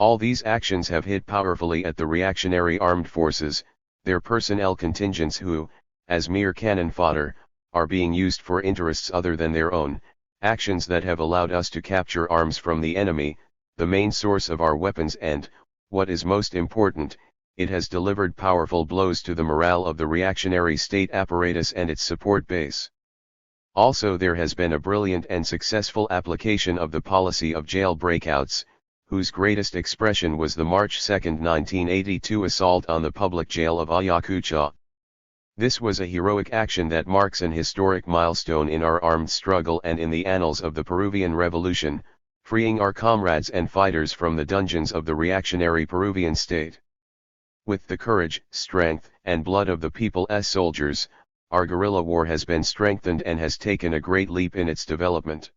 All these actions have hit powerfully at the reactionary armed forces, their personnel contingents who, as mere cannon fodder, are being used for interests other than their own, actions that have allowed us to capture arms from the enemy, the main source of our weapons, and, what is most important, it has delivered powerful blows to the morale of the reactionary state apparatus and its support base. Also, there has been a brilliant and successful application of the policy of jail breakouts, whose greatest expression was the March 2, 1982 assault on the public jail of Ayacucho. This was a heroic action that marks an historic milestone in our armed struggle and in the annals of the Peruvian Revolution, freeing our comrades and fighters from the dungeons of the reactionary Peruvian state. With the courage, strength, and blood of the people's soldiers, our guerrilla war has been strengthened and has taken a great leap in its development.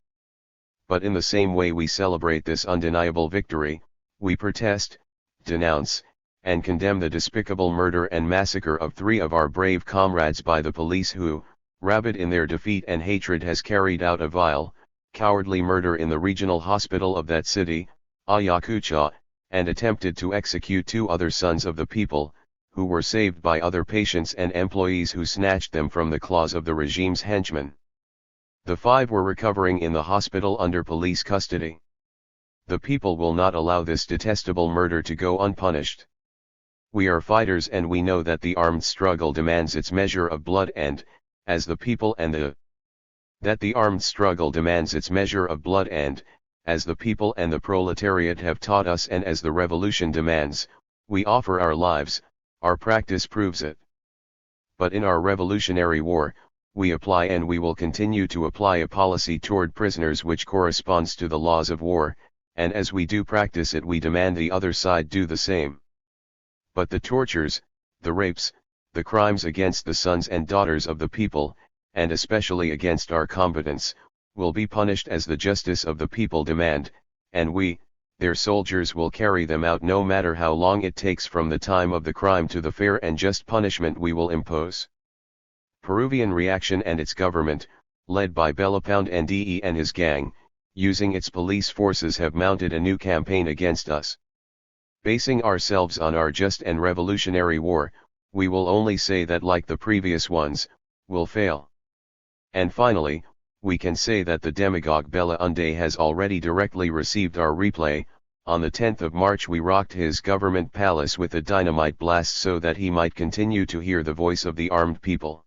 But in the same way we celebrate this undeniable victory, we protest, denounce, and condemn the despicable murder and massacre of 3 of our brave comrades by the police who, rabid in their defeat and hatred, has carried out a vile, cowardly murder in the regional hospital of that city, Ayacucho, and attempted to execute 2 other sons of the people, who were saved by other patients and employees who snatched them from the claws of the regime's henchmen. The 5 were recovering in the hospital under police custody. The people will not allow this detestable murder to go unpunished. We are fighters and we know that the armed struggle demands its measure of blood and, as the people and the proletariat have taught us and as the revolution demands, we offer our lives, our practice proves it. But in our revolutionary war, we apply and we will continue to apply a policy toward prisoners which corresponds to the laws of war, and as we do practice it we demand the other side do the same. But the tortures, the rapes, the crimes against the sons and daughters of the people, and especially against our combatants, will be punished as the justice of the people demand, and we, their soldiers, will carry them out no matter how long it takes from the time of the crime to the fair and just punishment we will impose. Peruvian reaction and its government, led by Belapound Nde and his gang, using its police forces, have mounted a new campaign against us. Basing ourselves on our just and revolutionary war, we will only say that, like the previous ones, will fail. And finally, we can say that the demagogue Belaunde has already directly received our reply. On the 10th of March we rocked his government palace with a dynamite blast so that he might continue to hear the voice of the armed people.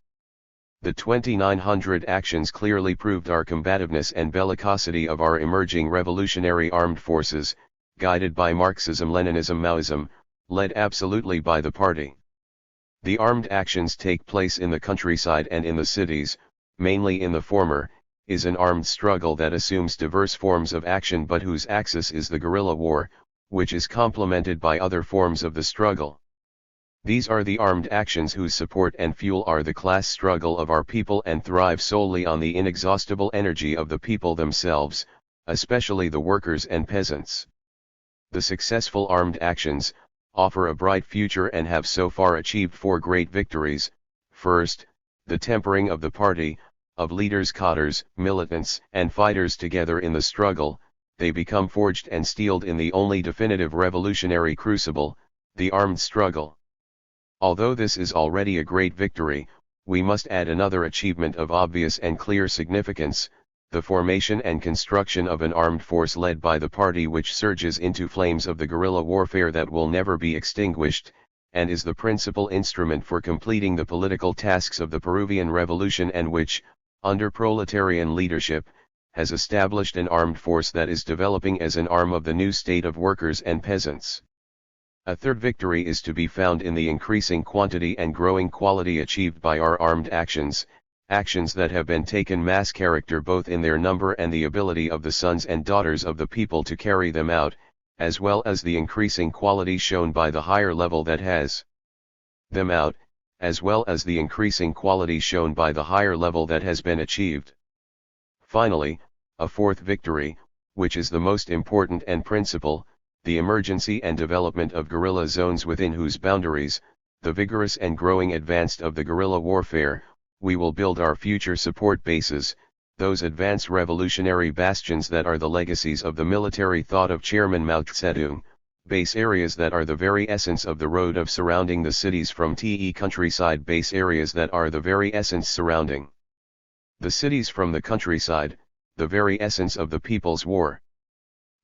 The 2900 actions clearly proved our combativeness and bellicosity of our emerging revolutionary armed forces, guided by Marxism-Leninism-Maoism, led absolutely by the party. The armed actions take place in the countryside and in the cities, mainly in the former, is an armed struggle that assumes diverse forms of action but whose axis is the guerrilla war, which is complemented by other forms of the struggle. These are the armed actions whose support and fuel are the class struggle of our people and thrive solely on the inexhaustible energy of the people themselves, especially the workers and peasants. The successful armed actions offer a bright future and have so far achieved 4 great victories. First, the tempering of the party, of leaders, cadres, militants, and fighters together in the struggle, they become forged and steeled in the only definitive revolutionary crucible, the armed struggle. Although this is already a great victory, we must add another achievement of obvious and clear significance, the formation and construction of an armed force led by the party which surges into flames of the guerrilla warfare that will never be extinguished, and is the principal instrument for completing the political tasks of the Peruvian Revolution and which, under proletarian leadership, has established an armed force that is developing as an arm of the new state of workers and peasants. A third victory is to be found in the increasing quantity and growing quality achieved by our armed actions, actions that have been taken mass character both in their number and the ability of the sons and daughters of the people to carry them out, as well as the increasing quality shown by the higher level that has them out, as well as the increasing quality shown by the higher level that has been achieved. Finally, a fourth victory, which is the most important and principal, the emergency and development of guerrilla zones within whose boundaries, the vigorous and growing advance of the guerrilla warfare, we will build our future support bases, those advanced revolutionary bastions that are the legacies of the military thought of Chairman Mao Zedong, base areas that are the very essence of the road of surrounding the cities from TE countryside base areas that are the very essence surrounding the cities from the countryside, the very essence of the people's war.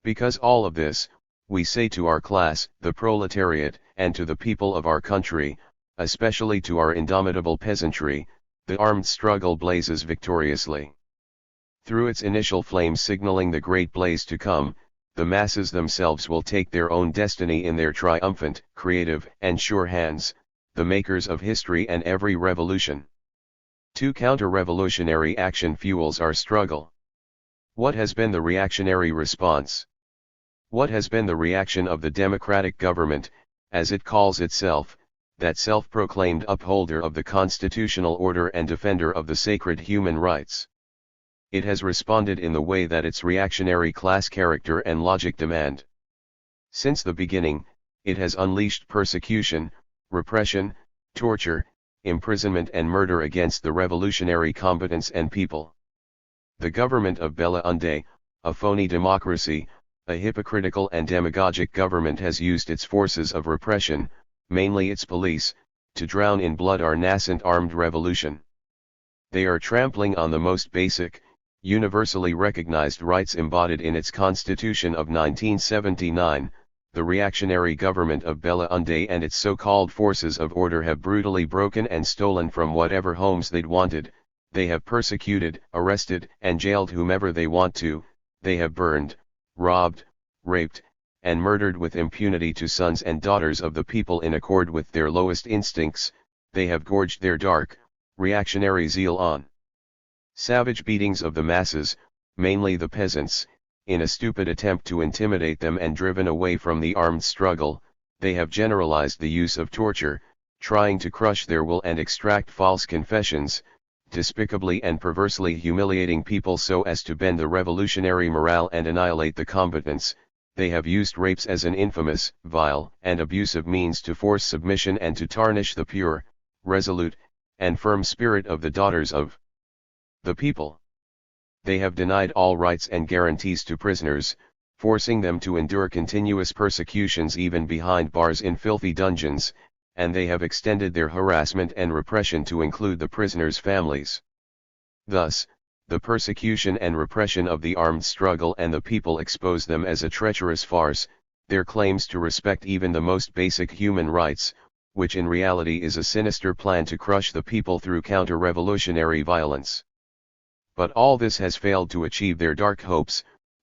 Because all of this, we say to our class, the proletariat, and to the people of our country, especially to our indomitable peasantry, the armed struggle blazes victoriously. Through its initial flame signaling the great blaze to come, the masses themselves will take their own destiny in their triumphant, creative, and sure hands, the makers of history and every revolution. Two counter-revolutionary action fuels our struggle. What has been the reactionary response? What has been the reaction of the democratic government, as it calls itself, that self-proclaimed upholder of the constitutional order and defender of the sacred human rights? It has responded in the way that its reactionary class character and logic demand. Since the beginning, it has unleashed persecution, repression, torture, imprisonment and murder against the revolutionary combatants and people. The government of Belaunde, a phony democracy, a hypocritical and demagogic government, has used its forces of repression, mainly its police, to drown in blood our nascent armed revolution. They are trampling on the most basic, universally recognized rights embodied in its Constitution of 1979, the reactionary government of Belaunde and its so-called forces of order have brutally broken and stolen from whatever homes they'd wanted, they have persecuted, arrested, and jailed whomever they want to, they have burned, robbed, raped, and murdered with impunity to sons and daughters of the people in accord with their lowest instincts, they have gorged their dark, reactionary zeal on savage beatings of the masses, mainly the peasants, in a stupid attempt to intimidate them and driven away from the armed struggle, they have generalized the use of torture, trying to crush their will and extract false confessions, despicably and perversely humiliating people so as to bend the revolutionary morale and annihilate the combatants. They have used rapes as an infamous, vile, and abusive means to force submission and to tarnish the pure, resolute, and firm spirit of the daughters of the people. They have denied all rights and guarantees to prisoners, forcing them to endure continuous persecutions even behind bars in filthy dungeons, and they have extended their harassment and repression to include the prisoners' families. Thus, the persecution and repression of the armed struggle and the people expose them as a treacherous farce, their claims to respect even the most basic human rights, which in reality is a sinister plan to crush the people through counter-revolutionary violence. But all this has failed to achieve their dark hopes,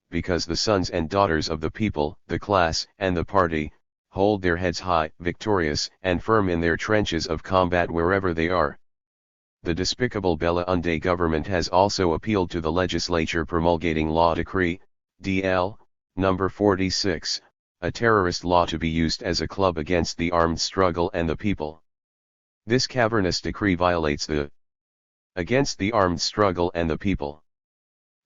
because the sons and daughters of the people, the class, and the party, hold their heads high, victorious, and firm in their trenches of combat wherever they are. The despicable Belaunde government has also appealed to the legislature promulgating Law Decree, DL, number 46, a terrorist law to be used as a club against the armed struggle and the people. This cavernous decree violates the against the armed struggle and the people.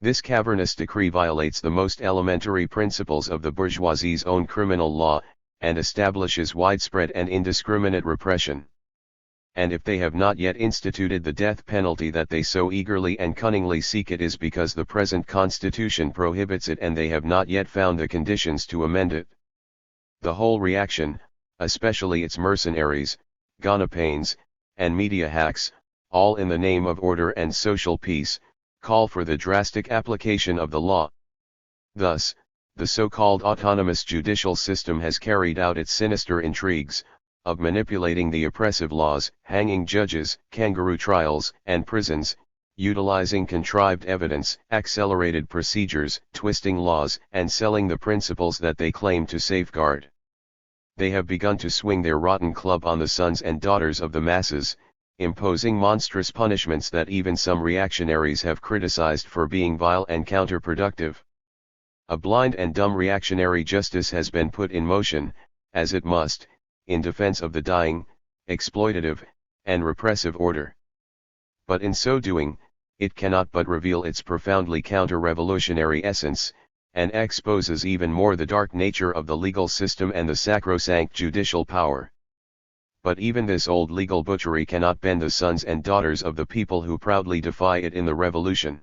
This cavernous decree violates the most elementary principles of the bourgeoisie's own criminal law, and establishes widespread and indiscriminate repression. And if they have not yet instituted the death penalty that they so eagerly and cunningly seek, it is because the present constitution prohibits it and they have not yet found the conditions to amend it. The whole reaction, especially its mercenaries, ganapanes, and media hacks, all in the name of order and social peace, call for the drastic application of the law. Thus, the so-called autonomous judicial system has carried out its sinister intrigues, of manipulating the oppressive laws, hanging judges, kangaroo trials, and prisons, utilizing contrived evidence, accelerated procedures, twisting laws, and selling the principles that they claim to safeguard. They have begun to swing their rotten club on the sons and daughters of the masses, imposing monstrous punishments that even some reactionaries have criticized for being vile and counterproductive. A blind and dumb reactionary justice has been put in motion, as it must, in defense of the dying, exploitative, and repressive order. But in so doing, it cannot but reveal its profoundly counter-revolutionary essence, and exposes even more the dark nature of the legal system and the sacrosanct judicial power. But even this old legal butchery cannot bend the sons and daughters of the people who proudly defy it in the revolution.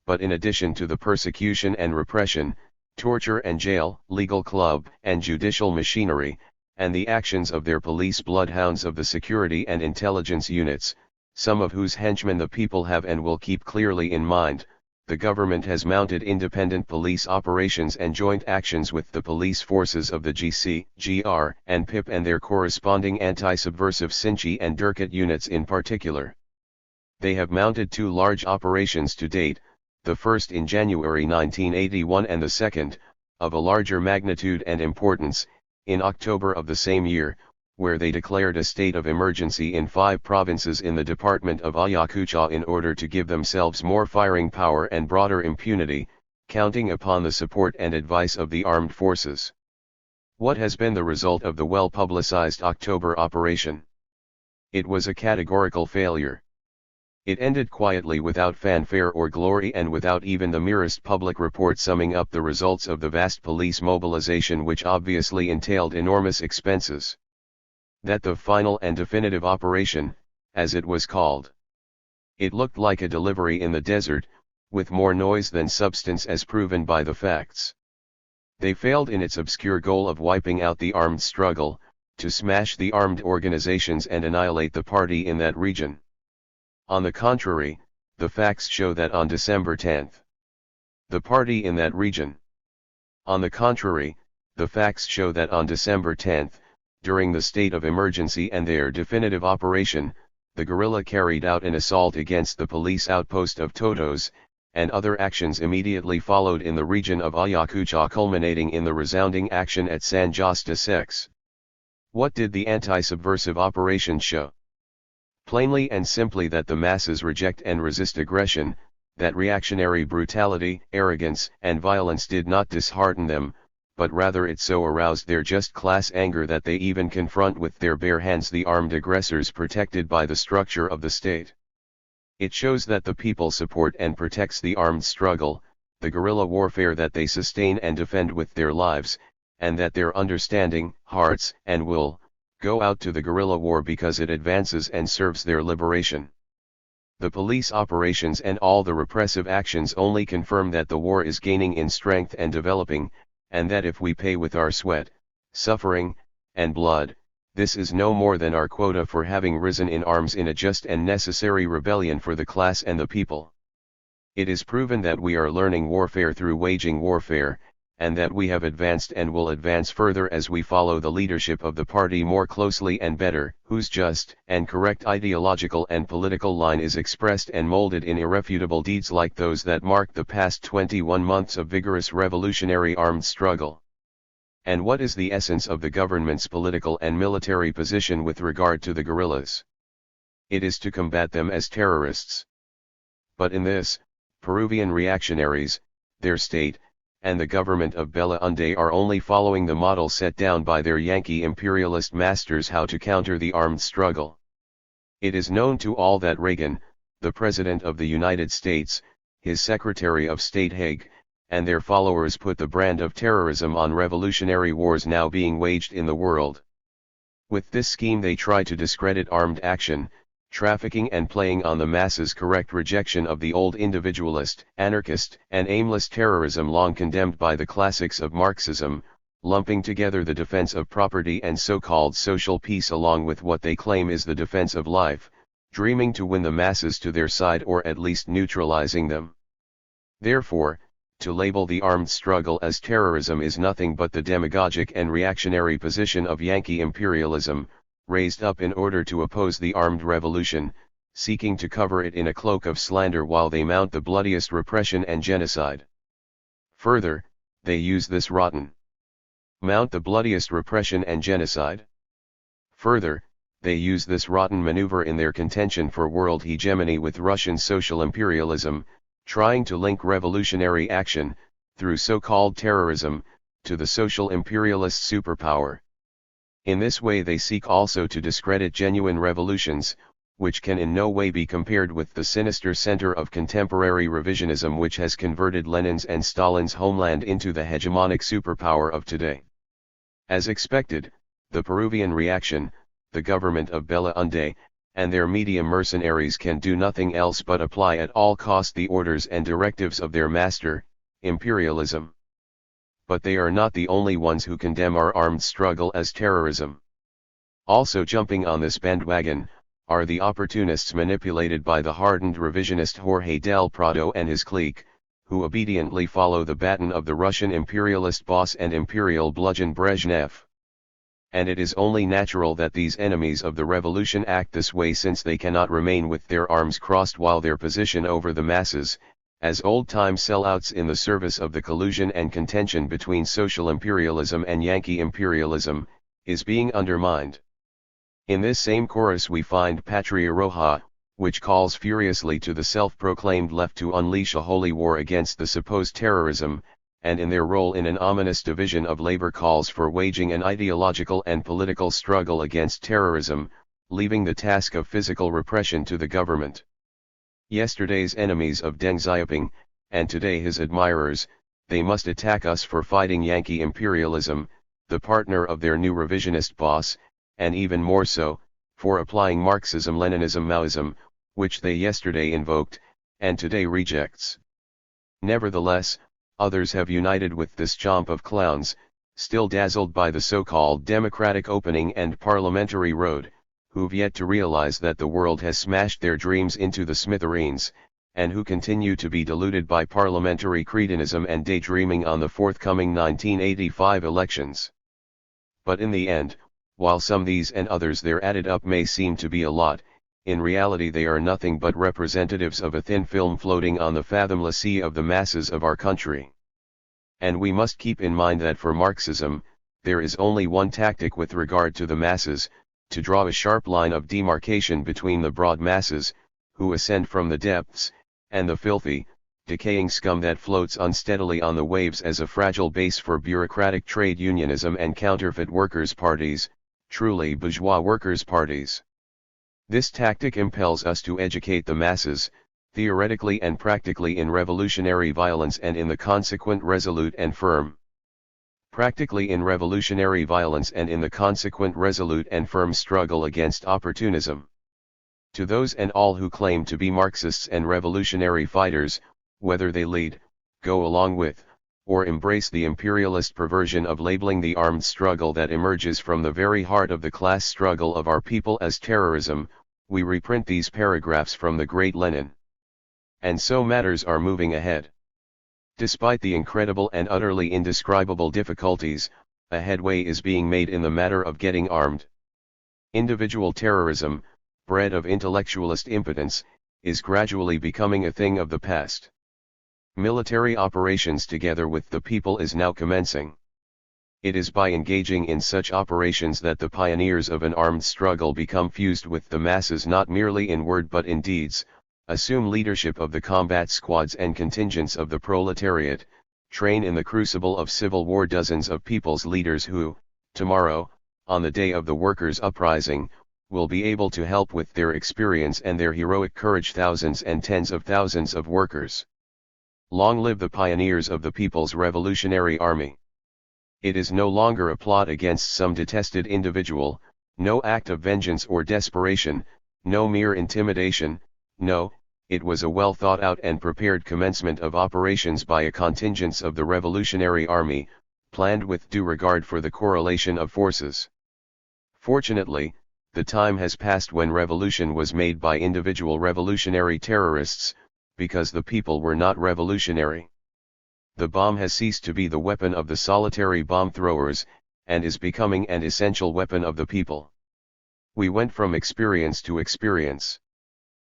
But in addition to the persecution and repression, torture and jail, legal club and judicial machinery, and the actions of their police bloodhounds of the security and intelligence units, some of whose henchmen the people have and will keep clearly in mind. The government has mounted independent police operations and joint actions with the police forces of the GC, GR, and PIP and their corresponding anti-subversive Sinchi and Durkat units in particular. They have mounted 2 large operations to date, the first in January 1981 and the second, of a larger magnitude and importance, in October of the same year, where they declared a state of emergency in 5 provinces in the department of Ayacucho in order to give themselves more firing power and broader impunity, counting upon the support and advice of the armed forces. What has been the result of the well-publicized October operation? It was a categorical failure. It ended quietly without fanfare or glory and without even the merest public report summing up the results of the vast police mobilization, which obviously entailed enormous expenses. That the final and definitive operation, as it was called. It looked like a delivery in the desert, with more noise than substance as proven by the facts. They failed in its obscure goal of wiping out the armed struggle, to smash the armed organizations and annihilate the party in that region. On the contrary, the facts show that on December 10, the party in that region. On the contrary, the facts show that on December 10, during the state of emergency and their definitive operation, the guerrilla carried out an assault against the police outpost of Totos, and other actions immediately followed in the region of Ayacucho, culminating in the resounding action at San Justa Sex. What did the anti-subversive operation show? Plainly and simply that the masses reject and resist aggression, that reactionary brutality, arrogance, and violence did not dishearten them, but rather it so aroused their just class anger that they even confront with their bare hands the armed aggressors protected by the structure of the state. It shows that the people support and protects the armed struggle, the guerrilla warfare that they sustain and defend with their lives, and that their understanding, hearts, and will, go out to the guerrilla war because it advances and serves their liberation. The police operations and all the repressive actions only confirm that the war is gaining in strength and developing, and that if we pay with our sweat, suffering, and blood, this is no more than our quota for having risen in arms in a just and necessary rebellion for the class and the people. It is proven that we are learning warfare through waging warfare, and that we have advanced and will advance further as we follow the leadership of the party more closely and better, whose just and correct ideological and political line is expressed and molded in irrefutable deeds like those that mark the past 21 months of vigorous revolutionary armed struggle. And what is the essence of the government's political and military position with regard to the guerrillas? It is to combat them as terrorists. But in this, Peruvian reactionaries, their state, and the government of Belaunde are only following the model set down by their Yankee imperialist masters how to counter the armed struggle. It is known to all that Reagan, the President of the United States, his Secretary of State Haig, and their followers put the brand of terrorism on revolutionary wars now being waged in the world. With this scheme they try to discredit armed action, trafficking and playing on the masses' correct rejection of the old individualist, anarchist, and aimless terrorism long condemned by the classics of Marxism, lumping together the defense of property and so-called social peace along with what they claim is the defense of life, dreaming to win the masses to their side or at least neutralizing them. Therefore, to label the armed struggle as terrorism is nothing but the demagogic and reactionary position of Yankee imperialism, raised up in order to oppose the armed revolution, seeking to cover it in a cloak of slander while they mount the bloodiest repression and genocide. Further, they use this mount the bloodiest repression and genocide. Further, they use this rotten maneuver in their contention for world hegemony with Russian social imperialism, trying to link revolutionary action, through so-called terrorism, to the social imperialist superpower. In this way they seek also to discredit genuine revolutions, which can in no way be compared with the sinister center of contemporary revisionism which has converted Lenin's and Stalin's homeland into the hegemonic superpower of today. As expected, the Peruvian reaction, the government of Belaunde, and their media mercenaries can do nothing else but apply at all cost the orders and directives of their master, imperialism. but they are not the only ones who condemn our armed struggle as terrorism. Also jumping on this bandwagon, are the opportunists manipulated by the hardened revisionist Jorge del Prado and his clique, who obediently follow the baton of the Russian imperialist boss and imperial bludgeon Brezhnev. And it is only natural that these enemies of the revolution act this way, since they cannot remain with their arms crossed while their position over the masses, as old-time sellouts in the service of the collusion and contention between social imperialism and Yankee imperialism, is being undermined. In this same chorus we find Patria Roja, which calls furiously to the self-proclaimed left to unleash a holy war against the supposed terrorism, and in their role in an ominous division of labor calls for waging an ideological and political struggle against terrorism, leaving the task of physical repression to the government. Yesterday's enemies of Deng Xiaoping, and today his admirers, they must attack us for fighting Yankee imperialism, the partner of their new revisionist boss, and even more so, for applying Marxism-Leninism-Maoism, which they yesterday invoked, and today rejects. Nevertheless, others have united with this chomp of clowns, still dazzled by the so-called democratic opening and parliamentary road, who've yet to realize that the world has smashed their dreams into the smithereens, and who continue to be deluded by parliamentary cretinism and daydreaming on the forthcoming 1985 elections. But in the end, while some these and others there added up may seem to be a lot, in reality they are nothing but representatives of a thin film floating on the fathomless sea of the masses of our country. And we must keep in mind that for Marxism, there is only one tactic with regard to the masses, to draw a sharp line of demarcation between the broad masses, who ascend from the depths, and the filthy, decaying scum that floats unsteadily on the waves as a fragile base for bureaucratic trade unionism and counterfeit workers' parties, truly bourgeois workers' parties. This tactic impels us to educate the masses, theoretically and practically, in revolutionary violence and in the consequent resolute and firm. Practically in revolutionary violence and in the consequent resolute and firm struggle against opportunism. To those and all who claim to be Marxists and revolutionary fighters, whether they lead, go along with, or embrace the imperialist perversion of labeling the armed struggle that emerges from the very heart of the class struggle of our people as terrorism, we reprint these paragraphs from the great Lenin. And so matters are moving ahead. Despite the incredible and utterly indescribable difficulties, a headway is being made in the matter of getting armed. Individual terrorism, bred of intellectualist impotence, is gradually becoming a thing of the past. Military operations together with the people is now commencing. It is by engaging in such operations that the pioneers of an armed struggle become fused with the masses, not merely in word but in deeds, assume leadership of the combat squads and contingents of the proletariat, train in the crucible of civil war dozens of people's leaders who, tomorrow, on the day of the workers' uprising, will be able to help with their experience and their heroic courage thousands and tens of thousands of workers. Long live the pioneers of the People's Revolutionary Army! It is no longer a plot against some detested individual, no act of vengeance or desperation, no mere intimidation. No, it was a well thought out and prepared commencement of operations by a contingent of the Revolutionary Army, planned with due regard for the correlation of forces. Fortunately, the time has passed when revolution was made by individual revolutionary terrorists, because the people were not revolutionary. The bomb has ceased to be the weapon of the solitary bomb throwers, and is becoming an essential weapon of the people. We went from experience to experience.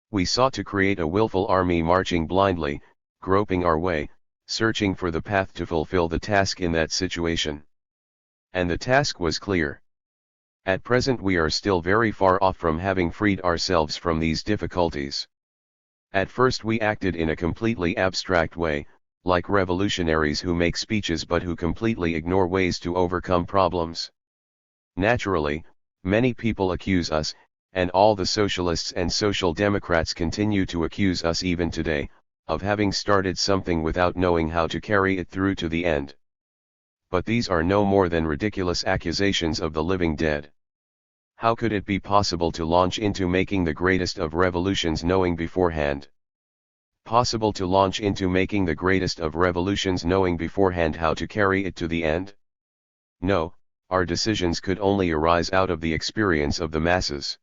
We sought to create a willful army marching blindly, groping our way, searching for the path to fulfill the task in that situation. And the task was clear. At present we are still very far off from having freed ourselves from these difficulties. At first we acted in a completely abstract way, like revolutionaries who make speeches but who completely ignore ways to overcome problems. Naturally, many people accuse us, and all the socialists and social democrats continue to accuse us even today, of having started something without knowing how to carry it through to the end. But these are no more than ridiculous accusations of the living dead. How could it be possible to launch into making the greatest of revolutions knowing beforehand possible to launch into making the greatest of revolutions knowing beforehand how to carry it to the end? No, our decisions could only arise out of the experience of the masses.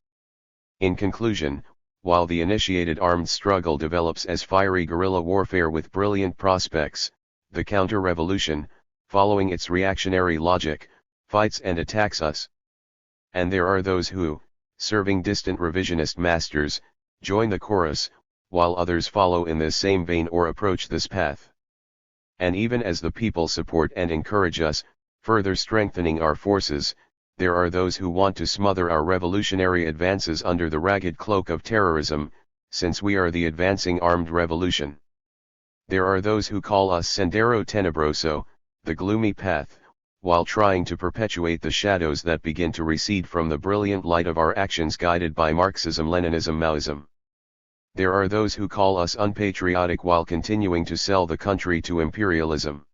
In conclusion, while the initiated armed struggle develops as fiery guerrilla warfare with brilliant prospects, the counter-revolution, following its reactionary logic, fights and attacks us. And there are those who, serving distant revisionist masters, join the chorus, while others follow in this same vein or approach this path. And even as the people support and encourage us, further strengthening our forces, there are those who want to smother our revolutionary advances under the ragged cloak of terrorism, since we are the advancing armed revolution. There are those who call us Sendero Tenebroso, the gloomy path, while trying to perpetuate the shadows that begin to recede from the brilliant light of our actions guided by Marxism-Leninism-Maoism. There are those who call us unpatriotic while continuing to sell the country to imperialism.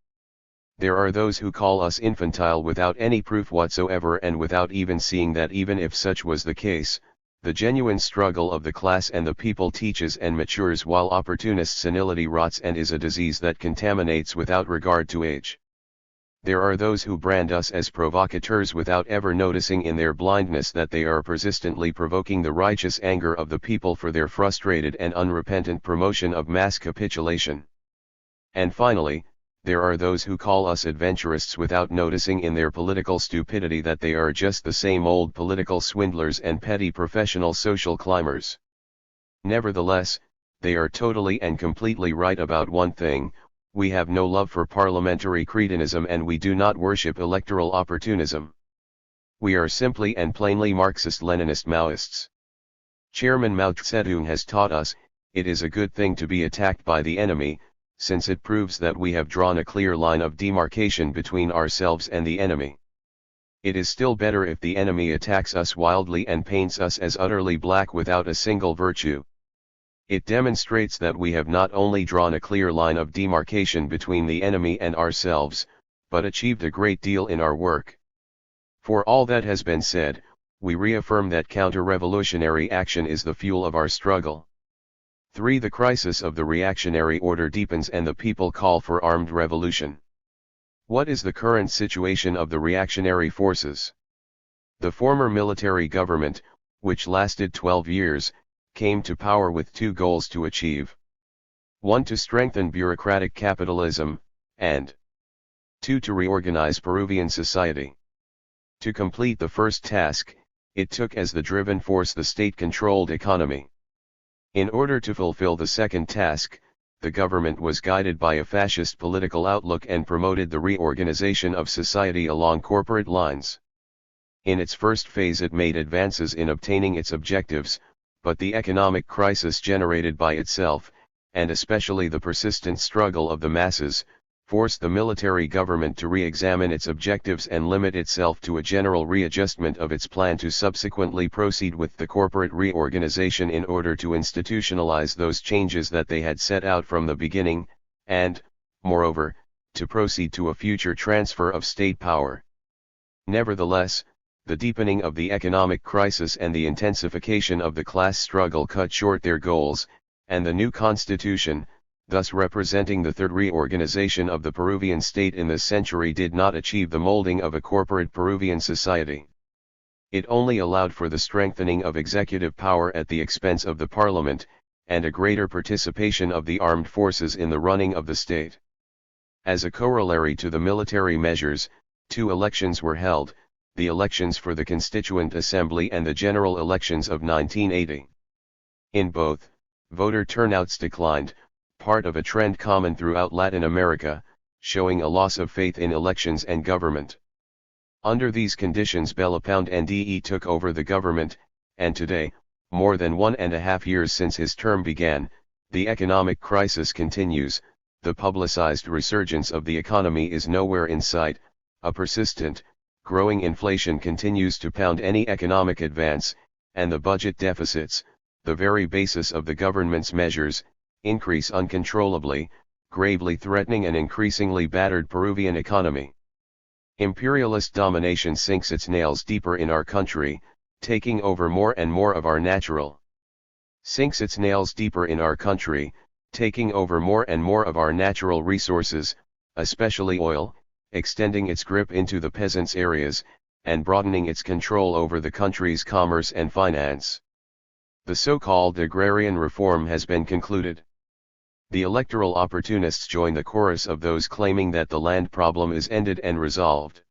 There are those who call us infantile without any proof whatsoever and without even seeing that even if such was the case, the genuine struggle of the class and the people teaches and matures while opportunist senility rots and is a disease that contaminates without regard to age. There are those who brand us as provocateurs without ever noticing in their blindness that they are persistently provoking the righteous anger of the people for their frustrated and unrepentant promotion of mass capitulation. And finally, there are those who call us adventurists without noticing in their political stupidity that they are just the same old political swindlers and petty professional social climbers. Nevertheless, they are totally and completely right about one thing: we have no love for parliamentary cretinism and we do not worship electoral opportunism. We are simply and plainly Marxist-Leninist Maoists. Chairman Mao Zedong has taught us, it is a good thing to be attacked by the enemy, since it proves that we have drawn a clear line of demarcation between ourselves and the enemy. It is still better if the enemy attacks us wildly and paints us as utterly black without a single virtue. It demonstrates that we have not only drawn a clear line of demarcation between the enemy and ourselves, but achieved a great deal in our work. For all that has been said, we reaffirm that counter-revolutionary action is the fuel of our struggle. 3. The crisis of the reactionary order deepens and the people call for armed revolution. What is the current situation of the reactionary forces? The former military government, which lasted 12 years, came to power with two goals to achieve. 1. To strengthen bureaucratic capitalism, and 2. To reorganize Peruvian society. To complete the first task, it took as the driven force the state-controlled economy. In order to fulfill the second task, the government was guided by a fascist political outlook and promoted the reorganization of society along corporate lines. In its first phase it made advances in obtaining its objectives, but the economic crisis generated by itself, and especially the persistent struggle of the masses, forced the military government to re-examine its objectives and limit itself to a general readjustment of its plan to subsequently proceed with the corporate reorganization in order to institutionalize those changes that they had set out from the beginning, and, moreover, to proceed to a future transfer of state power. Nevertheless, the deepening of the economic crisis and the intensification of the class struggle cut short their goals, and the new constitution, thus representing the third reorganization of the Peruvian state in this century, did not achieve the molding of a corporate Peruvian society. It only allowed for the strengthening of executive power at the expense of the parliament, and a greater participation of the armed forces in the running of the state. As a corollary to the military measures, two elections were held, the elections for the Constituent Assembly and the general elections of 1980. In both, voter turnouts declined, part of a trend common throughout Latin America, showing a loss of faith in elections and government. Under these conditions Belapound took over the government, and today, more than 1.5 years since his term began, the economic crisis continues, the publicized resurgence of the economy is nowhere in sight, a persistent, growing inflation continues to pound any economic advance, and the budget deficits, the very basis of the government's measures, increase uncontrollably, gravely threatening an increasingly battered Peruvian economy. Imperialist domination sinks its nails deeper in our country, taking over more and more of our natural. Sinks its nails deeper in our country, taking over more and more of our natural resources, especially oil, extending its grip into the peasants' areas, and broadening its control over the country's commerce and finance. The so-called agrarian reform has been concluded. The electoral opportunists join the chorus of those claiming that the land problem is ended and resolved.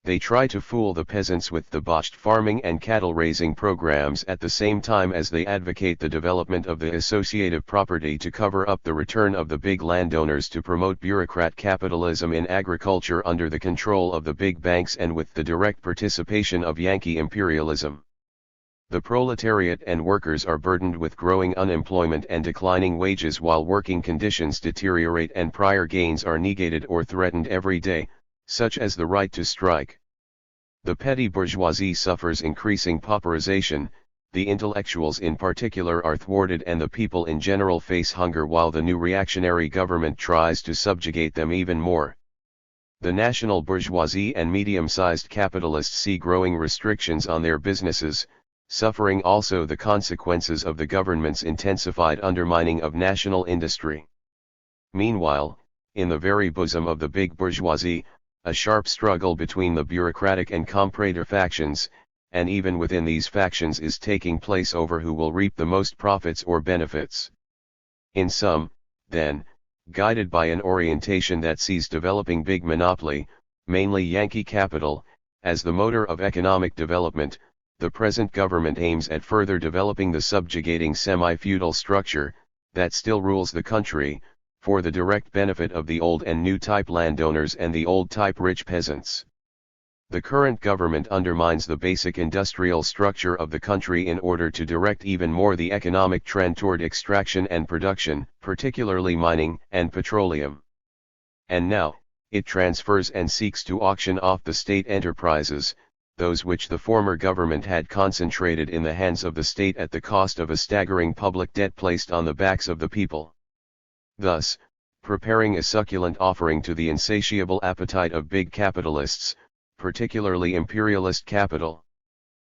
They try to fool the peasants with the botched farming and cattle-raising programs at the same time as they advocate the development of the associative property to cover up the return of the big landowners to promote bureaucrat capitalism in agriculture under the control of the big banks and with the direct participation of Yankee imperialism. The proletariat and workers are burdened with growing unemployment and declining wages while working conditions deteriorate and prior gains are negated or threatened every day, such as the right to strike. The petty bourgeoisie suffers increasing pauperization, the intellectuals in particular are thwarted and the people in general face hunger while the new reactionary government tries to subjugate them even more. The national bourgeoisie and medium-sized capitalists see growing restrictions on their businesses, suffering also the consequences of the government's intensified undermining of national industry. Meanwhile, in the very bosom of the big bourgeoisie, a sharp struggle between the bureaucratic and comprador factions, and even within these factions is taking place over who will reap the most profits or benefits. In sum, then, guided by an orientation that sees developing big monopoly, mainly Yankee capital, as the motor of economic development, the present government aims at further developing the subjugating semi-feudal structure that still rules the country, for the direct benefit of the old and new type landowners and the old type rich peasants. The current government undermines the basic industrial structure of the country in order to direct even more the economic trend toward extraction and production, particularly mining and petroleum. And now, it transfers and seeks to auction off the state enterprises, those which the former government had concentrated in the hands of the state at the cost of a staggering public debt placed on the backs of the people. Thus, preparing a succulent offering to the insatiable appetite of big capitalists, particularly imperialist capital.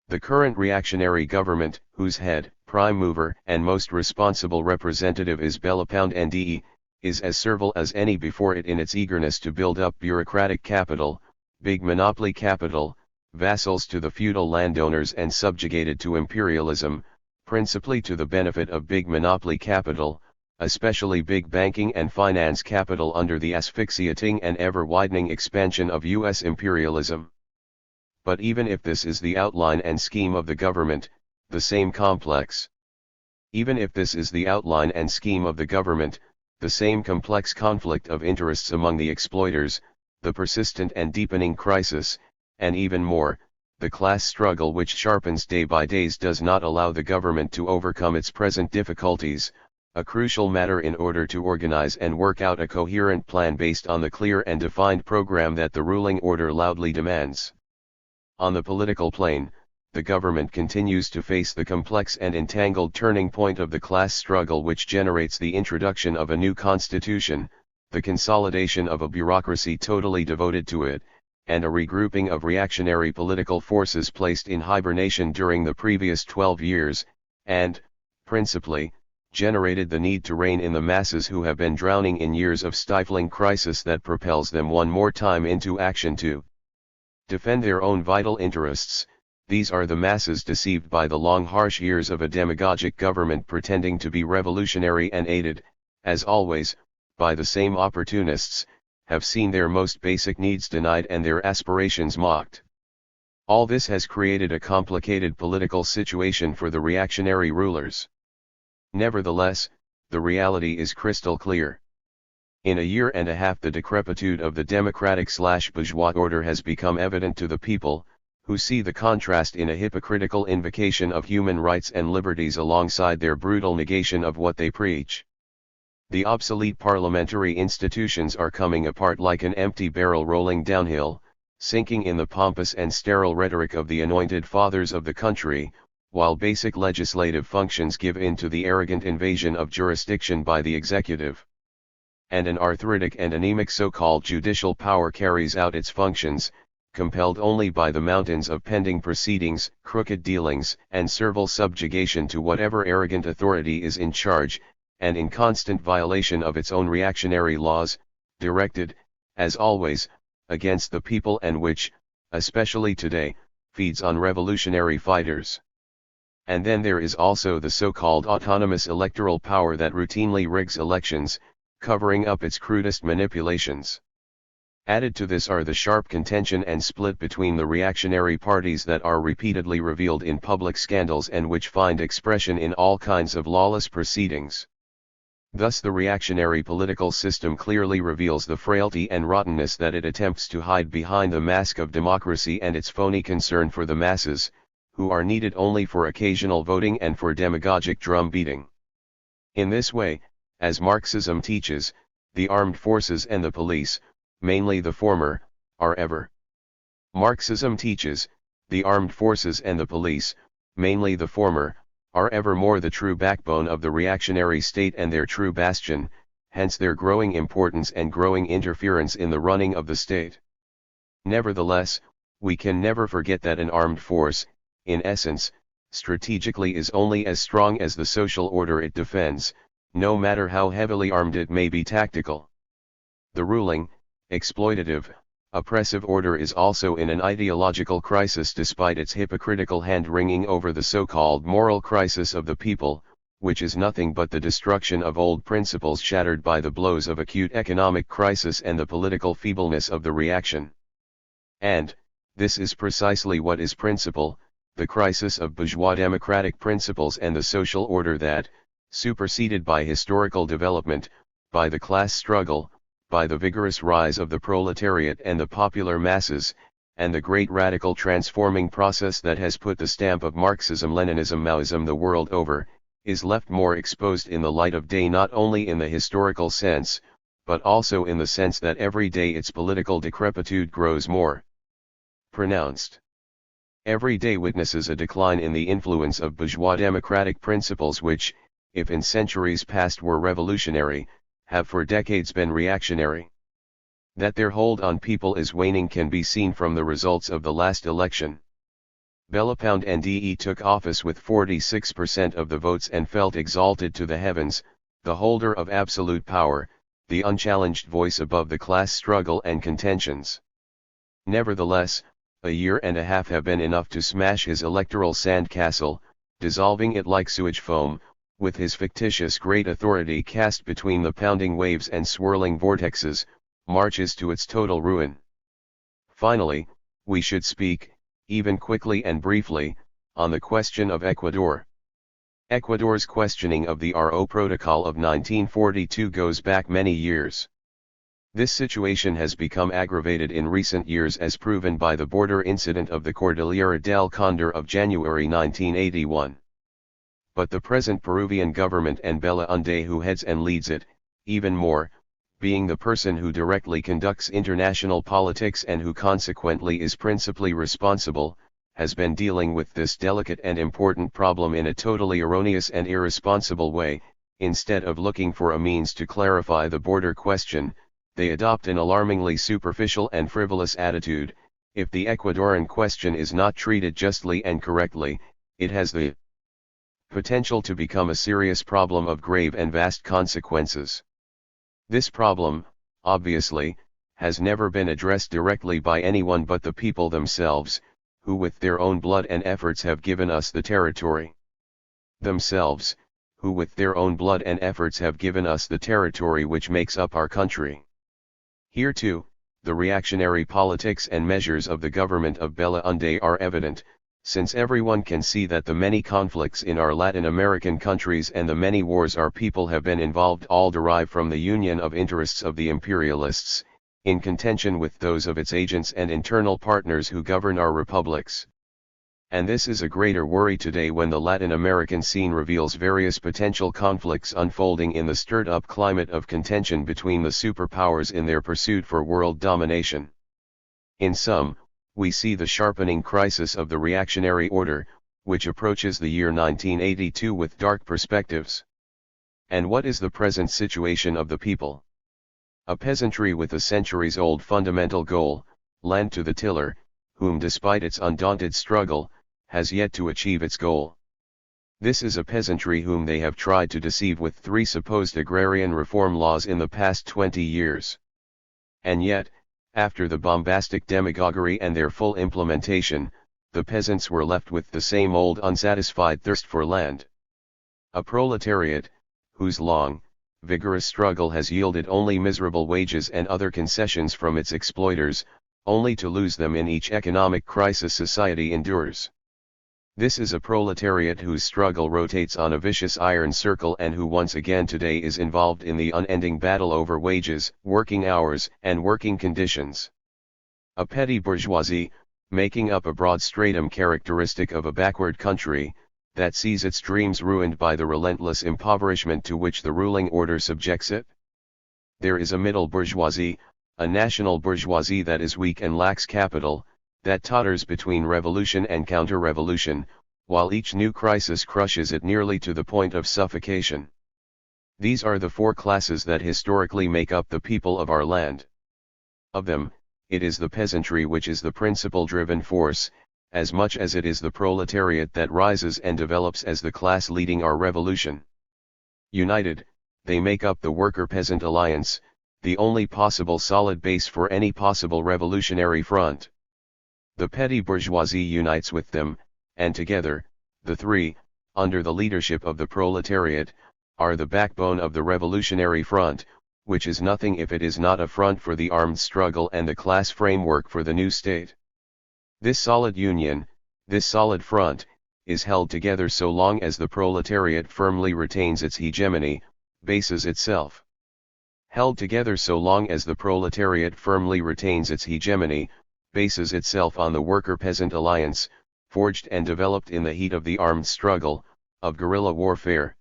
The current reactionary government, whose head, prime mover and most responsible representative is Belapound NDE, is as servile as any before it in its eagerness to build up bureaucratic capital, big monopoly capital, vassals to the feudal landowners and subjugated to imperialism, principally to the benefit of big monopoly capital, especially big banking and finance capital under the asphyxiating and ever-widening expansion of U.S. imperialism. But even if this is the outline and scheme of the government, the same complex conflict of interests among the exploiters, the persistent and deepening crisis, and even more, the class struggle which sharpens day by day does not allow the government to overcome its present difficulties, a crucial matter in order to organize and work out a coherent plan based on the clear and defined program that the ruling order loudly demands. On the political plane, the government continues to face the complex and entangled turning point of the class struggle which generates the introduction of a new constitution, the consolidation of a bureaucracy totally devoted to it, and a regrouping of reactionary political forces placed in hibernation during the previous 12 years, and, principally, generated the need to rein in the masses who have been drowning in years of stifling crisis that propels them one more time into action to defend their own vital interests. These are the masses deceived by the long harsh years of a demagogic government pretending to be revolutionary and aided, as always, by the same opportunists, have seen their most basic needs denied and their aspirations mocked. All this has created a complicated political situation for the reactionary rulers. Nevertheless, the reality is crystal clear. In a year and a half the decrepitude of the democratic/bourgeois order has become evident to the people, who see the contrast in a hypocritical invocation of human rights and liberties alongside their brutal negation of what they preach. The obsolete parliamentary institutions are coming apart like an empty barrel rolling downhill, sinking in the pompous and sterile rhetoric of the anointed fathers of the country, while basic legislative functions give in to the arrogant invasion of jurisdiction by the executive. And an arthritic and anemic so-called judicial power carries out its functions, compelled only by the mountains of pending proceedings, crooked dealings, and servile subjugation to whatever arrogant authority is in charge, and in constant violation of its own reactionary laws, directed, as always, against the people and which, especially today, feeds on revolutionary fighters. And then there is also the so-called autonomous electoral power that routinely rigs elections, covering up its crudest manipulations. Added to this are the sharp contention and split between the reactionary parties that are repeatedly revealed in public scandals and which find expression in all kinds of lawless proceedings. Thus the reactionary political system clearly reveals the frailty and rottenness that it attempts to hide behind the mask of democracy and its phony concern for the masses, who are needed only for occasional voting and for demagogic drum beating. In this way, as Marxism teaches, the armed forces and the police, mainly the former, are ever. Marxism teaches, the armed forces and the police, mainly the former, are evermore the true backbone of the reactionary state and their true bastion, hence their growing importance and growing interference in the running of the state. Nevertheless, we can never forget that an armed force, in essence, strategically is only as strong as the social order it defends, no matter how heavily armed it may be tactical. The ruling, exploitative, oppressive order is also in an ideological crisis despite its hypocritical hand-wringing over the so-called moral crisis of the people, which is nothing but the destruction of old principles shattered by the blows of acute economic crisis and the political feebleness of the reaction. And, this is precisely what is principle, the crisis of bourgeois democratic principles and the social order that, superseded by historical development, by the class struggle, by the vigorous rise of the proletariat and the popular masses, and the great radical transforming process that has put the stamp of Marxism, Leninism, Maoism the world over, is left more exposed in the light of day not only in the historical sense, but also in the sense that every day its political decrepitude grows more pronounced. Every day witnesses a decline in the influence of bourgeois democratic principles which, if in centuries past were revolutionary, have for decades been reactionary. That their hold on people is waning can be seen from the results of the last election. Bélepound NDE took office with 46% of the votes and felt exalted to the heavens, the holder of absolute power, the unchallenged voice above the class struggle and contentions. Nevertheless, a year and a half have been enough to smash his electoral sandcastle, dissolving it like sewage foam, with his fictitious great authority cast between the pounding waves and swirling vortexes, marches to its total ruin. Finally, we should speak, even quickly and briefly, on the question of Ecuador. Ecuador's questioning of the RO Protocol of 1942 goes back many years. This situation has become aggravated in recent years as proven by the border incident of the Cordillera del Condor of January 1981. But the present Peruvian government and Belaunde who heads and leads it, even more, being the person who directly conducts international politics and who consequently is principally responsible, has been dealing with this delicate and important problem in a totally erroneous and irresponsible way. Instead of looking for a means to clarify the border question, they adopt an alarmingly superficial and frivolous attitude. If the Ecuadorian question is not treated justly and correctly, it has the potential to become a serious problem of grave and vast consequences. This problem, obviously, has never been addressed directly by anyone but the people themselves, who with their own blood and efforts have given us the territory. Themselves, who with their own blood and efforts have given us the territory which makes up our country. Here too, the reactionary politics and measures of the government of Belaunde are evident, since everyone can see that the many conflicts in our Latin American countries and the many wars our people have been involved all derive from the union of interests of the imperialists, in contention with those of its agents and internal partners who govern our republics. And this is a greater worry today when the Latin American scene reveals various potential conflicts unfolding in the stirred-up climate of contention between the superpowers in their pursuit for world domination. In sum, we see the sharpening crisis of the reactionary order, which approaches the year 1982 with dark perspectives. And what is the present situation of the people? A peasantry with a centuries-old fundamental goal, land to the tiller, whom despite its undaunted struggle, has yet to achieve its goal. This is a peasantry whom they have tried to deceive with 3 supposed agrarian reform laws in the past 20 years. And yet, after the bombastic demagoguery and their full implementation, the peasants were left with the same old unsatisfied thirst for land. A proletariat, whose long, vigorous struggle has yielded only miserable wages and other concessions from its exploiters, only to lose them in each economic crisis society endures. This is a proletariat whose struggle rotates on a vicious iron circle and who once again today is involved in the unending battle over wages, working hours, and working conditions. A petty bourgeoisie, making up a broad stratum characteristic of a backward country, that sees its dreams ruined by the relentless impoverishment to which the ruling order subjects it. There is a middle bourgeoisie, a national bourgeoisie that is weak and lacks capital, that totters between revolution and counter-revolution, while each new crisis crushes it nearly to the point of suffocation. These are the 4 classes that historically make up the people of our land. Of them, it is the peasantry which is the principal driving force, as much as it is the proletariat that rises and develops as the class leading our revolution. United, they make up the worker-peasant alliance, the only possible solid base for any possible revolutionary front. The petty bourgeoisie unites with them, and together, the 3, under the leadership of the proletariat, are the backbone of the revolutionary front, which is nothing if it is not a front for the armed struggle and the class framework for the new state. This solid union, this solid front, is held together so long as the proletariat firmly retains its hegemony, bases itself. Held together so long as the proletariat firmly retains its hegemony, bases itself on the worker-peasant alliance, forged and developed in the heat of the armed struggle, of guerrilla warfare.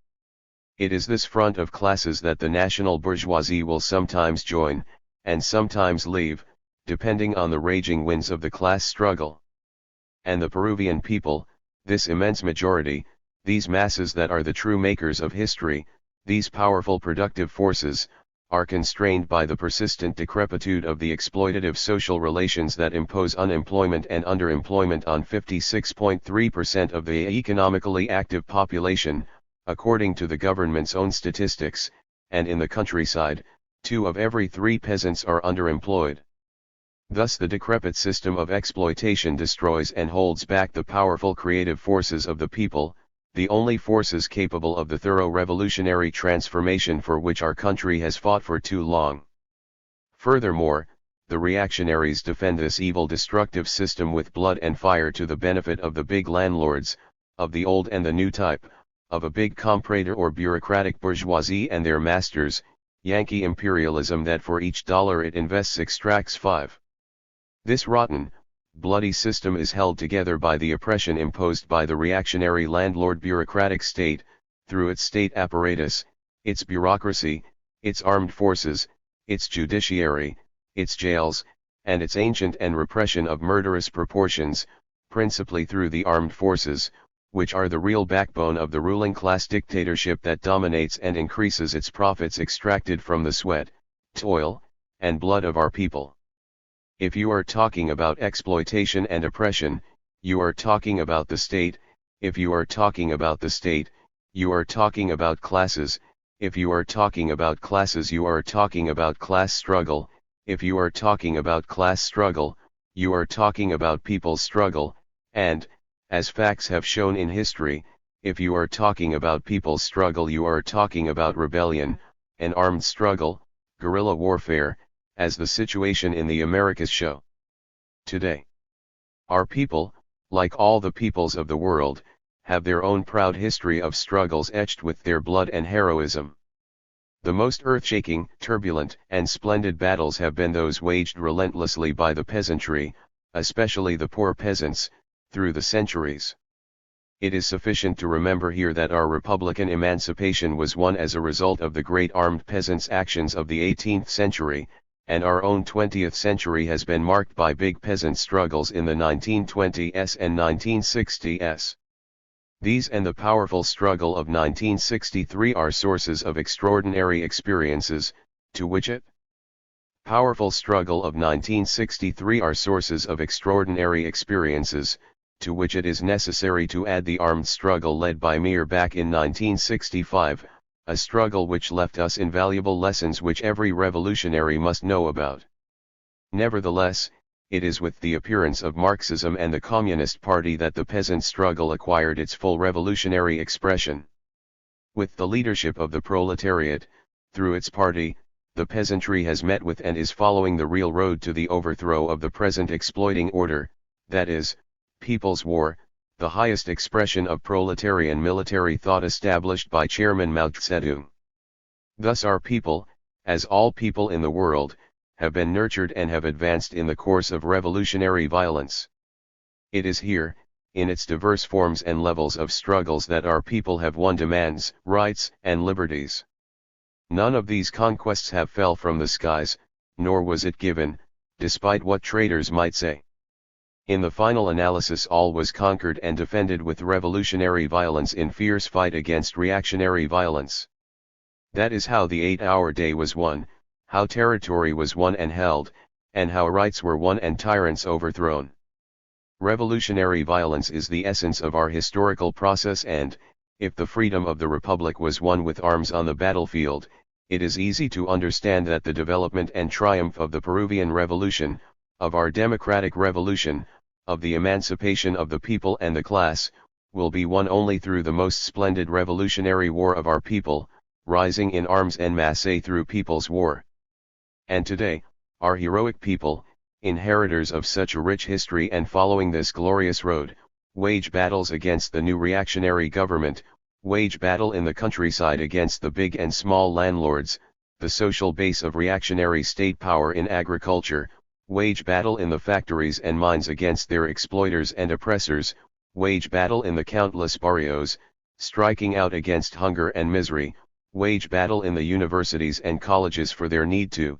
It is this front of classes that the national bourgeoisie will sometimes join, and sometimes leave, depending on the raging winds of the class struggle. And the Peruvian people, this immense majority, these masses that are the true makers of history, these powerful productive forces, are constrained by the persistent decrepitude of the exploitative social relations that impose unemployment and underemployment on 56.3% of the economically active population, according to the government's own statistics, and in the countryside, 2 of every 3 peasants are underemployed. Thus the decrepit system of exploitation destroys and holds back the powerful creative forces of the people, the only forces capable of the thorough revolutionary transformation for which our country has fought for too long. Furthermore, the reactionaries defend this evil destructive system with blood and fire to the benefit of the big landlords, of the old and the new type, of a big comprador or bureaucratic bourgeoisie and their masters, Yankee imperialism that for each dollar it invests extracts 5. This rotten, bloody system is held together by the oppression imposed by the reactionary landlord bureaucratic state, through its state apparatus, its bureaucracy, its armed forces, its judiciary, its jails, and its ancient and repression of murderous proportions, principally through the armed forces, which are the real backbone of the ruling class dictatorship that dominates and increases its profits extracted from the sweat, toil, and blood of our people. If you are talking about exploitation and oppression, you are talking about the state. If you are talking about the state, you are talking about classes. If you are talking about classes, you are talking about class struggle. If you are talking about class struggle, you are talking about people's struggle, and, as facts have shown in history, if you are talking about people's struggle, you are talking about rebellion, an armed struggle, guerrilla warfare, as the situation in the Americas show. Today, our people, like all the peoples of the world, have their own proud history of struggles etched with their blood and heroism. The most earth-shaking, turbulent, and splendid battles have been those waged relentlessly by the peasantry, especially the poor peasants, through the centuries. It is sufficient to remember here that our Republican emancipation was won as a result of the great armed peasants' actions of the 18th century, and our own 20th century has been marked by big peasant struggles in the 1920s and 1960s. These and the powerful struggle of 1963 are sources of extraordinary experiences, to which it powerful struggle of 1963 are sources of extraordinary experiences, to which it is necessary to add the armed struggle led by Mir back in 1965, a struggle which left us invaluable lessons which every revolutionary must know about. Nevertheless, it is with the appearance of Marxism and the Communist Party that the peasant struggle acquired its full revolutionary expression. With the leadership of the proletariat, through its party, the peasantry has met with and is following the real road to the overthrow of the present exploiting order, that is, People's War, the highest expression of proletarian military thought established by Chairman Mao Zedong. Thus our people, as all people in the world, have been nurtured and have advanced in the course of revolutionary violence. It is here, in its diverse forms and levels of struggles, that our people have won demands, rights, and liberties. None of these conquests have fell from the skies, nor was it given, despite what traitors might say. In the final analysis, all was conquered and defended with revolutionary violence in fierce fight against reactionary violence. That is how the 8-hour day was won, how territory was won and held, and how rights were won and tyrants overthrown. Revolutionary violence is the essence of our historical process, and, if the freedom of the Republic was won with arms on the battlefield, it is easy to understand that the development and triumph of the Peruvian Revolution, of our democratic revolution, of the emancipation of the people and the class, will be won only through the most splendid revolutionary war of our people, rising in arms en masse through People's War. And today, our heroic people, inheritors of such a rich history and following this glorious road, wage battles against the new reactionary government, wage battle in the countryside against the big and small landlords, the social base of reactionary state power in agriculture, wage battle in the factories and mines against their exploiters and oppressors, wage battle in the countless barrios, striking out against hunger and misery, wage battle in the universities and colleges for their need to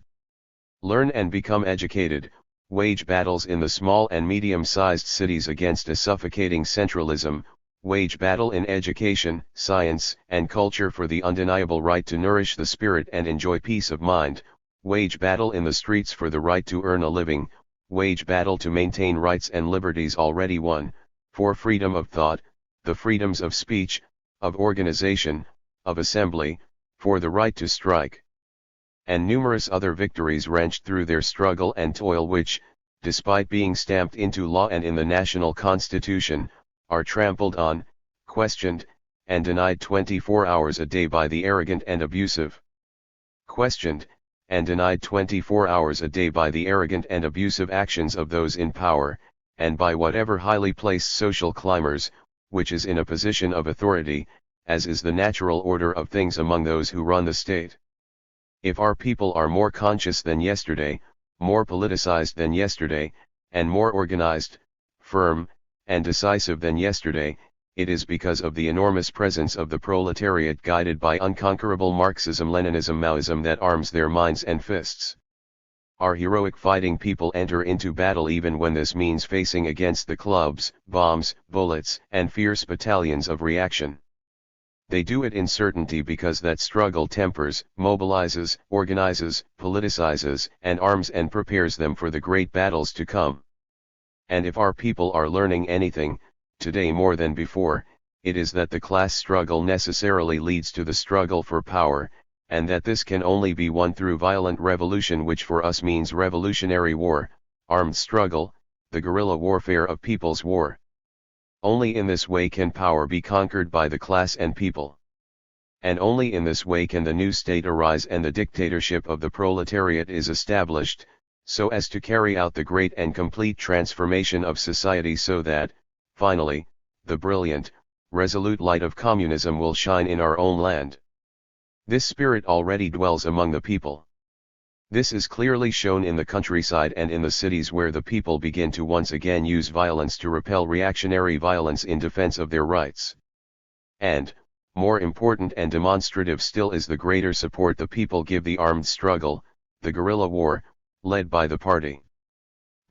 learn and become educated, wage battles in the small and medium-sized cities against a suffocating centralism, wage battle in education, science, and culture for the undeniable right to nourish the spirit and enjoy peace of mind, wage battle in the streets for the right to earn a living, wage battle to maintain rights and liberties already won, for freedom of thought, the freedoms of speech, of organization, of assembly, for the right to strike, and numerous other victories wrenched through their struggle and toil which, despite being stamped into law and in the national constitution, are trampled on, questioned, and denied 24 hours a day by the arrogant and abusive. Questioned, and denied 24 hours a day by the arrogant and abusive actions of those in power, and by whatever highly placed social climbers, which is in a position of authority, as is the natural order of things among those who run the state. If our people are more conscious than yesterday, more politicized than yesterday, and more organized, firm, and decisive than yesterday, it is because of the enormous presence of the proletariat guided by unconquerable Marxism-Leninism-Maoism that arms their minds and fists. Our heroic fighting people enter into battle even when this means facing against the clubs, bombs, bullets, and fierce battalions of reaction. They do it in certainty because that struggle tempers, mobilizes, organizes, politicizes, and arms and prepares them for the great battles to come. And if our people are learning anything, today more than before, it is that the class struggle necessarily leads to the struggle for power, and that this can only be won through violent revolution, which for us means revolutionary war, armed struggle, the guerrilla warfare of People's War. Only in this way can power be conquered by the class and people. And only in this way can the new state arise and the dictatorship of the proletariat is established, so as to carry out the great and complete transformation of society so that, finally, the brilliant, resolute light of communism will shine in our own land. This spirit already dwells among the people. This is clearly shown in the countryside and in the cities where the people begin to once again use violence to repel reactionary violence in defense of their rights. And, more important and demonstrative still is the greater support the people give the armed struggle, the guerrilla war, led by the party.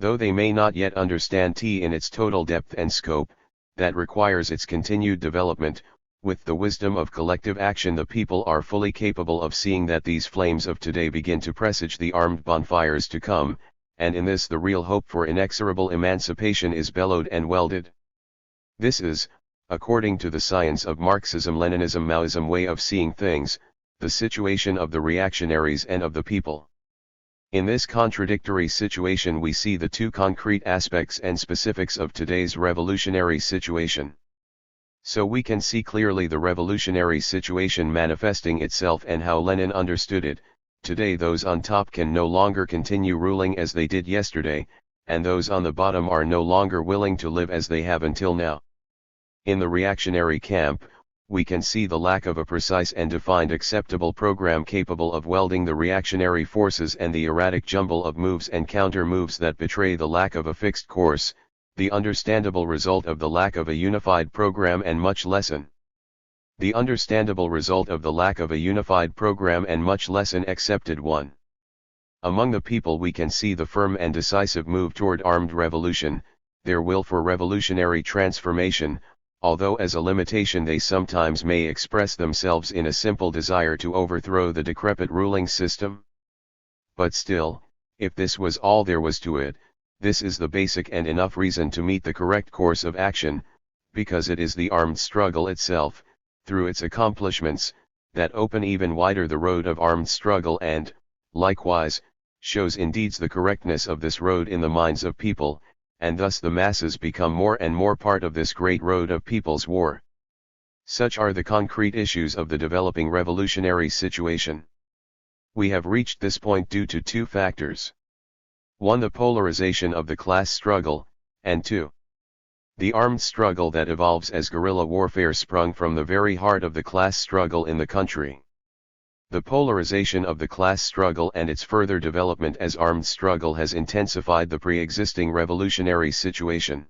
Though they may not yet understand in its total depth and scope, that requires its continued development, with the wisdom of collective action the people are fully capable of seeing that these flames of today begin to presage the armed bonfires to come, and in this the real hope for inexorable emancipation is bellowed and welded. This is, according to the science of Marxism-Leninism-Maoism way of seeing things, the situation of the reactionaries and of the people. In this contradictory situation we see the two concrete aspects and specifics of today's revolutionary situation. So we can see clearly the revolutionary situation manifesting itself and how Lenin understood it. Today those on top can no longer continue ruling as they did yesterday, and those on the bottom are no longer willing to live as they have until now. In the reactionary camp, we can see the lack of a precise and defined acceptable program capable of welding the reactionary forces and the erratic jumble of moves and counter-moves that betray the lack of a fixed course, the understandable result of the lack of a unified program and much lesson. The understandable result of the lack of a unified program and much less an accepted one. Among the people we can see the firm and decisive move toward armed revolution, their will for revolutionary transformation, although as a limitation they sometimes may express themselves in a simple desire to overthrow the decrepit ruling system. But still, if this was all there was to it, this is the basic and enough reason to meet the correct course of action, because it is the armed struggle itself, through its accomplishments, that open even wider the road of armed struggle and, likewise, shows indeed the correctness of this road in the minds of people, and thus the masses become more and more part of this great road of people's war. Such are the concrete issues of the developing revolutionary situation. We have reached this point due to two factors. 1. The polarization of the class struggle, and 2. The armed struggle that evolves as guerrilla warfare sprung from the very heart of the class struggle in the country. The polarization of the class struggle and its further development as armed struggle has intensified the pre-existing revolutionary situation.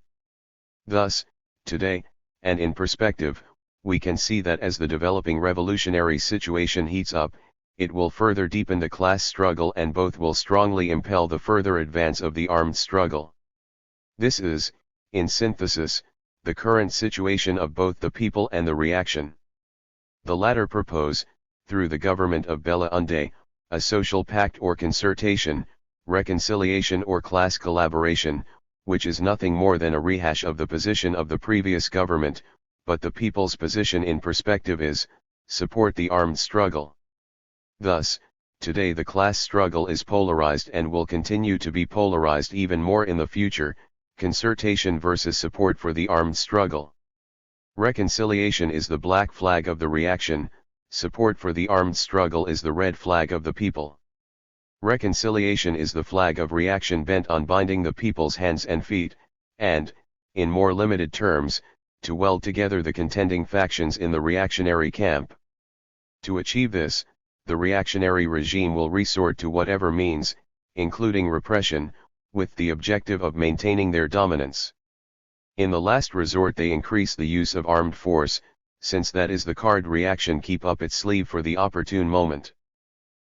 Thus, today, and in perspective, we can see that as the developing revolutionary situation heats up, it will further deepen the class struggle and both will strongly impel the further advance of the armed struggle. This is, in synthesis, the current situation of both the people and the reaction. The latter propose, through the government of Bella Unde, a social pact or concertation, reconciliation or class collaboration, which is nothing more than a rehash of the position of the previous government, but the people's position in perspective is, support the armed struggle. Thus, today the class struggle is polarized and will continue to be polarized even more in the future, concertation versus support for the armed struggle. Reconciliation is the black flag of the reaction, support for the armed struggle is the red flag of the people. Reconciliation is the flag of reaction bent on binding the people's hands and feet, and, in more limited terms, to weld together the contending factions in the reactionary camp. To achieve this, the reactionary regime will resort to whatever means, including repression, with the objective of maintaining their dominance. In the last resort they increase the use of armed force, since that is the card reaction keep up its sleeve for the opportune moment.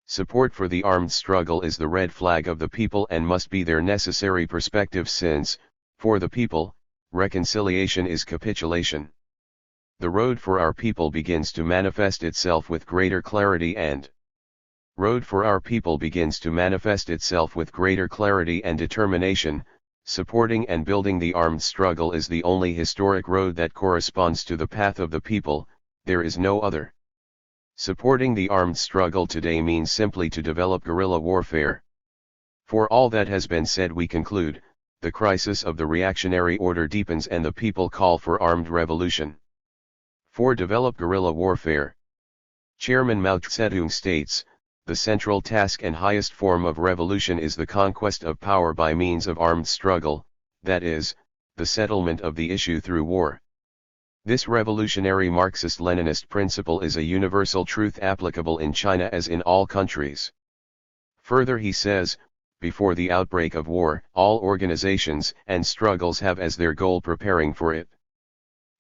Support for the armed struggle is the red flag of the people and must be their necessary perspective since, for the people, reconciliation is capitulation. The road for our people begins to manifest itself with greater clarity and determination. Supporting and building the armed struggle is the only historic road that corresponds to the path of the people, there is no other. Supporting the armed struggle today means simply to develop guerrilla warfare. For all that has been said we conclude, the crisis of the reactionary order deepens and the people call for armed revolution. 4. Develop guerrilla warfare. Chairman Mao Zedong states, the central task and highest form of revolution is the conquest of power by means of armed struggle, that is, the settlement of the issue through war. This revolutionary Marxist-Leninist principle is a universal truth applicable in China as in all countries. Further he says, before the outbreak of war, all organizations and struggles have as their goal preparing for it.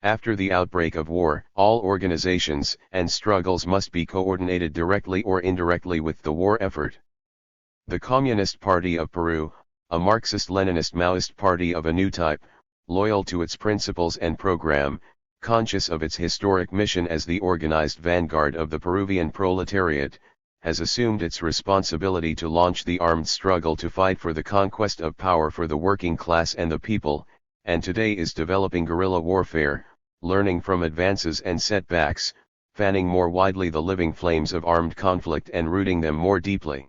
After the outbreak of war, all organizations and struggles must be coordinated directly or indirectly with the war effort. The Communist Party of Peru, a Marxist-Leninist Maoist party of a new type, loyal to its principles and program, conscious of its historic mission as the organized vanguard of the Peruvian proletariat, has assumed its responsibility to launch the armed struggle to fight for the conquest of power for the working class and the people, and today is developing guerrilla warfare, learning from advances and setbacks, fanning more widely the living flames of armed conflict and rooting them more deeply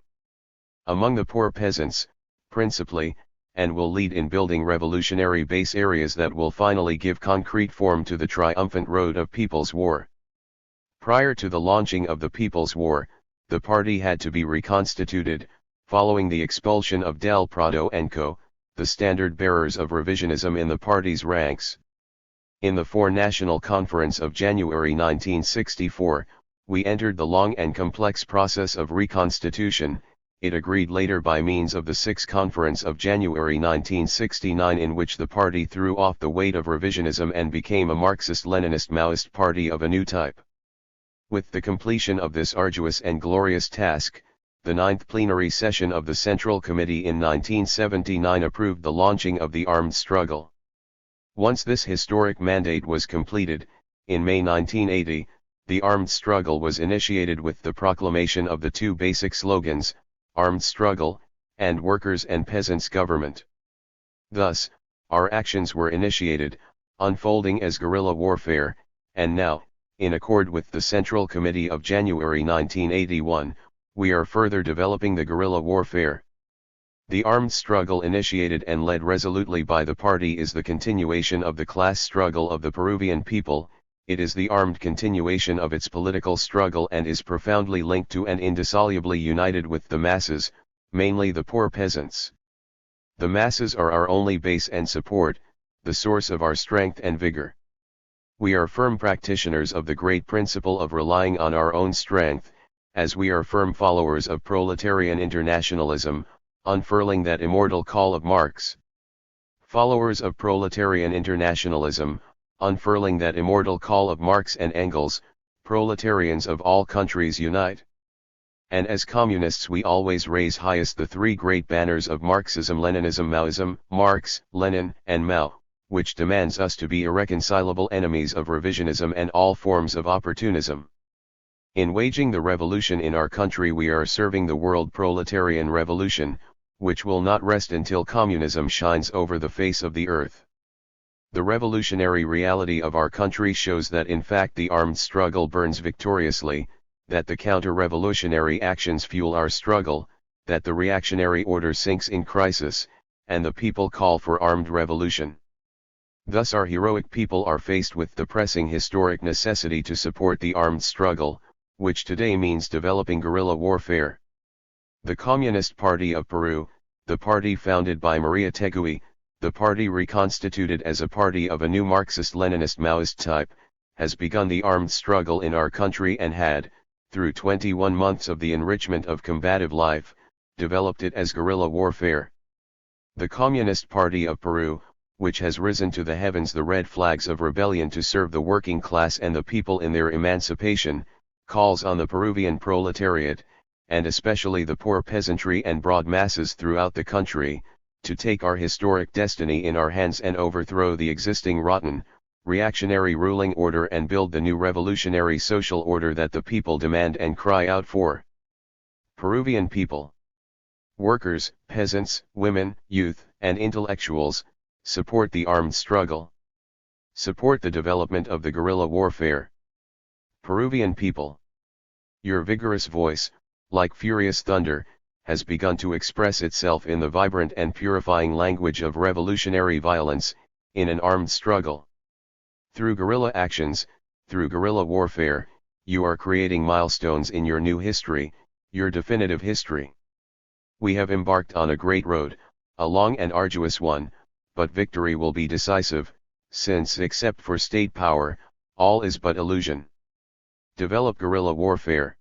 among the poor peasants, principally, and will lead in building revolutionary base areas that will finally give concrete form to the triumphant road of People's War. Prior to the launching of the People's War, the party had to be reconstituted, following the expulsion of Del Prado and Co., the standard bearers of revisionism in the party's ranks. In the Four National Conference of January 1964, we entered the long and complex process of reconstitution. It agreed later by means of the Sixth Conference of January 1969, in which the party threw off the weight of revisionism and became a Marxist-Leninist Maoist party of a new type. With the completion of this arduous and glorious task, the 9th plenary session of the Central Committee in 1979 approved the launching of the armed struggle. Once this historic mandate was completed, in May 1980, the armed struggle was initiated with the proclamation of the two basic slogans, Armed Struggle, and Workers' and Peasants' Government. Thus, our actions were initiated, unfolding as guerrilla warfare, and now, in accord with the Central Committee of January 1981, we are further developing the guerrilla warfare. The armed struggle initiated and led resolutely by the party is the continuation of the class struggle of the Peruvian people. It is the armed continuation of its political struggle and is profoundly linked to and indissolubly united with the masses, mainly the poor peasants. The masses are our only base and support, the source of our strength and vigor. We are firm practitioners of the great principle of relying on our own strength, as we are firm followers of proletarian internationalism, unfurling that immortal call of Marx. Followers of proletarian internationalism, unfurling that immortal call of Marx and Engels, proletarians of all countries unite. And as communists we always raise highest the three great banners of Marxism, Leninism, Maoism, Marx, Lenin, and Mao, which demands us to be irreconcilable enemies of revisionism and all forms of opportunism. In waging the revolution in our country we are serving the world proletarian revolution, which will not rest until communism shines over the face of the earth. The revolutionary reality of our country shows that in fact the armed struggle burns victoriously, that the counter-revolutionary actions fuel our struggle, that the reactionary order sinks in crisis, and the people call for armed revolution. Thus our heroic people are faced with the pressing historic necessity to support the armed struggle, which today means developing guerrilla warfare. The Communist Party of Peru, the party founded by Maria Tegui, the party reconstituted as a party of a new Marxist-Leninist Maoist type, has begun the armed struggle in our country and had, through 21 months of the enrichment of combative life, developed it as guerrilla warfare. The Communist Party of Peru, which has risen to the heavens the red flags of rebellion to serve the working class and the people in their emancipation, calls on the Peruvian proletariat, and especially the poor peasantry and broad masses throughout the country, to take our historic destiny in our hands and overthrow the existing rotten, reactionary ruling order and build the new revolutionary social order that the people demand and cry out for. Peruvian people, workers, peasants, women, youth, and intellectuals, support the armed struggle. Support the development of the guerrilla warfare. Peruvian people, your vigorous voice, like furious thunder, has begun to express itself in the vibrant and purifying language of revolutionary violence, in an armed struggle. Through guerrilla actions, through guerrilla warfare, you are creating milestones in your new history, your definitive history. We have embarked on a great road, a long and arduous one, but victory will be decisive, since except for state power, all is but illusion. Develop guerrilla warfare.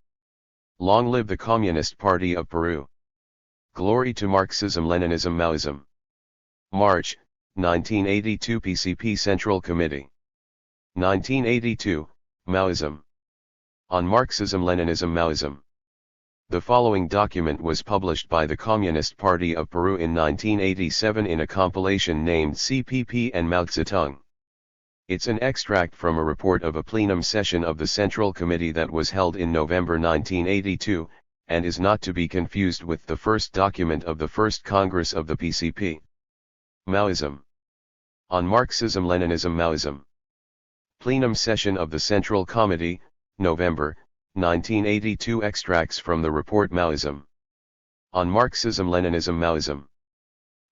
Long live the Communist Party of Peru. Glory to Marxism, Leninism, Maoism. March, 1982 PCP Central Committee. 1982, Maoism. On Marxism, Leninism, Maoism. The following document was published by the Communist Party of Peru in 1987 in a compilation named CPP and Mao Zedong. It's an extract from a report of a plenum session of the Central Committee that was held in November 1982, and is not to be confused with the first document of the First Congress of the PCP. Maoism. On Marxism-Leninism-Maoism. Plenum session of the Central Committee, November, 1982. Extracts from the report Maoism. On Marxism-Leninism-Maoism.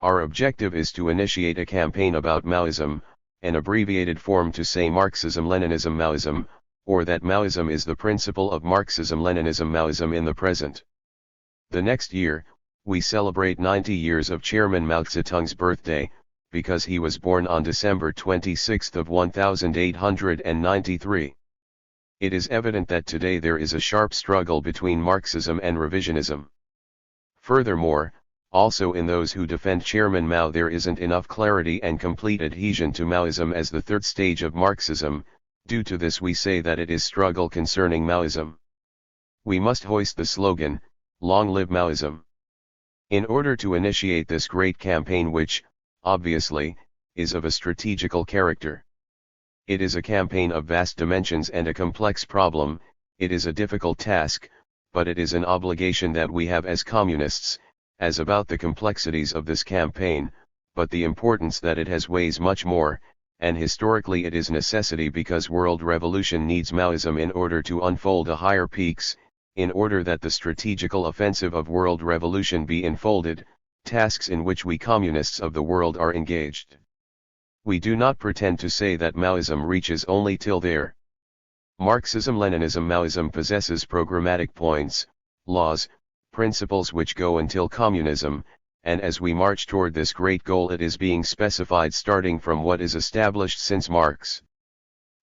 Our objective is to initiate a campaign about Maoism, an abbreviated form to say Marxism-Leninism-Maoism, or that Maoism is the principle of Marxism-Leninism-Maoism in the present. The next year, we celebrate 90 years of Chairman Mao Zedong's birthday, because he was born on December 26 of 1893. It is evident that today there is a sharp struggle between Marxism and revisionism. Furthermore, also in those who defend Chairman Mao there isn't enough clarity and complete adhesion to Maoism as the third stage of Marxism. Due to this we say that it is struggle concerning Maoism. We must hoist the slogan, "Long live Maoism." In order to initiate this great campaign which, obviously, is of a strategical character. It is a campaign of vast dimensions and a complex problem. It is a difficult task, but it is an obligation that we have as communists, as about the complexities of this campaign, but the importance that it has weighs much more, and historically it is necessity because world revolution needs Maoism in order to unfold a higher peaks, in order that the strategical offensive of world revolution be enfolded, tasks in which we communists of the world are engaged. We do not pretend to say that Maoism reaches only till there. Marxism-Leninism-Maoism possesses programmatic points, laws, principles which go until communism, and as we march toward this great goal it is being specified starting from what is established since Marx.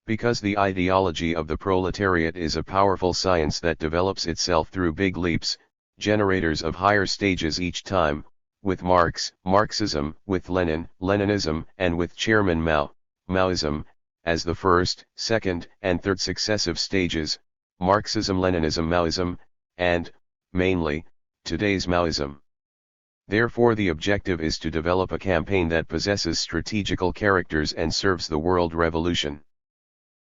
Because the ideology of the proletariat is a powerful science that develops itself through big leaps, generators of higher stages each time, with Marx, Marxism, with Lenin, Leninism, and with Chairman Mao, Maoism, as the first, second, and third successive stages, Marxism-Leninism-Maoism, and, mainly, today's Maoism. Therefore the objective is to develop a campaign that possesses strategical characters and serves the world revolution.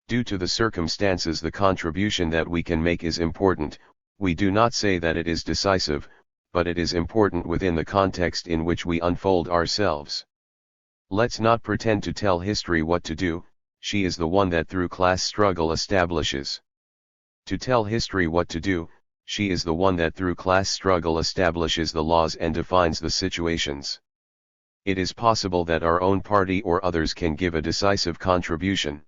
Due to the circumstances the contribution that we can make is important. We do not say that it is decisive, but it is important within the context in which we unfold ourselves. Let's not pretend to tell history what to do, she is the one that through class struggle establishes. To tell history what to do, she is the one that through class struggle establishes the laws and defines the situations. It is possible that our own party or others can give a decisive contribution.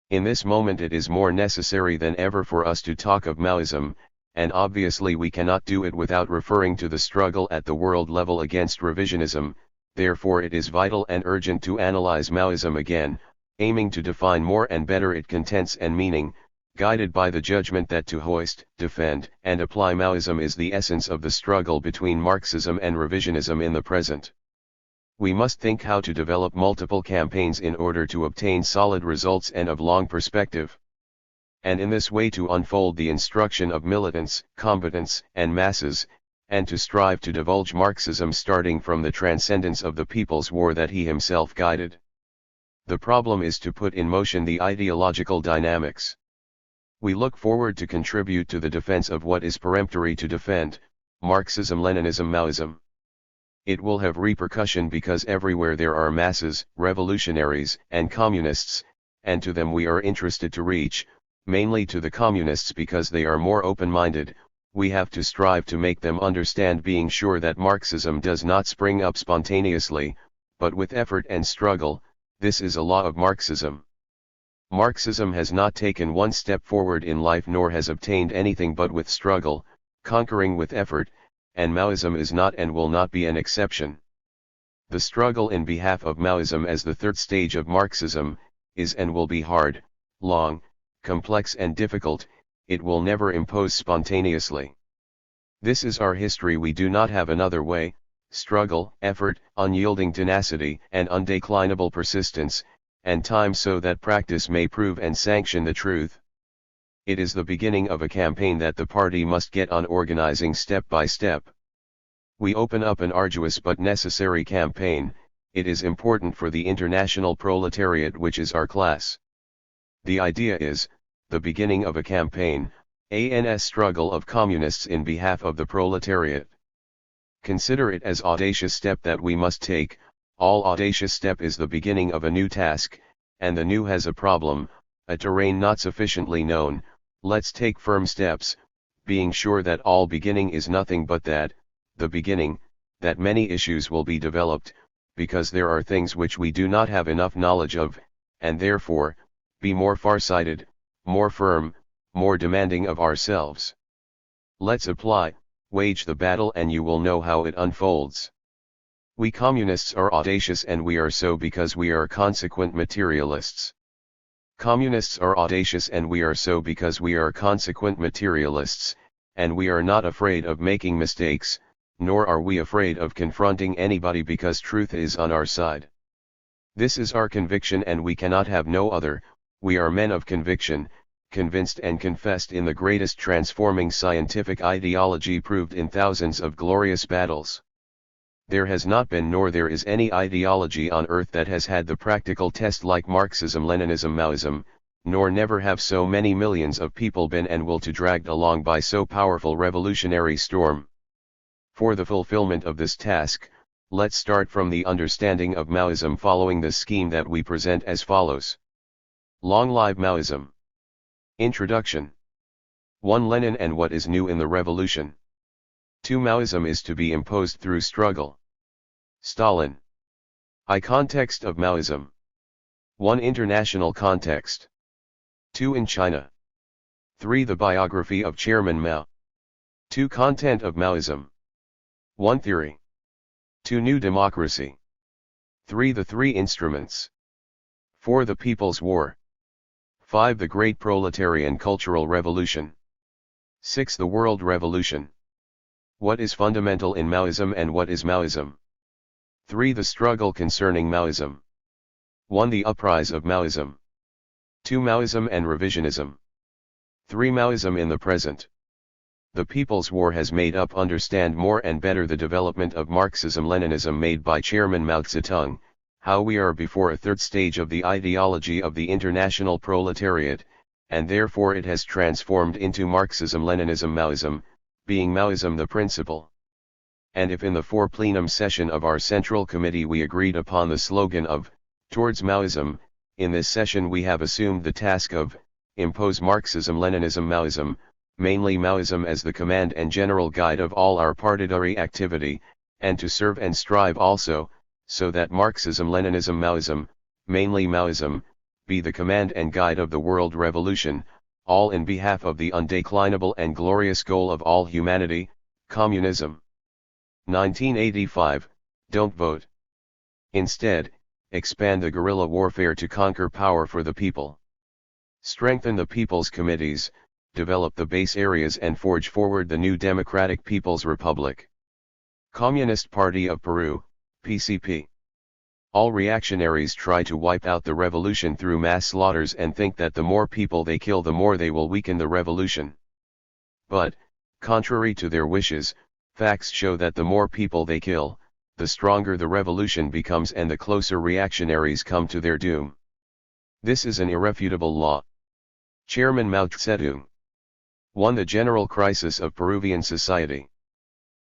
In this moment it is more necessary than ever for us to talk of Maoism, and obviously we cannot do it without referring to the struggle at the world level against revisionism. Therefore it is vital and urgent to analyze Maoism again, aiming to define more and better its contents and meaning, guided by the judgment that to hoist, defend, and apply Maoism is the essence of the struggle between Marxism and revisionism in the present. We must think how to develop multiple campaigns in order to obtain solid results and of long perspective. And in this way to unfold the instruction of militants, combatants, and masses, and to strive to divulge Marxism starting from the transcendence of the people's war that he himself guided. The problem is to put in motion the ideological dynamics. We look forward to contribute to the defense of what is peremptory to defend, Marxism-Leninism-Maoism. It will have repercussion because everywhere there are masses, revolutionaries, and communists, and to them we are interested to reach, mainly to the communists because they are more open-minded. We have to strive to make them understand, being sure that Marxism does not spring up spontaneously, but with effort and struggle. This is a law of Marxism. Marxism has not taken one step forward in life nor has obtained anything but with struggle, conquering with effort, and Maoism is not and will not be an exception. The struggle in behalf of Maoism as the third stage of Marxism, is and will be hard, long, complex and difficult. It will never impose spontaneously. This is our history. We do not have another way. Struggle, effort, unyielding tenacity, and undeclinable persistence, and time so that practice may prove and sanction the truth. It is the beginning of a campaign that the party must get on organizing step by step. We open up an arduous but necessary campaign. It is important for the international proletariat, which is our class. The idea is, the beginning of a campaign, a struggle of communists in behalf of the proletariat. Consider it as audacious step that we must take, All audacious step is the beginning of a new task, and the new has a problem, a terrain not sufficiently known. Let's take firm steps, being sure that all beginning is nothing but that, the beginning, that many issues will be developed, because there are things which we do not have enough knowledge of, and therefore, be more far-sighted, more firm, more demanding of ourselves. Let's apply, wage the battle, and you will know how it unfolds. We communists are audacious, and we are so because we are consequent materialists. Communists are audacious, and we are so because we are consequent materialists, and we are not afraid of making mistakes, nor are we afraid of confronting anybody because truth is on our side. This is our conviction, and we cannot have no other. We are men of conviction, convinced and confessed in the greatest transforming scientific ideology proved in thousands of glorious battles. There has not been nor there is any ideology on earth that has had the practical test like Marxism, Leninism, Maoism, nor never have so many millions of people been and will to dragged along by so powerful revolutionary storm. For the fulfillment of this task, let's start from the understanding of Maoism following the scheme that we present as follows. Long live Maoism. Introduction. 1. Lenin and what is new in the revolution. 2. Maoism is to be imposed through struggle. Stalin. Context of Maoism. 1. International context. 2. In China. 3. The biography of Chairman Mao. 2. Content of Maoism. 1. Theory. 2. New democracy. 3. The three instruments. 4. The People's War. 5. The Great Proletarian Cultural Revolution. 6. The World Revolution. What is fundamental in Maoism and what is Maoism? 3. The struggle concerning Maoism. 1. The uprise of Maoism. 2. Maoism and revisionism. 3. Maoism in the present. The People's War has made up understand more and better the development of Marxism-Leninism made by Chairman Mao Zedong, how we are before a third stage of the ideology of the international proletariat, and therefore it has transformed into Marxism-Leninism-Maoism, being Maoism the principle. And if in the plenum session of our Central Committee we agreed upon the slogan of, Towards Maoism, in this session we have assumed the task of, impose Marxism-Leninism-Maoism, mainly Maoism as the command and general guide of all our particular activity, and to serve and strive also, so that Marxism-Leninism-Maoism, mainly Maoism, be the command and guide of the world revolution, all in behalf of the undeclinable and glorious goal of all humanity, communism. 1985, don't vote. Instead, expand the guerrilla warfare to conquer power for the people. Strengthen the people's committees, develop the base areas and forge forward the new Democratic People's Republic. Communist Party of Peru, PCP. All reactionaries try to wipe out the revolution through mass slaughters and think that the more people they kill the more they will weaken the revolution. But, contrary to their wishes, facts show that the more people they kill, the stronger the revolution becomes and the closer reactionaries come to their doom. This is an irrefutable law. Chairman Mao Zedong. 1. The general crisis of Peruvian society.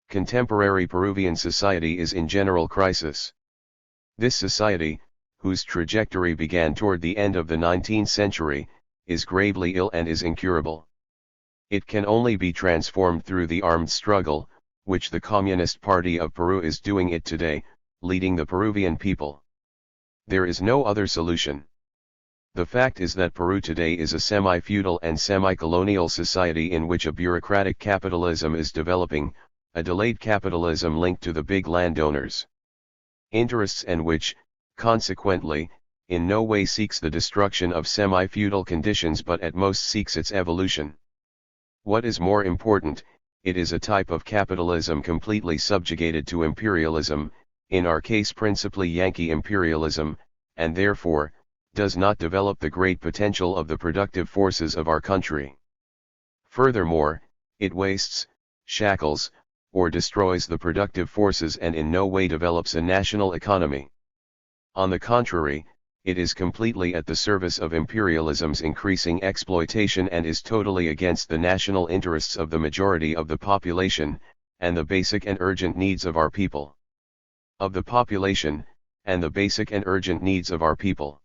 Contemporary Peruvian society is in general crisis. This society, whose trajectory began toward the end of the 19th century, is gravely ill and is incurable. It can only be transformed through the armed struggle, which the Communist Party of Peru is doing it today, leading the Peruvian people. There is no other solution. The fact is that Peru today is a semi-feudal and semi-colonial society in which a bureaucratic capitalism is developing, a delayed capitalism linked to the big landowners' interests and which, consequently, in no way seeks the destruction of semi-feudal conditions but at most seeks its evolution. What is more important, it is a type of capitalism completely subjugated to imperialism, in our case principally Yankee imperialism, and therefore, does not develop the great potential of the productive forces of our country. Furthermore, it wastes, shackles, or destroys the productive forces and in no way develops a national economy. On the contrary, it is completely at the service of imperialism's increasing exploitation and is totally against the national interests of the majority of the population, and the basic and urgent needs of our people. Of the population, and the basic and urgent needs of our people.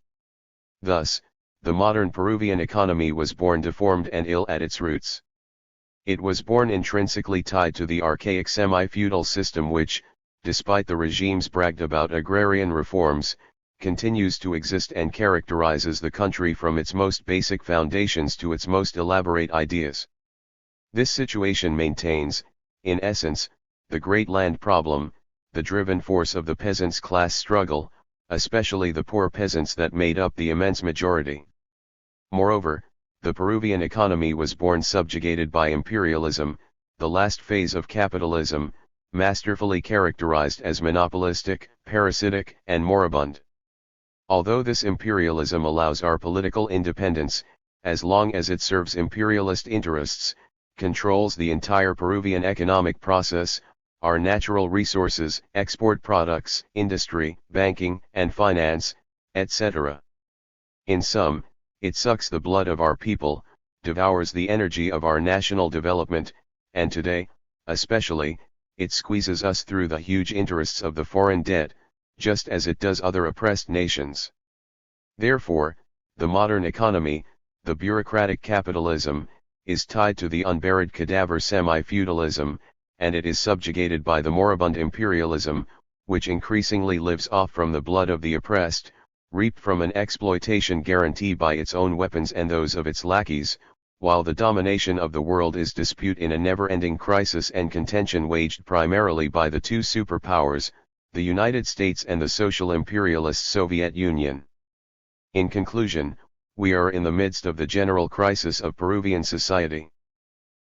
Thus, the modern Peruvian economy was born deformed and ill at its roots. It was born intrinsically tied to the archaic semi-feudal system which, despite the regime's bragged about agrarian reforms, continues to exist and characterizes the country from its most basic foundations to its most elaborate ideas. This situation maintains, in essence, the great land problem, the driven force of the peasants' class struggle, especially the poor peasants that made up the immense majority. Moreover, the Peruvian economy was born subjugated by imperialism, the last phase of capitalism, masterfully characterized as monopolistic, parasitic, and moribund. Although this imperialism allows our political independence, as long as it serves imperialist interests, controls the entire Peruvian economic process, our natural resources, export products, industry, banking, and finance, etc. In sum, it sucks the blood of our people, devours the energy of our national development, and today, especially, it squeezes us through the huge interests of the foreign debt, just as it does other oppressed nations. Therefore, the modern economy, the bureaucratic capitalism, is tied to the unburied cadaver semi-feudalism, and it is subjugated by the moribund imperialism, which increasingly lives off from the blood of the oppressed, reaped from an exploitation guarantee by its own weapons and those of its lackeys, while the domination of the world is dispute in a never-ending crisis and contention waged primarily by the two superpowers, the United States and the social imperialist Soviet Union. In conclusion, we are in the midst of the general crisis of Peruvian society.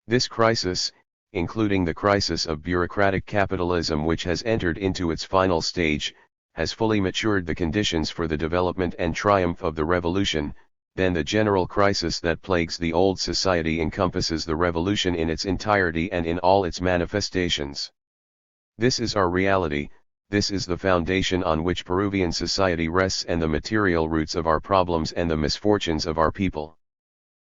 This crisis, including the crisis of bureaucratic capitalism which has entered into its final stage, has fully matured the conditions for the development and triumph of the revolution. Then the general crisis that plagues the old society encompasses the revolution in its entirety and in all its manifestations. This is our reality. This is the foundation on which Peruvian society rests and the material roots of our problems and the misfortunes of our people.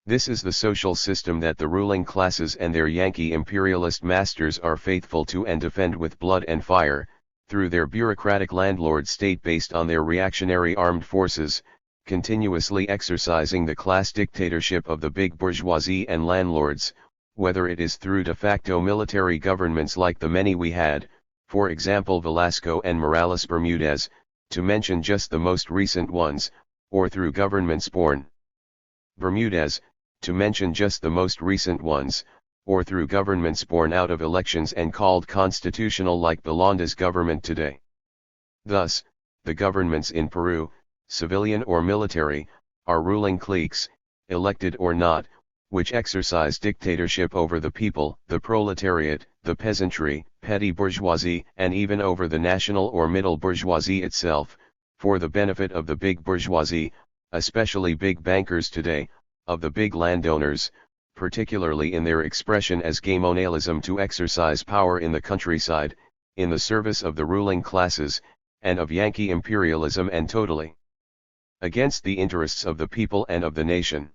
This is the social system that the ruling classes and their Yankee imperialist masters are faithful to and defend with blood and fire, through their bureaucratic landlord state based on their reactionary armed forces, continuously exercising the class dictatorship of the big bourgeoisie and landlords, whether it is through de facto military governments like the many we had, for example Velasco and Morales Bermudez, to mention just the most recent ones, or through governments born Bermudez, to mention just the most recent ones, or through governments born out of elections and called constitutional like Balanda's government today. Thus, the governments in Peru, civilian or military, are ruling cliques, elected or not, which exercise dictatorship over the people, the proletariat, the peasantry, petty bourgeoisie, and even over the national or middle bourgeoisie itself, for the benefit of the big bourgeoisie, especially big bankers today, of the big landowners, particularly in their expression as gamonalism to exercise power in the countryside, in the service of the ruling classes, and of Yankee imperialism and totally against the interests of the people and of the nation.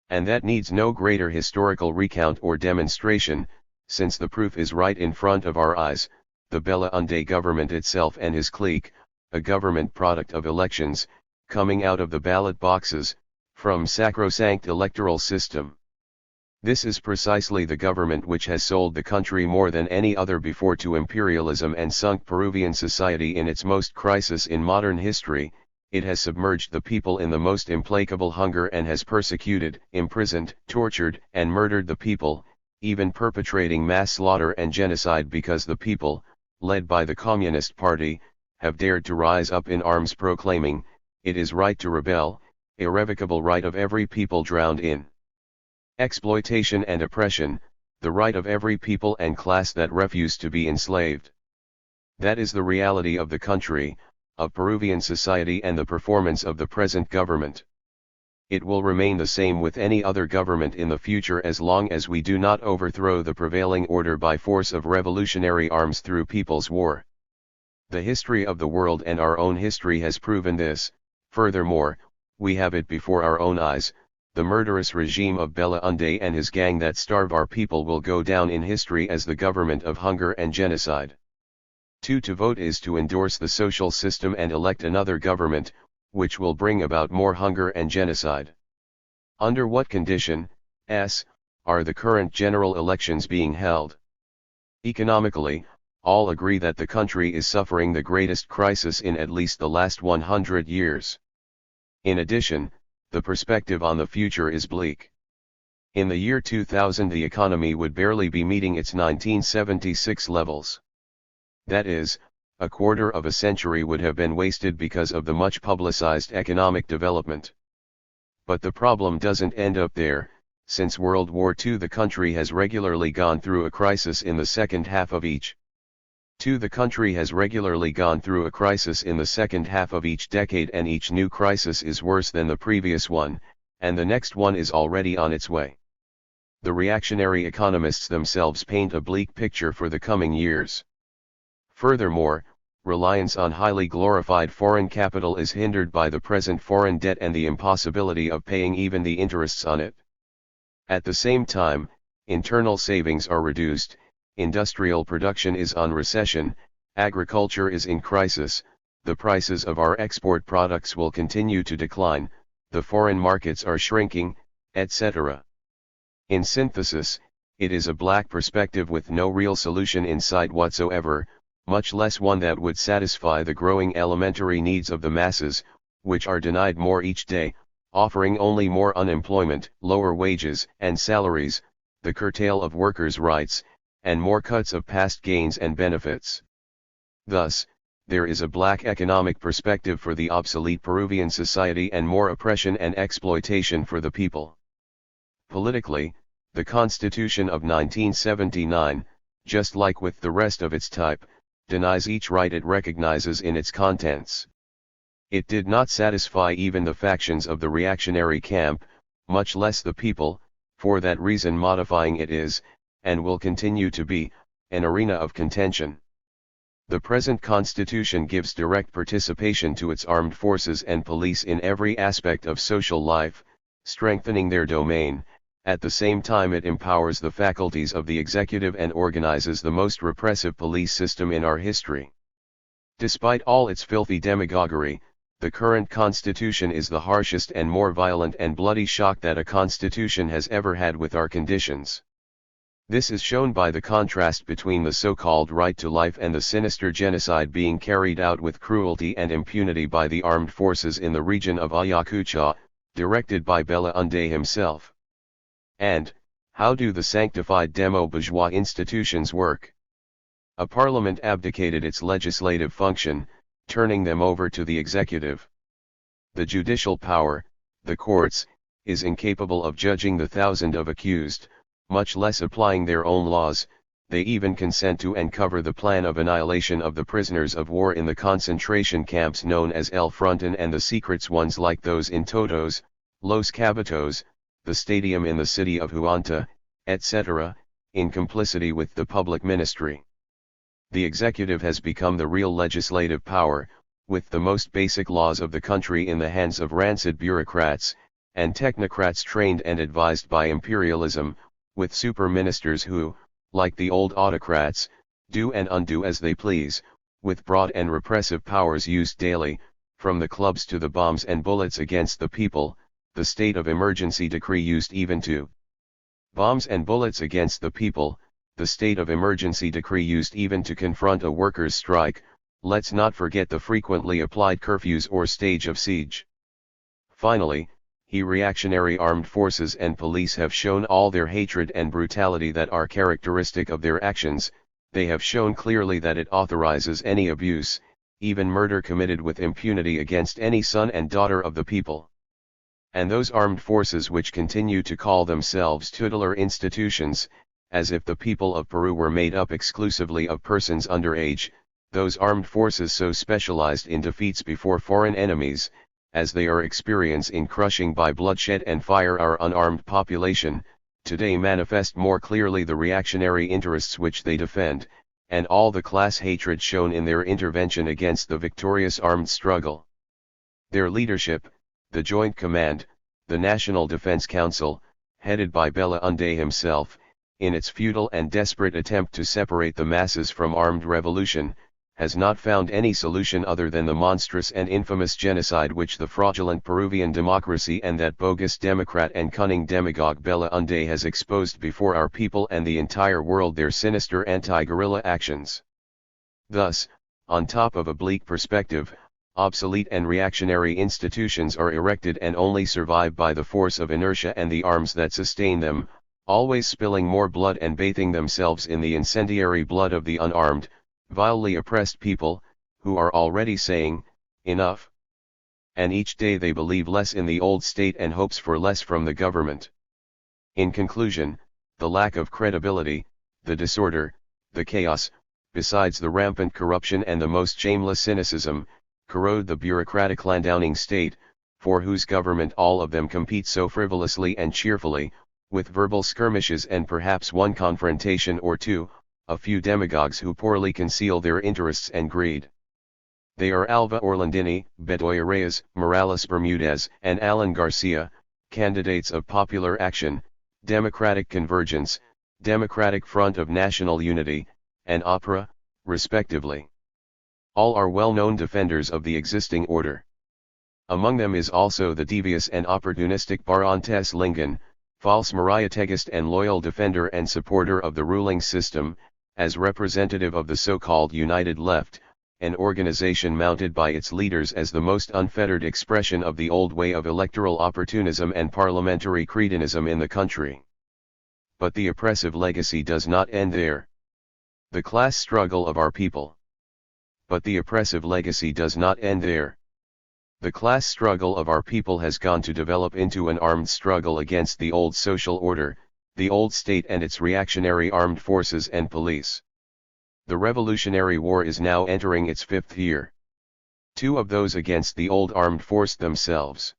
And that needs no greater historical recount or demonstration, since the proof is right in front of our eyes, the Belaunde government itself and his clique, a government product of elections, coming out of the ballot boxes, from sacrosanct electoral system. This is precisely the government which has sold the country more than any other before to imperialism and sunk Peruvian society in its most crisis in modern history. It has submerged the people in the most implacable hunger and has persecuted, imprisoned, tortured, and murdered the people, even perpetrating mass slaughter and genocide because the people, led by the Communist Party, have dared to rise up in arms proclaiming, "It is right to rebel, irrevocable right of every people drowned in exploitation and oppression, the right of every people and class that refuse to be enslaved." That is the reality of the country, of Peruvian society and the performance of the present government. It will remain the same with any other government in the future as long as we do not overthrow the prevailing order by force of revolutionary arms through people's war. The history of the world and our own history has proven this. Furthermore, we have it before our own eyes, the murderous regime of Belaunde and his gang that starve our people will go down in history as the government of hunger and genocide. 2. To vote is to endorse the social system and elect another government, which will bring about more hunger and genocide. Under what condition, are the current general elections being held? Economically, all agree that the country is suffering the greatest crisis in at least the last 100 years. In addition, the perspective on the future is bleak. In the year 2000 the economy would barely be meeting its 1976 levels. That is, a quarter of a century would have been wasted because of the much publicized economic development. But the problem doesn't end up there. Since World War II the country has regularly gone through a crisis in the second half of each. 2. The country has regularly gone through a crisis in the second half of each decade, and each new crisis is worse than the previous one, and the next one is already on its way. The reactionary economists themselves paint a bleak picture for the coming years. Furthermore, reliance on highly glorified foreign capital is hindered by the present foreign debt and the impossibility of paying even the interests on it. At the same time, internal savings are reduced, industrial production is on recession, agriculture is in crisis, the prices of our export products will continue to decline, the foreign markets are shrinking, etc. In synthesis, it is a black perspective with no real solution in sight whatsoever, much less one that would satisfy the growing elementary needs of the masses, which are denied more each day, offering only more unemployment, lower wages and salaries, the curtail of workers' rights, and more cuts of past gains and benefits. Thus, there is a black economic perspective for the obsolete Peruvian society and more oppression and exploitation for the people. Politically, the Constitution of 1979, just like with the rest of its type, denies each right it recognizes in its contents. It did not satisfy even the factions of the reactionary camp, much less the people. For that reason modifying it is, and will continue to be, an arena of contention. The present constitution gives direct participation to its armed forces and police in every aspect of social life, strengthening their domain. At the same time it empowers the faculties of the executive and organizes the most repressive police system in our history. Despite all its filthy demagoguery, the current constitution is the harshest and more violent and bloody shock that a constitution has ever had with our conditions. This is shown by the contrast between the so-called right to life and the sinister genocide being carried out with cruelty and impunity by the armed forces in the region of Ayacucho, directed by Belaunde himself. And, how do the sanctified demo-bourgeois institutions work? A parliament abdicated its legislative function, turning them over to the executive. The judicial power, the courts, is incapable of judging the thousand of accused, much less applying their own laws. They even consent to and cover the plan of annihilation of the prisoners of war in the concentration camps known as El Fronton and the secret ones like those in Totos, Los Cabitos, the stadium in the city of Huanta, etc., in complicity with the public ministry. The executive has become the real legislative power, with the most basic laws of the country in the hands of rancid bureaucrats, and technocrats trained and advised by imperialism, with super-ministers who, like the old autocrats, do and undo as they please, with broad and repressive powers used daily, from the clubs to the bombs and bullets against the people, the state of emergency decree used even to bombs and bullets against the people, the state of emergency decree used even to confront a workers' strike. Let's not forget the frequently applied curfews or stage of siege. Finally, reactionary armed forces and police have shown all their hatred and brutality that are characteristic of their actions. They have shown clearly that it authorizes any abuse, even murder committed with impunity against any son and daughter of the people. And those armed forces which continue to call themselves tutelar institutions, as if the people of Peru were made up exclusively of persons under age, those armed forces so specialized in defeats before foreign enemies, as they are experienced in crushing by bloodshed and fire our unarmed population, today manifest more clearly the reactionary interests which they defend, and all the class hatred shown in their intervention against the victorious armed struggle. Their leadership, the Joint Command, the National Defense Council, headed by Belaunde himself, in its futile and desperate attempt to separate the masses from armed revolution, has not found any solution other than the monstrous and infamous genocide which the fraudulent Peruvian democracy and that bogus democrat and cunning demagogue Bella Unde has exposed before our people and the entire world their sinister anti-guerrilla actions. Thus, on top of a bleak perspective, obsolete and reactionary institutions are erected and only survive by the force of inertia and the arms that sustain them, always spilling more blood and bathing themselves in the incendiary blood of the unarmed, vilely oppressed people, who are already saying, enough. And each day they believe less in the old state and hopes for less from the government. In conclusion, the lack of credibility, the disorder, the chaos, besides the rampant corruption and the most shameless cynicism, corrode the bureaucratic landowning state, for whose government all of them compete so frivolously and cheerfully, with verbal skirmishes and perhaps one confrontation or two, a few demagogues who poorly conceal their interests and greed. They are Alva Orlandini, Bedoya Reyes, Morales Bermudez, and Alan Garcia, candidates of Popular Action, Democratic Convergence, Democratic Front of National Unity, and Opera, respectively. All are well-known defenders of the existing order. Among them is also the devious and opportunistic Barantes Lingan, false Mariategist and loyal defender and supporter of the ruling system, as representative of the so-called United Left, an organization mounted by its leaders as the most unfettered expression of the old way of electoral opportunism and parliamentary cretinism in the country. But the oppressive legacy does not end there. The class struggle of our people. But the oppressive legacy does not end there. The class struggle of our people has gone to develop into an armed struggle against the old social order, the old state and its reactionary armed forces and police. The Revolutionary War is now entering its 5th year. 2 of those against the old armed force themselves.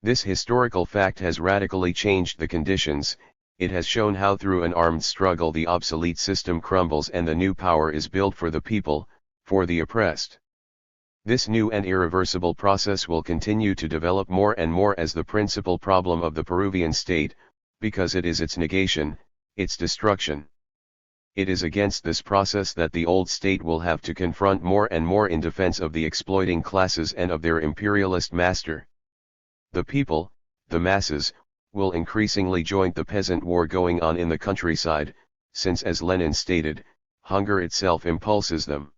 This historical fact has radically changed the conditions. It has shown how through an armed struggle the obsolete system crumbles and the new power is built for the people, for the oppressed. This new and irreversible process will continue to develop more and more as the principal problem of the Peruvian state, because it is its negation, its destruction. It is against this process that the old state will have to confront more and more in defense of the exploiting classes and of their imperialist master. The people, the masses, will increasingly join the peasant war going on in the countryside, since as Lenin stated, hunger itself impulses them.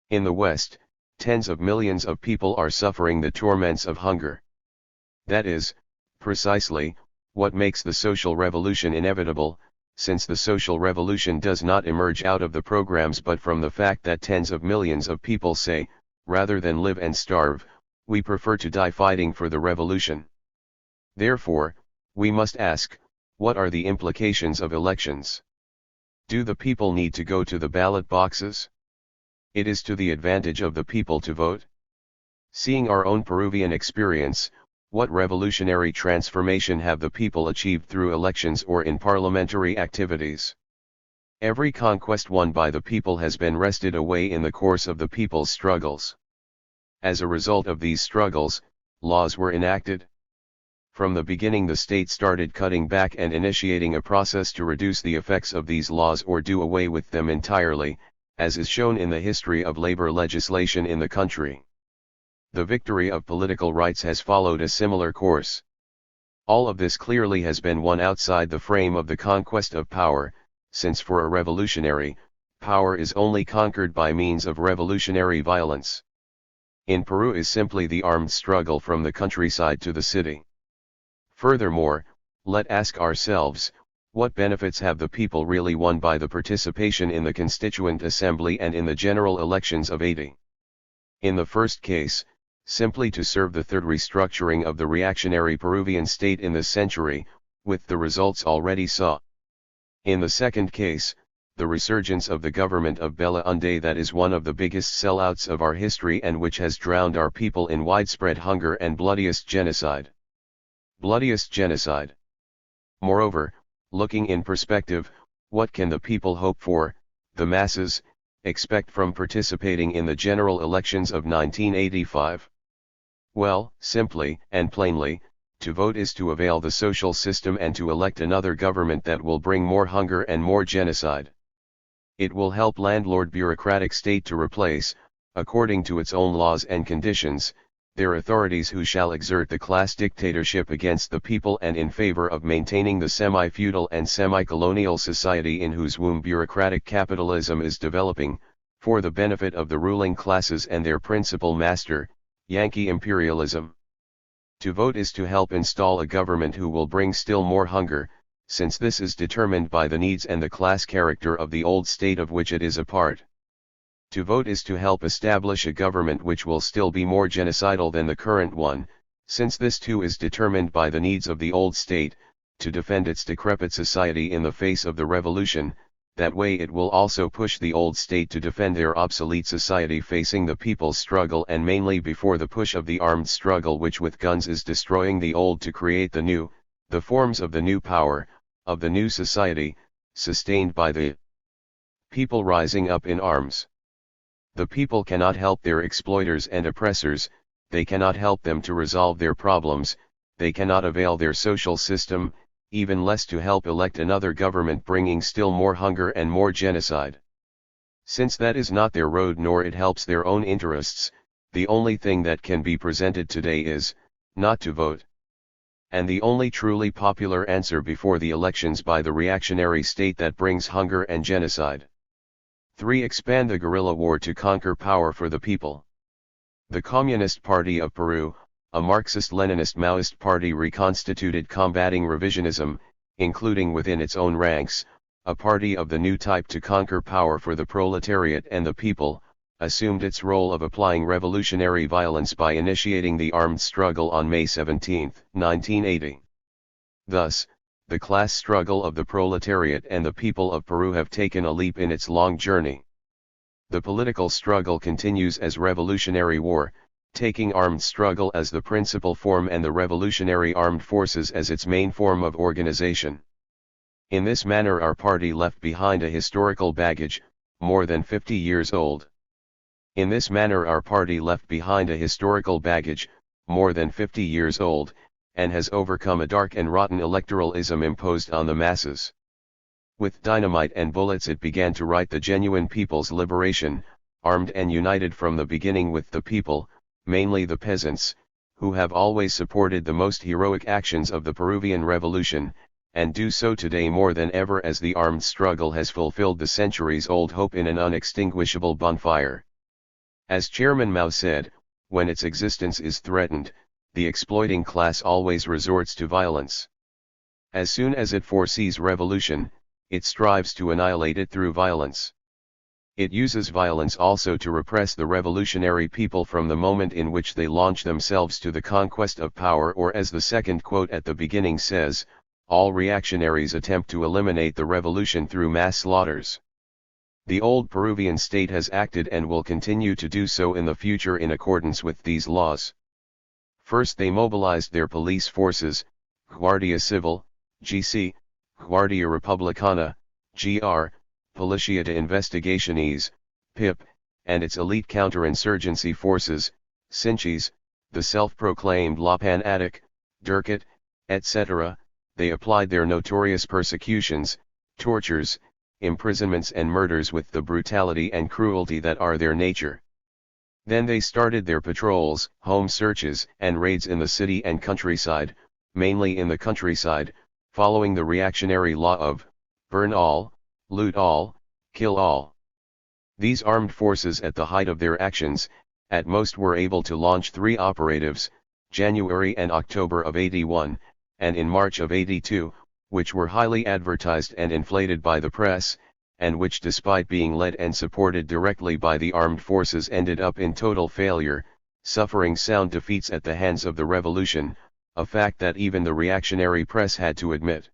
In the West, tens of millions of people are suffering the torments of hunger. That is, precisely, what makes the social revolution inevitable, since the social revolution does not emerge out of the programs but from the fact that tens of millions of people say, rather than live and starve, we prefer to die fighting for the revolution. Therefore, we must ask, what are the implications of elections? Do the people need to go to the ballot boxes? It is to the advantage of the people to vote. Seeing our own Peruvian experience, what revolutionary transformation have the people achieved through elections or in parliamentary activities? Every conquest won by the people has been wrested away in the course of the people's struggles. As a result of these struggles, laws were enacted. From the beginning the state started cutting back and initiating a process to reduce the effects of these laws or do away with them entirely, as is shown in the history of labor legislation in the country. The victory of political rights has followed a similar course. All of this clearly has been won outside the frame of the conquest of power, since for a revolutionary, power is only conquered by means of revolutionary violence. In Peru is simply the armed struggle from the countryside to the city. Furthermore, let ask ourselves, what benefits have the people really won by the participation in the Constituent Assembly and in the general elections of '80? In the first case, simply to serve the third restructuring of the reactionary Peruvian state in this century, with the results already saw. In the second case, the resurgence of the government of Bella Unde that is one of the biggest sellouts of our history and which has drowned our people in widespread hunger and bloodiest genocide. Bloodiest genocide. Moreover, looking in perspective, what can the people hope for, the masses, expect from participating in the general elections of 1985? Well, simply and plainly, to vote is to avail the social system and to elect another government that will bring more hunger and more genocide. It will help landlord bureaucratic state to replace, according to its own laws and conditions, their authorities who shall exert the class dictatorship against the people and in favor of maintaining the semi-feudal and semi-colonial society in whose womb bureaucratic capitalism is developing, for the benefit of the ruling classes and their principal master, Yankee imperialism. To vote is to help install a government who will bring still more hunger, since this is determined by the needs and the class character of the old state of which it is a part. To vote is to help establish a government which will still be more genocidal than the current one, since this too is determined by the needs of the old state, to defend its decrepit society in the face of the revolution. That way it will also push the old state to defend their obsolete society facing the people's struggle and mainly before the push of the armed struggle which with guns is destroying the old to create the new, the forms of the new power, of the new society, sustained by the people rising up in arms. The people cannot help their exploiters and oppressors, they cannot help them to resolve their problems, they cannot avail their social system, even less to help elect another government bringing still more hunger and more genocide. Since that is not their road nor it helps their own interests, the only thing that can be presented today is, not to vote. And the only truly popular answer before the elections by the reactionary state that brings hunger and genocide. 3. Expand the guerrilla war to conquer power for the people. The Communist Party of Peru, a Marxist-Leninist Maoist party reconstituted combating revisionism, including within its own ranks, a party of the new type to conquer power for the proletariat and the people, assumed its role of applying revolutionary violence by initiating the armed struggle on May 17, 1980. Thus, the class struggle of the proletariat and the people of Peru have taken a leap in its long journey. The political struggle continues as revolutionary war, taking armed struggle as the principal form and the revolutionary armed forces as its main form of organization. In this manner our party left behind a historical baggage, more than 50 years old. In this manner our party left behind a historical baggage, more than 50 years old, and has overcome a dark and rotten electoralism imposed on the masses. With dynamite and bullets it began to write the genuine people's liberation, armed and united from the beginning with the people, mainly the peasants, who have always supported the most heroic actions of the Peruvian Revolution, and do so today more than ever as the armed struggle has fulfilled the centuries-old hope in an unextinguishable bonfire. As Chairman Mao said, when its existence is threatened, the exploiting class always resorts to violence. As soon as it foresees revolution, it strives to annihilate it through violence. It uses violence also to repress the revolutionary people from the moment in which they launch themselves to the conquest of power, or as the second quote at the beginning says, all reactionaries attempt to eliminate the revolution through mass slaughters. The old Peruvian state has acted and will continue to do so in the future in accordance with these laws. First they mobilized their police forces, Guardia Civil, GC, Guardia Republicana, GR, Policia de Investigaciones, PIP, and its elite counterinsurgency forces, Sinchis, the self-proclaimed Lapan Adik, Durkit, etc. They applied their notorious persecutions, tortures, imprisonments and murders with the brutality and cruelty that are their nature. Then they started their patrols, home searches, and raids in the city and countryside, mainly in the countryside, following the reactionary law of, burn all, loot all, kill all. These armed forces at the height of their actions, at most were able to launch 3 operatives, January and October of 81, and in March of 82, which were highly advertised and inflated by the press, and which despite being led and supported directly by the armed forces ended up in total failure, suffering sound defeats at the hands of the revolution, a fact that even the reactionary press had to admit.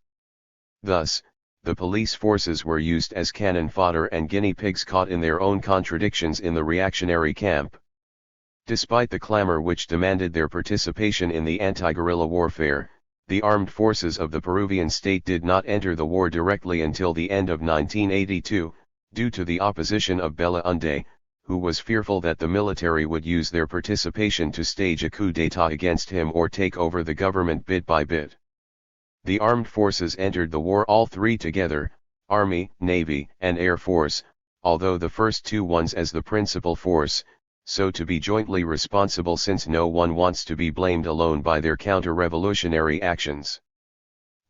Thus, the police forces were used as cannon fodder and guinea pigs caught in their own contradictions in the reactionary camp. Despite the clamor which demanded their participation in the anti-guerrilla warfare, the armed forces of the Peruvian state did not enter the war directly until the end of 1982, due to the opposition of Belaunde, who was fearful that the military would use their participation to stage a coup d'état against him or take over the government bit by bit. The armed forces entered the war all 3 together, Army, Navy, and Air Force, although the first two ones as the principal force, so to be jointly responsible since no one wants to be blamed alone by their counter-revolutionary actions.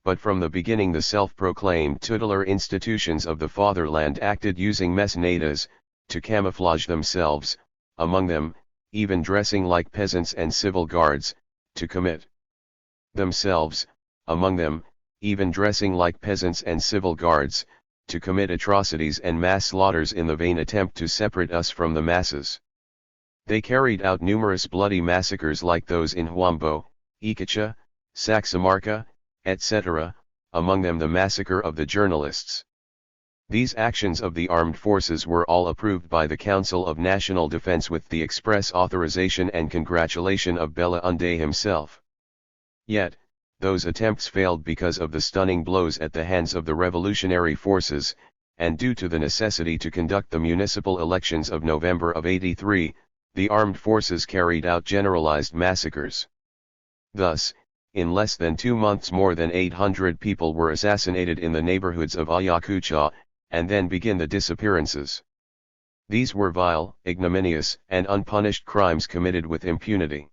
But from the beginning the self-proclaimed tutelar institutions of the fatherland acted using messnadas, to camouflage themselves, among them, even dressing like peasants and civil guards, to commit themselves, among them, even dressing like peasants and civil guards, to commit atrocities and mass slaughters in the vain attempt to separate us from the masses. They carried out numerous bloody massacres like those in Huambo, Iquicha, Saxamarca, etc., among them the massacre of the journalists. These actions of the armed forces were all approved by the Council of National Defense with the express authorization and congratulation of Belaunde himself. Yet, those attempts failed because of the stunning blows at the hands of the revolutionary forces, and due to the necessity to conduct the municipal elections of November of '83, the armed forces carried out generalized massacres. Thus, in less than 2 months more than 800 people were assassinated in the neighborhoods of Ayacucho, and then begin the disappearances. These were vile, ignominious, and unpunished crimes committed with impunity.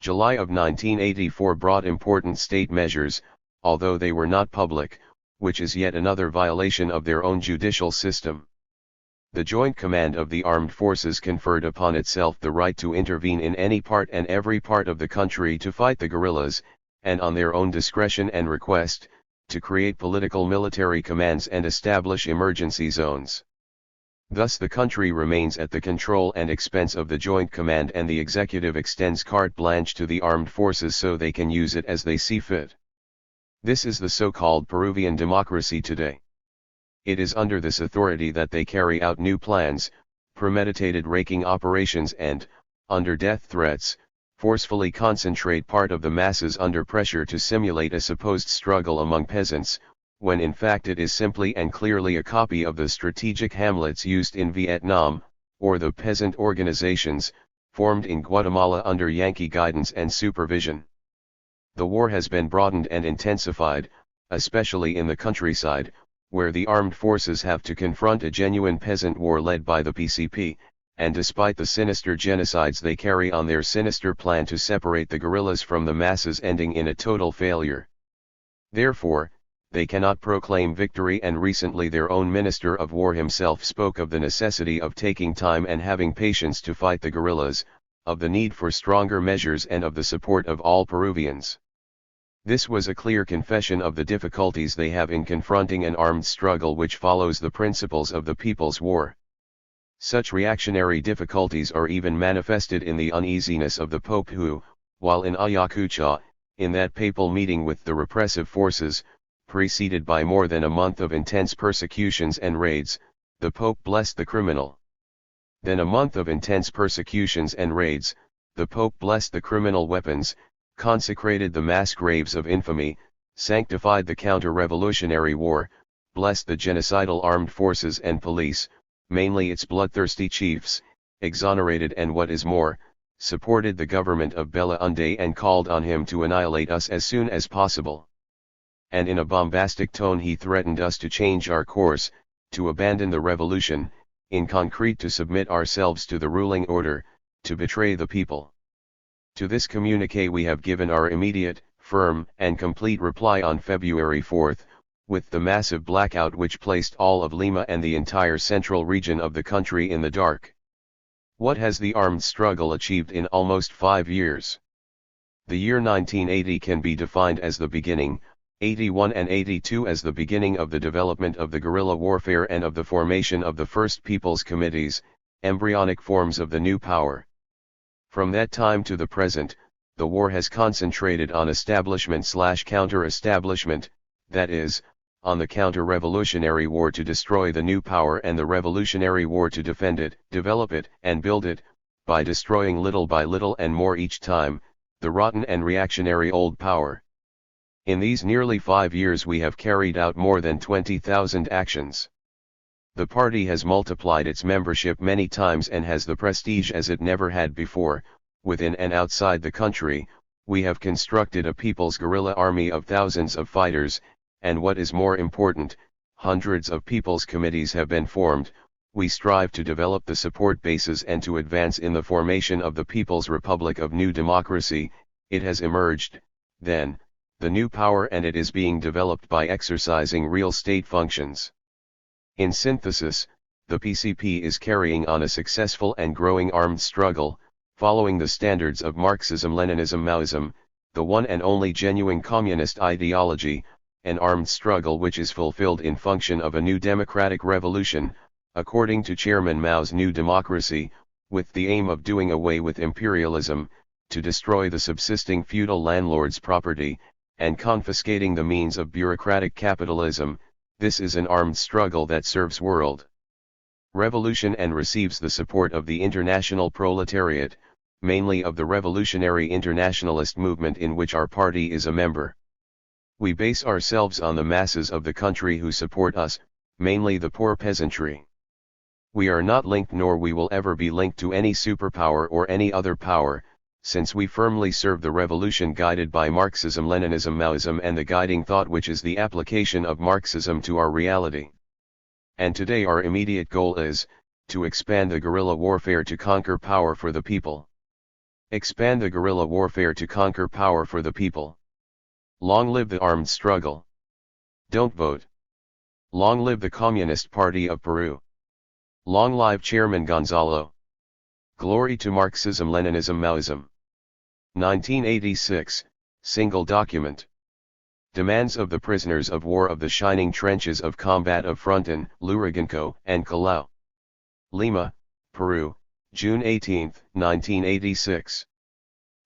July of 1984 brought important state measures, although they were not public, which is yet another violation of their own judicial system. The Joint Command of the Armed Forces conferred upon itself the right to intervene in any part and every part of the country to fight the guerrillas, and on their own discretion and request, to create political military commands and establish emergency zones. Thus the country remains at the control and expense of the Joint Command, and the executive extends carte blanche to the armed forces so they can use it as they see fit. This is the so-called Peruvian democracy today. It is under this authority that they carry out new plans, premeditated raking operations and, under death threats, forcefully concentrate part of the masses under pressure to simulate a supposed struggle among peasants, when in fact it is simply and clearly a copy of the strategic hamlets used in Vietnam, or the peasant organizations, formed in Guatemala under Yankee guidance and supervision. The war has been broadened and intensified, especially in the countryside, where the armed forces have to confront a genuine peasant war led by the PCP, and despite the sinister genocides they carry on, their sinister plan to separate the guerrillas from the masses ending in a total failure. Therefore, they cannot proclaim victory, and recently their own Minister of War himself spoke of the necessity of taking time and having patience to fight the guerrillas, of the need for stronger measures and of the support of all Peruvians. This was a clear confession of the difficulties they have in confronting an armed struggle which follows the principles of the People's War. Such reactionary difficulties are even manifested in the uneasiness of the Pope who, while in Ayacucho, in that papal meeting with the repressive forces, preceded by more than a month of intense persecutions and raids, the Pope blessed the criminal. Then a month of intense persecutions and raids, the Pope blessed the criminal weapons, consecrated the mass graves of infamy, sanctified the counter-revolutionary war, blessed the genocidal armed forces and police, mainly its bloodthirsty chiefs, exonerated and what is more, supported the government of Belaunde and called on him to annihilate us as soon as possible. And in a bombastic tone he threatened us to change our course, to abandon the revolution, in concrete to submit ourselves to the ruling order, to betray the people. To this communiqué we have given our immediate, firm, and complete reply on February 4, with the massive blackout which placed all of Lima and the entire central region of the country in the dark. What has the armed struggle achieved in almost 5 years? The year 1980 can be defined as the beginning, 81 and 82 as the beginning of the development of the guerrilla warfare and of the formation of the first people's committees, embryonic forms of the new power. From that time to the present, the war has concentrated on establishment/counter-establishment, that is, on the counter-revolutionary war to destroy the new power and the revolutionary war to defend it, develop it, and build it, by destroying little by little and more each time, the rotten and reactionary old power. In these nearly 5 years we have carried out more than 20,000 actions. The party has multiplied its membership many times and has the prestige as it never had before. Within and outside the country, we have constructed a people's guerrilla army of thousands of fighters, and what is more important, hundreds of people's committees have been formed. We strive to develop the support bases and to advance in the formation of the People's Republic of New Democracy. It has emerged, then, the new power, and it is being developed by exercising real state functions. In synthesis, the PCP is carrying on a successful and growing armed struggle, following the standards of Marxism-Leninism-Maoism, the one and only genuine communist ideology, an armed struggle which is fulfilled in function of a new democratic revolution, according to Chairman Mao's New Democracy, with the aim of doing away with imperialism, to destroy the subsisting feudal landlord's property, and confiscating the means of bureaucratic capitalism. This is an armed struggle that serves world revolution and receives the support of the international proletariat, mainly of the revolutionary internationalist movement in which our party is a member. We base ourselves on the masses of the country who support us, mainly the poor peasantry. We are not linked, nor we will ever be linked, to any superpower or any other power, since we firmly serve the revolution guided by Marxism-Leninism-Maoism and the guiding thought which is the application of Marxism to our reality. And today our immediate goal is, to expand the guerrilla warfare to conquer power for the people. Expand the guerrilla warfare to conquer power for the people. Long live the armed struggle. Don't vote. Long live the Communist Party of Peru. Long live Chairman Gonzalo. Glory to Marxism-Leninism-Maoism. 1986, single document. Demands of the prisoners of war of the shining trenches of combat of Frontin, Lurigancho, and Callao. Lima, Peru, June 18, 1986.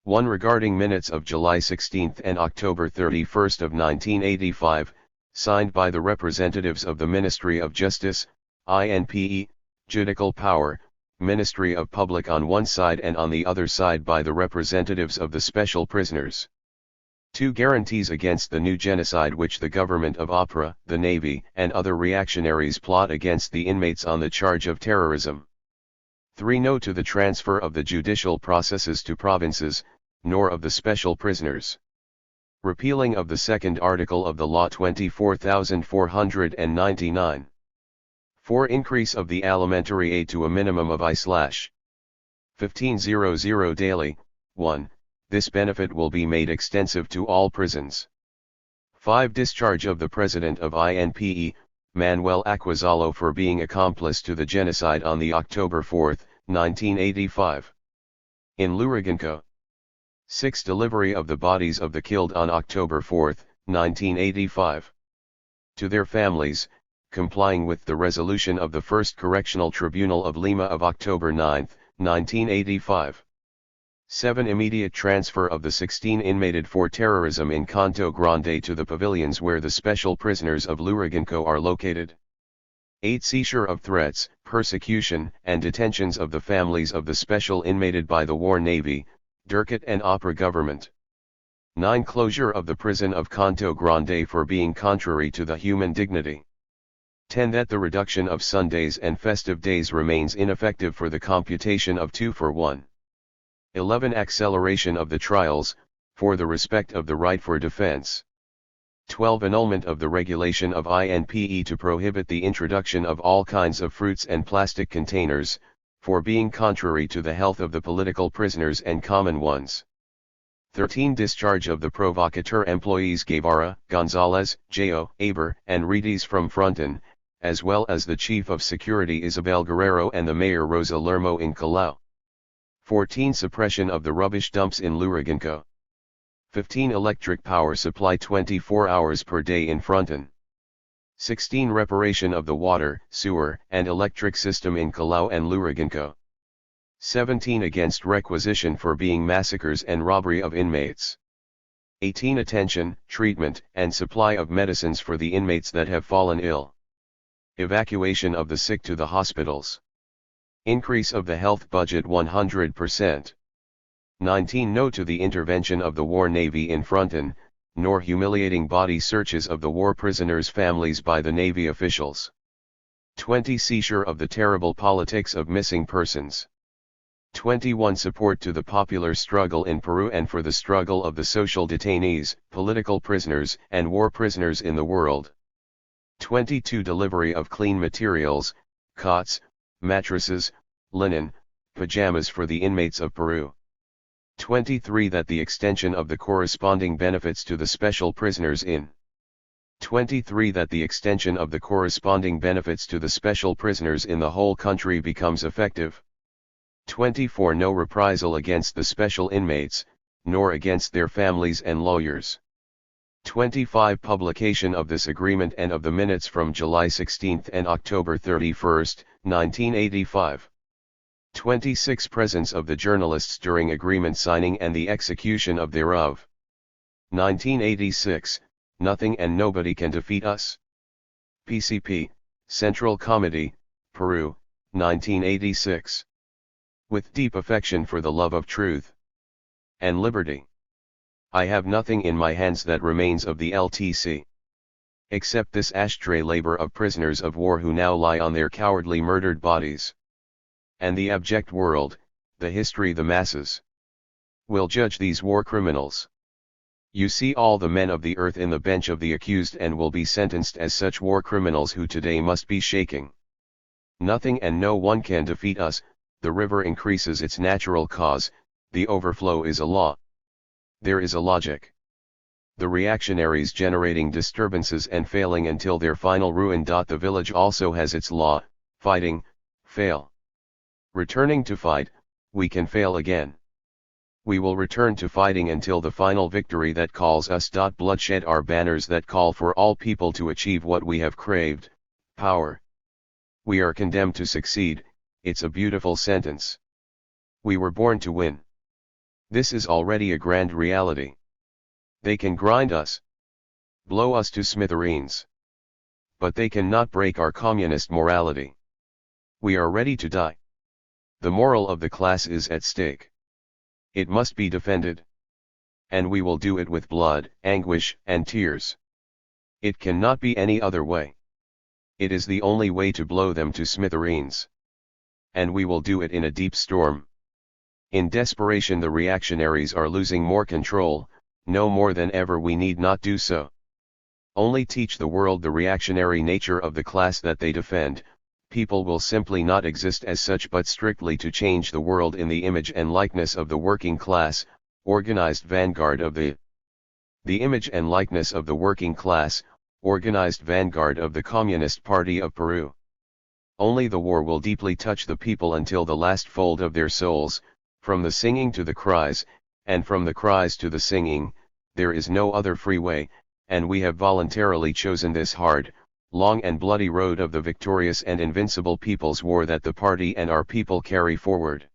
1. Regarding minutes of July 16 and October 31 of 1985, signed by the representatives of the Ministry of Justice, INPE, Judicial Power, Ministry of Public on one side, and on the other side by the representatives of the special prisoners. 2. Guarantees against the new genocide which the government of Opera, the Navy, and other reactionaries plot against the inmates on the charge of terrorism. 3. No to the transfer of the judicial processes to provinces, nor of the special prisoners. Repealing of the second article of the Law 24,499. 4. Increase of the alimentary aid to a minimum of I/1500 daily. 1. This benefit will be made extensive to all prisons. 5. Discharge of the President of INPE, Manuel Aquizalo, for being accomplice to the genocide on the October 4, 1985. In Lurigancho. 6. Delivery of the bodies of the killed on October 4, 1985. To their families, complying with the resolution of the First Correctional Tribunal of Lima of October 9, 1985. 7. Immediate transfer of the 16 inmated for terrorism in Canto Grande to the pavilions where the special prisoners of Lurigancho are located. 8. Seizure of threats, persecution, and detentions of the families of the special inmated by the War Navy, Durkot and Opera government. 9. Closure of the prison of Canto Grande for being contrary to the human dignity. 10. That the reduction of Sundays and festive days remains ineffective for the computation of 2 for 1. 11. Acceleration of the trials, for the respect of the right for defense. 12. Annulment of the regulation of INPE to prohibit the introduction of all kinds of fruits and plastic containers, for being contrary to the health of the political prisoners and common ones. 13. Discharge of the provocateur employees Guevara, Gonzalez, Jo, Aber, and Redes from Frontin, as well as the Chief of Security Isabel Guerrero and the Mayor Rosa Lermo in Callao. 14. Suppression of the rubbish dumps in Lurigancho. 15. Electric power supply 24 hours per day in Frontin. 16. Reparation of the water, sewer, and electric system in Callao and Lurigancho. 17. Against requisition for being massacres and robbery of inmates. 18. Attention, treatment, and supply of medicines for the inmates that have fallen ill. Evacuation of the sick to the hospitals. Increase of the health budget 100%. 19. No to the intervention of the War Navy in Frontin, nor humiliating body searches of the war prisoners' families by the Navy officials. 20. Seizure of the terrible politics of missing persons. 21. Support to the popular struggle in Peru and for the struggle of the social detainees, political prisoners, and war prisoners in the world. 22. Delivery of clean materials, cots, mattresses, linen, pajamas for the inmates of Peru. 23. That the extension of the corresponding benefits to the special prisoners in 23. That the extension of the corresponding benefits to the special prisoners in the whole country becomes effective. 24. No reprisal against the special inmates, nor against their families and lawyers. 25. Publication of this agreement and of the minutes from July 16 and October 31, 1985. 26. Presence of the journalists during agreement signing and the execution of thereof. 1986. Nothing and nobody can defeat us. PCP, Central Comedy, Peru, 1986. With deep affection for the love of truth and liberty, I have nothing in my hands that remains of the LTC, except this ashtray labor of prisoners of war who now lie on their cowardly murdered bodies. And the abject world, the history, the masses, will judge these war criminals. You see all the men of the earth in the bench of the accused and will be sentenced as such war criminals who today must be shaking. Nothing and no one can defeat us. The river increases its natural cause, the overflow is a law. There is a logic. The reactionaries generating disturbances and failing until their final ruin. The village also has its law, fighting, fail. Returning to fight, we can fail again. We will return to fighting until the final victory that calls us. Bloodshed are banners that call for all people to achieve what we have craved, power. We are condemned to succeed, it's a beautiful sentence. We were born to win. This is already a grand reality. They can grind us, blow us to smithereens, but they cannot break our communist morality. We are ready to die. The moral of the class is at stake. It must be defended. And we will do it with blood, anguish, and tears. It cannot be any other way. It is the only way to blow them to smithereens. And we will do it in a deep storm. In desperation the reactionaries are losing more control, no more than ever. We need not do so. Only teach the world the reactionary nature of the class that they defend. People will simply not exist as such but strictly to change the world in the image and likeness of the working class, organized vanguard of the image and likeness of the working class, organized vanguard of the Communist Party of Peru. Only the war will deeply touch the people until the last fold of their souls, from the singing to the cries, and from the cries to the singing. There is no other free way, and we have voluntarily chosen this hard, long and bloody road of the victorious and invincible People's War that the party and our people carry forward.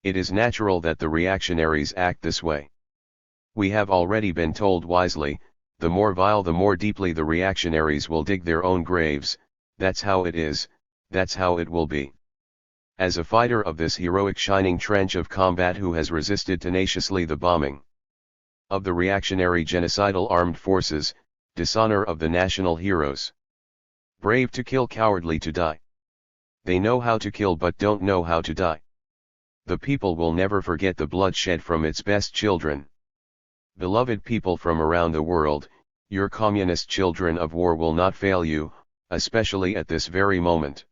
It is natural that the reactionaries act this way. We have already been told wisely, the more vile the more deeply the reactionaries will dig their own graves. That's how it is, that's how it will be. As a fighter of this heroic shining trench of combat who has resisted tenaciously the bombing of the reactionary genocidal armed forces, dishonor of the national heroes. Brave to kill, cowardly to die. They know how to kill but don't know how to die. The people will never forget the bloodshed from its best children. Beloved people from around the world, your communist children of war will not fail you, especially at this very moment.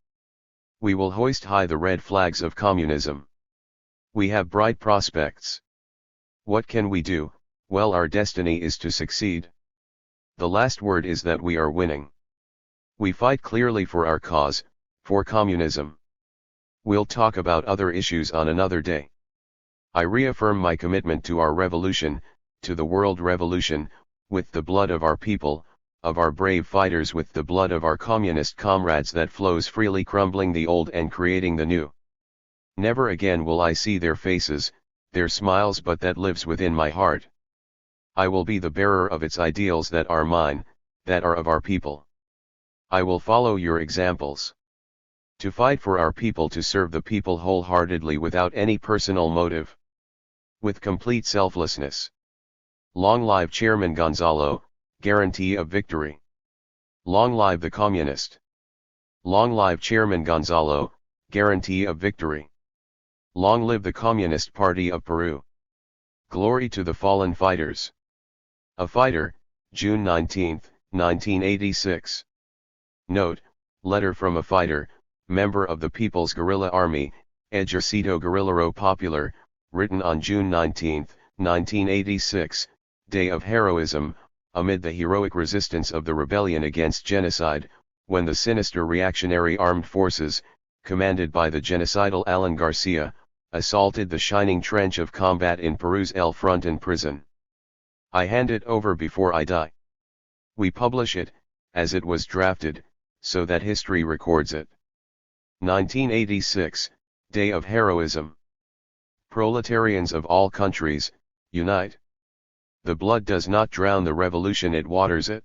We will hoist high the red flags of communism. We have bright prospects. What can we do? Well, our destiny is to succeed. The last word is that we are winning. We fight clearly for our cause, for communism. We'll talk about other issues on another day. I reaffirm my commitment to our revolution, to the world revolution, with the blood of our people, of our brave fighters, with the blood of our communist comrades that flows freely, crumbling the old and creating the new. Never again will I see their faces, their smiles, but that lives within my heart. I will be the bearer of its ideals that are mine, that are of our people. I will follow your examples. To fight for our people, to serve the people wholeheartedly without any personal motive. With complete selflessness. Long live Chairman Gonzalo, guarantee of victory. Long live the communist. Long live Chairman Gonzalo, guarantee of victory. Long live the Communist Party of Peru. Glory to the fallen fighters. A fighter, June 19, 1986. Note, letter from a fighter, member of the People's Guerrilla Army, Ejército Guerrillero Popular, written on June 19, 1986, Day of Heroism, amid the heroic resistance of the rebellion against genocide, when the sinister reactionary armed forces, commanded by the genocidal Alan Garcia, assaulted the shining trench of combat in Peru's El Fronton prison. I hand it over before I die. We publish it, as it was drafted, so that history records it. 1986, Day of Heroism. Proletarians of all countries, unite. The blood does not drown the revolution, it waters it.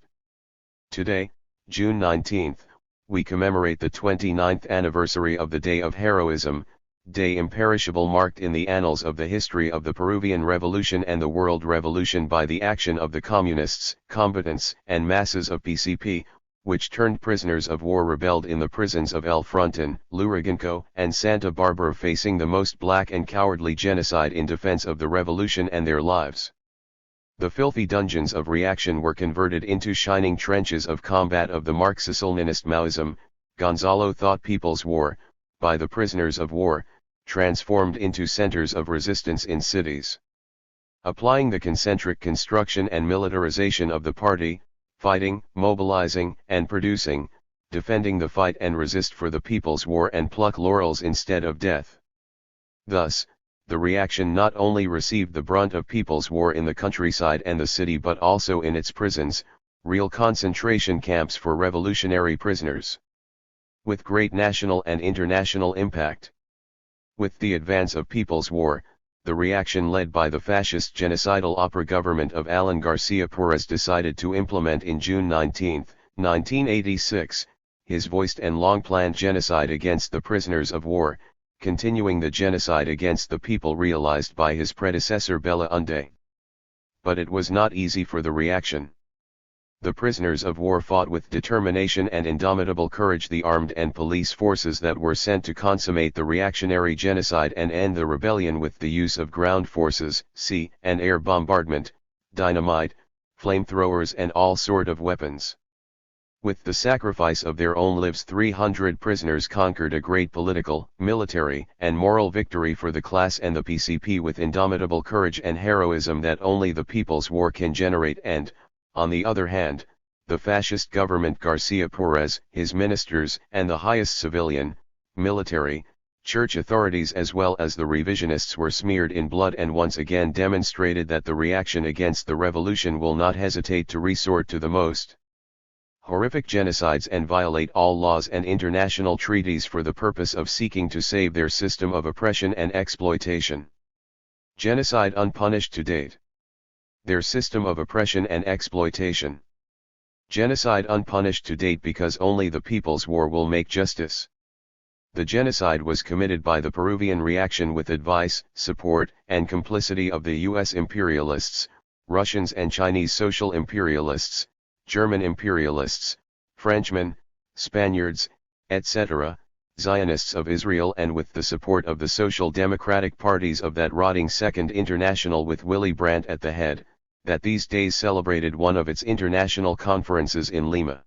Today, June 19, we commemorate the 29th anniversary of the Day of Heroism, day imperishable marked in the annals of the history of the Peruvian Revolution and the World Revolution by the action of the communists, combatants, and masses of PCP, which turned prisoners of war rebelled in the prisons of El Fronton, Lurigancho, and Santa Barbara, facing the most black and cowardly genocide in defense of the revolution and their lives. The filthy dungeons of reaction were converted into shining trenches of combat of the Marxist-Leninist Maoism, Gonzalo thought People's War, by the prisoners of war, transformed into centers of resistance in cities. Applying the concentric construction and militarization of the party, fighting, mobilizing, and producing, defending the fight and resist for the People's War and pluck laurels instead of death. Thus, the reaction not only received the brunt of People's War in the countryside and the city but also in its prisons, real concentration camps for revolutionary prisoners. With great national and international impact. With the advance of People's War, the reaction led by the fascist genocidal opera government of Alan Garcia Perez decided to implement in June 19, 1986, his voiced and long-planned genocide against the prisoners of war, continuing the genocide against the people realized by his predecessor Belaunde. But it was not easy for the reaction. The prisoners of war fought with determination and indomitable courage the armed and police forces that were sent to consummate the reactionary genocide and end the rebellion with the use of ground forces, sea and air bombardment, dynamite, flamethrowers and all sort of weapons. With the sacrifice of their own lives 300 prisoners conquered a great political, military, and moral victory for the class and the PCP with indomitable courage and heroism that only the People's War can generate and, on the other hand, the fascist government Garcia Perez, his ministers, and the highest civilian, military, church authorities as well as the revisionists were smeared in blood and once again demonstrated that the reaction against the revolution will not hesitate to resort to the most horrific genocides and violate all laws and international treaties for the purpose of seeking to save their system of oppression and exploitation. Genocide unpunished to date. Their system of oppression and exploitation. Genocide unpunished to date because only the People's War will make justice. The genocide was committed by the Peruvian reaction with advice, support, and complicity of the US imperialists, Russians and Chinese social imperialists, German imperialists, Frenchmen, Spaniards, etc., Zionists of Israel and with the support of the social democratic parties of that rotting Second International with Willy Brandt at the head, that these days celebrated one of its international conferences in Lima.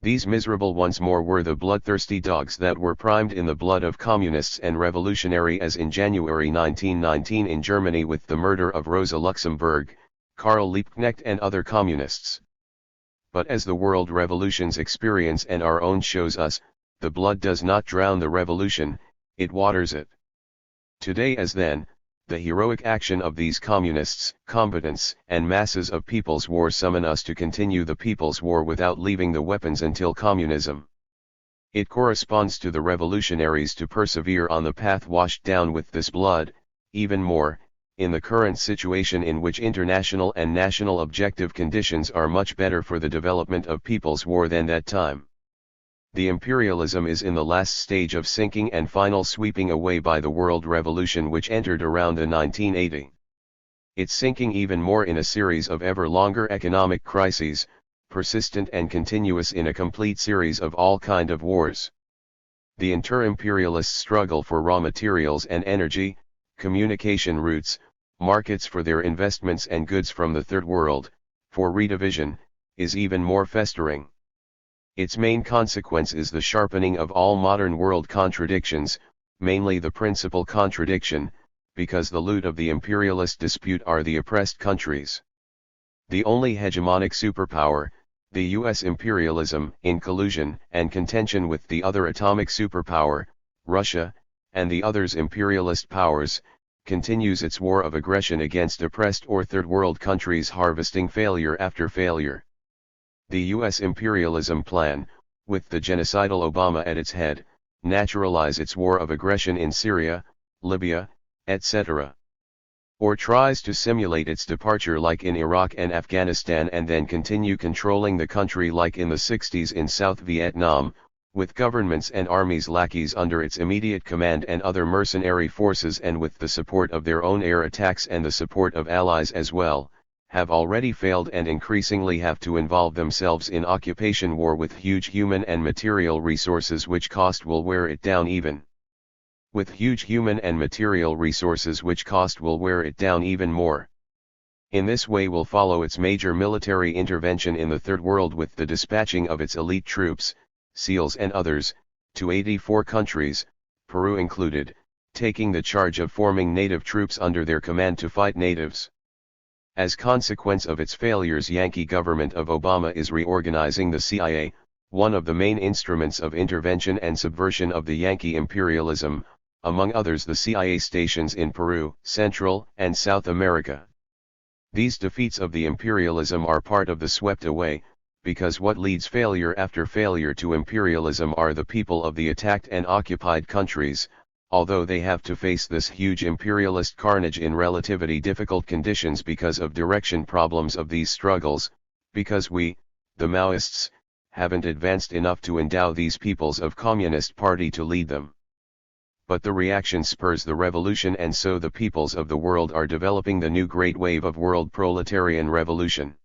These miserable once more were the bloodthirsty dogs that were primed in the blood of communists and revolutionary as in January 1919 in Germany with the murder of Rosa Luxemburg, Karl Liebknecht and other communists. But as the world revolution's experience and our own shows us, the blood does not drown the revolution, it waters it. Today as then, the heroic action of these communists, combatants, and masses of People's War summon us to continue the People's War without leaving the weapons until communism. It corresponds to the revolutionaries to persevere on the path washed down with this blood, even more, in the current situation in which international and national objective conditions are much better for the development of People's War than that time. The imperialism is in the last stage of sinking and final sweeping away by the world revolution which entered around the 1980. It's sinking even more in a series of ever longer economic crises, persistent and continuous in a complete series of all kind of wars. The inter-imperialist struggle for raw materials and energy, communication routes, markets for their investments and goods from the Third World, for redivision, is even more festering. Its main consequence is the sharpening of all modern world contradictions, mainly the principal contradiction, because the loot of the imperialist dispute are the oppressed countries. The only hegemonic superpower, the US imperialism, in collusion and contention with the other atomic superpower, Russia, and the others imperialist powers, continues its war of aggression against oppressed or third world countries, harvesting failure after failure. The US imperialism plan, with the genocidal Obama at its head, naturalize its war of aggression in Syria, Libya, etc. Or tries to simulate its departure like in Iraq and Afghanistan and then continue controlling the country like in the 60s in South Vietnam, with governments and armies lackeys under its immediate command and other mercenary forces, and with the support of their own air attacks and the support of allies as well, have already failed and increasingly have to involve themselves in occupation war with huge human and material resources which cost will wear it down even. With huge human and material resources which cost will wear it down even more. In this way will follow its major military intervention in the Third World with the dispatching of its elite troops, SEALs and others, to 84 countries, Peru included, taking the charge of forming native troops under their command to fight natives. As consequence of its failures, Yankee government of Obama is reorganizing the CIA, one of the main instruments of intervention and subversion of the Yankee imperialism, among others the CIA stations in Peru, Central and South America. These defeats of the imperialism are part of the swept away, because what leads failure after failure to imperialism are the people of the attacked and occupied countries, although they have to face this huge imperialist carnage in relatively difficult conditions because of direction problems of these struggles, because we, the Maoists, haven't advanced enough to endow these peoples of Communist Party to lead them. But the reaction spurs the revolution, and so the peoples of the world are developing the new great wave of world proletarian revolution.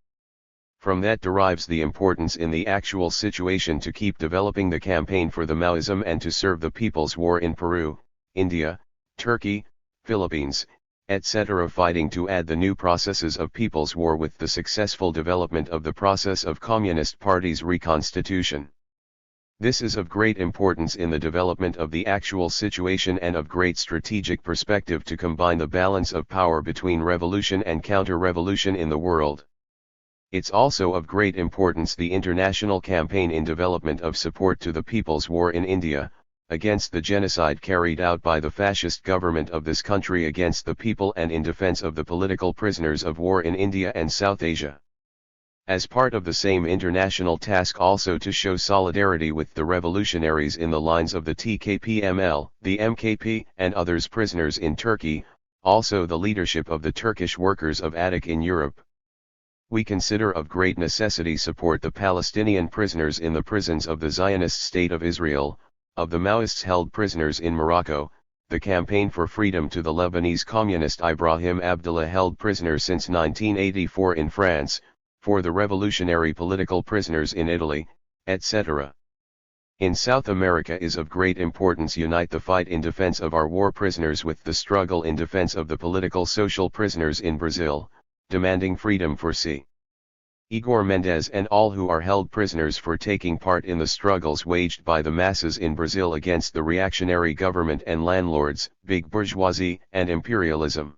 From that derives the importance in the actual situation to keep developing the campaign for the Maoism and to serve the people's war in Peru, India, Turkey, Philippines, etc., fighting to add the new processes of people's war with the successful development of the process of Communist Party's reconstitution. This is of great importance in the development of the actual situation and of great strategic perspective to combine the balance of power between revolution and counter-revolution in the world. It's also of great importance the international campaign in development of support to the people's war in India, against the genocide carried out by the fascist government of this country against the people and in defense of the political prisoners of war in India and South Asia. As part of the same international task also to show solidarity with the revolutionaries in the lines of the TKP-ML, the MKP, and others prisoners in Turkey, also the leadership of the Turkish workers of Attic in Europe. We consider of great necessity support the Palestinian prisoners in the prisons of the Zionist State of Israel, of the Maoists held prisoners in Morocco, the campaign for freedom to the Lebanese communist Ibrahim Abdullah held prisoner since 1984 in France, for the revolutionary political prisoners in Italy, etc. In South America is of great importance unite the fight in defense of our war prisoners with the struggle in defense of the political social prisoners in Brazil, demanding freedom for C. Igor Mendes and all who are held prisoners for taking part in the struggles waged by the masses in Brazil against the reactionary government and landlords, big bourgeoisie, and imperialism.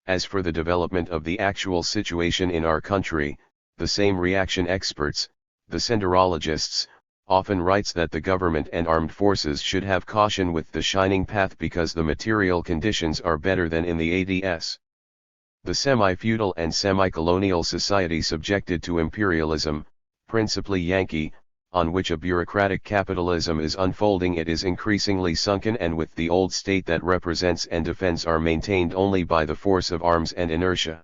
As for the development of the actual situation in our country, the same reaction experts, the Cinderologists, often writes that the government and armed forces should have caution with the shining path because the material conditions are better than in the ADS. The semi-feudal and semi-colonial society subjected to imperialism, principally Yankee, on which a bureaucratic capitalism is unfolding, it is increasingly sunken, and with the old state that represents and defends are maintained only by the force of arms and inertia.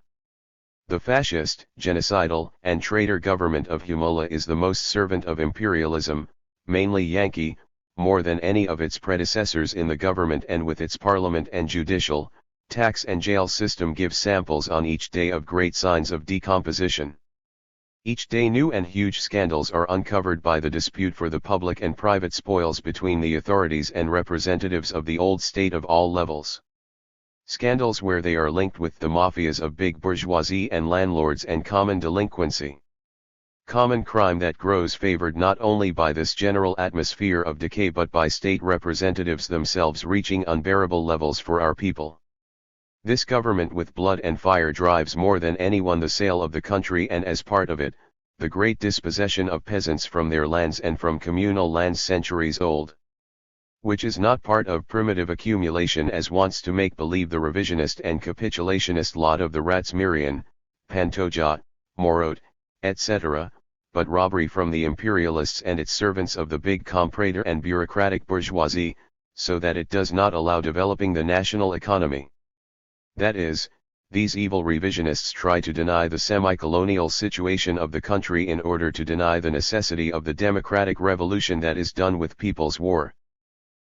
The fascist, genocidal, and traitor government of Humala is the most servant of imperialism, mainly Yankee, more than any of its predecessors in the government, and with its parliament and judicial, tax and jail system gives samples on each day of great signs of decomposition. Each day new and huge scandals are uncovered by the dispute for the public and private spoils between the authorities and representatives of the old state of all levels. Scandals where they are linked with the mafias of big bourgeoisie and landlords and common delinquency. common crime that grows favored not only by this general atmosphere of decay but by state representatives themselves reaching unbearable levels for our people. This government with blood and fire drives more than anyone the sale of the country, and as part of it, the great dispossession of peasants from their lands and from communal lands centuries old. Which is not part of primitive accumulation as wants to make believe the revisionist and capitulationist lot of the Ratsmirian, Pantoja, Morot, etc., but robbery from the imperialists and its servants of the big comprador and bureaucratic bourgeoisie, so that it does not allow developing the national economy. That is, these evil revisionists try to deny the semi-colonial situation of the country in order to deny the necessity of the democratic revolution that is done with People's War.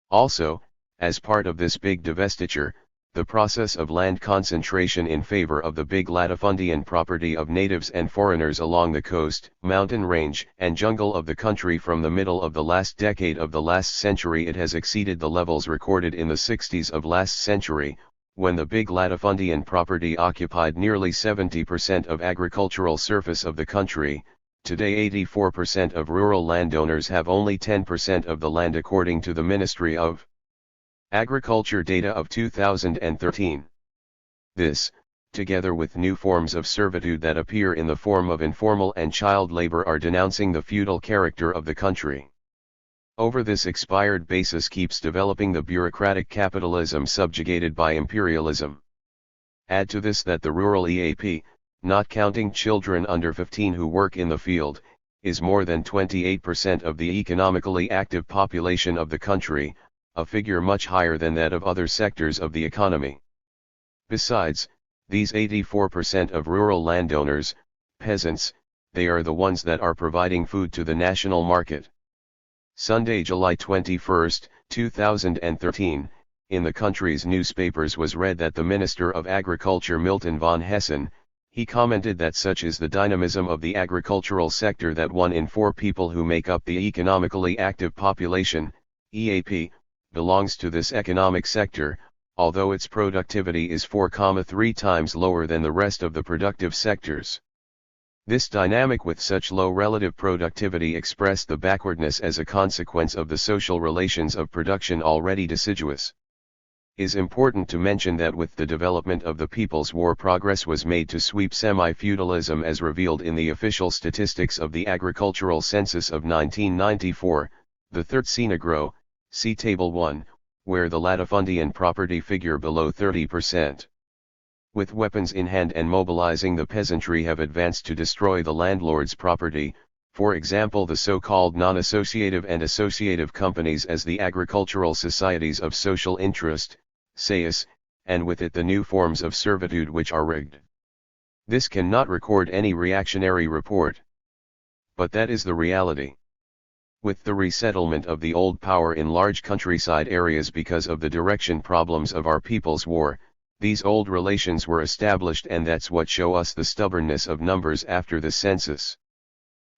Also, as part of this big divestiture, the process of land concentration in favor of the big latifundian property of natives and foreigners along the coast, mountain range, and jungle of the country from the middle of the last decade of the last century, it has exceeded the levels recorded in the 60s of last century, when the big latifundian property occupied nearly 70% of agricultural surface of the country. Today 84% of rural landowners have only 10% of the land according to the Ministry of Agriculture data of 2013. This, together with new forms of servitude that appear in the form of informal and child labor, are denouncing the feudal character of the country. Over this expired basis keeps developing the bureaucratic capitalism subjugated by imperialism. Add to this that the rural EAP, not counting children under 15 who work in the field, is more than 28% of the economically active population of the country, a figure much higher than that of other sectors of the economy. Besides, these 84% of rural landowners, peasants, they are the ones that are providing food to the national market. Sunday, July 21, 2013, in the country's newspapers was read that the Minister of Agriculture Milton von Hessen, he commented that such is the dynamism of the agricultural sector that 1 in 4 people who make up the economically active population, EAP, belongs to this economic sector, although its productivity is 4,3 times lower than the rest of the productive sectors. This dynamic with such low relative productivity expressed the backwardness as a consequence of the social relations of production already deciduous. It is important to mention that with the development of the People's War, progress was made to sweep semi-feudalism as revealed in the official statistics of the agricultural census of 1994, the third Senegro, see Table 1, where the latifundian property figure below 30%. With weapons in hand and mobilizing the peasantry have advanced to destroy the landlord's property, for example the so-called non-associative and associative companies as the agricultural societies of social interest, SAIS, and with it the new forms of servitude which are rigged. This cannot record any reactionary report. But that is the reality. With the resettlement of the old power in large countryside areas because of the direction problems of our People's War, these old relations were established, and that's what show us the stubbornness of numbers after the census.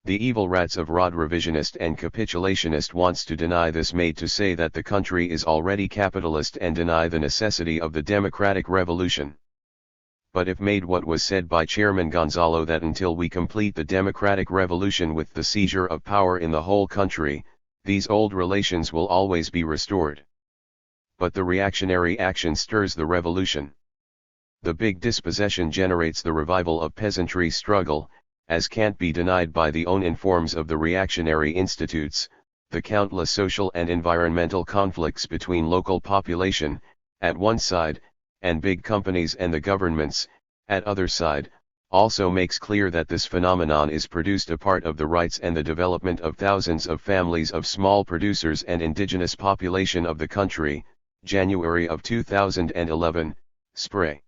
The evil rats of Rod revisionist and capitulationist wants to deny this, made to say that the country is already capitalist and deny the necessity of the democratic revolution. But if made what was said by Chairman Gonzalo, that until we complete the democratic revolution with the seizure of power in the whole country, these old relations will always be restored. But the reactionary action stirs the revolution. The big dispossession generates the revival of peasantry struggle, as can't be denied by the own informs of the reactionary institutes, the countless social and environmental conflicts between local population, at one side, and big companies and the governments, at other side, also makes clear that this phenomenon is produced a part of the rights and the development of thousands of families of small producers and indigenous population of the country. January of 2011, Spray.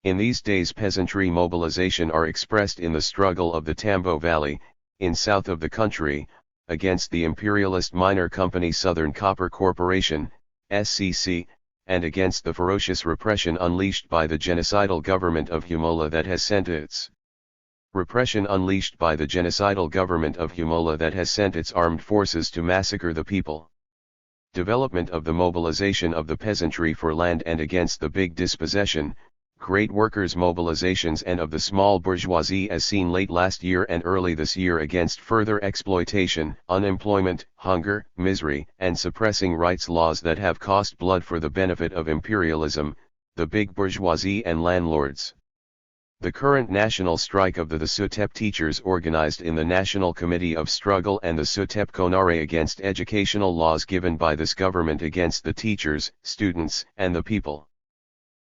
In these days peasantry mobilization are expressed in the struggle of the Tambo Valley, in south of the country, against the imperialist minor company Southern Copper Corporation, SCC, and against the ferocious repression unleashed by the genocidal government of Humola that has sent its armed forces to massacre the people. Development of the mobilization of the peasantry for land and against the big dispossession, great workers' mobilizations and of the small bourgeoisie as seen late last year and early this year against further exploitation, unemployment, hunger, misery, and suppressing rights laws that have cost blood for the benefit of imperialism, the big bourgeoisie and landlords. The current national strike of the SUTEP teachers organized in the National Committee of Struggle and the SUTEP Konare against educational laws given by this government against the teachers, students, and the people.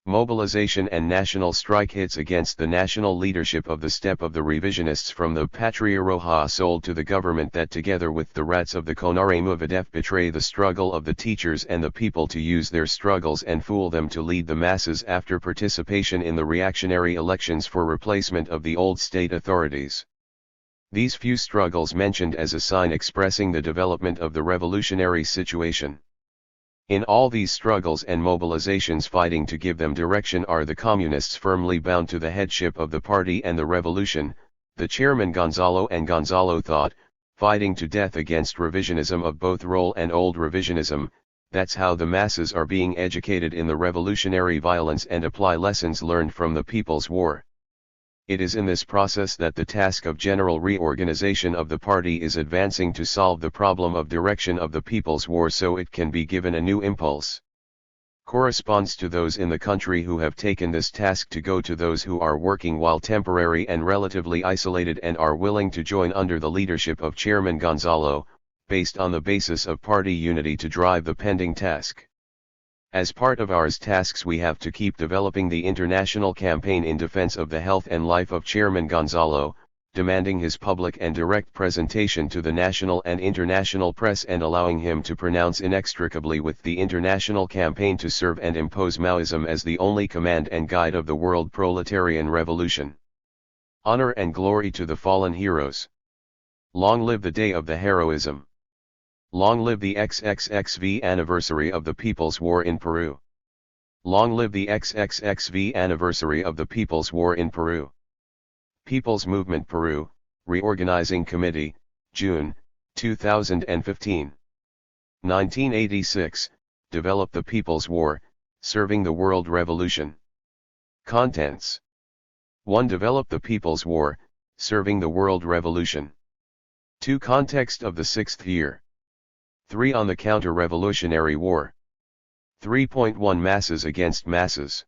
Mobilization and national strike hits against the national leadership of the step of the revisionists from the Patria Roja sold to the government that together with the rats of the Konare Movadef betray the struggle of the teachers and the people to use their struggles and fool them to lead the masses after participation in the reactionary elections for replacement of the old state authorities. These few struggles mentioned as a sign expressing the development of the revolutionary situation. In all these struggles and mobilizations fighting to give them direction are the communists firmly bound to the headship of the party and the revolution, the chairman Gonzalo and Gonzalo thought, fighting to death against revisionism of both roll and old revisionism. That's how the masses are being educated in the revolutionary violence and apply lessons learned from the People's War. It is in this process that the task of general reorganization of the party is advancing to solve the problem of direction of the People's War so it can be given a new impulse. Corresponds to those in the country who have taken this task to go to those who are working while temporary and relatively isolated and are willing to join under the leadership of Chairman Gonzalo, based on the basis of party unity to drive the pending task. As part of our tasks we have to keep developing the international campaign in defense of the health and life of Chairman Gonzalo, demanding his public and direct presentation to the national and international press and allowing him to pronounce inextricably with the international campaign to serve and impose Maoism as the only command and guide of the world proletarian revolution. Honor and glory to the fallen heroes. Long live the day of the heroism. Long live the XXXV anniversary of the People's War in Peru. Long live the XXXV anniversary of the People's War in Peru. People's Movement Peru, Reorganizing Committee, June, 2015. 1986, Develop the People's War, Serving the World Revolution. Contents. 1. Develop the People's War, Serving the World Revolution. 2. Context of the sixth year. 3. On the Counter-Revolutionary War. 3.1 Masses against Masses.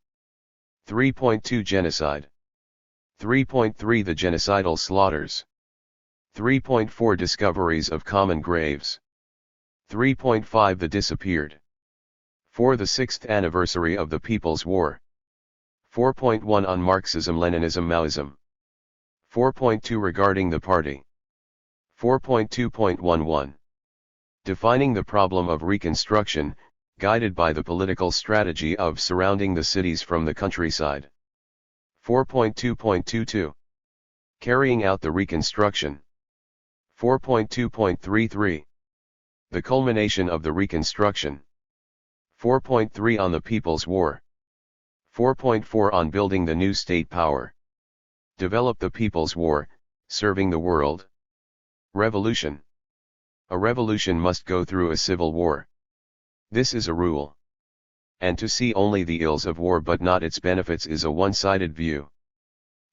3.2 Genocide. 3.3 The genocidal slaughters. 3.4 Discoveries of common graves. 3.5 The disappeared. 4. The sixth anniversary of the People's War. 4.1 On Marxism-Leninism Maoism. 4.2 Regarding the party. 4.2.11 Defining the problem of reconstruction, guided by the political strategy of surrounding the cities from the countryside. 4.2.22 Carrying out the reconstruction. 4.2.33 The culmination of the reconstruction. 4.3 On the People's War. 4.4 On building the new state power. Develop the People's War, Serving the World. Revolution. A revolution must go through a civil war. This is a rule. And to see only the ills of war but not its benefits is a one-sided view.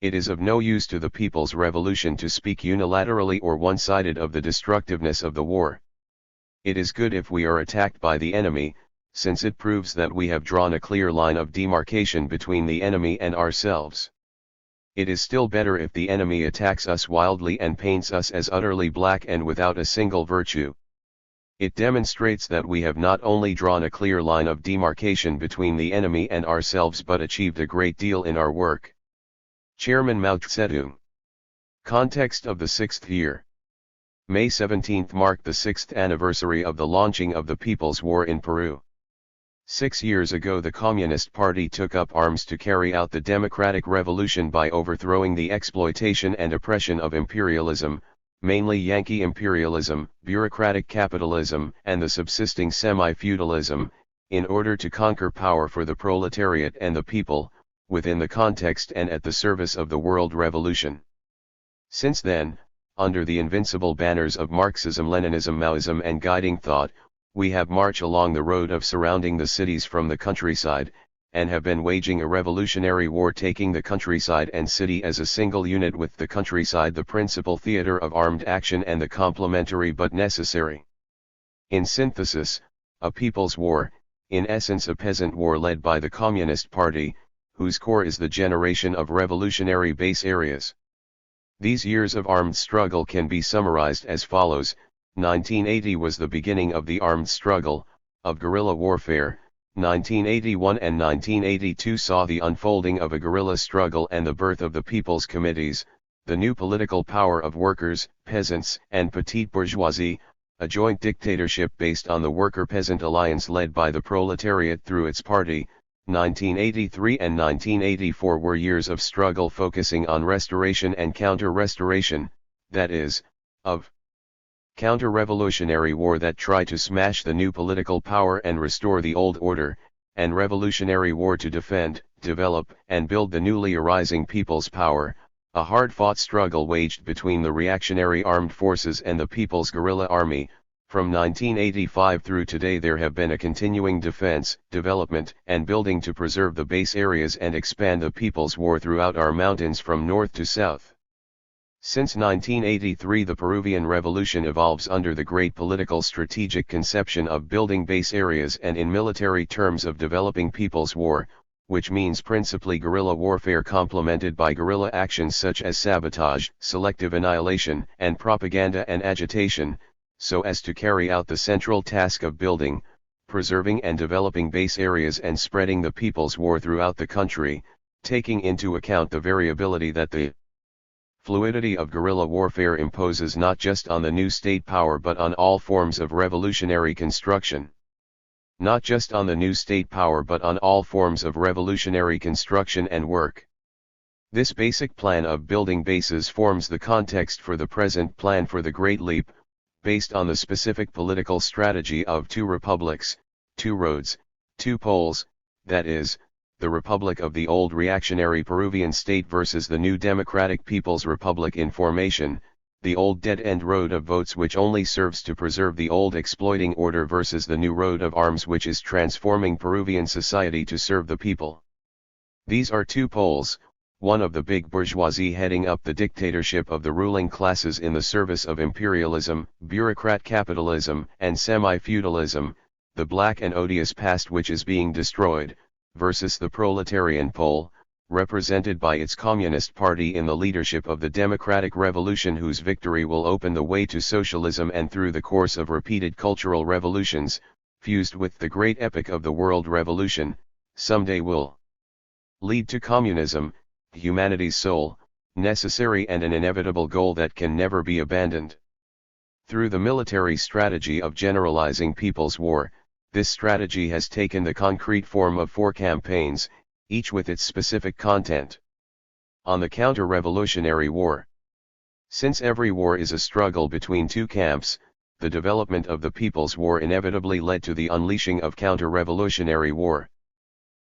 It is of no use to the people's revolution to speak unilaterally or one-sided of the destructiveness of the war. It is good if we are attacked by the enemy, since it proves that we have drawn a clear line of demarcation between the enemy and ourselves. It is still better if the enemy attacks us wildly and paints us as utterly black and without a single virtue. It demonstrates that we have not only drawn a clear line of demarcation between the enemy and ourselves but achieved a great deal in our work. Chairman Mao Zedong. Context of the sixth year. May 17 marked the sixth anniversary of the launching of the People's War in Peru. 6 years ago the Communist Party took up arms to carry out the democratic revolution by overthrowing the exploitation and oppression of imperialism, mainly Yankee imperialism, bureaucratic capitalism, and the subsisting semi-feudalism, in order to conquer power for the proletariat and the people, within the context and at the service of the world revolution. Since then, under the invincible banners of Marxism, Leninism, Maoism and guiding thought, we have marched along the road of surrounding the cities from the countryside, and have been waging a revolutionary war, taking the countryside and city as a single unit, with the countryside the principal theater of armed action and the complementary but necessary. In synthesis, a people's war, in essence a peasant war led by the Communist Party, whose core is the generation of revolutionary base areas. These years of armed struggle can be summarized as follows. 1980 was the beginning of the armed struggle, of guerrilla warfare. 1981 and 1982 saw the unfolding of a guerrilla struggle and the birth of the People's Committees, the new political power of workers, peasants, and petite bourgeoisie, a joint dictatorship based on the worker-peasant alliance led by the proletariat through its party. 1983 and 1984 were years of struggle focusing on restoration and counter-restoration, that is, of counter-revolutionary war that tried to smash the new political power and restore the old order, and revolutionary war to defend, develop, and build the newly arising people's power, a hard-fought struggle waged between the reactionary armed forces and the People's Guerrilla Army. From 1985 through today there have been a continuing defense, development, and building to preserve the base areas and expand the People's War throughout our mountains from north to south. Since 1983 the Peruvian Revolution evolves under the great political strategic conception of building base areas and in military terms of developing People's War, which means principally guerrilla warfare complemented by guerrilla actions such as sabotage, selective annihilation, and propaganda and agitation, so as to carry out the central task of building, preserving and developing base areas and spreading the People's War throughout the country, taking into account the variability that the fluidity of guerrilla warfare imposes not just on the new state power but on all forms of revolutionary construction. Not just on the new state power but on all forms of revolutionary construction and work. This basic plan of building bases forms the context for the present plan for the Great Leap, based on the specific political strategy of two republics, two roads, two poles, that is, the Republic of the old reactionary Peruvian state versus the new democratic People's Republic in formation, the old dead-end road of votes which only serves to preserve the old exploiting order versus the new road of arms which is transforming Peruvian society to serve the people. These are two poles, one of the big bourgeoisie heading up the dictatorship of the ruling classes in the service of imperialism, bureaucrat capitalism, and semi-feudalism, the black and odious past which is being destroyed, versus the proletarian pole, represented by its Communist Party in the leadership of the Democratic Revolution, whose victory will open the way to socialism and through the course of repeated cultural revolutions, fused with the great epic of the World Revolution, someday will lead to communism, humanity's sole, necessary and an inevitable goal that can never be abandoned. Through the military strategy of generalizing People's War, this strategy has taken the concrete form of 4 campaigns, each with its specific content. On the counter-revolutionary war. Since every war is a struggle between two camps, the development of the People's War inevitably led to the unleashing of counter-revolutionary war.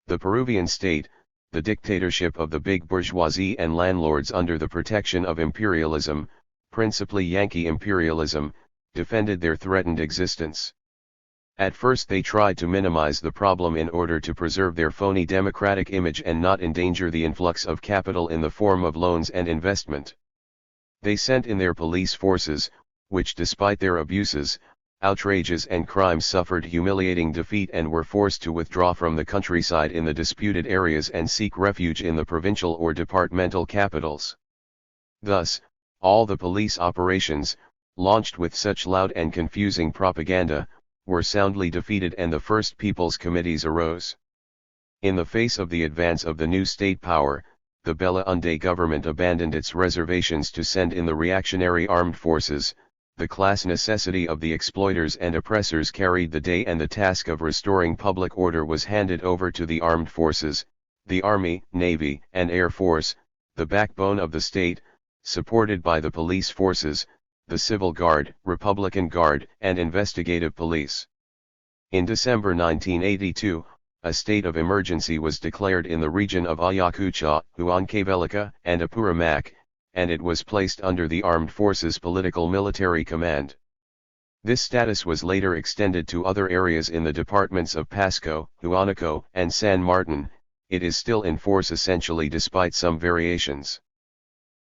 The Peruvian state, the dictatorship of the big bourgeoisie and landlords under the protection of imperialism, principally Yankee imperialism, defended their threatened existence. At first they tried to minimize the problem in order to preserve their phony democratic image and not endanger the influx of capital in the form of loans and investment. They sent in their police forces, which despite their abuses, outrages and crimes suffered humiliating defeat and were forced to withdraw from the countryside in the disputed areas and seek refuge in the provincial or departmental capitals. Thus, all the police operations, launched with such loud and confusing propaganda, were soundly defeated and the first People's Committees arose. In the face of the advance of the new state power, the Bella Unde government abandoned its reservations to send in the reactionary armed forces. The class necessity of the exploiters and oppressors carried the day and the task of restoring public order was handed over to the armed forces, the Army, Navy, and Air Force, the backbone of the state, supported by the police forces, the Civil Guard, Republican Guard, and Investigative Police. In December 1982, a state of emergency was declared in the region of Ayacucho, Huancavelica, and Apurimac, and it was placed under the Armed Forces Political Military Command. This status was later extended to other areas in the departments of Pasco, Huánuco, and San Martin. It is still in force essentially despite some variations.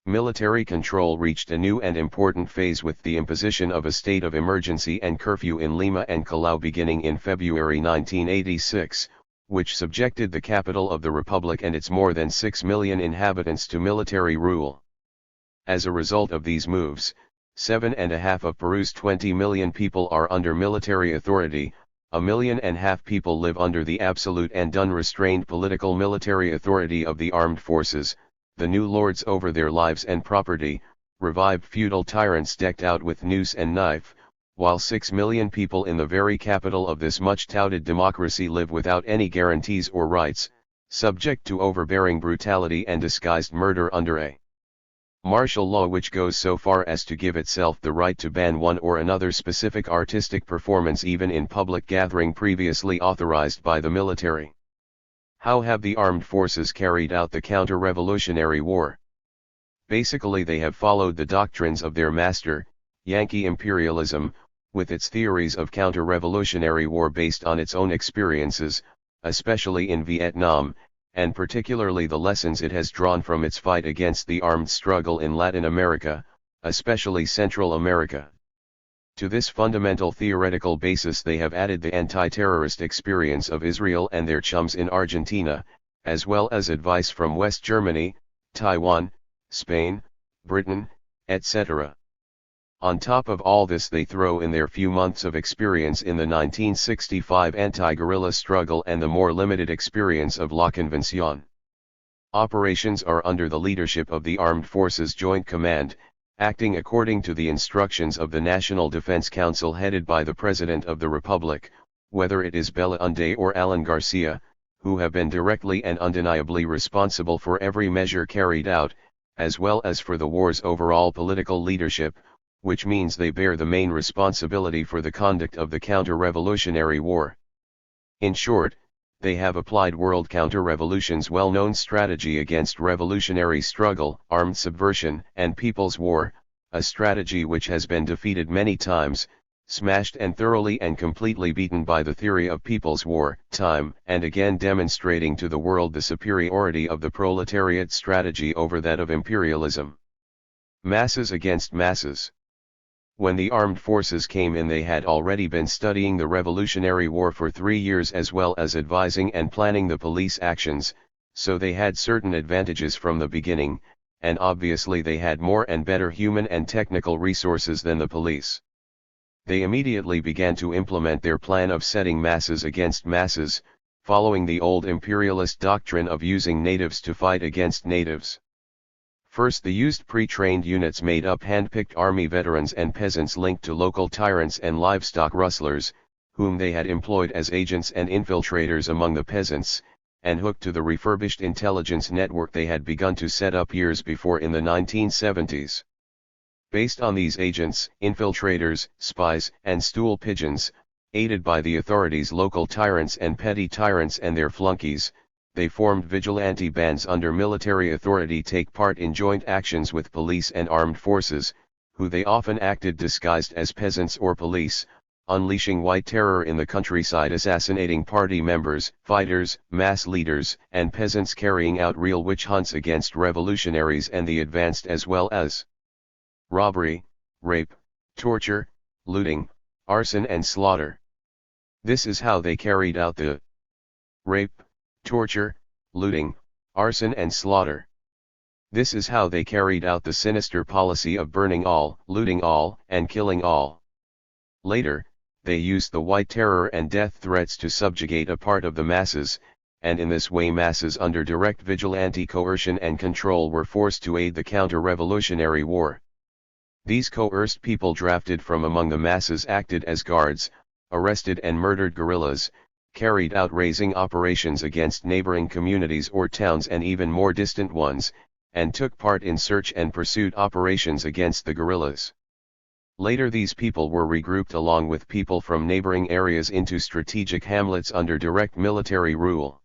Military control reached a new and important phase with the imposition of a state of emergency and curfew in Lima and Callao beginning in February 1986, which subjected the capital of the Republic and its more than 6 million inhabitants to military rule. As a result of these moves, 7.5 of Peru's 20 million people are under military authority, 1.5 million people live under the absolute and unrestrained political military authority of the armed forces, the new lords over their lives and property, revived feudal tyrants decked out with noose and knife, while 6 million people in the very capital of this much-touted democracy live without any guarantees or rights, subject to overbearing brutality and disguised murder under a martial law which goes so far as to give itself the right to ban one or another specific artistic performance even in public gathering previously authorized by the military. How have the armed forces carried out the counter-revolutionary war? Basically they have followed the doctrines of their master, Yankee imperialism, with its theories of counter-revolutionary war based on its own experiences, especially in Vietnam, and particularly the lessons it has drawn from its fight against the armed struggle in Latin America, especially Central America. To this fundamental theoretical basis they have added the anti-terrorist experience of Israel and their chums in Argentina, as well as advice from West Germany, Taiwan, Spain, Britain, etc. On top of all this they throw in their few months of experience in the 1965 anti-guerrilla struggle and the more limited experience of La Convención. Operations are under the leadership of the Armed Forces Joint Command, acting according to the instructions of the National Defense Council headed by the President of the Republic, whether it is Belaunde or Alan Garcia, who have been directly and undeniably responsible for every measure carried out, as well as for the war's overall political leadership, which means they bear the main responsibility for the conduct of the counter-revolutionary war. In short, they have applied world counter-revolution's well-known strategy against revolutionary struggle, armed subversion, and people's war, a strategy which has been defeated many times, smashed and thoroughly and completely beaten by the theory of people's war, time and again demonstrating to the world the superiority of the proletariat strategy over that of imperialism. Masses against masses. When the armed forces came in they had already been studying the Revolutionary War for 3 years as well as advising and planning the police actions, so they had certain advantages from the beginning, and obviously they had more and better human and technical resources than the police. They immediately began to implement their plan of setting masses against masses, following the old imperialist doctrine of using natives to fight against natives. First they used pre-trained units made up hand-picked army veterans and peasants linked to local tyrants and livestock rustlers, whom they had employed as agents and infiltrators among the peasants, and hooked to the refurbished intelligence network they had begun to set up years before in the 1970s. Based on these agents, infiltrators, spies, and stool pigeons, aided by the authorities' local tyrants and petty tyrants and their flunkies, they formed vigilante bands under military authority take part in joint actions with police and armed forces, who they often acted disguised as peasants or police, unleashing white terror in the countryside, assassinating party members, fighters, mass leaders, and peasants, carrying out real witch hunts against revolutionaries and the advanced, as well as robbery, rape, torture, looting, arson and slaughter. This is how they carried out the rape, torture, looting, arson and slaughter. This is how they carried out the sinister policy of burning all, looting all, and killing all. Later, they used the white terror and death threats to subjugate a part of the masses, and in this way masses under direct vigilante coercion and control were forced to aid the counter-revolutionary war. These coerced people drafted from among the masses acted as guards, arrested and murdered guerrillas, carried out raising operations against neighboring communities or towns and even more distant ones, and took part in search and pursuit operations against the guerrillas. Later these people were regrouped along with people from neighboring areas into strategic hamlets under direct military rule.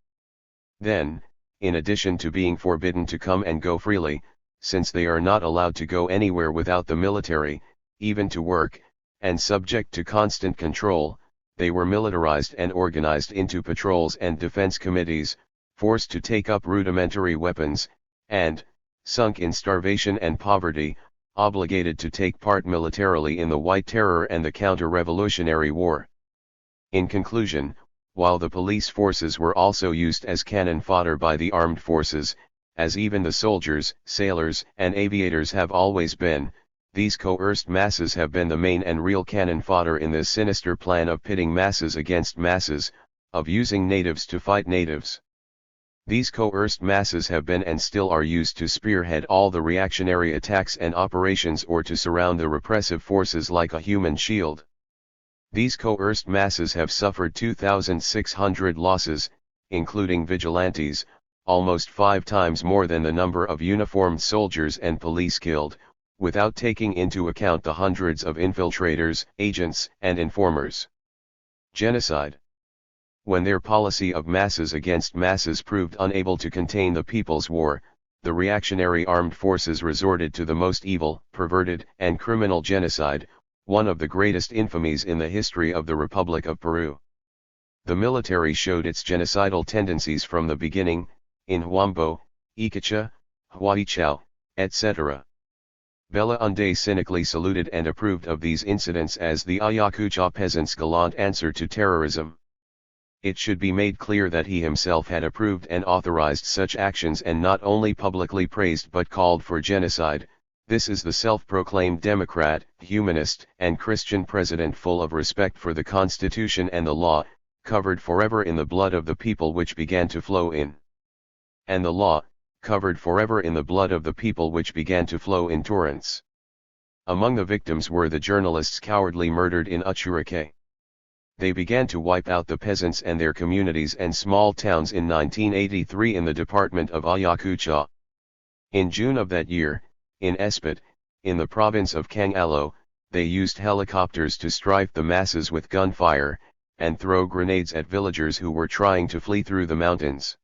Then, in addition to being forbidden to come and go freely, since they are not allowed to go anywhere without the military, even to work, and subject to constant control, they were militarized and organized into patrols and defense committees, forced to take up rudimentary weapons, and, sunk in starvation and poverty, obligated to take part militarily in the White Terror and the Counter-Revolutionary War. In conclusion, while the police forces were also used as cannon fodder by the armed forces, as even the soldiers, sailors, and aviators have always been, these coerced masses have been the main and real cannon fodder in this sinister plan of pitting masses against masses, of using natives to fight natives. These coerced masses have been and still are used to spearhead all the reactionary attacks and operations or to surround the repressive forces like a human shield. These coerced masses have suffered 2,600 losses, including vigilantes, almost 5 times more than the number of uniformed soldiers and police killed, without taking into account the hundreds of infiltrators, agents, and informers. Genocide. When their policy of masses against masses proved unable to contain the people's war, the reactionary armed forces resorted to the most evil, perverted, and criminal genocide, one of the greatest infamies in the history of the Republic of Peru. The military showed its genocidal tendencies from the beginning, in Huambo, Iquicha, Huaychao, etc. Belaunde cynically saluted and approved of these incidents as the Ayacucho peasants' gallant answer to terrorism. It should be made clear that he himself had approved and authorized such actions and not only publicly praised but called for genocide. This is the self-proclaimed Democrat, humanist, and Christian president full of respect for the Constitution and the law, covered forever in the blood of the people which began to flow in. And the law, covered forever in the blood of the people which began to flow in torrents. Among the victims were the journalists cowardly murdered in Uchurque. They began to wipe out the peasants and their communities and small towns in 1983 in the department of Ayacucho. In June of that year, in Espit, in the province of Cangalo, they used helicopters to strike the masses with gunfire, and throw grenades at villagers who were trying to flee through the mountains.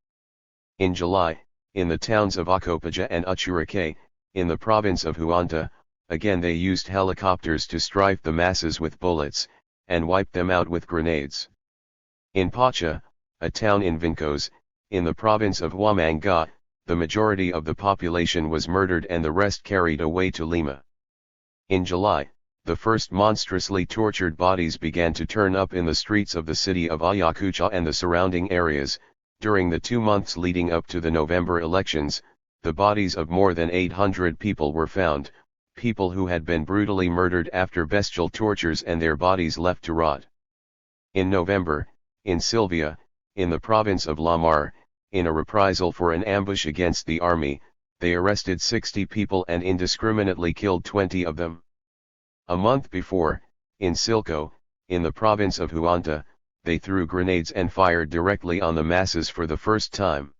In July, in the towns of Acopaja and Uchurque, in the province of Huanta, again they used helicopters to strike the masses with bullets, and wiped them out with grenades. In Pacha, a town in Vincos, in the province of Huamanga, the majority of the population was murdered and the rest carried away to Lima. In July, the first monstrously tortured bodies began to turn up in the streets of the city of Ayacucho and the surrounding areas. During the 2 months leading up to the November elections, the bodies of more than 800 people were found, people who had been brutally murdered after bestial tortures and their bodies left to rot. In November, in Silvia, in the province of La Mar, in a reprisal for an ambush against the army, they arrested 60 people and indiscriminately killed 20 of them. A month before, in Silco, in the province of Huanta, they threw grenades and fired directly on the masses for the first time.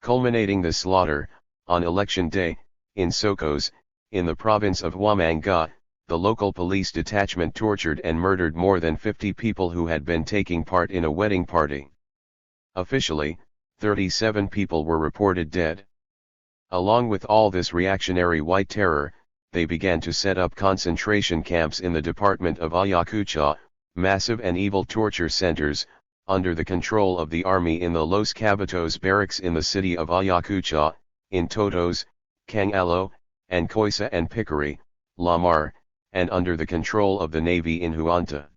Culminating the slaughter, on election day, in Socos, in the province of Huamanga, the local police detachment tortured and murdered more than 50 people who had been taking part in a wedding party. Officially, 37 people were reported dead. Along with all this reactionary white terror, they began to set up concentration camps in the department of Ayacucho, massive and evil torture centers, under the control of the army in the Los Cabitos barracks in the city of Ayacucho, in Totos, Cangalo, and Coisa and Picori, La Mar, and under the control of the Navy in Huanta.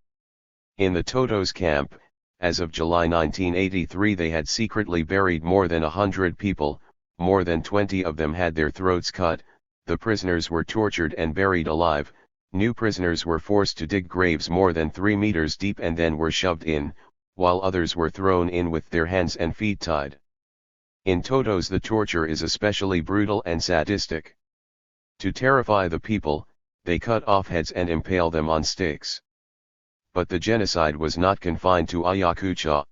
In the Totos camp, as of July 1983 they had secretly buried more than 100 people, more than 20 of them had their throats cut, the prisoners were tortured and buried alive, new prisoners were forced to dig graves more than 3 meters deep and then were shoved in, while others were thrown in with their hands and feet tied. In Totos the torture is especially brutal and sadistic. To terrify the people, they cut off heads and impale them on stakes. But the genocide was not confined to Ayacucho.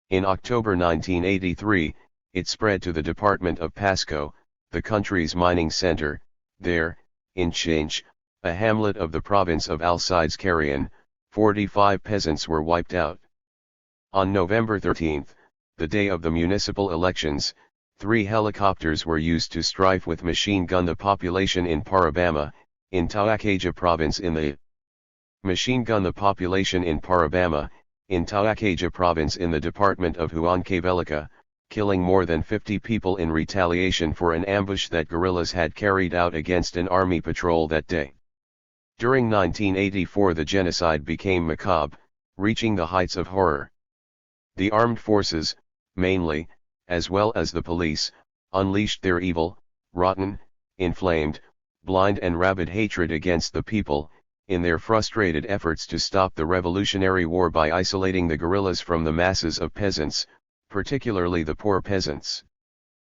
In October 1983, it spread to the department of Pasco, the country's mining center. There, in Change, a hamlet of the province of Alcides Carrion, 45 peasants were wiped out. On November 13, the day of the municipal elections, 3 helicopters were used to strike with machine gun the population in Parabama, in Tauacaja province in the Machine gun the population in Parabama, in Tauacaja province in the department of Huancavelica, killing more than 50 people in retaliation for an ambush that guerrillas had carried out against an army patrol that day. During 1984 the genocide became macabre, reaching the heights of horror. The armed forces, mainly, as well as the police, unleashed their evil, rotten, inflamed, blind and rabid hatred against the people, in their frustrated efforts to stop the Revolutionary War by isolating the guerrillas from the masses of peasants, particularly the poor peasants.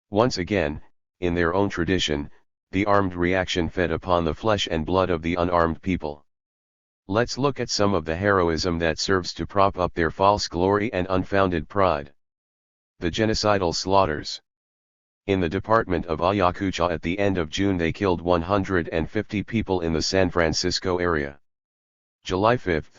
Once again, in their own tradition, the armed reaction fed upon the flesh and blood of the unarmed people. Let's look at some of the heroism that serves to prop up their false glory and unfounded pride. The genocidal slaughters. In the department of Ayacucho at the end of June they killed 150 people in the San Francisco area. July 5,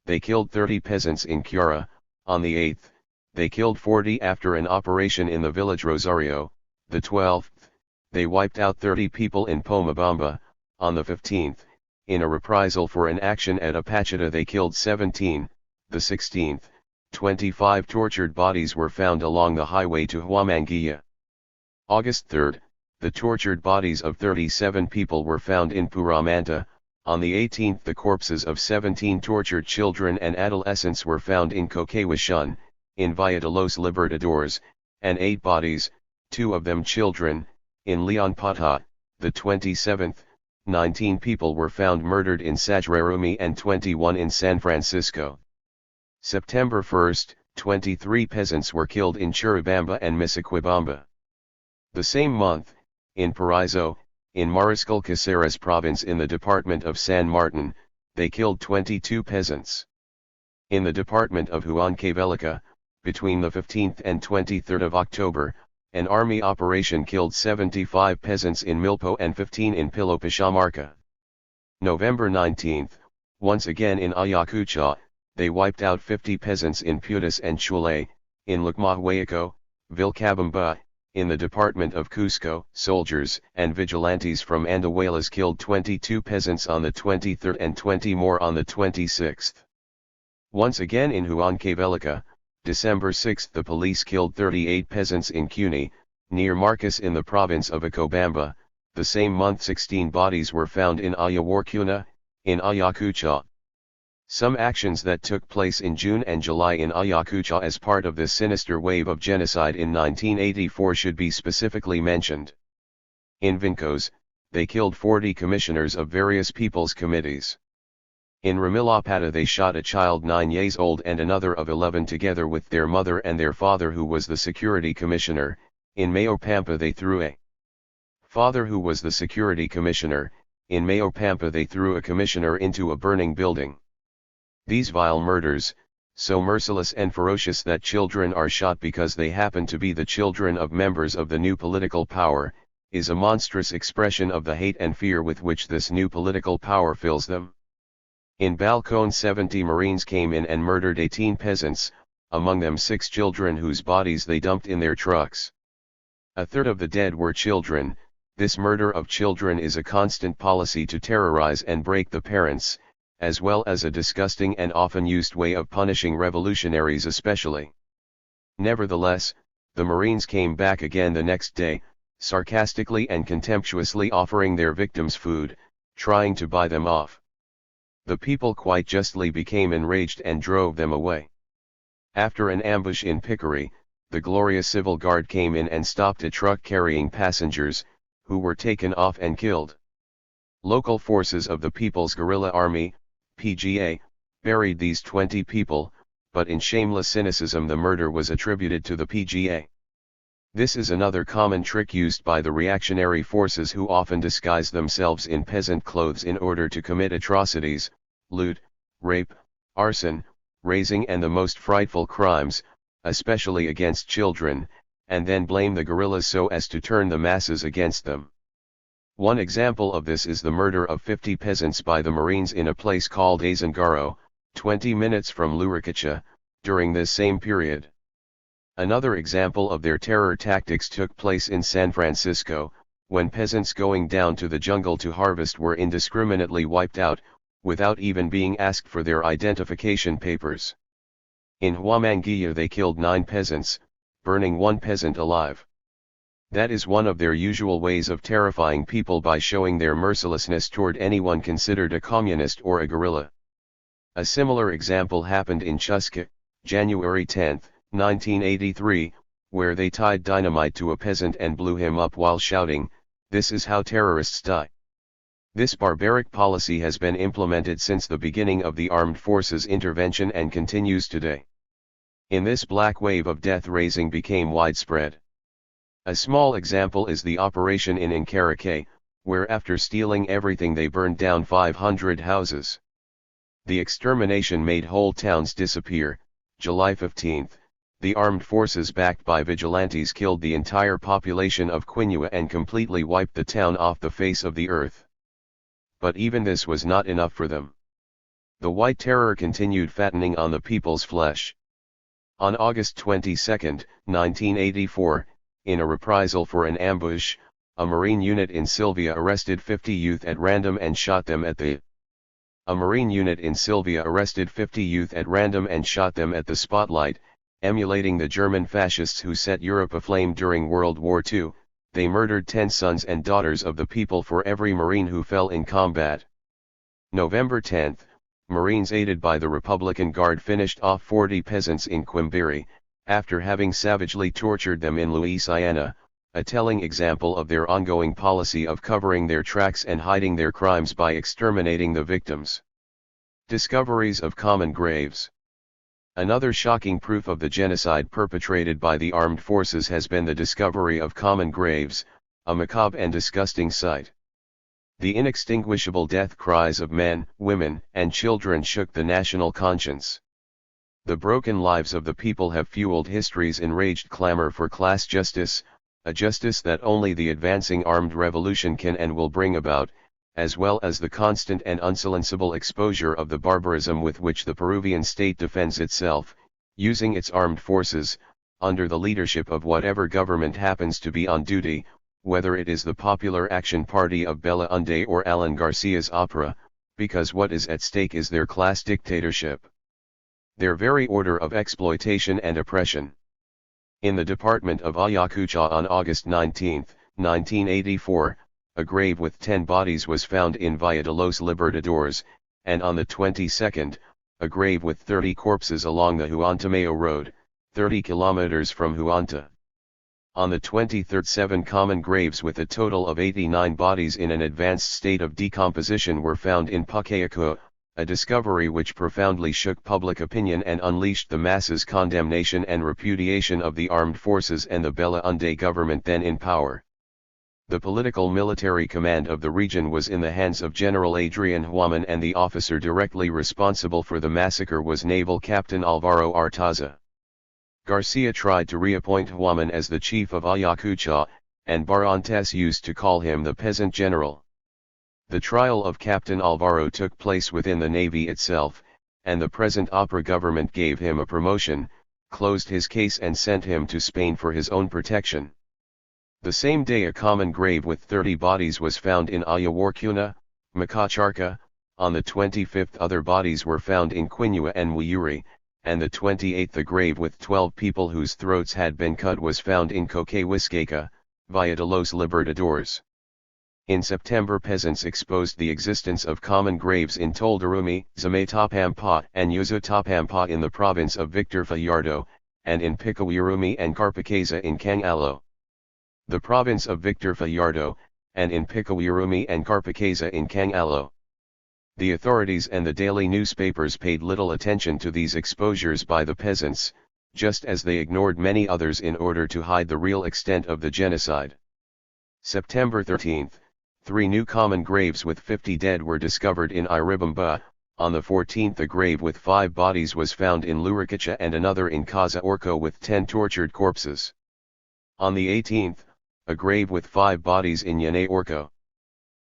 they killed 30 peasants in Cura. On the 8th, they killed 40 after an operation in the village Rosario. The 12th, they wiped out 30 people in Pomabamba. On the 15th, in a reprisal for an action at Apachita they killed 17. The 16th, 25 tortured bodies were found along the highway to Huamanguilla. August 3, the tortured bodies of 37 people were found in Puramanta. On the 18th the corpses of 17 tortured children and adolescents were found in Coquehuachun, in Valle de los Libertadores, and 8 bodies, 2 of them children, in Leon Pata. The 27th, 19 people were found murdered in Sagrarumi and 21 in San Francisco. September 1, 23 peasants were killed in Churubamba and Misaquibamba. The same month, in Paraiso, in Mariscal Caceres province in the department of San Martin, they killed 22 peasants. In the department of Huancavelica, between the 15th and 23rd of October, an army operation killed 75 peasants in Milpo and 15 in Pilopachamarca. November 19, once again in Ayacucho, they wiped out 50 peasants in Putas and Chule. In Lucmahuaco, Vilcabamba, in the department of Cusco, soldiers and vigilantes from Andahuaylas killed 22 peasants on the 23rd and 20 more on the 26th. Once again in Huancavelica, December 6 the police killed 38 peasants in Cuni, near Marcus in the province of Acobamba. The same month 16 bodies were found in Ayawarcuna, in Ayacucho. Some actions that took place in June and July in Ayacucho as part of this sinister wave of genocide in 1984 should be specifically mentioned. In Vincos, they killed 40 commissioners of various people's committees. In Ramilapata they shot a child 9 years old and another of 11 together with their mother and their father who was the security commissioner. In Mayopampa they threw a father who was the security commissioner. In Mayopampa they threw a commissioner into a burning building. These vile murders, so merciless and ferocious that children are shot because they happen to be the children of members of the new political power, is a monstrous expression of the hate and fear with which this new political power fills them. In Balcón 70 Marines came in and murdered 18 peasants, among them 6 children whose bodies they dumped in their trucks. A third of the dead were children. This murder of children is a constant policy to terrorize and break the parents, as well as a disgusting and often used way of punishing revolutionaries especially. Nevertheless, the Marines came back again the next day, sarcastically and contemptuously offering their victims food, trying to buy them off. The people quite justly became enraged and drove them away. After an ambush in Pickery, the Gloria Civil Guard came in and stopped a truck carrying passengers, who were taken off and killed. Local forces of the People's Guerrilla Army, PGA, buried these 20 people, but in shameless cynicism the murder was attributed to the PGA. This is another common trick used by the reactionary forces who often disguise themselves in peasant clothes in order to commit atrocities, loot, rape, arson, razing and the most frightful crimes, especially against children, and then blame the guerrillas so as to turn the masses against them. One example of this is the murder of 50 peasants by the Marines in a place called Azangaro, 20 minutes from Luricacha, during this same period. Another example of their terror tactics took place in San Francisco, when peasants going down to the jungle to harvest were indiscriminately wiped out, without even being asked for their identification papers. In Huamanguilla they killed 9 peasants, burning 1 peasant alive. That is one of their usual ways of terrifying people by showing their mercilessness toward anyone considered a communist or a guerrilla. A similar example happened in Chusca, January 10, 1983, where they tied dynamite to a peasant and blew him up while shouting, "This is how terrorists die." This barbaric policy has been implemented since the beginning of the armed forces intervention and continues today. In this black wave of death-raising became widespread. A small example is the operation in Incaracay, where after stealing everything they burned down 500 houses. The extermination made whole towns disappear. July 15, the armed forces backed by vigilantes killed the entire population of Quinua and completely wiped the town off the face of the earth. But even this was not enough for them. The White Terror continued fattening on the people's flesh. On August 22, 1984, in a reprisal for an ambush, a Marine unit in Sylvia arrested 50 youth at random and shot them at the spotlight, emulating the German fascists who set Europe aflame during World War II. They murdered 10 sons and daughters of the people for every Marine who fell in combat. November 10, Marines aided by the Republican Guard finished off 40 peasants in Quimbiri, after having savagely tortured them in Louisiana, a telling example of their ongoing policy of covering their tracks and hiding their crimes by exterminating the victims. Discoveries of common graves. Another shocking proof of the genocide perpetrated by the armed forces has been the discovery of common graves, a macabre and disgusting sight. The inextinguishable death cries of men, women, and children shook the national conscience. The broken lives of the people have fueled history's enraged clamor for class justice, a justice that only the advancing armed revolution can and will bring about, as well as the constant and unsilenceable exposure of the barbarism with which the Peruvian state defends itself, using its armed forces, under the leadership of whatever government happens to be on duty, whether it is the Popular Action Party of Belaunde or Alan Garcia's opera, because what is at stake is their class dictatorship. Their very order of exploitation and oppression. In the department of Ayacucho on August 19, 1984, a grave with 10 bodies was found in Valle de los Libertadores, and on the 22nd, a grave with 30 corpses along the Huantameo Road, 30 kilometers from Huanta. On the 23rd, 7 common graves with a total of 89 bodies in an advanced state of decomposition were found in Pacayaco, a discovery which profoundly shook public opinion and unleashed the masses' condemnation and repudiation of the armed forces and the Belaunde government then in power. The political military command of the region was in the hands of General Adrian Huaman, and the officer directly responsible for the massacre was Naval Captain Alvaro Artaza. Garcia tried to reappoint Huaman as the chief of Ayacucho, and Barrantes used to call him the peasant general. The trial of Captain Alvaro took place within the Navy itself, and the present Opera government gave him a promotion, closed his case and sent him to Spain for his own protection. The same day a common grave with 30 bodies was found in Ayawarcuna, Macacharca, on the 25th other bodies were found in Quinua and Wiyuri, and the 28th a grave with 12 people whose throats had been cut was found in Coquehuisqueca, Valle de los Libertadores. In September peasants exposed the existence of common graves in Toldarumi, Zamatapampa and Yuzutapampa in the province of Victor Fajardo, and in Picahuirumi and Carpacasa in Cangalo. The province of Victor Fajardo, and in Picahuirumi and Carpacasa in Cangalo. The authorities and the daily newspapers paid little attention to these exposures by the peasants, just as they ignored many others in order to hide the real extent of the genocide. September 13. 3 new common graves with 50 dead were discovered in Iribamba. On the 14th a grave with 5 bodies was found in Luricacha and another in Casa Orco with 10 tortured corpses. On the 18th, a grave with 5 bodies in Llane Orco.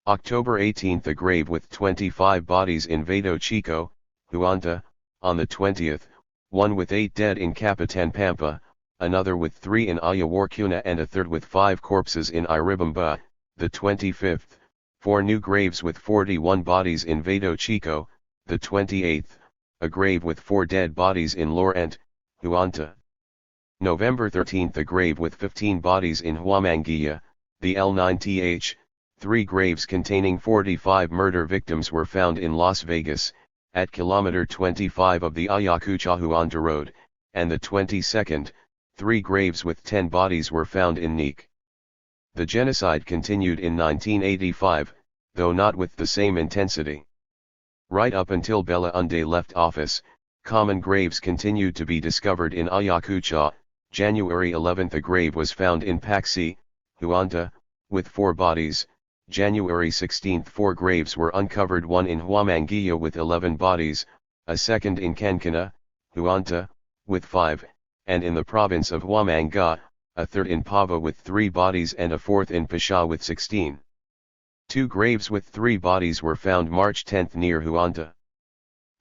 October 18th a grave with 25 bodies in Vado Chico, Huanta. On the 20th, one with 8 dead in Capitan Pampa, another with 3 in Ayawarcuna and a third with 5 corpses in Iribamba. The 25th, 4 new graves with 41 bodies in Vado Chico, the 28th, a grave with 4 dead bodies in Lorente, Huanta. November 13th, a grave with 15 bodies in Huamangilla, the L9th, 3 graves containing 45 murder victims were found in Las Vegas, at kilometer 25 of the Ayacucho-Huanta road, and the 22nd, 3 graves with 10 bodies were found in Nique. The genocide continued in 1985, though not with the same intensity. Right up until Belaunde left office, common graves continued to be discovered in Ayacucho. January 11th, a grave was found in Paxi, Huanta, with 4 bodies. January 16th, 4 graves were uncovered, one in Huamangilla with 11 bodies, a second in Cancana, Huanta, with 5, and in the province of Huamanga, a third in Pava with 3 bodies and a fourth in Pasha with 16. 2 graves with 3 bodies were found March 10th near Huanta.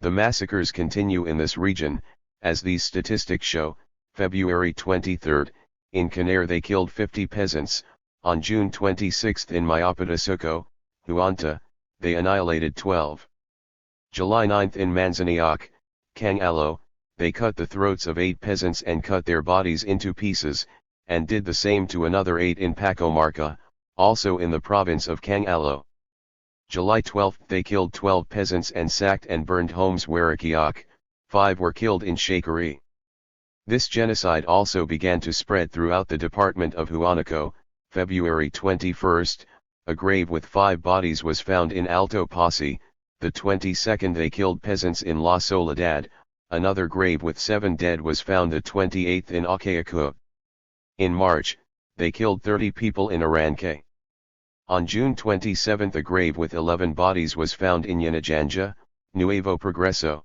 The massacres continue in this region, as these statistics show. February 23rd, in Canar they killed 50 peasants. On June 26th in Mayapatasuco, Huanta, they annihilated 12. July 9th in Manzanilloc, Cangalo, they cut the throats of 8 peasants and cut their bodies into pieces, and did the same to another 8 in Pacomarca, also in the province of Cangalo. July 12th they killed 12 peasants and sacked and burned homes Warakiak, 5 were killed in Shakari. This genocide also began to spread throughout the department of Huánuco. February 21st, a grave with 5 bodies was found in Alto Pasi, the 22nd they killed peasants in La Soledad, another grave with 7 dead was found the 28th in Acayacu. In March, they killed 30 people in Arranque. On June 27th a grave with 11 bodies was found in Yanajanja, Nuevo Progreso.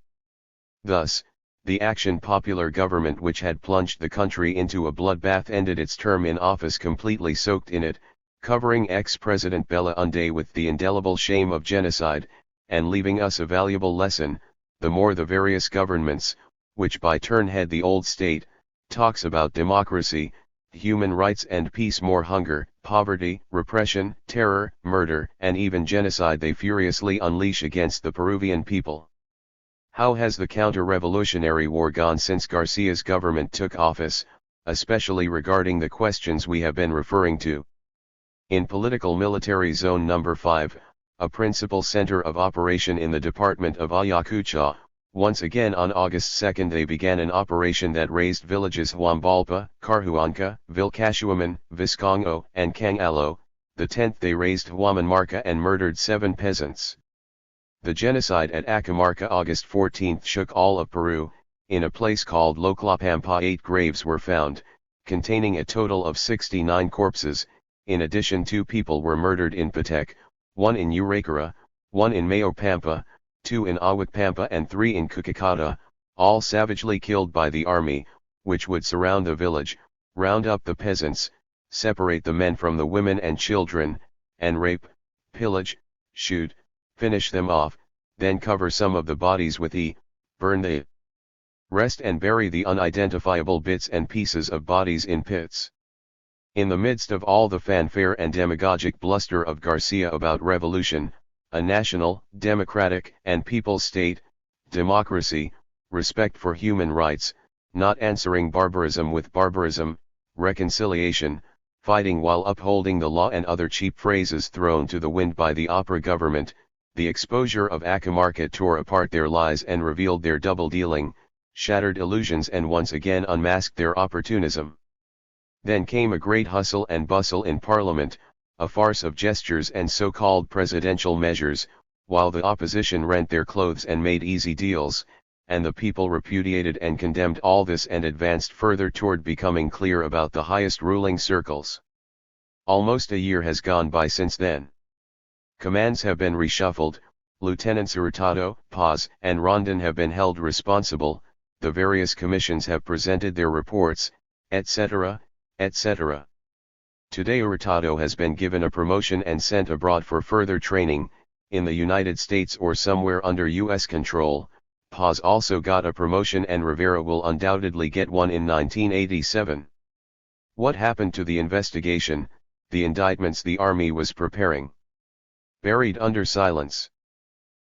Thus, the Action Popular government which had plunged the country into a bloodbath ended its term in office completely soaked in it, covering ex-President Belaunde with the indelible shame of genocide, and leaving us a valuable lesson. The more the various governments, which by turn head the old state, talks about democracy, human rights and peace, more hunger, poverty, repression, terror, murder, and even genocide they furiously unleash against the Peruvian people. How has the counter-revolutionary war gone since Garcia's government took office, especially regarding the questions we have been referring to? In Political Military Zone No. 5, a principal center of operation in the department of Ayacucho, once again on August 2 they began an operation that razed villages Huambalpa, Carhuanca, Vilcashuaman, Viscongo, and Cangalo. The 10th they razed Huamanmarca and murdered 7 peasants. The genocide at Acamarca August 14 shook all of Peru. In a place called Loclapampa 8 graves were found, containing a total of 69 corpses. In addition 2 people were murdered in Petec, 1 in Uracara, 1 in Mayopampa, 2 in Awakpampa and 3 in Cucacata, all savagely killed by the army, which would surround the village, round up the peasants, separate the men from the women and children, and rape, pillage, shoot, finish them off, then cover some of the bodies with burn the rest and bury the unidentifiable bits and pieces of bodies in pits. In the midst of all the fanfare and demagogic bluster of Garcia about revolution, a national, democratic and people's state, democracy, respect for human rights, not answering barbarism with barbarism, reconciliation, fighting while upholding the law and other cheap phrases thrown to the wind by the opera government, the exposure of Acamarca tore apart their lies and revealed their double-dealing, shattered illusions and once again unmasked their opportunism. Then came a great hustle and bustle in Parliament, a farce of gestures and so-called presidential measures, while the opposition rent their clothes and made easy deals, and the people repudiated and condemned all this and advanced further toward becoming clear about the highest ruling circles. Almost a year has gone by since then. Commands have been reshuffled, Lieutenants Hurtado, Paz, and Rondon have been held responsible, the various commissions have presented their reports, etc., etc. Today Hurtado has been given a promotion and sent abroad for further training, in the United States or somewhere under U.S. control. Paz also got a promotion and Rivera will undoubtedly get one in 1987. What happened to the investigation, the indictments the army was preparing? Buried under silence.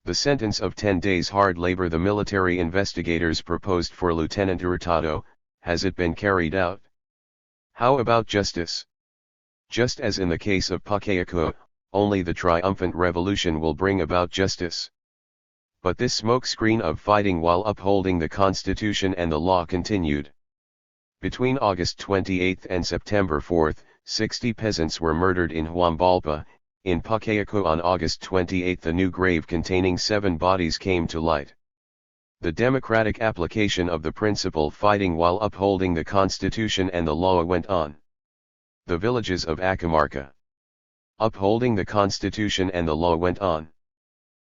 The sentence of 10 days hard labor the military investigators proposed for Lieutenant Hurtado, has it been carried out? How about justice? Just as in the case of Pachacuti, only the triumphant revolution will bring about justice. But this smokescreen of fighting while upholding the Constitution and the law continued. Between August 28 and September 4, 60 peasants were murdered in Huambalpa. In Pachacuti on August 28 a new grave containing 7 bodies came to light. The democratic application of the principle fighting while upholding the Constitution and the law went on. The villages of Acamarca. Upholding the Constitution and the law went on.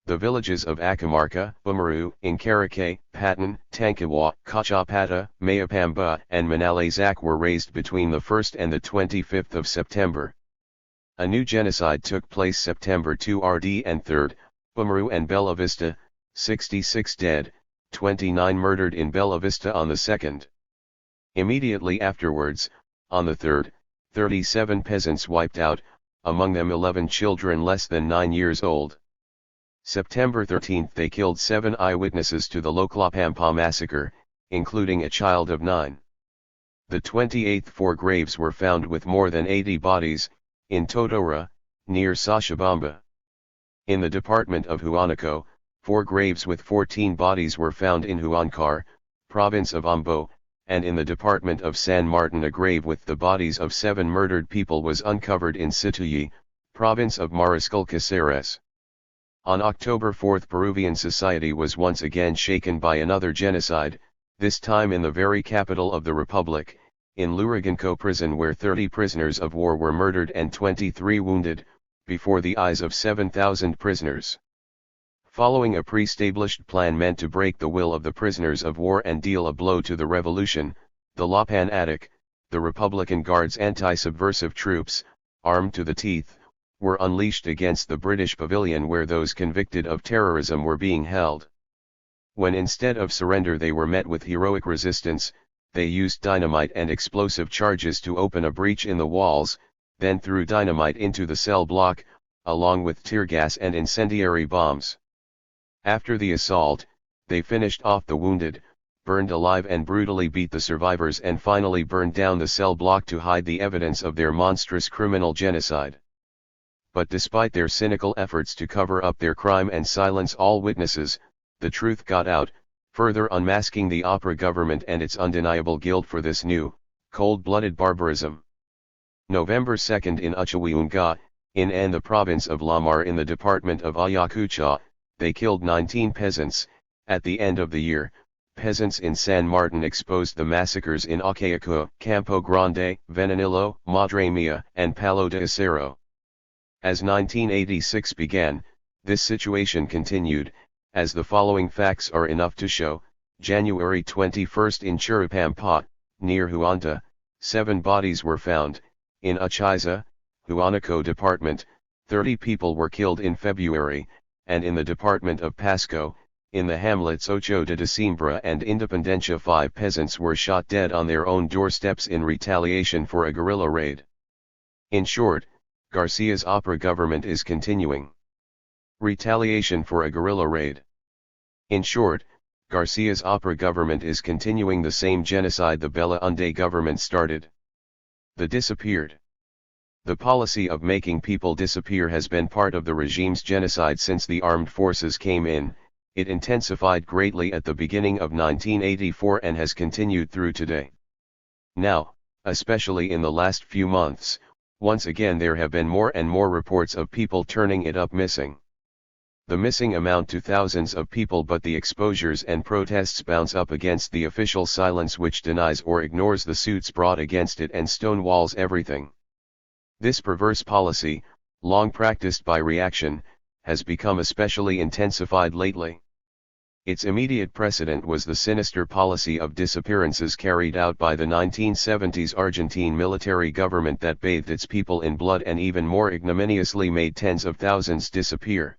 The villages of Acamarca, Bumaru, Incaracay, Patan, Tancawa, Cachapata, Mayapamba, and Manalazac were razed between the 1st and the 25th of September. A new genocide took place September 2 RD and 3rd, Bumaru and Bella Vista, 66 dead, 29 murdered in Bella Vista on the 2nd. Immediately afterwards, on the 3rd, 37 peasants wiped out, among them 11 children less than 9 years old. September 13 they killed 7 eyewitnesses to the Loclapampa massacre, including a child of 9. The 28th 4 graves were found with more than 80 bodies, in Totora, near Sachabamba. In the department of Huánuco, 4 graves with 14 bodies were found in Huáncar, province of Ambo, and in the department of San Martin a grave with the bodies of 7 murdered people was uncovered in Situyi, province of Mariscal Cáceres. On October 4 Peruvian society was once again shaken by another genocide, this time in the very capital of the republic, in Lurigancho prison where 30 prisoners of war were murdered and 23 wounded, before the eyes of 7,000 prisoners. Following a pre-established plan meant to break the will of the prisoners of war and deal a blow to the revolution, the Lapan Atak, the Republican Guard's anti-subversive troops, armed to the teeth, were unleashed against the British pavilion where those convicted of terrorism were being held. When instead of surrender they were met with heroic resistance, they used dynamite and explosive charges to open a breach in the walls, then threw dynamite into the cell block, along with tear gas and incendiary bombs. After the assault, they finished off the wounded, burned alive and brutally beat the survivors and finally burned down the cell block to hide the evidence of their monstrous criminal genocide. But despite their cynical efforts to cover up their crime and silence all witnesses, the truth got out, further unmasking the Opera government and its undeniable guilt for this new, cold-blooded barbarism. November 2 in Uchawiunga, in the province of Lamar in the department of Ayacucho, they killed 19 peasants. At the end of the year, peasants in San Martin exposed the massacres in Acayacu, Campo Grande, Venanillo, Madre Mia, and Palo de Acero. As 1986 began, this situation continued, as the following facts are enough to show. January 21 in Churupampa, near Huanta, 7 bodies were found. In Uchiza, Huánuco department, 30 people were killed in February, and in the department of Pasco, in the hamlets Ocho de Diciembre and Independencia 5 peasants were shot dead on their own doorsteps in retaliation for a guerrilla raid. In short, Garcia's Opera government is continuing retaliation for a guerrilla raid. In short, Garcia's Opera government is continuing the same genocide the Bella Unde government started. The disappeared. The policy of making people disappear has been part of the regime's genocide since the armed forces came in. It intensified greatly at the beginning of 1984 and has continued through today. Now, especially in the last few months, once again there have been more and more reports of people turning it up missing. The missing amount to thousands of people, but the exposures and protests bounce up against the official silence which denies or ignores the suits brought against it and stonewalls everything. This perverse policy, long practiced by reaction, has become especially intensified lately. Its immediate precedent was the sinister policy of disappearances carried out by the 1970s Argentine military government that bathed its people in blood and even more ignominiously made tens of thousands disappear.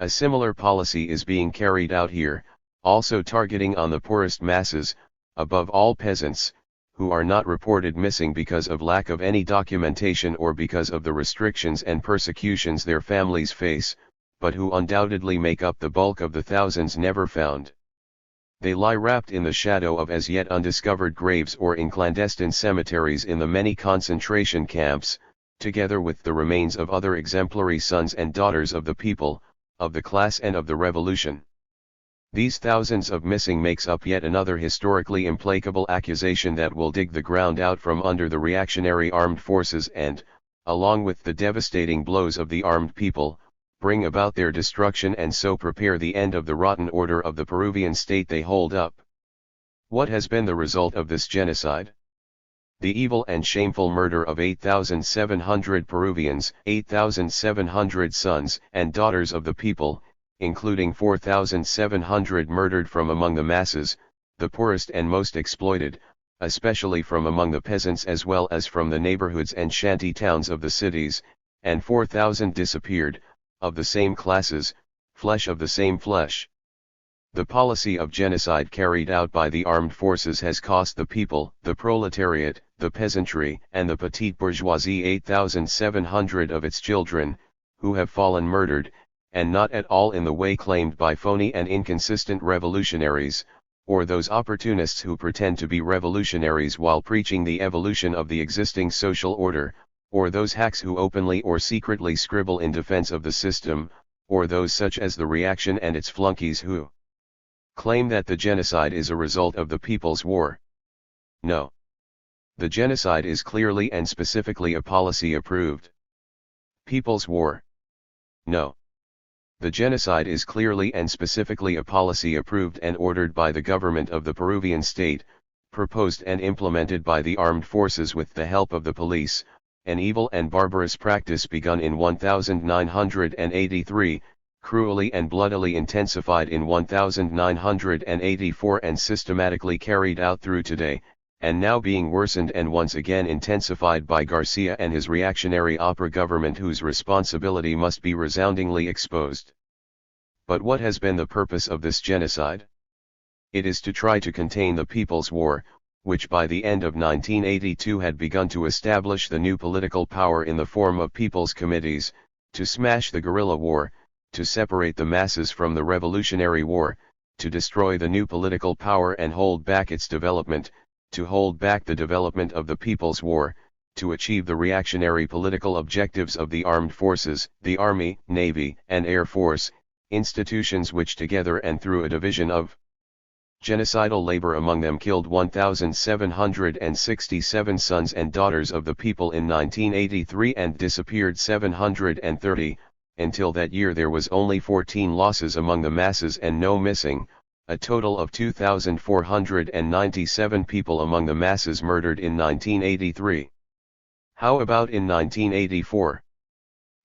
A similar policy is being carried out here, also targeting on the poorest masses, above all peasants, who are not reported missing because of lack of any documentation or because of the restrictions and persecutions their families face, but who undoubtedly make up the bulk of the thousands never found. They lie wrapped in the shadow of as yet undiscovered graves or in clandestine cemeteries in the many concentration camps, together with the remains of other exemplary sons and daughters of the people, of the class and of the revolution. These thousands of missing makes up yet another historically implacable accusation that will dig the ground out from under the reactionary armed forces and, along with the devastating blows of the armed people, bring about their destruction and so prepare the end of the rotten order of the Peruvian state they hold up. What has been the result of this genocide? The evil and shameful murder of 8,700 Peruvians, 8,700 sons and daughters of the people, including 4,700 murdered from among the masses, the poorest and most exploited, especially from among the peasants as well as from the neighborhoods and shanty towns of the cities, and 4,000 disappeared, of the same classes, flesh of the same flesh. The policy of genocide carried out by the armed forces has cost the people, the proletariat, the peasantry, and the petite bourgeoisie 8,700 of its children, who have fallen murdered, and not at all in the way claimed by phony and inconsistent revolutionaries, or those opportunists who pretend to be revolutionaries while preaching the evolution of the existing social order, or those hacks who openly or secretly scribble in defense of the system, or those such as the reaction and its flunkies who claim that the genocide is a result of the People's War. No. The genocide is clearly and specifically a policy approved. People's War. No. The genocide is clearly and specifically a policy approved and ordered by the government of the Peruvian state, proposed and implemented by the armed forces with the help of the police, an evil and barbarous practice begun in 1983, cruelly and bloodily intensified in 1984 and systematically carried out through today, and now being worsened and once again intensified by Garcia and his reactionary opera government whose responsibility must be resoundingly exposed. But what has been the purpose of this genocide? It is to try to contain the People's War, which by the end of 1982 had begun to establish the new political power in the form of people's committees, to smash the guerrilla war, to separate the masses from the revolutionary war, to destroy the new political power and hold back its development, to hold back the development of the People's War, to achieve the reactionary political objectives of the armed forces, the Army, Navy, and Air Force, institutions which together and through a division of genocidal labor among them killed 1,767 sons and daughters of the people in 1983 and disappeared 730, until that year there was only 14 losses among the masses and no missing, a total of 2,497 people among the masses murdered in 1983. How about in 1984?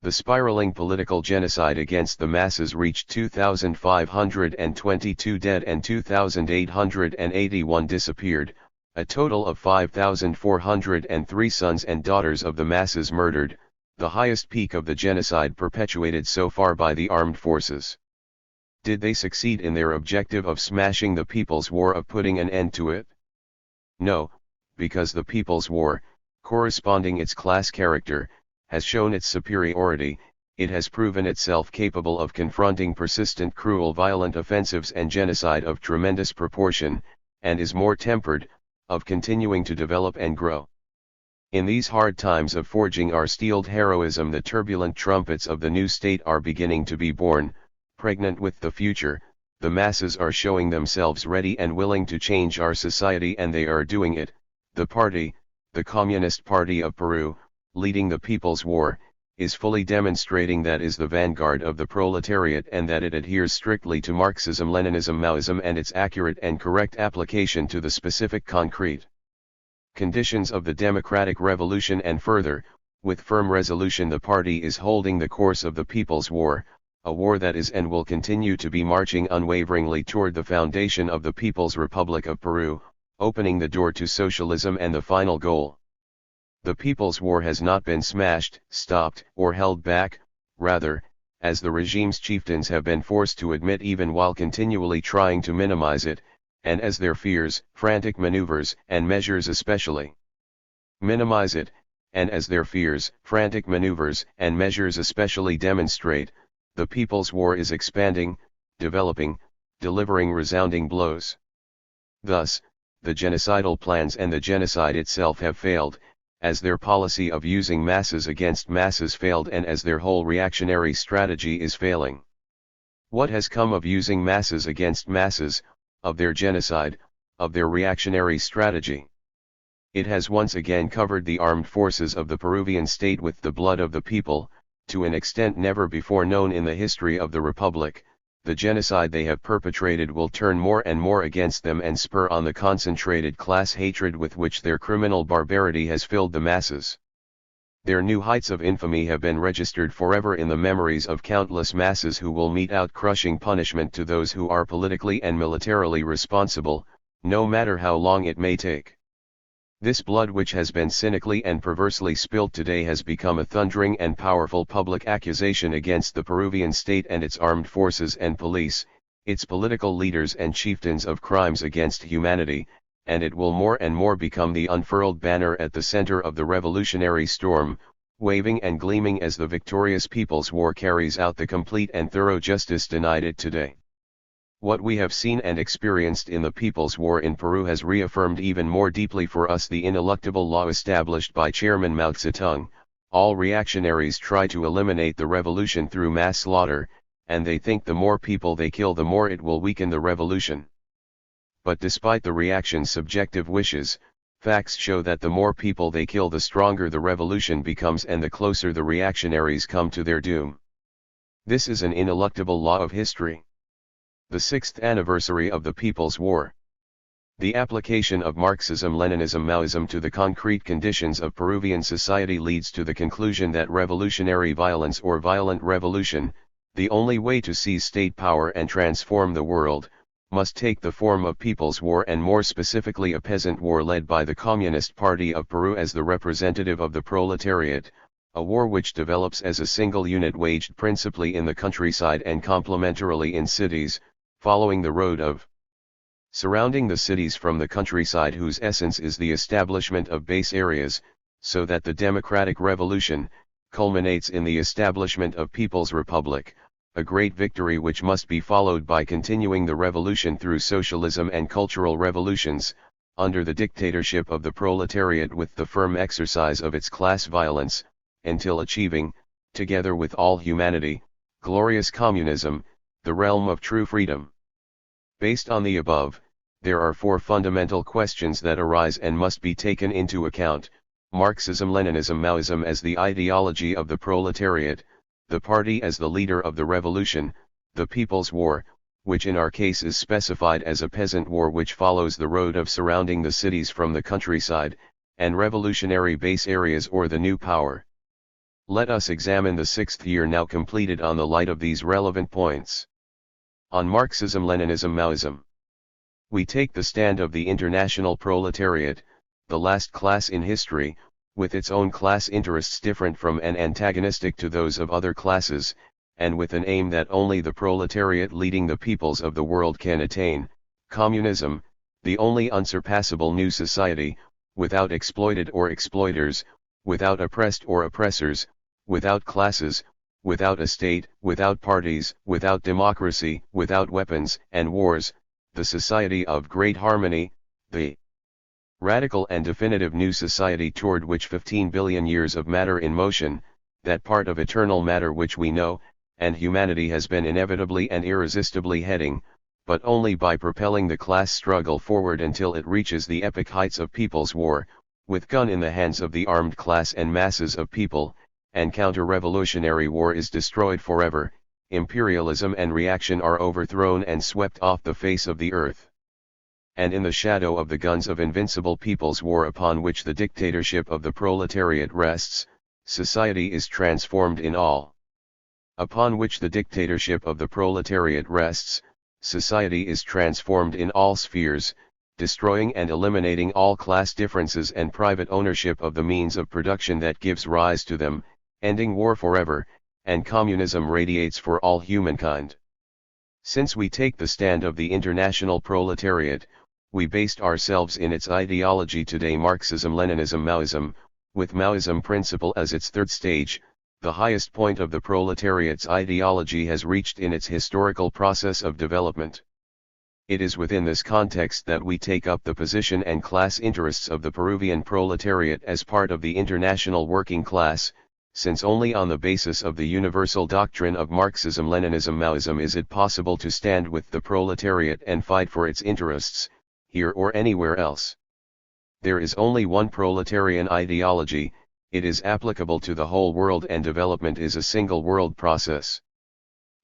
The spiraling political genocide against the masses reached 2,522 dead and 2,881 disappeared, a total of 5,403 sons and daughters of the masses murdered, the highest peak of the genocide perpetuated so far by the armed forces. Did they succeed in their objective of smashing the People's War, of putting an end to it? No, because the People's War, corresponding its class character, has shown its superiority. It has proven itself capable of confronting persistent cruel violent offensives and genocide of tremendous proportion, and is more tempered, of continuing to develop and grow. In these hard times of forging our steeled heroism, the turbulent trumpets of the new state are beginning to be born, pregnant with the future. The masses are showing themselves ready and willing to change our society, and they are doing it. The party, the Communist Party of Peru, leading the People's War, is fully demonstrating that is the vanguard of the proletariat and that it adheres strictly to Marxism, Leninism, Maoism and its accurate and correct application to the specific concrete conditions of the democratic revolution, and further, with firm resolution the party is holding the course of the People's War, a war that is and will continue to be marching unwaveringly toward the foundation of the People's Republic of Peru, opening the door to socialism and the final goal. The People's War has not been smashed, stopped, or held back, rather, as the regime's chieftains have been forced to admit even while continually trying to minimize it, and as their fears, frantic maneuvers, and measures especially minimize it, and as their fears, frantic maneuvers, and measures especially demonstrate, the People's War is expanding, developing, delivering resounding blows. Thus, the genocidal plans and the genocide itself have failed, as their policy of using masses against masses failed, and as their whole reactionary strategy is failing. What has come of using masses against masses, of their genocide, of their reactionary strategy? It has once again covered the armed forces of the Peruvian state with the blood of the people, to an extent never before known in the history of the Republic. The genocide they have perpetrated will turn more and more against them and spur on the concentrated class hatred with which their criminal barbarity has filled the masses. Their new heights of infamy have been registered forever in the memories of countless masses who will mete out crushing punishment to those who are politically and militarily responsible, no matter how long it may take. This blood which has been cynically and perversely spilt today has become a thundering and powerful public accusation against the Peruvian state and its armed forces and police, its political leaders and chieftains of crimes against humanity, and it will more and more become the unfurled banner at the center of the revolutionary storm, waving and gleaming as the victorious People's War carries out the complete and thorough justice denied it today. What we have seen and experienced in the People's War in Peru has reaffirmed even more deeply for us the ineluctable law established by Chairman Mao Zedong: all reactionaries try to eliminate the revolution through mass slaughter, and they think the more people they kill the more it will weaken the revolution. But despite the reaction's subjective wishes, facts show that the more people they kill the stronger the revolution becomes and the closer the reactionaries come to their doom. This is an ineluctable law of history. The 6th anniversary of the People's War. The application of Marxism-Leninism-Maoism to the concrete conditions of Peruvian society leads to the conclusion that revolutionary violence or violent revolution, the only way to seize state power and transform the world, must take the form of People's War, and more specifically a peasant war led by the Communist Party of Peru as the representative of the proletariat, a war which develops as a single unit waged principally in the countryside and complementarily in cities, following the road of surrounding the cities from the countryside, whose essence is the establishment of base areas, so that the democratic revolution culminates in the establishment of People's Republic, a great victory which must be followed by continuing the revolution through socialism and cultural revolutions, under the dictatorship of the proletariat with the firm exercise of its class violence, until achieving, together with all humanity, glorious communism, the realm of true freedom. Based on the above, there are 4 fundamental questions that arise and must be taken into account: Marxism-Leninism-Maoism as the ideology of the proletariat, the party as the leader of the revolution, the People's War, which in our case is specified as a peasant war which follows the road of surrounding the cities from the countryside, and revolutionary base areas or the new power. Let us examine the 6th year now completed on the light of these relevant points. On Marxism-Leninism-Maoism. We take the stand of the international proletariat, the last class in history, with its own class interests different from and antagonistic to those of other classes, and with an aim that only the proletariat leading the peoples of the world can attain: communism, the only unsurpassable new society, without exploited or exploiters, without oppressed or oppressors, without classes, without a state, without parties, without democracy, without weapons and wars, the society of great harmony, the radical and definitive new society toward which 15 billion years of matter in motion, that part of eternal matter which we know, and humanity has been inevitably and irresistibly heading, but only by propelling the class struggle forward until it reaches the epic heights of People's War, with gun in the hands of the armed class and masses of people, and counter-revolutionary war is destroyed forever, imperialism and reaction are overthrown and swept off the face of the earth. And in the shadow of the guns of invincible People's War upon which the dictatorship of the proletariat rests, society is transformed in all. Upon which the dictatorship of the proletariat rests, society is transformed in all spheres, destroying and eliminating all class differences and private ownership of the means of production that gives rise to them, ending war forever, and communism radiates for all humankind. Since we take the stand of the international proletariat, we based ourselves in its ideology today Marxism-Leninism-Maoism, with Maoism principle as its third stage. The highest point of the proletariat's ideology has reached in its historical process of development. It is within this context that we take up the position and class interests of the Peruvian proletariat as part of the international working class, since only on the basis of the universal doctrine of Marxism-Leninism-Maoism is it possible to stand with the proletariat and fight for its interests, here or anywhere else. There is only one proletarian ideology, it is applicable to the whole world, and development is a single world process.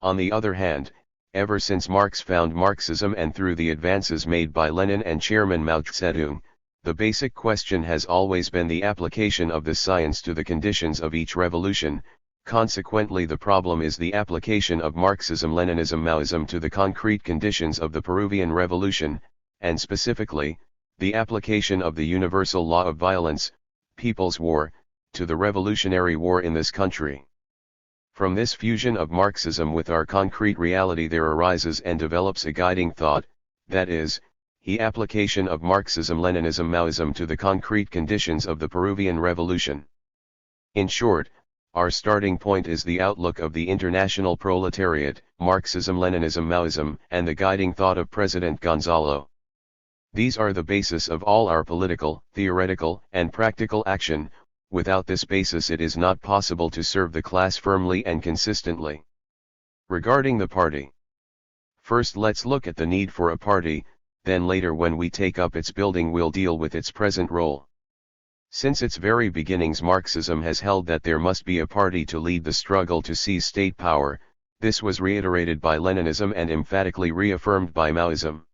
On the other hand, ever since Marx found Marxism and through the advances made by Lenin and Chairman Mao Zedong, the basic question has always been the application of this science to the conditions of each revolution. Consequently, the problem is the application of Marxism-Leninism-Maoism to the concrete conditions of the Peruvian Revolution, and specifically, the application of the universal law of violence, People's War, to the revolutionary war in this country. From this fusion of Marxism with our concrete reality there arises and develops a guiding thought, that is, the application of Marxism-Leninism-Maoism to the concrete conditions of the Peruvian Revolution. In short, our starting point is the outlook of the international proletariat, Marxism-Leninism-Maoism, and the guiding thought of President Gonzalo. These are the basis of all our political, theoretical, and practical action. Without this basis it is not possible to serve the class firmly and consistently. Regarding the party. First let's look at the need for a party, then later when we take up its building we'll deal with its present role. Since its very beginnings Marxism has held that there must be a party to lead the struggle to seize state power. This was reiterated by Leninism and emphatically reaffirmed by Maoism.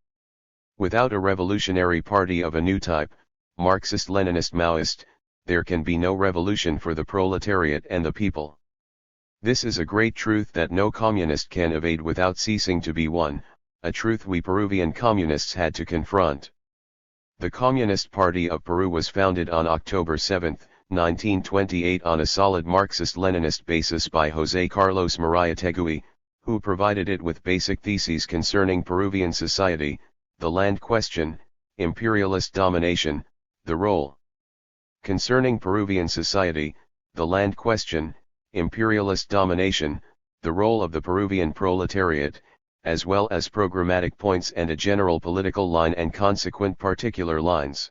Without a revolutionary party of a new type, Marxist-Leninist-Maoist, there can be no revolution for the proletariat and the people. This is a great truth that no communist can evade without ceasing to be one, a truth we Peruvian communists had to confront. The Communist Party of Peru was founded on October 7, 1928 on a solid Marxist-Leninist basis by José Carlos Mariátegui, who provided it with basic theses concerning Peruvian society, the land question, imperialist domination, the role. Concerning Peruvian society, the land question, imperialist domination, the role of the Peruvian proletariat, as well as programmatic points and a general political line and consequent particular lines.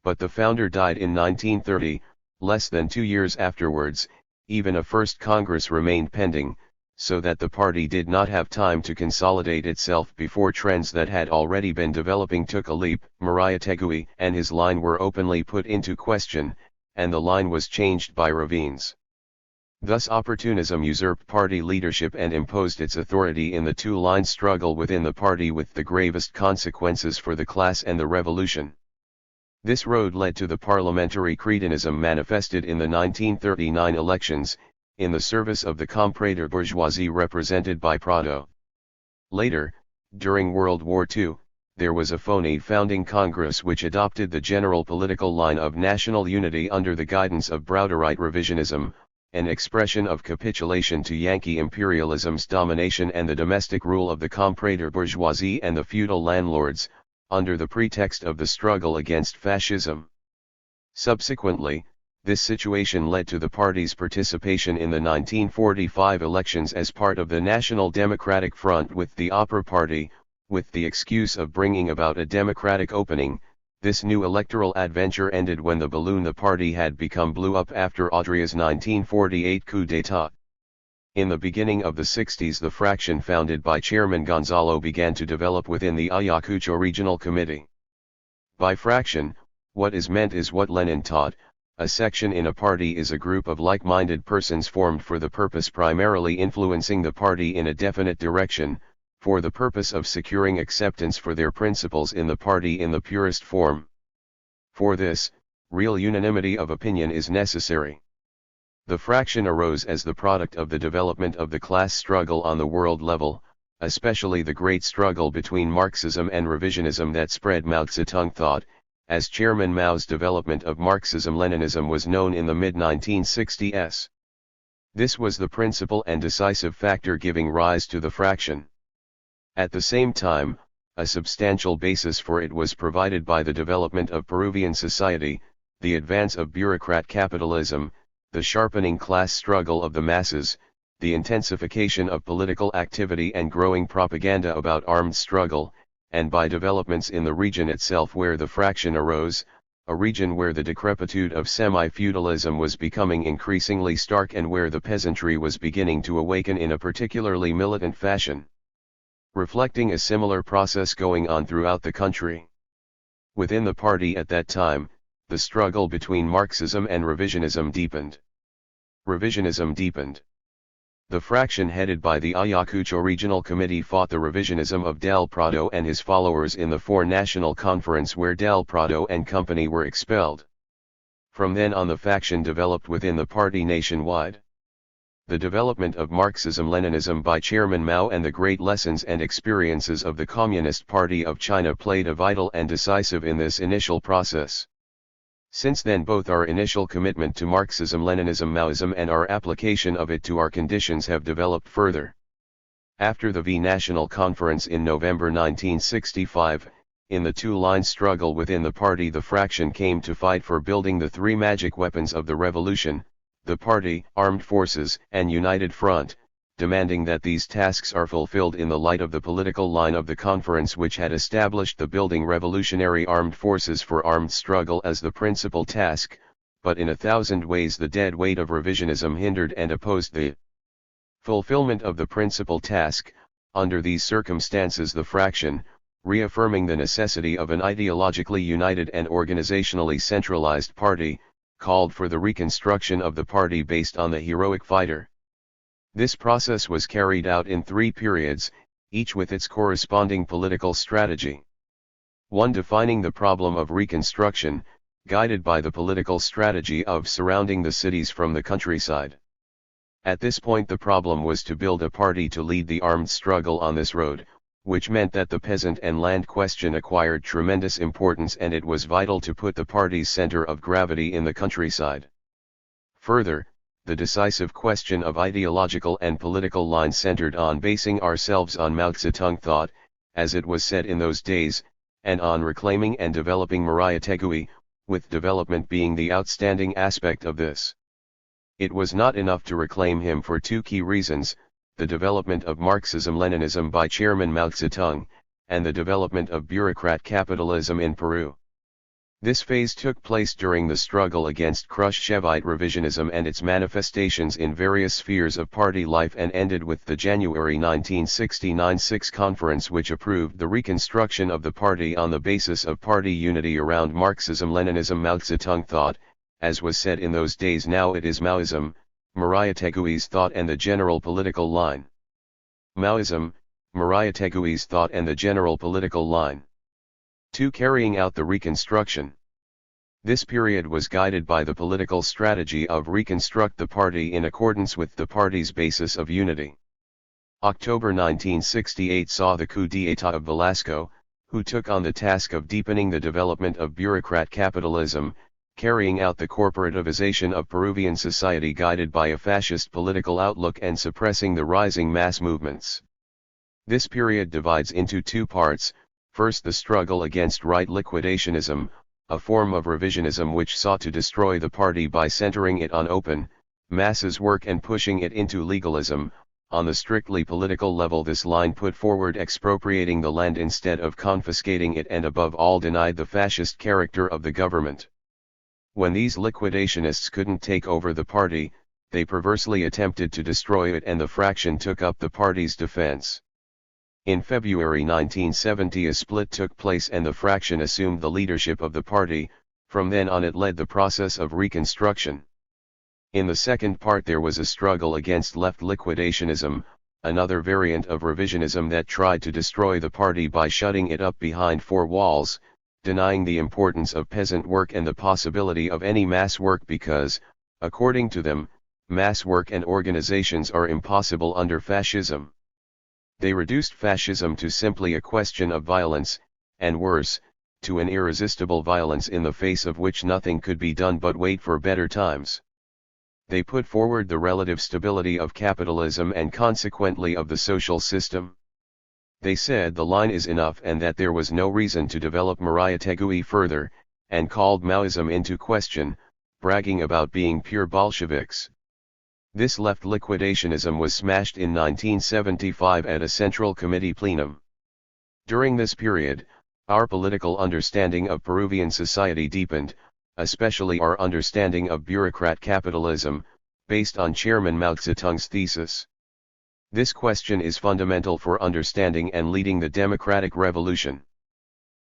But the founder died in 1930, less than 2 years afterwards. Even a first Congress remained pending, so that the party did not have time to consolidate itself before trends that had already been developing took a leap. Mariátegui and his line were openly put into question, and the line was changed by Ravines. Thus opportunism usurped party leadership and imposed its authority in the two-line struggle within the party with the gravest consequences for the class and the revolution. This road led to the parliamentary cretinism manifested in the 1939 elections, in the service of the comprador bourgeoisie represented by Prado. Later, during World War II, there was a phony founding Congress which adopted the general political line of national unity under the guidance of Browderite revisionism, an expression of capitulation to Yankee imperialism's domination and the domestic rule of the comprador bourgeoisie and the feudal landlords, under the pretext of the struggle against fascism. Subsequently, this situation led to the party's participation in the 1945 elections as part of the National Democratic Front with the Opera Party, with the excuse of bringing about a democratic opening. This new electoral adventure ended when the balloon the party had become blew up after Adria's 1948 coup d'état. In the beginning of the 60s the fraction founded by Chairman Gonzalo began to develop within the Ayacucho Regional Committee. By fraction, what is meant is what Lenin taught. A section in a party is a group of like-minded persons formed for the purpose primarily influencing the party in a definite direction, for the purpose of securing acceptance for their principles in the party in the purest form. For this, real unanimity of opinion is necessary. The fraction arose as the product of the development of the class struggle on the world level, especially the great struggle between Marxism and revisionism that spread Mao Zedong thought, as Chairman Mao's development of Marxism-Leninism was known in the mid-1960s. This was the principal and decisive factor giving rise to the fraction. At the same time, a substantial basis for it was provided by the development of Peruvian society, the advance of bureaucrat capitalism, the sharpening class struggle of the masses, the intensification of political activity and growing propaganda about armed struggle, and by developments in the region itself where the fraction arose, a region where the decrepitude of semi-feudalism was becoming increasingly stark and where the peasantry was beginning to awaken in a particularly militant fashion. Reflecting a similar process going on throughout the country. Within the party at that time, the struggle between Marxism and revisionism deepened. Revisionism deepened. The fraction headed by the Ayacucho Regional Committee fought the revisionism of Del Prado and his followers in the Four National Conference where Del Prado and company were expelled. From then on the faction developed within the party nationwide. The development of Marxism-Leninism by Chairman Mao and the great lessons and experiences of the Communist Party of China played a vital and decisive in this initial process. Since then both our initial commitment to Marxism-Leninism-Maoism and our application of it to our conditions have developed further. After the V National Conference in November 1965, in the two-line struggle within the party the fraction came to fight for building the three magic weapons of the revolution, the party, armed forces, and united front, demanding that these tasks are fulfilled in the light of the political line of the conference which had established the building revolutionary armed forces for armed struggle as the principal task, but in 1,000 ways the dead weight of revisionism hindered and opposed the fulfillment of the principal task. Under these circumstances the fraction, reaffirming the necessity of an ideologically united and organizationally centralized party, called for the reconstruction of the party based on the heroic fighter. This process was carried out in 3 periods, each with its corresponding political strategy. 1. Defining the problem of reconstruction, guided by the political strategy of surrounding the cities from the countryside. At this point the problem was to build a party to lead the armed struggle on this road, which meant that the peasant and land question acquired tremendous importance and it was vital to put the party's center of gravity in the countryside. Further, the decisive question of ideological and political line centered on basing ourselves on Mao Zedong thought, as it was said in those days, and on reclaiming and developing Maria Tegui, with development being the outstanding aspect of this. It was not enough to reclaim him for 2 key reasons: the development of Marxism-Leninism by Chairman Mao Zedong, and the development of bureaucrat capitalism in Peru. This phase took place during the struggle against Khrushchevite revisionism and its manifestations in various spheres of party life and ended with the January 1969 Sixth Conference which approved the reconstruction of the party on the basis of party unity around Marxism-Leninism Mao Zedong thought, as was said in those days now it is Maoism, Maria Tegui's thought and the general political line. Maoism, Maria Tegui's thought and the general political line. 2. Carrying out the reconstruction. This period was guided by the political strategy of reconstruct the party in accordance with the party's basis of unity. October 1968 saw the coup d'état of Velasco, who took on the task of deepening the development of bureaucrat capitalism, carrying out the corporativization of Peruvian society guided by a fascist political outlook and suppressing the rising mass movements. This period divides into 2 parts. First, the struggle against right liquidationism, a form of revisionism which sought to destroy the party by centering it on open, masses work and pushing it into legalism. On the strictly political level this line put forward expropriating the land instead of confiscating it and above all denied the fascist character of the government. When these liquidationists couldn't take over the party, they perversely attempted to destroy it and the fraction took up the party's defense. In February 1970 a split took place and the fraction assumed the leadership of the party. From then on it led the process of reconstruction. In the second part there was a struggle against left liquidationism, another variant of revisionism that tried to destroy the party by shutting it up behind 4 walls, denying the importance of peasant work and the possibility of any mass work because, according to them, mass work and organizations are impossible under fascism. They reduced fascism to simply a question of violence, and worse, to an irresistible violence in the face of which nothing could be done but wait for better times. They put forward the relative stability of capitalism and consequently of the social system. They said the line is enough and that there was no reason to develop Mariátegui further, and called Maoism into question, bragging about being pure Bolsheviks. This left liquidationism was smashed in 1975 at a Central Committee plenum. During this period, our political understanding of Peruvian society deepened, especially our understanding of bureaucrat capitalism, based on Chairman Mao Zedong's thesis. This question is fundamental for understanding and leading the democratic revolution.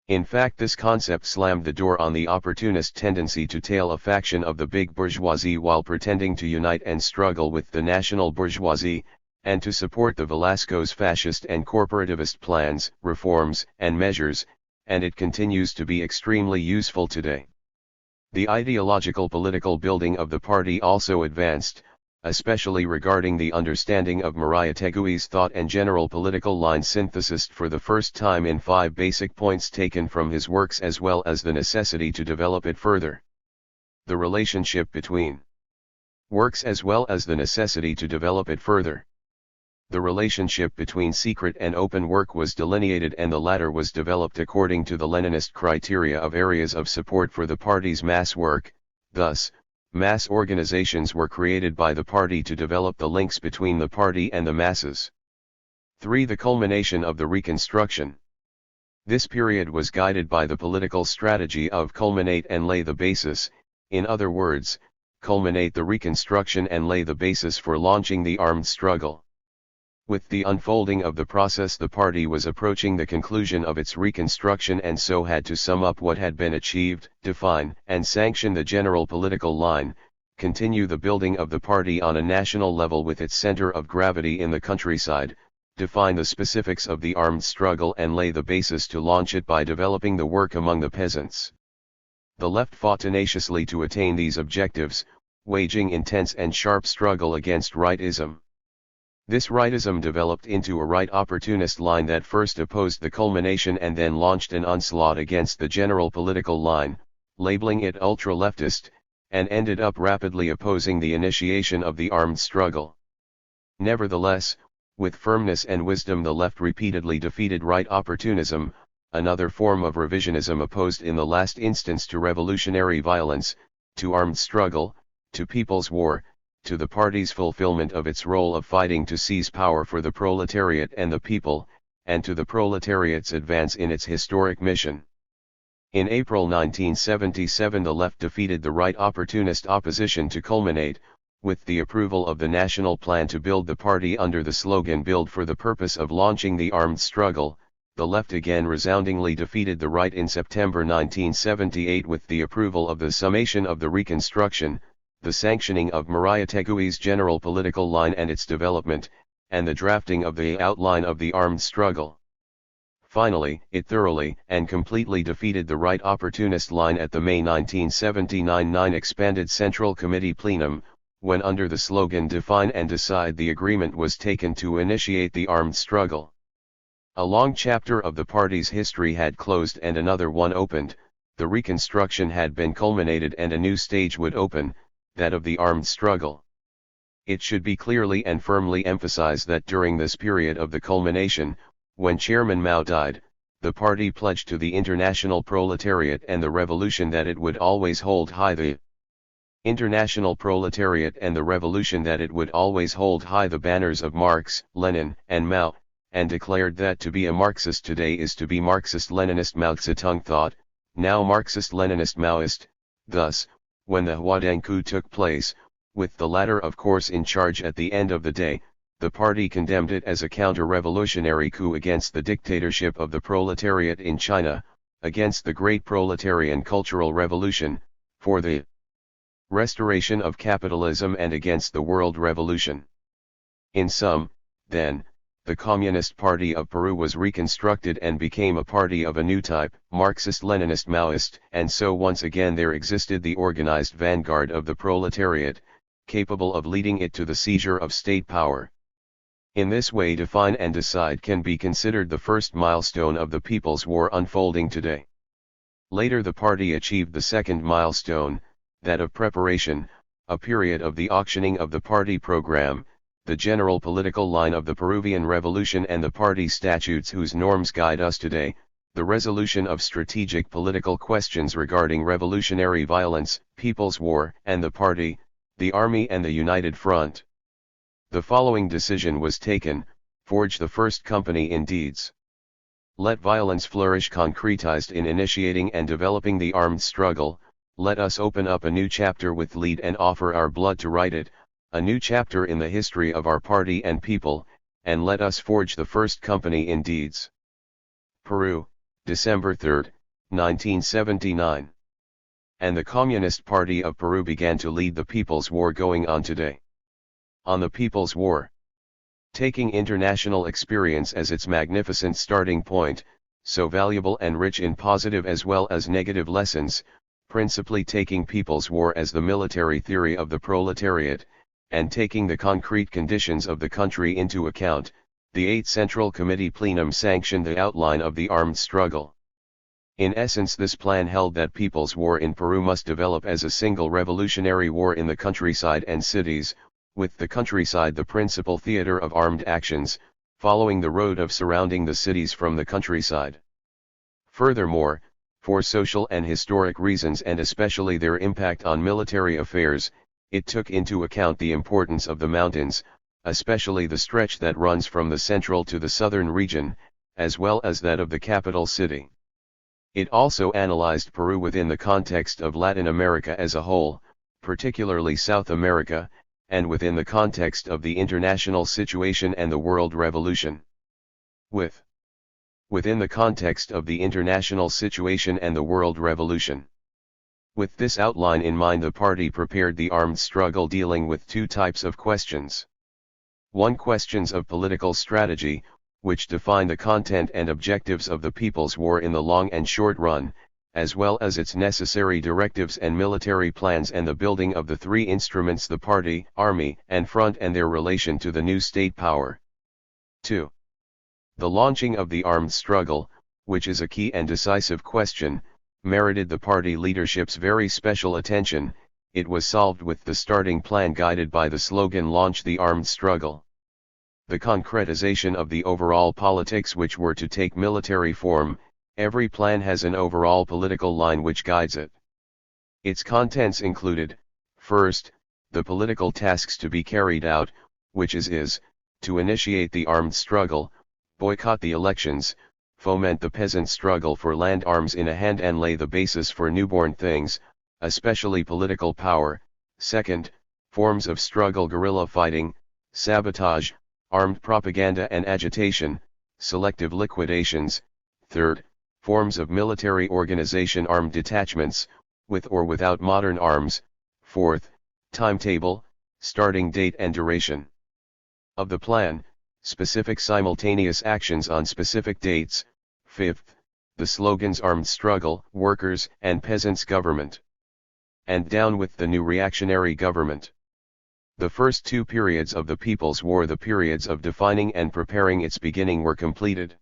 In fact, this concept slammed the door on the opportunist tendency to tail a faction of the big bourgeoisie while pretending to unite and struggle with the national bourgeoisie, and to support the Velasco's fascist and corporativist plans, reforms, and measures, and it continues to be extremely useful today. The ideological political building of the party also advanced, especially regarding the understanding of Mariátegui's thought and general political line synthesized for the first time in 5 basic points taken from his works, as well as the necessity to develop it further. The relationship between works as well as the necessity to develop it further. The relationship between secret and open work was delineated, and the latter was developed according to the Leninist criteria of areas of support for the party's mass work. Thus, mass organizations were created by the party to develop the links between the party and the masses. 3. The culmination of the Reconstruction. This period was guided by the political strategy of culminate and lay the basis, in other words, culminate the Reconstruction and lay the basis for launching the armed struggle. With the unfolding of the process, the party was approaching the conclusion of its reconstruction and so had to sum up what had been achieved, define and sanction the general political line, continue the building of the party on a national level with its center of gravity in the countryside, define the specifics of the armed struggle and lay the basis to launch it by developing the work among the peasants. The left fought tenaciously to attain these objectives, waging intense and sharp struggle against rightism. This rightism developed into a right opportunist line that first opposed the culmination and then launched an onslaught against the general political line, labeling it ultra-leftist, and ended up rapidly opposing the initiation of the armed struggle. Nevertheless, with firmness and wisdom, the left repeatedly defeated right opportunism, another form of revisionism opposed in the last instance to revolutionary violence, to armed struggle, to people's war, to the party's fulfillment of its role of fighting to seize power for the proletariat and the people, and to the proletariat's advance in its historic mission. In April 1977, the left defeated the right opportunist opposition to culminate, with the approval of the national plan to build the party under the slogan "Build for the purpose of launching the armed struggle." The left again resoundingly defeated the right in September 1978 with the approval of the summation of the Reconstruction, the sanctioning of Mariátegui's general political line and its development, and the drafting of the outline of the armed struggle. Finally, it thoroughly and completely defeated the right opportunist line at the May 1979 expanded Central Committee plenum, when under the slogan "Define and Decide" the agreement was taken to initiate the armed struggle. A long chapter of the party's history had closed and another one opened. The Reconstruction had been culminated and a new stage would open, that of the armed struggle. It should be clearly and firmly emphasized that during this period of the culmination, when Chairman Mao died, the party pledged to the international proletariat and the revolution that it would always hold high the international proletariat and the revolution that it would always hold high the banners of Marx, Lenin, and Mao, and declared that to be a Marxist today is to be Marxist-Leninist. Mao Zedong thought, now Marxist-Leninist Maoist. Thus, when the Huadong coup took place, with the latter of course in charge at the end of the day, the party condemned it as a counter-revolutionary coup against the dictatorship of the proletariat in China, against the Great Proletarian Cultural Revolution, for the restoration of capitalism and against the World Revolution. In sum, then, the Communist Party of Peru was reconstructed and became a party of a new type, Marxist-Leninist Maoist, and so once again there existed the organized vanguard of the proletariat, capable of leading it to the seizure of state power. In this way, Define and Decide can be considered the first milestone of the People's War unfolding today. Later the party achieved the second milestone, that of preparation, a period of the auctioning of the party program, the general political line of the Peruvian Revolution and the party statutes whose norms guide us today, the resolution of strategic political questions regarding revolutionary violence, people's war, and the party, the army and the United Front. The following decision was taken: forge the first company in deeds. Let violence flourish concretized in initiating and developing the armed struggle. Let us open up a new chapter with lead and offer our blood to write it, a new chapter in the history of our party and people, and let us forge the first company in deeds. Peru, December 3, 1979. And the Communist Party of Peru began to lead the People's War going on today. On the People's War. Taking international experience as its magnificent starting point, so valuable and rich in positive as well as negative lessons, principally taking People's War as the military theory of the proletariat, and taking the concrete conditions of the country into account, the 8th Central Committee Plenum sanctioned the outline of the armed struggle. In essence, this plan held that People's War in Peru must develop as a single revolutionary war in the countryside and cities, with the countryside the principal theater of armed actions, following the road of surrounding the cities from the countryside. Furthermore, for social and historic reasons and especially their impact on military affairs, it took into account the importance of the mountains, especially the stretch that runs from the central to the southern region, as well as that of the capital city. It also analyzed Peru within the context of Latin America as a whole, particularly South America, and within the context of the international situation and the world revolution. Within the context of the international situation and the world revolution. With this outline in mind, the party prepared the armed struggle dealing with two types of questions. 1. Questions of political strategy, which define the content and objectives of the People's War in the long and short run, as well as its necessary directives and military plans and the building of the three instruments: the party, army, and front, and their relation to the new state power. 2. The launching of the armed struggle, which is a key and decisive question, merited the party leadership's very special attention. It was solved with the starting plan guided by the slogan "Launch the Armed Struggle." The concretization of the overall politics which were to take military form. Every plan has an overall political line which guides it. Its contents included: first, the political tasks to be carried out, which is to initiate the armed struggle, boycott the elections, foment the peasant struggle for land arms in a hand, and lay the basis for newborn things, especially political power. Second, forms of struggle: guerrilla fighting, sabotage, armed propaganda and agitation, selective liquidations. Third, forms of military organization: armed detachments, with or without modern arms. Fourth, timetable, starting date and duration of the plan, specific simultaneous actions on specific dates. Fifth, the slogans: armed struggle, workers and peasants government, and down with the new reactionary government. The first two periods of the People's War, the periods of defining and preparing its beginning, were completed.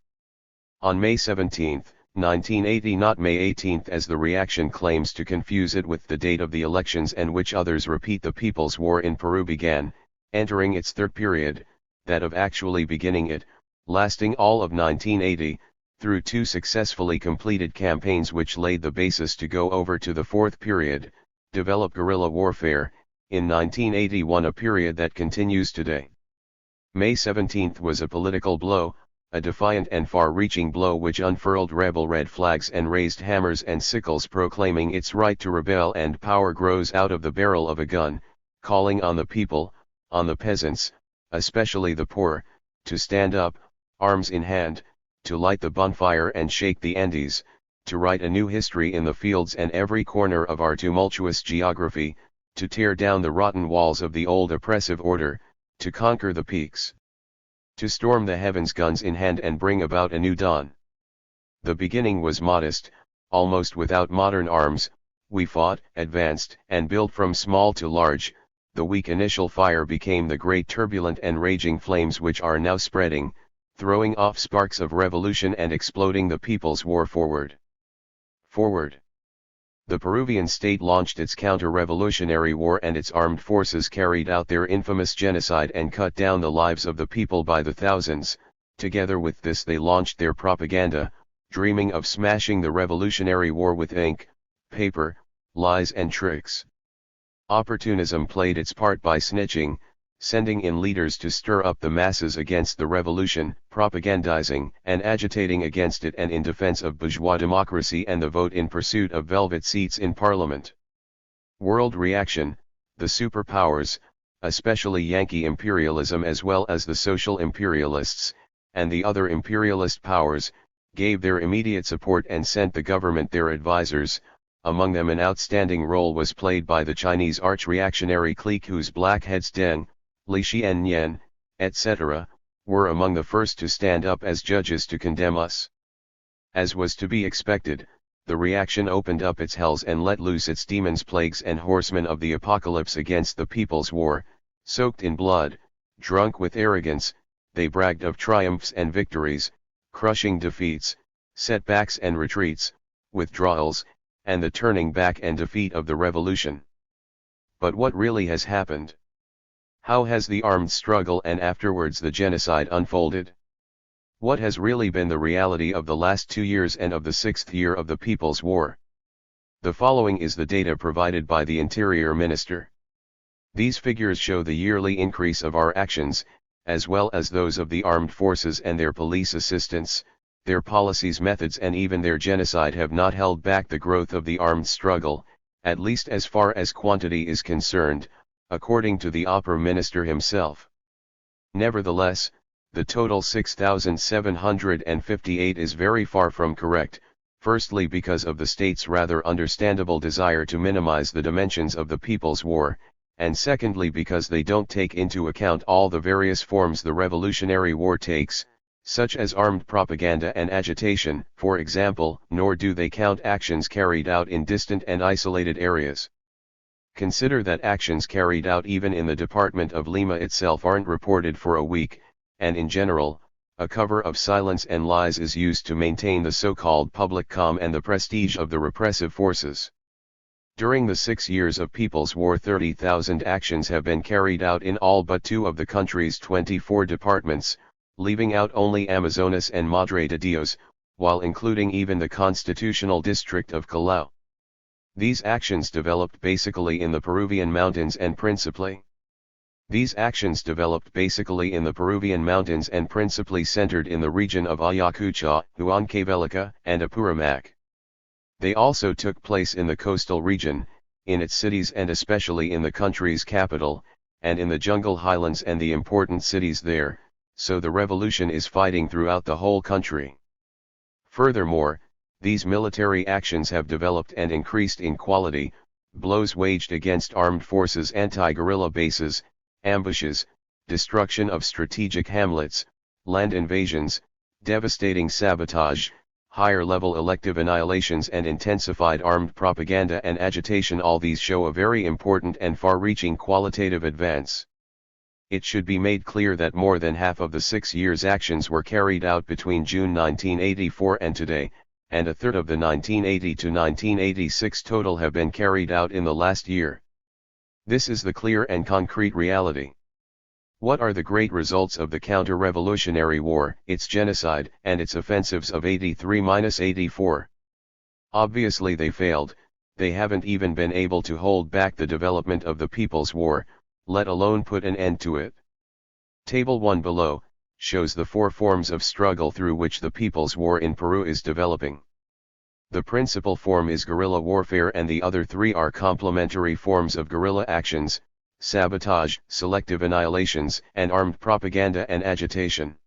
On May 17, 1980, not May 18 as the reaction claims to confuse it with the date of the elections, and which others repeat, the People's War in Peru began, entering its third period, that of actually beginning it, lasting all of 1980, through two successfully completed campaigns which laid the basis to go over to the fourth period, develop guerrilla warfare, in 1981, a period that continues today. May 17 was a political blow, a defiant and far-reaching blow which unfurled rebel red flags and raised hammers and sickles proclaiming its right to rebel, and power grows out of the barrel of a gun, calling on the people, on the peasants, especially the poor, to stand up, arms in hand, to light the bonfire and shake the Andes, to write a new history in the fields and every corner of our tumultuous geography, to tear down the rotten walls of the old oppressive order, to conquer the peaks, to storm the heavens guns in hand and bring about a new dawn. The beginning was modest, almost without modern arms. We fought, advanced, and built from small to large. The weak initial fire became the great turbulent and raging flames which are now spreading, throwing off sparks of revolution and exploding the People's War forward. Forward. the Peruvian state launched its counter-revolutionary war and its armed forces carried out their infamous genocide and cut down the lives of the people by the thousands. Together with this they launched their propaganda, dreaming of smashing the revolutionary war with ink, paper, lies and tricks. Opportunism played its part by snitching, sending in leaders to stir up the masses against the revolution, propagandizing and agitating against it and in defense of bourgeois democracy and the vote in pursuit of velvet seats in parliament. World reaction: the superpowers, especially Yankee imperialism as well as the social imperialists, and the other imperialist powers, gave their immediate support and sent the government their advisors. Among them an outstanding role was played by the Chinese arch-reactionary clique whose blackheads Deng, Li Xianyan, etc., were among the first to stand up as judges to condemn us. As was to be expected, the reaction opened up its hells and let loose its demons, plagues and horsemen of the apocalypse against the People's War. Soaked in blood, drunk with arrogance, they bragged of triumphs and victories, crushing defeats, setbacks and retreats, withdrawals, and the turning back and defeat of the revolution. But what really has happened? How has the armed struggle and afterwards the genocide unfolded? What has really been the reality of the last 2 years and of the 6th year of the People's War? The following is the data provided by the Interior Minister. These figures show the yearly increase of our actions, as well as those of the armed forces and their police assistants. Their policies, methods and even their genocide have not held back the growth of the armed struggle, at least as far as quantity is concerned, according to the Opera Minister himself. Nevertheless, the total 6,758 is very far from correct, firstly because of the state's rather understandable desire to minimize the dimensions of the People's War, and secondly because they don't take into account all the various forms the Revolutionary War takes, such as armed propaganda and agitation, for example, nor do they count actions carried out in distant and isolated areas. Consider that actions carried out even in the department of Lima itself aren't reported for a week, and in general, a cover of silence and lies is used to maintain the so-called public calm and the prestige of the repressive forces. During the 6 years of People's War 30,000 actions have been carried out in all but 2 of the country's 24 departments, leaving out only Amazonas and Madre de Dios, while including even the constitutional district of Callao. These actions developed basically in the Peruvian mountains and principally centered in the region of Ayacucho, Huancavelica, and Apurimac. They also took place in the coastal region, in its cities and especially in the country's capital, and in the jungle highlands and the important cities there, so the revolution is fighting throughout the whole country. Furthermore, these military actions have developed and increased in quality, blows waged against armed forces, anti-guerrilla bases, ambushes, destruction of strategic hamlets, land invasions, devastating sabotage, higher-level elective annihilations and intensified armed propaganda and agitation. All these show a very important and far-reaching qualitative advance. It should be made clear that more than half of the 6 years' actions were carried out between June 1984 and today, and a third of the 1980 to 1986 total have been carried out in the last year. This is the clear and concrete reality. What are the great results of the counter-revolutionary war, its genocide, and its offensives of 83-84? Obviously they failed. They haven't even been able to hold back the development of the People's War, let alone put an end to it. Table 1 below shows the 4 forms of struggle through which the People's War in Peru is developing. The principal form is guerrilla warfare and the other 3 are complementary forms of guerrilla actions: sabotage, selective annihilations, and armed propaganda and agitation.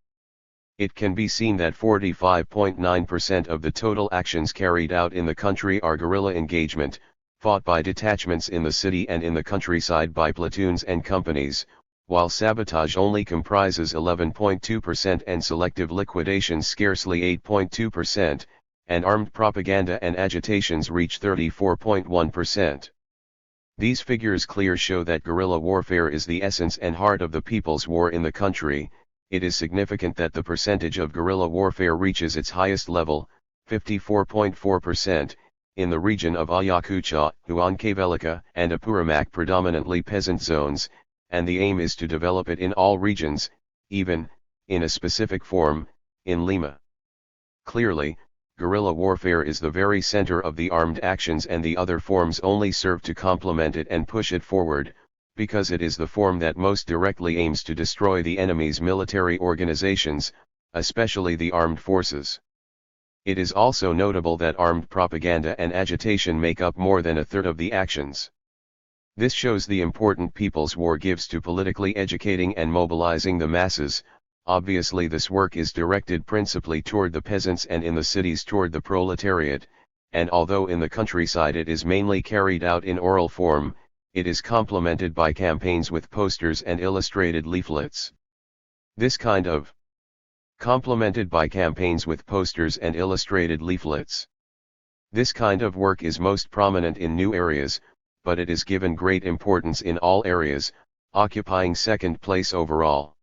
It can be seen that 45.9% of the total actions carried out in the country are guerrilla engagement, fought by detachments in the city and in the countryside by platoons and companies, while sabotage only comprises 11.2% and selective liquidations scarcely 8.2%, and armed propaganda and agitations reach 34.1%. These figures clearly show that guerrilla warfare is the essence and heart of the People's War in the country. It is significant that the percentage of guerrilla warfare reaches its highest level, 54.4%, in the region of Ayacucho, Huancavelica, and Apurimac predominantly peasant zones, and the aim is to develop it in all regions, even, in a specific form, in Lima. Clearly, guerrilla warfare is the very center of the armed actions, and the other forms only serve to complement it and push it forward, because it is the form that most directly aims to destroy the enemy's military organizations, especially the armed forces. It is also notable that armed propaganda and agitation make up more than a third of the actions. This shows the importance people's war gives to politically educating and mobilizing the masses. Obviously this work is directed principally toward the peasants and in the cities toward the proletariat, and although in the countryside it is mainly carried out in oral form, it is complemented by campaigns with posters and illustrated leaflets. This kind of complemented by campaigns with posters and illustrated leaflets. This kind of work is most prominent in new areas, but it is given great importance in all areas, occupying second place overall.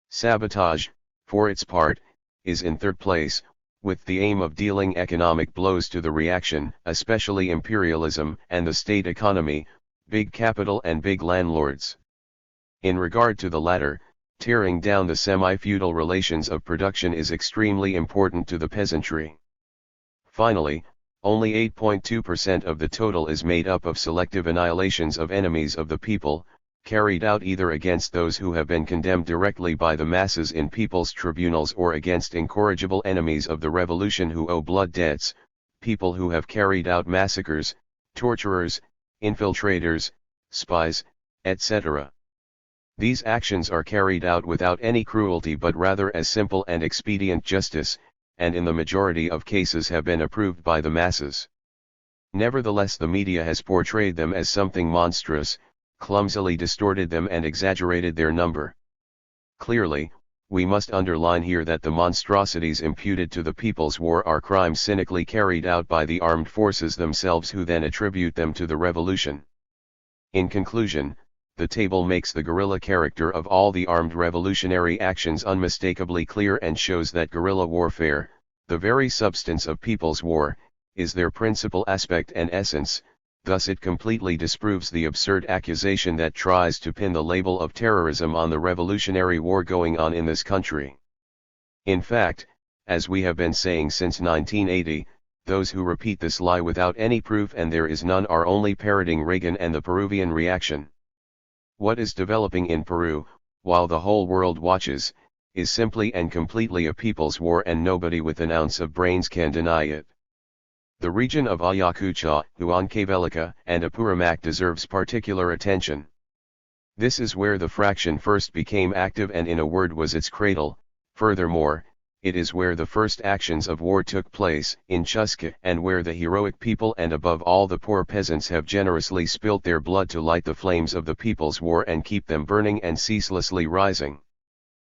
Sabotage, for its part, is in third place, with the aim of dealing economic blows to the reaction, especially imperialism and the state economy, big capital and big landlords. In regard to the latter, tearing down the semi-feudal relations of production is extremely important to the peasantry. Finally, only 8.2% of the total is made up of selective annihilations of enemies of the people, carried out either against those who have been condemned directly by the masses in people's tribunals or against incorrigible enemies of the revolution who owe blood debts, people who have carried out massacres, torturers, infiltrators, spies, etc. These actions are carried out without any cruelty but rather as simple and expedient justice, and in the majority of cases have been approved by the masses. Nevertheless, the media has portrayed them as something monstrous, clumsily distorted them and exaggerated their number. Clearly, we must underline here that the monstrosities imputed to the People's War are crimes cynically carried out by the armed forces themselves, who then attribute them to the revolution. In conclusion, the table makes the guerrilla character of all the armed revolutionary actions unmistakably clear and shows that guerrilla warfare, the very substance of people's war, is their principal aspect and essence. Thus it completely disproves the absurd accusation that tries to pin the label of terrorism on the revolutionary war going on in this country. In fact, as we have been saying since 1980, those who repeat this lie without any proof, and there is none, are only parroting Reagan and the Peruvian reaction. What is developing in Peru, while the whole world watches, is simply and completely a people's war, and nobody with an ounce of brains can deny it. The region of Ayacucho, Huancavelica, and Apurimac deserves particular attention. This is where the fraction first became active and, in a word, was its cradle. Furthermore, it is where the first actions of war took place, in Chusca, and where the heroic people and above all the poor peasants have generously spilt their blood to light the flames of the people's war and keep them burning and ceaselessly rising.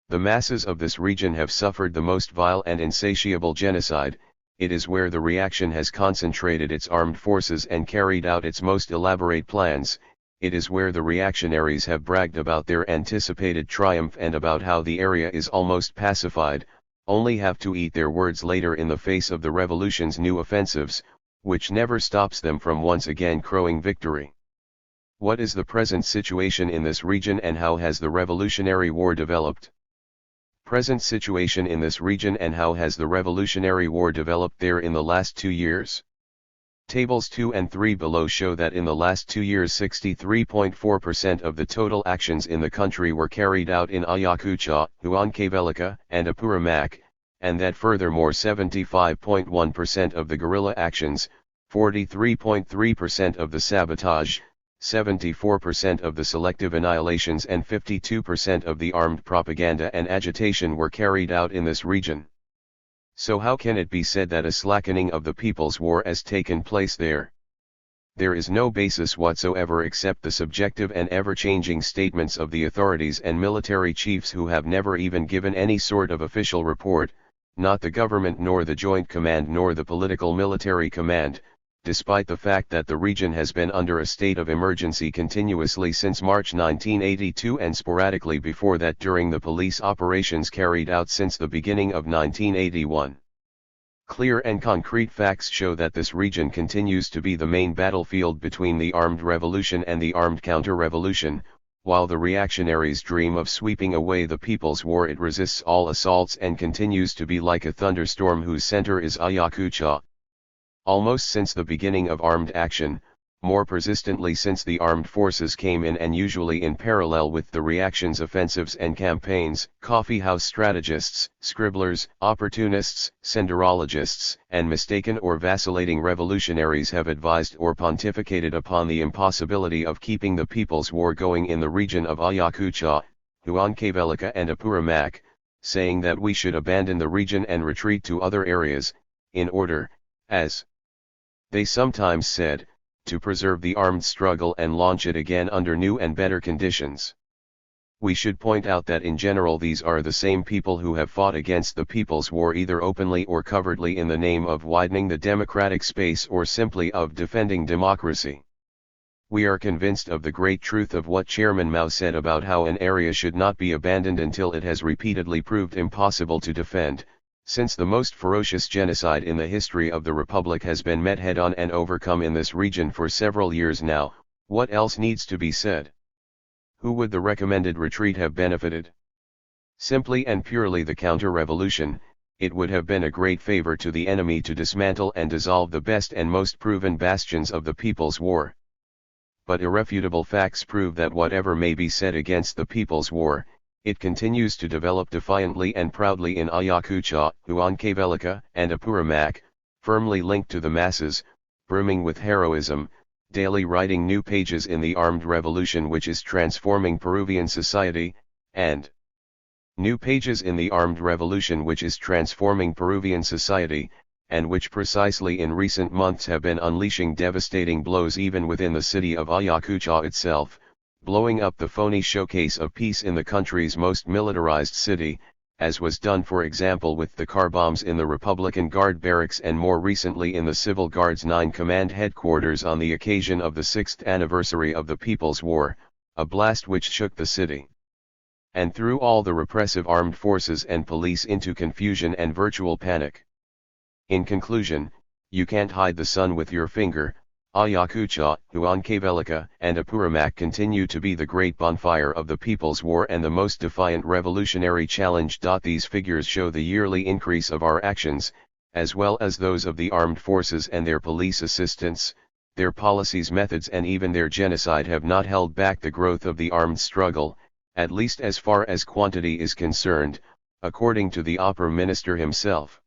The masses of this region have suffered the most vile and insatiable genocide. It is where the reaction has concentrated its armed forces and carried out its most elaborate plans. It is where the reactionaries have bragged about their anticipated triumph and about how the area is almost pacified, only have to eat their words later in the face of the revolution's new offensives, which never stops them from once again crowing victory. What is the present situation in this region, and how has the Revolutionary War developed? Present situation in this region, and how has the Revolutionary War developed there in the last 2 years? Tables 2 and 3 below show that in the last 2 years 63.4% of the total actions in the country were carried out in Ayacucho, Huancavelica, and Apurimac, and that furthermore 75.1% of the guerrilla actions, 43.3% of the sabotage, 74% of the selective annihilations and 52% of the armed propaganda and agitation were carried out in this region. So how can it be said that a slackening of the people's war has taken place there? There is no basis whatsoever except the subjective and ever-changing statements of the authorities and military chiefs who have never even given any sort of official report, not the government nor the Joint Command nor the Political Military Command, despite the fact that the region has been under a state of emergency continuously since March 1982 and sporadically before that during the police operations carried out since the beginning of 1981. Clear and concrete facts show that this region continues to be the main battlefield between the armed revolution and the armed counter-revolution. While the reactionaries dream of sweeping away the People's War, it resists all assaults and continues to be like a thunderstorm whose center is Ayacucho. Almost since the beginning of armed action, more persistently since the armed forces came in and usually in parallel with the reaction's offensives and campaigns, coffeehouse strategists, scribblers, opportunists, senderologists, and mistaken or vacillating revolutionaries have advised or pontificated upon the impossibility of keeping the People's War going in the region of Ayacucho, Huancavelica and Apurimac, saying that we should abandon the region and retreat to other areas, in order, as they sometimes said, to preserve the armed struggle and launch it again under new and better conditions. We should point out that in general these are the same people who have fought against the People's War either openly or covertly in the name of widening the democratic space or simply of defending democracy. We are convinced of the great truth of what Chairman Mao said about how an area should not be abandoned until it has repeatedly proved impossible to defend. Since the most ferocious genocide in the history of the Republic has been met head-on and overcome in this region for several years now, what else needs to be said? Who would the recommended retreat have benefited? Simply and purely the counter-revolution. It would have been a great favor to the enemy to dismantle and dissolve the best and most proven bastions of the People's War. But irrefutable facts prove that whatever may be said against the People's War, it continues to develop defiantly and proudly in Ayacucho, Huancavelica, and Apurimac, firmly linked to the masses, brimming with heroism, daily writing new pages in the armed revolution which is transforming Peruvian society, and new pages in the armed revolution which is transforming Peruvian society, and which precisely in recent months have been unleashing devastating blows even within the city of Ayacucho itself, blowing up the phony showcase of peace in the country's most militarized city, as was done for example with the car bombs in the Republican Guard barracks and more recently in the Civil Guard's 9 Command headquarters on the occasion of the 6th anniversary of the People's War, a blast which shook the city and threw all the repressive armed forces and police into confusion and virtual panic. In conclusion, you can't hide the sun with your finger. Ayacucho, Huancavelica, and Apurimac continue to be the great bonfire of the People's War and the most defiant revolutionary challenge. These figures show the yearly increase of our actions, as well as those of the armed forces and their police assistants. Their policies, methods and even their genocide have not held back the growth of the armed struggle, at least as far as quantity is concerned, according to the Opera Minister himself.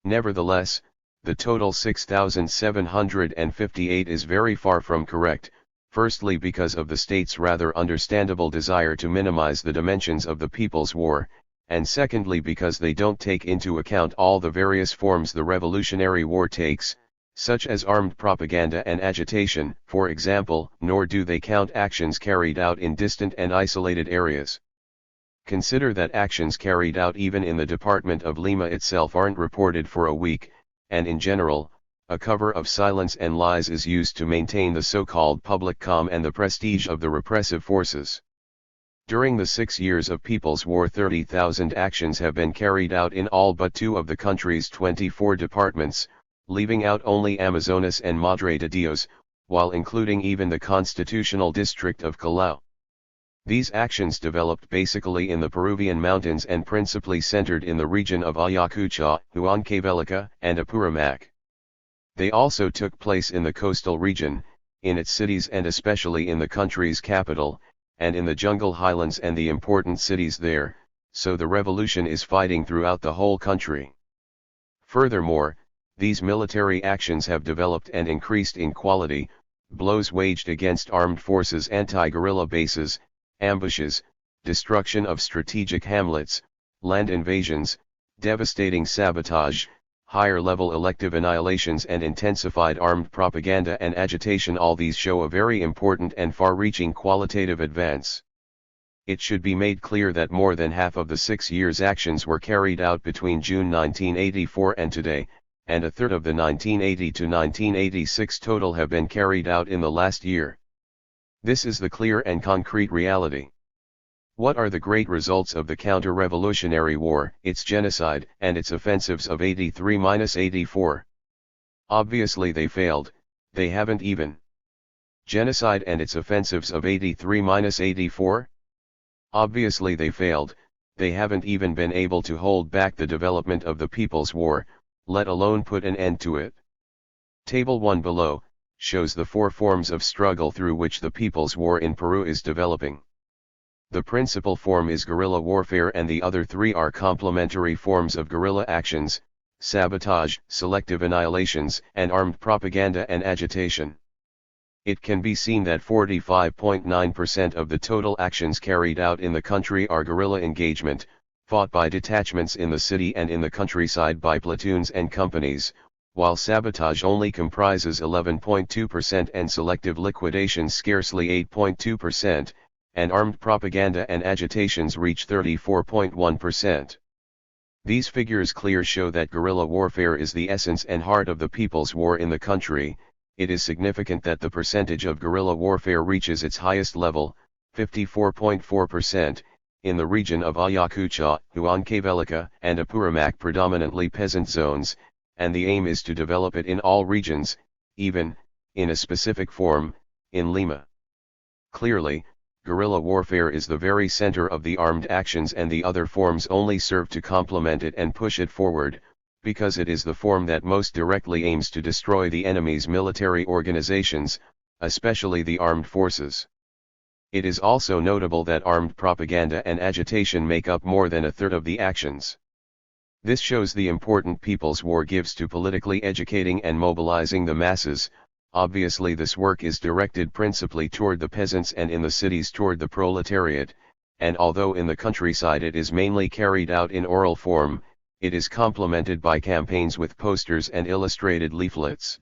Nevertheless, the total 6,758 is very far from correct, firstly because of the state's rather understandable desire to minimize the dimensions of the People's War, and secondly because they don't take into account all the various forms the Revolutionary War takes, such as armed propaganda and agitation, for example, nor do they count actions carried out in distant and isolated areas. Consider that actions carried out even in the Department of Lima itself aren't reported for a week, and in general, a cover of silence and lies is used to maintain the so-called public calm and the prestige of the repressive forces. During the 6 years of People's War, 30,000 actions have been carried out in all but 2 of the country's 24 departments, leaving out only Amazonas and Madre de Dios, while including even the constitutional district of Callao. These actions developed basically in the Peruvian mountains and principally centered in the region of Ayacucho, Huancavelica, and Apurimac. They also took place in the coastal region, in its cities and especially in the country's capital, and in the jungle highlands and the important cities there, so the revolution is fighting throughout the whole country. Furthermore, these military actions have developed and increased in quality, blows waged against armed forces, anti-guerrilla bases, ambushes, destruction of strategic hamlets, land invasions, devastating sabotage, higher-level elective annihilations and intensified armed propaganda and agitation. All these show a very important and far-reaching qualitative advance. It should be made clear that more than half of the 6 years' actions were carried out between June 1984 and today, and a third of the 1980 to 1986 total have been carried out in the last year. This is the clear and concrete reality. What are the great results of the counter-revolutionary war, its genocide, and its offensives of 83–84? Obviously they failed, they haven't even. Genocide and its offensives of 83–84? Obviously they failed, they haven't even been able to hold back the development of the People's War, let alone put an end to it. Table 1 below shows the 4 forms of struggle through which the People's War in Peru is developing. The principal form is guerrilla warfare and the other 3 are complementary forms of guerrilla actions, sabotage, selective annihilations, and armed propaganda and agitation. It can be seen that 45.9% of the total actions carried out in the country are guerrilla engagement, fought by detachments in the city and in the countryside by platoons and companies, while sabotage only comprises 11.2% and selective liquidations scarcely 8.2%, and armed propaganda and agitations reach 34.1%. These figures clearly show that guerrilla warfare is the essence and heart of the People's War in the country. It is significant that the percentage of guerrilla warfare reaches its highest level, 54.4%, in the region of Ayacucho, Huancavelica, and Apurimac, predominantly peasant zones, and the aim is to develop it in all regions, even, in a specific form, in Lima. Clearly, guerrilla warfare is the very center of the armed actions and the other forms only serve to complement it and push it forward, because it is the form that most directly aims to destroy the enemy's military organizations, especially the armed forces. It is also notable that armed propaganda and agitation make up more than a third of the actions. This shows the importance People's War gives to politically educating and mobilizing the masses. Obviously this work is directed principally toward the peasants and in the cities toward the proletariat, and although in the countryside it is mainly carried out in oral form, it is complemented by campaigns with posters and illustrated leaflets.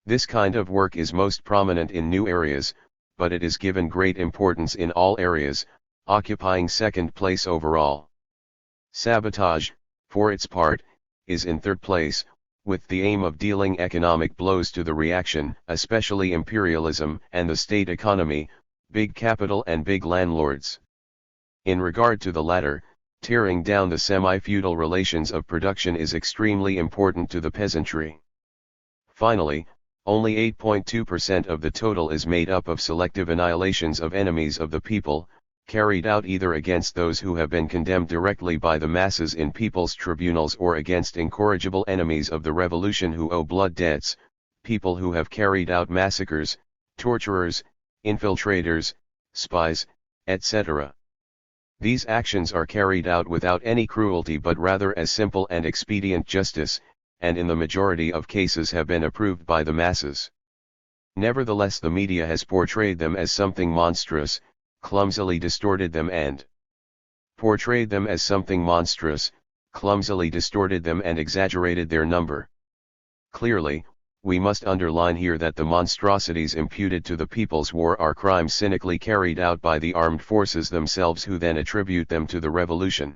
This kind of work is most prominent in new areas, but it is given great importance in all areas, occupying second place overall. Sabotage, for its part, is in third place, with the aim of dealing economic blows to the reaction, especially imperialism and the state economy, big capital and big landlords. In regard to the latter, tearing down the semi-feudal relations of production is extremely important to the peasantry. Finally, only 8.2% of the total is made up of selective annihilations of enemies of the people, carried out either against those who have been condemned directly by the masses in people's tribunals or against incorrigible enemies of the revolution who owe blood debts, people who have carried out massacres, torturers, infiltrators, spies, etc. These actions are carried out without any cruelty but rather as simple and expedient justice, and in the majority of cases have been approved by the masses. Nevertheless, the media has portrayed them as something monstrous, clumsily distorted them and exaggerated their number. Clearly, we must underline here that the monstrosities imputed to the People's War are crimes cynically carried out by the armed forces themselves who then attribute them to the revolution.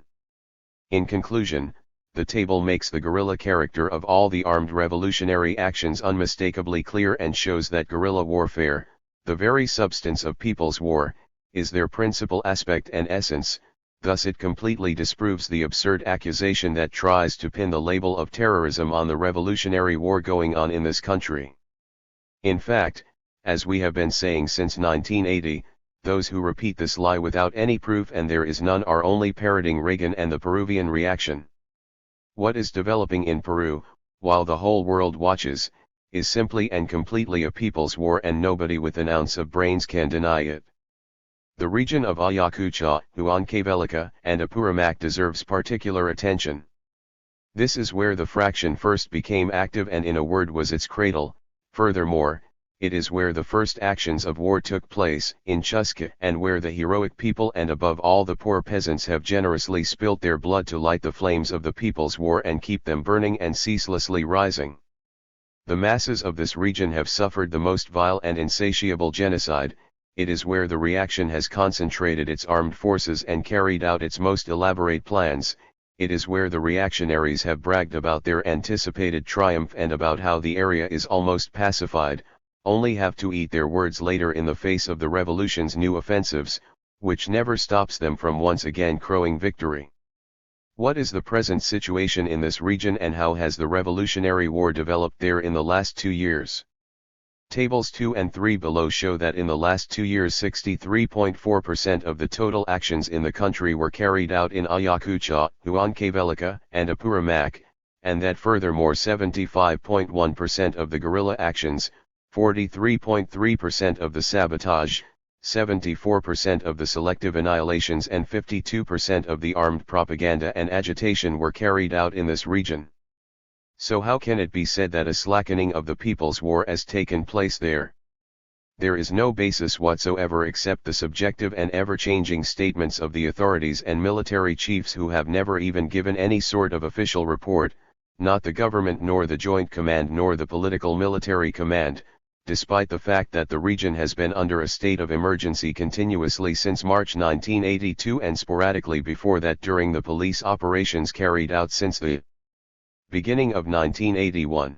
In conclusion, the table makes the guerrilla character of all the armed revolutionary actions unmistakably clear and shows that guerrilla warfare, the very substance of People's War, is their principal aspect and essence. Thus it completely disproves the absurd accusation that tries to pin the label of terrorism on the revolutionary war going on in this country. In fact, as we have been saying since 1980, those who repeat this lie without any proof, and there is none, are only parroting Reagan and the Peruvian reaction. What is developing in Peru, while the whole world watches, is simply and completely a people's war, and nobody with an ounce of brains can deny it. The region of Ayacucho, Huancavelica, and Apurimac deserves particular attention. This is where the fraction first became active and, in a word, was its cradle. Furthermore, it is where the first actions of war took place, in Chusca, and where the heroic people and above all the poor peasants have generously spilt their blood to light the flames of the People's War and keep them burning and ceaselessly rising. The masses of this region have suffered the most vile and insatiable genocide. It is where the reaction has concentrated its armed forces and carried out its most elaborate plans. It is where the reactionaries have bragged about their anticipated triumph and about how the area is almost pacified, only have to eat their words later in the face of the revolution's new offensives, which never stops them from once again crowing victory. What is the present situation in this region and how has the Revolutionary War developed there in the last 2 years? Tables 2 and 3 below show that in the last 2 years 63.4% of the total actions in the country were carried out in Ayacucho, Huancavelica, and Apurimac, and that furthermore 75.1% of the guerrilla actions, 43.3% of the sabotage, 74% of the selective annihilations and 52% of the armed propaganda and agitation were carried out in this region. So how can it be said that a slackening of the People's War has taken place there? There is no basis whatsoever except the subjective and ever-changing statements of the authorities and military chiefs who have never even given any sort of official report, not the government nor the Joint Command nor the Political Military Command, despite the fact that the region has been under a state of emergency continuously since March 1982 and sporadically before that during the police operations carried out since the beginning of 1981.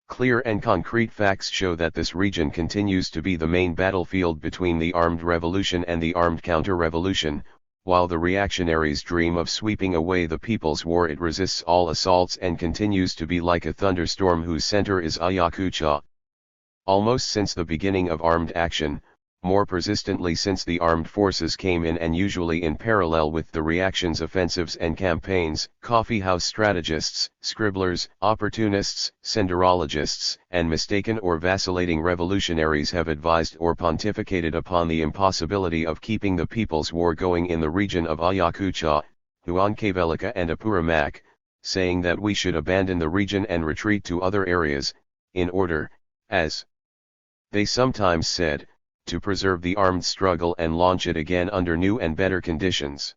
Clear and concrete facts show that this region continues to be the main battlefield between the armed revolution and the armed counter-revolution. While the reactionaries dream of sweeping away the People's War, it resists all assaults and continues to be like a thunderstorm whose center is Ayacucho. Almost since the beginning of armed action, more persistently since the armed forces came in and usually in parallel with the reaction's offensives and campaigns, coffeehouse strategists, scribblers, opportunists, cinderologists, and mistaken or vacillating revolutionaries have advised or pontificated upon the impossibility of keeping the People's War going in the region of Ayacucho, Huancavelica and Apurimac, saying that we should abandon the region and retreat to other areas, in order, as they sometimes said, to preserve the armed struggle and launch it again under new and better conditions.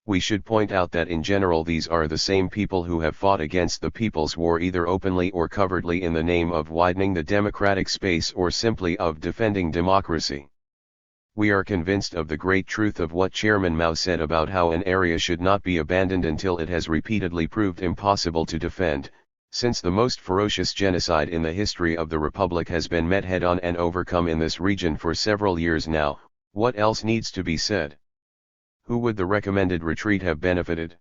We should point out that in general these are the same people who have fought against the People's War either openly or covertly in the name of widening the democratic space or simply of defending democracy. We are convinced of the great truth of what Chairman Mao said about how an area should not be abandoned until it has repeatedly proved impossible to defend. Since the most ferocious genocide in the history of the Republic has been met head-on and overcome in this region for several years now, what else needs to be said? Who would the recommended retreat have benefited?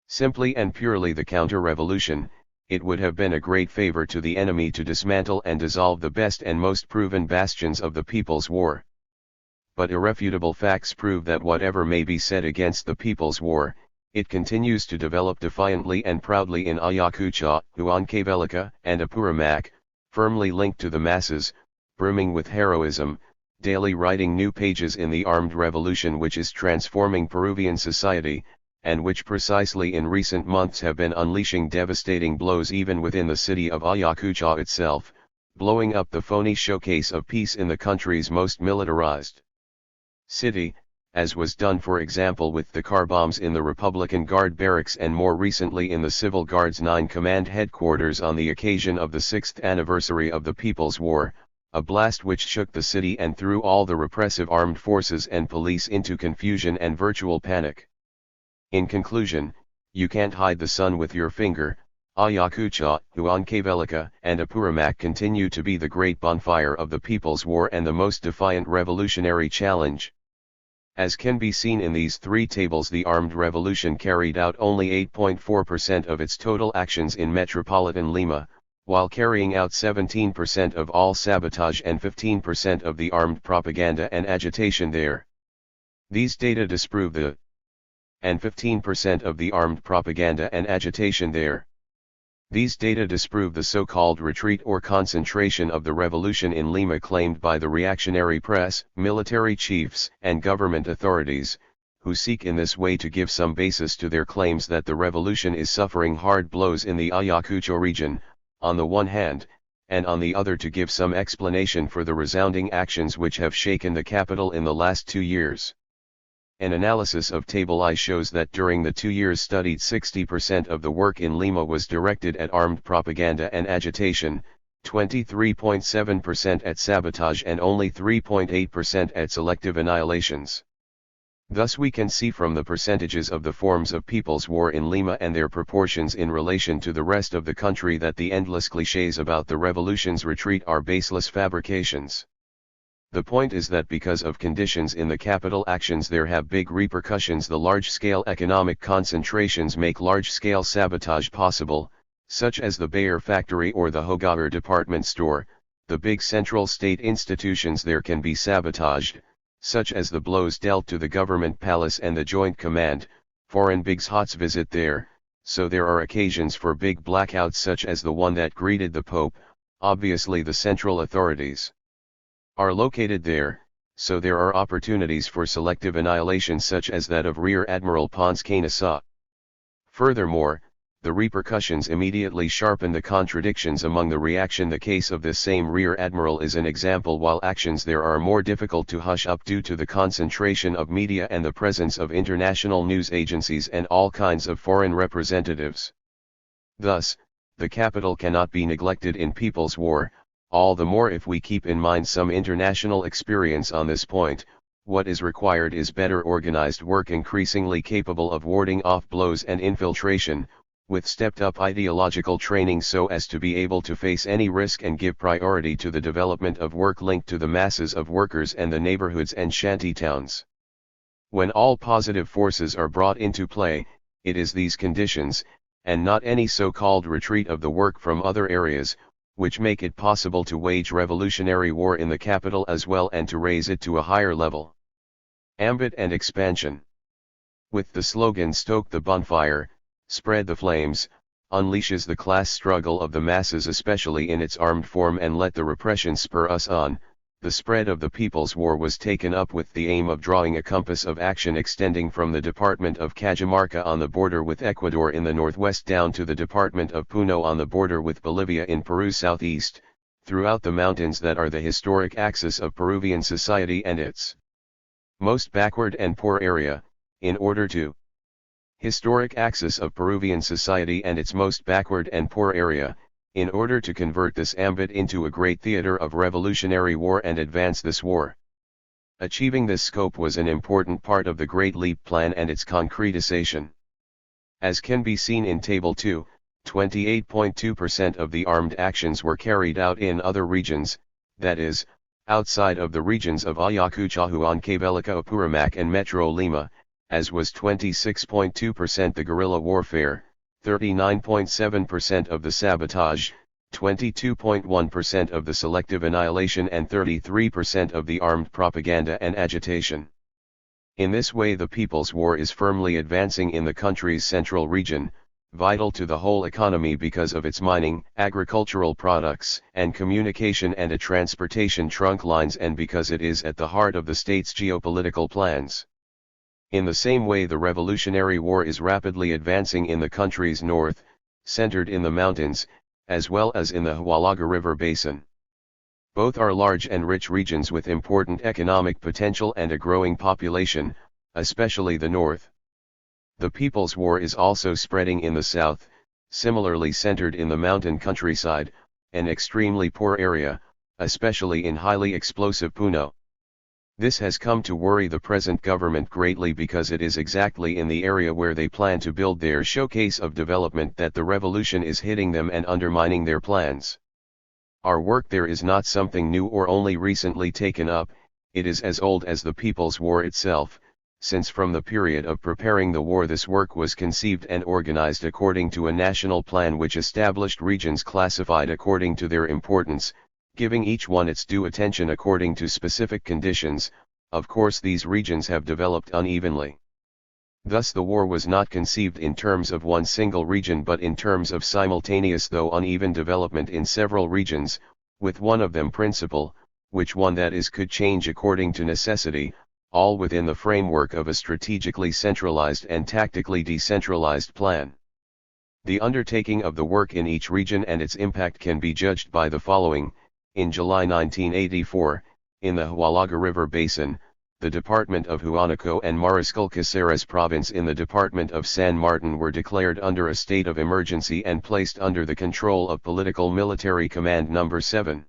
Simply and purely the counter-revolution. It would have been a great favor to the enemy to dismantle and dissolve the best and most proven bastions of the People's War. But irrefutable facts prove that whatever may be said against the People's War, it continues to develop defiantly and proudly in Ayacucho, Huancavelica, and Apurimac, firmly linked to the masses, brimming with heroism, daily writing new pages in the armed revolution which is transforming Peruvian society, and which precisely in recent months have been unleashing devastating blows even within the city of Ayacucho itself, blowing up the phony showcase of peace in the country's most militarized city, as was done for example with the car bombs in the Republican Guard barracks and more recently in the Civil Guard's 9 Command headquarters on the occasion of the 6th anniversary of the People's War, a blast which shook the city and threw all the repressive armed forces and police into confusion and virtual panic. In conclusion, you can't hide the sun with your finger. Ayacucho, Huancavelica, and Apurimac continue to be the great bonfire of the People's War and the most defiant revolutionary challenge. As can be seen in these 3 tables, the armed revolution carried out only 8.4% of its total actions in metropolitan Lima, while carrying out 17% of all sabotage and 15% of the armed propaganda and agitation there. These data disprove the and 15% of the armed propaganda and agitation there. These data disprove the so-called retreat or concentration of the revolution in Lima claimed by the reactionary press, military chiefs, and government authorities, who seek in this way to give some basis to their claims that the revolution is suffering hard blows in the Ayacucho region, on the one hand, and on the other to give some explanation for the resounding actions which have shaken the capital in the last 2 years. An analysis of Table I shows that during the 2 years studied 60% of the work in Lima was directed at armed propaganda and agitation, 23.7% at sabotage and only 3.8% at selective annihilations. Thus we can see from the percentages of the forms of People's War in Lima and their proportions in relation to the rest of the country that the endless clichés about the revolution's retreat are baseless fabrications. The point is that because of conditions in the capital actions there have big repercussions. The large-scale economic concentrations make large-scale sabotage possible, such as the Bayer factory or the Hogaer department store. The big central state institutions there can be sabotaged, such as the blows dealt to the government palace and the joint command. Foreign big hots visit there, so there are occasions for big blackouts such as the one that greeted the Pope. Obviously the central authorities are located there, so there are opportunities for selective annihilation such as that of Rear Admiral Ponce Nassau. Furthermore, the repercussions immediately sharpen the contradictions among the reaction. The case of this same Rear Admiral is an example. While actions there are more difficult to hush up due to the concentration of media and the presence of international news agencies and all kinds of foreign representatives. Thus, the capital cannot be neglected in People's War, all the more if we keep in mind some international experience on this point. What is required is better organized work increasingly capable of warding off blows and infiltration, with stepped-up ideological training so as to be able to face any risk and give priority to the development of work linked to the masses of workers and the neighborhoods and shanty towns. When all positive forces are brought into play, it is these conditions, and not any so-called retreat of the work from other areas, which make it possible to wage revolutionary war in the capital as well and to raise it to a higher level. Ambit and expansion. With the slogan "Stoke the bonfire, spread the flames," unleashes the class struggle of the masses especially in its armed form and let the repression spur us on. The spread of the People's War was taken up with the aim of drawing a compass of action extending from the department of Cajamarca on the border with Ecuador in the northwest down to the department of Puno on the border with Bolivia in Peru's southeast, throughout the mountains that are the historic axis of Peruvian society and its most backward and poor area, in order to historic axis of Peruvian society and its most backward and poor area, in order to convert this ambit into a great theater of revolutionary war and advance this war. Achieving this scope was an important part of the Great Leap Plan and its concretization. As can be seen in Table 2, 28.2% of the armed actions were carried out in other regions, that is, outside of the regions of Ayacucho, Huancavelica, Apurimac and Metro Lima, as was 26.2% the guerrilla warfare, 39.7% of the sabotage, 22.1% of the selective annihilation and 33% of the armed propaganda and agitation. In this way the People's War is firmly advancing in the country's central region, vital to the whole economy because of its mining, agricultural products, and communication and transportation trunk lines, and because it is at the heart of the state's geopolitical plans. In the same way the Revolutionary War is rapidly advancing in the country's north, centered in the mountains, as well as in the Huallaga River Basin. Both are large and rich regions with important economic potential and a growing population, especially the north. The People's War is also spreading in the south, similarly centered in the mountain countryside, an extremely poor area, especially in highly explosive Puno. This has come to worry the present government greatly because it is exactly in the area where they plan to build their showcase of development that the revolution is hitting them and undermining their plans. Our work there is not something new or only recently taken up, it is as old as the People's War itself, since from the period of preparing the war this work was conceived and organized according to a national plan which established regions classified according to their importance, giving each one its due attention according to specific conditions. Of course these regions have developed unevenly. Thus the war was not conceived in terms of one single region but in terms of simultaneous though uneven development in several regions, with one of them principal, which one that is could change according to necessity, all within the framework of a strategically centralized and tactically decentralized plan. The undertaking of the work in each region and its impact can be judged by the following. In July 1984, in the Huallaga River Basin, the Department of Huánuco and Mariscal Caceres Province in the Department of San Martin were declared under a state of emergency and placed under the control of Political Military Command No. 7.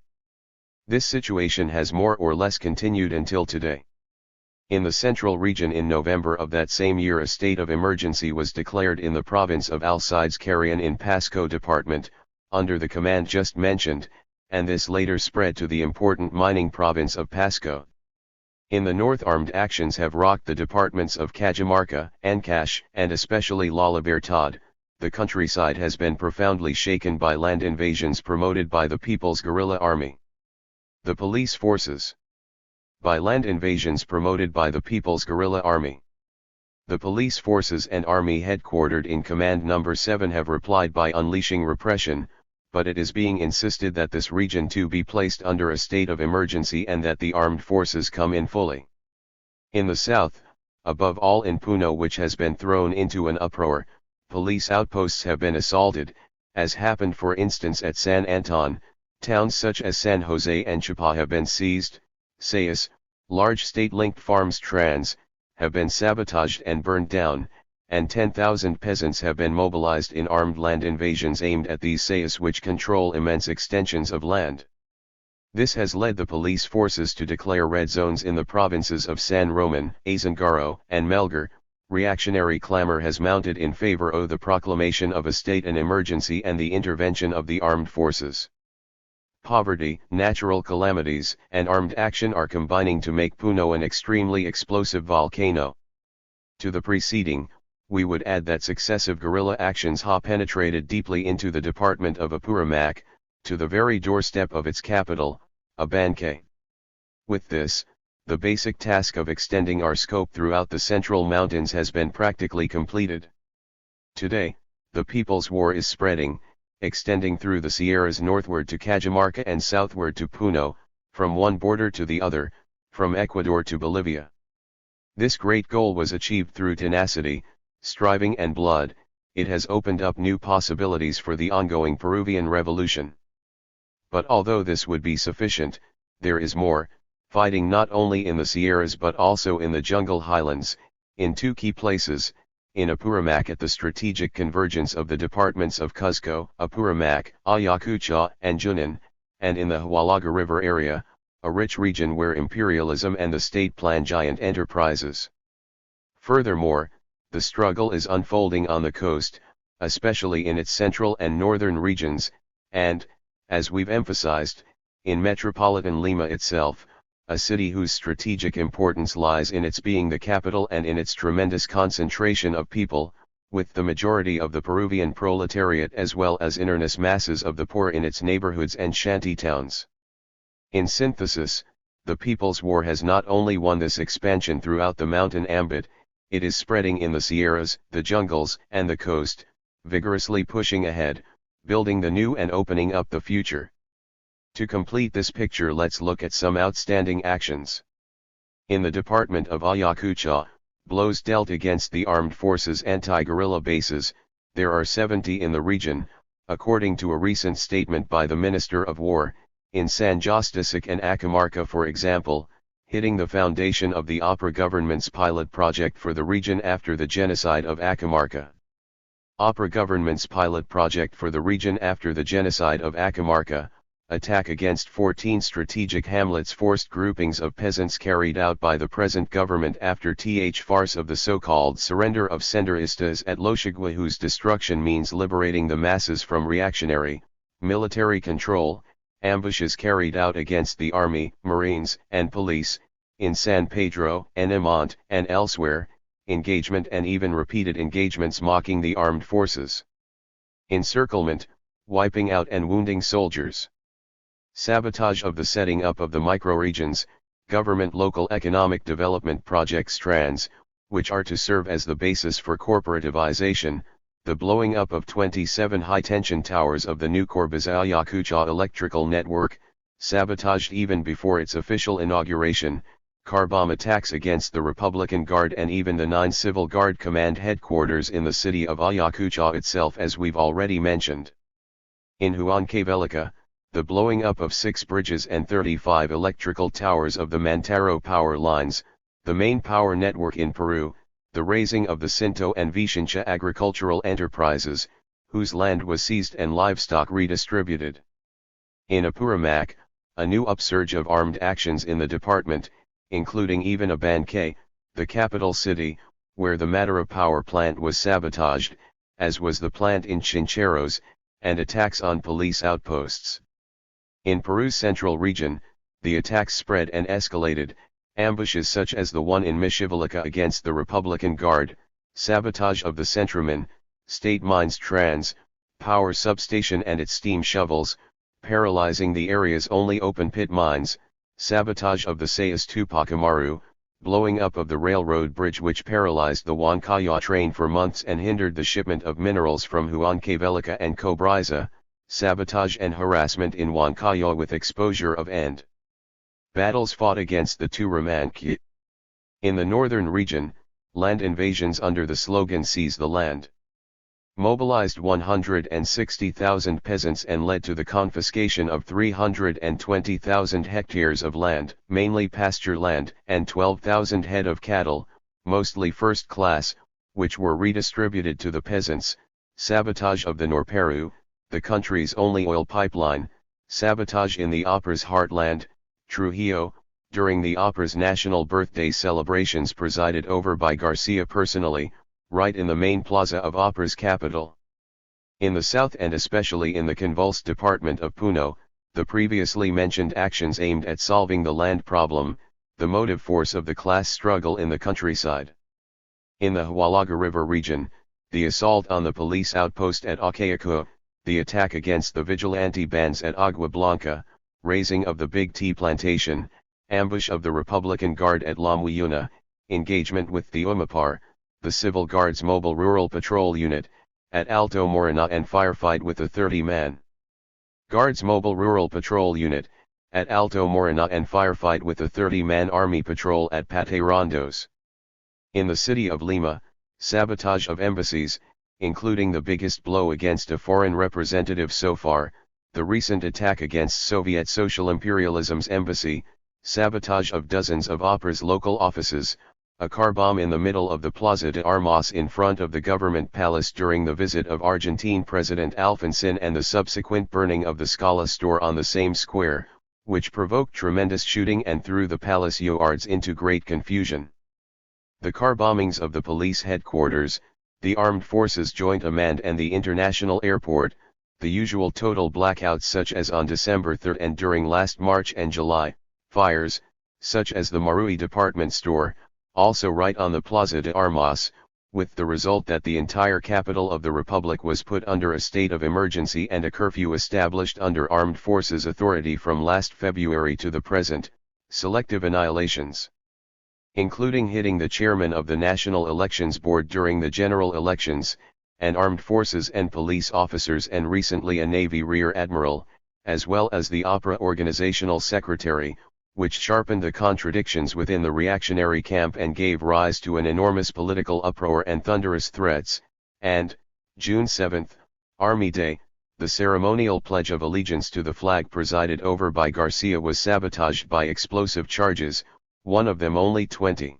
This situation has more or less continued until today. In the central region in November of that same year a state of emergency was declared in the province of Alcides Carrion in Pasco Department, under the command just mentioned, and this later spread to the important mining province of Pasco. In the north, armed actions have rocked the departments of Cajamarca, Ancash, and especially La Libertad. The countryside has been profoundly shaken by land invasions promoted by the People's Guerrilla Army. The police forces. By land invasions promoted by the People's Guerrilla Army. The police forces and army headquartered in Command No. 7 have replied by unleashing repression, but it is being insisted that this region too be placed under a state of emergency and that the armed forces come in fully. In the south, above all in Puno, which has been thrown into an uproar, police outposts have been assaulted, as happened for instance at San Anton. Towns such as San Jose and Chapa have been seized. Sayas, large state-linked farms have been sabotaged and burned down, and 10,000 peasants have been mobilized in armed land invasions aimed at these sayas, which control immense extensions of land. This has led the police forces to declare red zones in the provinces of San Roman, Azangaro, and Melgar. Reactionary clamor has mounted in favor of the proclamation of a state an emergency and the intervention of the armed forces. Poverty, natural calamities, and armed action are combining to make Puno an extremely explosive volcano. To the preceding, we would add that successive guerrilla actions have penetrated deeply into the department of Apurimac, to the very doorstep of its capital, Abancay. With this, the basic task of extending our scope throughout the Central Mountains has been practically completed. Today, the People's War is spreading, extending through the Sierras northward to Cajamarca and southward to Puno, from one border to the other, from Ecuador to Bolivia. This great goal was achieved through tenacity, striving and blood. It has opened up new possibilities for the ongoing Peruvian revolution. But although this would be sufficient, there is more, fighting not only in the Sierras but also in the jungle highlands, in two key places, in Apurimac at the strategic convergence of the departments of Cuzco, Apurimac, Ayacucho, and Junin, and in the Hualaga River area, a rich region where imperialism and the state plan giant enterprises. Furthermore, the struggle is unfolding on the coast, especially in its central and northern regions, and, as we've emphasized, in metropolitan Lima itself, a city whose strategic importance lies in its being the capital and in its tremendous concentration of people, with the majority of the Peruvian proletariat as well as enormous masses of the poor in its neighborhoods and shanty towns. In synthesis, the People's War has not only won this expansion throughout the mountain ambit, it is spreading in the Sierras, the jungles, and the coast, vigorously pushing ahead, building the new and opening up the future. To complete this picture, let's look at some outstanding actions. In the department of Ayacucho, blows dealt against the armed forces' anti-guerrilla bases. There are 70 in the region, according to a recent statement by the Minister of War. In San Justicic and Acamarca, for example, hitting the foundation of the APRA government's pilot project for the region after the genocide of Acamarca. APRA government's pilot project for the region after the genocide of Acamarca, attack against 14 strategic hamlets, forced groupings of peasants carried out by the present government after farce of the so-called surrender of Senderistas at Lochagua, whose destruction means liberating the masses from reactionary, military control, ambushes carried out against the army, marines, and police, in San Pedro, Enemont, and elsewhere, engagement and even repeated engagements mocking the armed forces. Encirclement, wiping out and wounding soldiers. Sabotage of the setting up of the microregions, government local economic development project strands, which are to serve as the basis for corporativization, the blowing up of 27 high-tension towers of the new Corbis Ayacucho electrical network, sabotaged even before its official inauguration, car bomb attacks against the Republican Guard and even the 9 Civil Guard command headquarters in the city of Ayacucho itself, as we've already mentioned. In Huancavelica, the blowing up of 6 bridges and 35 electrical towers of the Mantaro power lines, the main power network in Peru, the razing of the Cinto and Vichincha agricultural enterprises, whose land was seized and livestock redistributed. In Apurimac, a new upsurge of armed actions in the department, including even Abancay, the capital city, where the Madera power plant was sabotaged, as was the plant in Chincheros, and attacks on police outposts. In Peru's central region, the attacks spread and escalated, ambushes such as the one in Mishivalica against the Republican Guard, sabotage of the Centroman, state mines trans, power substation and its steam shovels, paralyzing the area's only open pit mines, sabotage of the Sayas Tupac Amaru, blowing up of the railroad bridge which paralyzed the Huancayo train for months and hindered the shipment of minerals from Huancavelica and Cobriza, sabotage and harassment in Huancayo with exposure of end. Battles fought against the Turamanque. In the northern region, land invasions under the slogan Seize the Land mobilized 160,000 peasants and led to the confiscation of 320,000 hectares of land, mainly pasture land, and 12,000 head of cattle, mostly first class, which were redistributed to the peasants, sabotage of the Norperu, the country's only oil pipeline, sabotage in the opera's heartland, Trujillo, during the opera's national birthday celebrations presided over by Garcia personally, right in the main plaza of opera's capital. In the south and especially in the convulsed department of Puno, the previously mentioned actions aimed at solving the land problem, the motive force of the class struggle in the countryside. In the Hualaga River region, the assault on the police outpost at Acayacu, the attack against the vigilante bands at Agua Blanca, razing of the Big Tea plantation, ambush of the Republican Guard at La Muyuna, engagement with the UMAPAR, the Civil Guard's Mobile Rural Patrol Unit, at Alto Morena and firefight with the 30-man Guards Mobile Rural Patrol Unit, at Alto Morena and firefight with the 30-man Army Patrol at Pate Rondos. In the city of Lima, sabotage of embassies, including the biggest blow against a foreign representative so far, the recent attack against Soviet Social Imperialism's embassy, sabotage of dozens of opera's local offices, a car bomb in the middle of the Plaza de Armas in front of the government palace during the visit of Argentine President Alfonsin and the subsequent burning of the Scala store on the same square, which provoked tremendous shooting and threw the palace yards into great confusion. The car bombings of the police headquarters, the Armed Forces Joint Command and the International Airport, the usual total blackouts such as on December 3rd and during last March and July, fires, such as the Marui department store, also right on the Plaza de Armas, with the result that the entire capital of the Republic was put under a state of emergency and a curfew established under armed forces authority from last February to the present, selective annihilations, including hitting the chairman of the National Elections Board during the general elections, and armed forces and police officers and recently a Navy Rear Admiral, as well as the Opera Organizational Secretary, which sharpened the contradictions within the reactionary camp and gave rise to an enormous political uproar and thunderous threats, and, June 7, Army Day, the ceremonial pledge of allegiance to the flag presided over by Garcia was sabotaged by explosive charges, one of them only 20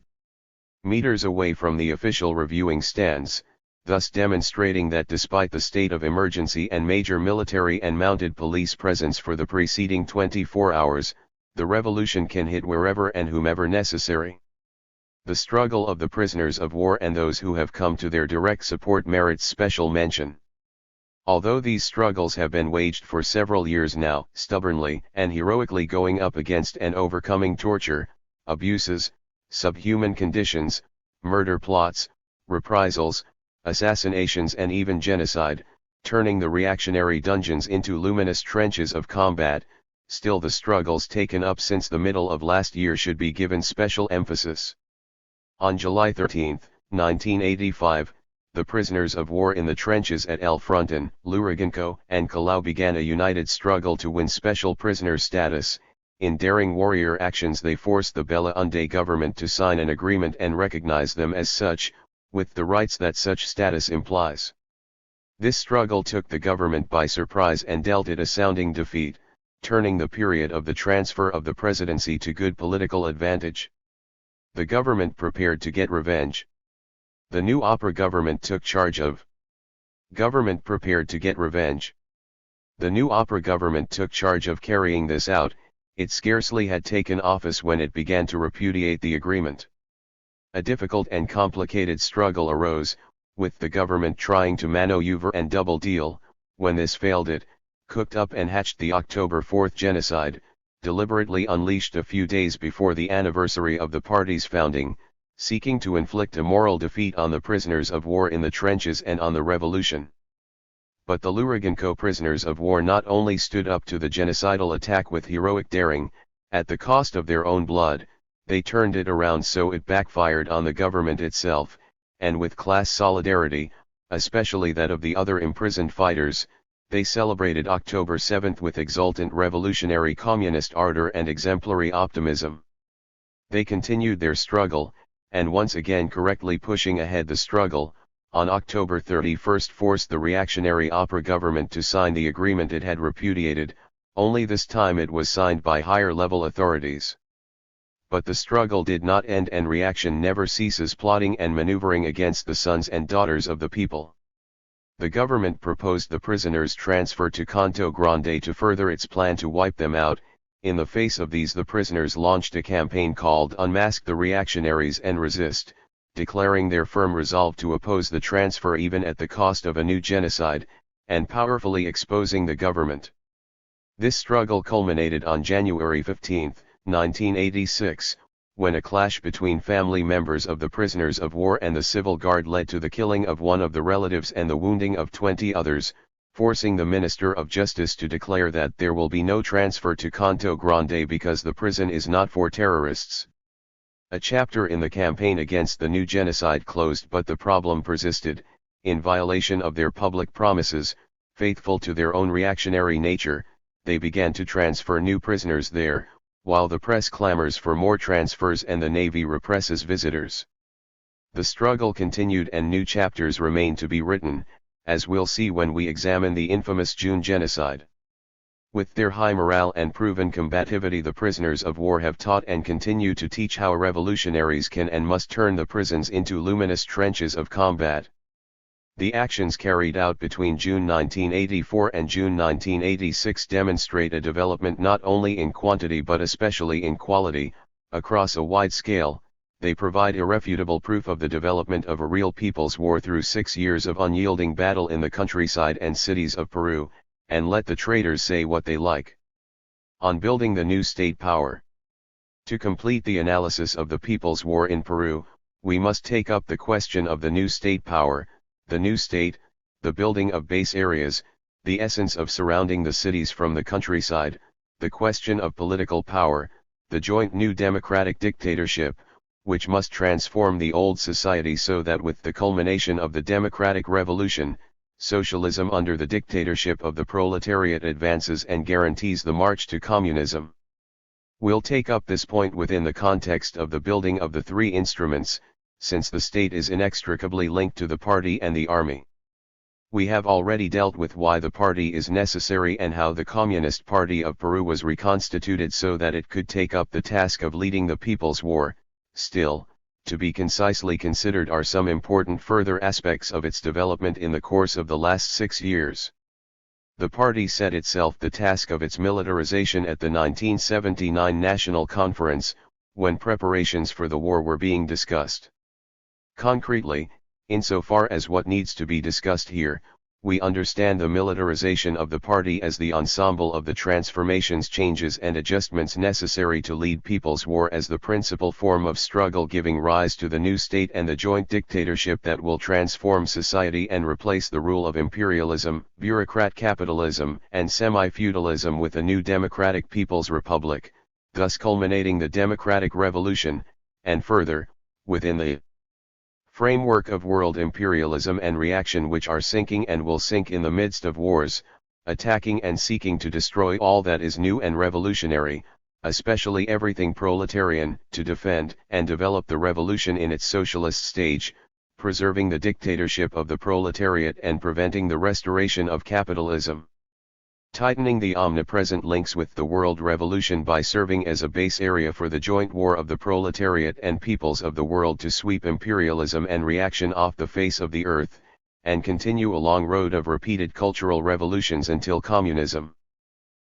meters away from the official reviewing stands, thus demonstrating that despite the state of emergency and major military and mounted police presence for the preceding 24 hours, the revolution can hit wherever and whomever necessary. The struggle of the prisoners of war and those who have come to their direct support merits special mention. Although these struggles have been waged for several years now, stubbornly and heroically going up against and overcoming torture, abuses, subhuman conditions, murder plots, reprisals, assassinations and even genocide, turning the reactionary dungeons into luminous trenches of combat, still the struggles taken up since the middle of last year should be given special emphasis. On July 13, 1985, the prisoners of war in the trenches at El Fronton, Lurigancho, and Callao began a united struggle to win special prisoner status. In daring warrior actions they forced the Bella Unde government to sign an agreement and recognize them as such, with the rights that such status implies. This struggle took the government by surprise and dealt it a sounding defeat, turning the period of the transfer of the presidency to good political advantage. The government prepared to get revenge. The new Opera government took charge of. Government prepared to get revenge. The new Opera government took charge of carrying this out. It scarcely had taken office when it began to repudiate the agreement. A difficult and complicated struggle arose, with the government trying to maneuver and double deal. When this failed it, cooked up and hatched the October 4th genocide, deliberately unleashed a few days before the anniversary of the party's founding, seeking to inflict a moral defeat on the prisoners of war in the trenches and on the revolution. But the Luriganko prisoners of war not only stood up to the genocidal attack with heroic daring, at the cost of their own blood, they turned it around so it backfired on the government itself, and with class solidarity, especially that of the other imprisoned fighters, they celebrated October 7th with exultant revolutionary communist ardor and exemplary optimism. They continued their struggle, and once again correctly pushing ahead the struggle, on October 31st forced the reactionary Opera government to sign the agreement it had repudiated, only this time it was signed by higher-level authorities. But the struggle did not end, and reaction never ceases plotting and maneuvering against the sons and daughters of the people. The government proposed the prisoners' transfer to Canto Grande to further its plan to wipe them out. In the face of these, the prisoners launched a campaign called Unmask the Reactionaries and Resist, declaring their firm resolve to oppose the transfer even at the cost of a new genocide, and powerfully exposing the government. This struggle culminated on January 15, 1986, when a clash between family members of the prisoners of war and the civil guard led to the killing of one of the relatives and the wounding of 20 others, forcing the Minister of Justice to declare that there will be no transfer to Canto Grande because the prison is not for terrorists. A chapter in the campaign against the new genocide closed, but the problem persisted. In violation of their public promises, faithful to their own reactionary nature, they began to transfer new prisoners there, while the press clamors for more transfers and the Navy represses visitors. The struggle continued and new chapters remain to be written, as we'll see when we examine the infamous June genocide. With their high morale and proven combativity, the prisoners of war have taught and continue to teach how revolutionaries can and must turn the prisons into luminous trenches of combat. The actions carried out between June 1984 and June 1986 demonstrate a development not only in quantity but especially in quality. Across a wide scale, they provide irrefutable proof of the development of a real people's war through 6 years of unyielding battle in the countryside and cities of Peru, and let the traitors say what they like. On building the new state power. To complete the analysis of the people's war in Peru, we must take up the question of the new state power, the new state, the building of base areas, the essence of surrounding the cities from the countryside, the question of political power, the joint new democratic dictatorship, which must transform the old society so that with the culmination of the democratic revolution, socialism under the dictatorship of the proletariat advances and guarantees the march to communism. We'll take up this point within the context of the building of the three instruments, since the state is inextricably linked to the party and the army. We have already dealt with why the party is necessary and how the Communist Party of Peru was reconstituted so that it could take up the task of leading the people's war. Still, to be concisely considered are some important further aspects of its development in the course of the last 6 years. The party set itself the task of its militarization at the 1979 National Conference, when preparations for the war were being discussed. Concretely, insofar as what needs to be discussed here, we understand the militarization of the party as the ensemble of the transformations, changes and adjustments necessary to lead people's war as the principal form of struggle giving rise to the new state and the joint dictatorship that will transform society and replace the rule of imperialism, bureaucrat capitalism and semi-feudalism with a new democratic people's republic, thus culminating the democratic revolution, and further, within the framework of world imperialism and reaction which are sinking and will sink in the midst of wars, attacking and seeking to destroy all that is new and revolutionary, especially everything proletarian, to defend and develop the revolution in its socialist stage, preserving the dictatorship of the proletariat and preventing the restoration of capitalism. Tightening the omnipresent links with the world revolution by serving as a base area for the joint war of the proletariat and peoples of the world to sweep imperialism and reaction off the face of the earth, and continue a long road of repeated cultural revolutions until communism.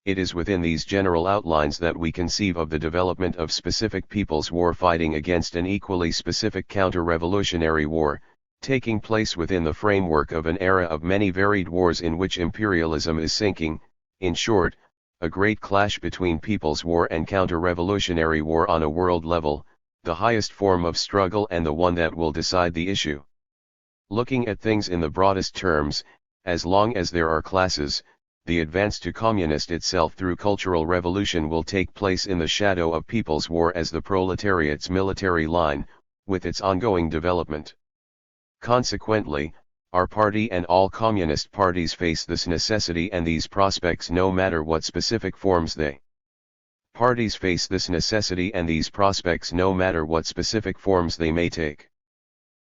It is within these general outlines that we conceive of the development of specific people's war fighting against an equally specific counter-revolutionary war, taking place within the framework of an era of many varied wars in which imperialism is sinking, In short, a great clash between people's war and counter-revolutionary war on a world level, the highest form of struggle and the one that will decide the issue. Looking at things in the broadest terms, as long as there are classes, the advance to communist itself through cultural revolution will take place in the shadow of people's war as the proletariat's military line, with its ongoing development. Consequently, our party and all communist parties face this necessity and these prospects no matter what specific forms they. Parties face this necessity and these prospects no matter what specific forms they may take.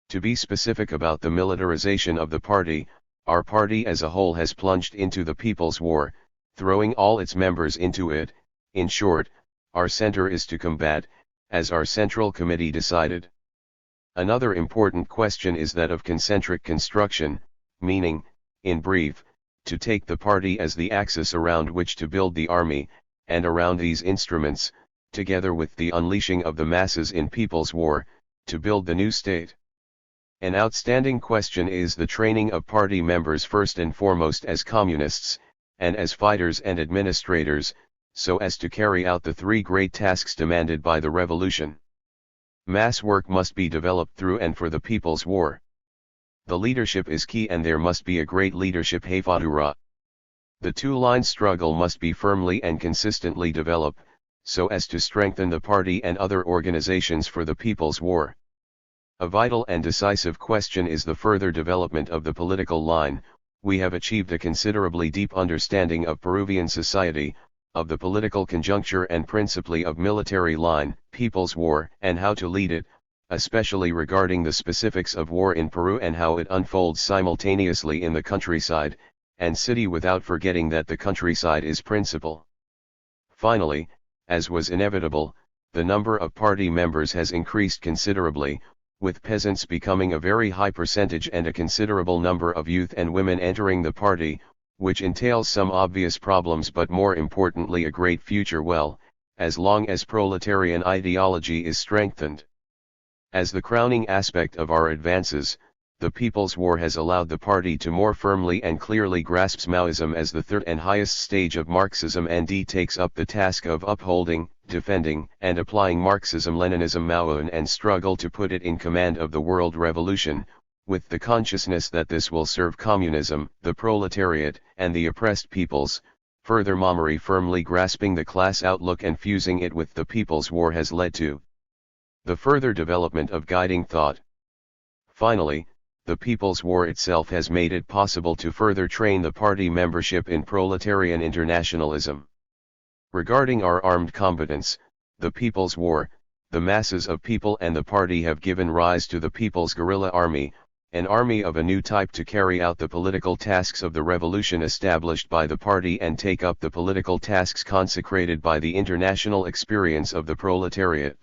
To be specific about the militarization of the party, our party as a whole has plunged into the People's War, throwing all its members into it. In short, our center is to combat, as our Central Committee decided. Another important question is that of concentric construction, meaning, in brief, to take the party as the axis around which to build the army, and around these instruments, together with the unleashing of the masses in People's War, to build the new state. An outstanding question is the training of party members first and foremost as communists, and as fighters and administrators, so as to carry out the three great tasks demanded by the revolution. Mass work must be developed through and for the People's War. The leadership is key and there must be a great leadership Hafadura. The two-line struggle must be firmly and consistently developed, so as to strengthen the party and other organizations for the People's War. A vital and decisive question is the further development of the political line. We have achieved a considerably deep understanding of Peruvian society, of the political conjuncture and principally of military line, People's War, and how to lead it, especially regarding the specifics of war in Peru and how it unfolds simultaneously in the countryside and city without forgetting that the countryside is principal. Finally, as was inevitable, the number of party members has increased considerably, with peasants becoming a very high percentage and a considerable number of youth and women entering the party, which entails some obvious problems but more importantly a great future as long as proletarian ideology is strengthened. As the crowning aspect of our advances, the People's War has allowed the party to more firmly and clearly grasp Maoism as the third and highest stage of Marxism and takes up the task of upholding, defending, and applying Marxism-Leninism Maoism and struggle to put it in command of the world revolution, with the consciousness that this will serve communism, the proletariat, and the oppressed peoples. Further, Momori firmly grasping the class outlook and fusing it with the People's War has led to the further development of guiding thought. Finally, the People's War itself has made it possible to further train the party membership in proletarian internationalism. Regarding our armed combatants, the People's War, the masses of people and the party have given rise to the People's Guerrilla Army, an army of a new type to carry out the political tasks of the revolution established by the party and take up the political tasks consecrated by the international experience of the proletariat.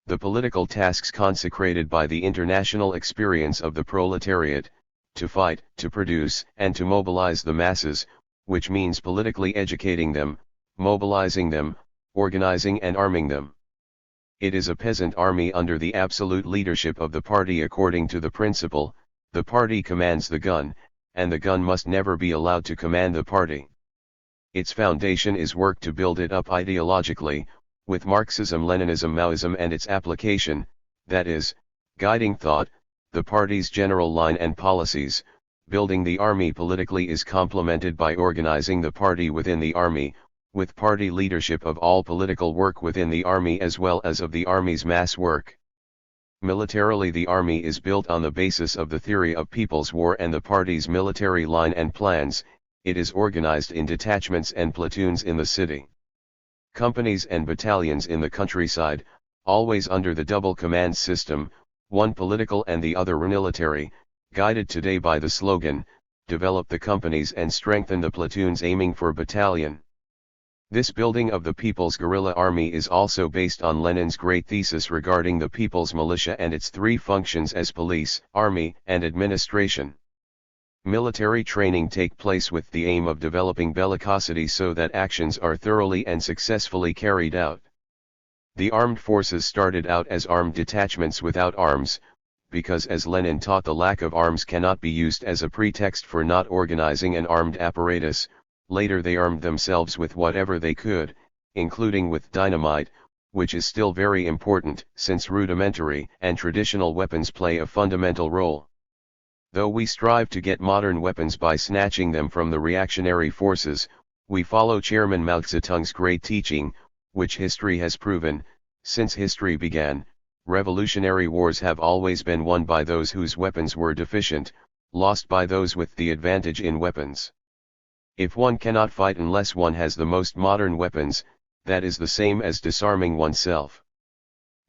The political tasks consecrated by the international experience of the proletariat, to fight, to produce, and to mobilize the masses, which means politically educating them, mobilizing them, organizing and arming them. It is a peasant army under the absolute leadership of the party according to the principle, the party commands the gun, and the gun must never be allowed to command the party. Its foundation is work to build it up ideologically, with Marxism-Leninism Maoism and its application, that is, guiding thought, the party's general line and policies. Building the army politically is complemented by organizing the party within the army, with party leadership of all political work within the army as well as of the army's mass work. Militarily, the army is built on the basis of the theory of People's War and the party's military line and plans. It is organized in detachments and platoons in the city, companies and battalions in the countryside, always under the double command system, one political and the other military, guided today by the slogan, develop the companies and strengthen the platoons aiming for battalion. This building of the People's Guerrilla Army is also based on Lenin's great thesis regarding the People's Militia and its three functions as police, army, and administration. Military training take place with the aim of developing bellicosity so that actions are thoroughly and successfully carried out. The armed forces started out as armed detachments without arms, because as Lenin taught, the lack of arms cannot be used as a pretext for not organizing an armed apparatus. Later they armed themselves with whatever they could, including with dynamite, which is still very important, since rudimentary and traditional weapons play a fundamental role. Though we strive to get modern weapons by snatching them from the reactionary forces, we follow Chairman Mao Zedong's great teaching, which history has proven, since history began, revolutionary wars have always been won by those whose weapons were deficient, lost by those with the advantage in weapons. If one cannot fight unless one has the most modern weapons, that is the same as disarming oneself.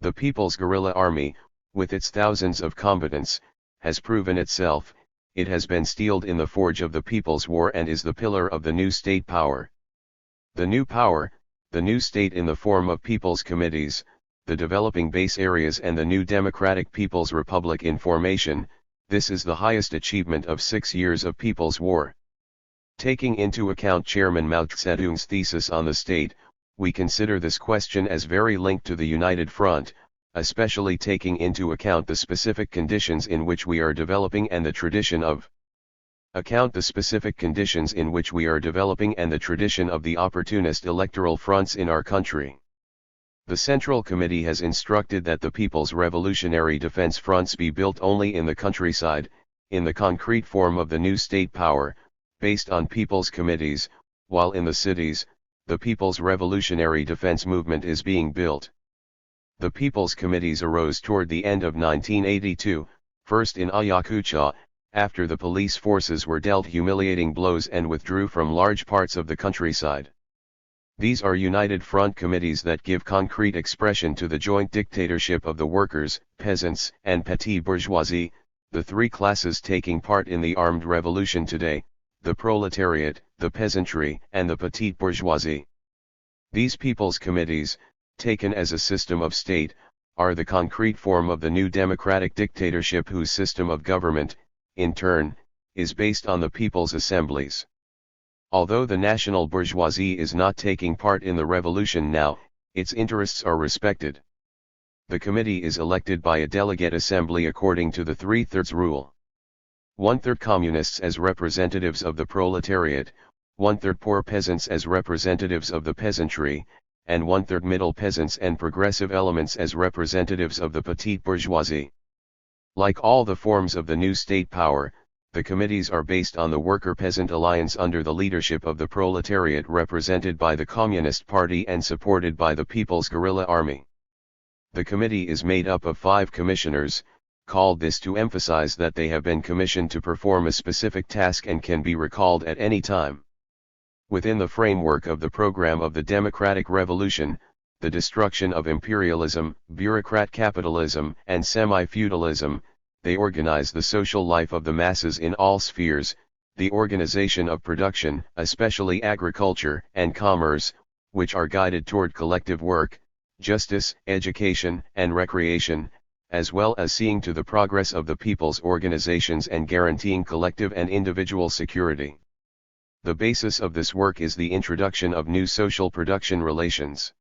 The People's Guerrilla Army, with its thousands of combatants, has proven itself. It has been steeled in the forge of the People's War and is the pillar of the new state power. The new power, the new state in the form of people's committees, the developing base areas and the new democratic People's Republic in formation, this is the highest achievement of 6 years of People's War. Taking into account Chairman Mao Zedong's thesis on the state, we consider this question as very linked to the United Front, especially taking into account the specific conditions in which we are developing and the tradition of the opportunist electoral fronts in our country. The Central Committee has instructed that the People's Revolutionary Defense Fronts be built only in the countryside, in the concrete form of the new state power, based on people's committees, while in the cities, the People's Revolutionary Defense Movement is being built. The People's Committees arose toward the end of 1982, first in Ayacucho, after the police forces were dealt humiliating blows and withdrew from large parts of the countryside. These are united front committees that give concrete expression to the joint dictatorship of the workers, peasants, and petit bourgeoisie, the three classes taking part in the armed revolution today, the proletariat, the peasantry, and the petite bourgeoisie. These people's committees, taken as a system of state, are the concrete form of the new democratic dictatorship whose system of government, in turn, is based on the people's assemblies. Although the national bourgeoisie is not taking part in the revolution now, its interests are respected. The committee is elected by a delegate assembly according to the 3/3 rule. 1/3 communists as representatives of the proletariat, 1/3 poor peasants as representatives of the peasantry, and 1/3 middle peasants and progressive elements as representatives of the petite bourgeoisie. Like all the forms of the new state power, the committees are based on the worker-peasant alliance under the leadership of the proletariat represented by the Communist Party and supported by the People's Guerrilla Army. The committee is made up of 5 commissioners, called this to emphasize that they have been commissioned to perform a specific task and can be recalled at any time. Within the framework of the program of the democratic revolution, the destruction of imperialism, bureaucrat capitalism, and semi-feudalism, they organize the social life of the masses in all spheres, the organization of production, especially agriculture and commerce, which are guided toward collective work, justice, education, and recreation, as well as seeing to the progress of the people's organizations and guaranteeing collective and individual security. The basis of this work is the introduction of new social production relations.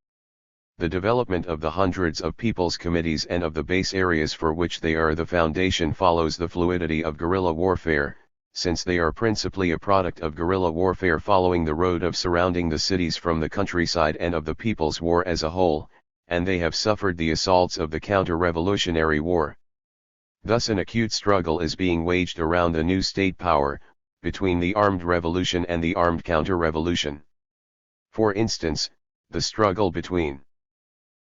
The development of the hundreds of people's committees and of the base areas for which they are the foundation follows the fluidity of guerrilla warfare, since they are principally a product of guerrilla warfare following the road of surrounding the cities from the countryside and of the People's War as a whole, and they have suffered the assaults of the counter-revolutionary war. Thus an acute struggle is being waged around the new state power, between the armed revolution and the armed counter-revolution. For instance, the struggle between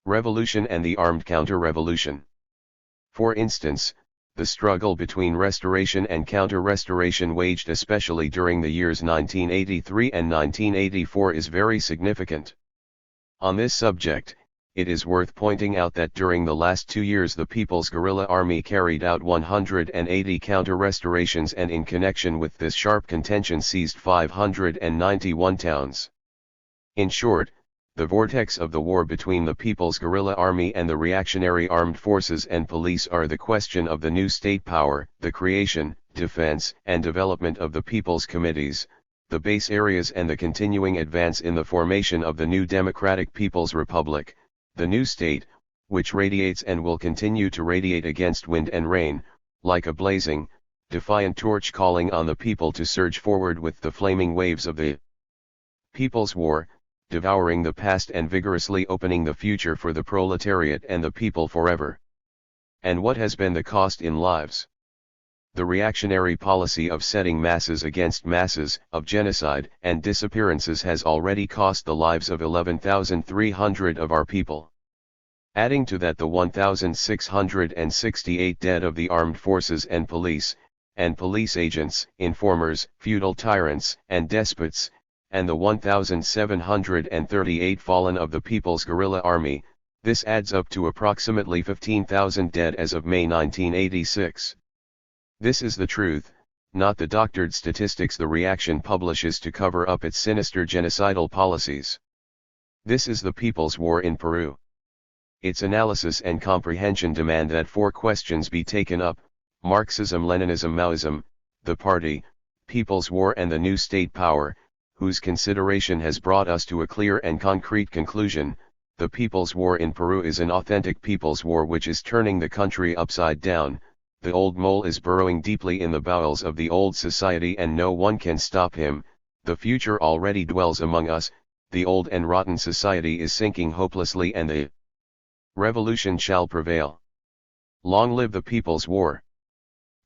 revolution and the armed counter-revolution. For instance, the struggle between restoration and counter-restoration waged especially during the years 1983 and 1984 is very significant. On this subject, it is worth pointing out that during the last 2 years the People's Guerrilla Army carried out 180 counter-restorations and in connection with this sharp contention seized 591 towns. In short, the vortex of the war between the People's Guerrilla Army and the reactionary armed forces and police are the question of the new state power, the creation, defense, and development of the People's Committees, the base areas and the continuing advance in the formation of the new democratic People's Republic, the new state, which radiates and will continue to radiate against wind and rain, like a blazing, defiant torch calling on the people to surge forward with the flaming waves of the People's War, devouring the past and vigorously opening the future for the proletariat and the people forever. And what has been the cost in lives? The reactionary policy of setting masses against masses, of genocide and disappearances has already cost the lives of 11,300 of our people. Adding to that the 1,668 dead of the armed forces and police agents, informers, feudal tyrants and despots, and the 1,738 fallen of the People's Guerrilla Army, this adds up to approximately 15,000 dead as of May 1986. This is the truth, not the doctored statistics the reaction publishes to cover up its sinister genocidal policies. This is the People's War in Peru. Its analysis and comprehension demand that 4 questions be taken up: Marxism, Leninism, Maoism, the party, People's War and the new state power, whose consideration has brought us to a clear and concrete conclusion. The People's War in Peru is an authentic people's war which is turning the country upside down. The old mole is burrowing deeply in the bowels of the old society and no one can stop him. The future already dwells among us. The old and rotten society is sinking hopelessly and the revolution shall prevail. Long live the People's War.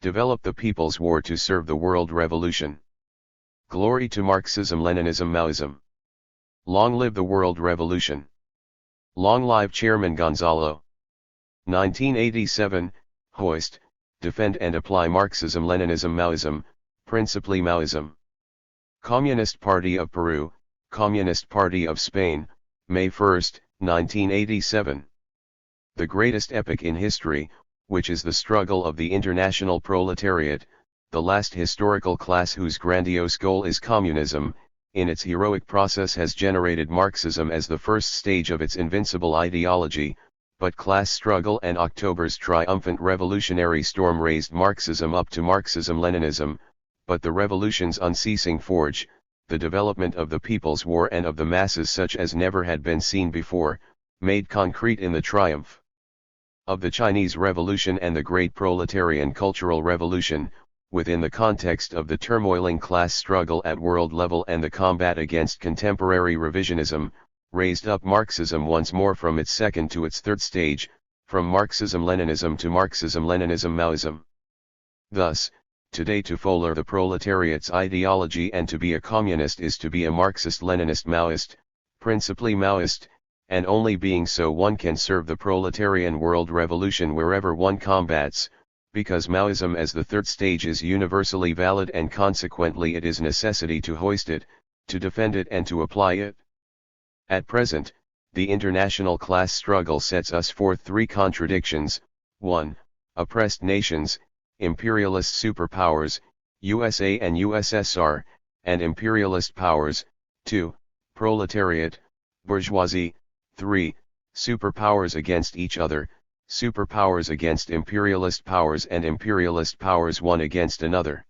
Develop the People's War to serve the world revolution. Glory to Marxism, Leninism, Maoism. Long live the world revolution. Long live Chairman Gonzalo. 1987, Hoist, defend and apply Marxism, Leninism, Maoism, principally Maoism. Communist Party of Peru, Communist Party of Spain, May 1, 1987. The greatest epic in history, which is the struggle of the international proletariat, the last historical class whose grandiose goal is communism, in its heroic process has generated Marxism as the first stage of its invincible ideology, but class struggle and October's triumphant revolutionary storm raised Marxism up to Marxism-Leninism, but the revolution's unceasing forge, the development of the People's War and of the masses such as never had been seen before, made concrete in the triumph of the Chinese Revolution and the Great Proletarian Cultural Revolution, within the context of the turmoiling class struggle at world level and the combat against contemporary revisionism, raised up Marxism once more from its second to its third stage, from Marxism-Leninism to Marxism-Leninism-Maoism. Thus, today to follow the proletariat's ideology and to be a communist is to be a Marxist-Leninist-Maoist, principally Maoist, and only being so one can serve the proletarian world revolution wherever one combats, because Maoism as the third stage is universally valid and consequently it is necessity to hoist it, to defend it and to apply it. At present, the international class struggle sets us forth 3 contradictions: 1. Oppressed nations, imperialist superpowers, USA and USSR, and imperialist powers; 2. Proletariat, bourgeoisie; 3. Superpowers against each other, superpowers against imperialist powers and imperialist powers one against another.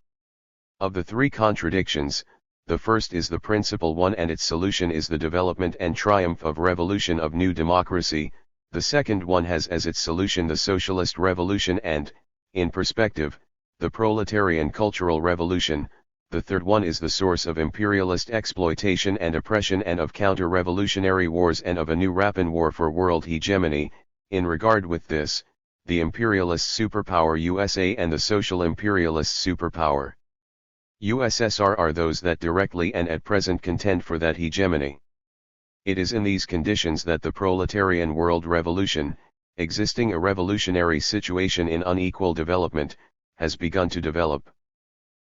Of the 3 contradictions, the first is the principal one and its solution is the development and triumph of revolution of new democracy. The second one has as its solution the socialist revolution and, in perspective, the proletarian cultural revolution. The third one is the source of imperialist exploitation and oppression and of counter-revolutionary wars and of a new rapine war for world hegemony. In regard with this, the imperialist superpower USA and the social imperialist superpower USSR are those that directly and at present contend for that hegemony. It is in these conditions that the proletarian world revolution, existing a revolutionary situation in unequal development, has begun to develop.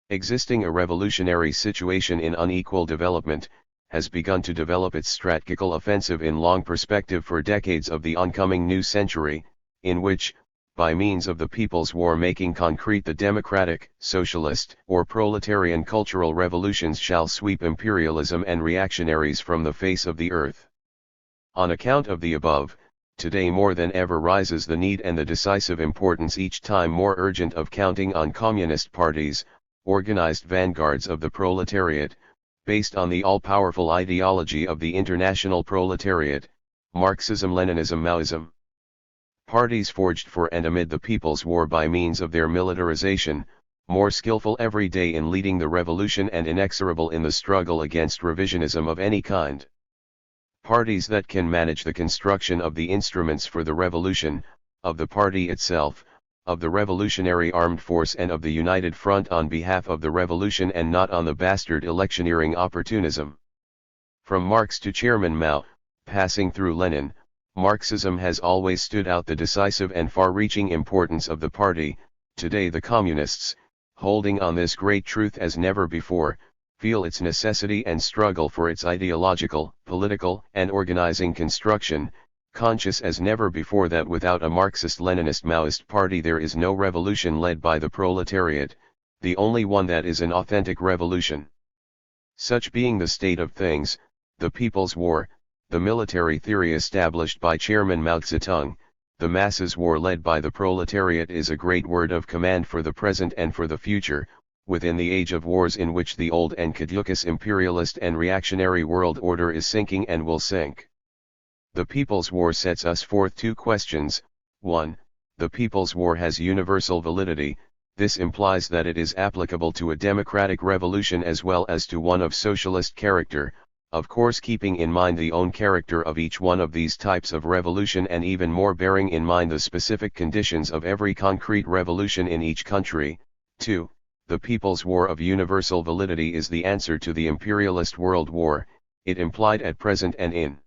Existing a revolutionary situation in unequal development, has begun to develop its strategical offensive in long perspective for decades of the oncoming new century, in which, by means of the People's War making concrete the democratic, socialist, or proletarian cultural revolutions shall sweep imperialism and reactionaries from the face of the earth. On account of the above, today more than ever rises the need and the decisive importance each time more urgent of counting on communist parties, organized vanguards of the proletariat, based on the all-powerful ideology of the international proletariat, Marxism-Leninism-Maoism. Parties forged for and amid the People's War by means of their militarization, more skillful every day in leading the revolution and inexorable in the struggle against revisionism of any kind. Parties that can manage the construction of the instruments for the revolution, of the party itself, of the revolutionary armed force and of the united front on behalf of the revolution and not on the bastard electioneering opportunism. From Marx to Chairman Mao, passing through Lenin, Marxism has always stood out the decisive and far-reaching importance of the party. Today the communists, holding on this great truth as never before, feel its necessity and struggle for its ideological, political, and organizing construction, conscious as never before that without a Marxist-Leninist-Maoist party there is no revolution led by the proletariat, the only one that is an authentic revolution. Such being the state of things, the People's War, the military theory established by Chairman Mao Zedong, the masses' war led by the proletariat is a great word of command for the present and for the future, within the age of wars in which the old and caducous imperialist and reactionary world order is sinking and will sink. The People's War sets us forth two questions. 1. The People's War has universal validity. This implies that it is applicable to a democratic revolution as well as to one of socialist character, of course keeping in mind the own character of each one of these types of revolution and even more bearing in mind the specific conditions of every concrete revolution in each country. 2. The People's War of universal validity is the answer to the imperialist world war, it implied at present and in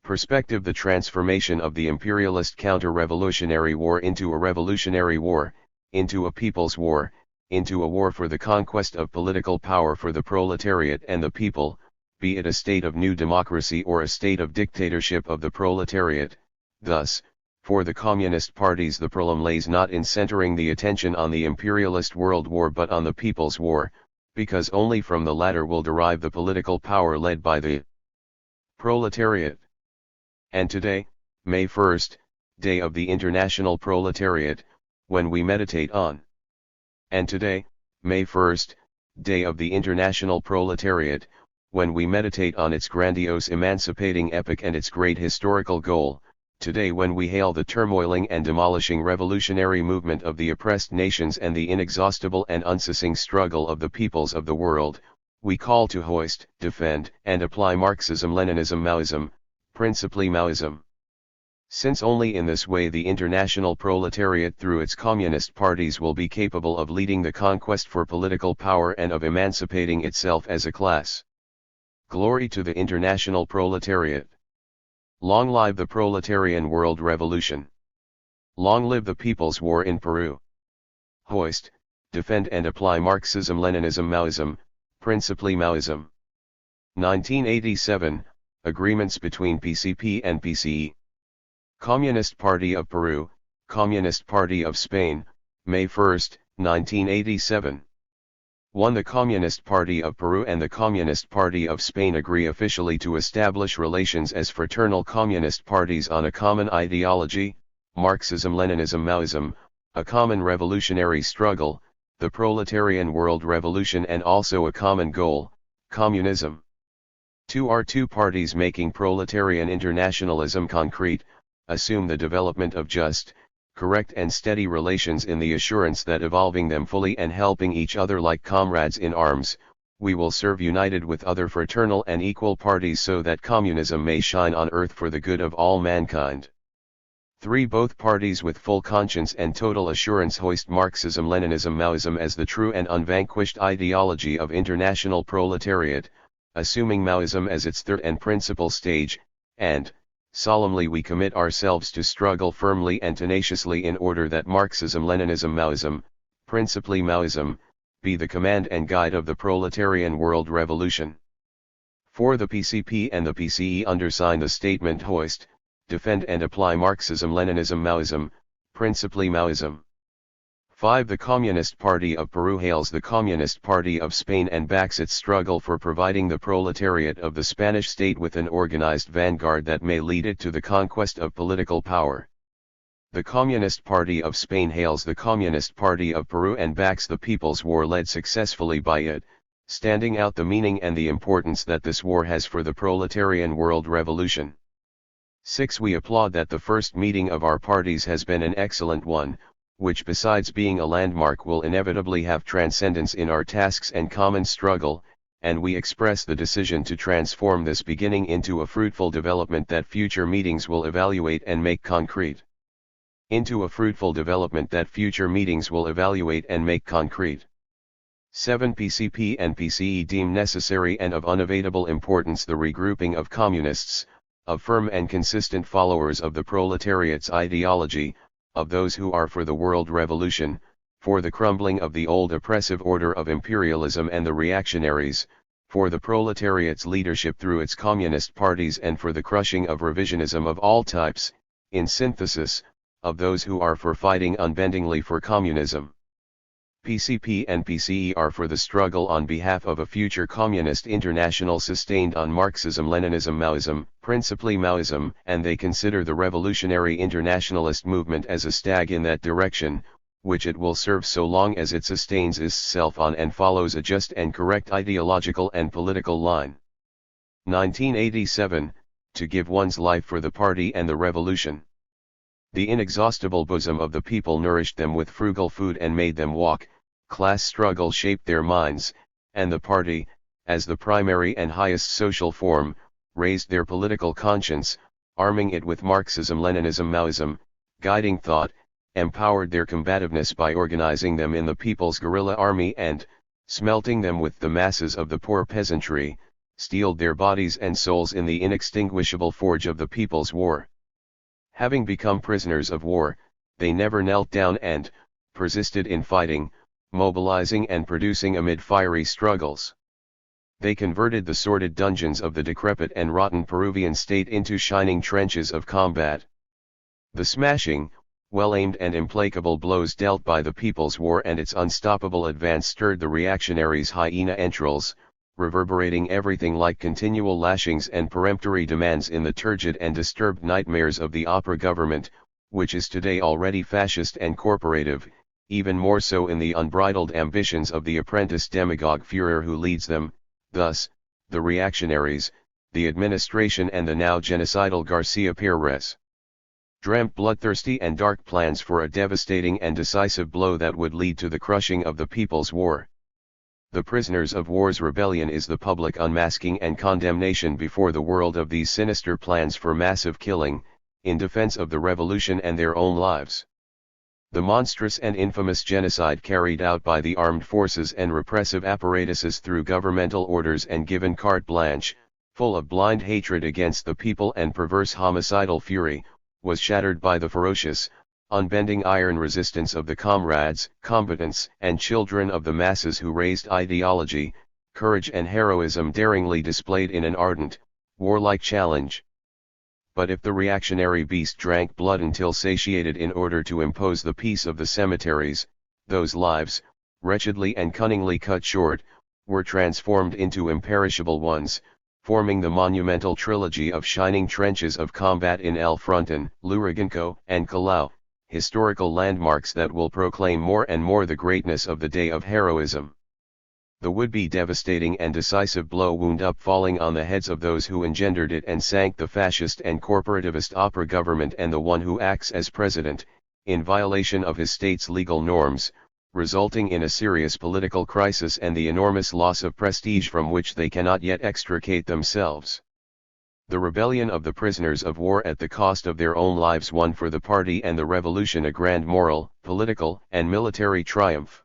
perspective the transformation of the imperialist counter-revolutionary war into a revolutionary war, into a people's war, into a war for the conquest of political power for the proletariat and the people, be it a state of new democracy or a state of dictatorship of the proletariat. Thus, for the communist parties the problem lays not in centering the attention on the imperialist world war but on the people's war, because only from the latter will derive the political power led by the proletariat. And today, May 1st, Day of the International Proletariat, when we meditate on. And today, May 1st, Day of the International Proletariat, when we meditate on its grandiose emancipating epic and its great historical goal, today when we hail the turmoiling and demolishing revolutionary movement of the oppressed nations and the inexhaustible and unceasing struggle of the peoples of the world, we call to hoist, defend, and apply Marxism-Leninism-Maoism, principally Maoism. Since only in this way the international proletariat through its communist parties will be capable of leading the conquest for political power and of emancipating itself as a class. Glory to the international proletariat. Long live the proletarian world revolution. Long live the People's War in Peru. Hoist, defend and apply Marxism-Leninism-Maoism, principally Maoism. 1987, Agreements between PCP and PCE. Communist Party of Peru, Communist Party of Spain, May 1, 1987. 1. The Communist Party of Peru and the Communist Party of Spain agree officially to establish relations as fraternal communist parties on a common ideology, Marxism-Leninism-Maoism, a common revolutionary struggle, the proletarian world revolution, and also a common goal, communism. 2. Our two parties making proletarian internationalism concrete, assume the development of just, correct and steady relations in the assurance that evolving them fully and helping each other like comrades in arms, we will serve united with other fraternal and equal parties so that communism may shine on earth for the good of all mankind. 3. Both parties with full conscience and total assurance hoist Marxism-Leninism-Maoism as the true and unvanquished ideology of international proletariat, assuming Maoism as its third and principal stage, and, solemnly we commit ourselves to struggle firmly and tenaciously in order that Marxism-Leninism-Maoism, principally Maoism, be the command and guide of the proletarian world revolution. 4. The PCP and the PCE undersign the statement hoist, defend and apply Marxism-Leninism-Maoism, principally Maoism. 5. The Communist Party of Peru hails the Communist Party of Spain and backs its struggle for providing the proletariat of the Spanish state with an organized vanguard that may lead it to the conquest of political power. The Communist Party of Spain hails the Communist Party of Peru and backs the People's War led successfully by it, standing out the meaning and the importance that this war has for the proletarian world revolution. 6. We applaud that the first meeting of our parties has been an excellent one, which besides being a landmark will inevitably have transcendence in our tasks and common struggle, and we express the decision to transform this beginning into a fruitful development that future meetings will evaluate and make concrete. Into a fruitful development that future meetings will evaluate and make concrete. 7. PCP and PCE deem necessary and of unevadable importance the regrouping of communists, of firm and consistent followers of the proletariat's ideology, of those who are for the world revolution, for the crumbling of the old oppressive order of imperialism and the reactionaries, for the proletariat's leadership through its communist parties and for the crushing of revisionism of all types, in synthesis, of those who are for fighting unbendingly for communism. PCP and PCE are for the struggle on behalf of a future communist international sustained on Marxism, Leninism, Maoism, principally Maoism, and they consider the revolutionary internationalist movement as a stag in that direction, which it will serve so long as it sustains itself on and follows a just and correct ideological and political line. 1987, to give one's life for the party and the revolution. The inexhaustible bosom of the people nourished them with frugal food and made them walk, class struggle shaped their minds, and the party, as the primary and highest social form, raised their political conscience, arming it with Marxism, Leninism, Maoism, guiding thought, empowered their combativeness by organizing them in the people's guerrilla army and, smelting them with the masses of the poor peasantry, steeled their bodies and souls in the inextinguishable forge of the people's war. Having become prisoners of war, they never knelt down and, persisted in fighting, mobilizing and producing amid fiery struggles. They converted the sordid dungeons of the decrepit and rotten Peruvian state into shining trenches of combat. The smashing, well-aimed and implacable blows dealt by the People's War and its unstoppable advance stirred the reactionaries' hyena entrails, reverberating everything like continual lashings and peremptory demands in the turgid and disturbed nightmares of the opera government, which is today already fascist and corporative, even more so in the unbridled ambitions of the apprentice demagogue Führer who leads them. Thus, the reactionaries, the administration and the now genocidal Garcia Pérez dreamt bloodthirsty and dark plans for a devastating and decisive blow that would lead to the crushing of the People's War. The prisoners of war's rebellion is the public unmasking and condemnation before the world of these sinister plans for massive killing, in defense of the revolution and their own lives. The monstrous and infamous genocide carried out by the armed forces and repressive apparatuses through governmental orders and given carte blanche, full of blind hatred against the people and perverse homicidal fury, was shattered by the ferocious, unbending iron resistance of the comrades, combatants, and children of the masses who raised ideology, courage and heroism daringly displayed in an ardent, warlike challenge. But if the reactionary beast drank blood until satiated in order to impose the peace of the cemeteries, those lives, wretchedly and cunningly cut short, were transformed into imperishable ones, forming the monumental trilogy of shining trenches of combat in El Fronton, Lurigancho, and Callao, historical landmarks that will proclaim more and more the greatness of the day of heroism. The would-be devastating and decisive blow wound up falling on the heads of those who engendered it and sank the fascist and corporativist opera government and the one who acts as president, in violation of his state's legal norms, resulting in a serious political crisis and the enormous loss of prestige from which they cannot yet extricate themselves. The rebellion of the prisoners of war at the cost of their own lives won for the party and the revolution a grand moral, political, and military triumph.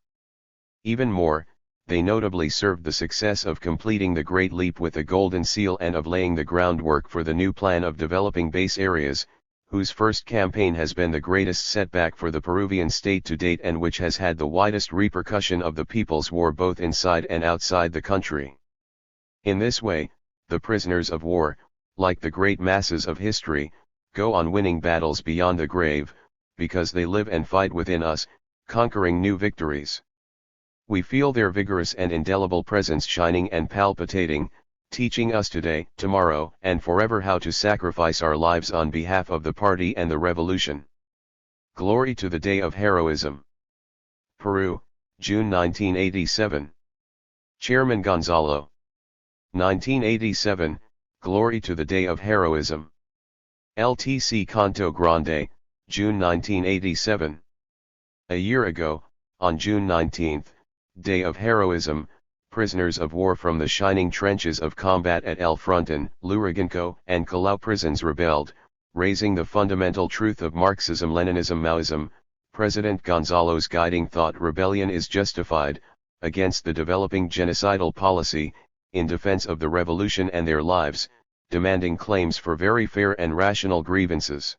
Even more, they notably served the success of completing the Great Leap with a golden seal and of laying the groundwork for the new plan of developing base areas, whose first campaign has been the greatest setback for the Peruvian state to date and which has had the widest repercussion of the People's War both inside and outside the country. In this way, the prisoners of war, like the great masses of history, go on winning battles beyond the grave, because they live and fight within us, conquering new victories. We feel their vigorous and indelible presence shining and palpitating, teaching us today, tomorrow, and forever how to sacrifice our lives on behalf of the party and the revolution. Glory to the Day of Heroism. Peru, June 1987. Chairman Gonzalo. 1987, Glory to the Day of Heroism. LTC Canto Grande, June 1987. A year ago, on June 19, Day of Heroism, prisoners of war from the shining trenches of combat at El Fronton, Lurigancho, and Callao prisons rebelled, raising the fundamental truth of Marxism-Leninism-Maoism. President Gonzalo's guiding thought: rebellion is justified, against the developing genocidal policy, in defense of the revolution and their lives, demanding claims for very fair and rational grievances.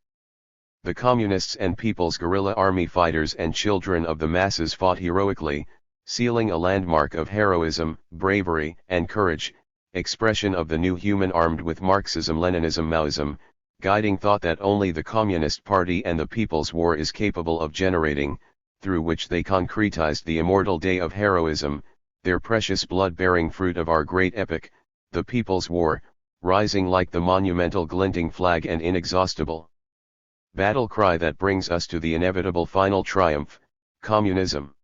The communists and People's Guerrilla Army fighters and children of the masses fought heroically, sealing a landmark of heroism, bravery, and courage, expression of the new human armed with Marxism-Leninism-Maoism, guiding thought that only the Communist Party and the People's War is capable of generating, through which they concretized the immortal day of heroism, their precious blood-bearing fruit of our great epic, the People's War, rising like the monumental glinting flag and inexhaustible battle cry that brings us to the inevitable final triumph, communism.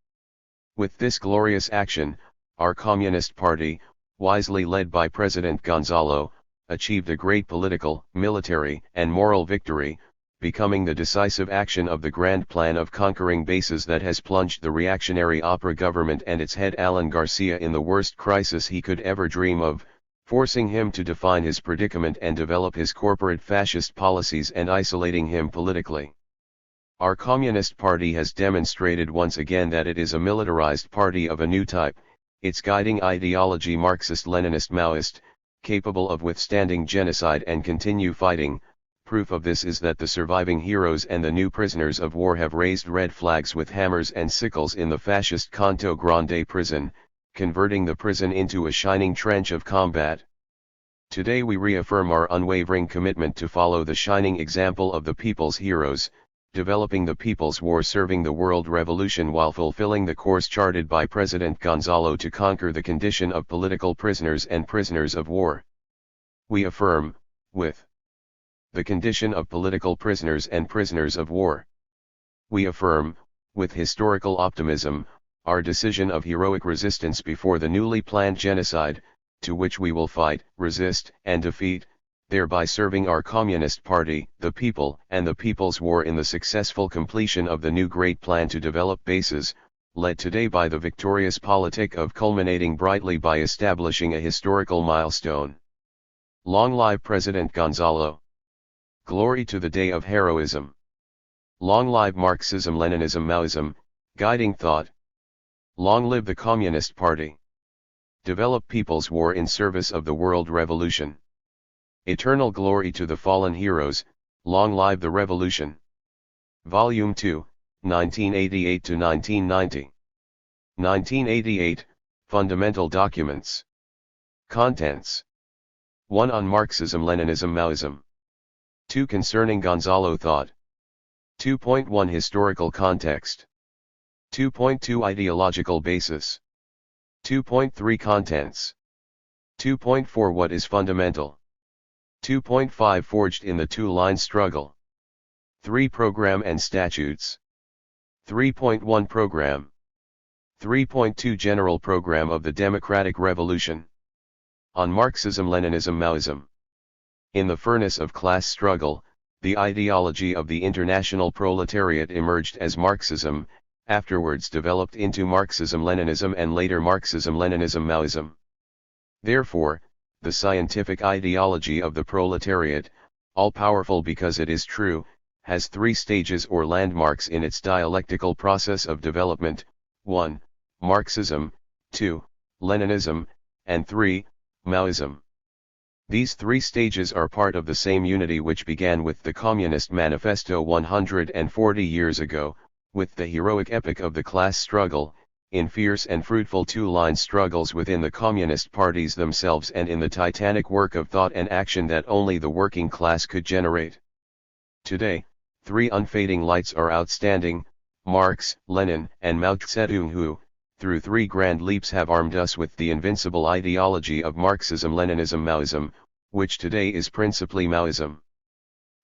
With this glorious action, our Communist Party, wisely led by President Gonzalo, achieved a great political, military, and moral victory, becoming the decisive action of the grand plan of conquering bases that has plunged the reactionary Opera government and its head Alan Garcia in the worst crisis he could ever dream of, forcing him to define his predicament and develop his corporate fascist policies and isolating him politically. Our Communist Party has demonstrated once again that it is a militarized party of a new type, its guiding ideology Marxist-Leninist-Maoist, capable of withstanding genocide and continue fighting. Proof of this is that the surviving heroes and the new prisoners of war have raised red flags with hammers and sickles in the fascist Canto Grande prison, converting the prison into a shining trench of combat. Today we reaffirm our unwavering commitment to follow the shining example of the people's heroes, developing the People's War, serving the world revolution while fulfilling the course charted by President Gonzalo to conquer the condition of political prisoners and prisoners of war. We affirm, with the condition of political prisoners and prisoners of war. We affirm, with historical optimism, our decision of heroic resistance before the newly planned genocide, to which we will fight, resist, and defeat, thereby serving our Communist Party, the people, and the People's War in the successful completion of the new great plan to develop bases, led today by the victorious politic of culminating brightly by establishing a historical milestone. Long live President Gonzalo! Glory to the day of heroism! Long live Marxism-Leninism-Maoism, guiding thought! Long live the Communist Party! Develop People's War in service of the world revolution. Eternal glory to the fallen heroes, long live the revolution. Volume 2, 1988 to 1990. 1988, Fundamental Documents. Contents. 1 on Marxism-Leninism-Maoism. 2 concerning Gonzalo thought. 2.1 Historical context. 2.2 Ideological basis. 2.3 Contents. 2.4 What is fundamental? 2.5 Forged in the two-line struggle. 3 Program and statutes. 3.1 Program. 3.2 General Program of the Democratic Revolution. On Marxism-Leninism-Maoism. In the furnace of class struggle, the ideology of the international proletariat emerged as Marxism, afterwards developed into Marxism-Leninism and later Marxism-Leninism-Maoism. Therefore, the scientific ideology of the proletariat, all-powerful because it is true, has 3 stages or landmarks in its dialectical process of development: 1. Marxism, 2. Leninism, and 3. Maoism. These 3 stages are part of the same unity which began with the Communist Manifesto 140 years ago, with the heroic epic of the class struggle, in fierce and fruitful two-line struggles within the communist parties themselves, and in the titanic work of thought and action that only the working class could generate. Today, 3 unfading lights are outstanding: Marx, Lenin, and Mao Zedong, who, through 3 grand leaps, have armed us with the invincible ideology of Marxism-Leninism-Maoism, which today is principally Maoism.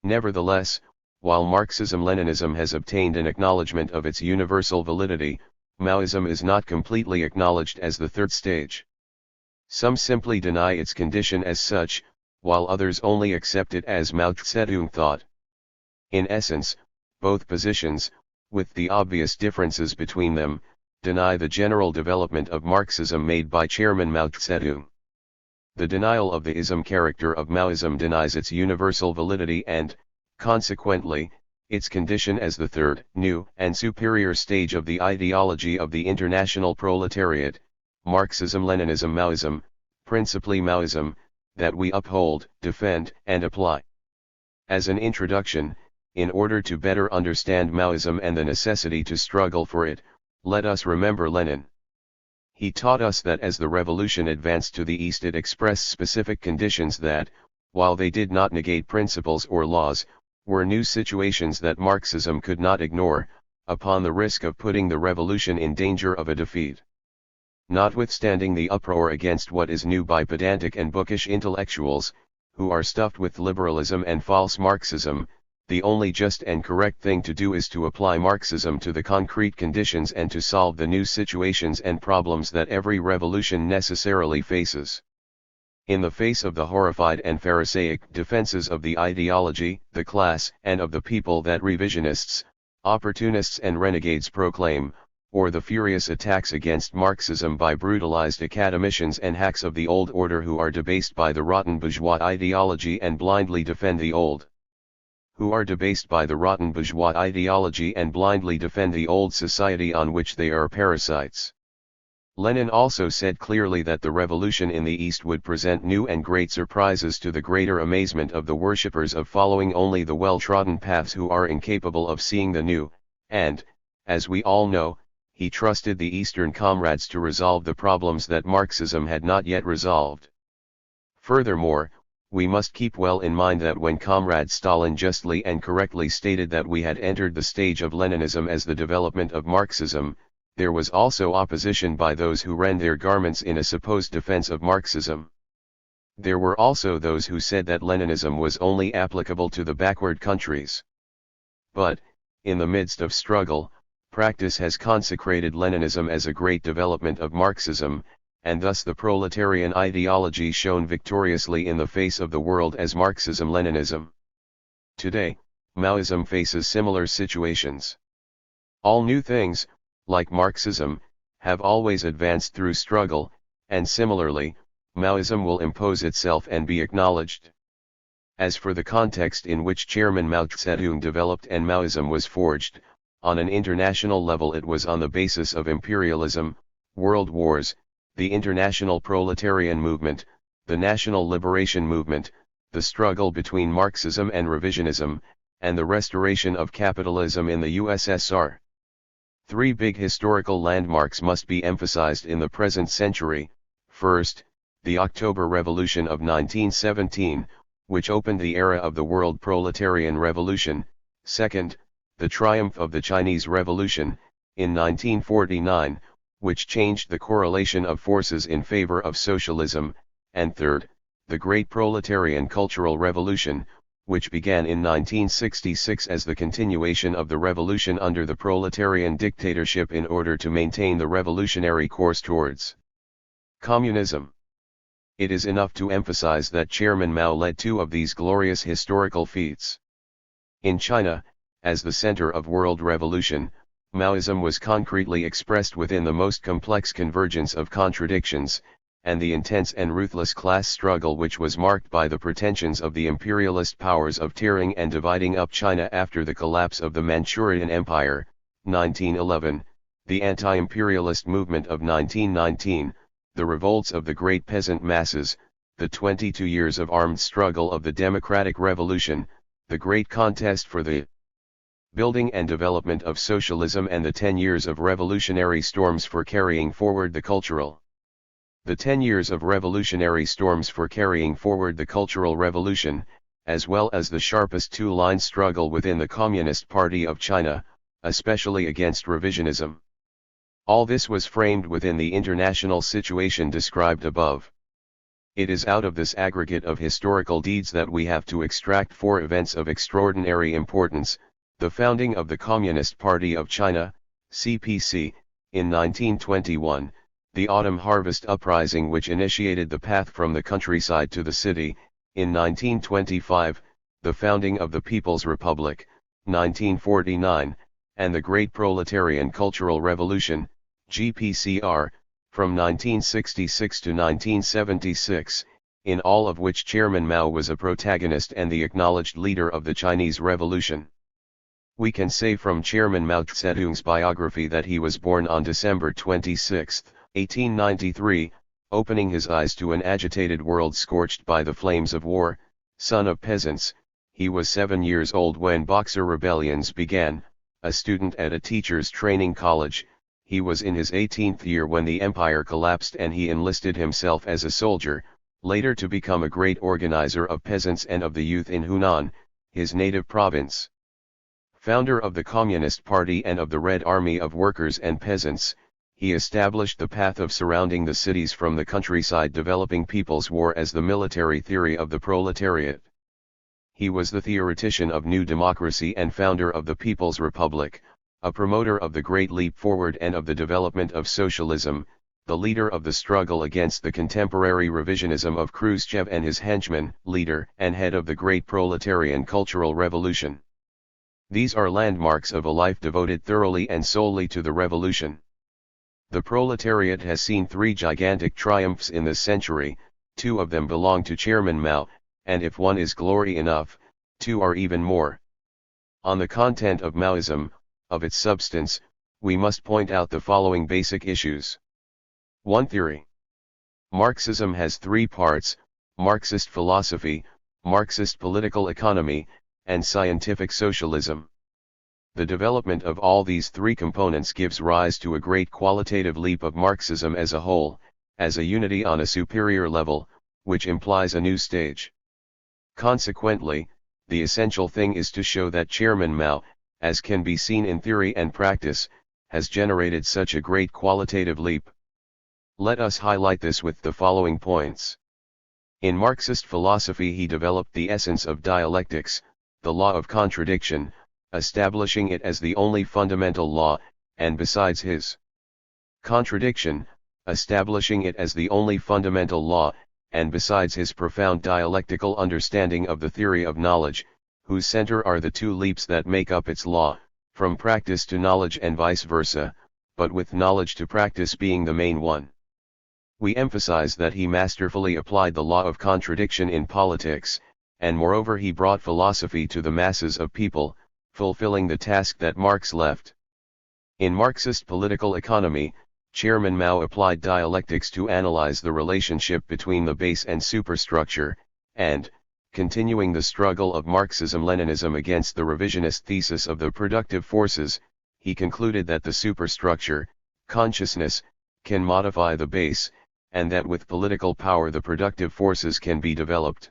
Nevertheless, while Marxism-Leninism has obtained an acknowledgement of its universal validity, Maoism is not completely acknowledged as the 3rd stage. Some simply deny its condition as such, while others only accept it as Mao Zedong thought. In essence, both positions, with the obvious differences between them, deny the general development of Marxism made by Chairman Mao Zedong. The denial of the ism character of Maoism denies its universal validity and, consequently, its condition as the third, new, and superior stage of the ideology of the international proletariat, Marxism-Leninism-Maoism, principally Maoism, that we uphold, defend, and apply. As an introduction, in order to better understand Maoism and the necessity to struggle for it, let us remember Lenin. He taught us that as the revolution advanced to the east it expressed specific conditions that, while they did not negate principles or laws, were new situations that Marxism could not ignore, upon the risk of putting the revolution in danger of a defeat. Notwithstanding the uproar against what is new by pedantic and bookish intellectuals, who are stuffed with liberalism and false Marxism, the only just and correct thing to do is to apply Marxism to the concrete conditions and to solve the new situations and problems that every revolution necessarily faces. In the face of the horrified and Pharisaic defenses of the ideology, the class, and of the people that revisionists, opportunists and renegades proclaim, or the furious attacks against Marxism by brutalized academicians and hacks of the old order who are debased by the rotten bourgeois ideology and blindly defend the old. Who are debased by the rotten bourgeois ideology and blindly defend the old society on which they are parasites. Lenin also said clearly that the revolution in the East would present new and great surprises to the greater amazement of the worshippers of following only the well-trodden paths who are incapable of seeing the new, and, as we all know, he trusted the Eastern comrades to resolve the problems that Marxism had not yet resolved. Furthermore, we must keep well in mind that when Comrade Stalin justly and correctly stated that we had entered the stage of Leninism as the development of Marxism, there was also opposition by those who rend their garments in a supposed defense of Marxism. There were also those who said that Leninism was only applicable to the backward countries. But, in the midst of struggle, practice has consecrated Leninism as a great development of Marxism, and thus the proletarian ideology shone victoriously in the face of the world as Marxism-Leninism. Today, Maoism faces similar situations. All new things, like Marxism, have always advanced through struggle, and similarly, Maoism will impose itself and be acknowledged. As for the context in which Chairman Mao Zedong developed and Maoism was forged, on an international level it was on the basis of imperialism, world wars, the international proletarian movement, the national liberation movement, the struggle between Marxism and revisionism, and the restoration of capitalism in the USSR. Three big historical landmarks must be emphasized in the present century. First, the October Revolution of 1917, which opened the era of the world proletarian revolution. Second, the triumph of the Chinese Revolution, in 1949, which changed the correlation of forces in favor of socialism. And third, the Great Proletarian Cultural Revolution, which began in 1966 as the continuation of the revolution under the proletarian dictatorship in order to maintain the revolutionary course towards communism. It is enough to emphasize that Chairman Mao led two of these glorious historical feats. In China, as the center of world revolution, Maoism was concretely expressed within the most complex convergence of contradictions, and the intense and ruthless class struggle which was marked by the pretensions of the imperialist powers of tearing and dividing up China after the collapse of the Manchurian Empire, 1911, the anti-imperialist movement of 1919, the revolts of the great peasant masses, the 22 years of armed struggle of the democratic revolution, the great contest for the building and development of socialism, and the 10 years of revolutionary storms for carrying forward the cultural. The 10 years of revolutionary storms for carrying forward the Cultural Revolution, as well as the sharpest two-line struggle within the Communist Party of China, especially against revisionism. All this was framed within the international situation described above. It is out of this aggregate of historical deeds that we have to extract four events of extraordinary importance: the founding of the Communist Party of China, CPC, in 1921, the Autumn Harvest Uprising which initiated the path from the countryside to the city, in 1925, the founding of the People's Republic, 1949, and the Great Proletarian Cultural Revolution, GPCR, from 1966 to 1976, in all of which Chairman Mao was a protagonist and the acknowledged leader of the Chinese Revolution. We can say from Chairman Mao Zedong's biography that he was born on December 26, 1893, opening his eyes to an agitated world scorched by the flames of war. Son of peasants, he was 7 years old when Boxer rebellions began. A student at a teacher's training college, he was in his 18th year when the empire collapsed and he enlisted himself as a soldier, later to become a great organizer of peasants and of the youth in Hunan, his native province. Founder of the Communist Party and of the Red Army of Workers and Peasants, he established the path of surrounding the cities from the countryside, developing People's War as the military theory of the proletariat. He was the theoretician of new democracy and founder of the People's Republic, a promoter of the Great Leap Forward and of the development of socialism, the leader of the struggle against the contemporary revisionism of Khrushchev and his henchmen, leader and head of the Great Proletarian Cultural Revolution. These are landmarks of a life devoted thoroughly and solely to the revolution. The proletariat has seen 3 gigantic triumphs in this century, 2 of them belong to Chairman Mao, and if one is glory enough, 2 are even more. On the content of Maoism, of its substance, we must point out the following basic issues. 1. Theory. Marxism has 3 parts: Marxist philosophy, Marxist political economy, and scientific socialism. The development of all these 3 components gives rise to a great qualitative leap of Marxism as a whole, as a unity on a superior level, which implies a new stage. Consequently, the essential thing is to show that Chairman Mao, as can be seen in theory and practice, has generated such a great qualitative leap. Let us highlight this with the following points. In Marxist philosophy he developed the essence of dialectics, the law of contradiction, establishing it as the only fundamental law, and besides his contradiction, establishing it as the only fundamental law, and besides his profound dialectical understanding of the theory of knowledge, whose center are the 2 leaps that make up its law, from practice to knowledge and vice versa, but with knowledge to practice being the main one. We emphasize that he masterfully applied the law of contradiction in politics, and moreover he brought philosophy to the masses of people, fulfilling the task that Marx left. In Marxist political economy, Chairman Mao applied dialectics to analyze the relationship between the base and superstructure, and, continuing the struggle of Marxism-Leninism against the revisionist thesis of the productive forces, he concluded that the superstructure, consciousness, can modify the base, and that with political power the productive forces can be developed.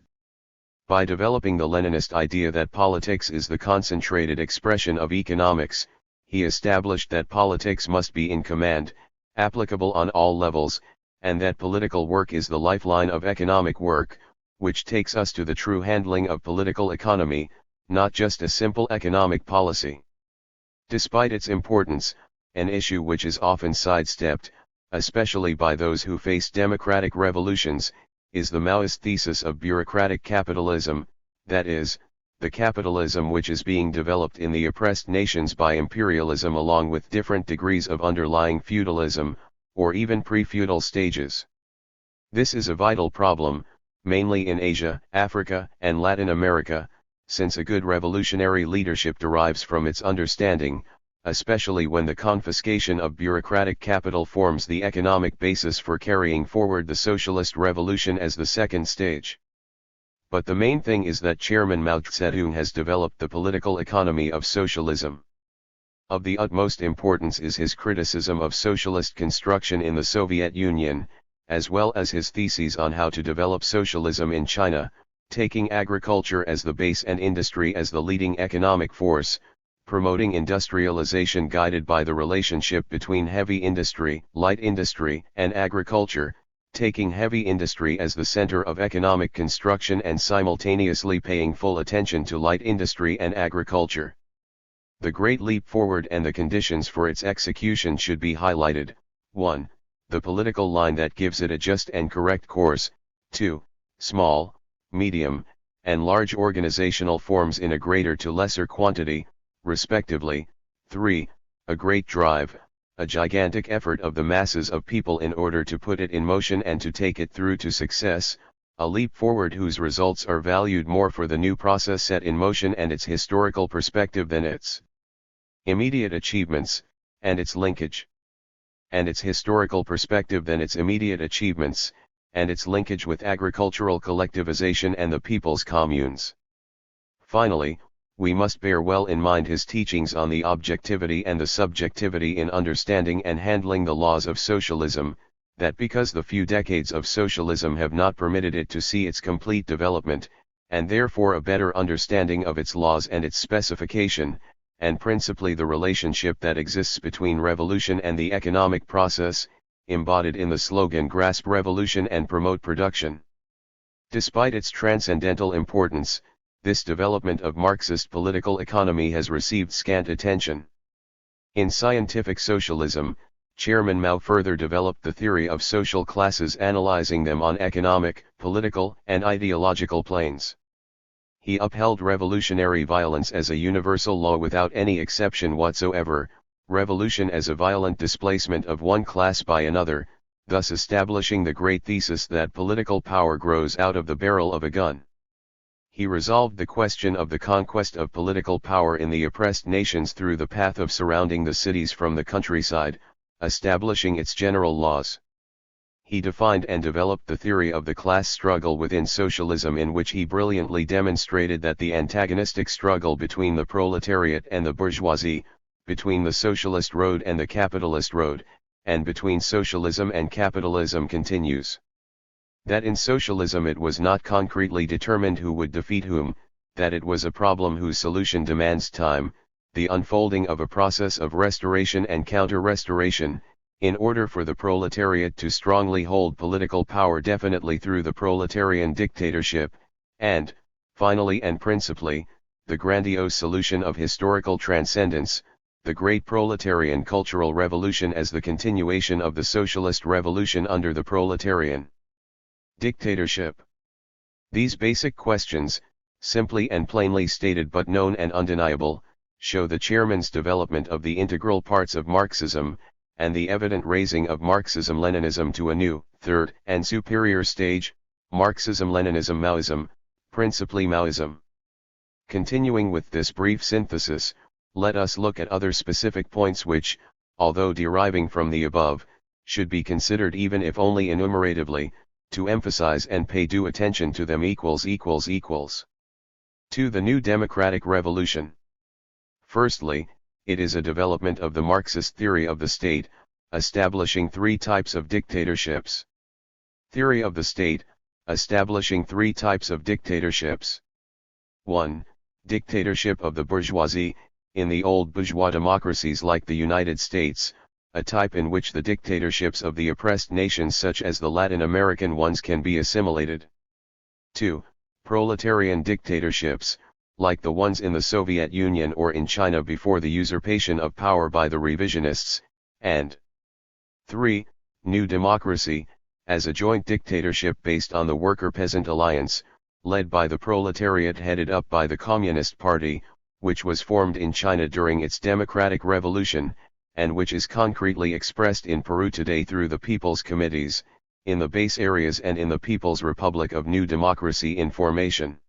By developing the Leninist idea that politics is the concentrated expression of economics, he established that politics must be in command, applicable on all levels, and that political work is the lifeline of economic work, which takes us to the true handling of political economy, not just a simple economic policy. Despite its importance, an issue which is often sidestepped, especially by those who face democratic revolutions, is the Maoist thesis of bureaucratic capitalism, that is, the capitalism which is being developed in the oppressed nations by imperialism along with different degrees of underlying feudalism, or even pre-feudal stages. This is a vital problem, mainly in Asia, Africa, and Latin America, since a good revolutionary leadership derives from its understanding, especially when the confiscation of bureaucratic capital forms the economic basis for carrying forward the socialist revolution as the second stage. But the main thing is that Chairman Mao Zedong has developed the political economy of socialism. Of the utmost importance is his criticism of socialist construction in the Soviet Union, as well as his theses on how to develop socialism in China, taking agriculture as the base and industry as the leading economic force, promoting industrialization guided by the relationship between heavy industry, light industry, and agriculture, taking heavy industry as the center of economic construction and simultaneously paying full attention to light industry and agriculture. The Great Leap Forward and the conditions for its execution should be highlighted. 1. The political line that gives it a just and correct course. 2. Small, medium, and large organizational forms in a greater to lesser quantity, respectively. 3. A great drive, a gigantic effort of the masses of people in order to put it in motion and to take it through to success, a leap forward whose results are valued more for the new process set in motion and its historical perspective than its immediate achievements, and its linkage. And its historical perspective than its immediate achievements, and its linkage with agricultural collectivization and the people's communes. Finally, we must bear well in mind his teachings on the objectivity and the subjectivity in understanding and handling the laws of socialism, that because the few decades of socialism have not permitted it to see its complete development, and therefore a better understanding of its laws and its specification, and principally the relationship that exists between revolution and the economic process, embodied in the slogan "Grasp Revolution and Promote Production." Despite its transcendental importance, this development of Marxist political economy has received scant attention. In Scientific Socialism, Chairman Mao further developed the theory of social classes, analyzing them on economic, political, and ideological planes. He upheld revolutionary violence as a universal law without any exception whatsoever, revolution as a violent displacement of one class by another, thus establishing the great thesis that political power grows out of the barrel of a gun. He resolved the question of the conquest of political power in the oppressed nations through the path of surrounding the cities from the countryside, establishing its general laws. He defined and developed the theory of the class struggle within socialism, in which he brilliantly demonstrated that the antagonistic struggle between the proletariat and the bourgeoisie, between the socialist road and the capitalist road, and between socialism and capitalism continues. That in socialism it was not concretely determined who would defeat whom, that it was a problem whose solution demands time, the unfolding of a process of restoration and counter-restoration, in order for the proletariat to strongly hold political power definitely through the proletarian dictatorship, and, finally and principally, the grandiose solution of historical transcendence, the great proletarian cultural revolution as the continuation of the socialist revolution under the proletarian dictatorship. These basic questions, simply and plainly stated but known and undeniable, show the chairman's development of the integral parts of Marxism, and the evident raising of Marxism-Leninism to a new, third, and superior stage, Marxism-Leninism-Maoism, principally Maoism. Continuing with this brief synthesis, let us look at other specific points which, although deriving from the above, should be considered even if only enumeratively, to emphasize and pay due attention to them. 2. The New Democratic Revolution. Firstly, it is a development of the Marxist theory of the state, establishing three types of dictatorships. Theory of the state, establishing three types of dictatorships. 1. Dictatorship of the bourgeoisie, in the old bourgeois democracies like the United States, a type in which the dictatorships of the oppressed nations such as the Latin American ones can be assimilated. 2. Proletarian dictatorships, like the ones in the Soviet Union or in China before the usurpation of power by the revisionists, and 3. New democracy, as a joint dictatorship based on the worker-peasant alliance, led by the proletariat headed up by the Communist Party, which was formed in China during its democratic revolution, and which is concretely expressed in Peru today through the People's Committees, in the base areas and in the People's Republic of New Democracy in formation.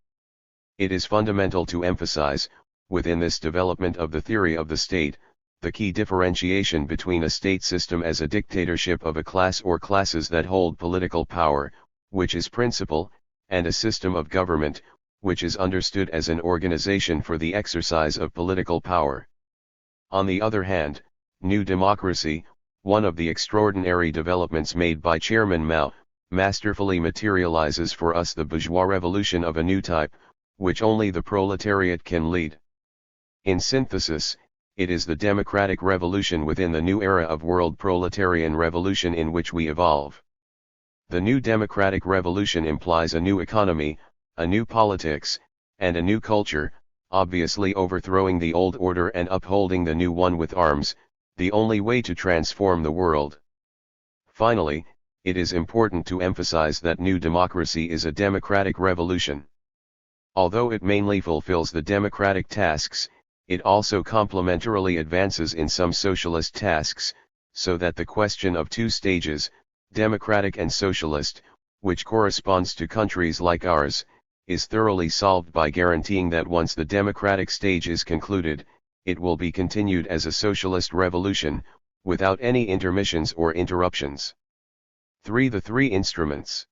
It is fundamental to emphasize, within this development of the theory of the state, the key differentiation between a state system as a dictatorship of a class or classes that hold political power, which is principle, and a system of government, which is understood as an organization for the exercise of political power. On the other hand, New Democracy, one of the extraordinary developments made by Chairman Mao, masterfully materializes for us the bourgeois revolution of a new type, which only the proletariat can lead. In synthesis, it is the democratic revolution within the new era of world proletarian revolution in which we evolve. The new democratic revolution implies a new economy, a new politics, and a new culture, obviously overthrowing the old order and upholding the new one with arms, the only way to transform the world. Finally, it is important to emphasize that new democracy is a democratic revolution. Although it mainly fulfills the democratic tasks, It also complementarily advances in some socialist tasks, so that the question of two stages, democratic and socialist, which corresponds to countries like ours, is thoroughly solved by guaranteeing that once the democratic stage is concluded, it will be continued as a socialist revolution, without any intermissions or interruptions. 3. The three instruments.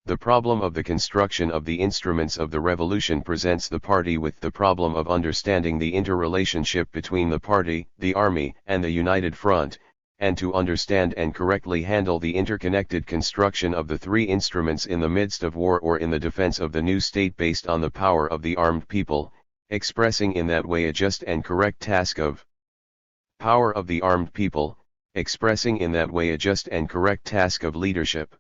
The problem of the construction of the instruments of the revolution presents the party with the problem of understanding the interrelationship between the party, the army, and the united front, and to understand and correctly handle the interconnected construction of the three instruments in the midst of war or in the defense of the new state based on the power of the armed people, expressing in that way a just and correct task of power of the armed people, expressing in that way a just and correct task of leadership.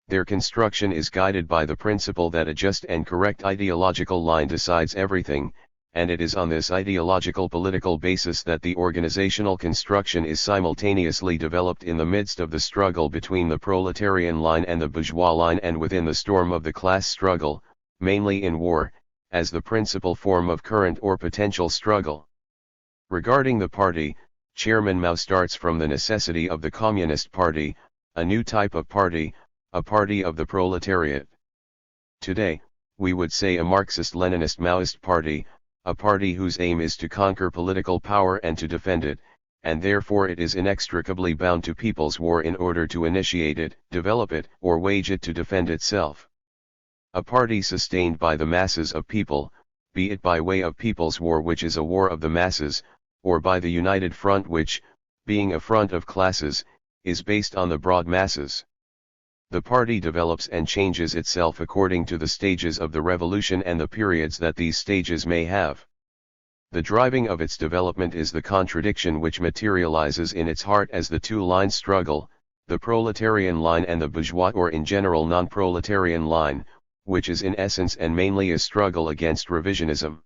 Their construction is guided by the principle that a just and correct ideological line decides everything, and it is on this ideological political basis that the organizational construction is simultaneously developed in the midst of the struggle between the proletarian line and the bourgeois line and within the storm of the class struggle, mainly in war, as the principal form of current or potential struggle. Regarding the party, Chairman Mao starts from the necessity of the Communist Party, a new type of party, a party of the proletariat. Today, we would say a Marxist-Leninist Maoist party, a party whose aim is to conquer political power and to defend it, and therefore it is inextricably bound to people's war in order to initiate it, develop it, or wage it to defend itself. A party sustained by the masses of people, be it by way of people's war which is a war of the masses, or by the united front which, being a front of classes, is based on the broad masses. The party develops and changes itself according to the stages of the revolution and the periods that these stages may have. The driving of its development is the contradiction which materializes in its heart as the two-line struggle, the proletarian line and the bourgeois or in general non-proletarian line, which is in essence and mainly a struggle against revisionism.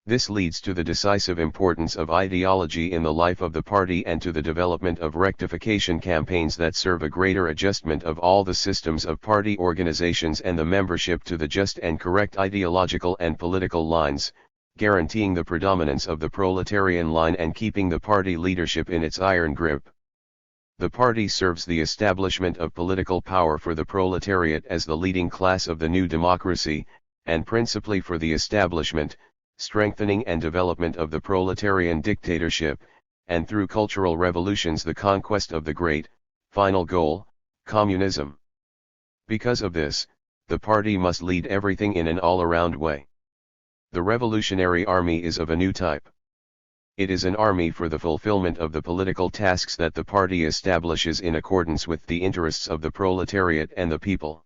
This leads to the decisive importance of ideology in the life of the party and to the development of rectification campaigns that serve a greater adjustment of all the systems of party organizations and the membership to the just and correct ideological and political lines, guaranteeing the predominance of the proletarian line and keeping the party leadership in its iron grip. The party serves the establishment of political power for the proletariat as the leading class of the new democracy, and principally for the establishment, strengthening and development of the proletarian dictatorship, and through cultural revolutions the conquest of the great, final goal, communism. Because of this, the party must lead everything in an all-around way. The revolutionary army is of a new type. It is an army for the fulfillment of the political tasks that the party establishes in accordance with the interests of the proletariat and the people.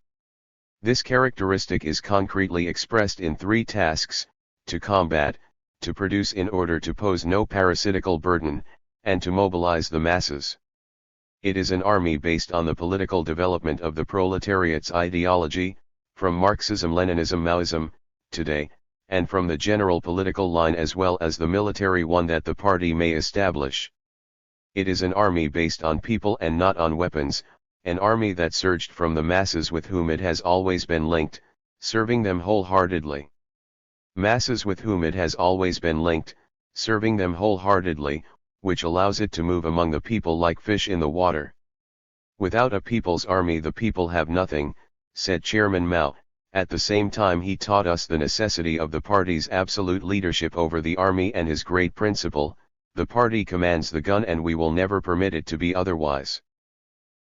This characteristic is concretely expressed in three tasks: to combat, to produce in order to pose no parasitical burden, and to mobilize the masses. It is an army based on the political development of the proletariat's ideology, from Marxism-Leninism, Maoism, today, and from the general political line as well as the military one that the party may establish. It is an army based on people and not on weapons, an army that surged from the masses with whom it has always been linked, serving them wholeheartedly. Masses with whom it has always been linked, serving them wholeheartedly, which allows it to move among the people like fish in the water. Without a people's army the people have nothing, said Chairman Mao. At the same time he taught us the necessity of the party's absolute leadership over the army and his great principle: the party commands the gun and we will never permit it to be otherwise.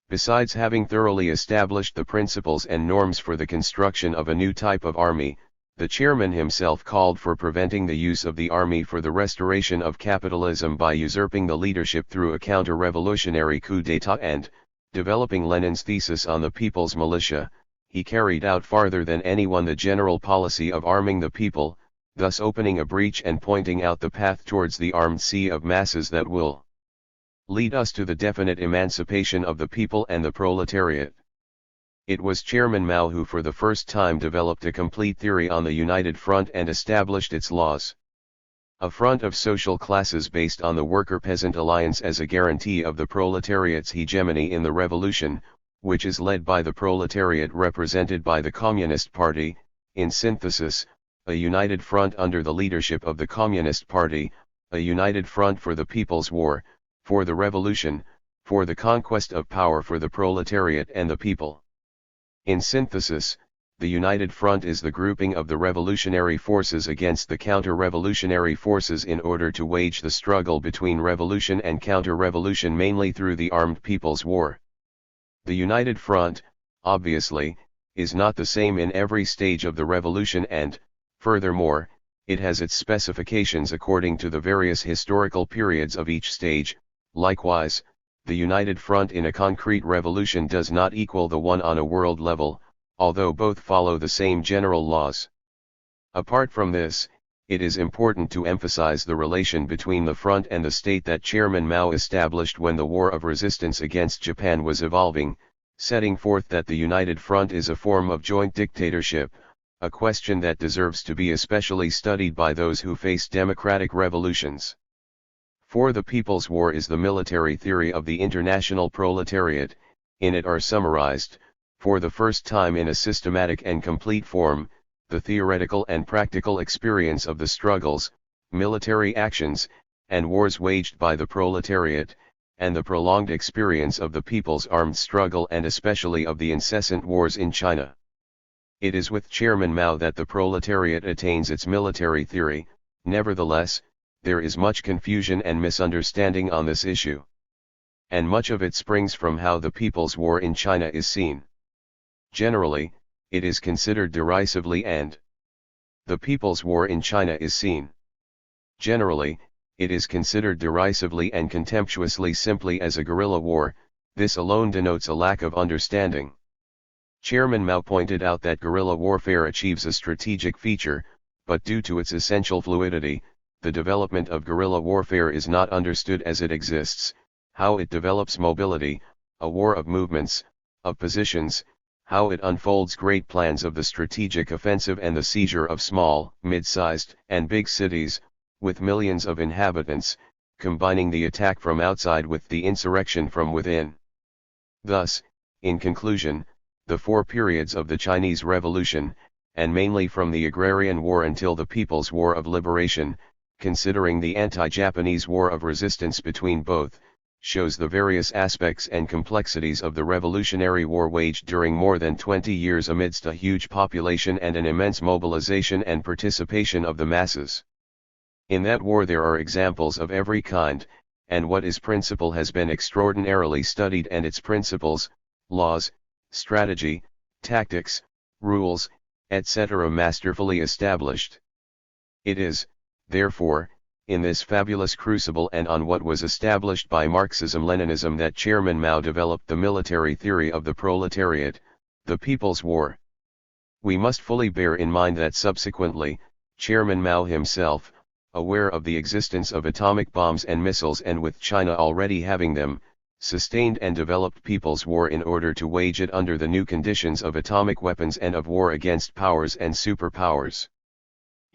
Besides having thoroughly established the principles and norms for the construction of a new type of army, the chairman himself called for preventing the use of the army for the restoration of capitalism by usurping the leadership through a counter-revolutionary coup d'état and, developing Lenin's thesis on the people's militia, he carried out farther than anyone the general policy of arming the people, thus opening a breach and pointing out the path towards the armed sea of masses that will lead us to the definite emancipation of the people and the proletariat. It was Chairman Mao who for the first time developed a complete theory on the united front and established its laws. A front of social classes based on the worker-peasant alliance as a guarantee of the proletariat's hegemony in the revolution, which is led by the proletariat represented by the Communist Party, in synthesis, a united front under the leadership of the Communist Party, a united front for the People's War, for the revolution, for the conquest of power for the proletariat and the people. In synthesis, the United Front is the grouping of the revolutionary forces against the counter-revolutionary forces in order to wage the struggle between revolution and counter-revolution mainly through the armed people's war. The United Front, obviously, is not the same in every stage of the revolution and, furthermore, it has its specifications according to the various historical periods of each stage. Likewise, the United Front in a concrete revolution does not equal the one on a world level, although both follow the same general laws. Apart from this, it is important to emphasize the relation between the front and the state that Chairman Mao established when the war of resistance against Japan was evolving, setting forth that the United Front is a form of joint dictatorship, a question that deserves to be especially studied by those who face democratic revolutions. For the People's War is the military theory of the international proletariat. In it are summarized, for the first time in a systematic and complete form, the theoretical and practical experience of the struggles, military actions, and wars waged by the proletariat, and the prolonged experience of the people's armed struggle and especially of the incessant wars in China. It is with Chairman Mao that the proletariat attains its military theory. Nevertheless, there is much confusion and misunderstanding on this issue. And much of it springs from how the People's War in China is seen. Generally, it is considered derisively and the People's War in China is seen. Generally, it is considered derisively and contemptuously simply as a guerrilla war. This alone denotes a lack of understanding. Chairman Mao pointed out that guerrilla warfare achieves a strategic feature, but due to its essential fluidity, the development of guerrilla warfare is not understood as it exists, how it develops mobility, a war of movements, of positions, how it unfolds great plans of the strategic offensive and the seizure of small, mid-sized, and big cities, with millions of inhabitants, combining the attack from outside with the insurrection from within. Thus, in conclusion, the four periods of the Chinese Revolution, and mainly from the Agrarian War until the People's War of Liberation, considering the anti-Japanese war of resistance between both, shows the various aspects and complexities of the Revolutionary War waged during more than 20 years amidst a huge population and an immense mobilization and participation of the masses. In that war there are examples of every kind, and what is principle has been extraordinarily studied and its principles, laws, strategy, tactics, rules, etc. masterfully established. It is, therefore, in this fabulous crucible and on what was established by Marxism-Leninism that Chairman Mao developed the military theory of the proletariat, the People's War. We must fully bear in mind that subsequently, Chairman Mao himself, aware of the existence of atomic bombs and missiles and with China already having them, sustained and developed People's War in order to wage it under the new conditions of atomic weapons and of war against powers and superpowers.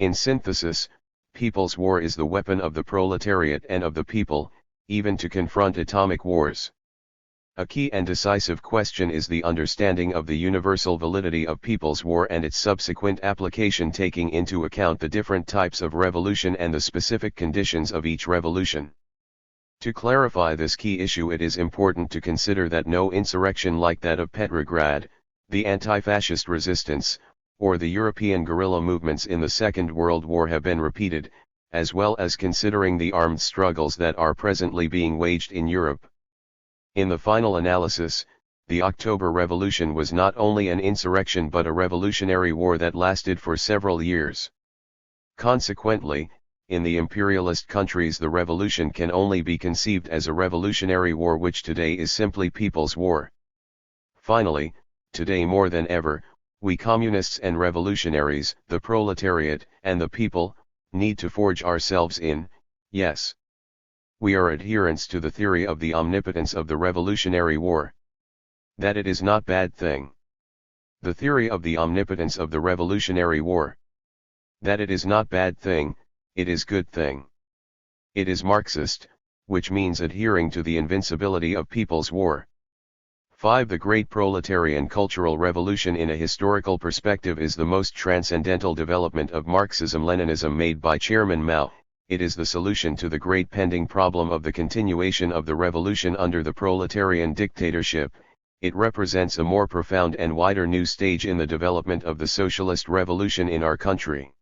In synthesis, People's War is the weapon of the proletariat and of the people, even to confront atomic wars. A key and decisive question is the understanding of the universal validity of People's War and its subsequent application taking into account the different types of revolution and the specific conditions of each revolution. To clarify this key issue it is important to consider that no insurrection like that of Petrograd, the anti-fascist resistance, or the European guerrilla movements in the Second World War have been repeated, as well as considering the armed struggles that are presently being waged in Europe. In the final analysis, the October Revolution was not only an insurrection but a revolutionary war that lasted for several years. Consequently, in the imperialist countries the revolution can only be conceived as a revolutionary war which today is simply People's War. Finally, today more than ever, we communists and revolutionaries, the proletariat, and the people, need to forge ourselves in, yes. We are adherents to the theory of the omnipotence of the Revolutionary War. That it is not bad thing. The theory of the omnipotence of the Revolutionary War. That it is not bad thing, it is good thing. It is Marxist, which means adhering to the invincibility of People's War. 5. The Great Proletarian Cultural Revolution in a historical perspective is the most transcendental development of Marxism-Leninism made by Chairman Mao. It is the solution to the great pending problem of the continuation of the revolution under the proletarian dictatorship. It represents a more profound and wider new stage in the development of the socialist revolution in our country.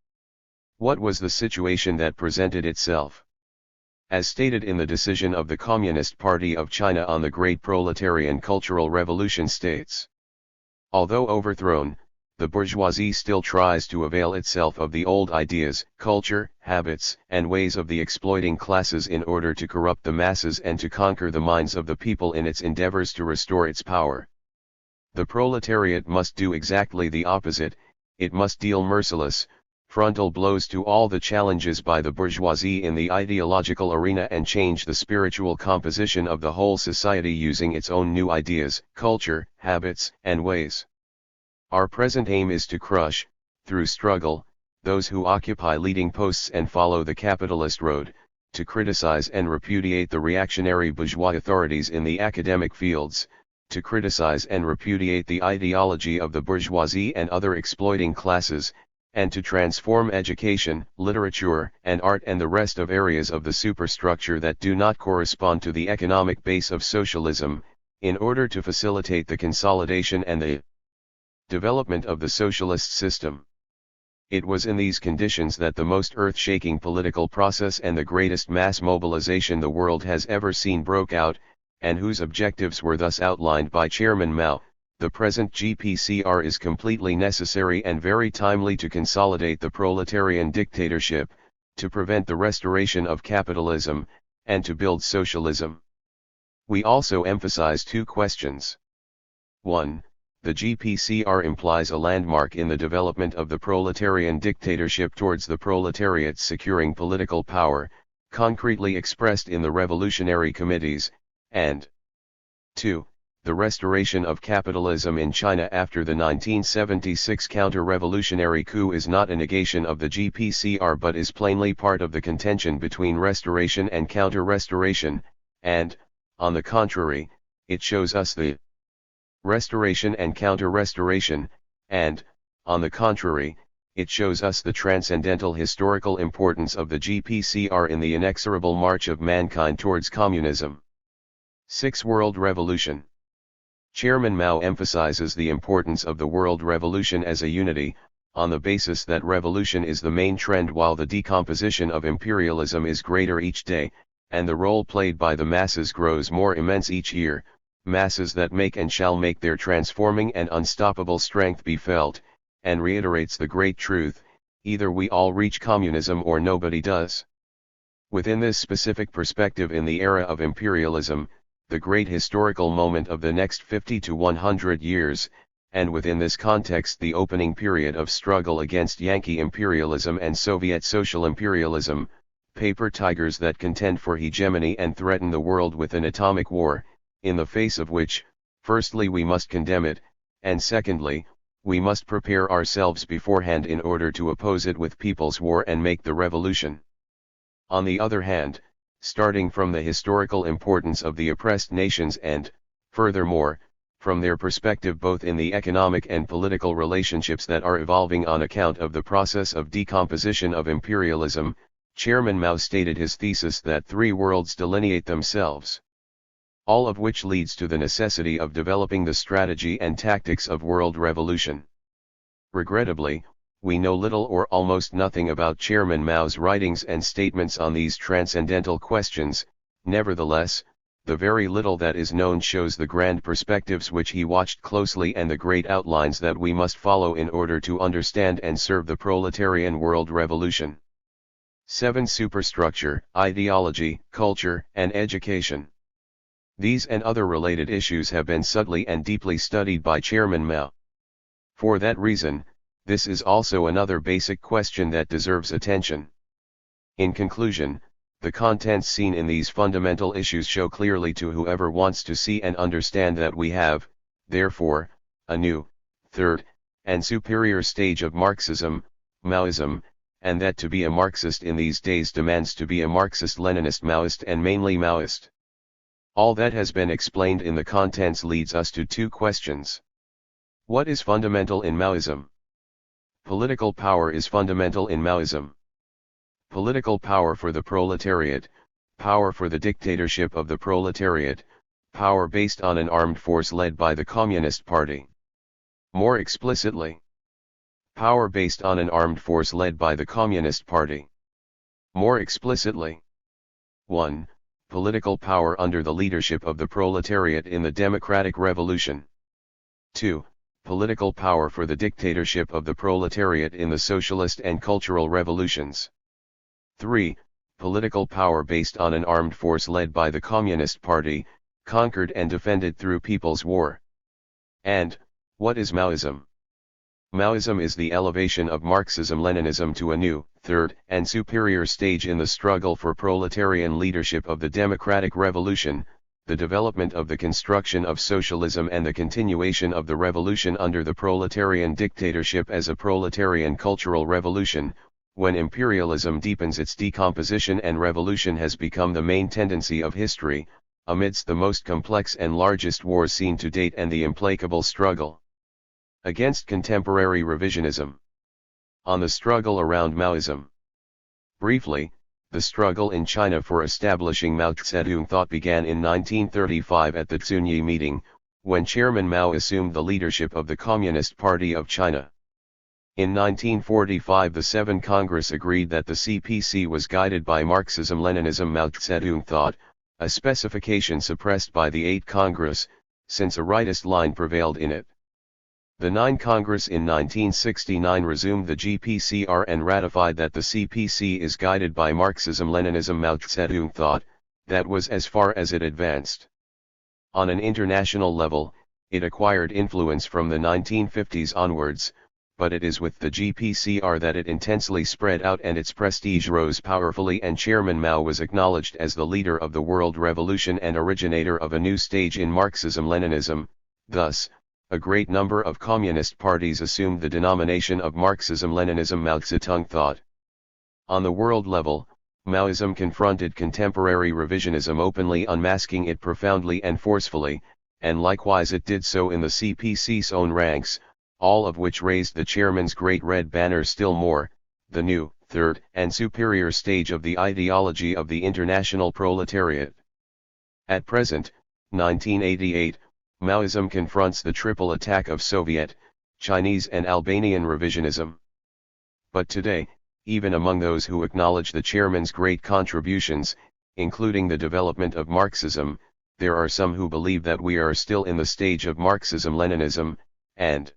What was the situation that presented itself? As stated in the decision of the Communist Party of China on the Great Proletarian Cultural Revolution states, although overthrown, the bourgeoisie still tries to avail itself of the old ideas, culture, habits, and ways of the exploiting classes in order to corrupt the masses and to conquer the minds of the people in its endeavors to restore its power. The proletariat must do exactly the opposite. It must deal merciless, frontal blows to all the challenges by the bourgeoisie in the ideological arena and change the spiritual composition of the whole society using its own new ideas, culture, habits, and ways. Our present aim is to crush, through struggle, those who occupy leading posts and follow the capitalist road, to criticize and repudiate the reactionary bourgeois authorities in the academic fields, to criticize and repudiate the ideology of the bourgeoisie and other exploiting classes, and to transform education, literature, and art and the rest of areas of the superstructure that do not correspond to the economic base of socialism, in order to facilitate the consolidation and the development of the socialist system. It was in these conditions that the most earth-shaking political process and the greatest mass mobilization the world has ever seen broke out, and whose objectives were thus outlined by Chairman Mao. The present GPCR is completely necessary and very timely to consolidate the proletarian dictatorship, to prevent the restoration of capitalism, and to build socialism. We also emphasize two questions. 1. The GPCR implies a landmark in the development of the proletarian dictatorship towards the proletariat securing political power, concretely expressed in the revolutionary committees, and 2. The restoration of capitalism in China after the 1976 counter-revolutionary coup is not a negation of the GPCR but is plainly part of the contention between restoration and counter-restoration, and, on the contrary, it shows us the restoration and counter-restoration, and, on the contrary, it shows us the transcendental historical importance of the GPCR in the inexorable march of mankind towards communism. 6. World Revolution. Chairman Mao emphasizes the importance of the world revolution as a unity, on the basis that revolution is the main trend while the decomposition of imperialism is greater each day, and the role played by the masses grows more immense each year, masses that make and shall make their transforming and unstoppable strength be felt, and reiterates the great truth, either we all reach communism or nobody does. Within this specific perspective in the era of imperialism, the great historical moment of the next 50 to 100 years, and within this context the opening period of struggle against Yankee imperialism and Soviet social imperialism, paper tigers that contend for hegemony and threaten the world with an atomic war, in the face of which, firstly we must condemn it, and secondly, we must prepare ourselves beforehand in order to oppose it with people's war and make the revolution. On the other hand, starting from the historical importance of the oppressed nations and, furthermore, from their perspective both in the economic and political relationships that are evolving on account of the process of decomposition of imperialism, Chairman Mao stated his thesis that three worlds delineate themselves. All of which leads to the necessity of developing the strategy and tactics of world revolution. Regrettably, we know little or almost nothing about Chairman Mao's writings and statements on these transcendental questions. Nevertheless, the very little that is known shows the grand perspectives which he watched closely and the great outlines that we must follow in order to understand and serve the proletarian world revolution. 7. Superstructure, ideology, culture, and education. These and other related issues have been subtly and deeply studied by Chairman Mao. For that reason, this is also another basic question that deserves attention. In conclusion, the contents seen in these fundamental issues show clearly to whoever wants to see and understand that we have, therefore, a new, third, and superior stage of Marxism, Maoism, and that to be a Marxist in these days demands to be a Marxist-Leninist Maoist and mainly Maoist. All that has been explained in the contents leads us to two questions. What is fundamental in Maoism? Political power is fundamental in Maoism. Political power for the proletariat, power for the dictatorship of the proletariat, power based on an armed force led by the Communist Party. More explicitly, power based on an armed force led by the Communist Party. More explicitly, 1. Political power under the leadership of the proletariat in the democratic revolution. 2. Political power for the dictatorship of the proletariat in the socialist and cultural revolutions. 3. Political power based on an armed force led by the Communist Party, conquered and defended through People's War. And, what is Maoism? Maoism is the elevation of Marxism-Leninism to a new, third, and superior stage in the struggle for proletarian leadership of the democratic revolution, the development of the construction of socialism and the continuation of the revolution under the proletarian dictatorship as a proletarian cultural revolution, when imperialism deepens its decomposition and revolution has become the main tendency of history, amidst the most complex and largest wars seen to date and the implacable struggle against contemporary revisionism. On the struggle around Maoism. Briefly, the struggle in China for establishing Mao Zedong thought began in 1935 at the Zunyi meeting, when Chairman Mao assumed the leadership of the Communist Party of China. In 1945 the 7th Congress agreed that the CPC was guided by Marxism-Leninism Mao Zedong thought, a specification suppressed by the 8th Congress, since a rightist line prevailed in it. The 9th Congress in 1969 resumed the GPCR and ratified that the CPC is guided by Marxism-Leninism Mao Zedong thought. That was as far as it advanced. On an international level, it acquired influence from the 1950s onwards, but it is with the GPCR that it intensely spread out and its prestige rose powerfully, and Chairman Mao was acknowledged as the leader of the world revolution and originator of a new stage in Marxism-Leninism. Thus, a great number of communist parties assumed the denomination of Marxism-Leninism Mao Zedong thought. On the world level, Maoism confronted contemporary revisionism openly, unmasking it profoundly and forcefully, and likewise it did so in the CPC's own ranks, all of which raised the chairman's great red banner still more, the new, third, and superior stage of the ideology of the international proletariat. At present, 1988, Maoism confronts the triple attack of Soviet, Chinese and Albanian revisionism. But today, even among those who acknowledge the chairman's great contributions, including the development of Marxism, there are some who believe that we are still in the stage of Marxism-Leninism, and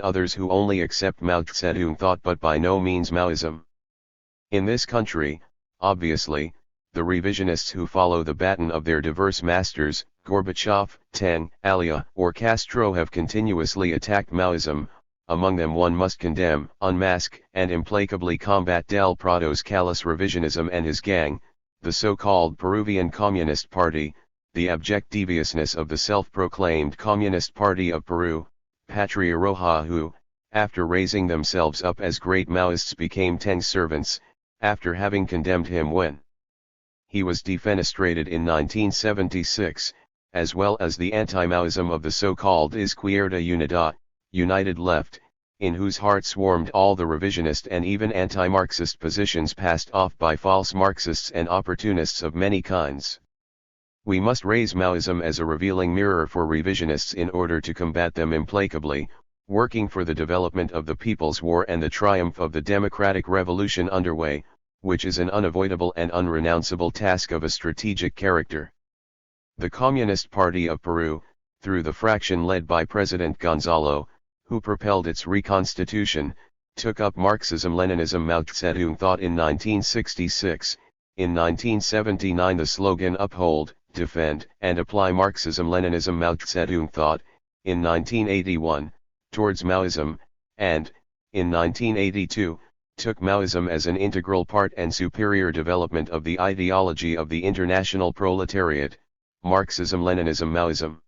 others who only accept Mao Zedong thought but by no means Maoism. In this country, obviously, the revisionists who follow the baton of their diverse masters, Gorbachev, Tang, Alia, or Castro, have continuously attacked Maoism. Among them one must condemn, unmask, and implacably combat Del Prado's callous revisionism and his gang, the so-called Peruvian Communist Party, the abject deviousness of the self-proclaimed Communist Party of Peru, Patria Roja, who, after raising themselves up as great Maoists, became Tang's servants, after having condemned him when he was defenestrated in 1976, as well as the anti-Maoism of the so-called Izquierda Unida, United Left, in whose heart swarmed all the revisionist and even anti-Marxist positions passed off by false Marxists and opportunists of many kinds. We must raise Maoism as a revealing mirror for revisionists in order to combat them implacably, working for the development of the People's War and the triumph of the democratic revolution underway, which is an unavoidable and unrenounceable task of a strategic character. The Communist Party of Peru, through the fraction led by President Gonzalo, who propelled its reconstitution, took up Marxism-Leninism Mao Zedong thought in 1966. In 1979 the slogan "Uphold, Defend, and Apply Marxism-Leninism Mao Zedong thought," in 1981, towards Maoism, and, in 1982, took Maoism as an integral part and superior development of the ideology of the international proletariat, Marxism-Leninism Maoism.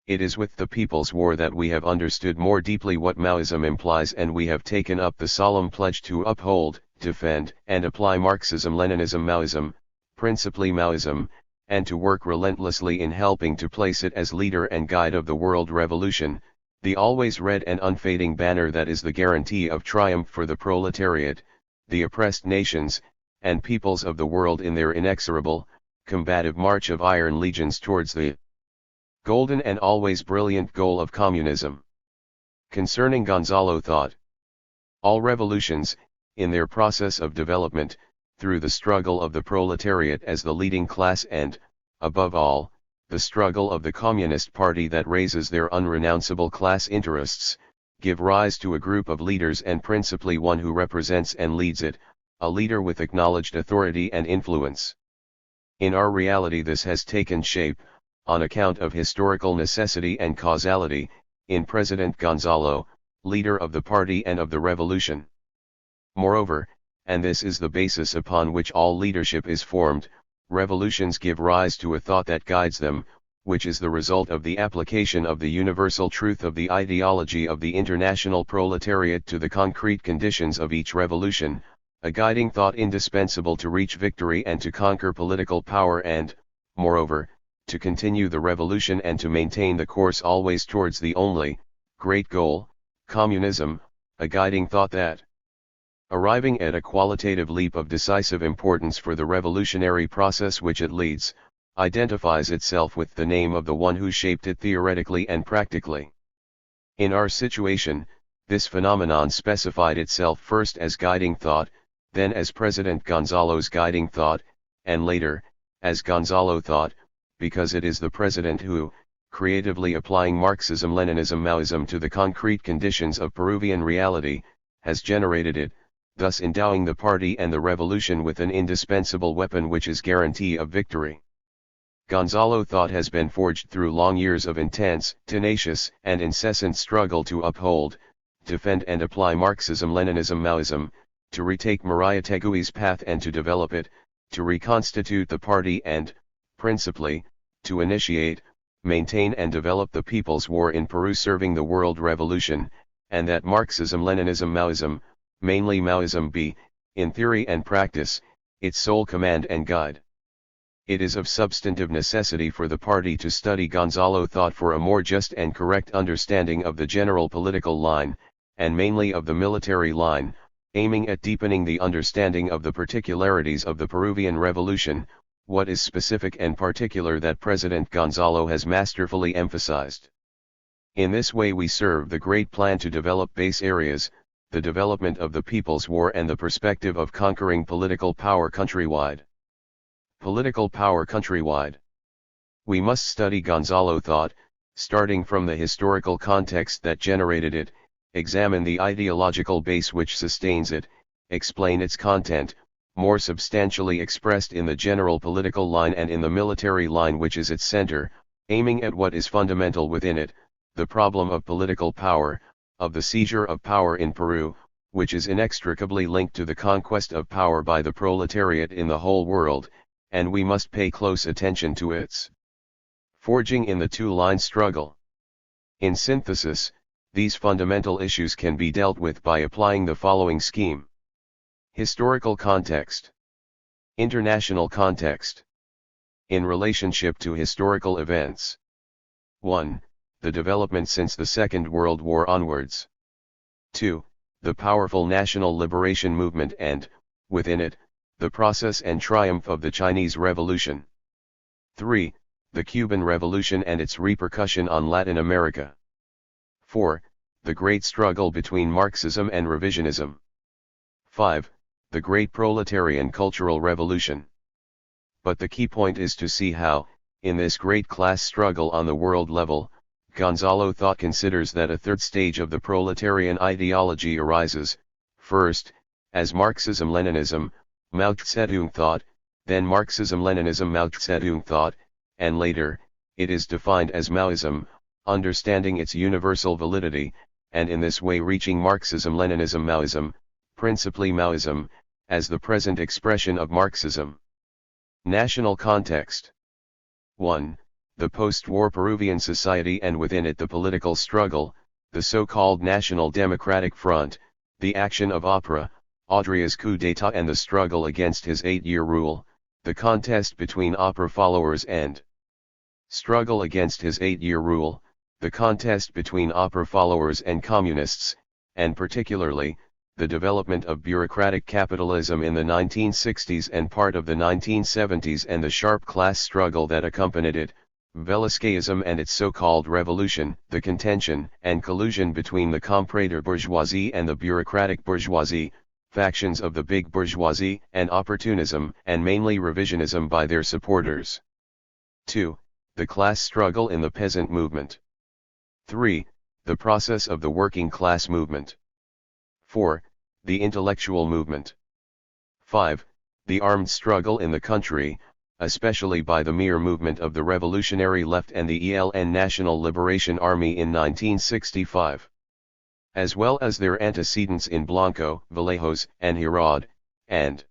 It is with the People's War that we have understood more deeply what Maoism implies, and we have taken up the solemn pledge to uphold, defend and apply Marxism-Leninism-Maoism, principally Maoism, and to work relentlessly in helping to place it as leader and guide of the world revolution, the always red and unfading banner that is the guarantee of triumph for the proletariat, the oppressed nations, and peoples of the world in their inexorable, combative march of iron legions towards the golden and always brilliant goal of communism. Concerning Gonzalo thought, all revolutions, in their process of development, through the struggle of the proletariat as the leading class and, above all, the struggle of the Communist Party that raises their unrenounceable class interests, give rise to a group of leaders and principally one who represents and leads it, a leader with acknowledged authority and influence. In our reality this has taken shape, on account of historical necessity and causality, in President Gonzalo, leader of the party and of the revolution. Moreover, and this is the basis upon which all leadership is formed, revolutions give rise to a thought that guides them, which is the result of the application of the universal truth of the ideology of the international proletariat to the concrete conditions of each revolution, a guiding thought indispensable to reach victory and to conquer political power and, moreover, to continue the revolution and to maintain the course always towards the only, great goal, communism, a guiding thought that, arriving at a qualitative leap of decisive importance for the revolutionary process which it leads, identifies itself with the name of the one who shaped it theoretically and practically. In our situation, this phenomenon specified itself first as guiding thought, then as President Gonzalo's guiding thought, and later, as Gonzalo thought, because it is the president who, creatively applying Marxism-Leninism-Maoism to the concrete conditions of Peruvian reality, has generated it, thus endowing the party and the revolution with an indispensable weapon which is guarantee of victory. Gonzalo thought has been forged through long years of intense, tenacious, and incessant struggle to uphold, defend and apply Marxism-Leninism-Maoism, to retake Mariátegui's path and to develop it, to reconstitute the party and, principally, to initiate, maintain and develop the People's War in Peru serving the world revolution, and that Marxism-Leninism-Maoism, mainly Maoism be, in theory and practice, its sole command and guide. It is of substantive necessity for the party to study Gonzalo thought for a more just and correct understanding of the general political line, and mainly of the military line, aiming at deepening the understanding of the particularities of the Peruvian Revolution, what is specific and particular that President Gonzalo has masterfully emphasized. In this way we serve the great plan to develop base areas, the development of the People's War and the perspective of conquering political power countrywide. Political power countrywide. We must study Gonzalo thought, starting from the historical context that generated it, examine the ideological base which sustains it, explain its content, more substantially expressed in the general political line and in the military line which is its center, aiming at what is fundamental within it, the problem of political power, of the seizure of power in Peru, which is inextricably linked to the conquest of power by the proletariat in the whole world, and we must pay close attention to its forging in the two-line struggle. In synthesis, these fundamental issues can be dealt with by applying the following scheme. Historical context. International context. In relationship to historical events. 1. The development since the Second World War onwards. 2. The powerful national liberation movement and, within it, the process and triumph of the Chinese Revolution. 3. The Cuban Revolution and its repercussion on Latin America. 4. The great struggle between Marxism and revisionism. 5. The great proletarian cultural revolution. But the key point is to see how, in this great class struggle on the world level, Gonzalo thought considers that a third stage of the proletarian ideology arises, first, as Marxism-Leninism, Mao Zedong thought, then Marxism-Leninism Mao Zedong thought, and later, it is defined as Maoism, understanding its universal validity, and in this way reaching Marxism-Leninism Maoism, principally Maoism, as the present expression of Marxism. National context. 1. The post-war Peruvian society and within it the political struggle, the so-called National Democratic Front, the action of APRA, Adria's coup d'état and the struggle against his 8-year rule, the contest between opera followers and struggle against his 8-year rule, the contest between opera followers and communists, and particularly, the development of bureaucratic capitalism in the 1960s and part of the 1970s and the sharp class struggle that accompanied it, Velasquezism and its so-called revolution, the contention and collusion between the comprador bourgeoisie and the bureaucratic bourgeoisie, factions of the big bourgeoisie, and opportunism and mainly revisionism by their supporters. 2. The class struggle in the peasant movement. 3. The process of the working class movement. 4. The intellectual movement. 5. The armed struggle in the country, especially by the mere movement of the revolutionary left and the ELN National Liberation Army in 1965. As well as their antecedents in Blanco, Vallejos, and Hirad, and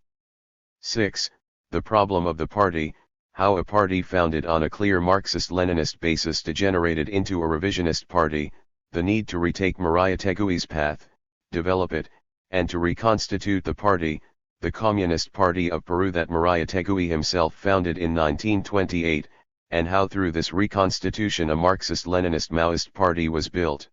6. The problem of the party, how a party founded on a clear Marxist-Leninist basis degenerated into a revisionist party, the need to retake Mariátegui's path, develop it, and to reconstitute the party, the Communist Party of Peru that Mariátegui himself founded in 1928, and how through this reconstitution a Marxist-Leninist Maoist party was built.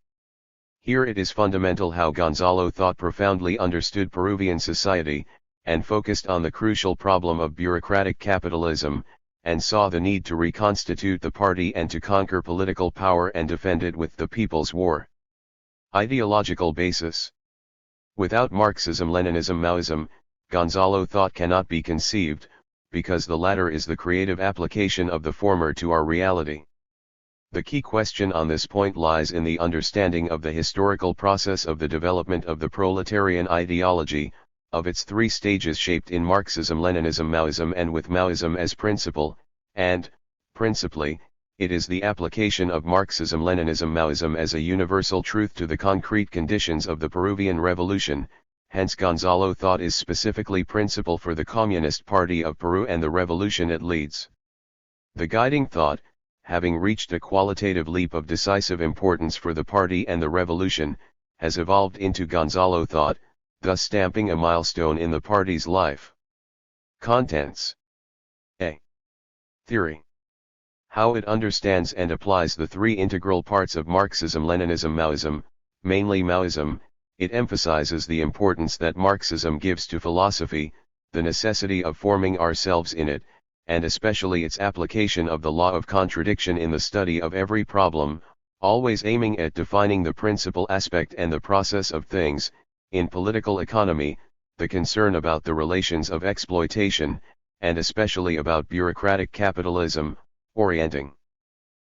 Here it is fundamental how Gonzalo thought profoundly understood Peruvian society, and focused on the crucial problem of bureaucratic capitalism, and saw the need to reconstitute the party and to conquer political power and defend it with the People's War. Ideological basis. Without Marxism-Leninism-Maoism, Gonzalo thought cannot be conceived, because the latter is the creative application of the former to our reality. The key question on this point lies in the understanding of the historical process of the development of the proletarian ideology, of its 3 stages shaped in Marxism-Leninism-Maoism and with Maoism as principle, and, principally, it is the application of Marxism-Leninism-Maoism as a universal truth to the concrete conditions of the Peruvian Revolution, hence Gonzalo thought is specifically principle for the Communist Party of Peru and the revolution it leads. The guiding thought, having reached a qualitative leap of decisive importance for the party and the revolution, has evolved into Gonzalo thought, thus stamping a milestone in the party's life. Contents. A. Theory. How it understands and applies the 3 integral parts of Marxism-Leninism-Maoism, mainly Maoism. It emphasizes the importance that Marxism gives to philosophy, the necessity of forming ourselves in it, and especially its application of the law of contradiction in the study of every problem, always aiming at defining the principal aspect and the process of things. In political economy, the concern about the relations of exploitation, and especially about bureaucratic capitalism, orienting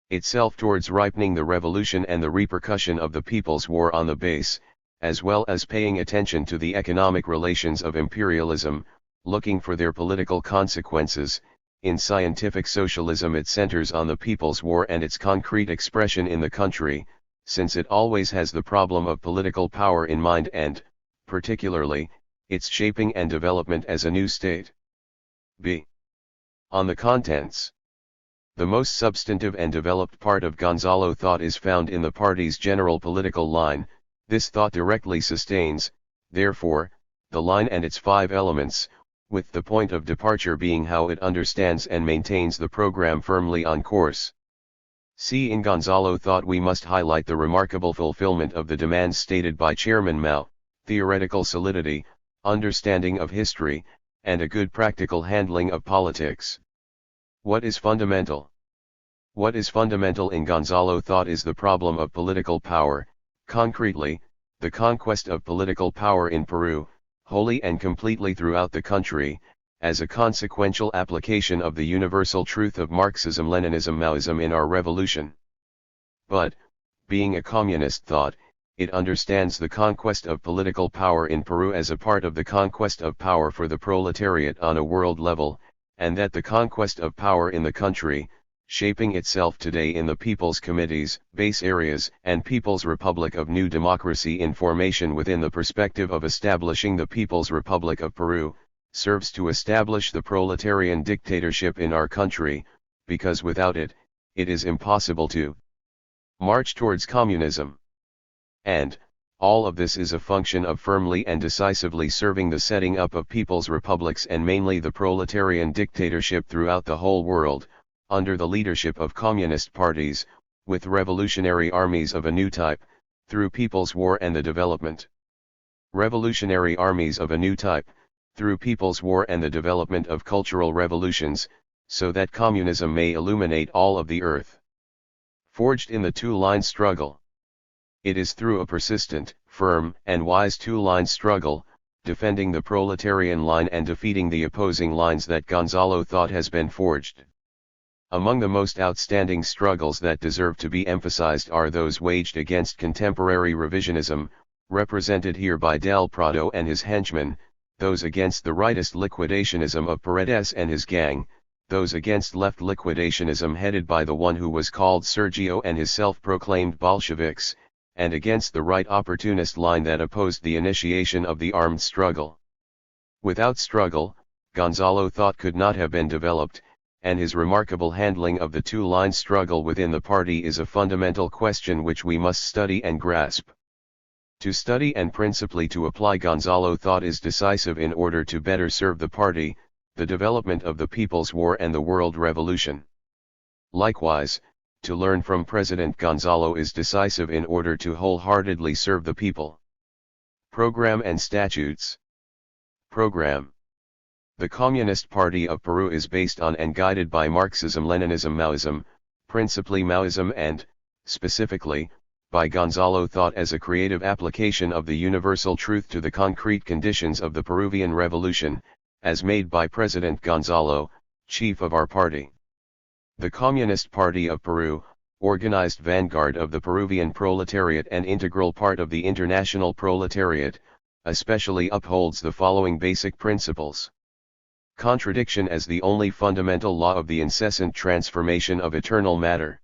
itself towards ripening the revolution and the repercussion of the People's War on the base, as well as paying attention to the economic relations of imperialism, looking for their political consequences. In scientific socialism it centers on the People's War and its concrete expression in the country, since it always has the problem of political power in mind and, particularly, its shaping and development as a new state. B. On the contents. The most substantive and developed part of Gonzalo thought is found in the party's general political line. This thought directly sustains, therefore, the line and its 5 elements, with the point of departure being how it understands and maintains the program firmly on course. See, in Gonzalo thought we must highlight the remarkable fulfillment of the demands stated by Chairman Mao, theoretical solidity, understanding of history, and a good practical handling of politics. What is fundamental? What is fundamental in Gonzalo thought is the problem of political power, concretely, the conquest of political power in Peru, wholly and completely throughout the country, as a consequential application of the universal truth of Marxism-Leninism-Maoism in our revolution. But, being a communist thought, it understands the conquest of political power in Peru as a part of the conquest of power for the proletariat on a world level, and that the conquest of power in the country, shaping itself today in the People's Committees, base areas, and People's Republic of New Democracy in formation within the perspective of establishing the People's Republic of Peru, serves to establish the proletarian dictatorship in our country, because without it, it is impossible to march towards communism. And, All of this is a function of firmly and decisively serving the setting up of people's republics and mainly the proletarian dictatorship throughout the whole world, under the leadership of communist parties, with revolutionary armies of a new type, through People's War and the development. Revolutionary armies of a new type, through People's War and the development of cultural revolutions, so that communism may illuminate all of the earth. Forged in the two-line struggle. It is through a persistent, firm, and wise two-line struggle, defending the proletarian line and defeating the opposing lines that Gonzalo thought has been forged. Among the most outstanding struggles that deserve to be emphasized are those waged against contemporary revisionism, represented here by Del Prado and his henchmen, those against the rightist liquidationism of Paredes and his gang, those against left liquidationism headed by the one who was called Sergio and his self-proclaimed Bolsheviks, and against the right opportunist line that opposed the initiation of the armed struggle. Without struggle, Gonzalo thought could not have been developed, and his remarkable handling of the two-line struggle within the party is a fundamental question which we must study and grasp. To study and principally to apply Gonzalo thought is decisive in order to better serve the party, the development of the People's War and the World Revolution. Likewise, to learn from President Gonzalo is decisive in order to wholeheartedly serve the people. Program and Statutes. Program. The Communist Party of Peru is based on and guided by Marxism-Leninism-Maoism, principally Maoism and, specifically, by Gonzalo thought as a creative application of the universal truth to the concrete conditions of the Peruvian Revolution, as made by President Gonzalo, chief of our party. The Communist Party of Peru, organized vanguard of the Peruvian proletariat and integral part of the international proletariat, especially upholds the following basic principles. Contradiction as the only fundamental law of the incessant transformation of eternal matter.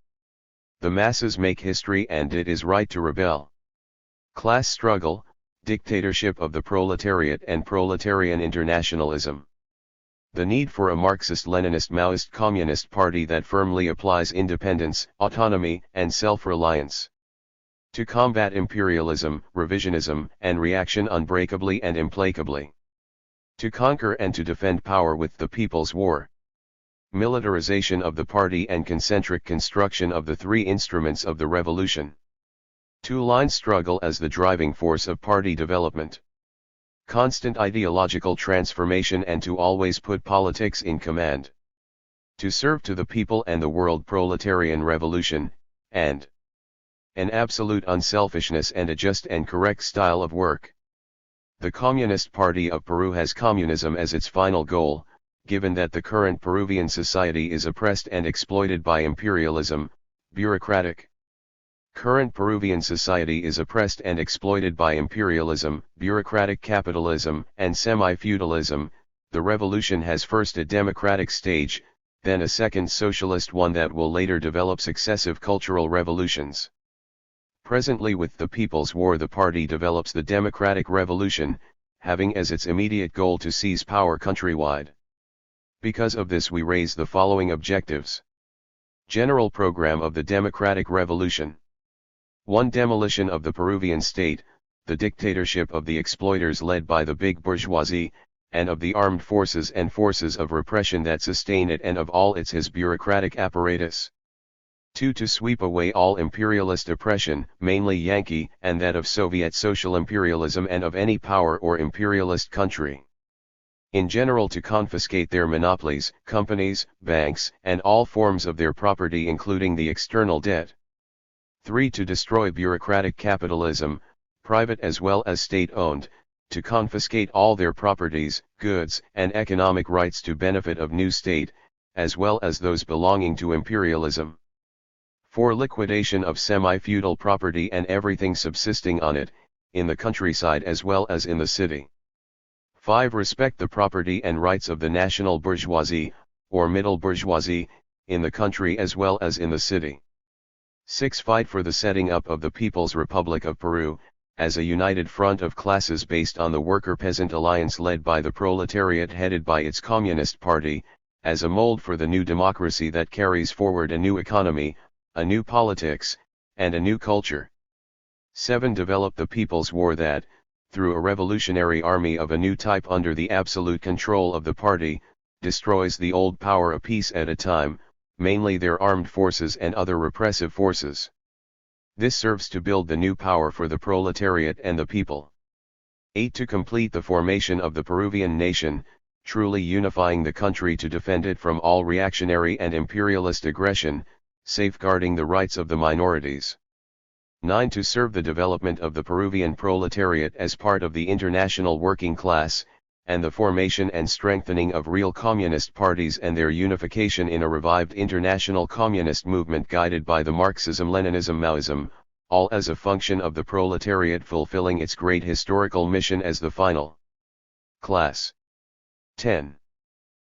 The masses make history and it is right to rebel. Class struggle, dictatorship of the proletariat and proletarian internationalism. The need for a Marxist-Leninist-Maoist communist party that firmly applies independence, autonomy, and self-reliance. To combat imperialism, revisionism, and reaction unbreakably and implacably. To conquer and to defend power with the People's War. Militarization of the party and concentric construction of the three instruments of the revolution. Two-line struggle as the driving force of party development. Constant ideological transformation and to always put politics in command. To serve to the people and the world proletarian revolution, and an absolute unselfishness and a just and correct style of work. The Communist Party of Peru has communism as its final goal, given that the current Peruvian society is oppressed and exploited by imperialism, bureaucratic. Current Peruvian society is oppressed and exploited by imperialism, bureaucratic capitalism, and semi-feudalism. The revolution has first a democratic stage, then a second socialist one that will later develop successive cultural revolutions. Presently with the People's War the party develops the democratic revolution, having as its immediate goal to seize power countrywide. Because of this we raise the following objectives. General program of the democratic revolution. 1. Demolition of the Peruvian state, the dictatorship of the exploiters led by the big bourgeoisie, and of the armed forces and forces of repression that sustain it and of all his bureaucratic apparatus. 2. To sweep away all imperialist oppression, mainly Yankee, and that of Soviet social imperialism and of any power or imperialist country. In general to confiscate their monopolies, companies, banks, and all forms of their property including the external debt. 3. To destroy bureaucratic capitalism, private as well as state-owned, to confiscate all their properties, goods, and economic rights to benefit of new state, as well as those belonging to imperialism. 4. Liquidation of semi-feudal property and everything subsisting on it, in the countryside as well as in the city. 5. Respect the property and rights of the national bourgeoisie, or middle bourgeoisie, in the country as well as in the city. 6. Fight for the setting up of the People's Republic of Peru, as a united front of classes based on the worker-peasant alliance led by the proletariat headed by its Communist Party, as a mold for the new democracy that carries forward a new economy, a new politics, and a new culture. 7. Develop the People's War that, through a revolutionary army of a new type under the absolute control of the party, destroys the old power a piece at a time, mainly their armed forces and other repressive forces. This serves to build the new power for the proletariat and the people. 8. To complete the formation of the Peruvian nation, truly unifying the country to defend it from all reactionary and imperialist aggression, safeguarding the rights of the minorities. 9. To serve the development of the Peruvian proletariat as part of the international working class, and the formation and strengthening of real communist parties and their unification in a revived international communist movement guided by the Marxism-Leninism-Maoism, all as a function of the proletariat fulfilling its great historical mission as the final class. 10.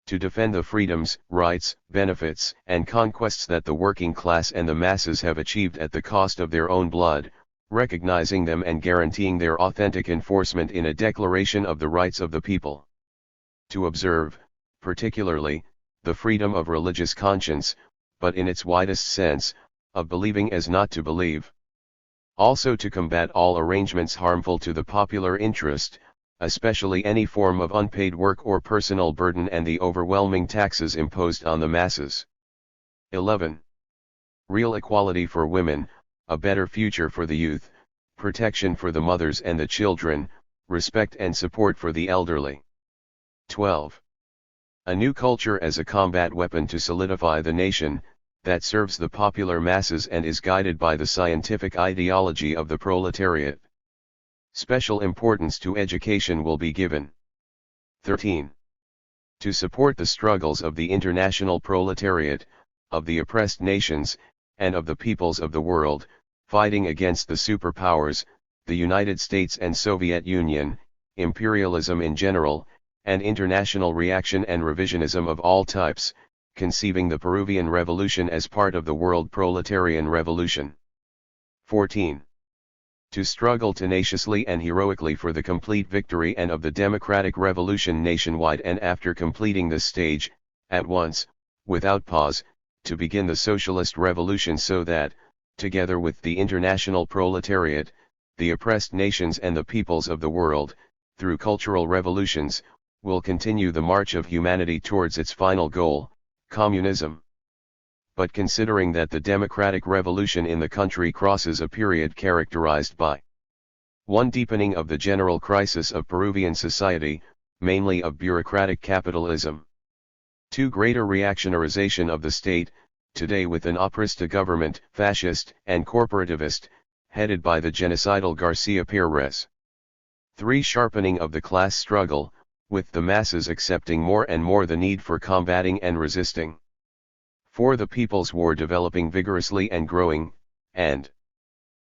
To defend the freedoms, rights, benefits, and conquests that the working class and the masses have achieved at the cost of their own blood, recognizing them and guaranteeing their authentic enforcement in a declaration of the rights of the people. To observe, particularly, the freedom of religious conscience, but in its widest sense, of believing as not to believe. Also to combat all arrangements harmful to the popular interest, especially any form of unpaid work or personal burden and the overwhelming taxes imposed on the masses. 11. Real equality for women, a better future for the youth, protection for the mothers and the children, respect and support for the elderly. 12. A new culture as a combat weapon to solidify the nation, that serves the popular masses and is guided by the scientific ideology of the proletariat. Special importance to education will be given. 13. To support the struggles of the international proletariat, of the oppressed nations, and of the peoples of the world, fighting against the superpowers, the United States and Soviet Union, imperialism in general, and international reaction and revisionism of all types, conceiving the Peruvian Revolution as part of the world proletarian revolution. 14. To struggle tenaciously and heroically for the complete victory and of the democratic revolution nationwide, and after completing this stage, at once, without pause, to begin the socialist revolution so that, together with the international proletariat, the oppressed nations and the peoples of the world, through cultural revolutions, will continue the march of humanity towards its final goal, communism. But considering that the democratic revolution in the country crosses a period characterized by 1. Deepening of the general crisis of Peruvian society, mainly of bureaucratic capitalism. 2. Greater reactionarization of the state, today with an aprista government, fascist and corporativist, headed by the genocidal Garcia Pérez. 3. Sharpening of the class struggle, with the masses accepting more and more the need for combating and resisting. 4. The People's War developing vigorously and growing, and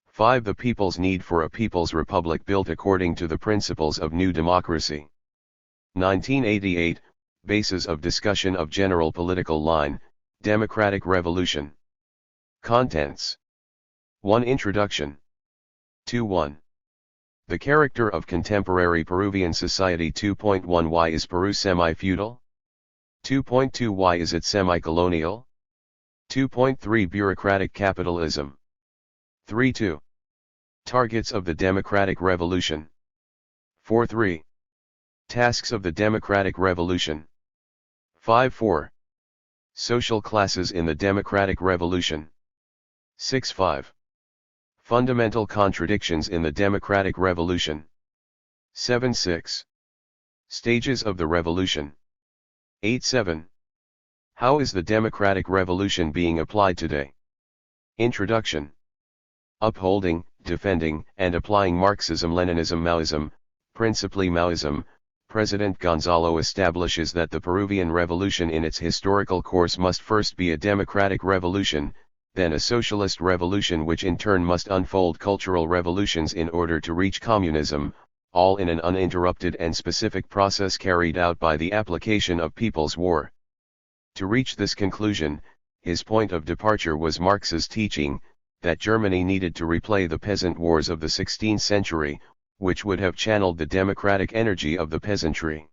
5. The people's need for a people's republic built according to the principles of new democracy. 1988, Basis of discussion of general political line, Democratic Revolution. Contents. 1. Introduction. 2.1. The character of contemporary Peruvian society. 2.1. Why is Peru semi-feudal? 2.2. Why is it semi-colonial? 2.3. Bureaucratic capitalism. 3.2. Targets of the democratic revolution. 4.3. Tasks of the democratic revolution. 5.4. Social classes in the democratic revolution. 6.5. Fundamental contradictions in the democratic revolution. 7.6. Stages of the revolution. 8.7. How is the democratic revolution being applied today? Introduction. Upholding, defending, and applying Marxism-Leninism-Maoism, principally Maoism, President Gonzalo establishes that the Peruvian Revolution in its historical course must first be a democratic revolution, then a socialist revolution, which in turn must unfold cultural revolutions in order to reach communism, all in an uninterrupted and specific process carried out by the application of People's War. To reach this conclusion, his point of departure was Marx's teaching, that Germany needed to replay the peasant wars of the 16th century, which would have channeled the democratic energy of the peasantry.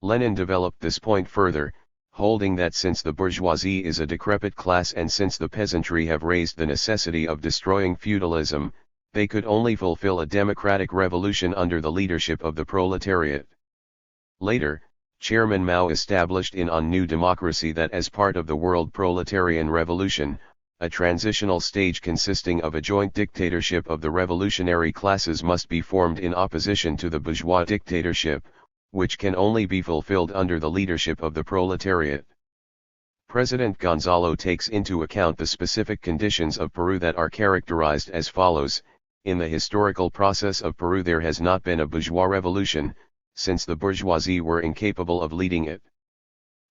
Lenin developed this point further, holding that since the bourgeoisie is a decrepit class and since the peasantry have raised the necessity of destroying feudalism, They could only fulfill a democratic revolution under the leadership of the proletariat. Later, Chairman Mao established a new democracy that as part of the World Proletarian Revolution, a transitional stage consisting of a joint dictatorship of the revolutionary classes must be formed in opposition to the bourgeois dictatorship, which can only be fulfilled under the leadership of the proletariat. President Gonzalo takes into account the specific conditions of Peru that are characterized as follows. In the historical process of Peru there has not been a bourgeois revolution, since the bourgeoisie were incapable of leading it.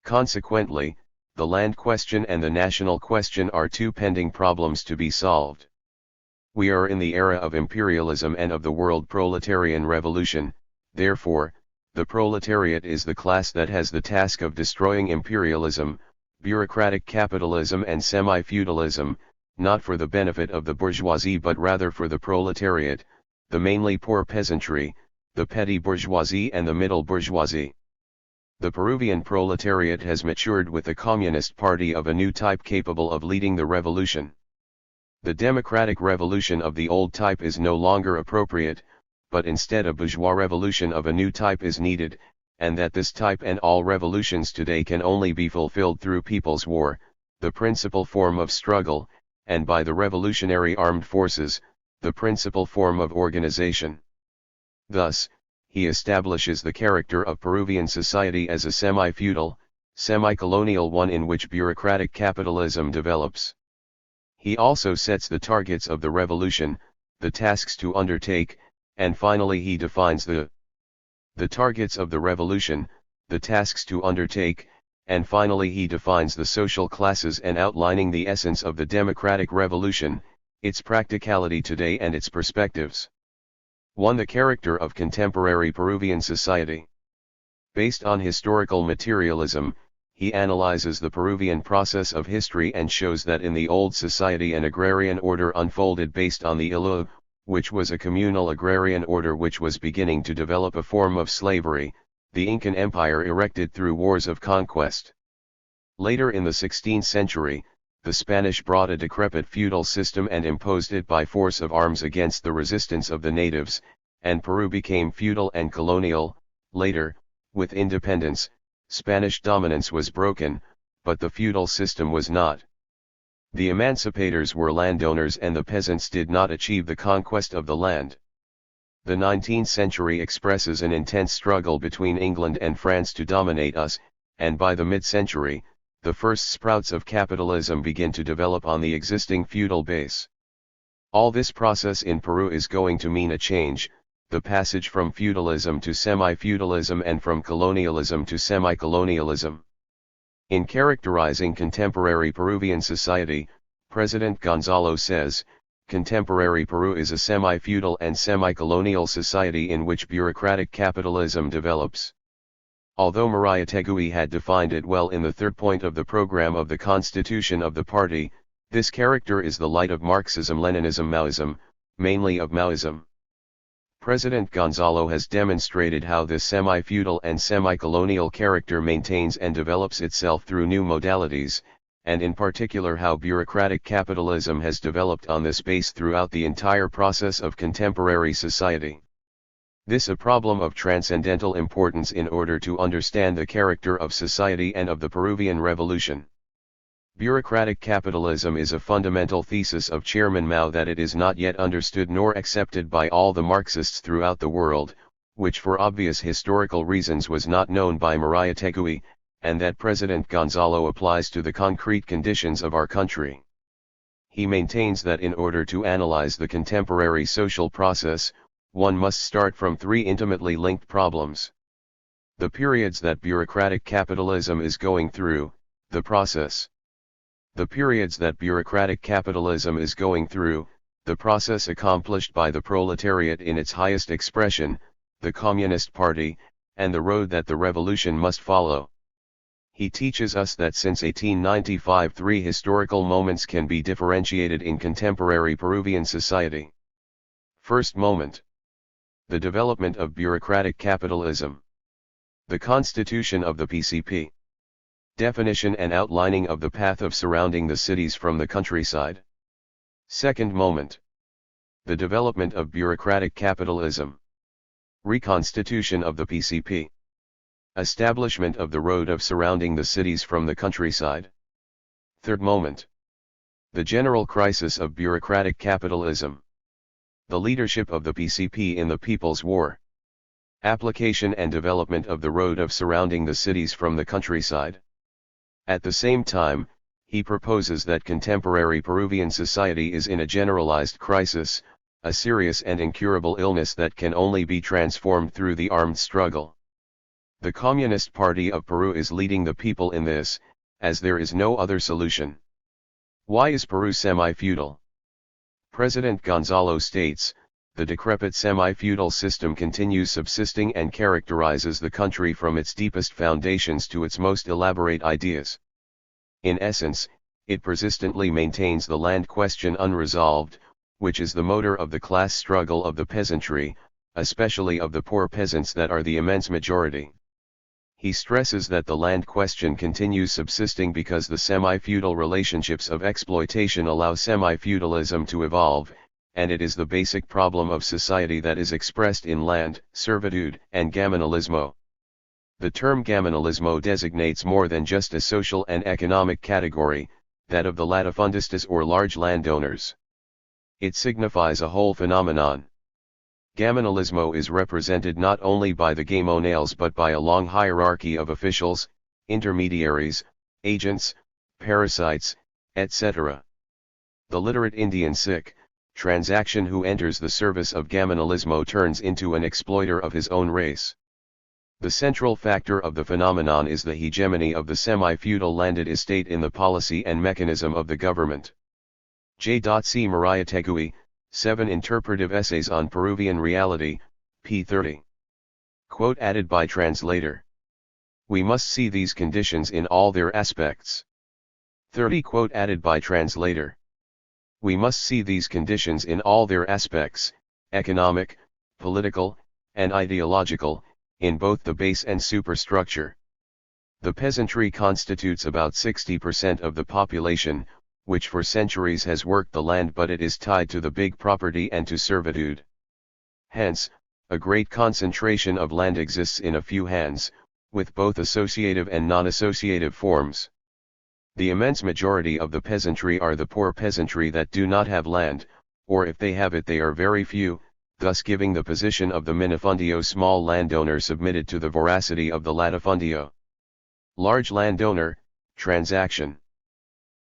Consequently, the land question and the national question are two pending problems to be solved. We are in the era of imperialism and of the world proletarian revolution, therefore, the proletariat is the class that has the task of destroying imperialism, bureaucratic capitalism and semi-feudalism, not for the benefit of the bourgeoisie but rather for the proletariat, the mainly poor peasantry, the petty bourgeoisie and the middle bourgeoisie. The Peruvian proletariat has matured with the Communist Party of a new type capable of leading the revolution. The democratic revolution of the old type is no longer appropriate, but instead a bourgeois revolution of a new type is needed, and that this type and all revolutions today can only be fulfilled through people's war, the principal form of struggle, and by the revolutionary armed forces, the principal form of organization. Thus, he establishes the character of Peruvian society as a semi-feudal, semi-colonial one in which bureaucratic capitalism develops. He also sets the targets of the revolution, the tasks to undertake, and finally he defines the targets of the revolution, the tasks to undertake, and finally he defines the social classes and outlining the essence of the democratic revolution, its practicality today and its perspectives. 1. The character of contemporary Peruvian society. Based on historical materialism, he analyzes the Peruvian process of history and shows that in the old society an agrarian order unfolded based on the Ilu, which was a communal agrarian order which was beginning to develop a form of slavery, the Incan Empire erected through wars of conquest. Later in the 16th century, the Spanish brought a decrepit feudal system and imposed it by force of arms against the resistance of the natives, and Peru became feudal and colonial. Later, with independence, Spanish dominance was broken, but the feudal system was not. The emancipators were landowners and the peasants did not achieve the conquest of the land. The 19th century expresses an intense struggle between England and France to dominate us, and by the mid-century, the first sprouts of capitalism begin to develop on the existing feudal base. All this process in Peru is going to mean a change, the passage from feudalism to semi-feudalism and from colonialism to semi-colonialism. In characterizing contemporary Peruvian society, President Gonzalo says, contemporary Peru is a semi-feudal and semi-colonial society in which bureaucratic capitalism develops. Although Mariátegui had defined it well in the third point of the program of the constitution of the party, this character is the light of Marxism-Leninism-Maoism, mainly of Maoism. President Gonzalo has demonstrated how this semi-feudal and semi-colonial character maintains and develops itself through new modalities, and in particular how bureaucratic capitalism has developed on this base throughout the entire process of contemporary society. This is a problem of transcendental importance in order to understand the character of society and of the Peruvian Revolution. Bureaucratic capitalism is a fundamental thesis of Chairman Mao that it is not yet understood nor accepted by all the Marxists throughout the world, which for obvious historical reasons was not known by Mariátegui, and that President Gonzalo applies to the concrete conditions of our country. He maintains that in order to analyze the contemporary social process, one must start from three intimately linked problems. The periods that bureaucratic capitalism is going through, the process. The periods that bureaucratic capitalism is going through, the process accomplished by the proletariat in its highest expression, the Communist Party, and the road that the revolution must follow. He teaches us that since 1895 three historical moments can be differentiated in contemporary Peruvian society. First moment. The development of bureaucratic capitalism. The constitution of the PCP. Definition and outlining of the path of surrounding the cities from the countryside. Second moment. The development of bureaucratic capitalism. Reconstitution of the PCP. Establishment of the road of surrounding the cities from the countryside. Third moment. The general crisis of bureaucratic capitalism. The leadership of the PCP in the People's War. Application and development of the road of surrounding the cities from the countryside. At the same time, he proposes that contemporary Peruvian society is in a generalized crisis, a serious and incurable illness that can only be transformed through the armed struggle. The Communist Party of Peru is leading the people in this, as there is no other solution. Why is Peru semi-feudal? President Gonzalo states, the decrepit semi-feudal system continues subsisting and characterizes the country from its deepest foundations to its most elaborate ideas. In essence, it persistently maintains the land question unresolved, which is the motor of the class struggle of the peasantry, especially of the poor peasants that are the immense majority. He stresses that the land question continues subsisting because the semi-feudal relationships of exploitation allow semi-feudalism to evolve, and it is the basic problem of society that is expressed in land, servitude, and gamonalismo. The term gamonalismo designates more than just a social and economic category, that of the latifundistas or large landowners. It signifies a whole phenomenon. Gamonalismo is represented not only by the gamonales but by a long hierarchy of officials, intermediaries, agents, parasites, etc. The literate Indian Sikh transaction who enters the service of gamonalismo turns into an exploiter of his own race. The central factor of the phenomenon is the hegemony of the semi-feudal landed estate in the policy and mechanism of the government. J. C. Mariategui, 7 Interpretive Essays on Peruvian Reality, p. 30. Quote added by translator. We must see these conditions in all their aspects. 30 Quote added by translator. We must see these conditions in all their aspects, economic, political, and ideological, in both the base and superstructure. The peasantry constitutes about 60% of the population, which for centuries has worked the land, but it is tied to the big property and to servitude. Hence, a great concentration of land exists in a few hands, with both associative and non-associative forms. The immense majority of the peasantry are the poor peasantry that do not have land, or if they have it they are very few, thus giving the position of the minifundio small landowner submitted to the voracity of the latifundio large landowner transaction.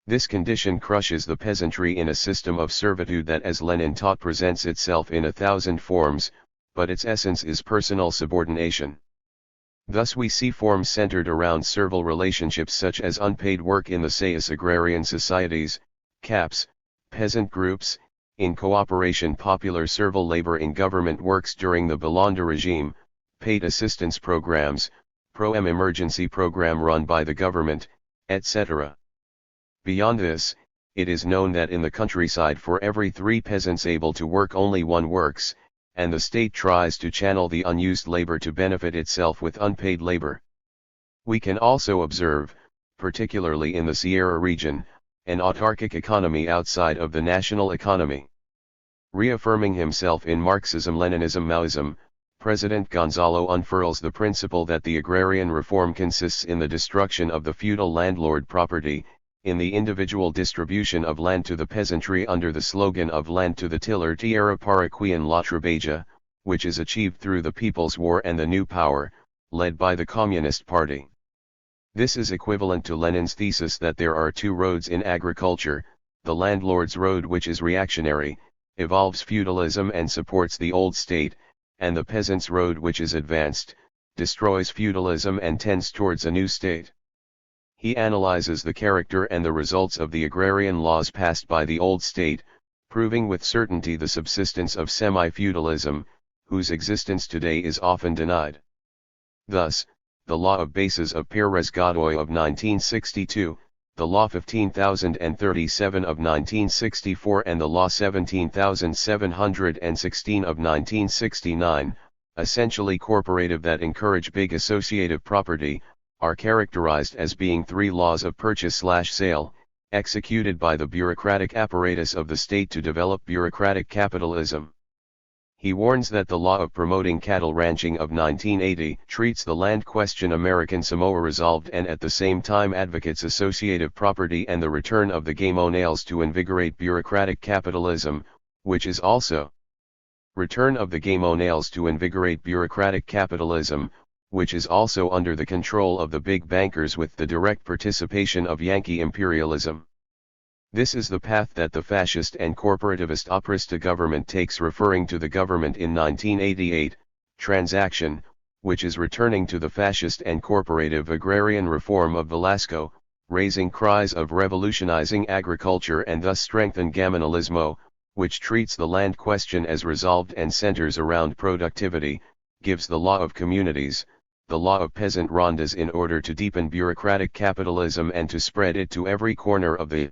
This condition crushes the peasantry in a system of servitude that, as Lenin taught, presents itself in 1,000 forms, but its essence is personal subordination. Thus we see forms centered around servile relationships such as unpaid work in the Sayas agrarian societies, CAPs, peasant groups, in cooperation popular servile labor in government works during the Belanda regime, paid assistance programs, Pro-M emergency program run by the government, etc. Beyond this, it is known that in the countryside for every 3 peasants able to work only 1 works, and the state tries to channel the unused labor to benefit itself with unpaid labor. We can also observe, particularly in the Sierra region, an autarkic economy outside of the national economy. Reaffirming himself in Marxism-Leninism-Maoism, President Gonzalo unfurls the principle that the agrarian reform consists in the destruction of the feudal landlord property, in the individual distribution of land to the peasantry under the slogan of land to the tiller tierra para quien la trabaja, which is achieved through the People's War and the New Power, led by the Communist Party. This is equivalent to Lenin's thesis that there are 2 roads in agriculture: the landlord's road, which is reactionary, evolves feudalism and supports the old state, and the peasant's road, which is advanced, destroys feudalism and tends towards a new state. He analyzes the character and the results of the agrarian laws passed by the old state, proving with certainty the subsistence of semi-feudalism, whose existence today is often denied. Thus, the Law of Bases of Pérez Godoy of 1962, the Law 15,037 of 1964 and the Law 17,716 of 1969, essentially corporative that encourage big associative property, are characterized as being 3 laws of purchase/sale, executed by the bureaucratic apparatus of the state to develop bureaucratic capitalism. He warns that the law of promoting cattle ranching of 1980 treats the land question American Samoa resolved and at the same time advocates associative property and the return of the game o'Nails to invigorate bureaucratic capitalism, which is also return of the game o'Nails to invigorate bureaucratic capitalism, which is also under the control of the big bankers with the direct participation of Yankee imperialism. This is the path that the fascist and corporativist Aprista government takes, referring to the government in 1988 transaction, which is returning to the fascist and corporative agrarian reform of Velasco, raising cries of revolutionizing agriculture and thus strengthen gamonalismo, which treats the land question as resolved and centers around productivity, gives the law of communities, the law of peasant rondas in order to deepen bureaucratic capitalism and to spread it to every corner of the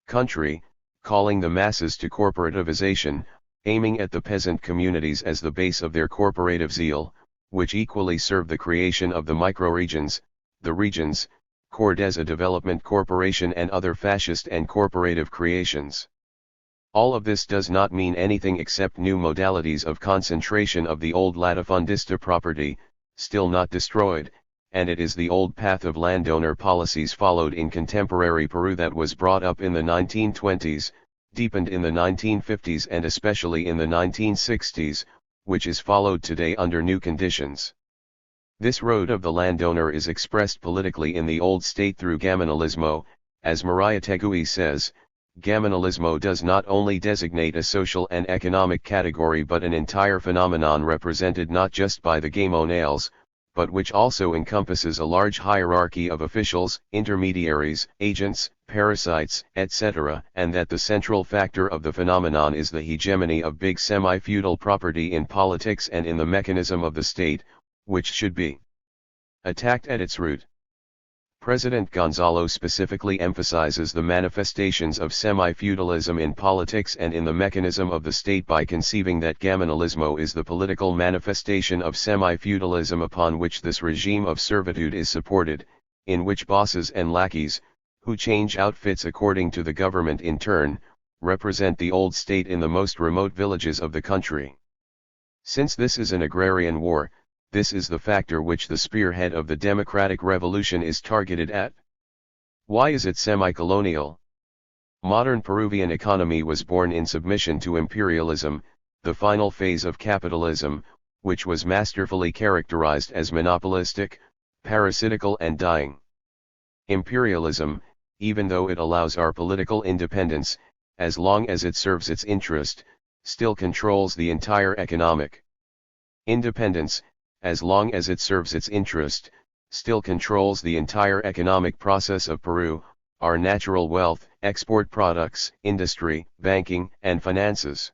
country, calling the masses to corporativization, aiming at the peasant communities as the base of their corporative zeal, which equally serve the creation of the microregions, the regions, Cordeza Development Corporation and other fascist and corporative creations. All of this does not mean anything except new modalities of concentration of the old latifundista property, still not destroyed, and it is the old path of landowner policies followed in contemporary Peru that was brought up in the 1920s, deepened in the 1950s and especially in the 1960s, which is followed today under new conditions. This road of the landowner is expressed politically in the old state through gamonalismo, as Maria Tegui says. Gamonalismo does not only designate a social and economic category but an entire phenomenon represented not just by the game o'Nails, but which also encompasses a large hierarchy of officials, intermediaries, agents, parasites, etc., and that the central factor of the phenomenon is the hegemony of big semi-feudal property in politics and in the mechanism of the state, which should be attacked at its root. President Gonzalo specifically emphasizes the manifestations of semi-feudalism in politics and in the mechanism of the state by conceiving that gamonalismo is the political manifestation of semi-feudalism upon which this regime of servitude is supported, in which bosses and lackeys, who change outfits according to the government in turn, represent the old state in the most remote villages of the country. Since this is an agrarian war, this is the factor which the spearhead of the democratic revolution is targeted at. Why is it semi-colonial? Modern Peruvian economy was born in submission to imperialism, the final phase of capitalism, which was masterfully characterized as monopolistic, parasitical and dying. Imperialism, even though it allows our political independence, as long as it serves its interest, still controls the entire economic independence, as long as it serves its interest, still controls the entire economic process of Peru, our natural wealth, export products, industry, banking, and finances.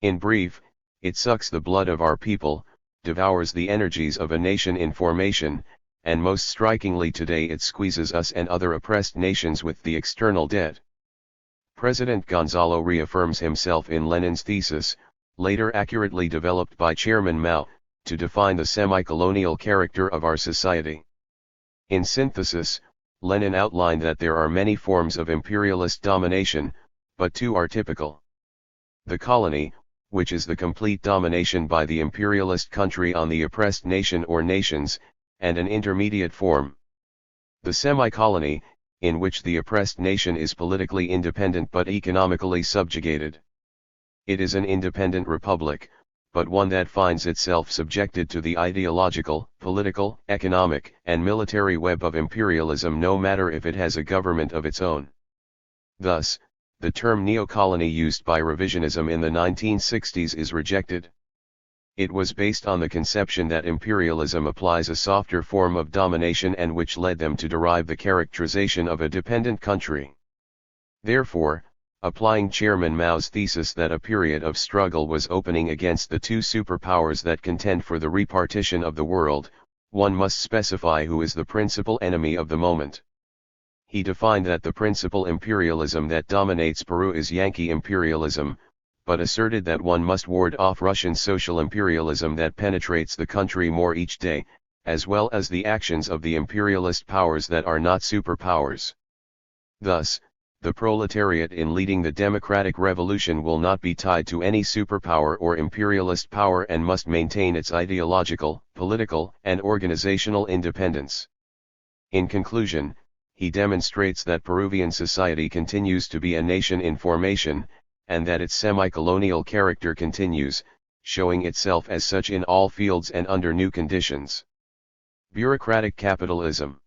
In brief, it sucks the blood of our people, devours the energies of a nation in formation, and most strikingly today it squeezes us and other oppressed nations with the external debt. President Gonzalo reaffirms himself in Lenin's thesis, later accurately developed by Chairman Mao, to define the semi-colonial character of our society. In synthesis, Lenin outlined that there are many forms of imperialist domination, but two are typical. The colony, which is the complete domination by the imperialist country on the oppressed nation or nations, and an intermediate form. The semi-colony, in which the oppressed nation is politically independent but economically subjugated. It is an independent republic, but one that finds itself subjected to the ideological, political, economic, and military web of imperialism no matter if it has a government of its own. Thus, the term neo-colony used by revisionism in the 1960s is rejected. It was based on the conception that imperialism applies a softer form of domination and which led them to derive the characterization of a dependent country. Therefore, applying Chairman Mao's thesis that a period of struggle was opening against the two superpowers that contend for the repartition of the world, one must specify who is the principal enemy of the moment. He defined that the principal imperialism that dominates Peru is Yankee imperialism, but asserted that one must ward off Russian social imperialism that penetrates the country more each day, as well as the actions of the imperialist powers that are not superpowers. Thus, the proletariat in leading the democratic revolution will not be tied to any superpower or imperialist power and must maintain its ideological, political, and organizational independence. In conclusion, he demonstrates that Peruvian society continues to be a nation in formation, and that its semi-colonial character continues, showing itself as such in all fields and under new conditions. Bureaucratic capitalism.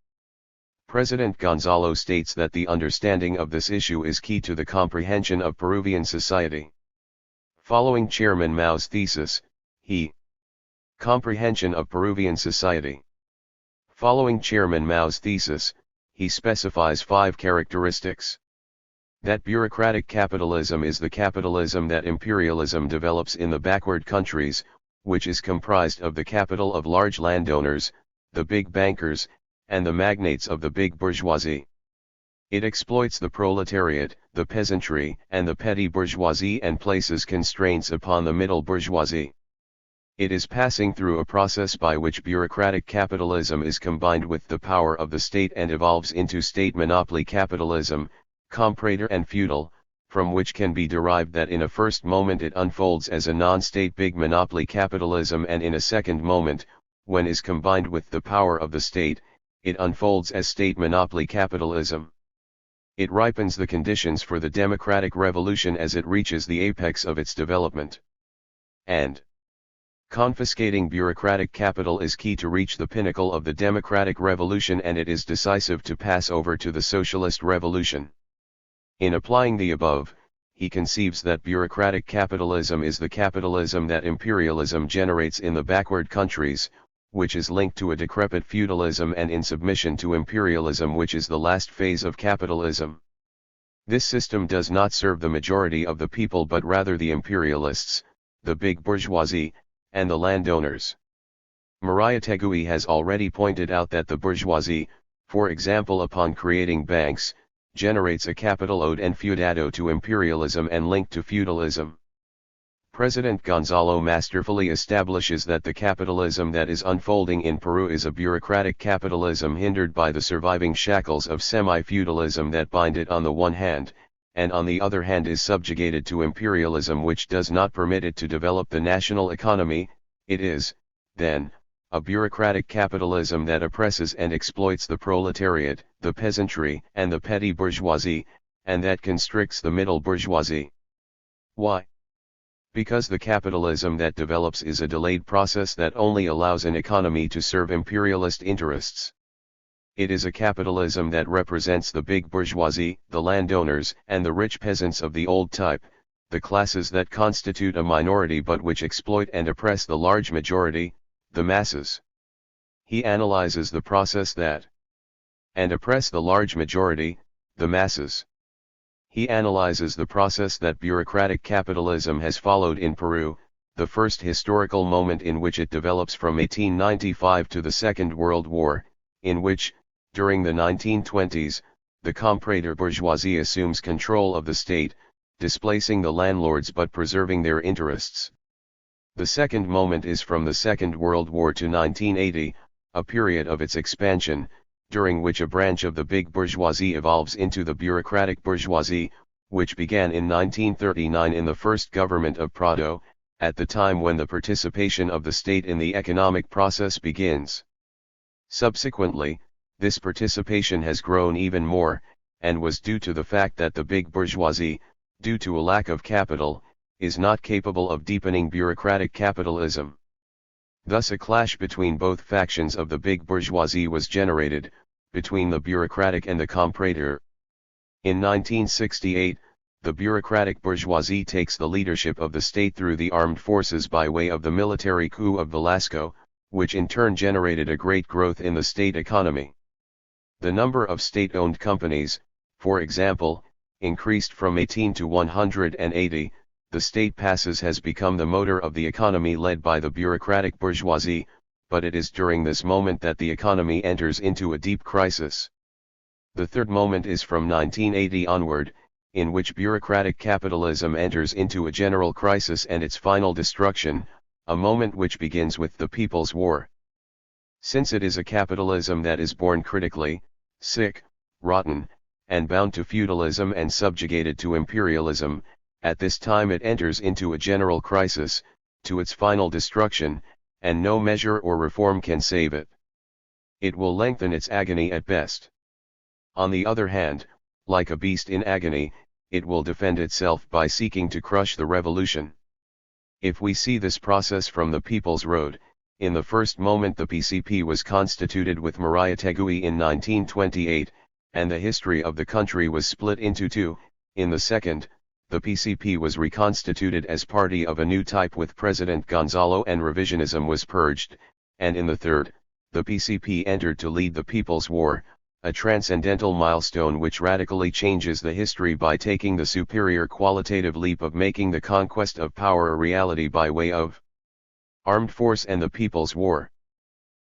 President Gonzalo states that the understanding of this issue is key to the comprehension of Peruvian society. Following Chairman Mao's thesis, he comprehension of Peruvian society. Following Chairman Mao's thesis, he specifies 5 characteristics. That bureaucratic capitalism is the capitalism that imperialism develops in the backward countries, which is comprised of the capital of large landowners, the big bankers, and the magnates of the big bourgeoisie. It exploits the proletariat, the peasantry, and the petty bourgeoisie and places constraints upon the middle bourgeoisie. It is passing through a process by which bureaucratic capitalism is combined with the power of the state and evolves into state monopoly capitalism, comprador and feudal, from which can be derived that in a first moment it unfolds as a non-state big monopoly capitalism and in a second moment, when is combined with the power of the state, it unfolds as state monopoly capitalism. It ripens the conditions for the democratic revolution as it reaches the apex of its development. And confiscating bureaucratic capital is key to reach the pinnacle of the democratic revolution, and it is decisive to pass over to the socialist revolution. In applying the above, he conceives that bureaucratic capitalism is the capitalism that imperialism generates in the backward countries, which is linked to a decrepit feudalism and in submission to imperialism, which is the last phase of capitalism. This system does not serve the majority of the people but rather the imperialists, the big bourgeoisie, and the landowners. Mariátegui has already pointed out that the bourgeoisie, for example upon creating banks, generates a capital owed and feudado to imperialism and linked to feudalism. President Gonzalo masterfully establishes that the capitalism that is unfolding in Peru is a bureaucratic capitalism hindered by the surviving shackles of semi-feudalism that bind it on the one hand, and on the other hand is subjugated to imperialism which does not permit it to develop the national economy. It is, then, a bureaucratic capitalism that oppresses and exploits the proletariat, the peasantry, and the petty bourgeoisie, and that constricts the middle bourgeoisie. Why? Because the capitalism that develops is a delayed process that only allows an economy to serve imperialist interests. It is a capitalism that represents the big bourgeoisie, the landowners, and the rich peasants of the old type, the classes that constitute a minority but which exploit and oppress the large majority, the masses. He analyzes the process that and oppress the large majority, the masses. He analyzes the process that bureaucratic capitalism has followed in Peru, the first historical moment in which it develops from 1895 to the Second World War, in which, during the 1920s, the comprador bourgeoisie assumes control of the state, displacing the landlords but preserving their interests. The second moment is from the Second World War to 1980, a period of its expansion, during which a branch of the big bourgeoisie evolves into the bureaucratic bourgeoisie, which began in 1939 in the first government of Prado, at the time when the participation of the state in the economic process begins. Subsequently, this participation has grown even more, and was due to the fact that the big bourgeoisie, due to a lack of capital, is not capable of deepening bureaucratic capitalism. Thus a clash between both factions of the big bourgeoisie was generated, between the bureaucratic and the comprador. In 1968, the bureaucratic bourgeoisie takes the leadership of the state through the armed forces by way of the military coup of Velasco, which in turn generated a great growth in the state economy. The number of state-owned companies, for example, increased from 18 to 180. The state passes has become the motor of the economy led by the bureaucratic bourgeoisie, but it is during this moment that the economy enters into a deep crisis. The third moment is from 1980 onward, in which bureaucratic capitalism enters into a general crisis and its final destruction, a moment which begins with the People's War. Since it is a capitalism that is born critically, sick, rotten, and bound to feudalism and subjugated to imperialism. At this time it enters into a general crisis, to its final destruction, and no measure or reform can save it. It will lengthen its agony at best. On the other hand, like a beast in agony, it will defend itself by seeking to crush the revolution. If we see this process from the People's Road, in the first moment the PCP was constituted with Maria Tegui in 1928, and the history of the country was split into two. In the second, the PCP was reconstituted as party of a new type with President Gonzalo, and revisionism was purged, and in the third, the PCP entered to lead the People's War, a transcendental milestone which radically changes the history by taking the superior qualitative leap of making the conquest of power a reality by way of armed force and the People's War.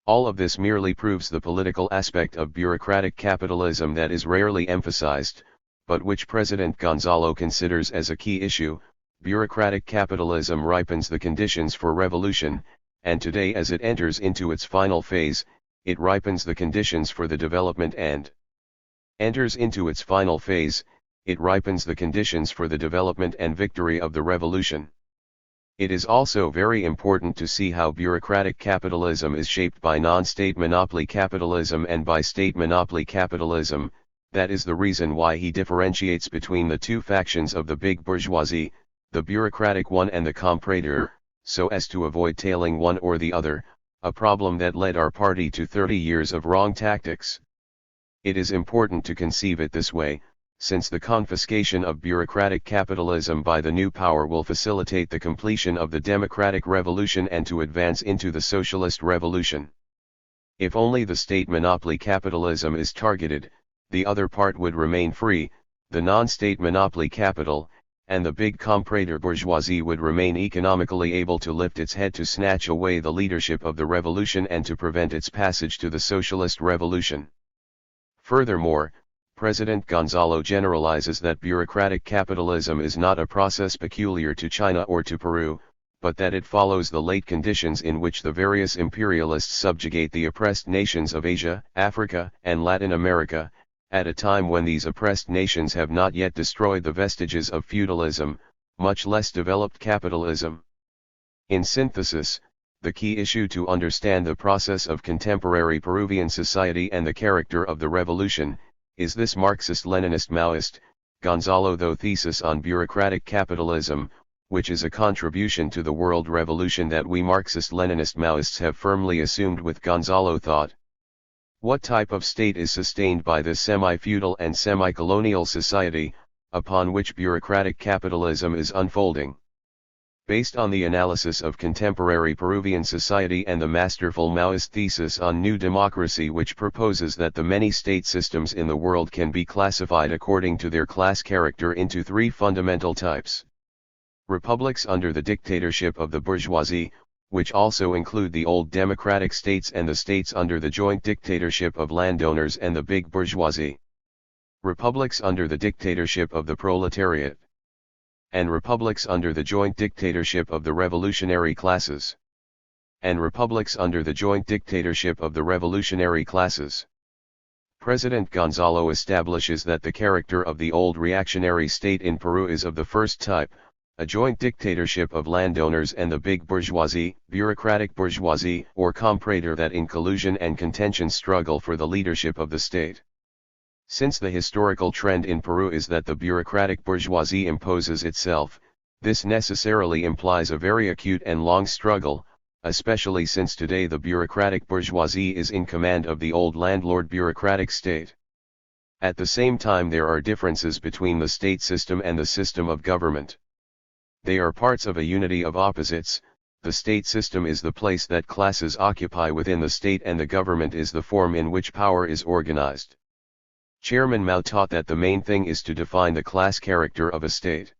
All of this merely proves the political aspect of bureaucratic capitalism that is rarely emphasized, but which President Gonzalo considers as a key issue. Bureaucratic capitalism ripens the conditions for revolution, and today as it enters into its final phase, it ripens the conditions for the development and enters into its final phase, it ripens the conditions for the development and victory of the revolution. It is also very important to see how bureaucratic capitalism is shaped by non-state monopoly capitalism and by state monopoly capitalism. That is the reason why he differentiates between the two factions of the big bourgeoisie, the bureaucratic one and the comprador, so as to avoid tailing one or the other, a problem that led our party to 30 years of wrong tactics. It is important to conceive it this way, since the confiscation of bureaucratic capitalism by the new power will facilitate the completion of the democratic revolution and to advance into the socialist revolution. If only the state monopoly capitalism is targeted, the other part would remain free, the non-state monopoly capital, and the big comprador bourgeoisie would remain economically able to lift its head to snatch away the leadership of the revolution and to prevent its passage to the socialist revolution. Furthermore, President Gonzalo generalizes that bureaucratic capitalism is not a process peculiar to China or to Peru, but that it follows the late conditions in which the various imperialists subjugate the oppressed nations of Asia, Africa, and Latin America, at a time when these oppressed nations have not yet destroyed the vestiges of feudalism, much less developed capitalism. In synthesis, the key issue to understand the process of contemporary Peruvian society and the character of the revolution, is this Marxist-Leninist Maoist, Gonzalo Tho thesis on bureaucratic capitalism, which is a contribution to the world revolution that we Marxist-Leninist Maoists have firmly assumed with Gonzalo thought. What type of state is sustained by this semi-feudal and semi-colonial society, upon which bureaucratic capitalism is unfolding? Based on the analysis of contemporary Peruvian society and the masterful Maoist thesis on new democracy, which proposes that the many state systems in the world can be classified according to their class character into three fundamental types. Republics under the dictatorship of the bourgeoisie, which also include the old democratic states, and the states under the joint dictatorship of landowners and the big bourgeoisie. Republics under the dictatorship of the proletariat. And republics under the joint dictatorship of the revolutionary classes. And republics under the joint dictatorship of the revolutionary classes. President Gonzalo establishes that the character of the old reactionary state in Peru is of the first type, a joint dictatorship of landowners and the big bourgeoisie, bureaucratic bourgeoisie, or comprador that in collusion and contention struggle for the leadership of the state. Since the historical trend in Peru is that the bureaucratic bourgeoisie imposes itself, this necessarily implies a very acute and long struggle, especially since today the bureaucratic bourgeoisie is in command of the old landlord bureaucratic state. At the same time, there are differences between the state system and the system of government. They are parts of a unity of opposites. The state system is the place that classes occupy within the state, and the government is the form in which power is organized. Chairman Mao taught that the main thing is to define the class character of a state.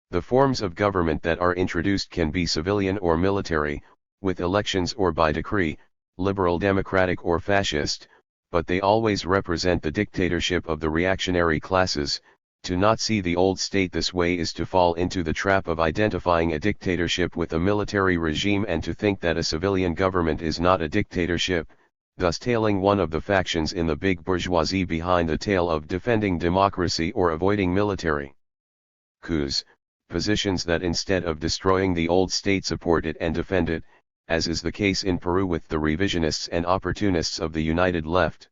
The forms of government that are introduced can be civilian or military, with elections or by decree, liberal democratic or fascist, but they always represent the dictatorship of the reactionary classes. To not see the old state this way is to fall into the trap of identifying a dictatorship with a military regime, and to think that a civilian government is not a dictatorship. thus tailing one of the factions in the big bourgeoisie behind the tail of defending democracy or avoiding military coups, positions that instead of destroying the old state support it and defend it, as is the case in Peru with the revisionists and opportunists of the United Left.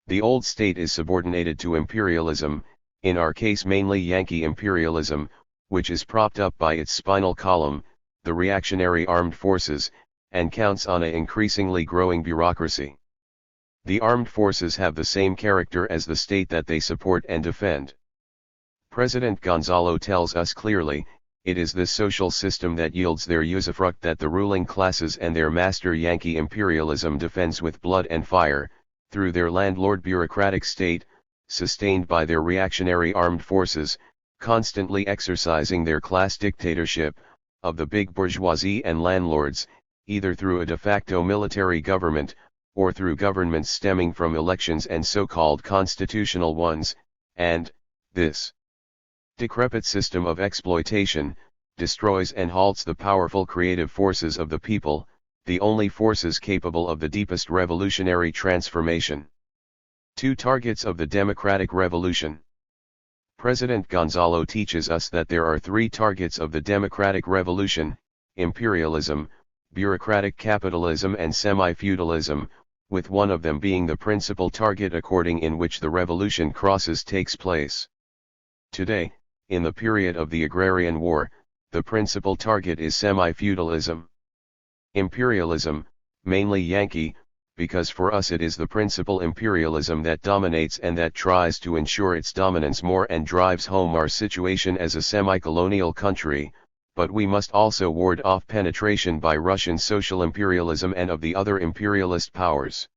The old state is subordinated to imperialism, in our case mainly Yankee imperialism, which is propped up by its spinal column, the reactionary armed forces, and counts on an increasingly growing bureaucracy. The armed forces have the same character as the state that they support and defend. President Gonzalo tells us clearly, it is this social system that yields their usufruct that the ruling classes and their master Yankee imperialism defends with blood and fire, through their landlord bureaucratic state, sustained by their reactionary armed forces, constantly exercising their class dictatorship, of the big bourgeoisie and landlords, either through a de facto military government, or through governments stemming from elections and so-called constitutional ones, and, this decrepit system of exploitation, destroys and halts the powerful creative forces of the people, the only forces capable of the deepest revolutionary transformation. 2 targets of the democratic revolution. President Gonzalo teaches us that there are 3 targets of the democratic revolution: imperialism, bureaucratic capitalism and semi-feudalism, with one of them being the principal target according in which the revolution crosses takes place. Today, in the period of the agrarian war, the principal target is semi-feudalism. Imperialism, mainly Yankee, because for us it is the principal imperialism that dominates and that tries to ensure its dominance more and drives home our situation as a semi-colonial country, but we must also ward off penetration by Russian social imperialism and of the other imperialist powers.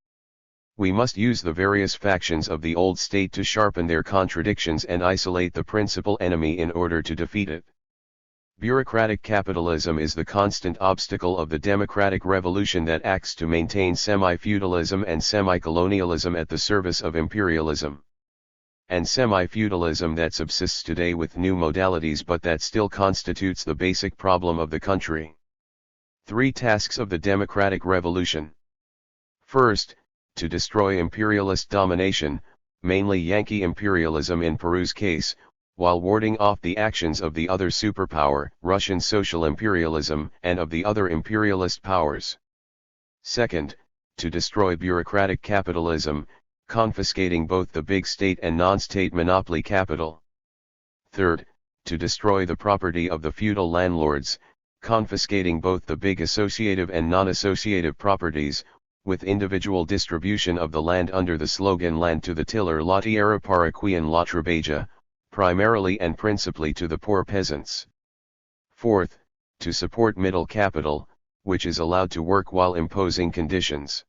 We must use the various factions of the old state to sharpen their contradictions and isolate the principal enemy in order to defeat it. Bureaucratic capitalism is the constant obstacle of the democratic revolution that acts to maintain semi-feudalism and semi-colonialism at the service of imperialism. And semi-feudalism that subsists today with new modalities but that still constitutes the basic problem of the country. 3 tasks of the democratic revolution. First, to destroy imperialist domination, mainly Yankee imperialism in Peru's case, while warding off the actions of the other superpower, Russian social imperialism, and of the other imperialist powers. Second, to destroy bureaucratic capitalism, confiscating both the big state and non-state monopoly capital. Third, to destroy the property of the feudal landlords, confiscating both the big associative and non-associative properties, with individual distribution of the land under the slogan "Land to the tiller la tierra para quien la trabaja," primarily and principally to the poor peasants. Fourth, to support middle capital, which is allowed to work while imposing conditions.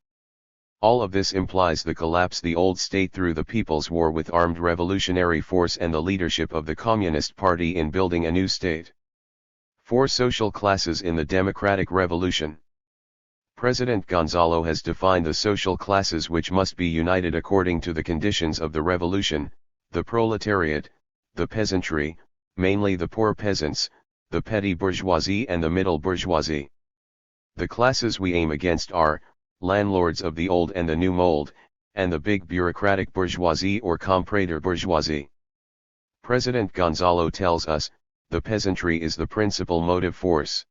All of this implies the collapse of the old state through the People's War with armed revolutionary force and the leadership of the Communist Party in building a new state. 4 social classes in the democratic revolution. President Gonzalo has defined the social classes which must be united according to the conditions of the revolution: the proletariat, the peasantry, mainly the poor peasants, the petty bourgeoisie and the middle bourgeoisie. The classes we aim against are, landlords of the old and the new mold, and the big bureaucratic bourgeoisie or comprador bourgeoisie. President Gonzalo tells us, the peasantry is the principal motive force,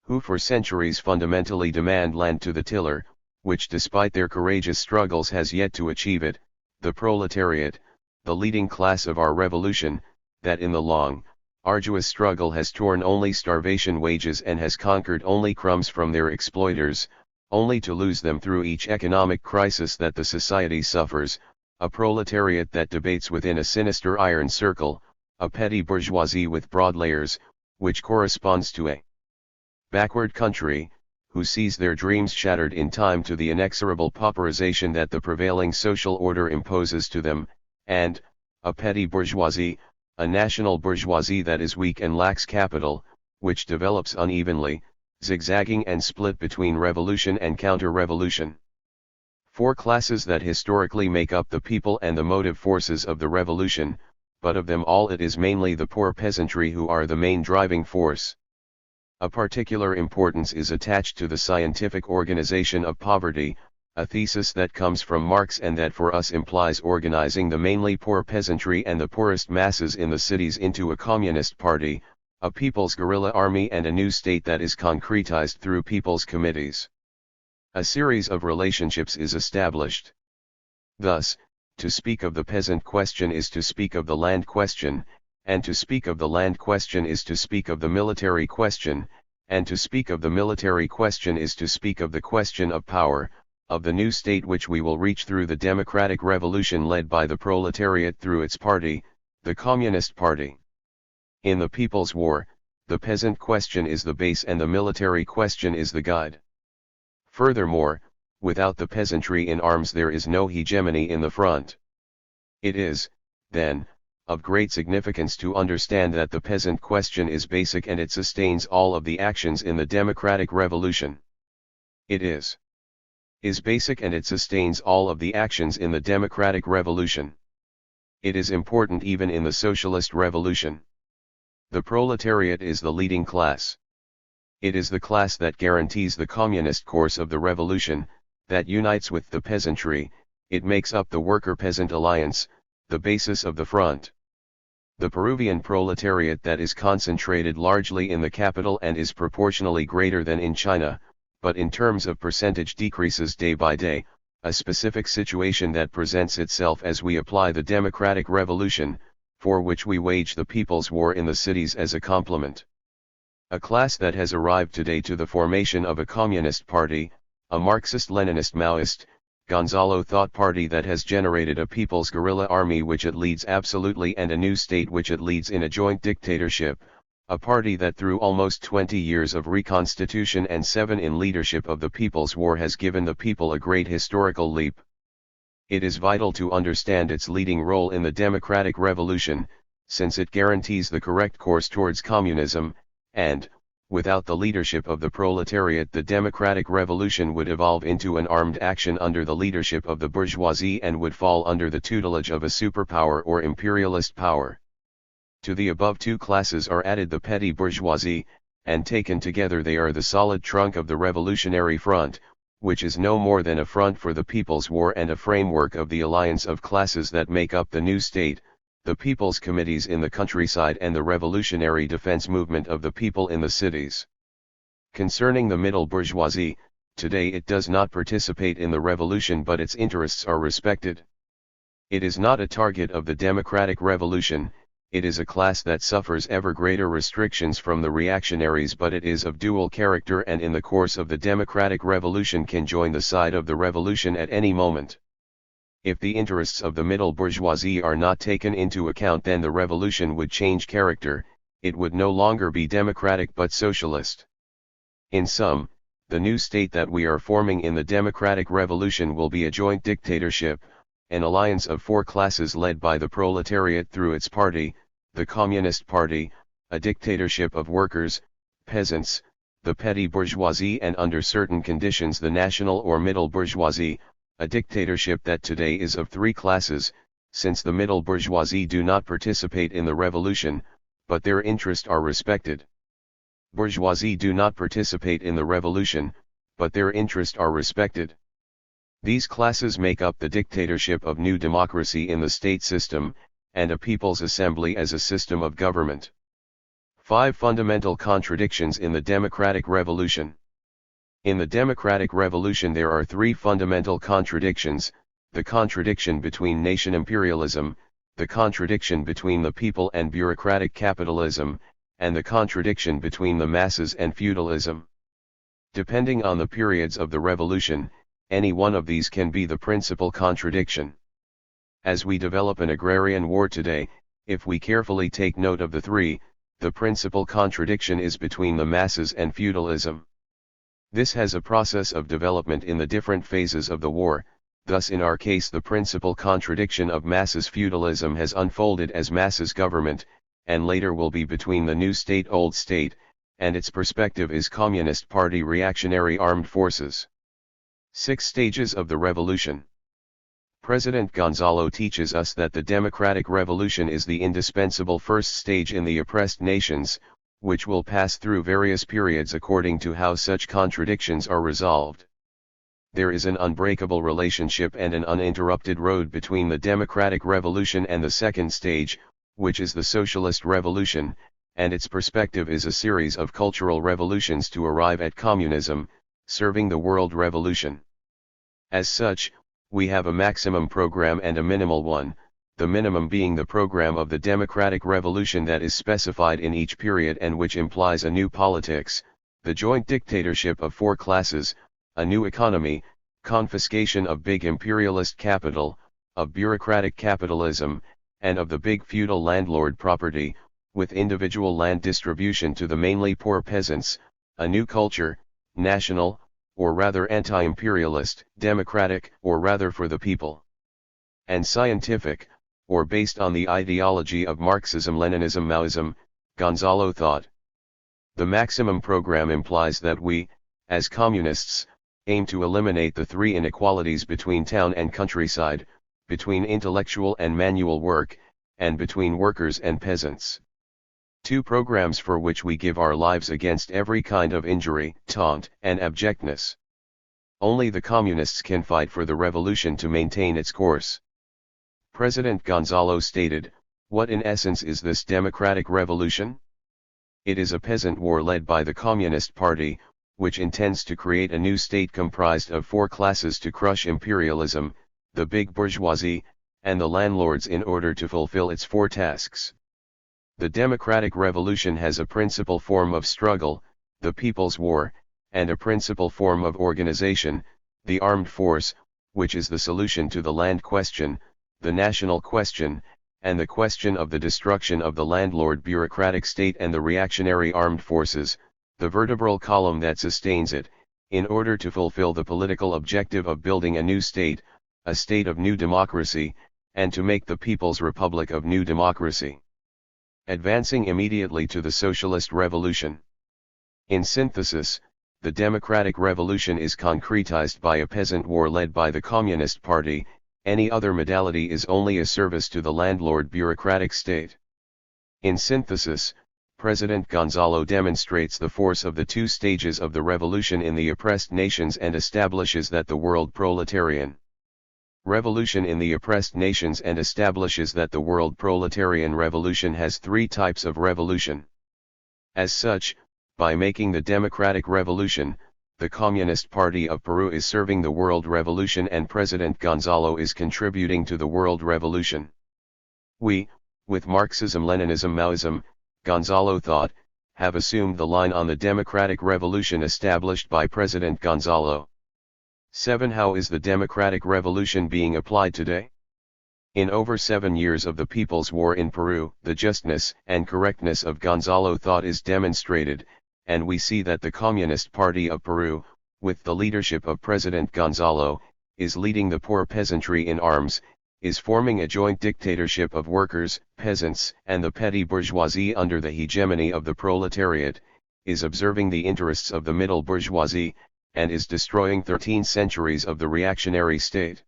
who for centuries fundamentally demand land to the tiller, which despite their courageous struggles has yet to achieve it; the proletariat, the leading class of our revolution, that in the long, arduous struggle has torn only starvation wages and has conquered only crumbs from their exploiters, only to lose them through each economic crisis that the society suffers; a proletariat that debates within a sinister iron circle, a petty bourgeoisie with broad layers, which corresponds to a backward country, who sees their dreams shattered in time to the inexorable pauperization that the prevailing social order imposes to them; and, a petty bourgeoisie, a national bourgeoisie that is weak and lacks capital, which develops unevenly, zigzagging and split between revolution and counter-revolution. 4 classes that historically make up the people and the motive forces of the revolution, but of them all it is mainly the poor peasantry who are the main driving force. A particular importance is attached to the scientific organization of poverty, a thesis that comes from Marx and that for us implies organizing the mainly poor peasantry and the poorest masses in the cities into a communist party, a people's guerrilla army and a new state that is concretized through people's committees. A series of relationships is established. Thus, to speak of the peasant question is to speak of the land question, and to speak of the land question is to speak of the military question, and to speak of the military question is to speak of the question of power, of the new state which we will reach through the democratic revolution led by the proletariat through its party, the Communist Party. In the People's War, the peasant question is the base and the military question is the guide. Furthermore, without the peasantry in arms there is no hegemony in the front. It is, then, of great significance to understand that the peasant question is basic and it sustains all of the actions in the democratic revolution. It is basic and it sustains all of the actions in the democratic revolution. It is important even in the socialist revolution. The proletariat is the leading class. It is the class that guarantees the communist course of the revolution, that unites with the peasantry, it makes up the worker-peasant alliance, the basis of the front. The Peruvian proletariat that is concentrated largely in the capital and is proportionally greater than in China, but in terms of percentage decreases day by day, a specific situation that presents itself as we apply the democratic revolution, for which we wage the people's war in the cities as a complement. A class that has arrived today to the formation of a communist party, a Marxist-Leninist Maoist, Gonzalo thought party that has generated a people's guerrilla army which it leads absolutely and a new state which it leads in a joint dictatorship, a party that through almost 20 years of reconstitution and 7 in leadership of the People's War has given the people a great historical leap. It is vital to understand its leading role in the democratic revolution, since it guarantees the correct course towards communism, and, without the leadership of the proletariat the democratic revolution would evolve into an armed action under the leadership of the bourgeoisie and would fall under the tutelage of a superpower or imperialist power. To the above two classes are added the petty bourgeoisie, and taken together they are the solid trunk of the revolutionary front, which is no more than a front for the People's War and a framework of the alliance of classes that make up the new state, the people's committees in the countryside and the revolutionary defense movement of the people in the cities. Concerning the middle bourgeoisie, today it does not participate in the revolution but its interests are respected. It is not a target of the democratic revolution, it is a class that suffers ever greater restrictions from the reactionaries but it is of dual character and in the course of the democratic revolution can join the side of the revolution at any moment. If the interests of the middle bourgeoisie are not taken into account then the revolution would change character, it would no longer be democratic but socialist. In sum, the new state that we are forming in the democratic revolution will be a joint dictatorship, an alliance of 4 classes led by the proletariat through its party, the Communist Party, a dictatorship of workers, peasants, the petty bourgeoisie and under certain conditions the national or middle bourgeoisie, a dictatorship that today is of 3 classes, since the middle bourgeoisie do not participate in the revolution, but their interests are respected. Bourgeoisie do not participate in the revolution, but their interests are respected. These classes make up the dictatorship of new democracy in the state system, and a people's assembly as a system of government. 5 fundamental contradictions in the democratic revolution. In the democratic revolution there are 3 fundamental contradictions: the contradiction between nation imperialism, the contradiction between the people and bureaucratic capitalism, and the contradiction between the masses and feudalism. Depending on the periods of the revolution, any one of these can be the principal contradiction. As we develop an agrarian war today, if we carefully take note of the 3, the principal contradiction is between the masses and feudalism. This has a process of development in the different phases of the war, thus in our case the principal contradiction of masses feudalism has unfolded as masses government, and later will be between the new state old state, and its perspective is Communist Party reactionary armed forces. 6 stages of the revolution. President Gonzalo teaches us that the democratic revolution is the indispensable first stage in the oppressed nations, which will pass through various periods according to how such contradictions are resolved. there is an unbreakable relationship and an uninterrupted road between the democratic revolution and the second stage, which is the socialist revolution, and its perspective is a series of cultural revolutions to arrive at communism, serving the world revolution. As such, we have a maximum program and a minimal one, the minimum being the program of the democratic revolution that is specified in each period and which implies a new politics, the joint dictatorship of four classes, a new economy, confiscation of big imperialist capital, of bureaucratic capitalism, and of the big feudal landlord property, with individual land distribution to the mainly poor peasants, a new culture, national, or rather anti-imperialist, democratic, or rather for the people, and scientific, or based on the ideology of Marxism-Leninism, Maoism, Gonzalo thought. The maximum program implies that we, as communists, aim to eliminate the three inequalities between town and countryside, between intellectual and manual work, and between workers and peasants. Two programs for which we give our lives against every kind of injury, taunt, and abjectness. Only the communists can fight for the revolution to maintain its course. President Gonzalo stated, "What in essence is this democratic revolution? It is a peasant war led by the Communist Party, which intends to create a new state comprised of four classes to crush imperialism, the big bourgeoisie, and the landlords in order to fulfill its four tasks. The democratic revolution has a principal form of struggle, the people's war, and a principal form of organization, the armed force, which is the solution to the land question, the national question, and the question of the destruction of the landlord bureaucratic state and the reactionary armed forces, the vertebral column that sustains it, in order to fulfill the political objective of building a new state, a state of new democracy, and to make the People's Republic of new democracy. Advancing immediately to the socialist revolution. In synthesis, the democratic revolution is concretized by a peasant war led by the Communist Party. Any other modality is only a service to the landlord bureaucratic state. In synthesis, President Gonzalo demonstrates the force of the two stages of the revolution in the oppressed nations and establishes that the world proletarian revolution in the oppressed nations and establishes that the world proletarian revolution has three types of revolution. As such, by making the democratic revolution, the Communist Party of Peru is serving the world revolution and President Gonzalo is contributing to the world revolution. We, with Marxism-Leninism, Maoism, Gonzalo thought, have assumed the line on the democratic revolution established by President Gonzalo. 7. How is the democratic revolution being applied today? In over 7 years of the People's War in Peru, the justness and correctness of Gonzalo thought is demonstrated, and we see that the Communist Party of Peru, with the leadership of President Gonzalo, is leading the poor peasantry in arms, is forming a joint dictatorship of workers, peasants, and the petty bourgeoisie under the hegemony of the proletariat, is observing the interests of the middle bourgeoisie, and is destroying 13 centuries of the reactionary state.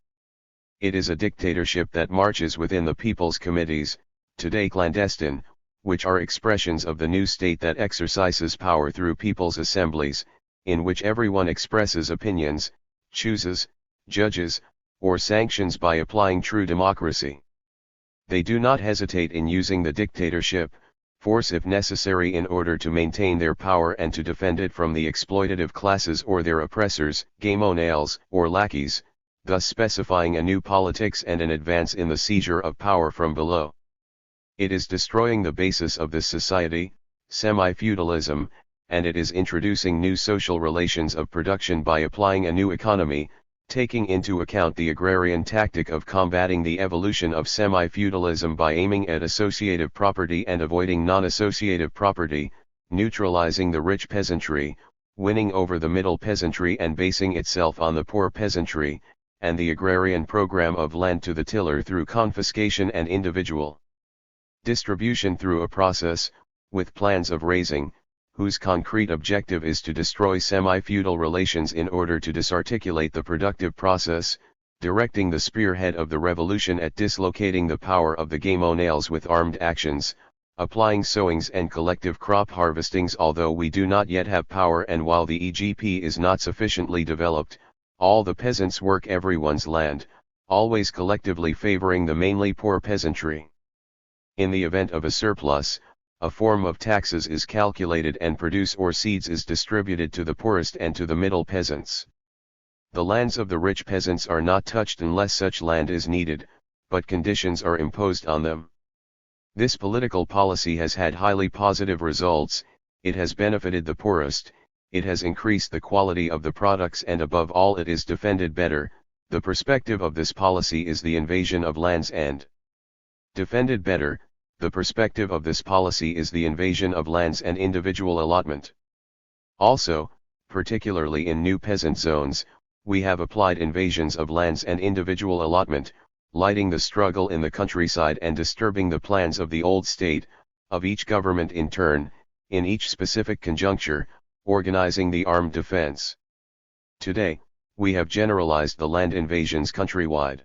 It is a dictatorship that marches within the people's committees, today clandestine, which are expressions of the new state that exercises power through people's assemblies, in which everyone expresses opinions, chooses, judges, or sanctions by applying true democracy. They do not hesitate in using the dictatorship, force if necessary in order to maintain their power and to defend it from the exploitative classes or their oppressors, gamonales, or lackeys, thus specifying a new politics and an advance in the seizure of power from below. It is destroying the basis of this society, semi-feudalism, and it is introducing new social relations of production by applying a new economy, taking into account the agrarian tactic of combating the evolution of semi-feudalism by aiming at associative property and avoiding non-associative property, neutralizing the rich peasantry, winning over the middle peasantry and basing itself on the poor peasantry, and the agrarian program of land to the tiller through confiscation and individual distribution through a process, with plans of raising, whose concrete objective is to destroy semi-feudal relations in order to disarticulate the productive process, directing the spearhead of the revolution at dislocating the power of the gamonales with armed actions, applying sowings and collective crop harvestings although we do not yet have power and while the EGP is not sufficiently developed, All the peasants work everyone's land, always collectively favoring the mainly poor peasantry. In the event of a surplus, a form of taxes is calculated and produce or seeds is distributed to the poorest and to the middle peasants. The lands of the rich peasants are not touched unless such land is needed, but conditions are imposed on them. This political policy has had highly positive results, it has benefited the poorest, it has increased the quality of the products, and above all it is defended better. The perspective of this policy is the invasion of lands and defended better. The perspective of this policy is the invasion of lands and individual allotment. Also, particularly in new peasant zones, we have applied invasions of lands and individual allotment, lighting the struggle in the countryside and disturbing the plans of the old state, of each government in turn, in each specific conjuncture, organizing the armed defense. Today, we have generalized the land invasions countrywide.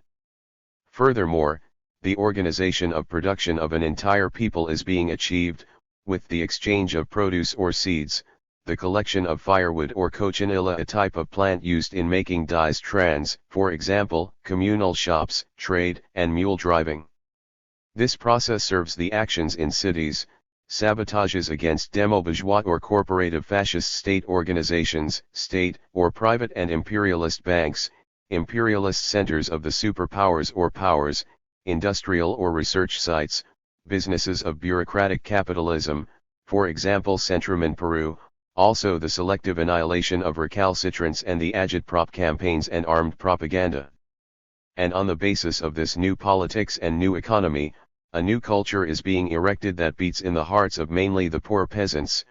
Furthermore, the organization of production of an entire people is being achieved, with the exchange of produce or seeds, the collection of firewood or cochinilla, a type of plant used in making dyes, for example, communal shops, trade, and mule driving. This process serves the actions in cities, sabotages against demo-bourgeois or corporative fascist state organizations, state or private and imperialist banks, imperialist centers of the superpowers or powers, industrial or research sites, businesses of bureaucratic capitalism, for example Centrum in Peru, also the selective annihilation of recalcitrants and the agitprop campaigns and armed propaganda. And on the basis of this new politics and new economy, a new culture is being erected that beats in the hearts of mainly the poor peasants.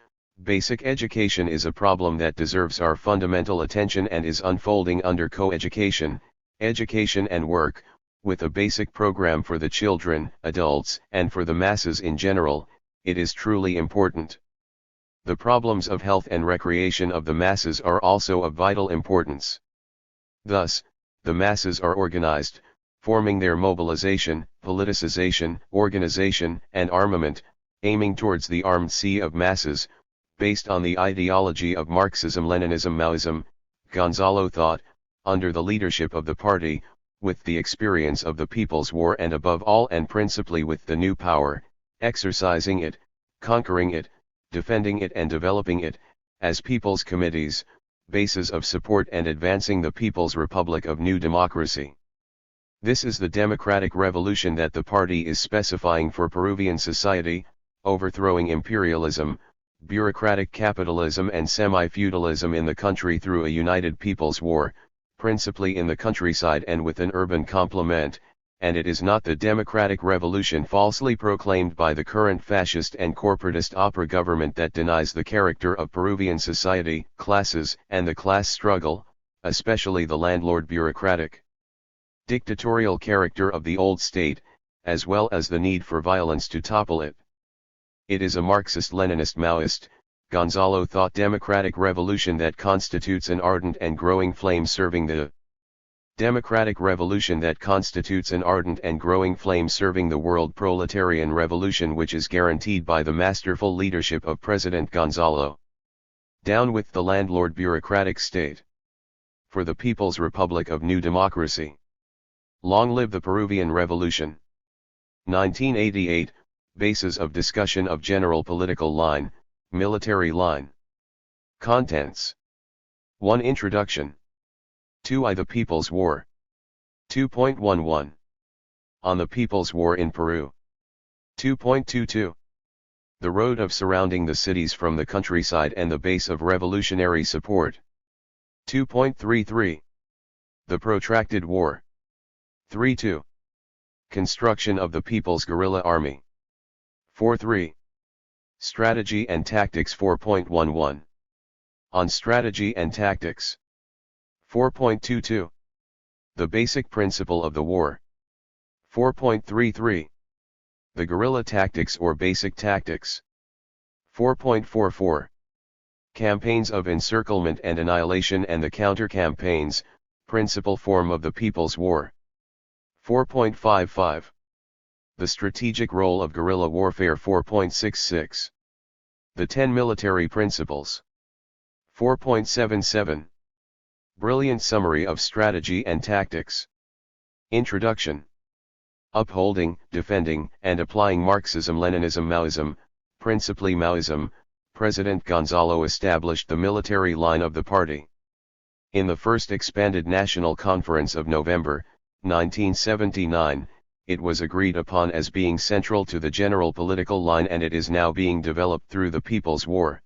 Basic education is a problem that deserves our fundamental attention and is unfolding under co-education, education and work, with a basic program for the children, adults, and for the masses in general. It is truly important. The problems of health and recreation of the masses are also of vital importance. Thus, the masses are organized, forming their mobilization, politicization, organization, and armament, aiming towards the armed sea of masses, based on the ideology of Marxism-Leninism, Maoism, Gonzalo thought, under the leadership of the party, with the experience of the People's War and above all and principally with the new power, exercising it, conquering it, defending it and developing it, as people's committees, bases of support and advancing the People's Republic of New Democracy. This is the democratic revolution that the party is specifying for Peruvian society, overthrowing imperialism, bureaucratic capitalism and semi-feudalism in the country through a united people's war, principally in the countryside and with an urban complement, and it is not the democratic revolution falsely proclaimed by the current fascist and corporatist opera government that denies the character of Peruvian society, classes, and the class struggle, especially the landlord bureaucratic, dictatorial character of the old state, as well as the need for violence to topple it. It is a Marxist-Leninist Maoist, Gonzalo thought democratic revolution that constitutes an ardent and growing flame serving the democratic revolution that constitutes an ardent and growing flame serving the world proletarian revolution, which is guaranteed by the masterful leadership of President Gonzalo. Down with the landlord bureaucratic state. For the People's Republic of New Democracy. Long live the Peruvian Revolution. 1988, Basis of discussion of general political line, military line. Contents. 1. Introduction. 2. The People's War. 2.11. On the People's War in Peru. 2.22. The road of surrounding the cities from the countryside and the base of revolutionary support. 2.33. The protracted war. 3.2. Construction of the People's Guerrilla Army. 4.3. Strategy and Tactics. 4.11. On Strategy and Tactics. 4.22. The Basic Principle of the War. 4.33. The Guerrilla Tactics or Basic Tactics. 4.44. Campaigns of Encirclement and Annihilation and the Counter-Campaigns, Principal Form of the People's War. 4.55. The Strategic Role of Guerrilla Warfare. 4.66. The 10 Military Principles. 4.77. Brilliant summary of strategy and tactics. Introduction. Upholding, defending, and applying Marxism-Leninism-Maoism, principally Maoism, President Gonzalo established the military line of the party. In the first expanded National Conference of November, 1979, it was agreed upon as being central to the general political line, and it is now being developed through the People's War.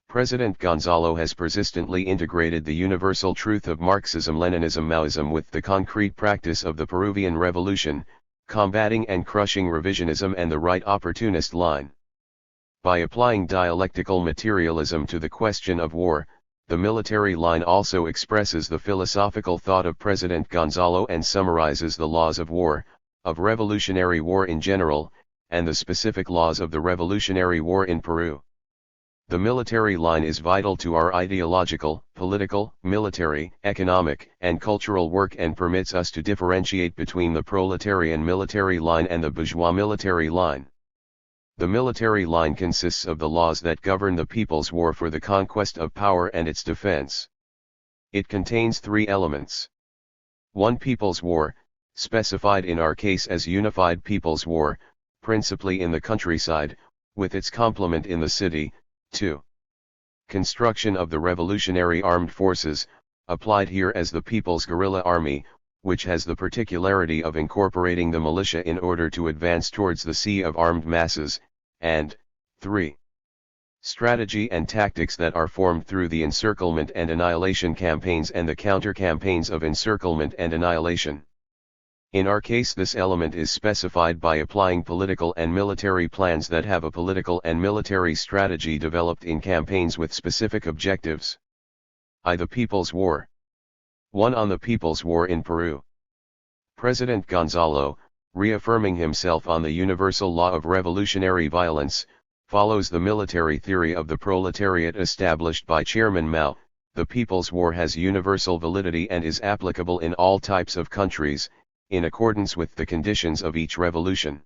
President Gonzalo has persistently integrated the universal truth of Marxism-Leninism-Maoism with the concrete practice of the Peruvian Revolution, combating and crushing revisionism and the right opportunist line. By applying dialectical materialism to the question of war, the military line also expresses the philosophical thought of President Gonzalo and summarizes the laws of war, of revolutionary war in general, and the specific laws of the Revolutionary War in Peru. The military line is vital to our ideological, political, military, economic, and cultural work and permits us to differentiate between the proletarian military line and the bourgeois military line. The military line consists of the laws that govern the people's war for the conquest of power and its defense. It contains three elements. 1. People's war, specified in our case as Unified People's War, principally in the countryside, with its complement in the city. 2. Construction of the Revolutionary Armed Forces, applied here as the People's Guerrilla Army, which has the particularity of incorporating the militia in order to advance towards the sea of armed masses, and 3. Strategy and tactics that are formed through the encirclement and annihilation campaigns and the counter-campaigns of encirclement and annihilation. In our case, this element is specified by applying political and military plans that have a political and military strategy developed in campaigns with specific objectives. The People's War. 1. On the People's War in Peru. President Gonzalo, reaffirming himself on the universal law of revolutionary violence, follows the military theory of the proletariat established by Chairman Mao. The People's War has universal validity and is applicable in all types of countries, in accordance with the conditions of each revolution.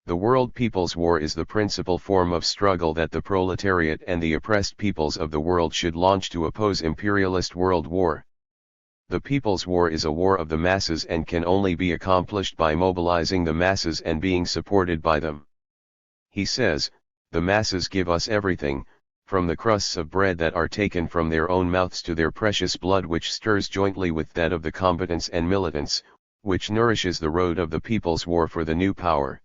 The World People's War is the principal form of struggle that the proletariat and the oppressed peoples of the world should launch to oppose imperialist world war. The People's War is a war of the masses and can only be accomplished by mobilizing the masses and being supported by them. He says, the masses give us everything, from the crusts of bread that are taken from their own mouths to their precious blood which stirs jointly with that of the combatants and militants, which nourishes the road of the People's War for the new power.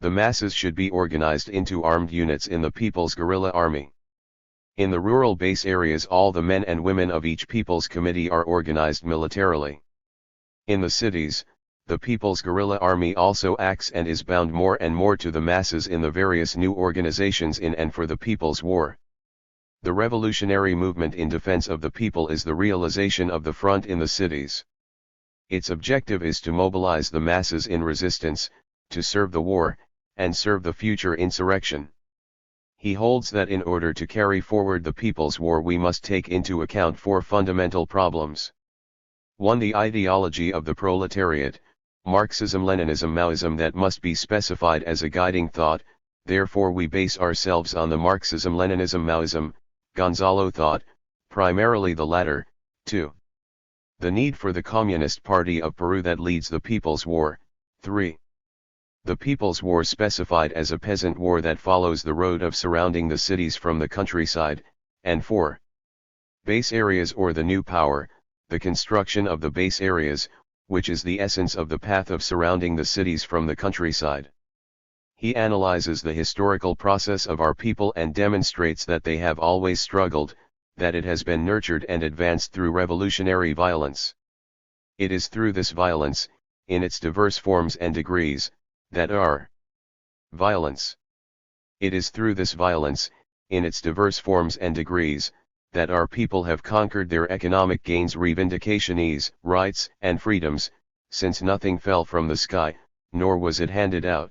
The masses should be organized into armed units in the People's Guerrilla Army. In the rural base areas, all the men and women of each People's Committee are organized militarily. In the cities, the People's Guerrilla Army also acts and is bound more and more to the masses in the various new organizations in and for the People's War. The revolutionary movement in defense of the people is the realization of the front in the cities. Its objective is to mobilize the masses in resistance, to serve the war, and serve the future insurrection. He holds that in order to carry forward the People's War we must take into account four fundamental problems. 1. The ideology of the proletariat, Marxism-Leninism-Maoism, that must be specified as a guiding thought, therefore we base ourselves on the Marxism-Leninism-Maoism, Gonzalo thought, primarily the latter. 2. The need for the Communist Party of Peru that leads the People's War. 3. The People's War specified as a peasant war that follows the road of surrounding the cities from the countryside. And 4. Base areas or the new power, the construction of the base areas, which is the essence of the path of surrounding the cities from the countryside. He analyzes the historical process of our people and demonstrates that they have always struggled, that it has been nurtured and advanced through revolutionary violence. It is through this violence, in its diverse forms and degrees, that our violence. It is through this violence, in its diverse forms and degrees, that our people have conquered their economic gains, revendications, rights, and freedoms, since nothing fell from the sky, nor was it handed out.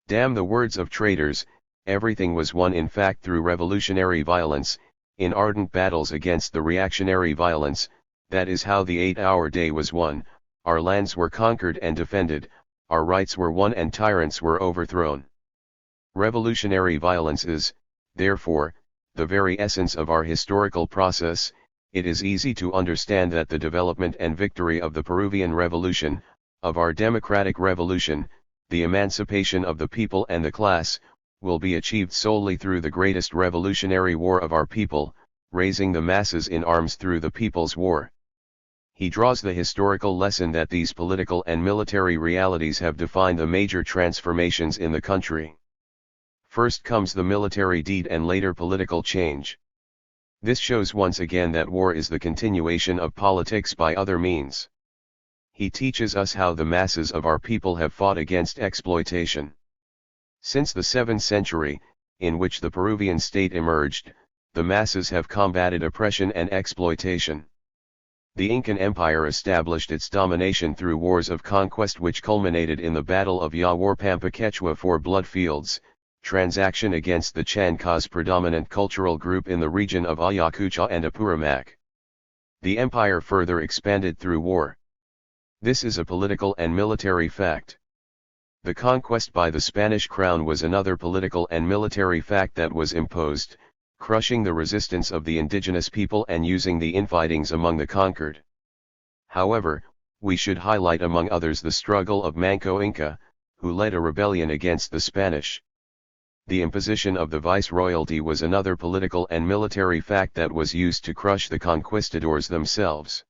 Damn the words of traitors, everything was won in fact through revolutionary violence, in ardent battles against the reactionary violence. That is how the 8-hour day was won, our lands were conquered and defended, our rights were won and tyrants were overthrown. Revolutionary violence is, therefore, the very essence of our historical process, it is easy to understand that the development and victory of the Peruvian Revolution, of our democratic revolution, the emancipation of the people and the class, will be achieved solely through the greatest revolutionary war of our people, raising the masses in arms through the People's War. He draws the historical lesson that these political and military realities have defined the major transformations in the country. First comes the military deed and later political change. This shows once again that war is the continuation of politics by other means. He teaches us how the masses of our people have fought against exploitation. Since the 7th century, in which the Peruvian state emerged, the masses have combated oppression and exploitation. The Incan Empire established its domination through wars of conquest which culminated in the Battle of Yawarpampa Quechua for blood fields, transaction against the Chancas predominant cultural group in the region of Ayacucho and Apurimac. The empire further expanded through war. This is a political and military fact. The conquest by the Spanish crown was another political and military fact that was imposed, crushing the resistance of the indigenous people and using the infightings among the conquered. However, we should highlight among others the struggle of Manco Inca, who led a rebellion against the Spanish. The imposition of the viceroyalty was another political and military fact that was used to crush the conquistadors themselves.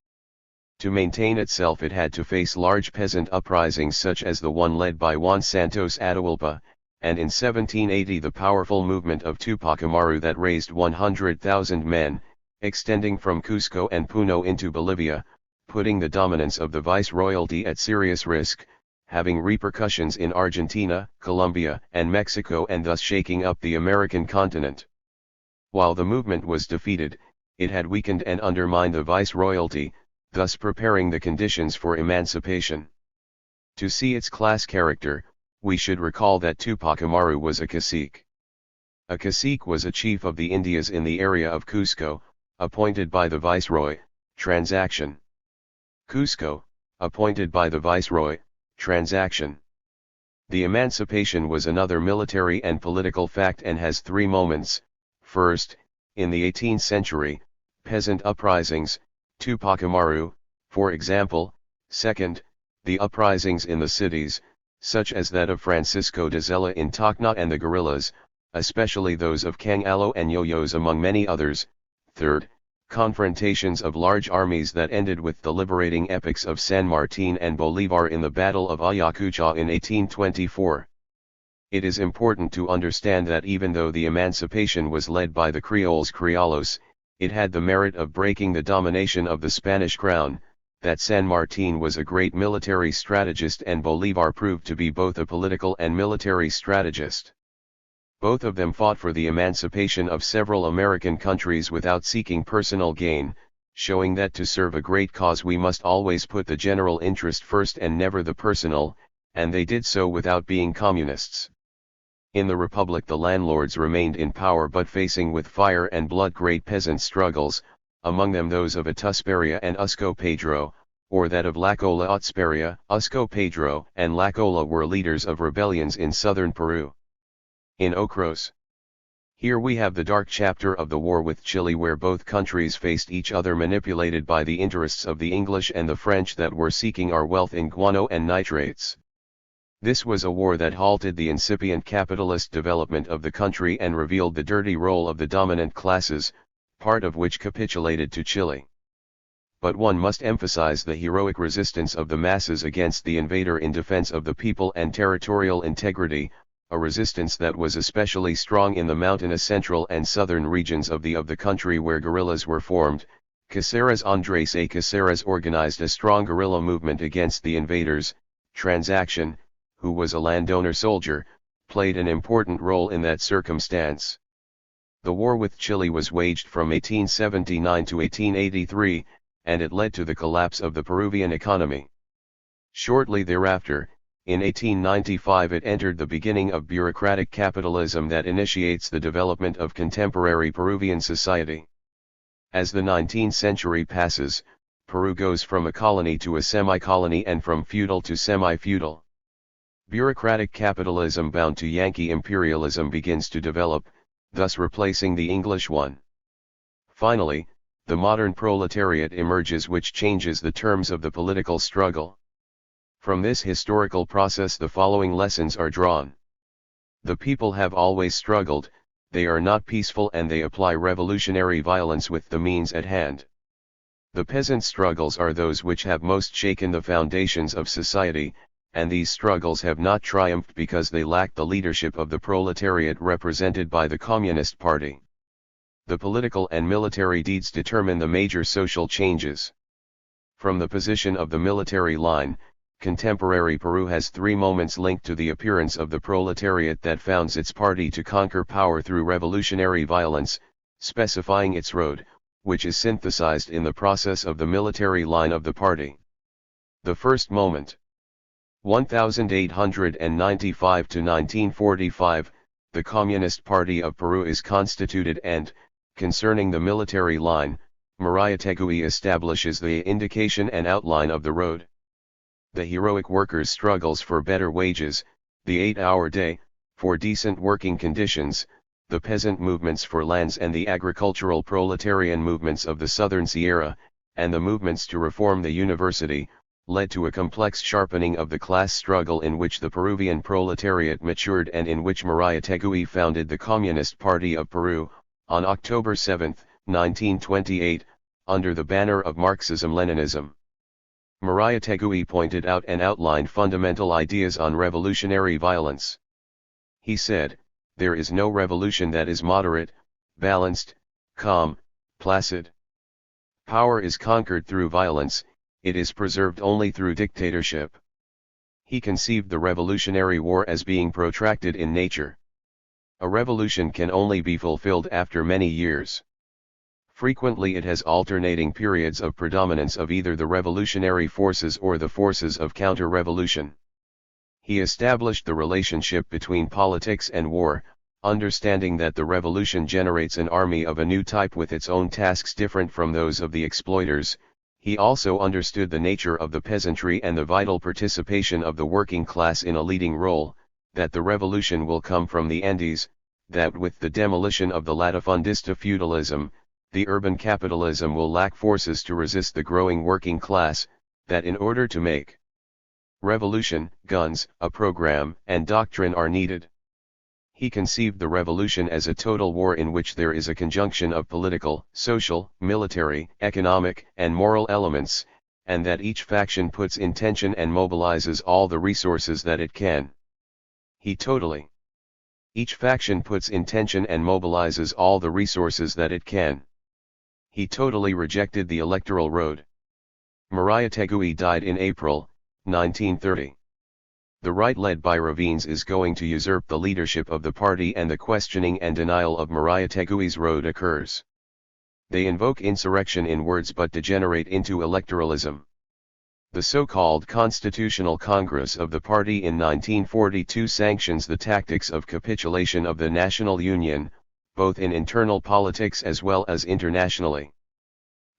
To maintain itself it had to face large peasant uprisings such as the one led by Juan Santos Atahualpa, and in 1780 the powerful movement of Tupac Amaru that raised 100,000 men, extending from Cusco and Puno into Bolivia, putting the dominance of the viceroyalty at serious risk, having repercussions in Argentina, Colombia, and Mexico and thus shaking up the American continent. While the movement was defeated, it had weakened and undermined the viceroyalty, thus preparing the conditions for emancipation. To see its class character, we should recall that Tupac Amaru was a cacique. A cacique was a chief of the Indias in the area of Cusco, appointed by the viceroy, transaction. Cusco, appointed by the viceroy, transaction. The emancipation was another military and political fact and has three moments. First, in the 18th century, peasant uprisings, Tupac Amaru, for example. Second, the uprisings in the cities, such as that of Francisco de Zella in Tacna and the guerrillas, especially those of Kangalo and Yoyos among many others. Third, confrontations of large armies that ended with the liberating epics of San Martin and Bolivar in the Battle of Ayacucho in 1824. It is important to understand that even though the emancipation was led by the Creoles Criollos, it had the merit of breaking the domination of the Spanish crown, that San Martin was a great military strategist and Bolivar proved to be both a political and military strategist. Both of them fought for the emancipation of several American countries without seeking personal gain, showing that to serve a great cause we must always put the general interest first and never the personal, and they did so without being communists. In the Republic the landlords remained in power but facing with fire and blood great peasant struggles, among them those of Atusperia and Usco Pedro, or that of Lacola. Atusperia, Usco Pedro, and Lacola were leaders of rebellions in southern Peru. In Ocros. Here we have the dark chapter of the war with Chile where both countries faced each other manipulated by the interests of the English and the French that were seeking our wealth in guano and nitrates. This was a war that halted the incipient capitalist development of the country and revealed the dirty role of the dominant classes, part of which capitulated to Chile. But one must emphasize the heroic resistance of the masses against the invader in defense of the people and territorial integrity, a resistance that was especially strong in the mountainous central and southern regions of the country where guerrillas were formed. Caceres Andres A. Caceres organized a strong guerrilla movement against the invaders. Transaction, who was a landowner soldier, played an important role in that circumstance. The war with Chile was waged from 1879 to 1883, and it led to the collapse of the Peruvian economy. Shortly thereafter, in 1895 it entered the beginning of bureaucratic capitalism that initiates the development of contemporary Peruvian society. As the 19th century passes, Peru goes from a colony to a semi-colony and from feudal to semi-feudal. Bureaucratic capitalism bound to Yankee imperialism begins to develop, thus replacing the English one. Finally, the modern proletariat emerges, which changes the terms of the political struggle. From this historical process the following lessons are drawn. The people have always struggled, they are not peaceful, and they apply revolutionary violence with the means at hand. The peasant struggles are those which have most shaken the foundations of society, and these struggles have not triumphed because they lack the leadership of the proletariat represented by the Communist Party. The political and military deeds determine the major social changes. From the position of the military line, contemporary Peru has three moments linked to the appearance of the proletariat that founds its party to conquer power through revolutionary violence, specifying its road, which is synthesized in the process of the military line of the party. The first moment. 1895 to 1945, the Communist Party of Peru is constituted and, concerning the military line, Mariátegui establishes the indication and outline of the road. The heroic workers' struggles for better wages, the 8-hour day, for decent working conditions, the peasant movements for lands and the agricultural proletarian movements of the Southern Sierra, and the movements to reform the university, led to a complex sharpening of the class struggle in which the Peruvian proletariat matured and in which Mariátegui founded the Communist Party of Peru, on October 7, 1928, under the banner of Marxism-Leninism. Mariátegui pointed out and outlined fundamental ideas on revolutionary violence. He said, "There is no revolution that is moderate, balanced, calm, placid. Power is conquered through violence, it is preserved only through dictatorship." He conceived the Revolutionary War as being protracted in nature. A revolution can only be fulfilled after many years. Frequently it has alternating periods of predominance of either the revolutionary forces or the forces of counter-revolution. He established the relationship between politics and war, understanding that the revolution generates an army of a new type with its own tasks different from those of the exploiters. He also understood the nature of the peasantry and the vital participation of the working class in a leading role, that the revolution will come from the Andes, that with the demolition of the latifundista feudalism, the urban capitalism will lack forces to resist the growing working class, that in order to make revolution, guns, a program, and doctrine are needed. He conceived the revolution as a total war in which there is a conjunction of political, social, military, economic, and moral elements, and that each faction puts in tension and mobilizes all the resources that it can. Each faction puts in tension and mobilizes all the resources that it can. He totally rejected the electoral road. Mariátegui died in April, 1930. The right led by Ravines is going to usurp the leadership of the party, and the questioning and denial of Mariátegui's road occurs. They invoke insurrection in words but degenerate into electoralism. The so-called Constitutional Congress of the party in 1942 sanctions the tactics of capitulation of the National Union, both in internal politics as well as internationally.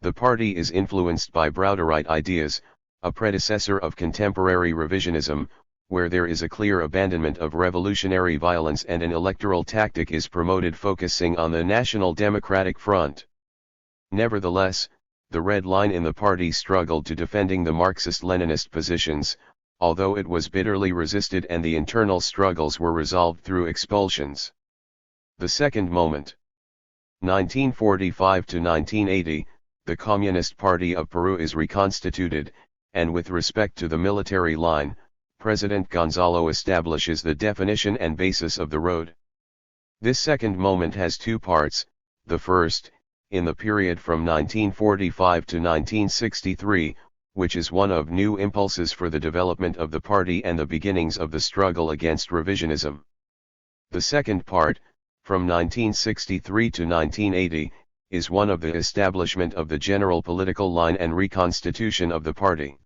The party is influenced by Browderite ideas, a predecessor of contemporary revisionism, where there is a clear abandonment of revolutionary violence and an electoral tactic is promoted focusing on the National Democratic Front. Nevertheless, the red line in the party struggled to defending the Marxist-Leninist positions, although it was bitterly resisted and the internal struggles were resolved through expulsions. The second moment. 1945 to 1980, the Communist Party of Peru is reconstituted, and with respect to the military line, President Gonzalo establishes the definition and basis of the road. This second moment has two parts. The first, in the period from 1945 to 1963, which is one of new impulses for the development of the party and the beginnings of the struggle against revisionism. The second part, from 1963 to 1980, is one of the establishment of the general political line and reconstitution of the party.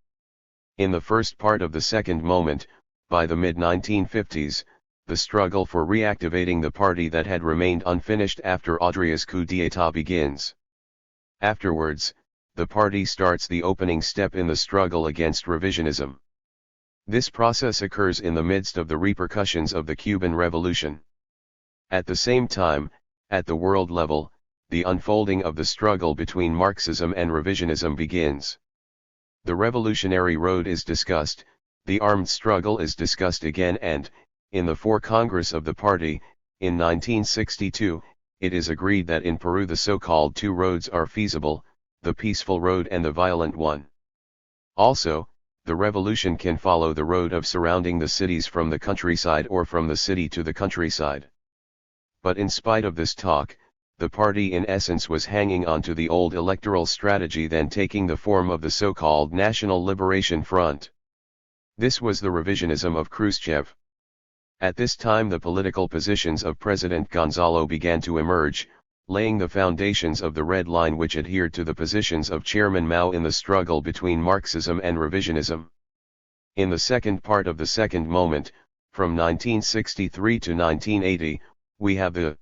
In the first part of the second moment, by the mid-1950s, the struggle for reactivating the party that had remained unfinished after Adria's coup d'état begins. Afterwards, the party starts the opening step in the struggle against revisionism. This process occurs in the midst of the repercussions of the Cuban Revolution. At the same time, at the world level, the unfolding of the struggle between Marxism and revisionism begins. The revolutionary road is discussed, the armed struggle is discussed again, and, in the Fourth Congress of the party, in 1962, it is agreed that in Peru the so-called two roads are feasible, the peaceful road and the violent one. Also, the revolution can follow the road of surrounding the cities from the countryside or from the city to the countryside. But in spite of this talk, the party in essence was hanging on to the old electoral strategy then taking the form of the so-called National Liberation Front. This was the revisionism of Khrushchev. At this time the political positions of President Gonzalo began to emerge, laying the foundations of the Red Line which adhered to the positions of Chairman Mao in the struggle between Marxism and revisionism. In the second part of the second moment, from 1963 to 1980, we have the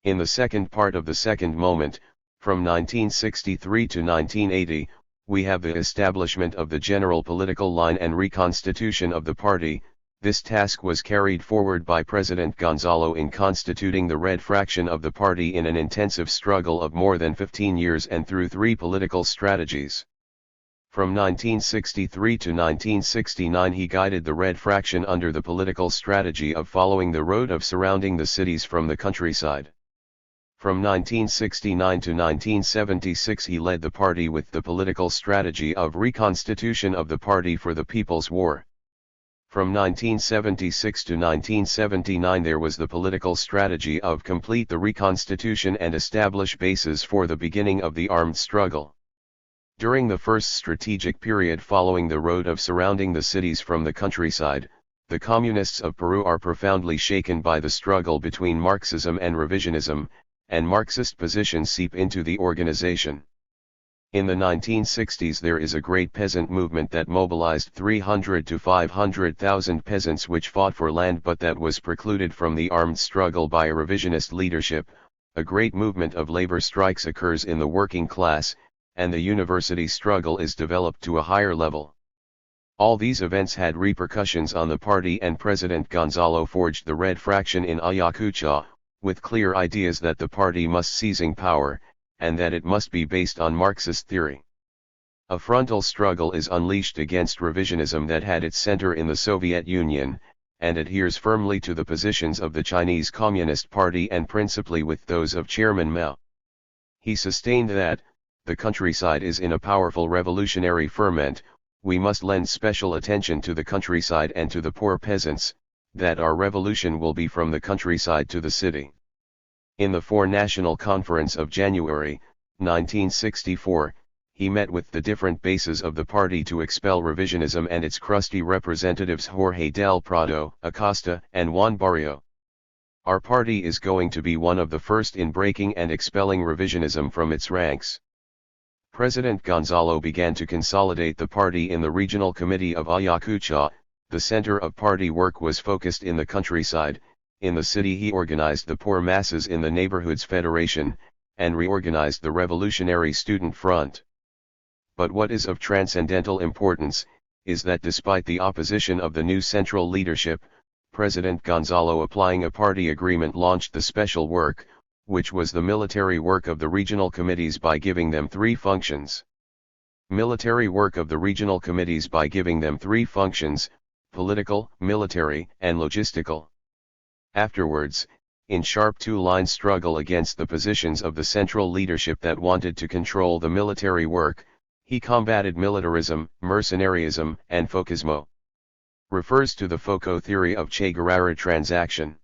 In the second part of the second moment, from 1963 to 1980, we have the establishment of the general political line and reconstitution of the party. This task was carried forward by President Gonzalo in constituting the Red Fraction of the party in an intensive struggle of more than 15 years and through three political strategies. From 1963 to 1969 he guided the Red Fraction under the political strategy of following the road of surrounding the cities from the countryside. From 1969 to 1976 he led the party with the political strategy of reconstitution of the Party for the People's War. From 1976 to 1979 there was the political strategy of complete the reconstitution and establish bases for the beginning of the armed struggle. During the first strategic period following the road of surrounding the cities from the countryside, the communists of Peru are profoundly shaken by the struggle between Marxism and revisionism, and Marxist positions seep into the organization. In the 1960s there is a great peasant movement that mobilized 300 to 500,000 peasants which fought for land but that was precluded from the armed struggle by a revisionist leadership. A great movement of labor strikes occurs in the working class, and the university struggle is developed to a higher level. All these events had repercussions on the party and President Gonzalo forged the Red Fraction in Ayacucho, with clear ideas that the party must seizing power, and that it must be based on Marxist theory. A frontal struggle is unleashed against revisionism that had its center in the Soviet Union, and adheres firmly to the positions of the Chinese Communist Party and principally with those of Chairman Mao. He sustained that, the countryside is in a powerful revolutionary ferment, we must lend special attention to the countryside and to the poor peasants, that our revolution will be from the countryside to the city. In the Four National Conference of January, 1964, he met with the different bases of the party to expel revisionism and its crusty representatives Jorge del Prado, Acosta, and Juan Barrio. Our party is going to be one of the first in breaking and expelling revisionism from its ranks. President Gonzalo began to consolidate the party in the Regional Committee of Ayacucho. The center of party work was focused in the countryside. In the city he organized the poor masses in the Neighborhoods Federation, and reorganized the Revolutionary Student Front. But what is of transcendental importance, is that despite the opposition of the new central leadership, President Gonzalo applying a party agreement launched the special work, which was the military work of the regional committees by giving them three functions. Military work of the regional committees by giving them three functions: political, military, and logistical. Afterwards, in sharp two-line struggle against the positions of the central leadership that wanted to control the military work, he combated militarism, mercenarism, and Foucaultismo. Refers to the Foucault theory of Che Guevara transaction.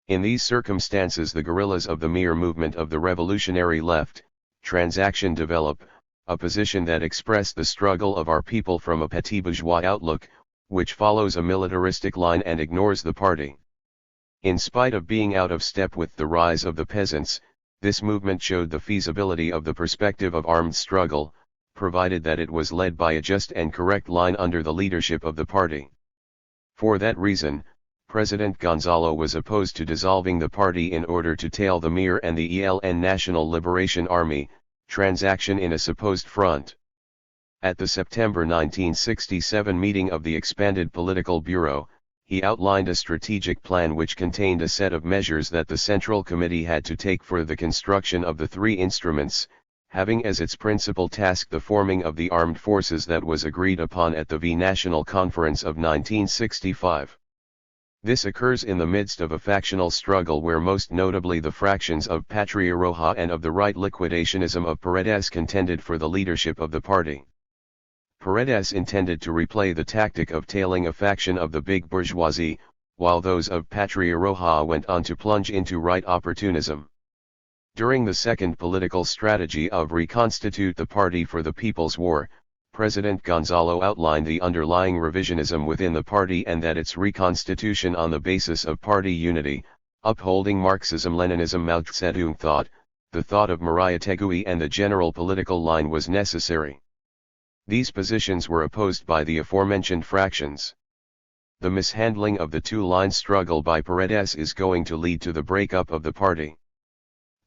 In these circumstances the guerrillas of the mere movement of the revolutionary left, transaction develop, a position that expressed the struggle of our people from a petit bourgeois outlook, which follows a militaristic line and ignores the party. In spite of being out of step with the rise of the peasants, this movement showed the feasibility of the perspective of armed struggle, provided that it was led by a just and correct line under the leadership of the party. For that reason, President Gonzalo was opposed to dissolving the party in order to tail the MIR and the ELN National Liberation Army, transaction in a supposed front. At the September 1967 meeting of the expanded Political Bureau, he outlined a strategic plan which contained a set of measures that the Central Committee had to take for the construction of the three instruments, having as its principal task the forming of the armed forces that was agreed upon at the National Conference of 1965. This occurs in the midst of a factional struggle where most notably the fractions of Patria Roja and of the right liquidationism of Paredes contended for the leadership of the party. Paredes intended to replay the tactic of tailing a faction of the big bourgeoisie, while those of Patria Roja went on to plunge into right opportunism. During the second political strategy of reconstitute the Party for the People's War, President Gonzalo outlined the underlying revisionism within the party and that its reconstitution on the basis of party unity, upholding Marxism-Leninism Mao Zedong thought, the thought of Mariátegui and the general political line was necessary. These positions were opposed by the aforementioned fractions. The mishandling of the two-line struggle by Paredes is going to lead to the breakup of the party.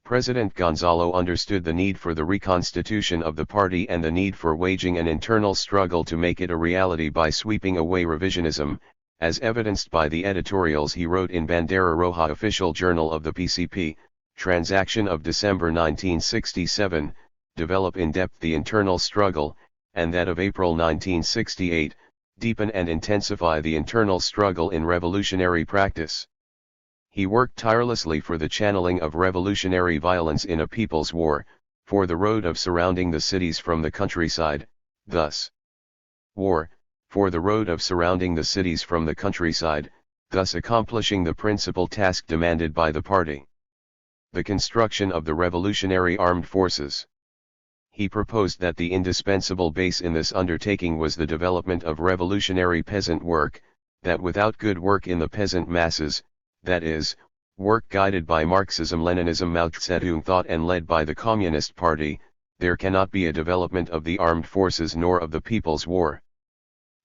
President Gonzalo understood the need for the reconstitution of the party and the need for waging an internal struggle to make it a reality by sweeping away revisionism, as evidenced by the editorials he wrote in Bandera Roja official journal of the PCP, Transaction of December 1967, develop in depth the internal struggle, and that of April 1968, deepen and intensify the internal struggle in revolutionary practice. He worked tirelessly for the channeling of revolutionary violence in a people's war, for the road of surrounding the cities from the countryside, thus. War, for the road of surrounding the cities from the countryside, thus accomplishing the principal task demanded by the party. The construction of the revolutionary armed forces. He proposed that the indispensable base in this undertaking was the development of revolutionary peasant work, that without good work in the peasant masses, that is, work guided by Marxism-Leninism Mao Zedong thought and led by the Communist Party, there cannot be a development of the armed forces nor of the people's war.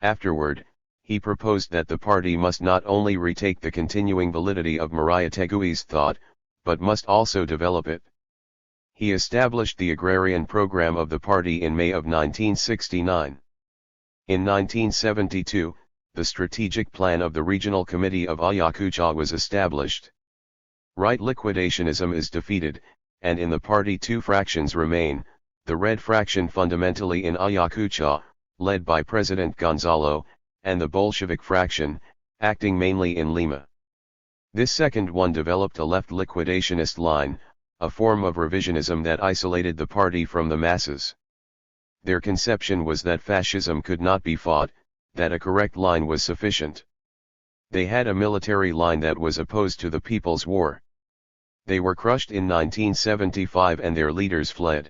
Afterward, he proposed that the party must not only retake the continuing validity of Mariátegui's thought, but must also develop it. He established the agrarian program of the party in May of 1969. In 1972, the strategic plan of the Regional Committee of Ayacucho was established. Right liquidationism is defeated, and in the party two fractions remain, the Red fraction fundamentally in Ayacucho, led by President Gonzalo, and the Bolshevik fraction, acting mainly in Lima. This second one developed a left liquidationist line, a form of revisionism that isolated the party from the masses. Their conception was that fascism could not be fought, that a correct line was sufficient. They had a military line that was opposed to the People's War. They were crushed in 1975 and their leaders fled.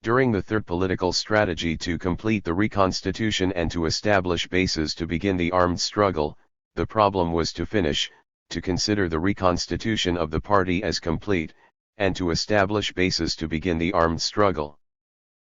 During the third political strategy to complete the reconstitution and to establish bases to begin the armed struggle, the problem was to consider the reconstitution of the party as complete, and to establish bases to begin the armed struggle.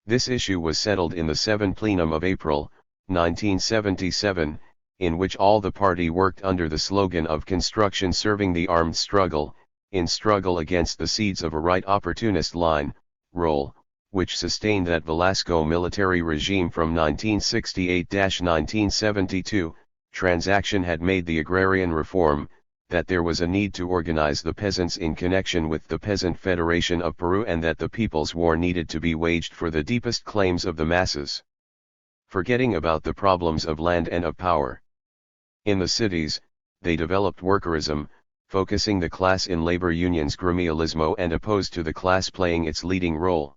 This issue was settled in the 7th plenum of April, 1977, in which all the party worked under the slogan of construction serving the armed struggle, in struggle against the seeds of a right opportunist line, role, which sustained that Velasco military regime from 1968-1972, Transaction had made the agrarian reform, that there was a need to organize the peasants in connection with the Peasant Federation of Peru and that the People's War needed to be waged for the deepest claims of the masses. Forgetting about the problems of land and of power. In the cities, they developed workerism, focusing the class in labor unions gremialismo and opposed to the class playing its leading role.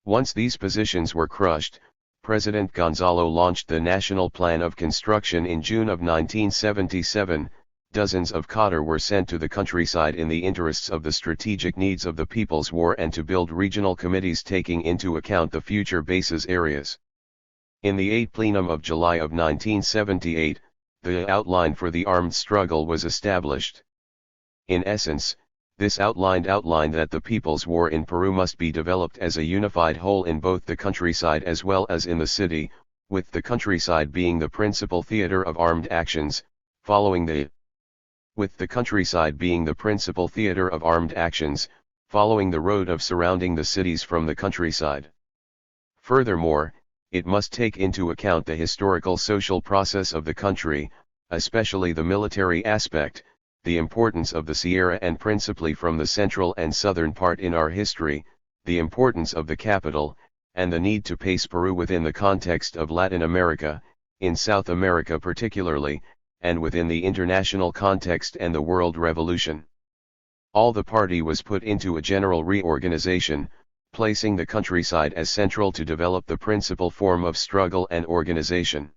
Once these positions were crushed, President Gonzalo launched the National Plan of Construction in June of 1977. Dozens of cadre were sent to the countryside in the interests of the strategic needs of the People's War and to build regional committees taking into account the future bases areas. In the 8th plenum of July of 1978, the outline for the armed struggle was established. In essence, this outlined that the People's War in Peru must be developed as a unified whole in both the countryside as well as in the city, with the countryside being the principal theater of armed actions, following the road of surrounding the cities from the countryside. Furthermore, it must take into account the historical social process of the country, especially the military aspect, the importance of the Sierra and principally from the central and southern part in our history, the importance of the capital, and the need to place Peru within the context of Latin America, in South America particularly, and within the international context and the world revolution. All the party was put into a general reorganization, placing the countryside as central to develop the principal form of struggle and organization.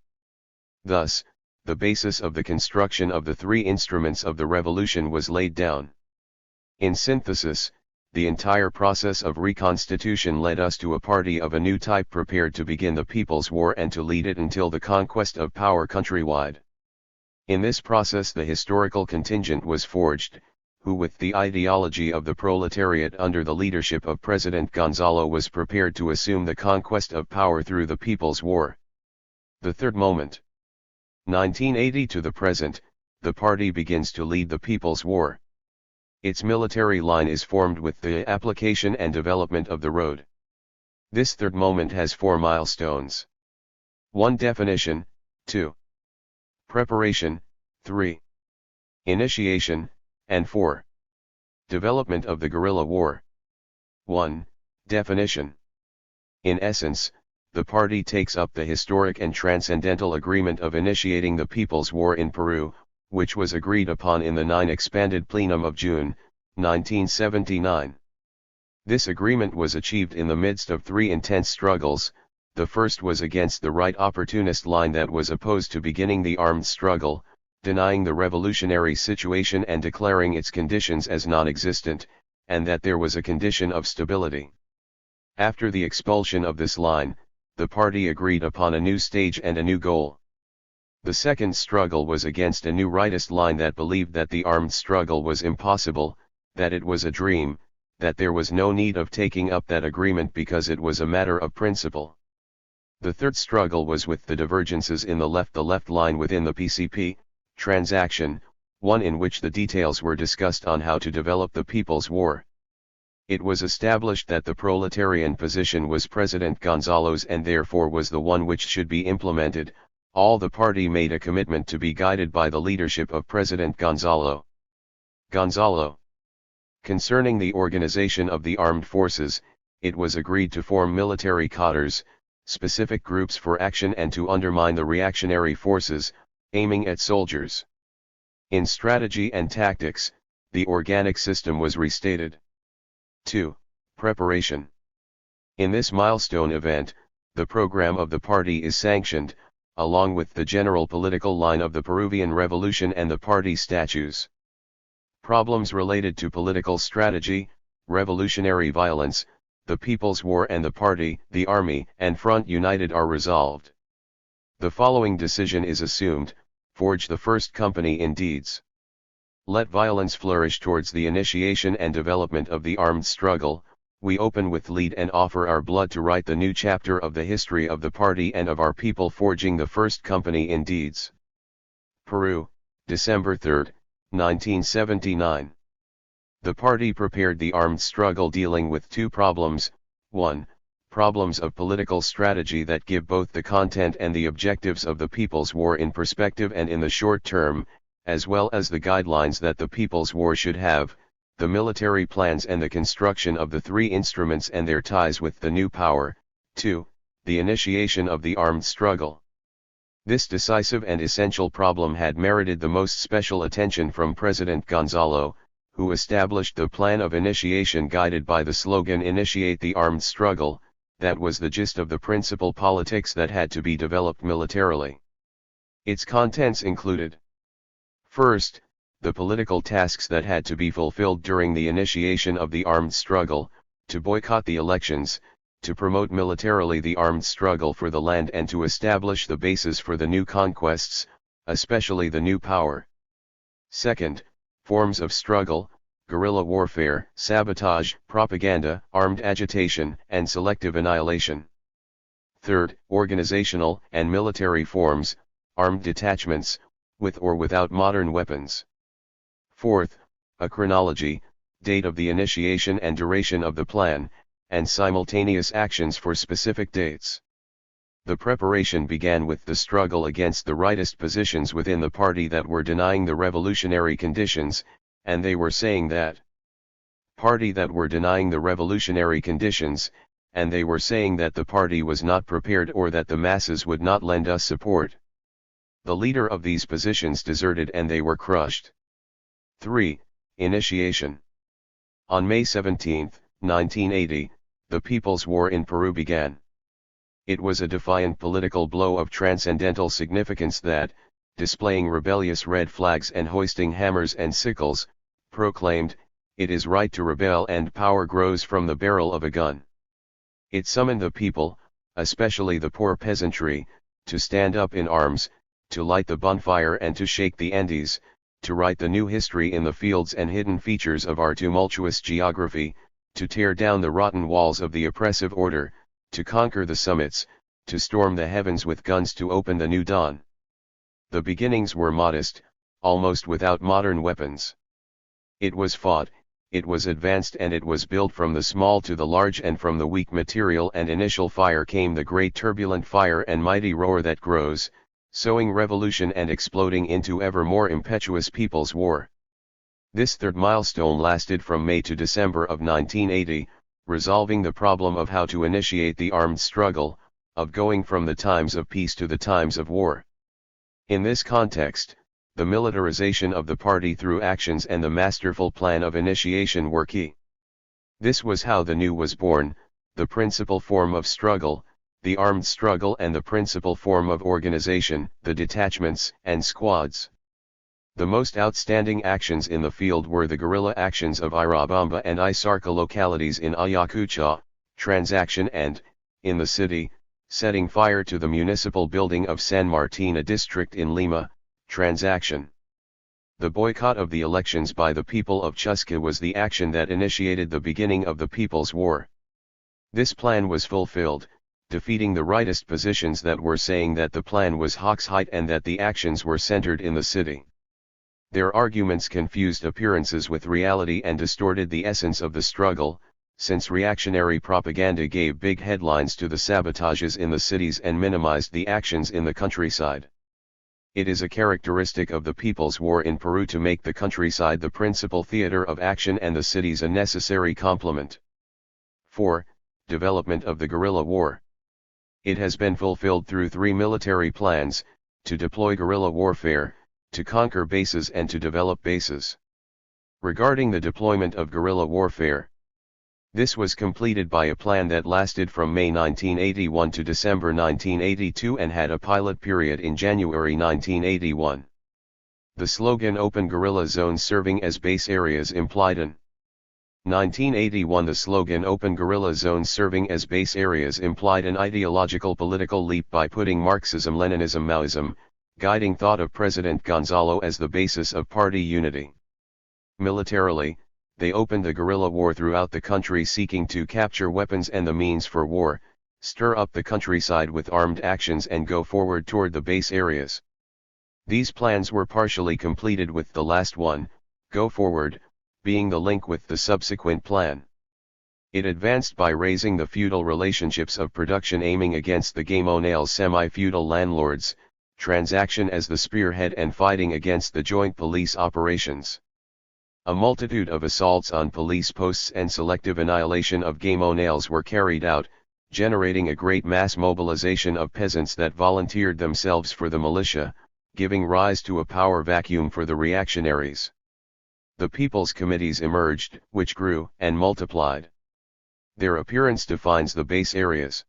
Thus, the basis of the construction of the three instruments of the revolution was laid down. In synthesis, the entire process of reconstitution led us to a party of a new type prepared to begin the People's War and to lead it until the conquest of power countrywide. In this process the historical contingent was forged, who with the ideology of the proletariat under the leadership of President Gonzalo was prepared to assume the conquest of power through the People's War. The third moment. 1980 to the present, the party begins to lead the People's War. Its military line is formed with the application and development of the road. This third moment has 4 milestones. 1. Definition, 2. Preparation, 3. Initiation, and 4. Development of the guerrilla war. 1. Definition. In essence, the party takes up the historic and transcendental agreement of initiating the People's War in Peru, which was agreed upon in the 9 expanded plenum of June, 1979. This agreement was achieved in the midst of 3 intense struggles. The first was against the right opportunist line that was opposed to beginning the armed struggle, denying the revolutionary situation and declaring its conditions as non-existent, and that there was a condition of stability. After the expulsion of this line, the party agreed upon a new stage and a new goal. The second struggle was against a new rightist line that believed that the armed struggle was impossible, that it was a dream, that there was no need of taking up that agreement because it was a matter of principle. The third struggle was with the divergences in the left line within the PCP, transaction, one in which the details were discussed on how to develop the People's War. It was established that the proletarian position was President Gonzalo's and therefore was the one which should be implemented. All the party made a commitment to be guided by the leadership of President Gonzalo. Concerning the organization of the armed forces, it was agreed to form military cadres, specific groups for action and to undermine the reactionary forces, aiming at soldiers. In strategy and tactics, the organic system was restated. 2. Preparation. In this milestone event, the program of the party is sanctioned, along with the general political line of the Peruvian Revolution and the party statutes. Problems related to political strategy, revolutionary violence, the People's War and the party, the army, and front united are resolved. The following decision is assumed: forge the first company in deeds. Let violence flourish towards the initiation and development of the armed struggle. We open with lead and offer our blood to write the new chapter of the history of the party and of our people, forging the first company in deeds. Peru, December 3, 1979. The party prepared the armed struggle dealing with 2 problems. 1. Problems of political strategy that give both the content and the objectives of the People's War in perspective and in the short term, as well as the guidelines that the People's War should have, the military plans and the construction of the 3 instruments and their ties with the new power. 2. The initiation of the armed struggle. This decisive and essential problem had merited the most special attention from President Gonzalo, who established the plan of initiation guided by the slogan "Initiate the armed struggle." That was the gist of the principal politics that had to be developed militarily. Its contents included: first, the political tasks that had to be fulfilled during the initiation of the armed struggle: to boycott the elections, to promote militarily the armed struggle for the land and to establish the basis for the new conquests, especially the new power. Second, forms of struggle: guerrilla warfare, sabotage, propaganda, armed agitation, and selective annihilation. Third, organizational and military forms: armed detachments, with or without modern weapons. Fourth, a chronology, date of the initiation and duration of the plan, and simultaneous actions for specific dates. The preparation began with the struggle against the rightist positions within the party that were denying the revolutionary conditions, and they were saying that party that were denying the revolutionary conditions, and they were saying that the party was not prepared or that the masses would not lend us support. The leader of these positions deserted and they were crushed. 3. Initiation. On May 17, 1980, the People's War in Peru began. It was a defiant political blow of transcendental significance that, displaying rebellious red flags and hoisting hammers and sickles, proclaimed, "It is right to rebel and power grows from the barrel of a gun." It summoned the people, especially the poor peasantry, to stand up in arms, to light the bonfire and to shake the Andes, to write the new history in the fields and hidden features of our tumultuous geography, to tear down the rotten walls of the oppressive order, to conquer the summits, to storm the heavens with guns to open the new dawn. The beginnings were modest, almost without modern weapons. It was fought, it was advanced and it was built from the small to the large, and from the weak material and initial fire came the great turbulent fire and mighty roar that grows, sowing revolution and exploding into ever more impetuous people's war. This third milestone lasted from May to December of 1980, resolving the problem of how to initiate the armed struggle, of going from the times of peace to the times of war. In this context, the militarization of the party through actions and the masterful plan of initiation were key. This was how the new was born, the principal form of struggle, the armed struggle, and the principal form of organization, the detachments and squads. The most outstanding actions in the field were the guerrilla actions of Irabamba and Isarca localities in Ayacucho, Transaction, and, in the city, setting fire to the municipal building of San Martin, a district in Lima, Transaction. The boycott of the elections by the people of Chusca was the action that initiated the beginning of the People's War. This plan was fulfilled, defeating the rightist positions that were saying that the plan was Hoxhite and that the actions were centered in the city. Their arguments confused appearances with reality and distorted the essence of the struggle, since reactionary propaganda gave big headlines to the sabotages in the cities and minimized the actions in the countryside. It is a characteristic of the People's War in Peru to make the countryside the principal theater of action and the cities a necessary complement. 4. Development of the guerrilla war. It has been fulfilled through 3 military plans: to deploy guerrilla warfare, to conquer bases and to develop bases. Regarding the deployment of guerrilla warfare, this was completed by a plan that lasted from May 1981 to December 1982 and had a pilot period in January 1981. The slogan "Open Guerrilla Zones Serving as Base Areas" implied an 1981 The slogan "Open Guerrilla Zones Serving as Base Areas" implied an ideological political leap by putting Marxism-Leninism-Maoism, guiding thought of President Gonzalo, as the basis of party unity. Militarily, they opened the guerrilla war throughout the country, seeking to capture weapons and the means for war, stir up the countryside with armed actions and go forward toward the base areas. These plans were partially completed, with the last one, Go Forward, being the link with the subsequent plan. It advanced by raising the feudal relationships of production, aiming against the Gamonale semi-feudal landlords, Transaction as the spearhead, and fighting against the joint police operations. A multitude of assaults on police posts and selective annihilation of Gamonales were carried out, generating a great mass mobilization of peasants that volunteered themselves for the militia, giving rise to a power vacuum for the reactionaries. The people's committees emerged, which grew and multiplied. Their appearance defines the base areas.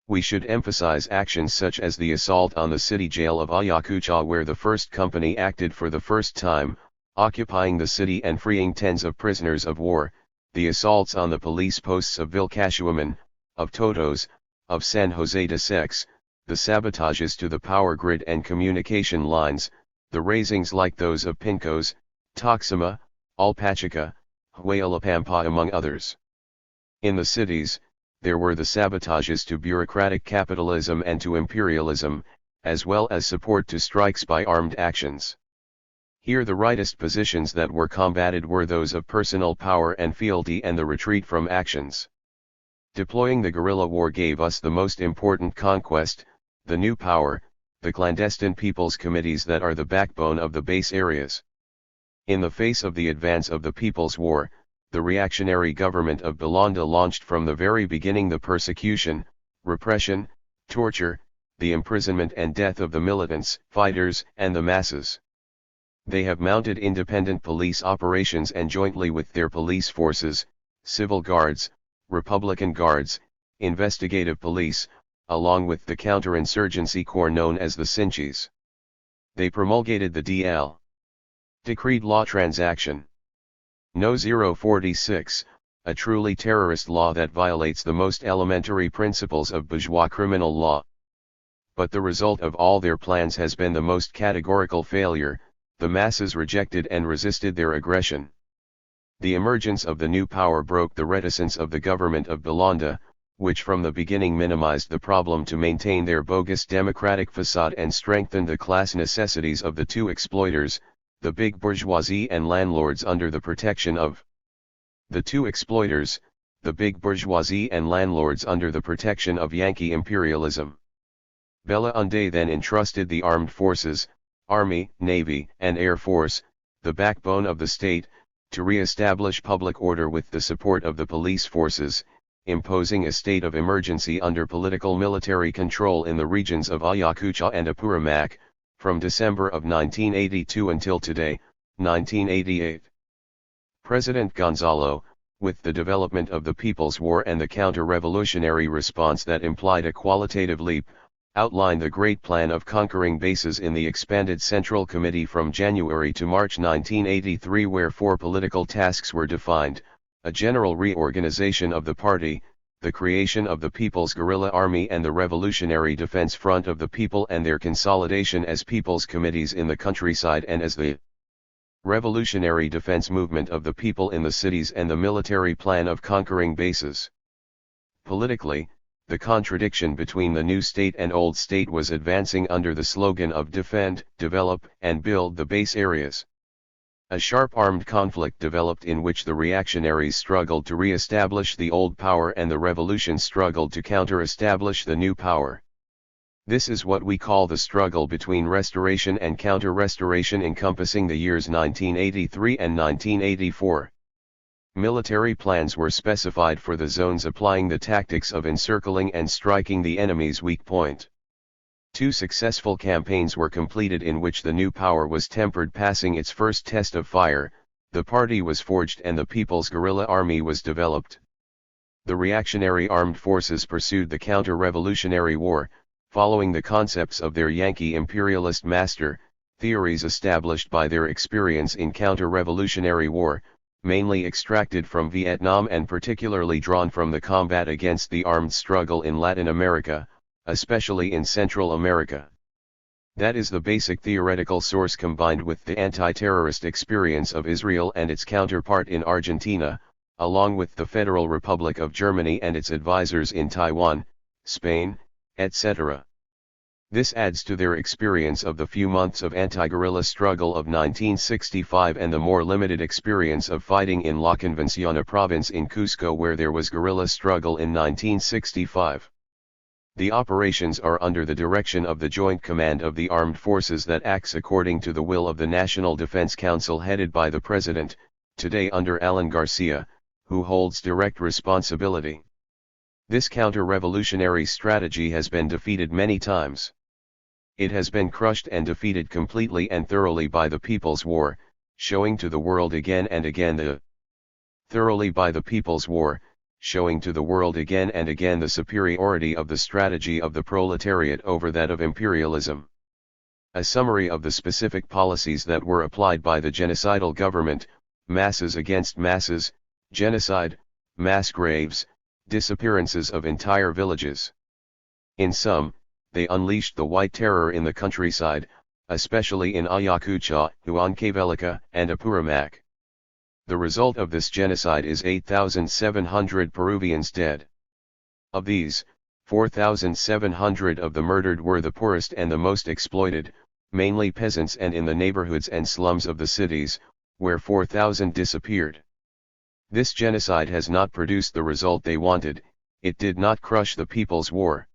We should emphasize actions such as the assault on the city jail of Ayacucho, where the first company acted for the first time, occupying the city and freeing tens of prisoners of war, the assaults on the police posts of Vilcashuaman, of Totos, of San Jose de Sex, the sabotages to the power grid and communication lines, the razings like those of Pincos, Toxima, Alpachica, Huayllapampa, among others. In the cities, there were the sabotages to bureaucratic capitalism and to imperialism, as well as support to strikes by armed actions. Here the rightist positions that were combated were those of personal power and fealty and the retreat from actions. Deploying the guerrilla war gave us the most important conquest, the new power, the clandestine people's committees that are the backbone of the base areas. In the face of the advance of the People's War, the reactionary government of Belanda launched from the very beginning the persecution, repression, torture, the imprisonment and death of the militants, fighters, and the masses. They have mounted independent police operations and jointly with their police forces, civil guards, Republican guards, investigative police, along with the counterinsurgency corps known as the Sinchis. They promulgated the D.L. Decreed Law Transaction No. 046, a truly terrorist law that violates the most elementary principles of bourgeois criminal law. But the result of all their plans has been the most categorical failure. The masses rejected and resisted their aggression. The emergence of the new power broke the reticence of the government of Belanda, which from the beginning minimized the problem to maintain their bogus democratic facade and strengthened the class necessities of the two exploiters, the big bourgeoisie and landlords under the protection of the two exploiters, the big bourgeoisie and landlords under the protection of Yankee imperialism. Belanda then entrusted the armed forces, Army, Navy, and Air Force, the backbone of the state, to re-establish public order with the support of the police forces, imposing a state of emergency under political military control in the regions of Ayacucho and Apurimac, from December of 1982 until today, 1988. President Gonzalo, with the development of the People's War and the counter-revolutionary response that implied a qualitative leap, outlined the great plan of conquering bases in the expanded Central Committee from January to March 1983, where 4 political tasks were defined: a general reorganization of the party, the creation of the People's Guerrilla Army and the Revolutionary Defense Front of the People and their consolidation as people's committees in the countryside and as the Revolutionary Defense Movement of the People in the cities, and the military plan of conquering bases. Politically, the contradiction between the new state and old state was advancing under the slogan of defend, develop, and build the base areas. A sharp armed conflict developed in which the reactionaries struggled to re-establish the old power and the revolution struggled to counter-establish the new power. This is what we call the struggle between restoration and counter-restoration, encompassing the years 1983 and 1984. Military plans were specified for the zones, applying the tactics of encircling and striking the enemy's weak point. 2 successful campaigns were completed in which the new power was tempered, passing its first test of fire, the party was forged and the People's Guerrilla Army was developed. The reactionary armed forces pursued the counter-revolutionary war, following the concepts of their Yankee imperialist master, theories established by their experience in counter-revolutionary war, mainly extracted from Vietnam and particularly drawn from the combat against the armed struggle in Latin America, especially in Central America. That is the basic theoretical source, combined with the anti-terrorist experience of Israel and its counterpart in Argentina, along with the Federal Republic of Germany and its advisors in Taiwan, Spain, etc. This adds to their experience of the few months of anti-guerrilla struggle of 1965 and the more limited experience of fighting in La Convenciona province in Cusco, where there was guerrilla struggle in 1965. The operations are under the direction of the Joint Command of the Armed Forces that acts according to the will of the National Defense Council headed by the President, today under Alan Garcia, who holds direct responsibility. This counter-revolutionary strategy has been defeated many times. It has been crushed and defeated completely and thoroughly by the People's War, showing to the world again and again the People's War, showing to the world again and again the superiority of the strategy of the proletariat over that of imperialism. A summary of the specific policies that were applied by the genocidal government: masses against masses, genocide, mass graves, disappearances of entire villages. In sum, they unleashed the white terror in the countryside, especially in Ayacucho, Huancavelica, and Apurimac. The result of this genocide is 8,700 Peruvians dead. Of these, 4,700 of the murdered were the poorest and the most exploited, mainly peasants and in the neighborhoods and slums of the cities, where 4,000 disappeared. This genocide has not produced the result they wanted. it did not crush the People's War.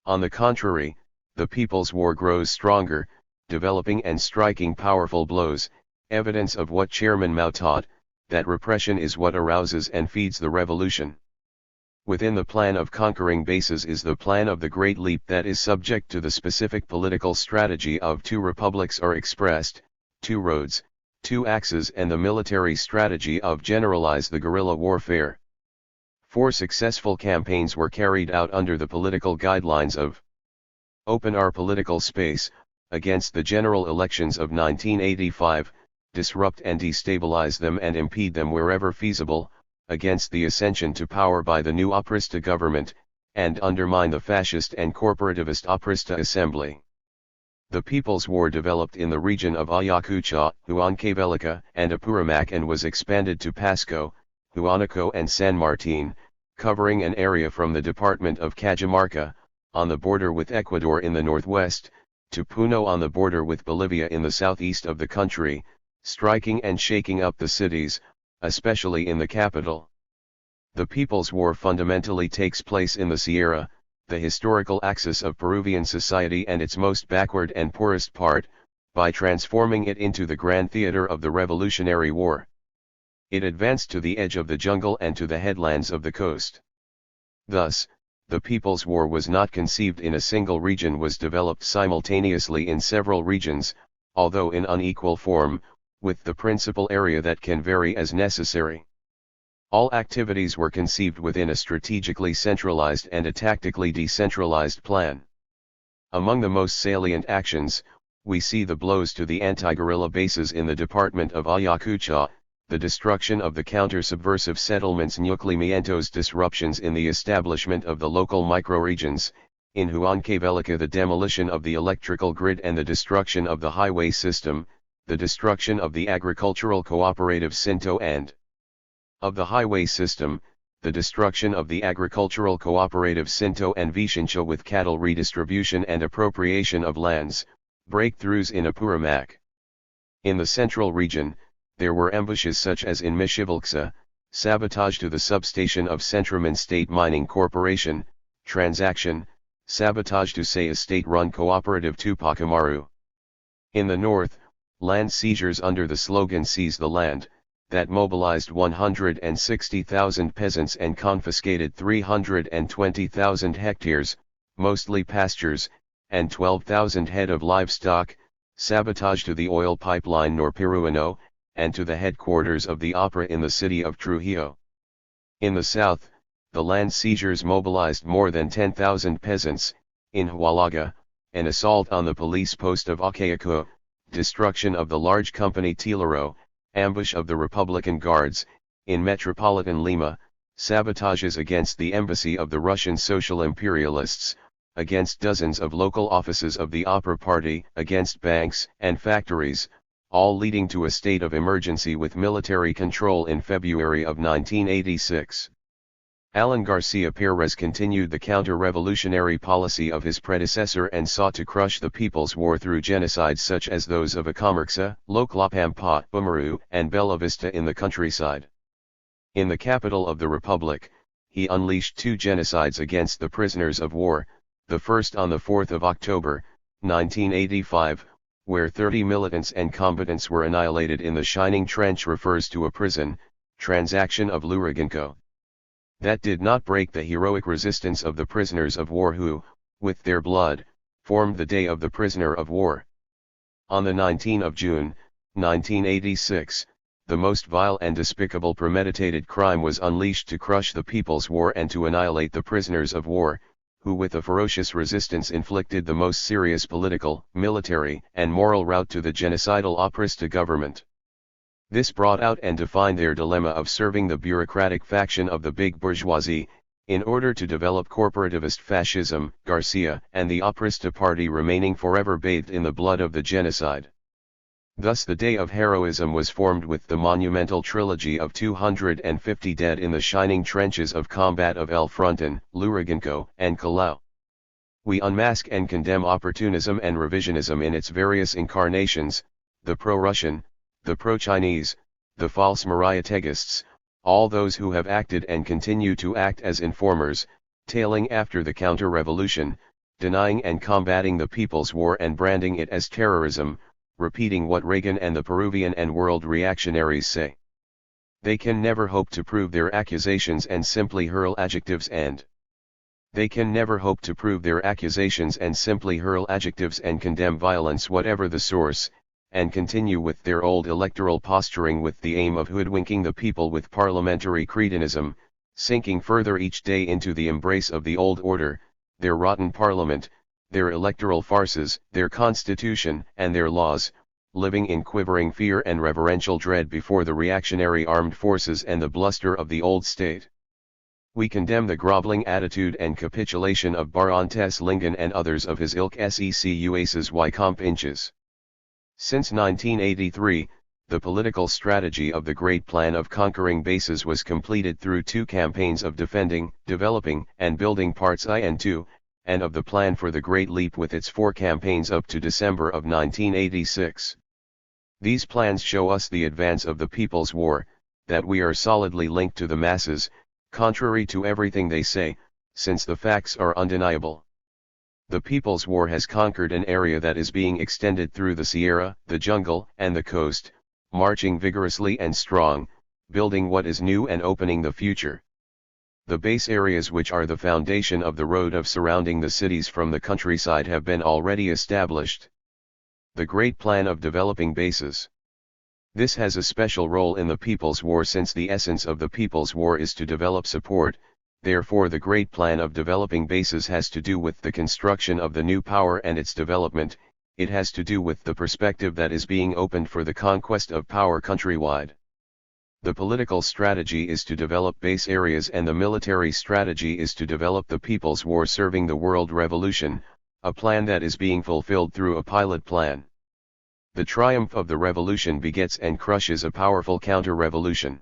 On the contrary, the People's War grows stronger, developing and striking powerful blows, evidence of what Chairman Mao taught, that repression is what arouses and feeds the revolution. Within the plan of conquering bases is the plan of the Great Leap that is subject to the specific political strategy of two republics are expressed, two roads, two axes, and the military strategy of generalize the guerrilla warfare. 4 successful campaigns were carried out under the political guidelines of open our political space, against the general elections of 1985, disrupt and destabilize them and impede them wherever feasible, against the ascension to power by the new Aprista government, and undermine the fascist and corporativist Aprista assembly. The People's War developed in the region of Ayacucho, Huancavelica, and Apurimac and was expanded to Pasco, Huánuco and San Martín, covering an area from the department of Cajamarca, on the border with Ecuador in the northwest, to Puno on the border with Bolivia in the southeast of the country, striking and shaking up the cities, especially in the capital. The People's War fundamentally takes place in the Sierra, the historical axis of Peruvian society and its most backward and poorest part, by transforming it into the grand theater of the Revolutionary War. It advanced to the edge of the jungle and to the headlands of the coast. Thus, the People's War was not conceived in a single region, was developed simultaneously in several regions, although in unequal form, with the principal area that can vary as necessary. All activities were conceived within a strategically centralized and a tactically decentralized plan. Among the most salient actions, we see the blows to the anti-guerrilla bases in the department of Ayacucho, the destruction of the counter-subversive settlements Nuclimientos, disruptions in the establishment of the local microregions, in Huancavelica the demolition of the electrical grid and the destruction of the highway system, the destruction of the agricultural cooperative Cinto and of the highway system, the destruction of the agricultural cooperative Cinto and Vichincho with cattle redistribution and appropriation of lands, breakthroughs in Apurimac. In the central region, there were ambushes such as in Michivilxa, sabotage to the substation of Centramin State Mining Corporation, transaction, sabotage to say a state-run cooperative Tupac Amaru. In the north, land seizures under the slogan Seize the Land, that mobilized 160,000 peasants and confiscated 320,000 hectares, mostly pastures, and 12,000 head of livestock, sabotage to the oil pipeline Norperuano, and to the headquarters of the opera in the city of Trujillo. In the south, the land seizures mobilized more than 10,000 peasants, in Hualaga, an assault on the police post of Acayacu, destruction of the large company Tilaro, ambush of the Republican Guards, in metropolitan Lima, sabotages against the embassy of the Russian social imperialists, against dozens of local offices of the Opera Party, against banks and factories, all leading to a state of emergency with military control in February of 1986. Alan Garcia Perez continued the counter-revolutionary policy of his predecessor and sought to crush the People's War through genocides such as those of Acamarca, Loclapampa, Bumaru, and Bella Vista in the countryside. In the capital of the Republic, he unleashed 2 genocides against the prisoners of war, the first on the 4th of October, 1985, where 30 militants and combatants were annihilated in the Shining Trench, refers to a prison transaction of Lurigancho. That did not break the heroic resistance of the prisoners of war who, with their blood, formed the Day of the Prisoner of War. On the 19th of June, 1986, the most vile and despicable premeditated crime was unleashed to crush the People's War and to annihilate the prisoners of war, who with a ferocious resistance inflicted the most serious political, military, and moral rout to the genocidal Aprista government. This brought out and defined their dilemma of serving the bureaucratic faction of the big bourgeoisie, in order to develop corporativist fascism, Garcia and the Aprista party remaining forever bathed in the blood of the genocide. Thus the Day of Heroism was formed with the monumental trilogy of 250 dead in the shining trenches of combat of El Fronton, Lurigancho, and Callao. We unmask and condemn opportunism and revisionism in its various incarnations, the pro-Russian, the pro-Chinese, the false Mariategists, all those who have acted and continue to act as informers, tailing after the counter-revolution, denying and combating the People's War and branding it as terrorism, repeating what Reagan and the Peruvian and world reactionaries say. They can never hope to prove their accusations and simply hurl adjectives and condemn violence whatever the source, and continue with their old electoral posturing with the aim of hoodwinking the people with parliamentary cretinism, sinking further each day into the embrace of the old order, their rotten parliament, their electoral farces, their constitution and their laws, living in quivering fear and reverential dread before the reactionary armed forces and the bluster of the old state. We condemn the groveling attitude and capitulation of Barrantes Lincoln and others of his ilk secuaces y comp inches. Since 1983, the political strategy of the Great Plan of conquering bases was completed through 2 campaigns of defending, developing, and building parts I and II, and of the Plan for the Great Leap with its 4 campaigns up to December of 1986. These plans show us the advance of the People's War, that we are solidly linked to the masses, contrary to everything they say, since the facts are undeniable. The People's War has conquered an area that is being extended through the Sierra, the jungle, and the coast, marching vigorously and strong, building what is new and opening the future. The base areas which are the foundation of the road of surrounding the cities from the countryside have been already established. The Great Plan of developing bases. This has a special role in the People's War since the essence of the People's War is to develop support. Therefore the Great Plan of developing bases has to do with the construction of the new power and its development. It has to do with the perspective that is being opened for the conquest of power countrywide. The political strategy is to develop base areas and the military strategy is to develop the People's War serving the world revolution, a plan that is being fulfilled through a pilot plan. The triumph of the revolution begets and crushes a powerful counter-revolution.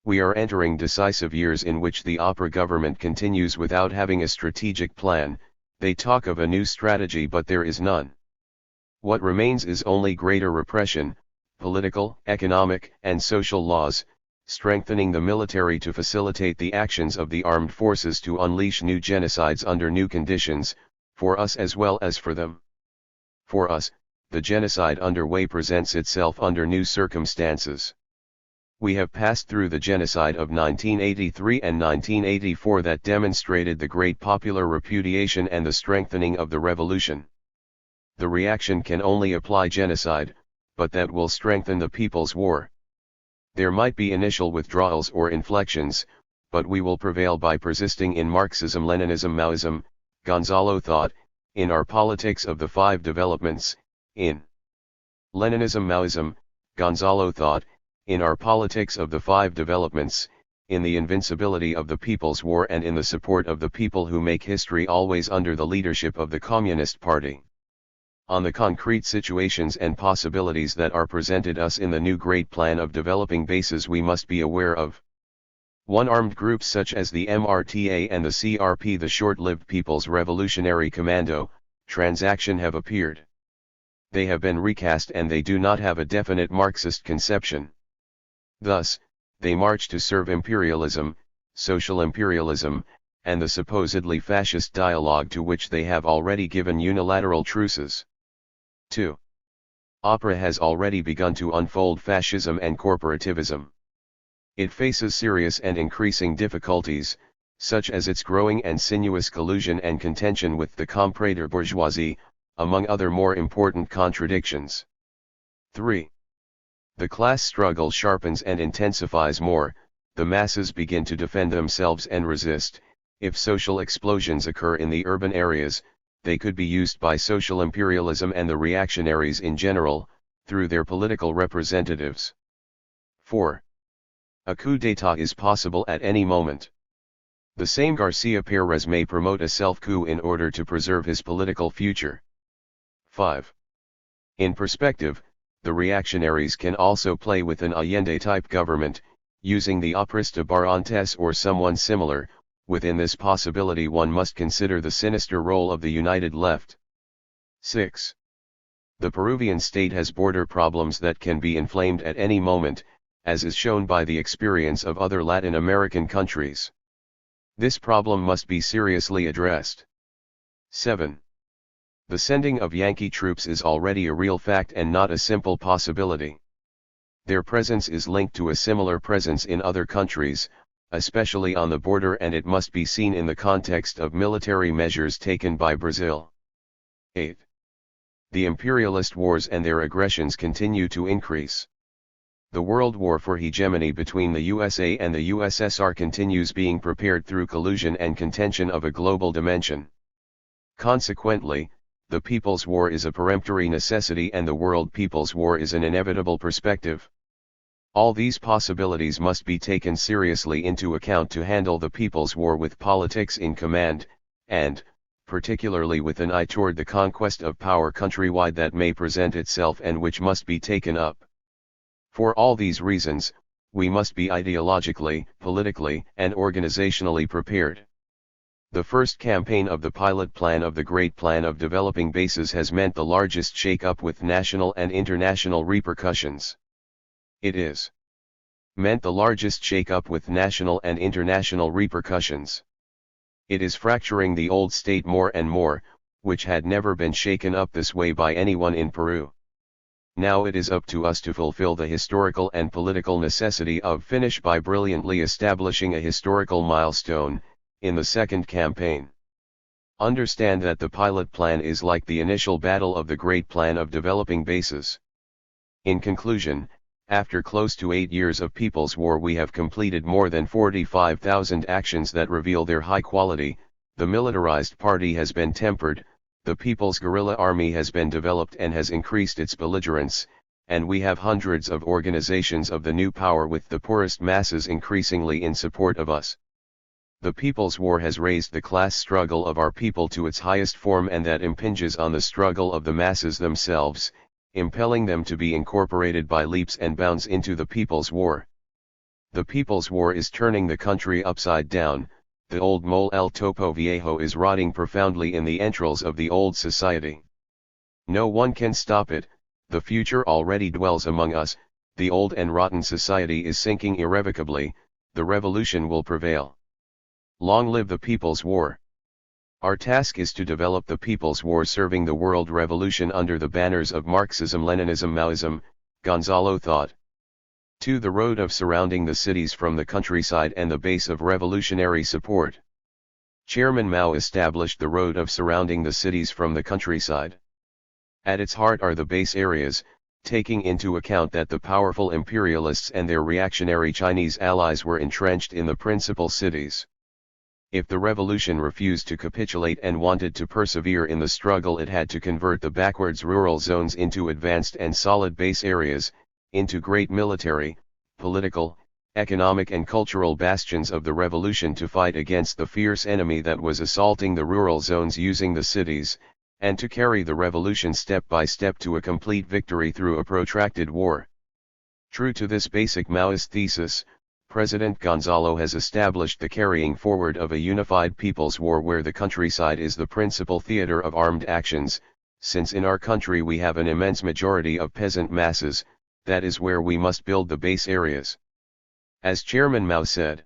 We are entering decisive years in which the opera government continues without having a strategic plan. They talk of a new strategy but there is none. What remains is only greater repression, political, economic, and social laws, strengthening the military to facilitate the actions of the armed forces to unleash new genocides under new conditions, for us as well as for them. For us, the genocide underway presents itself under new circumstances. We have passed through the genocide of 1983 and 1984 that demonstrated the great popular repudiation and the strengthening of the revolution. The reaction can only apply genocide, but that will strengthen the People's War. There might be initial withdrawals or inflections, but we will prevail by persisting in Marxism, Leninism, Maoism, Gonzalo thought, in our politics of the 5 developments, in Leninism, Maoism, Gonzalo thought, in our politics of the 5 developments, in the invincibility of the People's War and in the support of the people who make history always under the leadership of the Communist Party. On the concrete situations and possibilities that are presented us in the new Great Plan of developing bases we must be aware of. 1. Armed groups such as the MRTA and the CRP, the short-lived People's Revolutionary Commando, transaction have appeared. They have been recast and they do not have a definite Marxist conception. Thus, they march to serve imperialism, social imperialism, and the supposedly fascist dialogue to which they have already given unilateral truces. 2. Opera has already begun to unfold fascism and corporativism. It faces serious and increasing difficulties, such as its growing and sinuous collusion and contention with the comprador bourgeoisie, among other more important contradictions. 3. The class struggle sharpens and intensifies more, the masses begin to defend themselves and resist. If social explosions occur in the urban areas, they could be used by social imperialism and the reactionaries in general, through their political representatives. 4. A coup d'état is possible at any moment. The same Garcia Pérez may promote a self-coup in order to preserve his political future. 5. In perspective, the reactionaries can also play with an Allende-type government, using the Aprista Barrantes or someone similar. Within this possibility one must consider the sinister role of the United Left. 6. The Peruvian state has border problems that can be inflamed at any moment, as is shown by the experience of other Latin American countries. This problem must be seriously addressed. 7. The sending of Yankee troops is already a real fact and not a simple possibility. Their presence is linked to a similar presence in other countries, especially on the border, and it must be seen in the context of military measures taken by Brazil. 8. The imperialist wars and their aggressions continue to increase. The world war for hegemony between the USA and the USSR continues being prepared through collusion and contention of a global dimension. Consequently, the People's War is a peremptory necessity and the World People's War is an inevitable perspective. All these possibilities must be taken seriously into account to handle the People's War with politics in command, and, particularly with an eye toward the conquest of power countrywide that may present itself and which must be taken up. For all these reasons, we must be ideologically, politically, and organizationally prepared. The first campaign of the pilot plan of the Great Plan of Developing Bases has meant the largest shake-up with national and international repercussions. It is meant the largest shake-up with national and international repercussions. It is fracturing the old state more and more, which had never been shaken up this way by anyone in Peru. Now it is up to us to fulfill the historical and political necessity of finish by brilliantly establishing a historical milestone, in the second campaign. Understand that the pilot plan is like the initial battle of the Great Plan of Developing Bases. In conclusion, after close to 8 years of People's War, we have completed more than 45,000 actions that reveal their high quality. The militarized party has been tempered, the People's Guerrilla Army has been developed and has increased its belligerence, and we have hundreds of organizations of the new power with the poorest masses increasingly in support of us. The People's War has raised the class struggle of our people to its highest form, and that impinges on the struggle of the masses themselves, impelling them to be incorporated by leaps and bounds into the People's War. The People's War is turning the country upside down. The old mole El Topo Viejo is rotting profoundly in the entrails of the old society. No one can stop it, the future already dwells among us, the old and rotten society is sinking irrevocably, the revolution will prevail. Long live the People's War! Our task is to develop the People's War serving the world revolution under the banners of Marxism, Leninism, Maoism, Gonzalo thought. 2. The road of surrounding the cities from the countryside and the base of revolutionary support. Chairman Mao established the road of surrounding the cities from the countryside. At its heart are the base areas, taking into account that the powerful imperialists and their reactionary Chinese allies were entrenched in the principal cities. If the revolution refused to capitulate and wanted to persevere in the struggle, it had to convert the backwards rural zones into advanced and solid base areas, into great military, political, economic and cultural bastions of the revolution to fight against the fierce enemy that was assaulting the rural zones using the cities, and to carry the revolution step by step to a complete victory through a protracted war. True to this basic Maoist thesis, President Gonzalo has established the carrying forward of a unified People's War where the countryside is the principal theater of armed actions. Since in our country we have an immense majority of peasant masses, that is where we must build the base areas. As Chairman Mao said,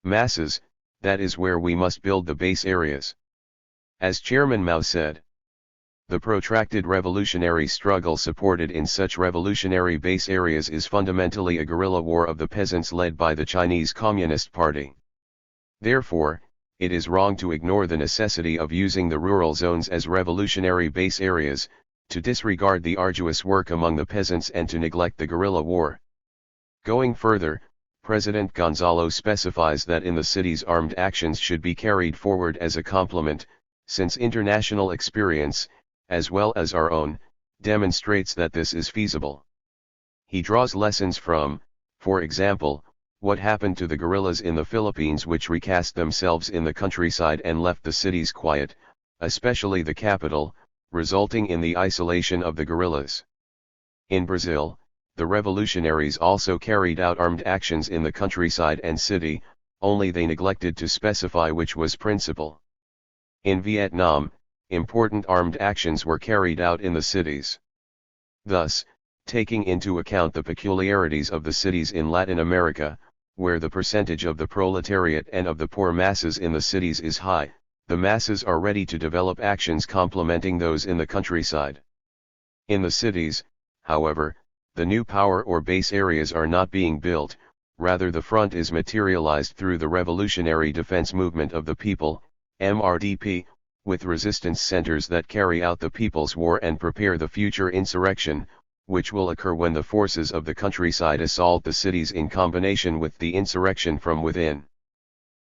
masses, that is where we must build the base areas. As Chairman Mao said, the protracted revolutionary struggle supported in such revolutionary base areas is fundamentally a guerrilla war of the peasants led by the Chinese Communist Party. Therefore, it is wrong to ignore the necessity of using the rural zones as revolutionary base areas, to disregard the arduous work among the peasants and to neglect the guerrilla war. Going further, President Gonzalo specifies that in the cities armed actions should be carried forward as a complement, since international experience, as well as our own, demonstrates that this is feasible. He draws lessons from, for example, what happened to the guerrillas in the Philippines, which recast themselves in the countryside and left the cities quiet, especially the capital, resulting in the isolation of the guerrillas. In Brazil, the revolutionaries also carried out armed actions in the countryside and city, only they neglected to specify which was principal. In Vietnam, important armed actions were carried out in the cities. Thus, Taking into account the peculiarities of the cities in Latin America, where the percentage of the proletariat and of the poor masses in the cities is high, the masses are ready to develop actions complementing those in the countryside. In the cities, however, the new power or base areas are not being built, rather the front is materialized through the Revolutionary Defense Movement of the People, MRDP, with resistance centers that carry out the People's War and prepare the future insurrection, which will occur when the forces of the countryside assault the cities in combination with the insurrection from within.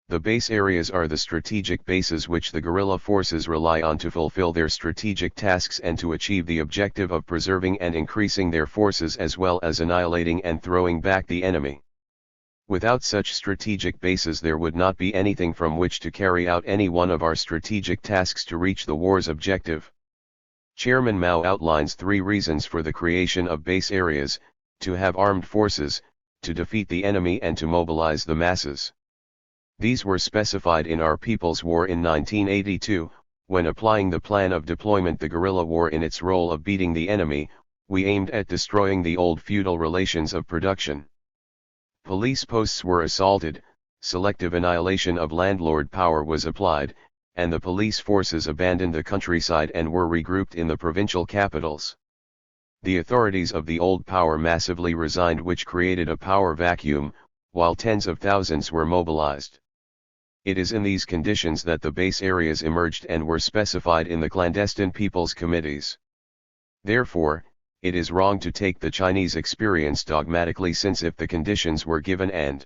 The base areas are the strategic bases which the guerrilla forces rely on to fulfill their strategic tasks and to achieve the objective of preserving and increasing their forces as well as annihilating and throwing back the enemy. Without such strategic bases there would not be anything from which to carry out any one of our strategic tasks to reach the war's objective. Chairman Mao outlines 3 reasons for the creation of base areas: to have armed forces, to defeat the enemy and to mobilize the masses. These were specified in our People's War in 1982, when applying the plan of deployment the guerrilla war in its role of beating the enemy, we aimed at destroying the old feudal relations of production. Police posts were assaulted, selective annihilation of landlord power was applied, and the police forces abandoned the countryside and were regrouped in the provincial capitals. The authorities of the old power massively resigned, which created a power vacuum, while tens of thousands were mobilized. It is in these conditions that the base areas emerged and were specified in the clandestine people's committees. Therefore, it is wrong to take the Chinese experience dogmatically, since if the conditions were given and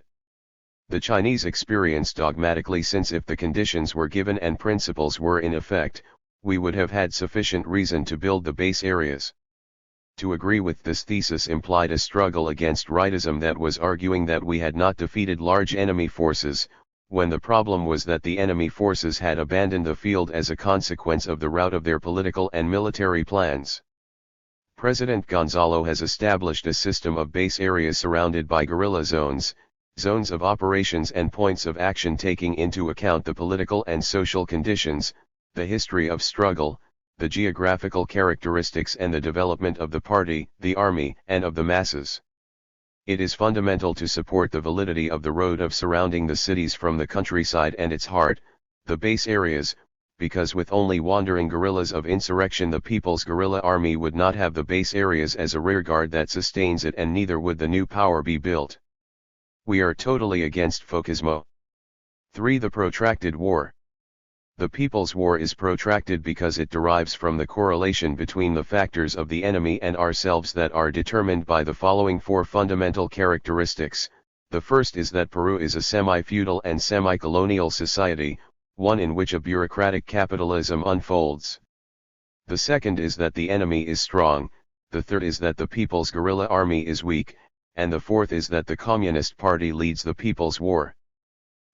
the Chinese experience dogmatically since if the conditions were given and principles were in effect, we would have had sufficient reason to build the base areas. To agree with this thesis implied a struggle against rightism that was arguing that we had not defeated large enemy forces, when the problem was that the enemy forces had abandoned the field as a consequence of the rout of their political and military plans. President Gonzalo has established a system of base areas surrounded by guerrilla zones, zones of operations and points of action taking into account the political and social conditions, the history of struggle, the geographical characteristics and the development of the party, the army, and of the masses. It is fundamental to support the validity of the road of surrounding the cities from the countryside and its heart, the base areas, because with only wandering guerrillas of insurrection the People's Guerrilla Army would not have the base areas as a rearguard that sustains it, and neither would the new power be built. We are totally against Fouquismo. 3. The protracted war. The People's War is protracted because it derives from the correlation between the factors of the enemy and ourselves that are determined by the following 4 fundamental characteristics. The first is that Peru is a semi-feudal and semi-colonial society, one in which a bureaucratic capitalism unfolds. The second is that the enemy is strong, the third is that the People's Guerrilla Army is weak, and the fourth is that the Communist Party leads the People's War.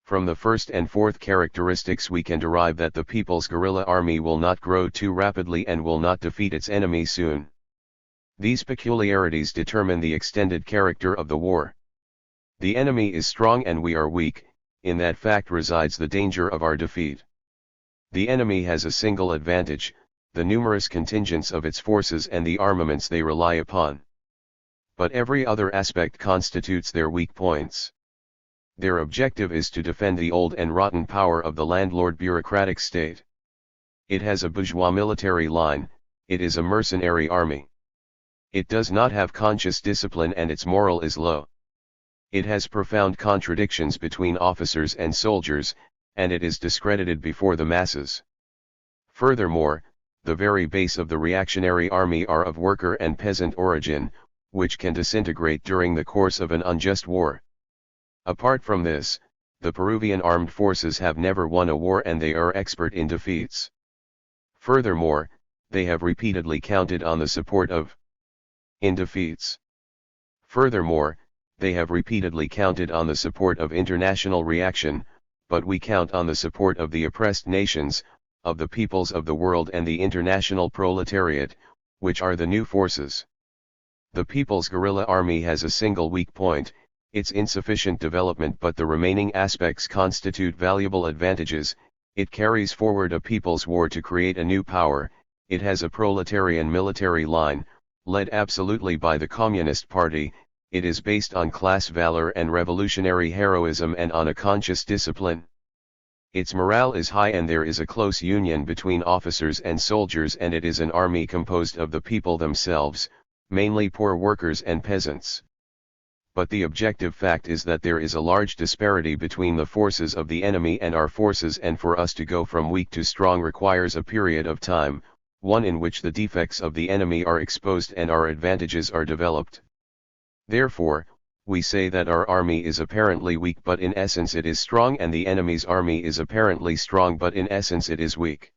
From the first and fourth characteristics we can derive that the People's Guerrilla Army will not grow too rapidly and will not defeat its enemy soon. These peculiarities determine the extended character of the war. The enemy is strong and we are weak, in that fact resides the danger of our defeat. The enemy has a single advantage, the numerous contingents of its forces and the armaments they rely upon. But every other aspect constitutes their weak points. Their objective is to defend the old and rotten power of the landlord bureaucratic state. It has a bourgeois military line, it is a mercenary army. It does not have conscious discipline and its moral is low. It has profound contradictions between officers and soldiers, and it is discredited before the masses. Furthermore, the very base of the reactionary army are of worker and peasant origin, which can disintegrate during the course of an unjust war. Apart from this, the Peruvian armed forces have never won a war and they are expert in defeats. Furthermore, they have repeatedly counted on the support of in defeats. Furthermore, they have repeatedly counted on the support of international reaction, but we count on the support of the oppressed nations, of the peoples of the world and the international proletariat, which are the new forces. The People's Guerrilla Army has a single weak point, its insufficient development, but the remaining aspects constitute valuable advantages. It carries forward a people's war to create a new power, it has a proletarian military line, Led absolutely by the Communist Party, it is based on class valor and revolutionary heroism and on a conscious discipline. Its morale is high and there is a close union between officers and soldiers, and it is an army composed of the people themselves, mainly poor workers and peasants. But the objective fact is that there is a large disparity between the forces of the enemy and our forces, and for us to go from weak to strong requires a period of time, one in which the defects of the enemy are exposed and our advantages are developed. Therefore, we say that our army is apparently weak but in essence it is strong, and the enemy's army is apparently strong but in essence it is weak.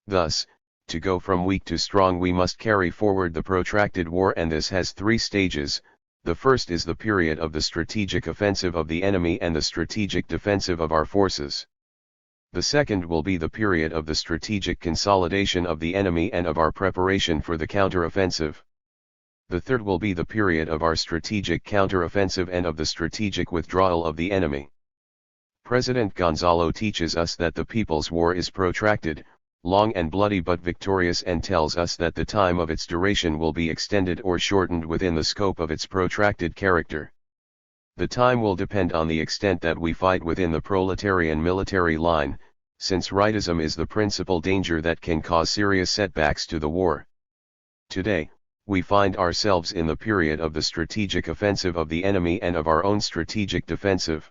Thus, to go from weak to strong we must carry forward the protracted war, and this has three stages. The first is the period of the strategic offensive of the enemy and the strategic defensive of our forces. The second will be the period of the strategic consolidation of the enemy and of our preparation for the counter-offensive. The third will be the period of our strategic counter-offensive and of the strategic withdrawal of the enemy. President Gonzalo teaches us that the People's War is protracted, long and bloody but victorious, and tells us that the time of its duration will be extended or shortened within the scope of its protracted character. The time will depend on the extent that we fight within the proletarian military line, since rightism is the principal danger that can cause serious setbacks to the war. Today, we find ourselves in the period of the strategic offensive of the enemy and of our own strategic defensive.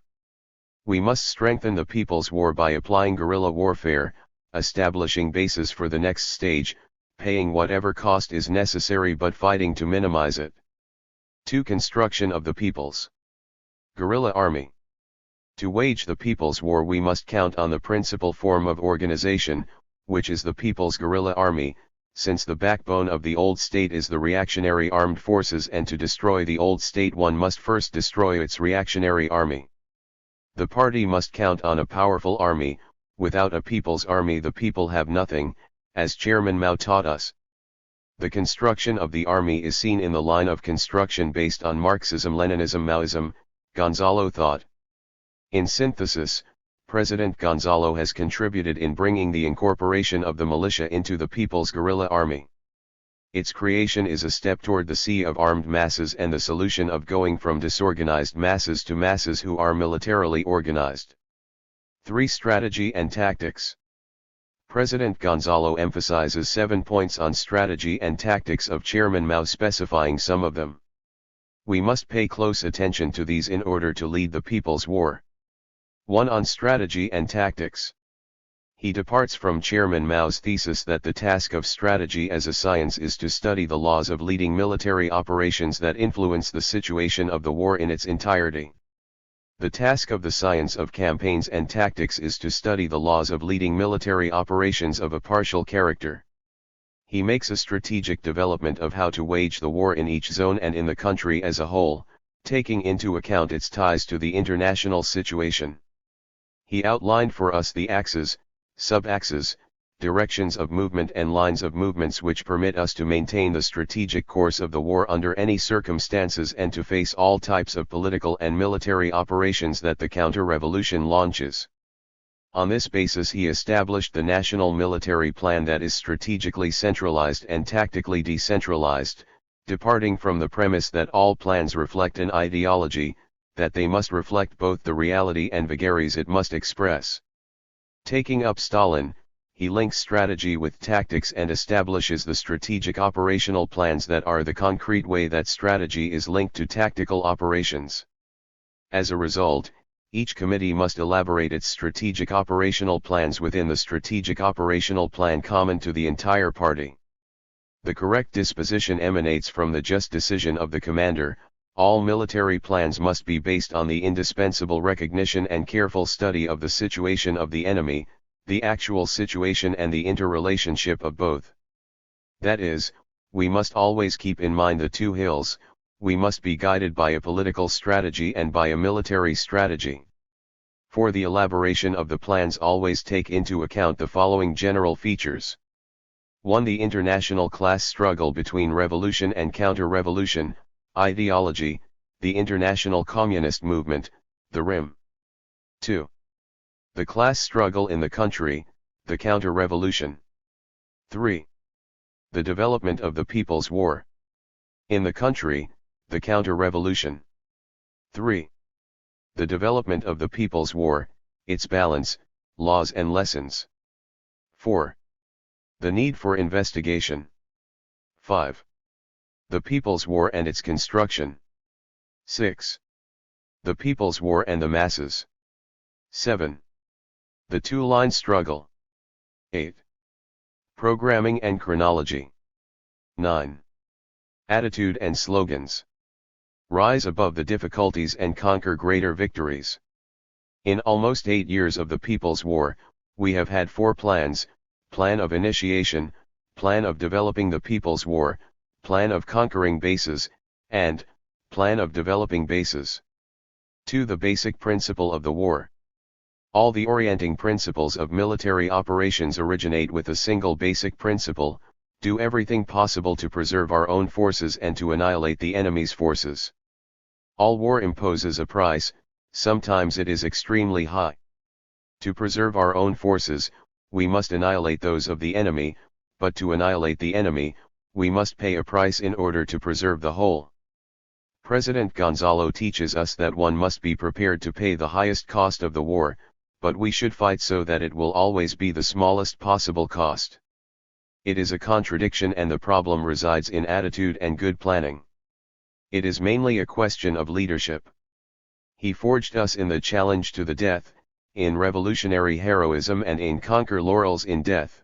We must strengthen the People's War by applying guerrilla warfare, establishing bases for the next stage, paying whatever cost is necessary but fighting to minimize it. 2. Construction of the People's Guerrilla Army. To wage the People's War we must count on the principal form of organization, which is the People's Guerrilla Army, since the backbone of the old state is the reactionary armed forces, and to destroy the old state one must first destroy its reactionary army. The party must count on a powerful army. Without a people's army the people have nothing, as Chairman Mao taught us. The construction of the army is seen in the line of construction based on Marxism-Leninism-Maoism, Gonzalo thought. In synthesis, President Gonzalo has contributed in bringing the incorporation of the militia into the People's Guerrilla Army. Its creation is a step toward the sea of armed masses and the solution of going from disorganized masses to masses who are militarily organized. 3. Strategy and tactics. President Gonzalo emphasizes 7 points on strategy and tactics of Chairman Mao, specifying some of them. We must pay close attention to these in order to lead the People's War. 1. On strategy and tactics. He departs from Chairman Mao's thesis that the task of strategy as a science is to study the laws of leading military operations that influence the situation of the war in its entirety. The task of the science of campaigns and tactics is to study the laws of leading military operations of a partial character. He makes a strategic development of how to wage the war in each zone and in the country as a whole, taking into account its ties to the international situation. He outlined for us the axes, sub-axes, directions of movement and lines of movements which permit us to maintain the strategic course of the war under any circumstances and to face all types of political and military operations that the counter-revolution launches. On this basis he established the national military plan that is strategically centralized and tactically decentralized, departing from the premise that all plans reflect an ideology, that they must reflect both the reality and vagaries it must express. Taking up Stalin, he links strategy with tactics and establishes the strategic operational plans that are the concrete way that strategy is linked to tactical operations. As a result, each committee must elaborate its strategic operational plans within the strategic operational plan common to the entire party. The correct disposition emanates from the just decision of the commander. All military plans must be based on the indispensable recognition and careful study of the situation of the enemy, the actual situation and the interrelationship of both. That is, we must always keep in mind the two hills. We must be guided by a political strategy and by a military strategy. For the elaboration of the plans always take into account the following general features. 1. The international class struggle between revolution and counter-revolution, ideology, the international communist movement, the RIM. 2. The class struggle in the country, the counter-revolution. 3. The development of the People's War. In the country, the counter-revolution. 3. The development of the People's War, its balance, laws and lessons. 4. The need for investigation. 5. The People's War and its construction. 6. The People's War and the masses. 7. The two-line struggle. 8. Programming and chronology. 9. Attitude and slogans. Rise above the difficulties and conquer greater victories. In almost 8 years of the People's War, we have had 4 plans: plan of initiation, plan of developing the People's War, plan of conquering bases, and plan of developing bases. 2. The basic principle of the war. All the orienting principles of military operations originate with a single basic principle: do everything possible to preserve our own forces and to annihilate the enemy's forces. All war imposes a price, sometimes it is extremely high. To preserve our own forces, we must annihilate those of the enemy, but to annihilate the enemy, we must pay a price in order to preserve the whole. President Gonzalo teaches us that one must be prepared to pay the highest cost of the war, but we should fight so that it will always be the smallest possible cost. It is a contradiction, and the problem resides in attitude and good planning. It is mainly a question of leadership. He forged us in the challenge to the death, in revolutionary heroism and in conquer laurels in death.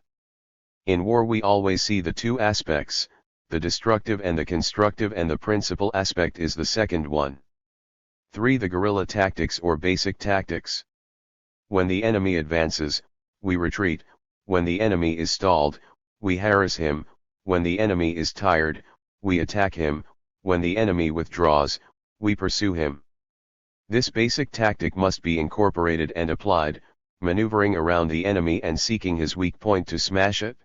In war we always see the two aspects, the destructive and the constructive, and the principal aspect is the second one. 3. The guerrilla tactics or basic tactics. When the enemy advances, we retreat; when the enemy is stalled, we harass him; when the enemy is tired, we attack him; when the enemy withdraws, we pursue him. This basic tactic must be incorporated and applied, maneuvering around the enemy and seeking his weak point to smash it.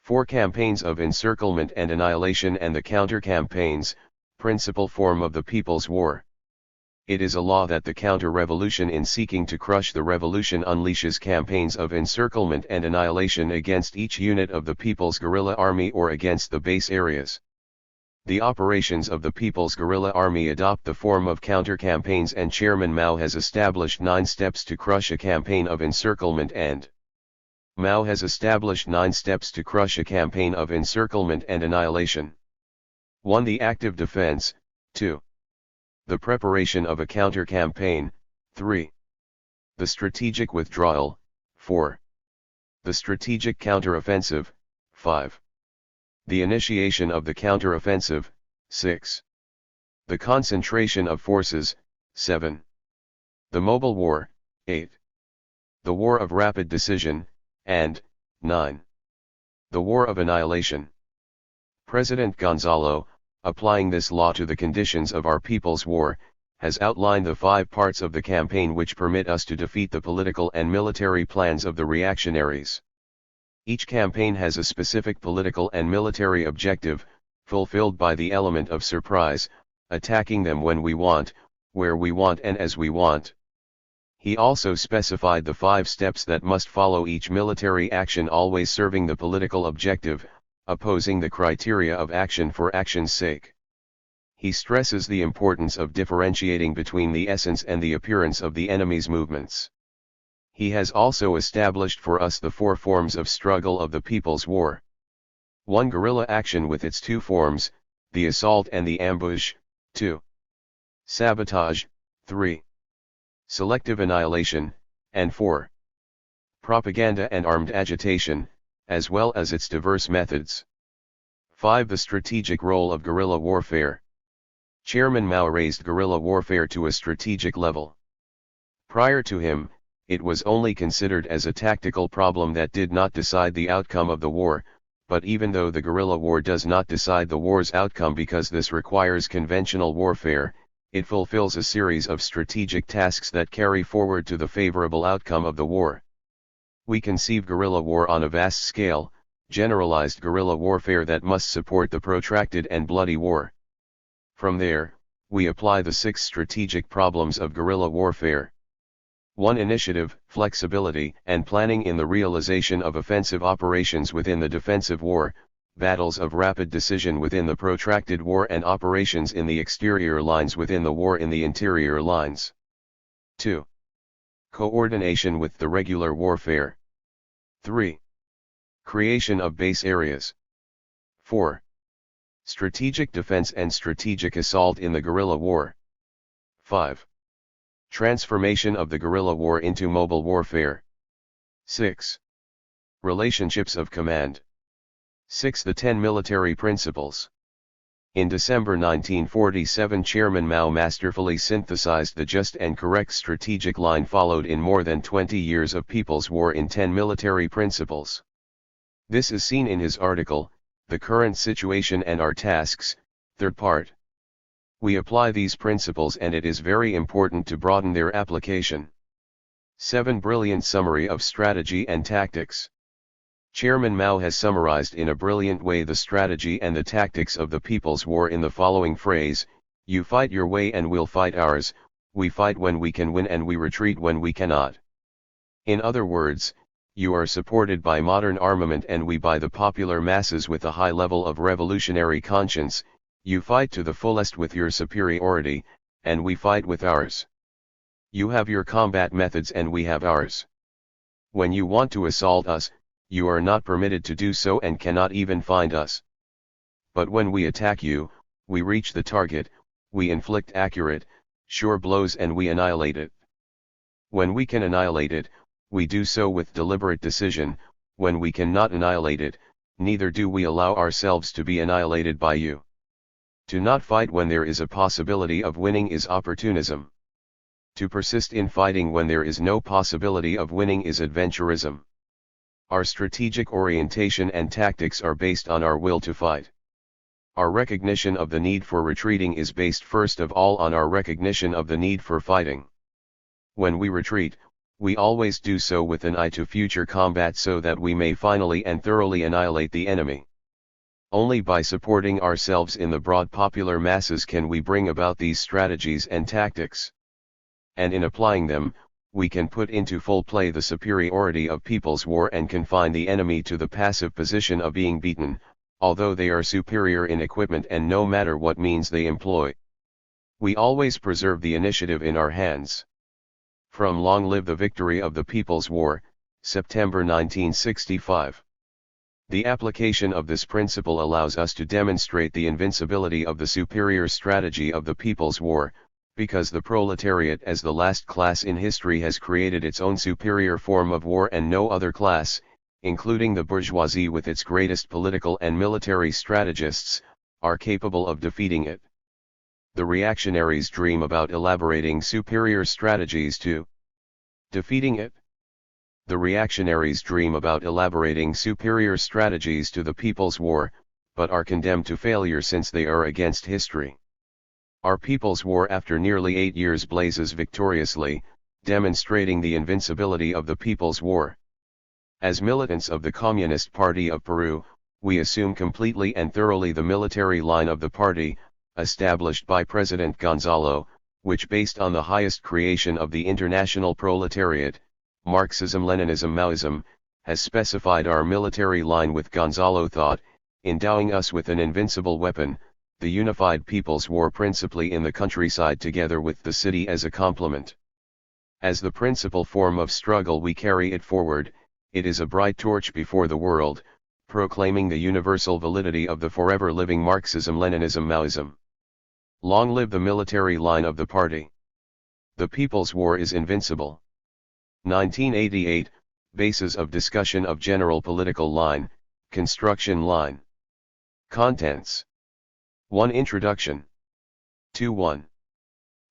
4. Campaigns of encirclement and annihilation and the counter-campaigns, principal form of the People's War. It is a law that the counter-revolution in seeking to crush the revolution unleashes campaigns of encirclement and annihilation against each unit of the People's Guerrilla Army or against the base areas. The operations of the People's Guerrilla Army adopt the form of counter-campaigns, and Chairman Mao has established 9 steps to crush a campaign of encirclement and Mao has established 9 steps to crush a campaign of encirclement and annihilation. 1. The active defense. 2. The preparation of a counter-campaign. 3. The strategic withdrawal. 4. The strategic counter-offensive. 5. The initiation of the counter-offensive. 6. The concentration of forces. 7. The mobile war. 8. The war of rapid decision. And 9. The war of annihilation. President Gonzalo, applying this law to the conditions of our People's War, has outlined the 5 parts of the campaign which permit us to defeat the political and military plans of the reactionaries. Each campaign has a specific political and military objective, fulfilled by the element of surprise, attacking them when we want, where we want and as we want. He also specified the 5 steps that must follow each military action, always serving the political objective, opposing the criteria of action for action's sake. He stresses the importance of differentiating between the essence and the appearance of the enemy's movements. He has also established for us the 4 forms of struggle of the People's War. 1. Guerrilla action with its 2 forms, the assault and the ambush. 2. Sabotage. 3. Selective annihilation, and 4. Propaganda and armed agitation, as well as its diverse methods. 5. The strategic role of guerrilla warfare. Chairman Mao raised guerrilla warfare to a strategic level. Prior to him, it was only considered as a tactical problem that did not decide the outcome of the war, but even though the guerrilla war does not decide the war's outcome because this requires conventional warfare, it fulfills a series of strategic tasks that carry forward to the favorable outcome of the war. We conceive guerrilla war on a vast scale, generalized guerrilla warfare that must support the protracted and bloody war. From there, we apply the 6 strategic problems of guerrilla warfare. 1. Initiative, flexibility, and planning in the realization of offensive operations within the defensive war, battles of rapid decision within the protracted war and operations in the exterior lines within the war in the interior lines. 2. Coordination with the regular warfare. 3. Creation of base areas. 4. Strategic defense and strategic assault in the guerrilla war. 5. Transformation of the guerrilla war into mobile warfare. 6. Relationships of command. 6. The 10 military principles. In December 1947, Chairman Mao masterfully synthesized the just and correct strategic line followed in more than 20 years of People's War in 10 military principles. This is seen in his article, The Current Situation and Our Tasks, third part. We apply these principles and it is very important to broaden their application. 7. Brilliant summary of strategy and tactics. Chairman Mao has summarized in a brilliant way the strategy and the tactics of the People's War in the following phrase: you fight your way and we'll fight ours, we fight when we can win and we retreat when we cannot. In other words, you are supported by modern armament and we by the popular masses with a high level of revolutionary conscience, you fight to the fullest with your superiority, and we fight with ours. You have your combat methods and we have ours. When you want to assault us, you are not permitted to do so and cannot even find us. But when we attack you, we reach the target, we inflict accurate, sure blows and we annihilate it. When we can annihilate it, we do so with deliberate decision, when we cannot annihilate it, neither do we allow ourselves to be annihilated by you. To not fight when there is a possibility of winning is opportunism. To persist in fighting when there is no possibility of winning is adventurism. Our strategic orientation and tactics are based on our will to fight. Our recognition of the need for retreating is based first of all on our recognition of the need for fighting. When we retreat, we always do so with an eye to future combat so that we may finally and thoroughly annihilate the enemy. Only by supporting ourselves in the broad popular masses can we bring about these strategies and tactics. And in applying them, we can put into full play the superiority of People's War and confine the enemy to the passive position of being beaten, although they are superior in equipment and no matter what means they employ. We always preserve the initiative in our hands. From Long Live the Victory of the People's War, September 1965. The application of this principle allows us to demonstrate the invincibility of the superior strategy of the People's War, because the proletariat as the last class in history has created its own superior form of war and no other class, including the bourgeoisie with its greatest political and military strategists, are capable of defeating it. The reactionaries dream about elaborating superior strategies to defeating it. The reactionaries dream about elaborating superior strategies to the People's War, but are condemned to failure since they are against history. Our People's War after nearly 8 years blazes victoriously, demonstrating the invincibility of the People's War. As militants of the Communist Party of Peru, we assume completely and thoroughly the military line of the party, established by President Gonzalo, which based on the highest creation of the international proletariat, Marxism-Leninism Maoism, has specified our military line with Gonzalo thought, endowing us with an invincible weapon, the unified People's War principally in the countryside together with the city as a complement. As the principal form of struggle we carry it forward, it is a bright torch before the world, proclaiming the universal validity of the forever living Marxism-Leninism Maoism. Long live the military line of the party. The People's War is invincible. 1988, Basis of discussion of general political line, construction line. Contents. 1. Introduction. 2.1.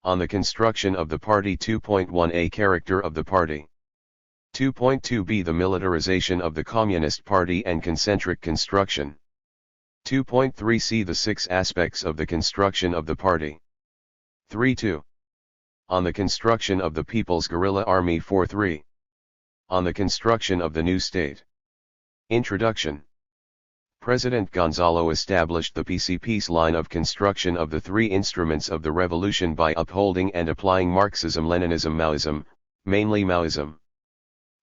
On the construction of the party. 2.1a Character of the party. 2.2b The militarization of the Communist Party and concentric construction. 2.3c The 6 aspects of the construction of the party. 3.2. On the construction of the People's Guerrilla Army. 4.3. On the construction of the new state. Introduction. President Gonzalo established the PCP's line of construction of the 3 instruments of the revolution by upholding and applying Marxism-Leninism Maoism, mainly Maoism.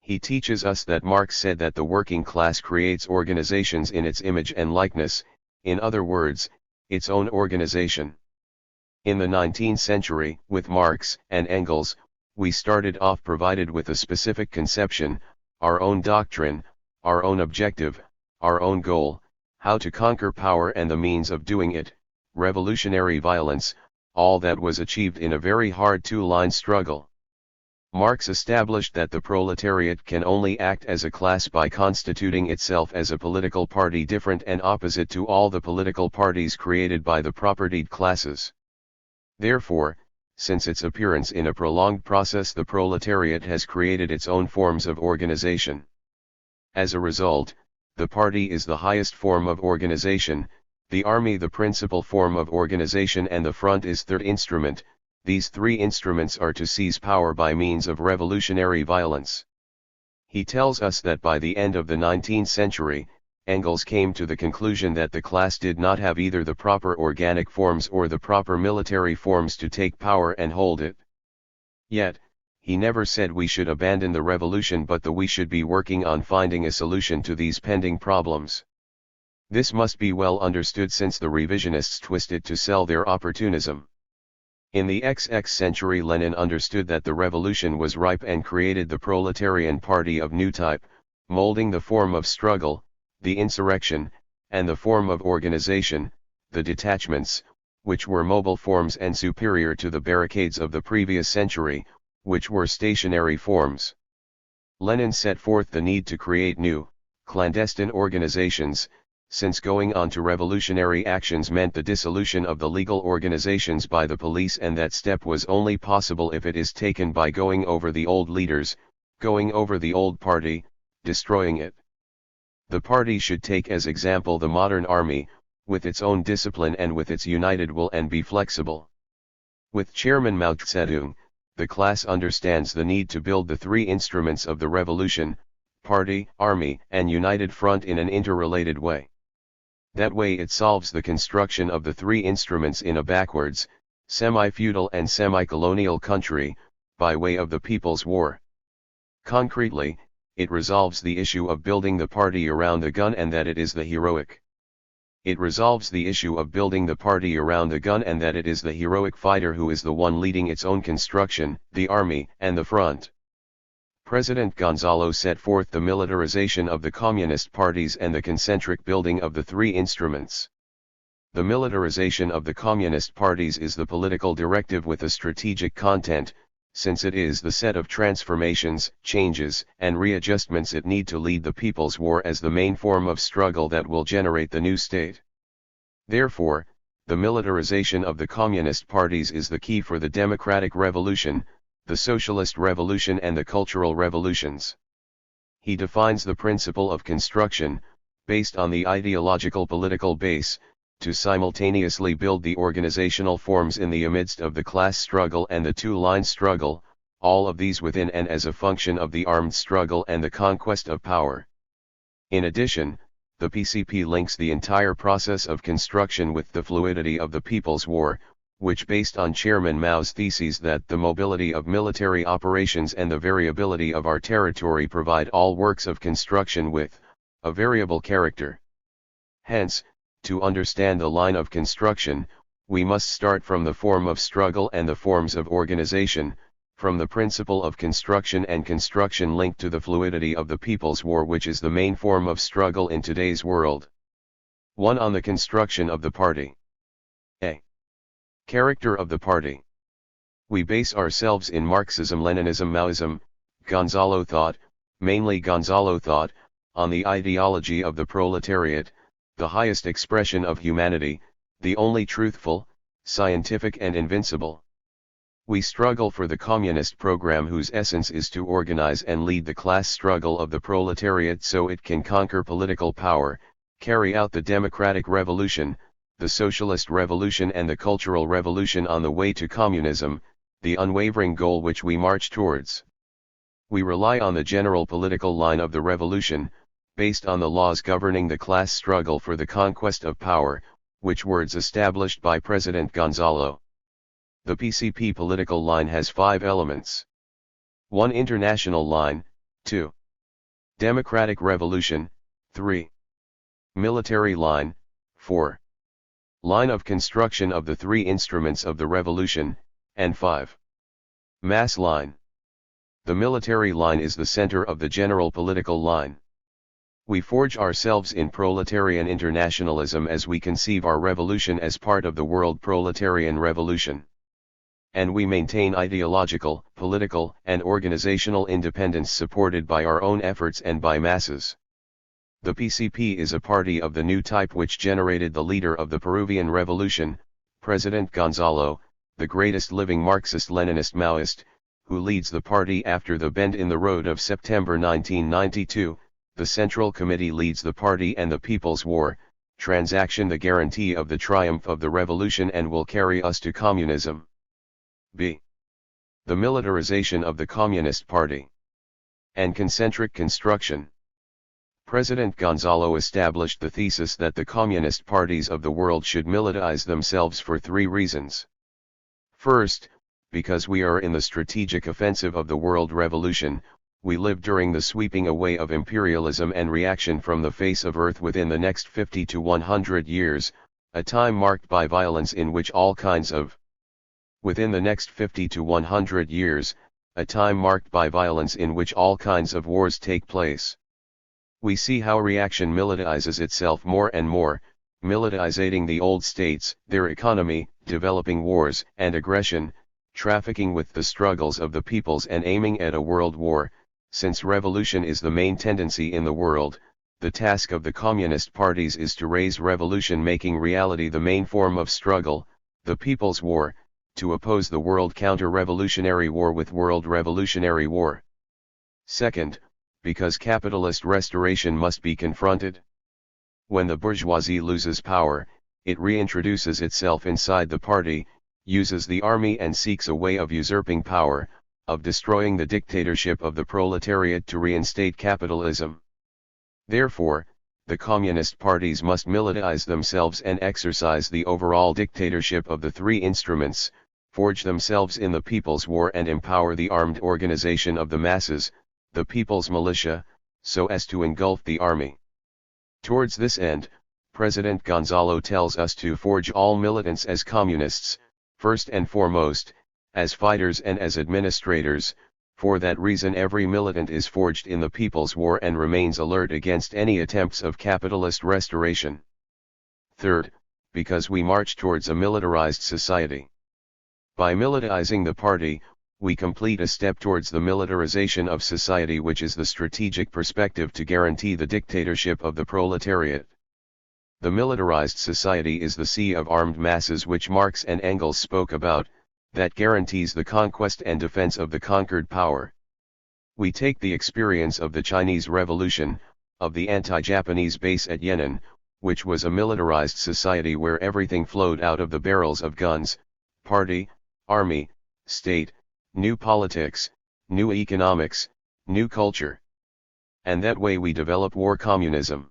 He teaches us that Marx said that the working class creates organizations in its image and likeness, in other words, its own organization. In the 19th century, with Marx and Engels, we started off provided with a specific conception, our own doctrine, our own objective, our own goal, how to conquer power and the means of doing it, revolutionary violence, all that was achieved in a very hard two-line struggle. Marx established that the proletariat can only act as a class by constituting itself as a political party different and opposite to all the political parties created by the propertied classes. Therefore, since its appearance in a prolonged process, the proletariat has created its own forms of organization. As a result, the party is the highest form of organization, the army the principal form of organization, and the front is third instrument. These three instruments are to seize power by means of revolutionary violence. He tells us that by the end of the 19th century, Engels came to the conclusion that the class did not have either the proper organic forms or the proper military forms to take power and hold it. Yet, he never said we should abandon the revolution, but that we should be working on finding a solution to these pending problems. This must be well understood, since the revisionists twist it to sell their opportunism. In the XX century, Lenin understood that the revolution was ripe and created the proletarian party of new type, molding the form of struggle, the insurrection, and the form of organization, the detachments, which were mobile forms and superior to the barricades of the previous century, which were stationary forms. Lenin set forth the need to create new, clandestine organizations, since going on to revolutionary actions meant the dissolution of the legal organizations by the police, and that step was only possible if it is taken by going over the old leaders, going over the old party, destroying it. The party should take as example the modern army, with its own discipline and with its united will, and be flexible. With Chairman Mao Zedong, the class understands the need to build the three instruments of the revolution, party, army, and united front, in an interrelated way. That way it solves the construction of the three instruments in a backwards, semi-feudal and semi-colonial country, by way of the People's War. Concretely, it resolves the issue of building the party around the gun, and that it is the heroic. It resolves the issue of building the party around the gun, and that it is the heroic fighter who is the one leading its own construction, the army, and the front. President Gonzalo set forth the militarization of the communist parties and the concentric building of the three instruments. The militarization of the communist parties is the political directive with a strategic content, since it is the set of transformations, changes, and readjustments it need to lead the People's War as the main form of struggle that will generate the new state. Therefore, the militarization of the communist parties is the key for the democratic revolution, the socialist revolution, and the cultural revolutions. He defines the principle of construction, based on the ideological political base, to simultaneously build the organizational forms in the midst of the class struggle and the two-line struggle, all of these within and as a function of the armed struggle and the conquest of power. In addition, the PCP links the entire process of construction with the fluidity of the People's War, which based on Chairman Mao's theses that the mobility of military operations and the variability of our territory provide all works of construction with a variable character. Hence, to understand the line of construction, we must start from the form of struggle and the forms of organization, from the principle of construction and construction linked to the fluidity of the People's War, which is the main form of struggle in today's world. 1. On the construction of the party. A. Character of the party. We base ourselves in Marxism-Leninism, Maoism, Gonzalo thought, mainly Gonzalo thought, on the ideology of the proletariat, the highest expression of humanity, the only truthful, scientific and invincible. We struggle for the communist program whose essence is to organize and lead the class struggle of the proletariat so it can conquer political power, carry out the democratic revolution, the socialist revolution and the cultural revolution on the way to communism, the unwavering goal which we march towards. We rely on the general political line of the revolution, based on the laws governing the class struggle for the conquest of power, which words established by President Gonzalo. The PCP political line has 5 elements. 1. International line, 2. Democratic revolution, 3. Military line, 4. Line of construction of the three instruments of the revolution, and 5. Mass line. The military line is the center of the general political line. We forge ourselves in proletarian internationalism as we conceive our revolution as part of the world proletarian revolution. And we maintain ideological, political, and organizational independence supported by our own efforts and by masses. The PCP is a party of the new type which generated the leader of the Peruvian Revolution, President Gonzalo, the greatest living Marxist-Leninist Maoist, who leads the party after the bend in the road of September 1992. The Central Committee leads the party and the People's War, transaction the guarantee of the triumph of the revolution and will carry us to communism. B. The militarization of the Communist Party. And concentric construction. President Gonzalo established the thesis that the communist parties of the world should militarize themselves for 3 reasons. First, because we are in the strategic offensive of the world revolution, we live during the sweeping away of imperialism and reaction from the face of earth within the next 50 to 100 years, a time marked by violence in which all kinds of Within the next 50 to 100 years, a time marked by violence in which all kinds of wars take place. We see how reaction militarizes itself more and more, militarizing the old states, their economy, developing wars and aggression, trafficking with the struggles of the peoples and aiming at a world war. Since revolution is the main tendency in the world, the task of the communist parties is to raise revolution, making reality the main form of struggle, the People's War, to oppose the world counter-revolutionary war with world revolutionary war. Second, because capitalist restoration must be confronted. When the bourgeoisie loses power, it reintroduces itself inside the party, uses the army and seeks a way of usurping power, of destroying the dictatorship of the proletariat to reinstate capitalism. Therefore, the communist parties must militarize themselves and exercise the overall dictatorship of the 3 instruments, forge themselves in the People's War and empower the armed organization of the masses, the People's Militia, so as to engulf the army. Towards this end, President Gonzalo tells us to forge all militants as communists, first and foremost, as fighters and as administrators. For that reason every militant is forged in the People's War and remains alert against any attempts of capitalist restoration. Third, because we march towards a militarized society. By militarizing the party, we complete a step towards the militarization of society, which is the strategic perspective to guarantee the dictatorship of the proletariat. The militarized society is the sea of armed masses which Marx and Engels spoke about, that guarantees the conquest and defense of the conquered power. We take the experience of the Chinese Revolution, of the anti-Japanese base at Yan'an, which was a militarized society where everything flowed out of the barrels of guns, party, army, state, new politics, new economics, new culture. And that way we develop war communism.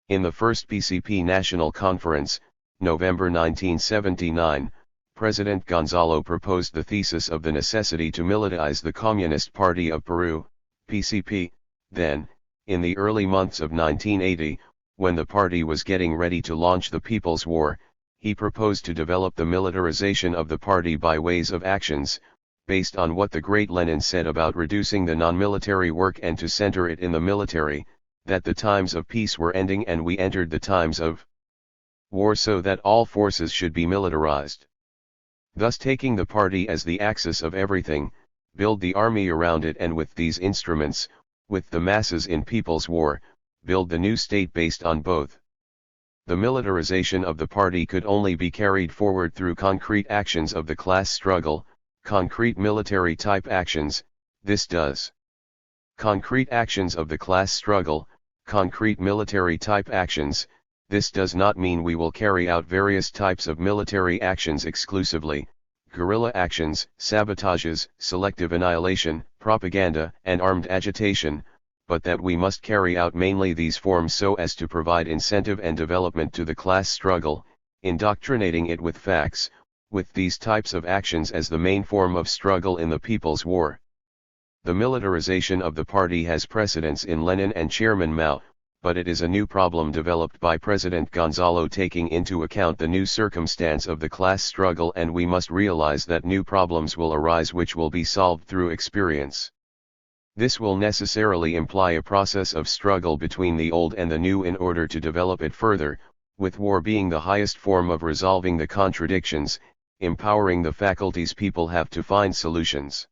In the first PCP National Conference, November 1979, President Gonzalo proposed the thesis of the necessity to militarize the Communist Party of Peru, PCP. Then, in the early months of 1980, when the party was getting ready to launch the People's War, he proposed to develop the militarization of the party by ways of actions, based on what the great Lenin said about reducing the non-military work and to center it in the military, that the times of peace were ending and we entered the times of war, so that all forces should be militarized. Thus taking the party as the axis of everything, build the army around it, and with these instruments, with the masses in People's War, build the new state based on both. The militarization of the party could only be carried forward through concrete actions of the class struggle, concrete military type actions. This does. Concrete actions of the class struggle, concrete military type actions. This does not mean we will carry out various types of military actions exclusively, guerrilla actions, sabotages, selective annihilation, propaganda, and armed agitation, but that we must carry out mainly these forms so as to provide incentive and development to the class struggle, indoctrinating it with facts, with these types of actions as the main form of struggle in the People's War. The militarization of the party has precedence in Lenin and Chairman Mao, but it is a new problem developed by President Gonzalo taking into account the new circumstance of the class struggle, and we must realize that new problems will arise which will be solved through experience. This will necessarily imply a process of struggle between the old and the new in order to develop it further, with war being the highest form of resolving the contradictions, empowering the faculties people have to find solutions.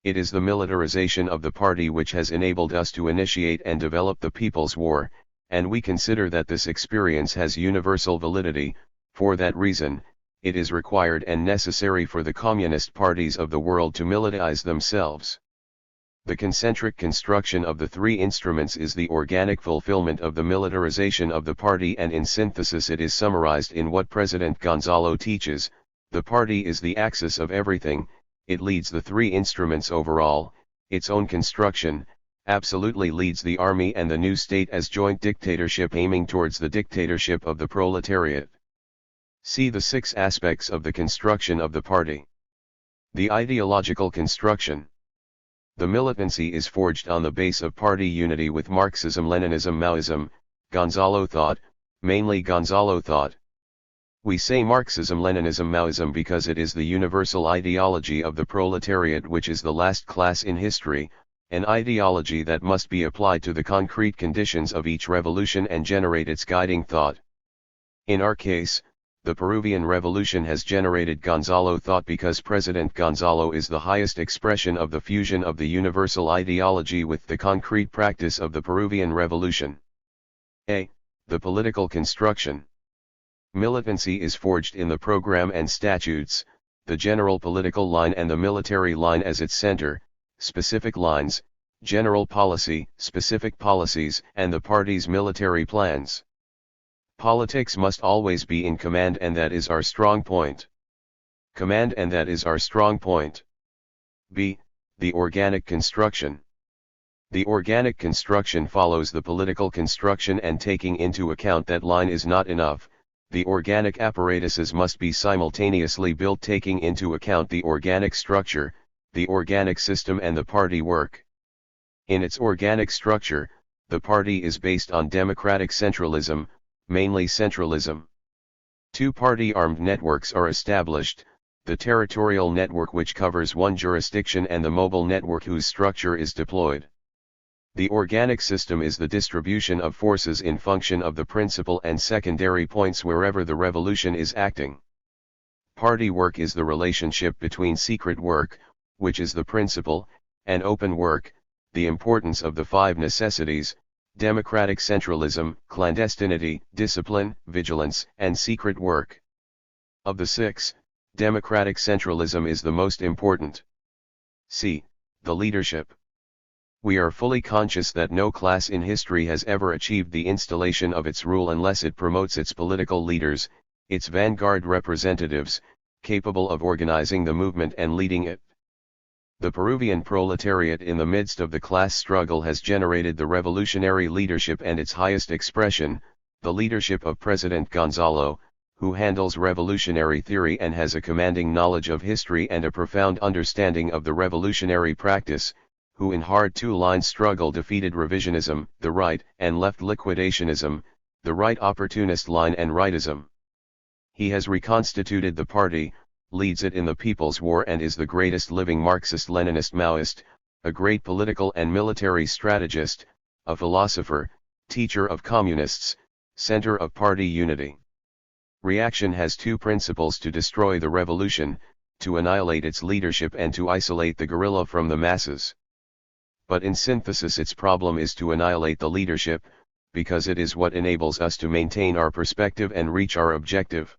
It is the militarization of the party which has enabled us to initiate and develop the People's War, and we consider that this experience has universal validity. For that reason, it is required and necessary for the communist parties of the world to militarize themselves. The concentric construction of the three instruments is the organic fulfillment of the militarization of the party, and in synthesis it is summarized in what President Gonzalo teaches: the party is the axis of everything, it leads the three instruments overall, its own construction, absolutely leads the army and the new state as joint dictatorship aiming towards the dictatorship of the proletariat. See the 6 aspects of the construction of the party. The ideological construction. The militancy is forged on the base of party unity with Marxism, Leninism, Maoism, Gonzalo thought, mainly Gonzalo thought. We say Marxism, Leninism, Maoism because it is the universal ideology of the proletariat, which is the last class in history, an ideology that must be applied to the concrete conditions of each revolution and generate its guiding thought. In our case, the Peruvian Revolution has generated Gonzalo thought because President Gonzalo is the highest expression of the fusion of the universal ideology with the concrete practice of the Peruvian Revolution. A. The political construction. Militancy is forged in the program and statutes, the general political line and the military line as its center, specific lines, general policy, specific policies, and the party's military plans. Politics must always be in command, and that is our strong point. Command, and that is our strong point. B. The organic construction. The organic construction follows the political construction, and taking into account that line is not enough, the organic apparatuses must be simultaneously built taking into account the organic structure, the organic system, and the party work. In its organic structure, the party is based on democratic centralism, mainly centralism. 2 party armed networks are established, the territorial network which covers one jurisdiction and the mobile network whose structure is deployed. The organic system is the distribution of forces in function of the principal and secondary points wherever the revolution is acting. Party work is the relationship between secret work, which is the principal, and open work, the importance of the 5 necessities: democratic centralism, clandestinity, discipline, vigilance, and secret work. Of the 6, democratic centralism is the most important. C. The leadership. We are fully conscious that no class in history has ever achieved the installation of its rule unless it promotes its political leaders, its vanguard representatives, capable of organizing the movement and leading it. The Peruvian proletariat in the midst of the class struggle has generated the revolutionary leadership and its highest expression, the leadership of President Gonzalo, who handles revolutionary theory and has a commanding knowledge of history and a profound understanding of the revolutionary practice, who in hard 2-line struggle defeated revisionism, the right and left liquidationism, the right opportunist line and rightism. He has reconstituted the party, leads it in the People's War, and is the greatest living Marxist-Leninist Maoist, a great political and military strategist, a philosopher, teacher of communists, center of party unity. Reaction has 2 principles: to destroy the revolution, to annihilate its leadership, and to isolate the guerrilla from the masses. But in synthesis its problem is to annihilate the leadership, because it is what enables us to maintain our perspective and reach our objective.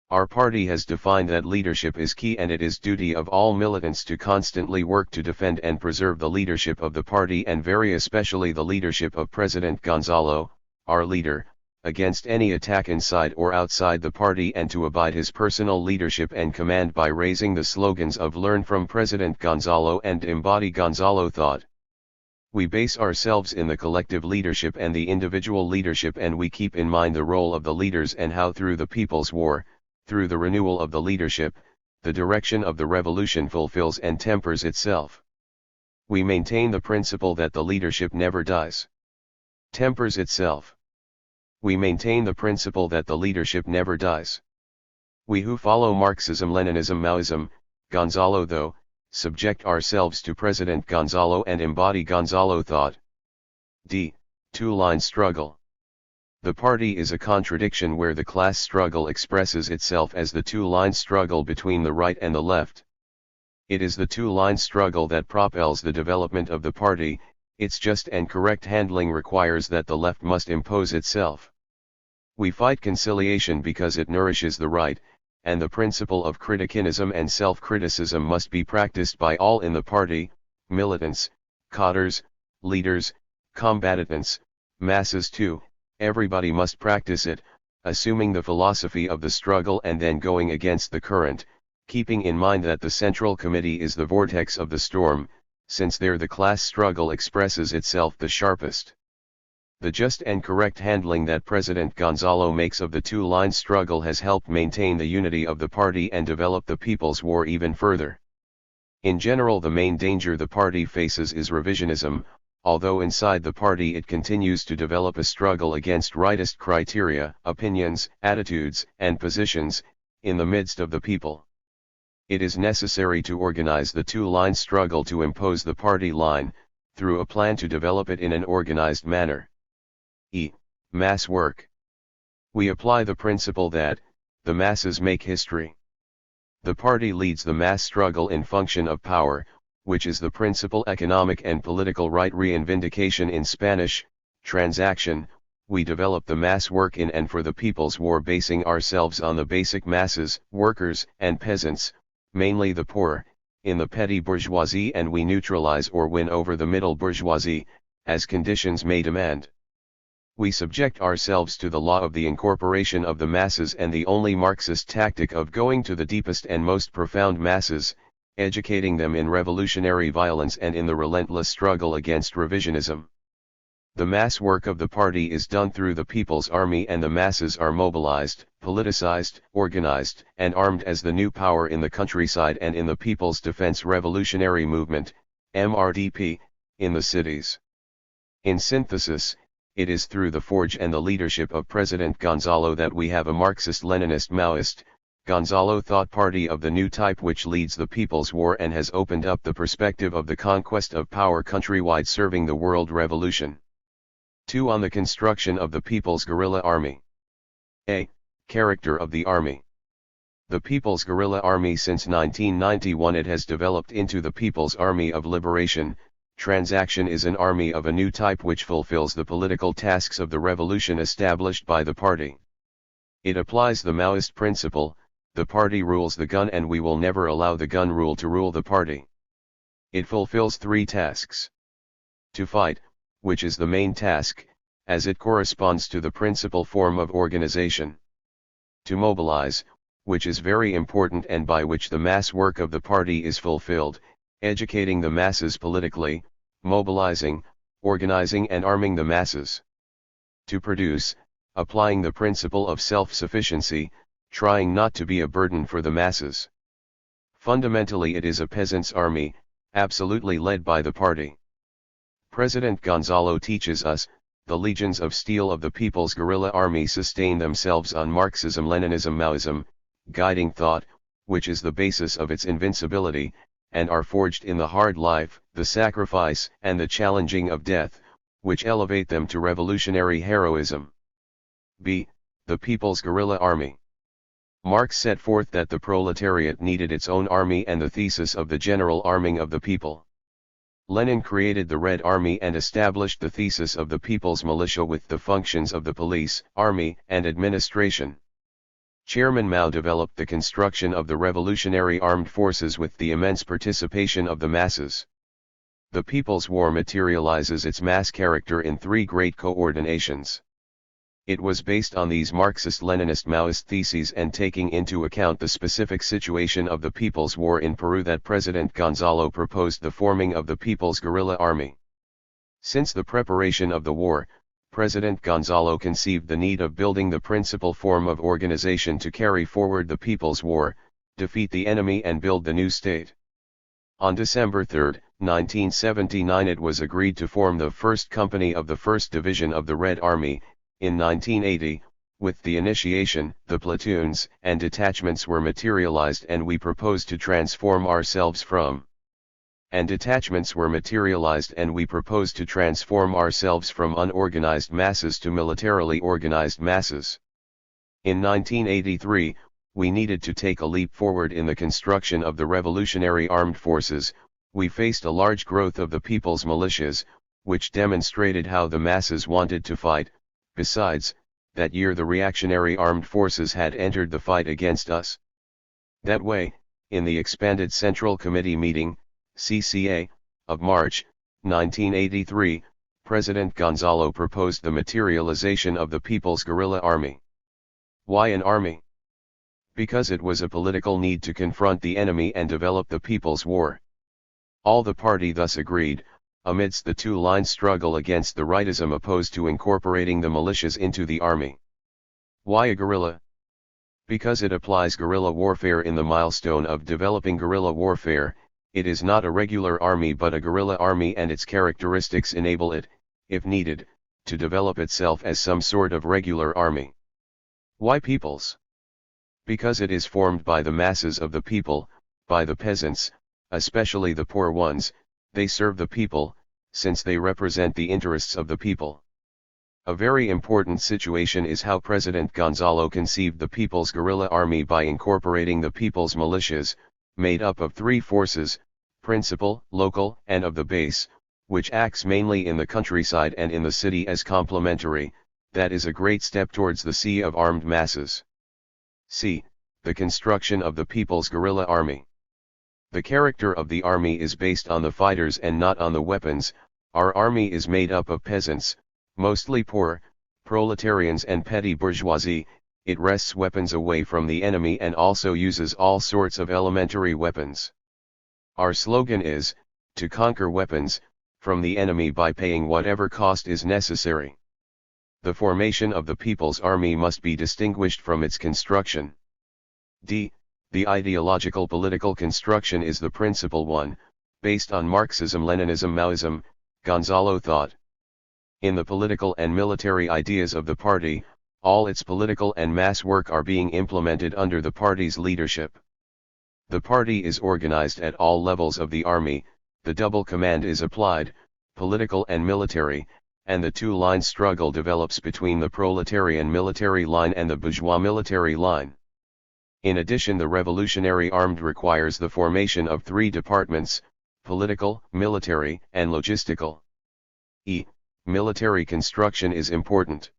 Our party has defined that leadership is key, and it is duty of all militants to constantly work to defend and preserve the leadership of the party, and very especially the leadership of President Gonzalo, our leader, against any attack inside or outside the party, and to abide his personal leadership and command by raising the slogans of "Learn from President Gonzalo" and "Embody Gonzalo thought." We base ourselves in the collective leadership and the individual leadership, and we keep in mind the role of the leaders and how through the People's War, through the renewal of the leadership, the direction of the revolution fulfills and tempers itself. We maintain the principle that the leadership never dies. Tempers itself. We maintain the principle that the leadership never dies. We who follow Marxism, Leninism, Maoism, Gonzalo though, subject ourselves to President Gonzalo and embody Gonzalo thought. D. Two-line struggle. The party is a contradiction where the class struggle expresses itself as the two-line struggle between the right and the left. It is the two-line struggle that propels the development of the party. Its just and correct handling requires that the left must impose itself. We fight conciliation because it nourishes the right, and the principle of criticism and self-criticism must be practiced by all in the party, militants, cadres, leaders, combatants, masses too. Everybody must practice it, assuming the philosophy of the struggle and then going against the current, keeping in mind that the Central Committee is the vortex of the storm, since there the class struggle expresses itself the sharpest. The just and correct handling that President Gonzalo makes of the two-line struggle has helped maintain the unity of the party and develop the People's War even further. In general, the main danger the party faces is revisionism, although inside the party it continues to develop a struggle against rightist criteria, opinions, attitudes, and positions, in the midst of the people. It is necessary to organize the two-line struggle to impose the party line, through a plan to develop it in an organized manner. Mass work. We apply the principle that, the masses make history. The party leads the mass struggle in function of power, which is the principal economic and political right reivindication in Spanish, transaction. We develop the mass work in and for the People's War, basing ourselves on the basic masses, workers and peasants, mainly the poor, in the petty bourgeoisie, and we neutralize or win over the middle bourgeoisie, as conditions may demand. We subject ourselves to the law of the incorporation of the masses and the only Marxist tactic of going to the deepest and most profound masses, educating them in revolutionary violence and in the relentless struggle against revisionism. The mass work of the party is done through the People's Army, and the masses are mobilized, politicized, organized, and armed as the new power in the countryside and in the People's Defense Revolutionary Movement, MRDP, in the cities. In synthesis, it is through the forge and the leadership of President Gonzalo that we have a Marxist-Leninist Maoist, Gonzalo thought party of the new type which leads the People's War and has opened up the perspective of the conquest of power countrywide, serving the world revolution. 2. On the construction of the People's Guerrilla Army. A. Character of the Army. The People's Guerrilla Army. Since 1991 it has developed into the People's Army of Liberation. Transaction is an army of a new type which fulfills the political tasks of the revolution established by the party. It applies the Maoist principle, the party rules the gun and we will never allow the gun rule to rule the party. It fulfills 3 tasks. To fight, which is the main task, as it corresponds to the principal form of organization. To mobilize, which is very important and by which the mass work of the party is fulfilled, educating the masses politically, mobilizing, organizing and arming the masses. To produce, applying the principle of self-sufficiency, trying not to be a burden for the masses. Fundamentally it is a peasants' army, absolutely led by the party. President Gonzalo teaches us, the legions of steel of the People's Guerrilla Army sustain themselves on Marxism, Leninism, Maoism, guiding thought, which is the basis of its invincibility, and are forged in the hard life, the sacrifice and the challenging of death, which elevate them to revolutionary heroism. B. The People's Guerrilla Army. Marx set forth that the proletariat needed its own army and the thesis of the general arming of the people. Lenin created the Red Army and established the thesis of the People's Militia with the functions of the police, army, and administration. Chairman Mao developed the construction of the revolutionary armed forces with the immense participation of the masses. The People's War materializes its mass character in 3 great coordinations. It was based on these Marxist-Leninist Maoist theses and taking into account the specific situation of the People's War in Peru that President Gonzalo proposed the forming of the People's Guerrilla Army. Since the preparation of the war, President Gonzalo conceived the need of building the principal form of organization to carry forward the People's War, defeat the enemy and build the new state. On December 3, 1979 it was agreed to form the first company of the 1st Division of the Red Army. In 1980, with the initiation, the platoons and detachments were materialized and we proposed to transform ourselves from unorganized masses to militarily organized masses. In 1983, we needed to take a leap forward in the construction of the Revolutionary Armed Forces. We faced a large growth of the people's militias, which demonstrated how the masses wanted to fight. Besides, that year the reactionary armed forces had entered the fight against us. That way, in the expanded Central Committee meeting, CCA, of March, 1983, President Gonzalo proposed the materialization of the People's Guerrilla Army. Why an army? Because it was a political need to confront the enemy and develop the People's War. All the party thus agreed, amidst the two-line struggle against the rightism opposed to incorporating the militias into the army. Why a guerrilla? Because it applies guerrilla warfare in the milestone of developing guerrilla warfare. It is not a regular army but a guerrilla army, and its characteristics enable it, if needed, to develop itself as some sort of regular army. Why peoples? Because it is formed by the masses of the people, by the peasants, especially the poor ones. They serve the people, since they represent the interests of the people. A very important situation is how President Gonzalo conceived the People's Guerrilla Army by incorporating the people's militias, made up of three forces, principal, local, and of the base, which acts mainly in the countryside and in the city as complementary. That is a great step towards the sea of armed masses. C. The construction of the People's Guerrilla Army. The character of the army is based on the fighters and not on the weapons. Our army is made up of peasants, mostly poor, proletarians and petty bourgeoisie. It wrests weapons away from the enemy and also uses all sorts of elementary weapons. Our slogan is, to conquer weapons, from the enemy by paying whatever cost is necessary. The formation of the People's Army must be distinguished from its construction. D. The ideological political construction is the principal one, based on Marxism-Leninism-Maoism, Gonzalo thought. In the political and military ideas of the party, all its political and mass work are being implemented under the party's leadership. The party is organized at all levels of the army, the double command is applied, political and military, and the two-line struggle develops between the proletarian military line and the bourgeois military line. In addition, the revolutionary armed requires the formation of three departments, political, military, and logistical. E. Military construction is important.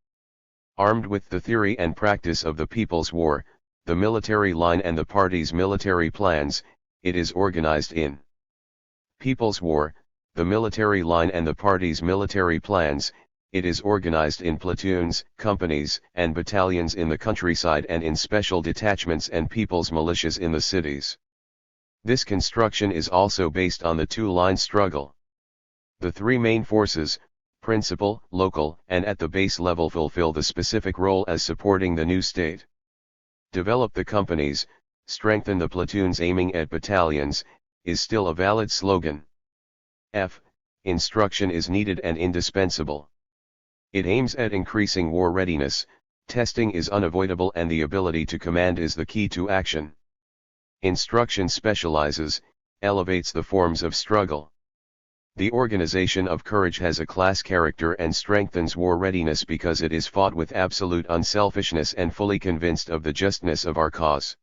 Armed with the theory and practice of the People's War, the military line and the party's military plans, it is organized in People's War, the military line and the party's military plans. It is organized in platoons, companies, and battalions in the countryside and in special detachments and people's militias in the cities. This construction is also based on the two-line struggle. The three main forces, principal, local, and at the base level, fulfill the specific role as supporting the new state. Develop the companies, strengthen the platoons aiming at battalions, is still a valid slogan. F. Instruction is needed and indispensable. It aims at increasing war readiness. Testing is unavoidable and the ability to command is the key to action. Instruction specializes, elevates the forms of struggle. The organization of courage has a class character and strengthens war readiness because it is fought with absolute unselfishness and fully convinced of the justness of our cause.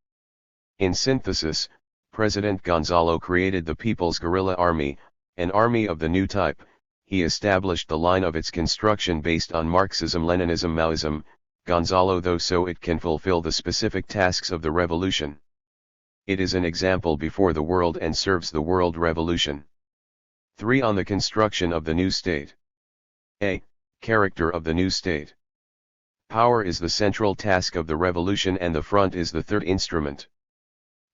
In synthesis, President Gonzalo created the People's Guerrilla Army, an army of the new type. He established the line of its construction based on Marxism-Leninism-Maoism, Gonzalo though so it can fulfill the specific tasks of the revolution. It is an example before the world and serves the world revolution. 3. On the construction of the new state. A. Character of the new state. Power is the central task of the revolution and the front is the third instrument.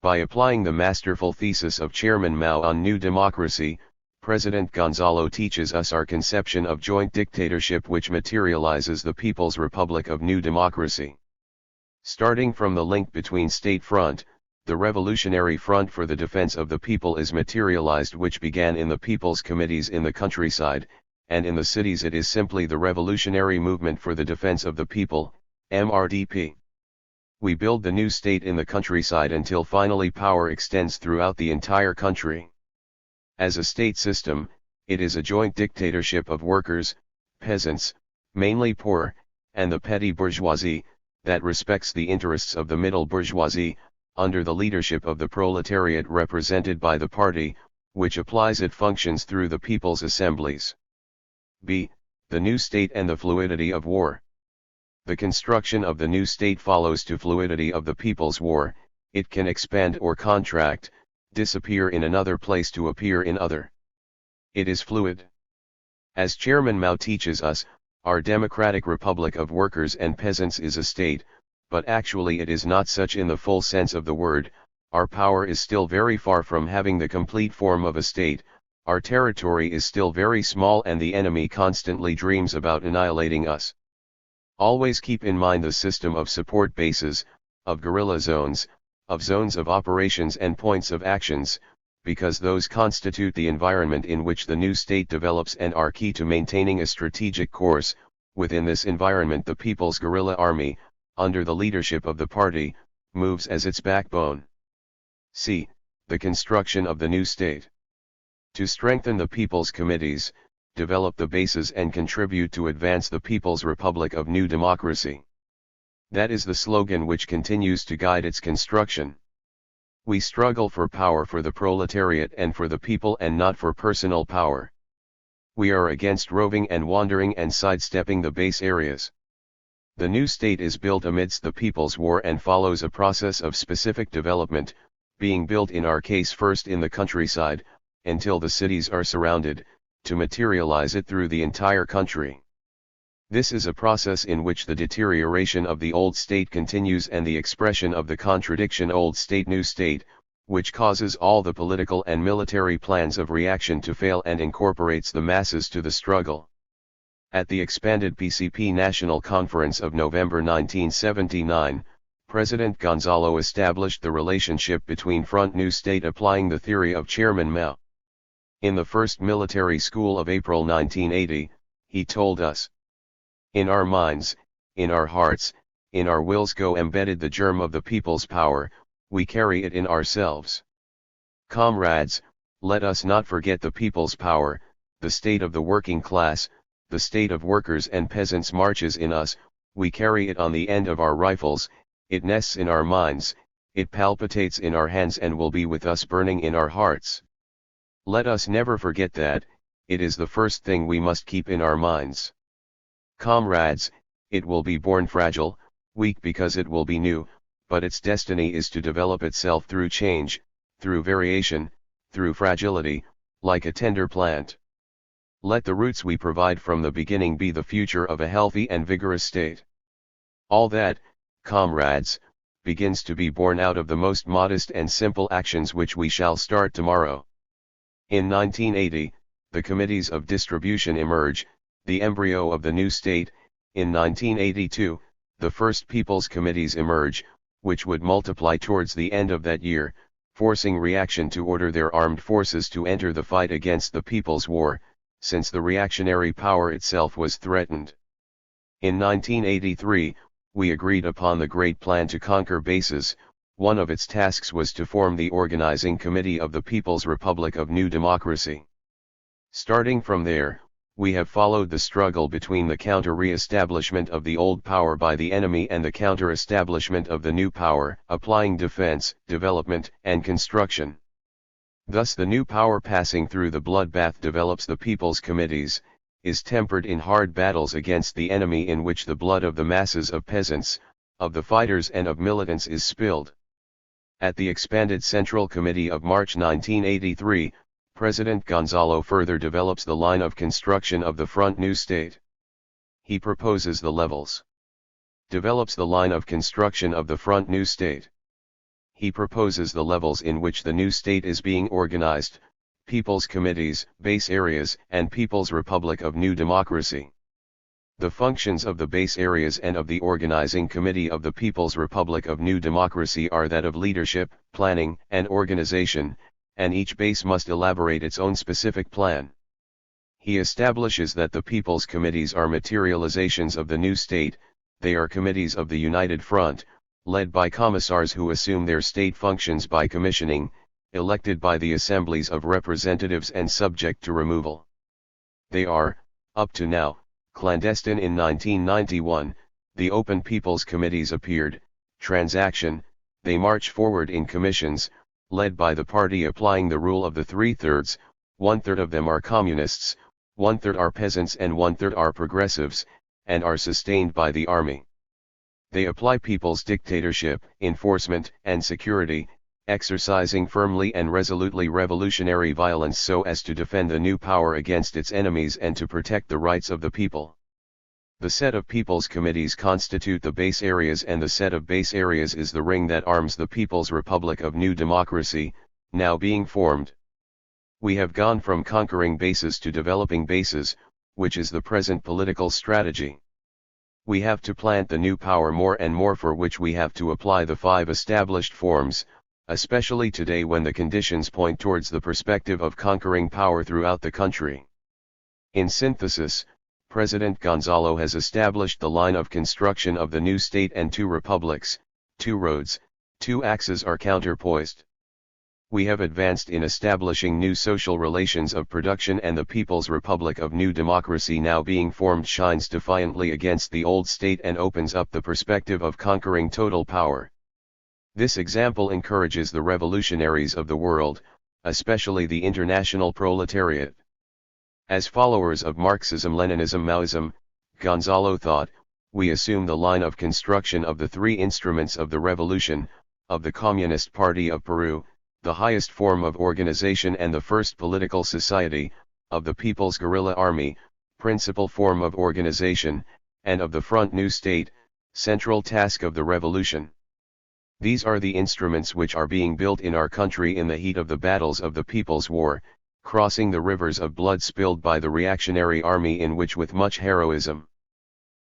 By applying the masterful thesis of Chairman Mao on new democracy, President Gonzalo teaches us our conception of joint dictatorship which materializes the People's Republic of New Democracy. Starting from the link between state front, The Revolutionary Front for the Defense of the People is materialized, which began in the People's Committees in the countryside, and in the cities it is simply the Revolutionary Movement for the Defense of the People, MRDP. We build the new state in the countryside until finally power extends throughout the entire country. As a state system, it is a joint dictatorship of workers, peasants, mainly poor, and the petty bourgeoisie, that respects the interests of the middle bourgeoisie, under the leadership of the proletariat represented by the party, which applies its functions through the people's assemblies. B. The new state and the fluidity of war. The construction of the new state follows to fluidity of the people's war. It can expand or contract, disappear in another place to appear in other. It is fluid. As Chairman Mao teaches us, our democratic republic of workers and peasants is a state, but actually it is not such in the full sense of the word. Our power is still very far from having the complete form of a state, our territory is still very small, and the enemy constantly dreams about annihilating us. Always keep in mind the system of support bases, of guerrilla zones, of zones of operations and points of actions, because those constitute the environment in which the new state develops and are key to maintaining a strategic course. Within this environment the People's Guerrilla Army, under the leadership of the party, moves as its backbone. C. The construction of the new state. To strengthen the People's Committees, develop the bases and contribute to advance the People's Republic of New Democracy. That is the slogan which continues to guide its construction. We struggle for power for the proletariat and for the people, and not for personal power. We are against roving and wandering and sidestepping the base areas. The new state is built amidst the people's war and follows a process of specific development, being built in our case first in the countryside, until the cities are surrounded, to materialize it through the entire country. This is a process in which the deterioration of the old state continues and the expression of the contradiction old state-new state, which causes all the political and military plans of reaction to fail and incorporates the masses to the struggle. At the expanded PCP National Conference of November 1979, President Gonzalo established the relationship between Front New State, applying the theory of Chairman Mao. In the first military school of April 1980, he told us, "In our minds, in our hearts, in our wills go embedded the germ of the people's power, we carry it in ourselves. Comrades, let us not forget the people's power, the state of the working class, the state of workers and peasants marches in us, we carry it on the end of our rifles, it nests in our minds, it palpitates in our hands and will be with us burning in our hearts. Let us never forget that, it is the first thing we must keep in our minds. Comrades, it will be born fragile, weak because it will be new, but its destiny is to develop itself through change, through variation, through fragility, like a tender plant. Let the roots we provide from the beginning be the future of a healthy and vigorous state. All that, comrades, begins to be born out of the most modest and simple actions which we shall start tomorrow." In 1980, the committees of distribution emerge, the embryo of the new state. In 1982, the first People's Committees emerge, which would multiply towards the end of that year, forcing reaction to order their armed forces to enter the fight against the People's War, since the reactionary power itself was threatened. In 1983, we agreed upon the great plan to conquer bases. One of its tasks was to form the organizing committee of the People's Republic of New Democracy. Starting from there, we have followed the struggle between the counter-re-establishment of the old power by the enemy and the counter-establishment of the new power, applying defense, development, and construction. Thus the new power passing through the bloodbath develops the People's Committees, is tempered in hard battles against the enemy in which the blood of the masses of peasants, of the fighters and of militants is spilled. At the expanded Central Committee of March 1983, President Gonzalo further develops the line of construction of the Front New State. He proposes the levels. Develops the line of construction of the Front New State. He proposes the levels in which the new state is being organized: People's Committees, base areas, and People's Republic of New Democracy. The functions of the base areas and of the organizing committee of the People's Republic of New Democracy are that of leadership, planning, and organization, and each base must elaborate its own specific plan. He establishes that the People's Committees are materializations of the new state. They are committees of the United Front, led by commissars who assume their state functions by commissioning, elected by the assemblies of representatives and subject to removal. They are, up to now, clandestine. In 1991, the Open People's Committees appeared. Transaction, they march forward in commissions, led by the party applying the rule of the 3/3, 1/3 of them are communists, 1/3 are peasants and 1/3 are progressives, and are sustained by the army. They apply people's dictatorship, enforcement, and security, exercising firmly and resolutely revolutionary violence so as to defend the new power against its enemies and to protect the rights of the people. The set of People's Committees constitute the base areas, and the set of base areas is the ring that arms the People's Republic of New Democracy, now being formed. We have gone from conquering bases to developing bases, which is the present political strategy. We have to plant the new power more and more, for which we have to apply the 5 established forms, especially today when the conditions point towards the perspective of conquering power throughout the country. In synthesis, President Gonzalo has established the line of construction of the new state, and 2 republics, 2 roads, 2 axes are counterpoised. We have advanced in establishing new social relations of production, and the People's Republic of New Democracy now being formed shines defiantly against the old state and opens up the perspective of conquering total power. This example encourages the revolutionaries of the world, especially the international proletariat. As followers of Marxism-Leninism, Maoism, Gonzalo thought, we assume the line of construction of the 3 instruments of the revolution, of the Communist Party of Peru, the highest form of organization and the first political society, of the People's Guerrilla Army, principal form of organization, and of the Front New State, central task of the revolution. These are the instruments which are being built in our country in the heat of the battles of the People's War, crossing the rivers of blood spilled by the reactionary army, in which with much heroism.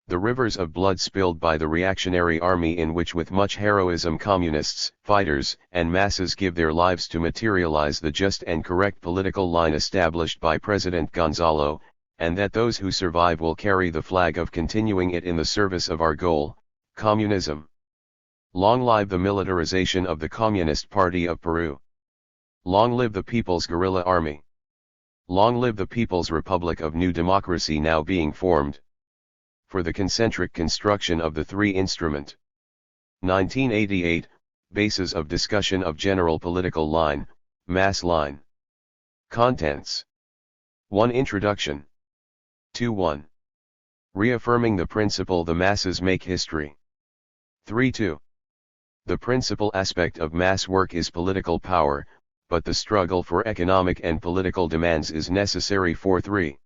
The rivers of blood spilled by the reactionary army, in which with much heroism communists, fighters, and masses give their lives to materialize the just and correct political line established by President Gonzalo, and that those who survive will carry the flag of continuing it in the service of our goal, communism. Long live the militarization of the Communist Party of Peru. Long live the People's Guerrilla Army. Long live the People's Republic of New Democracy now being formed. For the concentric construction of the 3 instrument. 1988, Basis of discussion of general political line, mass line. Contents. 1. Introduction. 2.1. Reaffirming the principle the masses make history. 3.2. The principal aspect of mass work is political power, but the struggle for economic and political demands is necessary. 4.3.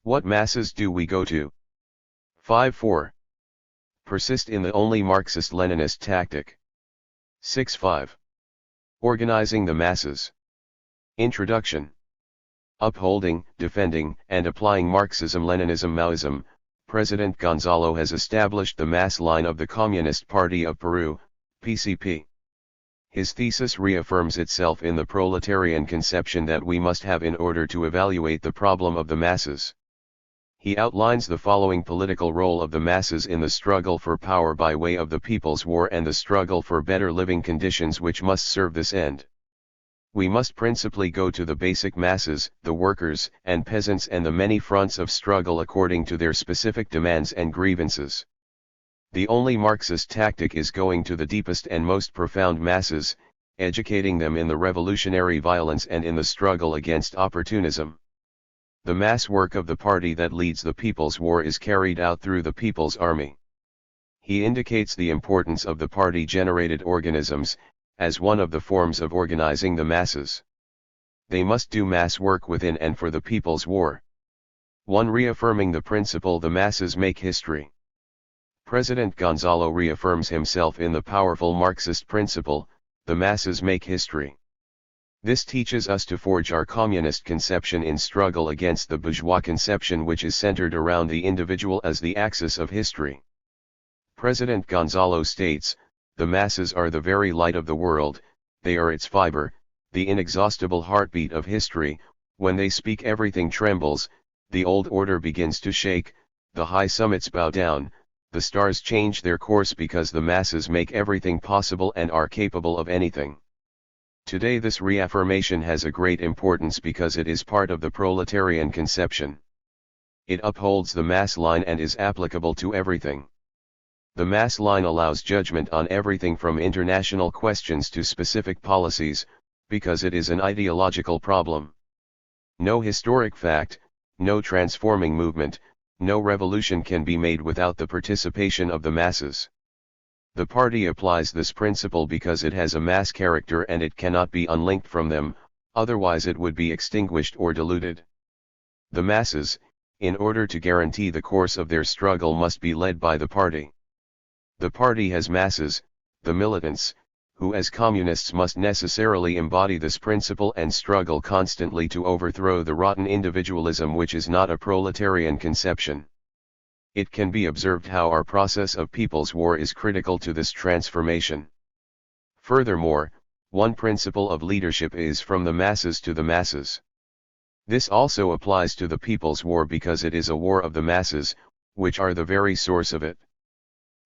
What masses do we go to? 5.4. Persist in the only Marxist-Leninist tactic. 6.5. Organizing the masses. Introduction. Upholding, defending, and applying Marxism-Leninism, Maoism, President Gonzalo has established the mass line of the Communist Party of Peru, PCP. His thesis reaffirms itself in the proletarian conception that we must have in order to evaluate the problem of the masses. He outlines the following political role of the masses in the struggle for power by way of the People's War and the struggle for better living conditions which must serve this end. We must principally go to the basic masses, the workers and peasants, and the many fronts of struggle according to their specific demands and grievances. The only Marxist tactic is going to the deepest and most profound masses, educating them in the revolutionary violence and in the struggle against opportunism. The mass work of the party that leads the People's War is carried out through the People's Army. He indicates the importance of the party-generated organisms, as one of the forms of organizing the masses. They must do mass work within and for the People's War. 1. Reaffirming the principle the masses make history. President Gonzalo reaffirms himself in the powerful Marxist principle, the masses make history. This teaches us to forge our communist conception in struggle against the bourgeois conception, which is centered around the individual as the axis of history. President Gonzalo states, "The masses are the very light of the world, they are its fiber, the inexhaustible heartbeat of history. When they speak everything trembles, the old order begins to shake, the high summits bow down, the stars change their course because the masses make everything possible and are capable of anything." Today this reaffirmation has a great importance because it is part of the proletarian conception. It upholds the mass line and is applicable to everything. The mass line allows judgment on everything from international questions to specific policies, because it is an ideological problem. No historic fact, no transforming movement, no revolution can be made without the participation of the masses. The party applies this principle because it has a mass character and it cannot be unlinked from them, otherwise it would be extinguished or diluted. The masses, in order to guarantee the course of their struggle, must be led by the party. The party has masses, the militants, who as communists must necessarily embody this principle and struggle constantly to overthrow the rotten individualism which is not a proletarian conception. It can be observed how our process of people's war is critical to this transformation. Furthermore, one principle of leadership is from the masses to the masses. This also applies to the people's war because it is a war of the masses, which are the very source of it.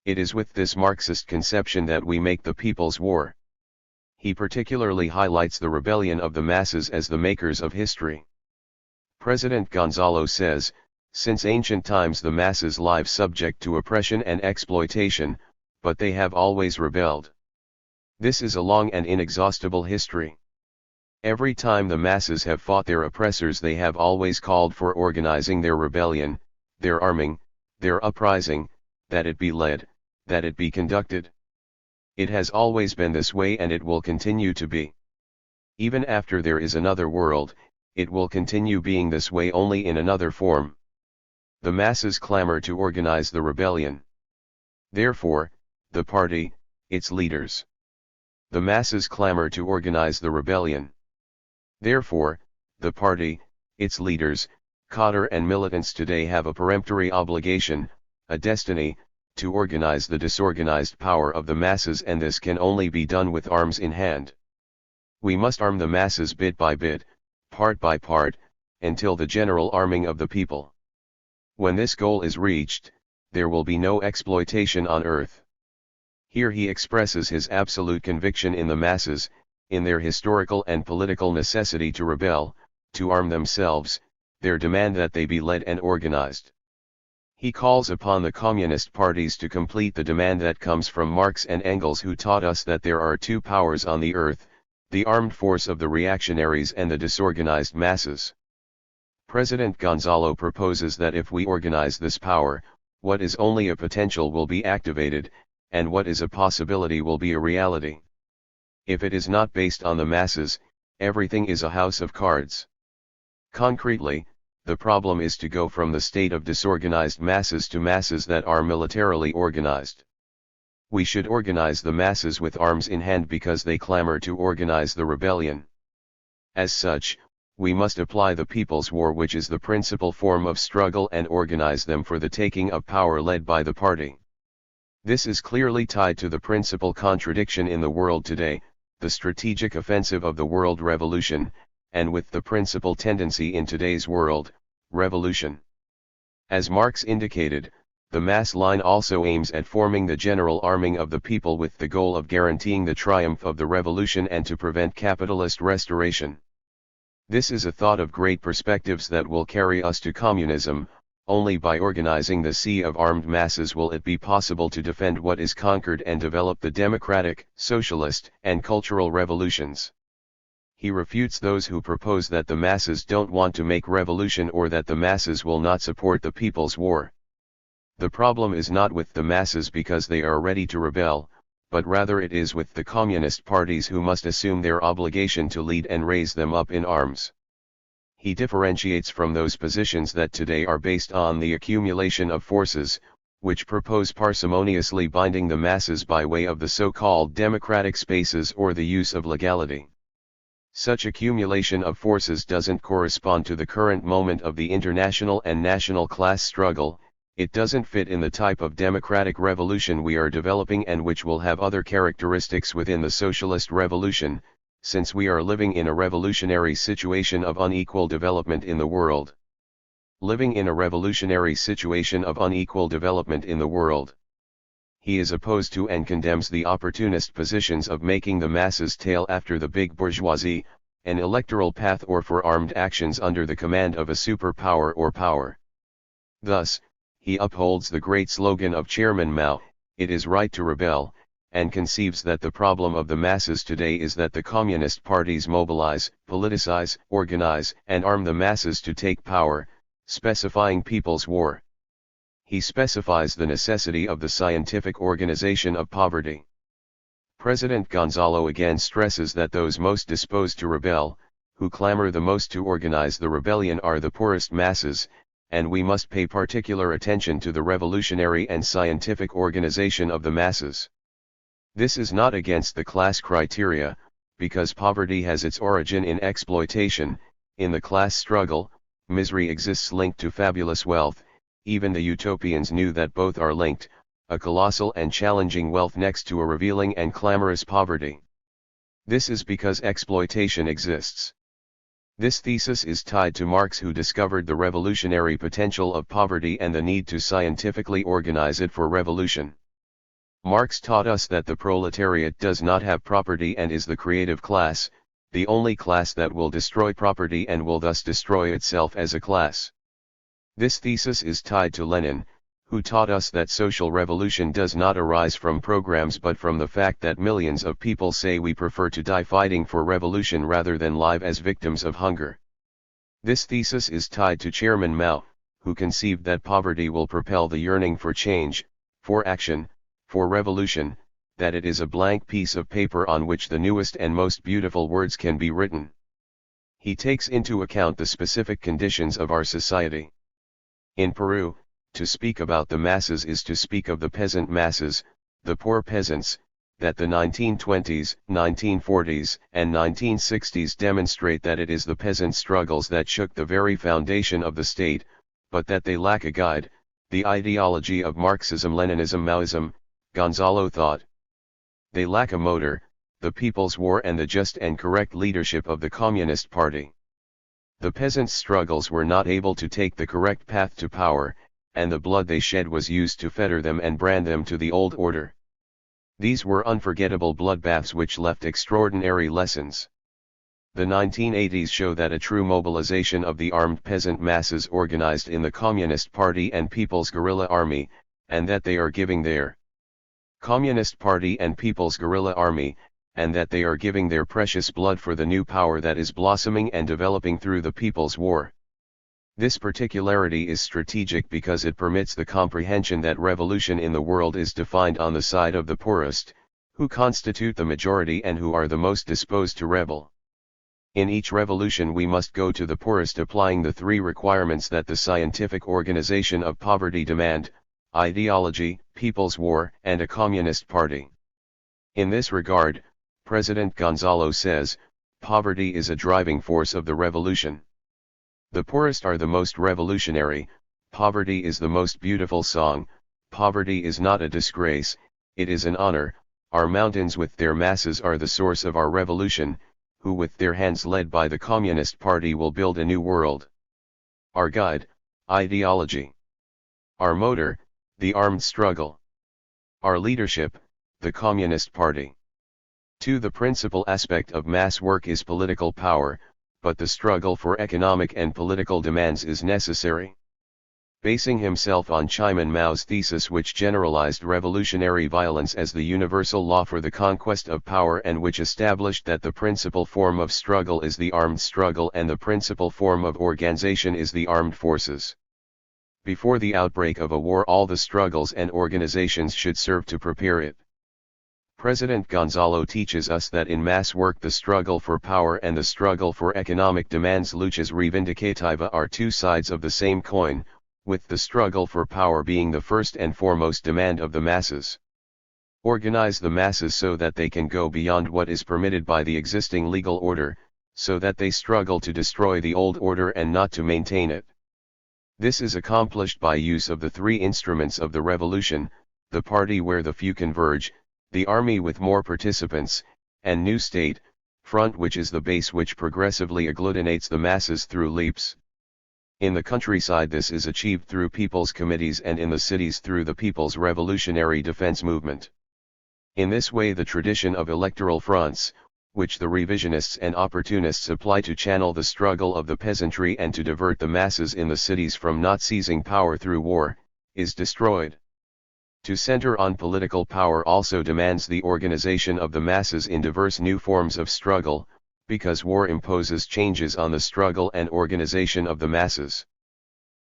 It is with this Marxist conception that we make the people's war. He particularly highlights the rebellion of the masses as the makers of history. President Gonzalo says, "Since ancient times the masses live subject to oppression and exploitation, but they have always rebelled. This is a long and inexhaustible history. Every time the masses have fought their oppressors they have always called for organizing their rebellion, their arming, their uprising, that it be led, that it be conducted. It has always been this way and it will continue to be. Even after there is another world, it will continue being this way, only in another form. The masses clamor to organize the rebellion. Therefore, the party, its leaders. The masses clamor to organize the rebellion. Therefore, the party, its leaders, cadre and militants today have a peremptory obligation, a destiny, to organize the disorganized power of the masses, and this can only be done with arms in hand. We must arm the masses bit by bit, part by part, until the general arming of the people. When this goal is reached, there will be no exploitation on earth." Here he expresses his absolute conviction in the masses, in their historical and political necessity to rebel, to arm themselves, their demand that they be led and organized. He calls upon the communist parties to complete the demand that comes from Marx and Engels, who taught us that there are two powers on the earth, the armed force of the reactionaries and the disorganized masses. President Gonzalo proposes that if we organize this power, what is only a potential will be activated, and what is a possibility will be a reality. If it is not based on the masses, everything is a house of cards. Concretely, the problem is to go from the state of disorganized masses to masses that are militarily organized. We should organize the masses with arms in hand because they clamor to organize the rebellion. As such, we must apply the people's war, which is the principal form of struggle, and organize them for the taking of power led by the party. This is clearly tied to the principal contradiction in the world today, the strategic offensive of the world revolution, and with the principal tendency in today's world, revolution. As Marx indicated, the mass line also aims at forming the general arming of the people with the goal of guaranteeing the triumph of the revolution and to prevent capitalist restoration. This is a thought of great perspectives that will carry us to communism. Only by organizing the sea of armed masses will it be possible to defend what is conquered and develop the democratic, socialist, and cultural revolutions. He refutes those who propose that the masses don't want to make revolution or that the masses will not support the people's war. The problem is not with the masses because they are ready to rebel, but rather it is with the communist parties who must assume their obligation to lead and raise them up in arms. He differentiates from those positions that today are based on the accumulation of forces, which propose parsimoniously binding the masses by way of the so-called democratic spaces or the use of legality. Such accumulation of forces doesn't correspond to the current moment of the international and national class struggle. It doesn't fit in the type of democratic revolution we are developing and which will have other characteristics within the socialist revolution, since we are living in a revolutionary situation of unequal development in the world. Living in a revolutionary situation of unequal development in the world. He is opposed to and condemns the opportunist positions of making the masses tail after the big bourgeoisie, an electoral path or for armed actions under the command of a superpower or power. Thus, he upholds the great slogan of Chairman Mao, "It is right to rebel," and conceives that the problem of the masses today is that the communist parties mobilize, politicize, organize, and arm the masses to take power, specifying people's war. He specifies the necessity of the scientific organization of poverty. President Gonzalo again stresses that those most disposed to rebel, who clamor the most to organize the rebellion, are the poorest masses, and we must pay particular attention to the revolutionary and scientific organization of the masses. This is not against the class criteria, because poverty has its origin in exploitation. In the class struggle, misery exists linked to fabulous wealth. Even the utopians knew that both are linked, a colossal and challenging wealth next to a revealing and clamorous poverty. This is because exploitation exists. This thesis is tied to Marx, who discovered the revolutionary potential of poverty and the need to scientifically organize it for revolution. Marx taught us that the proletariat does not have property and is the creative class, the only class that will destroy property and will thus destroy itself as a class. This thesis is tied to Lenin, who taught us that social revolution does not arise from programs but from the fact that millions of people say we prefer to die fighting for revolution rather than live as victims of hunger. This thesis is tied to Chairman Mao, who conceived that poverty will propel the yearning for change, for action, for revolution, that it is a blank piece of paper on which the newest and most beautiful words can be written. He takes into account the specific conditions of our society. In Peru, to speak about the masses is to speak of the peasant masses, the poor peasants, that the 1920s, 1940s, and 1960s demonstrate that it is the peasant struggles that shook the very foundation of the state, but that they lack a guide, the ideology of Marxism-Leninism, Maoism, Gonzalo thought. They lack a motor, the people's war and the just and correct leadership of the Communist Party. The peasants' struggles were not able to take the correct path to power, and the blood they shed was used to fetter them and brand them to the old order. These were unforgettable bloodbaths which left extraordinary lessons. The 1980s show that a true mobilization of the armed peasant masses organized in the Communist Party and People's Guerrilla Army, and that they are giving their Communist Party and People's Guerrilla Army, and that they are giving their precious blood for the new power that is blossoming and developing through the People's War. This particularity is strategic because it permits the comprehension that revolution in the world is defined on the side of the poorest, who constitute the majority and who are the most disposed to rebel. In each revolution we must go to the poorest, applying the three requirements that the scientific organization of poverty demand: ideology, people's war, and a communist party. In this regard, President Gonzalo says, poverty is a driving force of the revolution. The poorest are the most revolutionary, poverty is the most beautiful song, poverty is not a disgrace, it is an honor, our mountains with their masses are the source of our revolution, who with their hands led by the Communist Party will build a new world. Our guide, ideology. Our motor, the armed struggle. Our leadership, the Communist Party. 2. The principal aspect of mass work is political power, but the struggle for economic and political demands is necessary. Basing himself on Chairman Mao's thesis, which generalized revolutionary violence as the universal law for the conquest of power and which established that the principal form of struggle is the armed struggle and the principal form of organization is the armed forces. Before the outbreak of a war, all the struggles and organizations should serve to prepare it. President Gonzalo teaches us that in mass work the struggle for power and the struggle for economic demands, luchas reivindicativa, are two sides of the same coin, with the struggle for power being the first and foremost demand of the masses. Organize the masses so that they can go beyond what is permitted by the existing legal order, so that they struggle to destroy the old order and not to maintain it. This is accomplished by use of the three instruments of the revolution: the party where the few converge, the army with more participants, and new state, front, which is the base which progressively agglutinates the masses through leaps. In the countryside this is achieved through people's committees, and in the cities through the People's Revolutionary Defense Movement. In this way the tradition of electoral fronts, which the revisionists and opportunists apply to channel the struggle of the peasantry and to divert the masses in the cities from not seizing power through war, is destroyed. To center on political power also demands the organization of the masses in diverse new forms of struggle, because war imposes changes on the struggle and organization of the masses.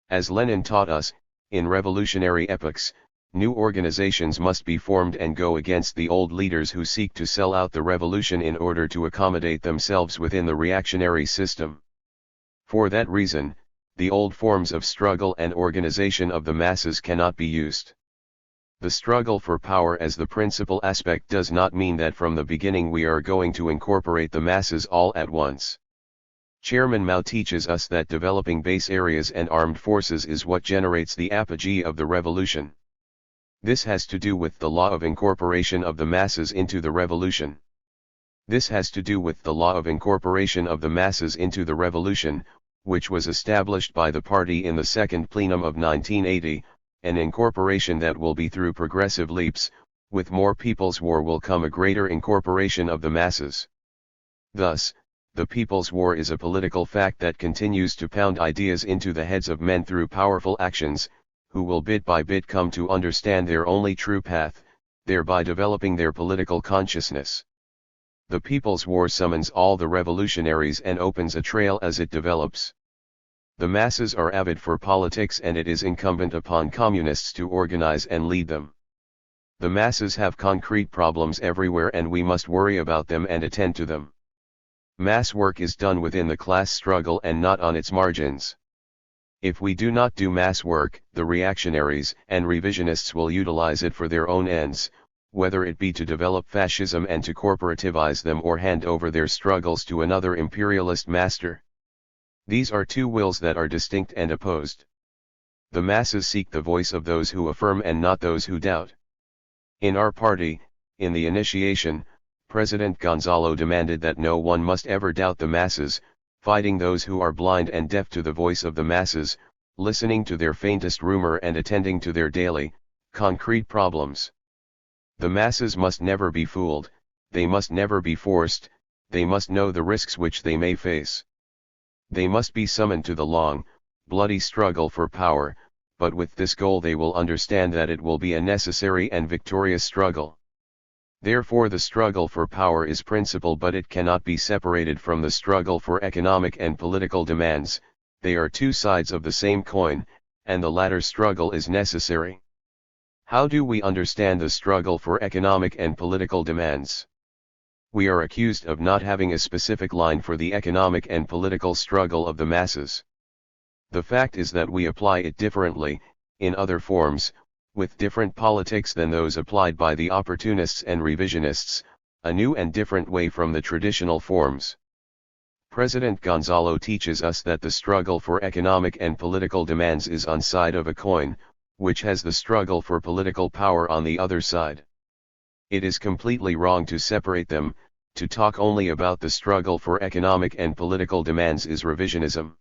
As Lenin taught us, in revolutionary epochs, new organizations must be formed and go against the old leaders who seek to sell out the revolution in order to accommodate themselves within the reactionary system. For that reason, the old forms of struggle and organization of the masses cannot be used. The struggle for power as the principal aspect does not mean that from the beginning we are going to incorporate the masses all at once. Chairman Mao teaches us that developing base areas and armed forces is what generates the apogee of the revolution. This has to do with the law of incorporation of the masses into the revolution. This has to do with the law of incorporation of the masses into the revolution, which was established by the party in the second plenum of 1980, an incorporation that will be through progressive leaps. With more people's war will come a greater incorporation of the masses. Thus, the people's war is a political fact that continues to pound ideas into the heads of men through powerful actions, who will bit by bit come to understand their only true path, thereby developing their political consciousness. The People's War summons all the revolutionaries and opens a trail as it develops. The masses are avid for politics, and it is incumbent upon communists to organize and lead them. The masses have concrete problems everywhere, and we must worry about them and attend to them. Mass work is done within the class struggle and not on its margins. If we do not do mass work, the reactionaries and revisionists will utilize it for their own ends, whether it be to develop fascism and to corporativize them or hand over their struggles to another imperialist master. These are two wills that are distinct and opposed. The masses seek the voice of those who affirm and not those who doubt. In our party, in the initiation, President Gonzalo demanded that no one must ever doubt the masses, fighting those who are blind and deaf to the voice of the masses, listening to their faintest rumor and attending to their daily, concrete problems. The masses must never be fooled, they must never be forced, they must know the risks which they may face. They must be summoned to the long, bloody struggle for power, but with this goal they will understand that it will be a necessary and victorious struggle. Therefore the struggle for power is principal, but it cannot be separated from the struggle for economic and political demands. They are two sides of the same coin, and the latter struggle is necessary. How do we understand the struggle for economic and political demands? We are accused of not having a specific line for the economic and political struggle of the masses. The fact is that we apply it differently, in other forms, with different politics than those applied by the opportunists and revisionists, a new and different way from the traditional forms. President Gonzalo teaches us that the struggle for economic and political demands is on side of a coin, which has the struggle for political power on the other side. It is completely wrong to separate them. To talk only about the struggle for economic and political demands is revisionism.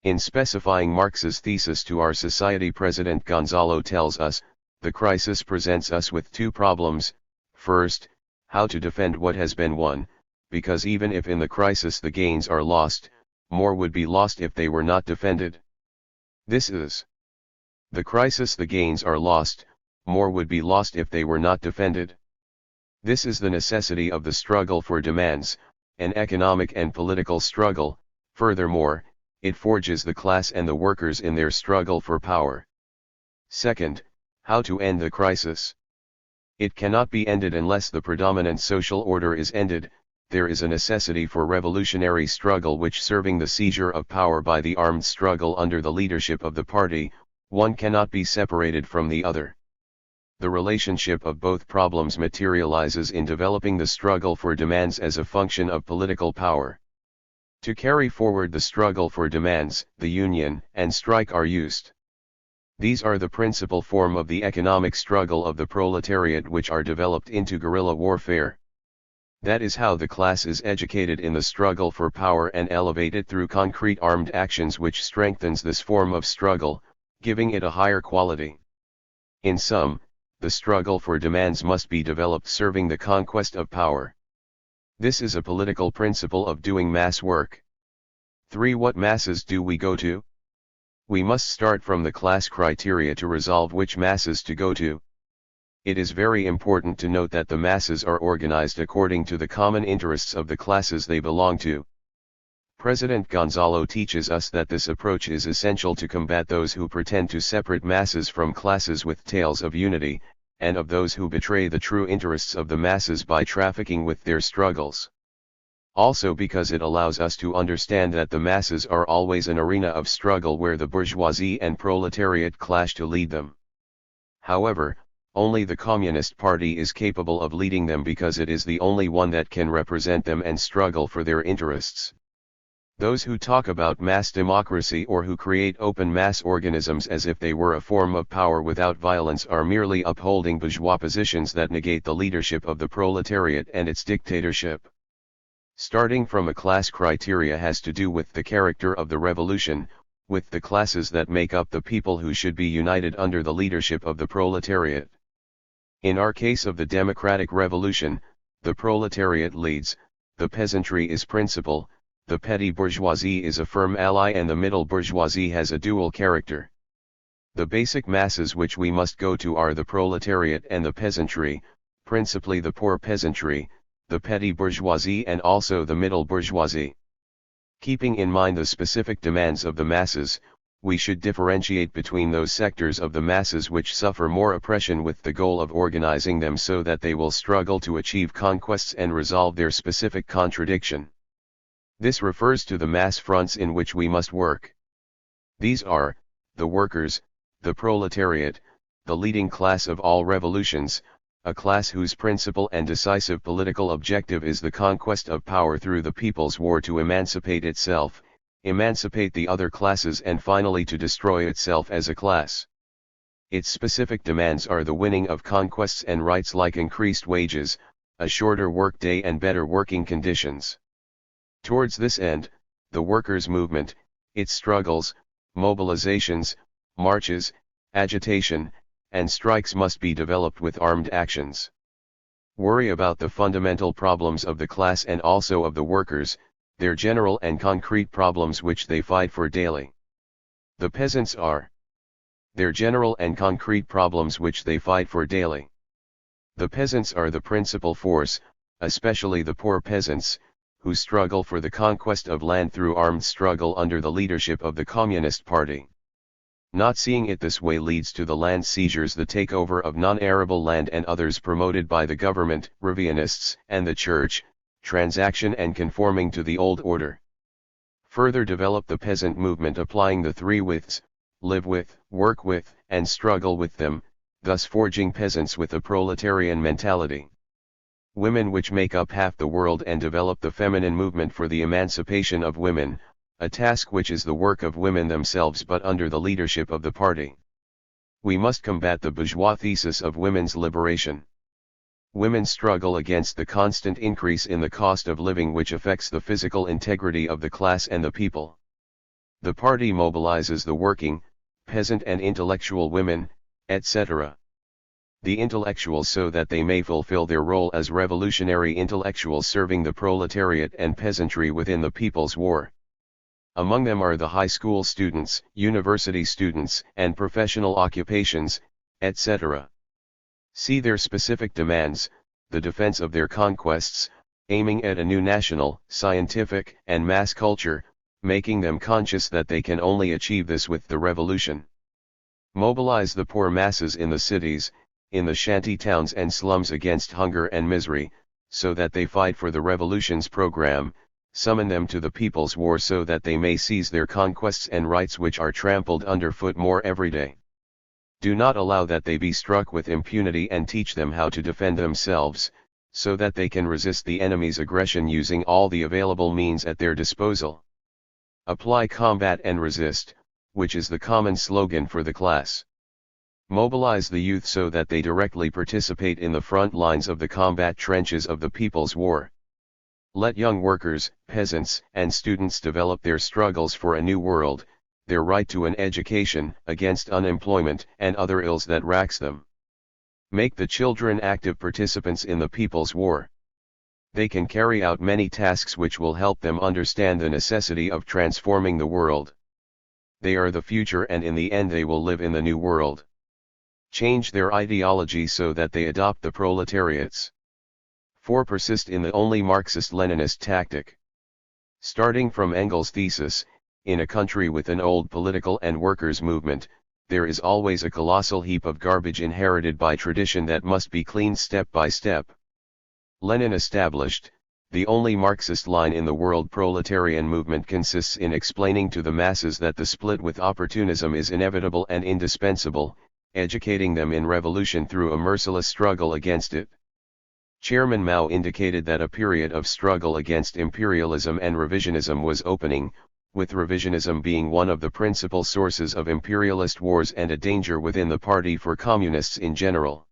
In specifying Marx's thesis to our society, President Gonzalo tells us, the crisis presents us with two problems: first, how to defend what has been won, because even if in the crisis the gains are lost, more would be lost if they were not defended. This is the crisis: the gains are lost, more would be lost if they were not defended. This is the necessity of the struggle for demands, an economic and political struggle. Furthermore, it forges the class and the workers in their struggle for power. Second, how to end the crisis. It cannot be ended unless the predominant social order is ended. There is a necessity for revolutionary struggle which, serving the seizure of power by the armed struggle under the leadership of the party, one cannot be separated from the other. The relationship of both problems materializes in developing the struggle for demands as a function of political power. To carry forward the struggle for demands, the union and strike are used. These are the principal form of the economic struggle of the proletariat which are developed into guerrilla warfare. That is how the class is educated in the struggle for power and elevated through concrete armed actions which strengthens this form of struggle, giving it a higher quality. In sum, the struggle for demands must be developed serving the conquest of power. This is a political principle of doing mass work. 3. What masses do we go to? We must start from the class criteria to resolve which masses to go to. It is very important to note that the masses are organized according to the common interests of the classes they belong to. President Gonzalo teaches us that this approach is essential to combat those who pretend to separate masses from classes with tales of unity, and of those who betray the true interests of the masses by trafficking with their struggles. Also because it allows us to understand that the masses are always an arena of struggle where the bourgeoisie and proletariat clash to lead them. However, only the Communist Party is capable of leading them because it is the only one that can represent them and struggle for their interests. Those who talk about mass democracy or who create open mass organisms as if they were a form of power without violence are merely upholding bourgeois positions that negate the leadership of the proletariat and its dictatorship. Starting from a class criteria has to do with the character of the revolution, with the classes that make up the people who should be united under the leadership of the proletariat. In our case of the democratic revolution, the proletariat leads, the peasantry is principal, the petty bourgeoisie is a firm ally and the middle bourgeoisie has a dual character. The basic masses which we must go to are the proletariat and the peasantry, principally the poor peasantry, the petty bourgeoisie and also the middle bourgeoisie. Keeping in mind the specific demands of the masses, we should differentiate between those sectors of the masses which suffer more oppression with the goal of organizing them so that they will struggle to achieve conquests and resolve their specific contradiction. This refers to the mass fronts in which we must work. These are, the workers, the proletariat, the leading class of all revolutions, a class whose principal and decisive political objective is the conquest of power through the people's war to emancipate itself, emancipate the other classes and finally to destroy itself as a class. Its specific demands are the winning of conquests and rights like increased wages, a shorter workday and better working conditions. Towards this end, the workers' movement, its struggles, mobilizations, marches, agitation, and strikes must be developed with armed actions. Worry about the fundamental problems of the class and also of the workers, their general and concrete problems which they fight for daily. The peasants are their general and concrete problems which they fight for daily. The peasants are the principal force, especially the poor peasants, who struggle for the conquest of land through armed struggle under the leadership of the Communist Party. Not seeing it this way leads to the land seizures, the takeover of non-arable land and others promoted by the government, revionists, and the church, transaction and conforming to the old order. Further develop the peasant movement applying the three withs, live with, work with, and struggle with them, thus forging peasants with a proletarian mentality. Women which make up half the world and develop the feminine movement for the emancipation of women, a task which is the work of women themselves but under the leadership of the party. We must combat the bourgeois thesis of women's liberation. Women struggle against the constant increase in the cost of living which affects the physical integrity of the class and the people. The party mobilizes the working, peasant and intellectual women, etc. The intellectuals so that they may fulfill their role as revolutionary intellectuals serving the proletariat and peasantry within the people's war. Among them are the high school students, university students, and professional occupations, etc. See their specific demands, the defense of their conquests, aiming at a new national, scientific, and mass culture, making them conscious that they can only achieve this with the revolution. Mobilize the poor masses in the cities, in the shanty towns and slums against hunger and misery, so that they fight for the revolution's program. Summon them to the people's war so that they may seize their conquests and rights which are trampled underfoot more every day. Do not allow that they be struck with impunity and teach them how to defend themselves, so that they can resist the enemy's aggression using all the available means at their disposal. Apply, combat and resist, which is the common slogan for the class. Mobilize the youth so that they directly participate in the front lines of the combat trenches of the people's war. Let young workers, peasants, and students develop their struggles for a new world, their right to an education, against unemployment and other ills that racks them. Make the children active participants in the people's war. They can carry out many tasks which will help them understand the necessity of transforming the world. They are the future, and in the end they will live in the new world. Change their ideology so that they adopt the proletariat's. 4. Persist in the only Marxist-Leninist tactic. Starting from Engels' thesis, in a country with an old political and workers' movement, there is always a colossal heap of garbage inherited by tradition that must be cleaned step by step. Lenin established, the only Marxist line in the world proletarian movement consists in explaining to the masses that the split with opportunism is inevitable and indispensable, educating them in revolution through a merciless struggle against it. Chairman Mao indicated that a period of struggle against imperialism and revisionism was opening, with revisionism being one of the principal sources of imperialist wars and a danger within the party for communists in general.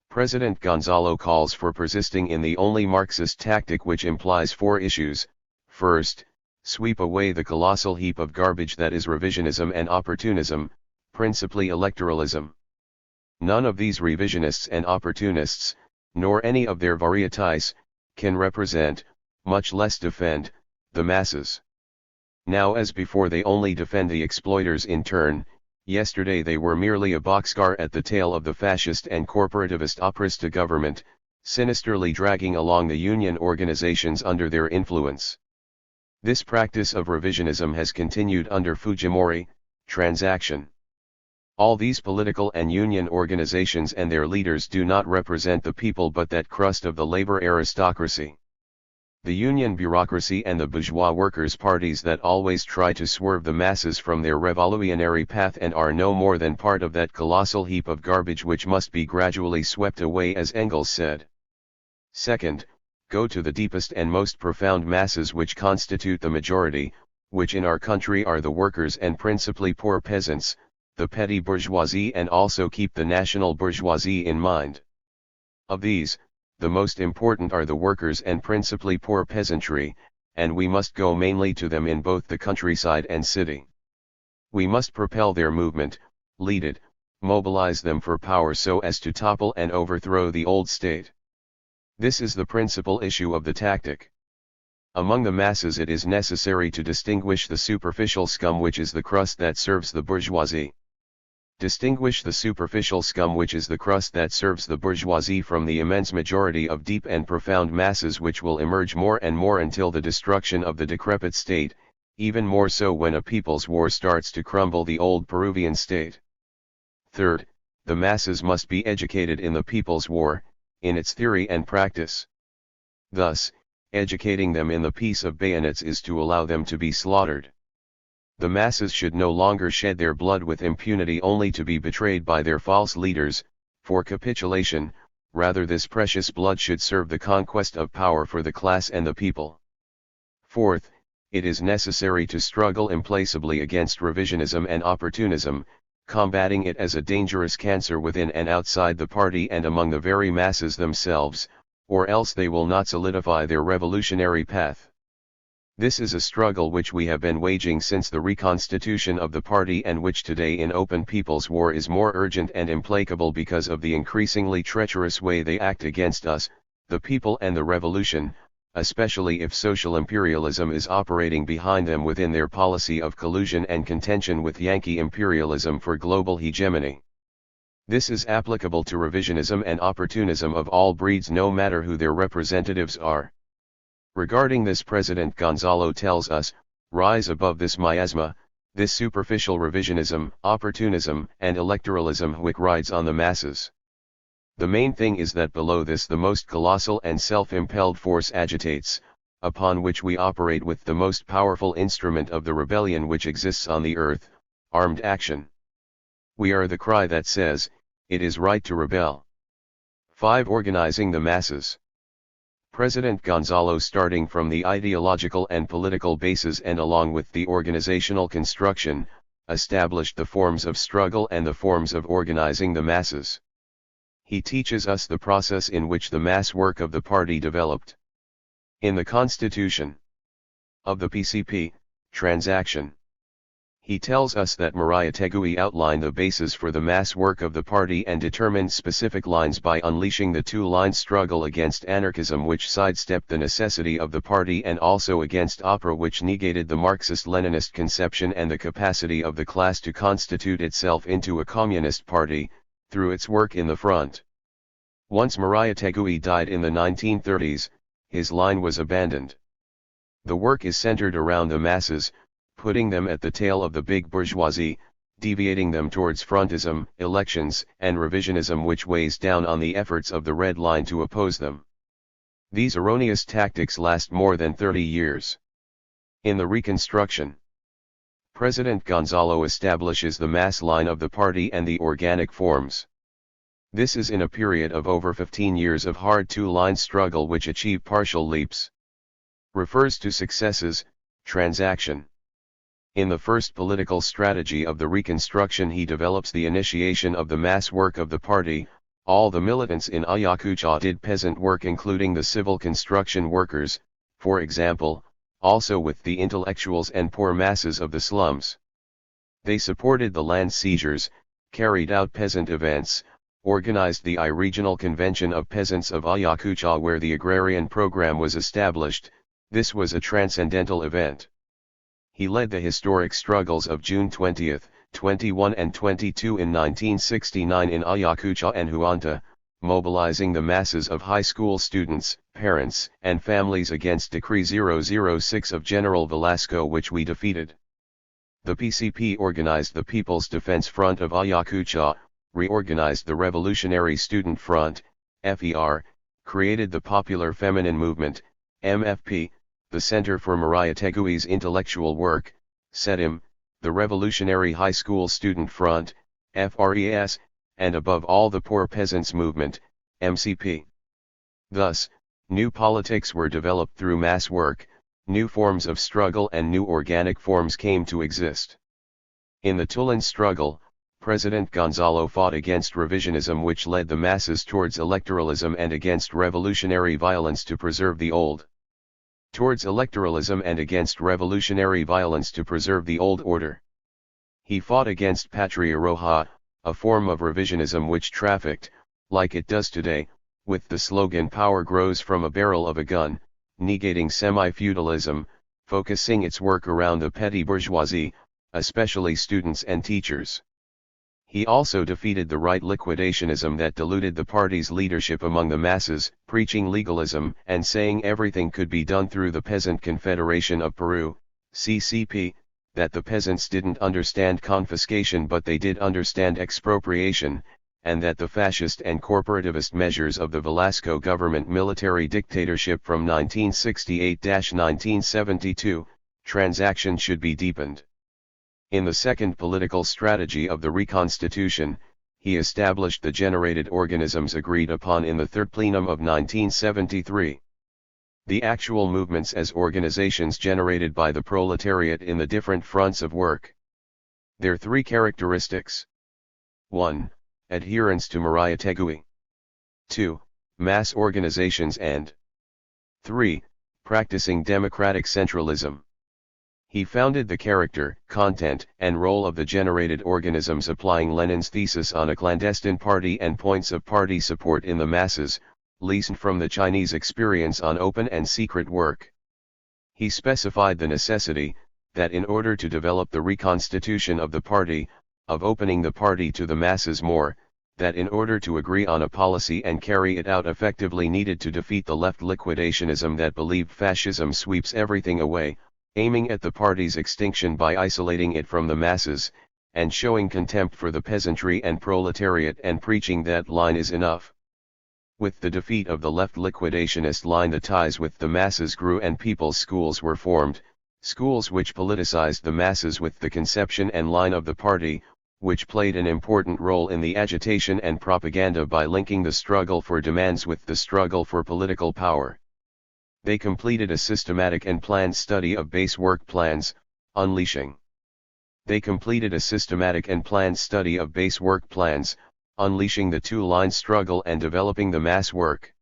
President Gonzalo calls for persisting in the only Marxist tactic, which implies 4 issues. First, sweep away the colossal heap of garbage that is revisionism and opportunism, principally electoralism. None of these revisionists and opportunists, nor any of their varieties, can represent, much less defend, the masses. Now as before they only defend the exploiters in turn. Yesterday they were merely a boxcar at the tail of the fascist and corporativist Aprista government, sinisterly dragging along the union organizations under their influence. This practice of revisionism has continued under Fujimori. Transaction. All these political and union organizations and their leaders do not represent the people but that crust of the labor aristocracy. The union bureaucracy and the bourgeois workers' parties that always try to swerve the masses from their revolutionary path and are no more than part of that colossal heap of garbage which must be gradually swept away, as Engels said. Second, go to the deepest and most profound masses which constitute the majority, which in our country are the workers and principally poor peasants, the petty bourgeoisie, and also keep the national bourgeoisie in mind. Of these, the most important are the workers and principally poor peasantry, and we must go mainly to them in both the countryside and city. We must propel their movement, lead it, mobilize them for power so as to topple and overthrow the old state. This is the principal issue of the tactic. Among the masses it is necessary to distinguish the superficial scum which is the crust that serves the bourgeoisie. Distinguish the superficial scum which is the crust that serves the bourgeoisie from the immense majority of deep and profound masses which will emerge more and more until the destruction of the decrepit state, even more so when a people's war starts to crumble the old Peruvian state. Third, the masses must be educated in the people's war, in its theory and practice. Thus, educating them in the peace of bayonets is to allow them to be slaughtered. The masses should no longer shed their blood with impunity only to be betrayed by their false leaders, for capitulation. Rather, this precious blood should serve the conquest of power for the class and the people. Fourth, it is necessary to struggle implacably against revisionism and opportunism, combating it as a dangerous cancer within and outside the party and among the very masses themselves, or else they will not solidify their revolutionary path. This is a struggle which we have been waging since the reconstitution of the party, and which today in open people's war is more urgent and implacable because of the increasingly treacherous way they act against us, the people and the revolution, especially if social imperialism is operating behind them within their policy of collusion and contention with Yankee imperialism for global hegemony. This is applicable to revisionism and opportunism of all breeds, no matter who their representatives are. Regarding this, President Gonzalo tells us, rise above this miasma, this superficial revisionism, opportunism, and electoralism which rides on the masses. The main thing is that below this the most colossal and self-impelled force agitates, upon which we operate with the most powerful instrument of the rebellion which exists on the earth, armed action. We are the cry that says, it is right to rebel. 5. Organizing the masses. President Gonzalo, starting from the ideological and political basis and along with the organizational construction, established the forms of struggle and the forms of organizing the masses. He teaches us the process in which the mass work of the party developed. In the constitution of the PCP, transaction, he tells us that Maria Tegui outlined the basis for the mass work of the party and determined specific lines by unleashing the two-line struggle against anarchism, which sidestepped the necessity of the party, and also against opera, which negated the Marxist-Leninist conception and the capacity of the class to constitute itself into a communist party, through its work in the front. Once Maria Tegui died in the 1930s, his line was abandoned. The work is centered around the masses, putting them at the tail of the big bourgeoisie, deviating them towards frontism, elections, and revisionism, which weighs down on the efforts of the Red Line to oppose them. These erroneous tactics last more than 30 years. In the Reconstruction, President Gonzalo establishes the mass line of the party and the organic forms. This is in a period of over 15 years of hard two-line struggle which achieve partial leaps. Refers to successes, transaction. In the first political strategy of the Reconstruction, he develops the initiation of the mass work of the party. All the militants in Ayacucho did peasant work, including the civil construction workers, for example, also with the intellectuals and poor masses of the slums. They supported the land seizures, carried out peasant events, organized the I-Regional Convention of Peasants of Ayacucho, where the agrarian program was established. This was a transcendental event. He led the historic struggles of June 20, 21 and 22 in 1969 in Ayacucho and Huanta, mobilizing the masses of high school students, parents, and families against Decree 006 of General Velasco, which we defeated. The PCP organized the People's Defense Front of Ayacucho, reorganized the Revolutionary Student Front, FER, created the Popular Feminine Movement, MFP, the Center for Maria Tegui's Intellectual Work, SETIM, the Revolutionary High School Student Front, FRES, and above all the Poor Peasants Movement, MCP. Thus, new politics were developed through mass work, new forms of struggle and new organic forms came to exist. In the Tulan struggle, President Gonzalo fought against revisionism, which led the masses towards electoralism, and against revolutionary violence to preserve the old. Towards electoralism and against revolutionary violence to preserve the old order. He fought against Patria Roja, a form of revisionism which trafficked, like it does today, with the slogan "Power grows from a barrel of a gun," negating semi-feudalism, focusing its work around the petty bourgeoisie, especially students and teachers. He also defeated the right liquidationism that diluted the party's leadership among the masses, preaching legalism and saying everything could be done through the Peasant Confederation of Peru, CCP, that the peasants didn't understand confiscation but they did understand expropriation, and that the fascist and corporativist measures of the Velasco government military dictatorship from 1968-1972, transaction should be deepened. In the second political strategy of the Reconstitution, he established the generated organisms agreed upon in the Third Plenum of 1973. The actual movements as organizations generated by the proletariat in the different fronts of work. Their three characteristics. 1. Adherence to Maria Tegui. 2. Mass organizations, and 3. Practicing democratic centralism. He founded the character, content, and role of the generated organisms, applying Lenin's thesis on a clandestine party and points of party support in the masses, leased from the Chinese experience on open and secret work. He specified the necessity, that in order to develop the reconstitution of the party, of opening the party to the masses more, that in order to agree on a policy and carry it out effectively needed to defeat the left liquidationism that believed fascism sweeps everything away, aiming at the party's extinction by isolating it from the masses, and showing contempt for the peasantry and proletariat and preaching that line is enough. With the defeat of the left liquidationist line, the ties with the masses grew and people's schools were formed, schools which politicized the masses with the conception and line of the party, which played an important role in the agitation and propaganda by linking the struggle for demands with the struggle for political power. They completed a systematic and planned study of base work plans, unleashing. They completed a systematic and planned study of base work plans, unleashing the two-line struggle and developing the mass work.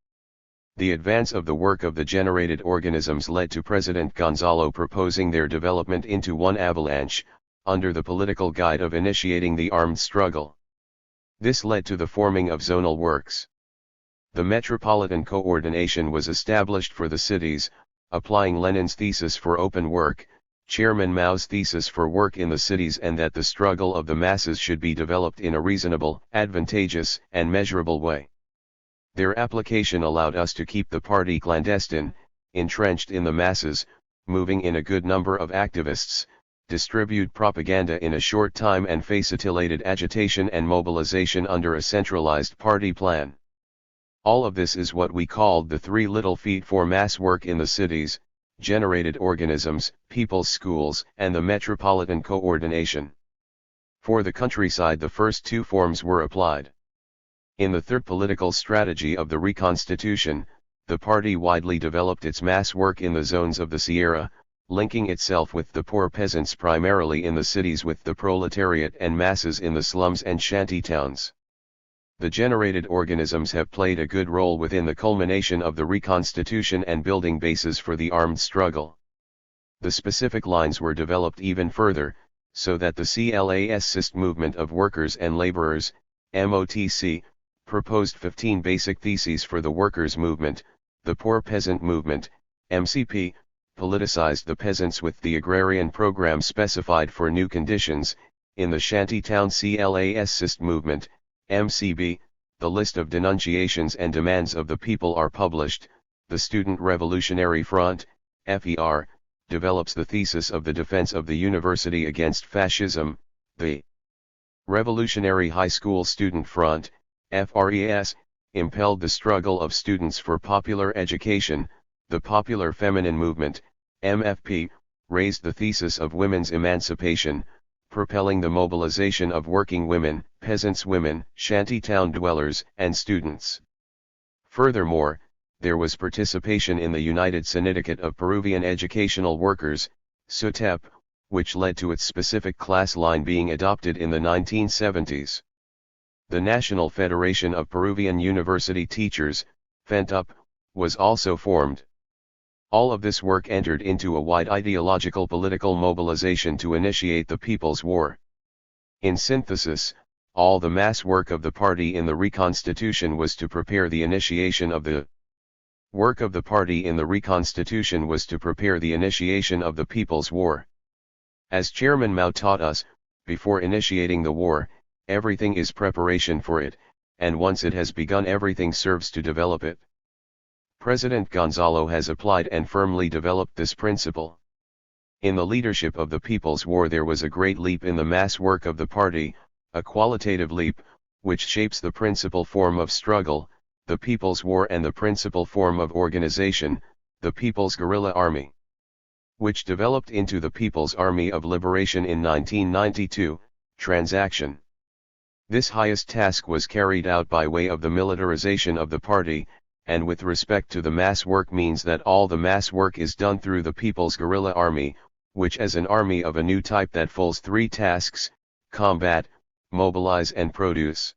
The advance of the work of the generated organisms led to President Gonzalo proposing their development into one avalanche, under the political guide of initiating the armed struggle. This led to the forming of zonal works. The metropolitan coordination was established for the cities, applying Lenin's thesis for open work, Chairman Mao's thesis for work in the cities, and that the struggle of the masses should be developed in a reasonable, advantageous, and measurable way. Their application allowed us to keep the party clandestine, entrenched in the masses, moving in a good number of activists, distribute propaganda in a short time, and facilitated agitation and mobilization under a centralized party plan. All of this is what we called the three little feet for mass work in the cities, generated organisms, people's schools, and the metropolitan coordination. For the countryside, the first two forms were applied. In the third political strategy of the reconstitution, the party widely developed its mass work in the zones of the Sierra, linking itself with the poor peasants primarily in the cities, with the proletariat and masses in the slums and shanty towns. The generated organisms have played a good role within the culmination of the reconstitution and building bases for the armed struggle. The specific lines were developed even further, so that the CLAS movement of workers and laborers, MOTC, proposed 15 basic theses for the workers' movement. The poor peasant movement, MCP, politicized the peasants with the agrarian program specified for new conditions. In the shantytown CLAS movement, MCB, the list of denunciations and demands of the people are published. The Student Revolutionary Front, FER, develops the thesis of the defense of the university against fascism. The Revolutionary High School Student Front, FRES, impelled the struggle of students for popular education. The Popular Feminine Movement, MFP, raised the thesis of women's emancipation, propelling the mobilization of working women, peasants' women, shantytown dwellers, and students. Furthermore, there was participation in the United Syndicate of Peruvian Educational Workers, SUTEP, which led to its specific class line being adopted in the 1970s. The National Federation of Peruvian University Teachers, FENTUP, was also formed. All of this work entered into a wide ideological political mobilization to initiate the People's War. In synthesis, all the mass work of the party in the reconstitution was to prepare the initiation of the work of the party in the reconstitution was to prepare the initiation of the People's War. As Chairman Mao taught us, before initiating the war, everything is preparation for it, and once it has begun, everything serves to develop it. President Gonzalo has applied and firmly developed this principle. In the leadership of the People's War, there was a great leap in the mass work of the party, a qualitative leap, which shapes the principal form of struggle, the People's War, and the principal form of organization, the People's Guerrilla Army, which developed into the People's Army of Liberation in 1992, transaction. This highest task was carried out by way of the militarization of the party, and with respect to the mass work means that all the mass work is done through the People's Guerrilla Army, which is an army of a new type that fulfills three tasks: combat, mobilize, and produce.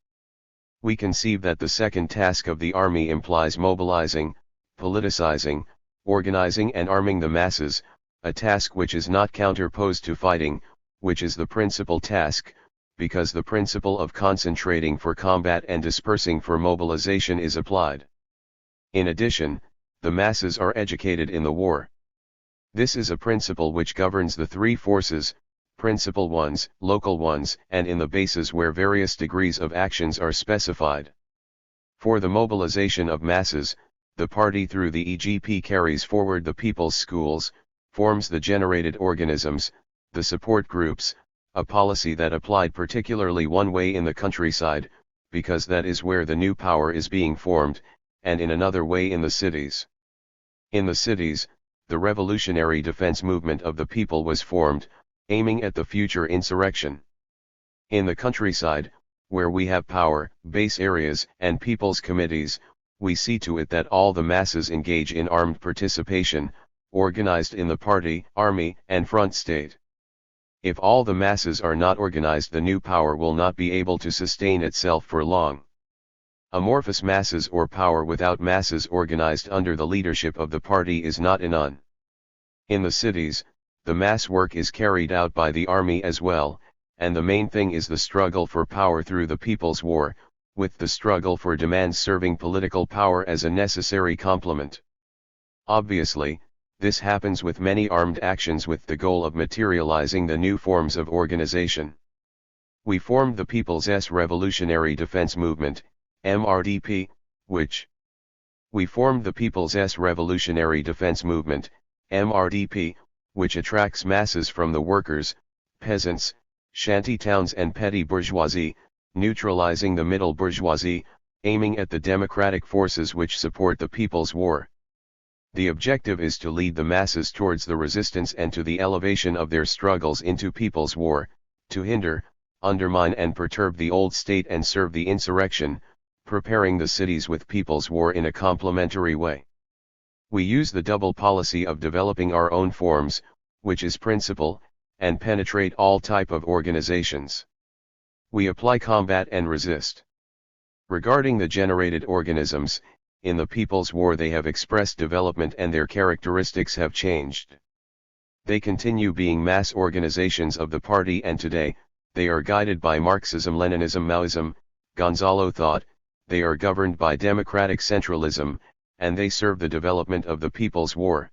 We conceive that the second task of the army implies mobilizing, politicizing, organizing, and arming the masses, a task which is not counterposed to fighting, which is the principal task, because the principle of concentrating for combat and dispersing for mobilization is applied. In addition, the masses are educated in the war. This is a principle which governs the three forces, principal ones, local ones, and in the bases where various degrees of actions are specified. For the mobilization of masses, the party through the EGP carries forward the people's schools, forms the generated organisms, the support groups, a policy that applied particularly one way in the countryside, because that is where the new power is being formed, and in another way in the cities. In the cities, the revolutionary defense movement of the people was formed, aiming at the future insurrection. In the countryside, where we have power, base areas, and people's committees, we see to it that all the masses engage in armed participation, organized in the party, army, and front state. If all the masses are not organized, the new power will not be able to sustain itself for long. Amorphous masses or power without masses organized under the leadership of the party is not enough. In the cities, the mass work is carried out by the army as well, and the main thing is the struggle for power through the People's War, with the struggle for demands serving political power as a necessary complement. Obviously, this happens with many armed actions with the goal of materializing the new forms of organization. We formed the People's Revolutionary Defense Movement, MRDP, which We formed the People's Revolutionary Defense Movement, MRDP, which attracts masses from the workers, peasants, shanty towns and petty bourgeoisie, neutralizing the middle bourgeoisie, aiming at the democratic forces which support the People's War. The objective is to lead the masses towards the resistance and to the elevation of their struggles into People's War, to hinder, undermine and perturb the old state and serve the insurrection, preparing the cities with People's War in a complementary way. We use the double policy of developing our own forms, which is principle, and penetrate all type of organizations. We apply combat and resist. Regarding the generated organisms, in the People's War they have expressed development and their characteristics have changed. They continue being mass organizations of the party, and today, they are guided by Marxism, Leninism, Maoism, Gonzalo thought, they are governed by democratic centralism, and they serve the development of the People's War.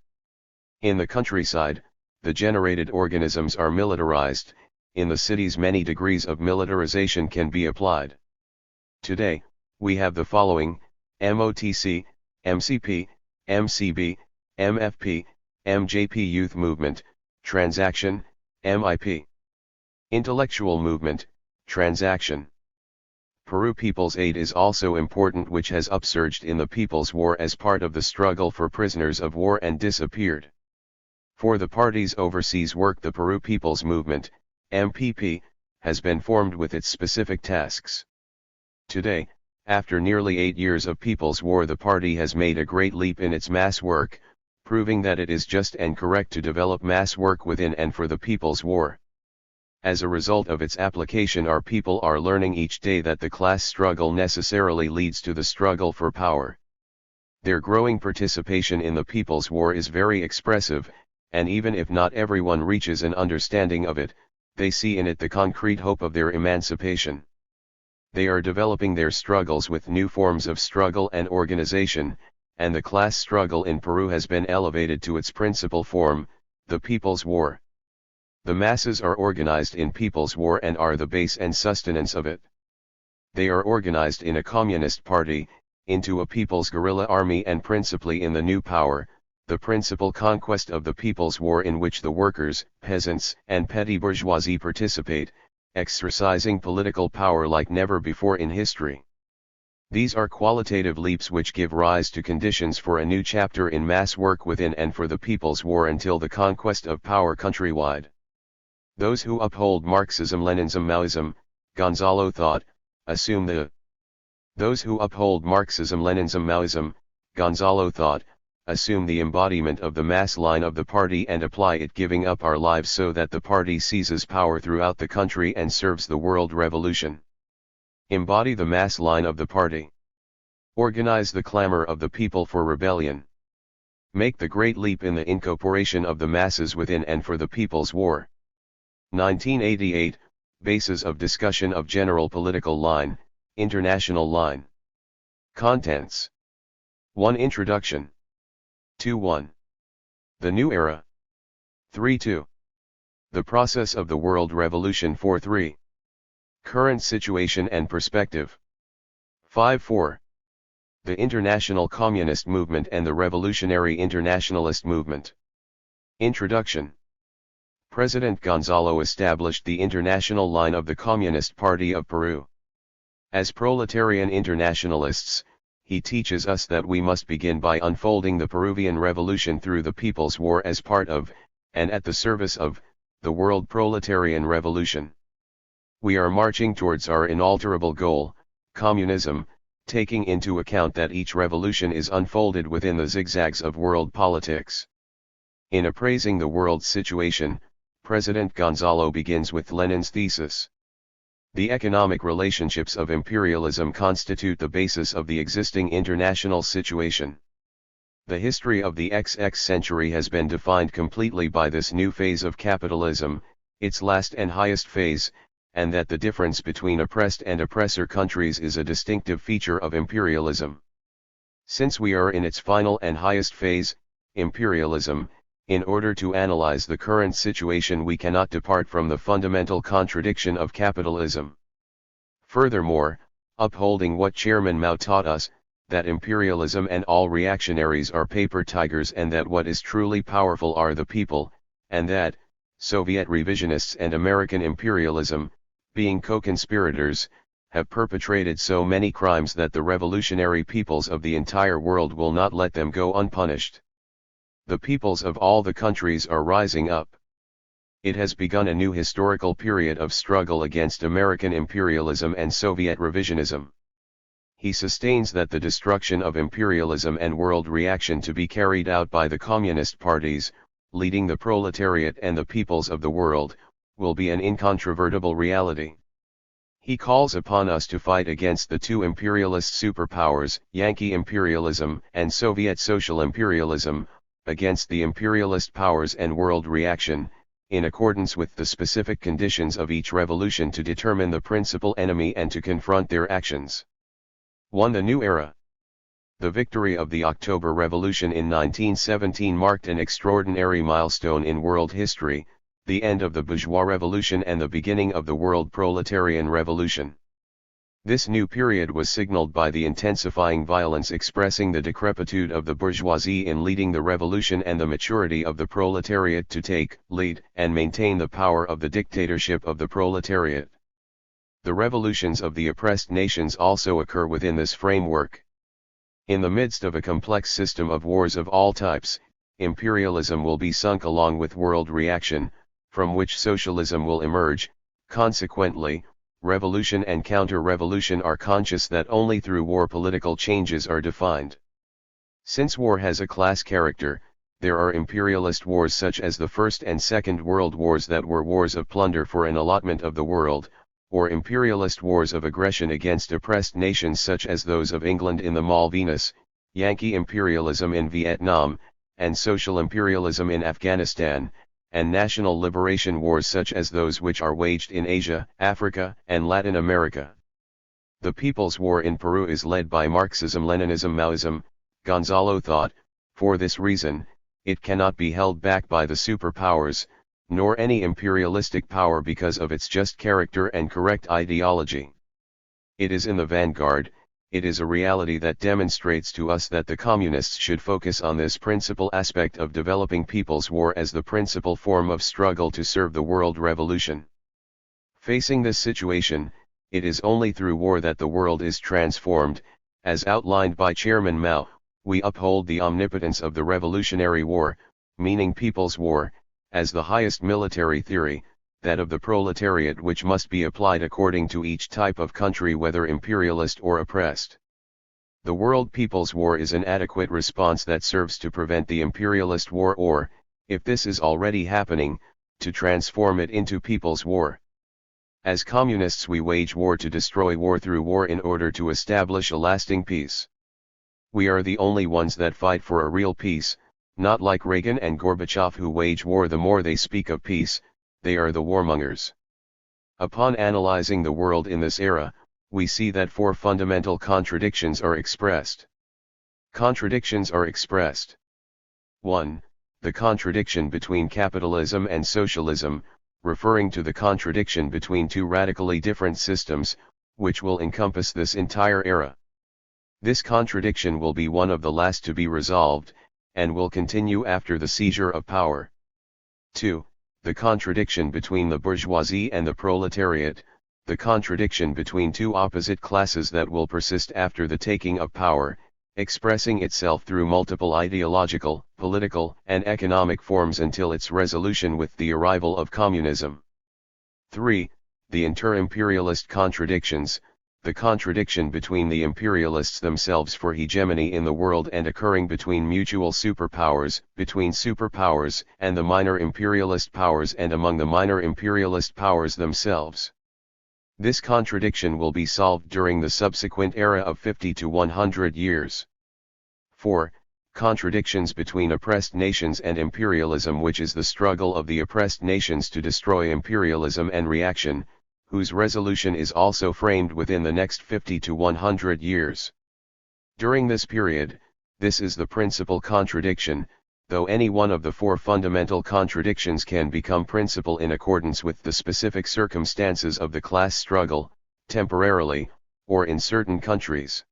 In the countryside, the generated organisms are militarized, in the cities many degrees of militarization can be applied. Today, we have the following: MOTC, MCP, MCB, MFP, MJP Youth Movement, Transaction, MIP. Intellectual Movement, Transaction. Peru People's Aid is also important, which has upsurged in the People's War as part of the struggle for prisoners of war and disappeared. For the party's overseas work, the Peru People's Movement, MPP, has been formed with its specific tasks. Today, after nearly 8 years of People's War, the party has made a great leap in its mass work, proving that it is just and correct to develop mass work within and for the People's War. As a result of its application, our people are learning each day that the class struggle necessarily leads to the struggle for power. Their growing participation in the People's War is very expressive, and even if not everyone reaches an understanding of it, they see in it the concrete hope of their emancipation. They are developing their struggles with new forms of struggle and organization, and the class struggle in Peru has been elevated to its principal form, the People's War. The masses are organized in People's War and are the base and sustenance of it. They are organized in a communist party, into a people's guerrilla army, and principally in the new power, the principal conquest of the People's War, in which the workers, peasants, and petty bourgeoisie participate, exercising political power like never before in history. These are qualitative leaps which give rise to conditions for a new chapter in mass work within and for the People's War until the conquest of power countrywide. Those who uphold Marxism, Leninism, Maoism, Gonzalo thought, assume the embodiment of the mass line of the party and apply it, giving up our lives so that the party seizes power throughout the country and serves the world revolution. Embody the mass line of the party. Organize the clamor of the people for rebellion. Make the great leap in the incorporation of the masses within and for the People's War. 1988, Basis of Discussion of General Political Line, International Line. Contents. 1. Introduction. 2.1. The New Era. 3.2. The Process of the World Revolution. 4.3. Current Situation and Perspective. 5.4. The International Communist Movement and the Revolutionary Internationalist Movement. Introduction. President Gonzalo established the international line of the Communist Party of Peru. As proletarian internationalists, he teaches us that we must begin by unfolding the Peruvian Revolution through the People's War as part of, and at the service of, the world proletarian revolution. We are marching towards our inalterable goal, communism, taking into account that each revolution is unfolded within the zigzags of world politics. In appraising the world's situation, President Gonzalo begins with Lenin's thesis. The economic relationships of imperialism constitute the basis of the existing international situation. The history of the XX century has been defined completely by this new phase of capitalism, its last and highest phase, and that the difference between oppressed and oppressor countries is a distinctive feature of imperialism. Since we are in its final and highest phase, imperialism, in order to analyze the current situation we cannot depart from the fundamental contradiction of capitalism. Furthermore, upholding what Chairman Mao taught us, that imperialism and all reactionaries are paper tigers and that what is truly powerful are the people, and that, Soviet revisionists and American imperialism, being co-conspirators, have perpetrated so many crimes that the revolutionary peoples of the entire world will not let them go unpunished. The peoples of all the countries are rising up. It has begun a new historical period of struggle against American imperialism and Soviet revisionism. He sustains that the destruction of imperialism and world reaction to be carried out by the communist parties, leading the proletariat and the peoples of the world, will be an incontrovertible reality. He calls upon us to fight against the two imperialist superpowers, Yankee imperialism and Soviet social imperialism, against the imperialist powers and world reaction, in accordance with the specific conditions of each revolution to determine the principal enemy and to confront their actions. 1. The New Era. The victory of the October Revolution in 1917 marked an extraordinary milestone in world history, the end of the bourgeois revolution and the beginning of the world proletarian revolution. This new period was signaled by the intensifying violence expressing the decrepitude of the bourgeoisie in leading the revolution and the maturity of the proletariat to take, lead, and maintain the power of the dictatorship of the proletariat. The revolutions of the oppressed nations also occur within this framework. In the midst of a complex system of wars of all types, imperialism will be sunk along with world reaction, from which socialism will emerge. Consequently, revolution and counter-revolution are conscious that only through war political changes are defined. Since war has a class character, there are imperialist wars such as the First and Second World Wars that were wars of plunder for an allotment of the world, or imperialist wars of aggression against oppressed nations such as those of England in the Malvinas, Yankee imperialism in Vietnam, and social imperialism in Afghanistan, and national liberation wars such as those which are waged in Asia, Africa, and Latin America. The People's War in Peru is led by Marxism-Leninism-Maoism, Gonzalo thought. For this reason, it cannot be held back by the superpowers, nor any imperialistic power because of its just character and correct ideology. It is in the vanguard. It is a reality that demonstrates to us that the communists should focus on this principal aspect of developing people's war as the principal form of struggle to serve the world revolution. Facing this situation, it is only through war that the world is transformed. As outlined by Chairman Mao, we uphold the omnipotence of the Revolutionary War, meaning people's war, as the highest military theory, that of the proletariat which must be applied according to each type of country whether imperialist or oppressed. The World People's War is an adequate response that serves to prevent the imperialist war or, if this is already happening, to transform it into people's war. As communists we wage war to destroy war through war in order to establish a lasting peace. We are the only ones that fight for a real peace, not like Reagan and Gorbachev who wage war the more they speak of peace. They are the warmongers. Upon analyzing the world in this era, we see that four fundamental contradictions are expressed. Contradictions are expressed. 1. The contradiction between capitalism and socialism, referring to the contradiction between two radically different systems, which will encompass this entire era. This contradiction will be one of the last to be resolved, and will continue after the seizure of power. 2. The contradiction between the bourgeoisie and the proletariat, the contradiction between two opposite classes that will persist after the taking of power, expressing itself through multiple ideological, political, and economic forms until its resolution with the arrival of communism. 3. The inter-imperialist contradictions, the contradiction between the imperialists themselves for hegemony in the world and occurring between mutual superpowers, between superpowers and the minor imperialist powers and among the minor imperialist powers themselves. This contradiction will be solved during the subsequent era of 50 to 100 years. 4. Contradictions between oppressed nations and imperialism, which is the struggle of the oppressed nations to destroy imperialism and reaction, whose resolution is also framed within the next 50 to 100 years. During this period, this is the principal contradiction, though any one of the four fundamental contradictions can become principal in accordance with the specific circumstances of the class struggle, temporarily, or in certain countries.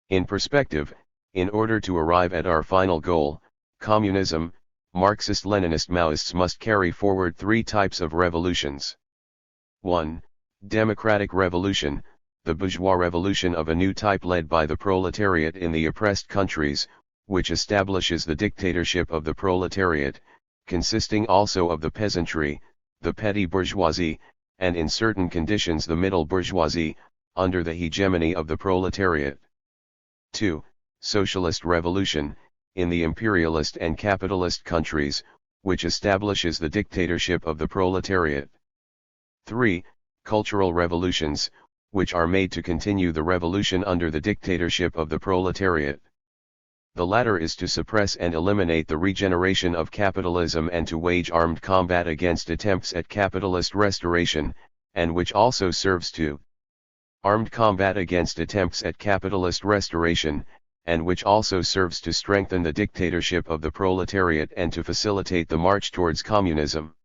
In perspective, in order to arrive at our final goal, communism, Marxist-Leninist Maoists must carry forward three types of revolutions. 1. Democratic revolution, the bourgeois revolution of a new type led by the proletariat in the oppressed countries, which establishes the dictatorship of the proletariat, consisting also of the peasantry, the petty bourgeoisie, and in certain conditions the middle bourgeoisie, under the hegemony of the proletariat. 2. Socialist revolution, in the imperialist and capitalist countries, which establishes the dictatorship of the proletariat. 3. Cultural revolutions, which are made to continue the revolution under the dictatorship of the proletariat. The latter is to suppress and eliminate the regeneration of capitalism and to wage armed combat against attempts at capitalist restoration, and which also serves to armed combat against attempts at capitalist restoration, and which also serves to strengthen the dictatorship of the proletariat and to facilitate the march towards communism.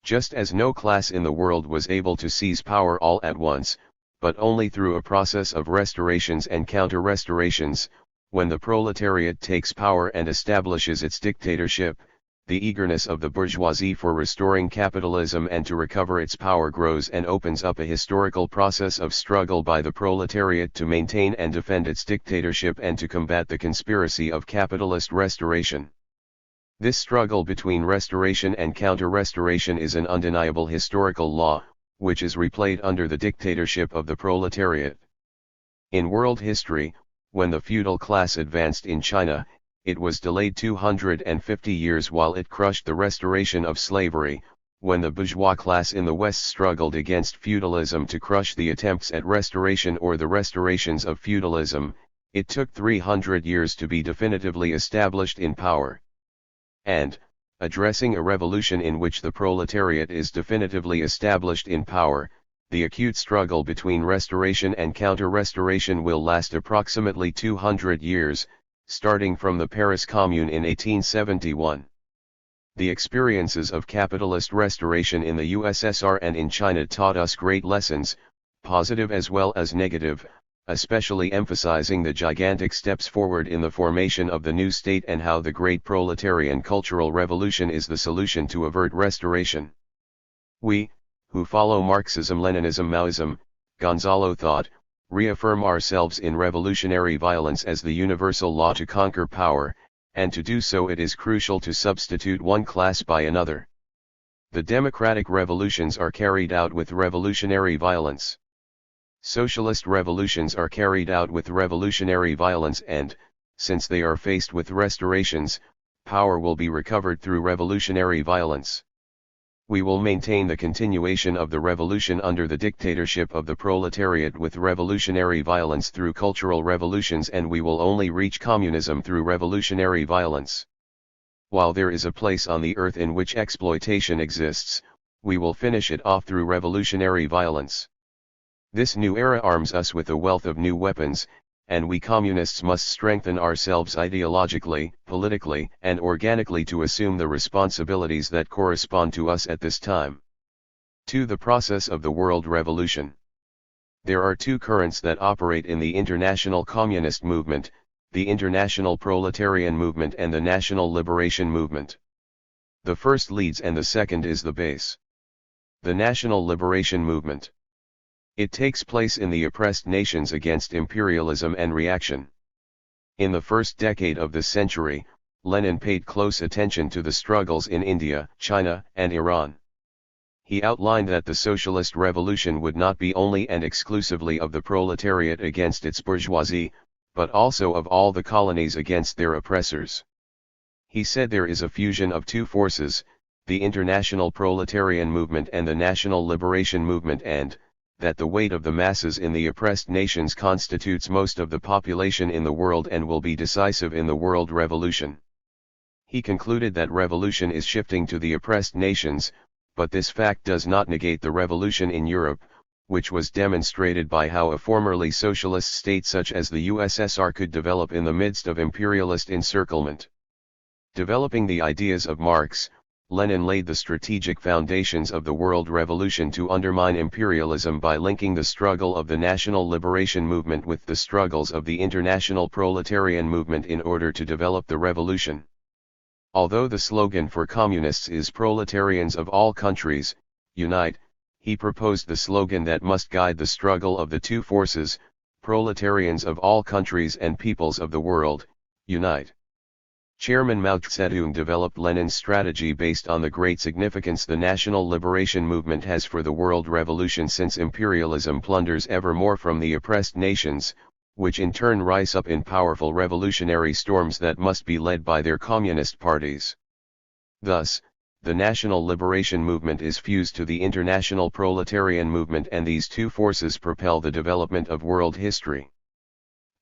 Just as no class in the world was able to seize power all at once, but only through a process of restorations and counter-restorations, when the proletariat takes power and establishes its dictatorship, the eagerness of the bourgeoisie for restoring capitalism and to recover its power grows and opens up a historical process of struggle by the proletariat to maintain and defend its dictatorship and to combat the conspiracy of capitalist restoration. This struggle between restoration and counter-restoration is an undeniable historical law, which is replayed under the dictatorship of the proletariat. In world history, when the feudal class advanced in China, it was delayed 250 years while it crushed the restoration of slavery. When the bourgeois class in the West struggled against feudalism to crush the attempts at restoration or the restorations of feudalism, it took 300 years to be definitively established in power. And, addressing a revolution in which the proletariat is definitively established in power, the acute struggle between restoration and counter-restoration will last approximately 200 years, starting from the Paris Commune in 1871. The experiences of capitalist restoration in the USSR and in China taught us great lessons, positive as well as negative, especially emphasizing the gigantic steps forward in the formation of the new state and how the great proletarian cultural revolution is the solution to avert restoration. We, who follow Marxism, Leninism, Maoism, Gonzalo thought, reaffirm ourselves in revolutionary violence as the universal law to conquer power, and to do so it is crucial to substitute one class by another. The democratic revolutions are carried out with revolutionary violence. Socialist revolutions are carried out with revolutionary violence and, since they are faced with restorations, power will be recovered through revolutionary violence. We will maintain the continuation of the revolution under the dictatorship of the proletariat with revolutionary violence through cultural revolutions, and we will only reach communism through revolutionary violence. While there is a place on the earth in which exploitation exists, we will finish it off through revolutionary violence. This new era arms us with a wealth of new weapons, and we communists must strengthen ourselves ideologically, politically, and organically to assume the responsibilities that correspond to us at this time. 2. The process of the world revolution. There are two currents that operate in the international communist movement, the international proletarian movement and the national liberation movement. The first leads and the second is the base. The national liberation movement. It takes place in the oppressed nations against imperialism and reaction. In the first decade of this century, Lenin paid close attention to the struggles in India, China, and Iran. He outlined that the socialist revolution would not be only and exclusively of the proletariat against its bourgeoisie, but also of all the colonies against their oppressors. He said there is a fusion of two forces, the international proletarian movement and the national liberation movement, and that the weight of the masses in the oppressed nations constitutes most of the population in the world and will be decisive in the world revolution. He concluded that revolution is shifting to the oppressed nations, but this fact does not negate the revolution in Europe, which was demonstrated by how a formerly socialist state such as the USSR could develop in the midst of imperialist encirclement. Developing the ideas of Marx, Lenin laid the strategic foundations of the world revolution to undermine imperialism by linking the struggle of the national liberation movement with the struggles of the international proletarian movement in order to develop the revolution. Although the slogan for communists is "Proletarians of all countries, unite," he proposed the slogan that must guide the struggle of the two forces, "Proletarians of all countries and peoples of the world, unite." Chairman Mao Zedong developed Lenin's strategy based on the great significance the national liberation movement has for the world revolution, since imperialism plunders ever more from the oppressed nations, which in turn rise up in powerful revolutionary storms that must be led by their communist parties. Thus, the national liberation movement is fused to the international proletarian movement, and these two forces propel the development of world history.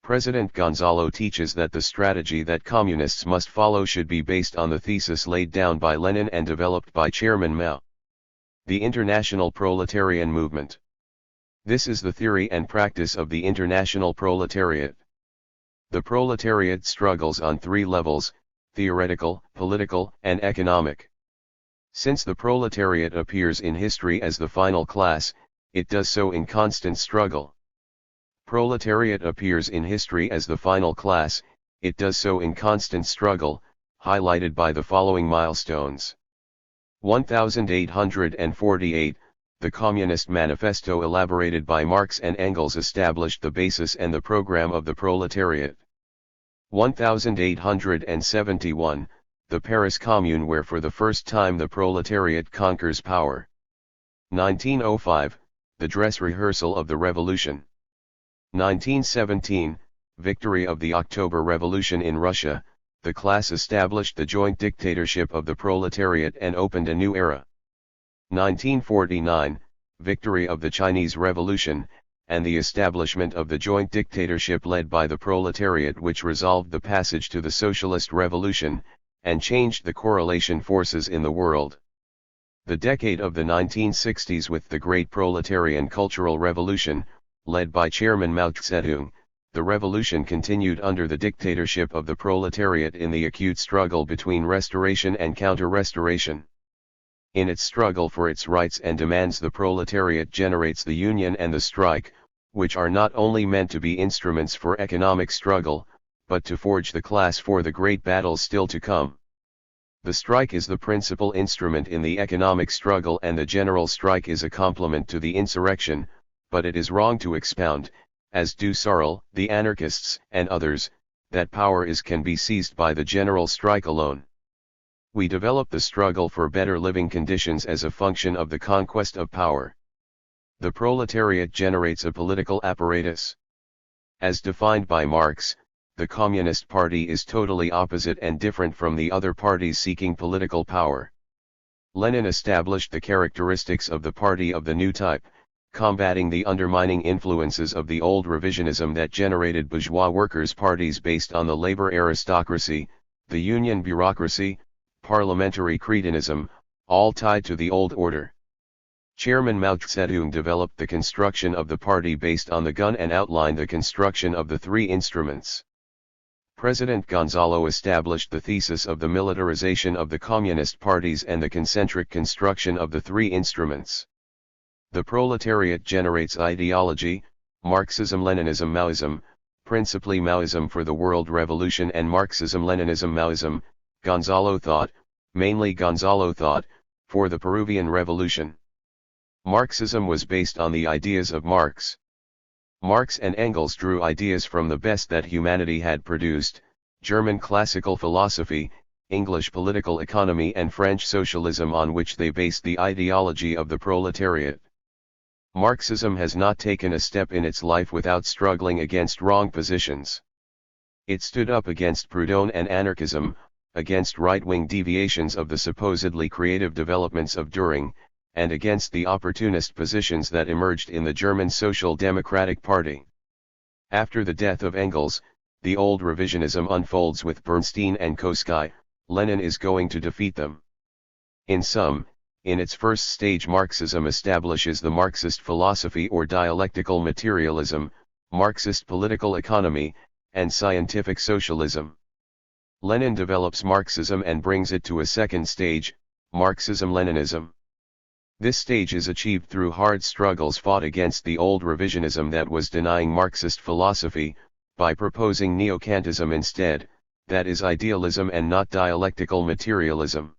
President Gonzalo teaches that the strategy that communists must follow should be based on the thesis laid down by Lenin and developed by Chairman Mao. The international proletarian movement. This is the theory and practice of the international proletariat. The proletariat struggles on three levels: theoretical, political, and economic. Since the proletariat appears in history as the final class, it does so in constant struggle. Proletariat appears in history as the final class, it does so in constant struggle, highlighted by the following milestones. 1848, the Communist Manifesto elaborated by Marx and Engels established the basis and the program of the proletariat. 1871, the Paris Commune, where for the first time the proletariat conquers power. 1905, the dress rehearsal of the revolution. 1917, victory of the October Revolution in Russia, the class established the joint dictatorship of the proletariat and opened a new era. 1949, victory of the Chinese Revolution, and the establishment of the joint dictatorship led by the proletariat, which resolved the passage to the socialist revolution, and changed the correlation forces in the world. The decade of the 1960s with the Great Proletarian Cultural Revolution, led by Chairman Mao Zedong, the revolution continued under the dictatorship of the proletariat in the acute struggle between restoration and counter-restoration. In its struggle for its rights and demands, the proletariat generates the union and the strike, which are not only meant to be instruments for economic struggle, but to forge the class for the great battles still to come. The strike is the principal instrument in the economic struggle, and the general strike is a complement to the insurrection, but it is wrong to expound, as do Searle, the anarchists, and others, that power can be seized by the general strike alone. We develop the struggle for better living conditions as a function of the conquest of power. The proletariat generates a political apparatus. As defined by Marx, the Communist Party is totally opposite and different from the other parties seeking political power. Lenin established the characteristics of the party of the new type, combating the undermining influences of the old revisionism that generated bourgeois workers' parties based on the labor aristocracy, the union bureaucracy, parliamentary cretinism, all tied to the old order. Chairman Mao Zedong developed the construction of the party based on the gun and outlined the construction of the three instruments. President Gonzalo established the thesis of the militarization of the communist parties and the concentric construction of the three instruments. The proletariat generates ideology, Marxism-Leninism, Maoism, principally Maoism for the world revolution, and Marxism-Leninism, Maoism, Gonzalo thought, mainly Gonzalo thought, for the Peruvian Revolution. Marxism was based on the ideas of Marx. Marx and Engels drew ideas from the best that humanity had produced: German classical philosophy, English political economy and French socialism, on which they based the ideology of the proletariat. Marxism has not taken a step in its life without struggling against wrong positions. It stood up against Proudhon and anarchism, against right-wing deviations of the supposedly creative developments of Dühring, and against the opportunist positions that emerged in the German Social Democratic Party. After the death of Engels, the old revisionism unfolds with Bernstein and Koski. Lenin is going to defeat them. In sum, in its first stage, Marxism establishes the Marxist philosophy or dialectical materialism, Marxist political economy, and scientific socialism. Lenin develops Marxism and brings it to a second stage, Marxism-Leninism. This stage is achieved through hard struggles fought against the old revisionism that was denying Marxist philosophy, by proposing neo-Kantism instead, that is idealism and not dialectical materialism.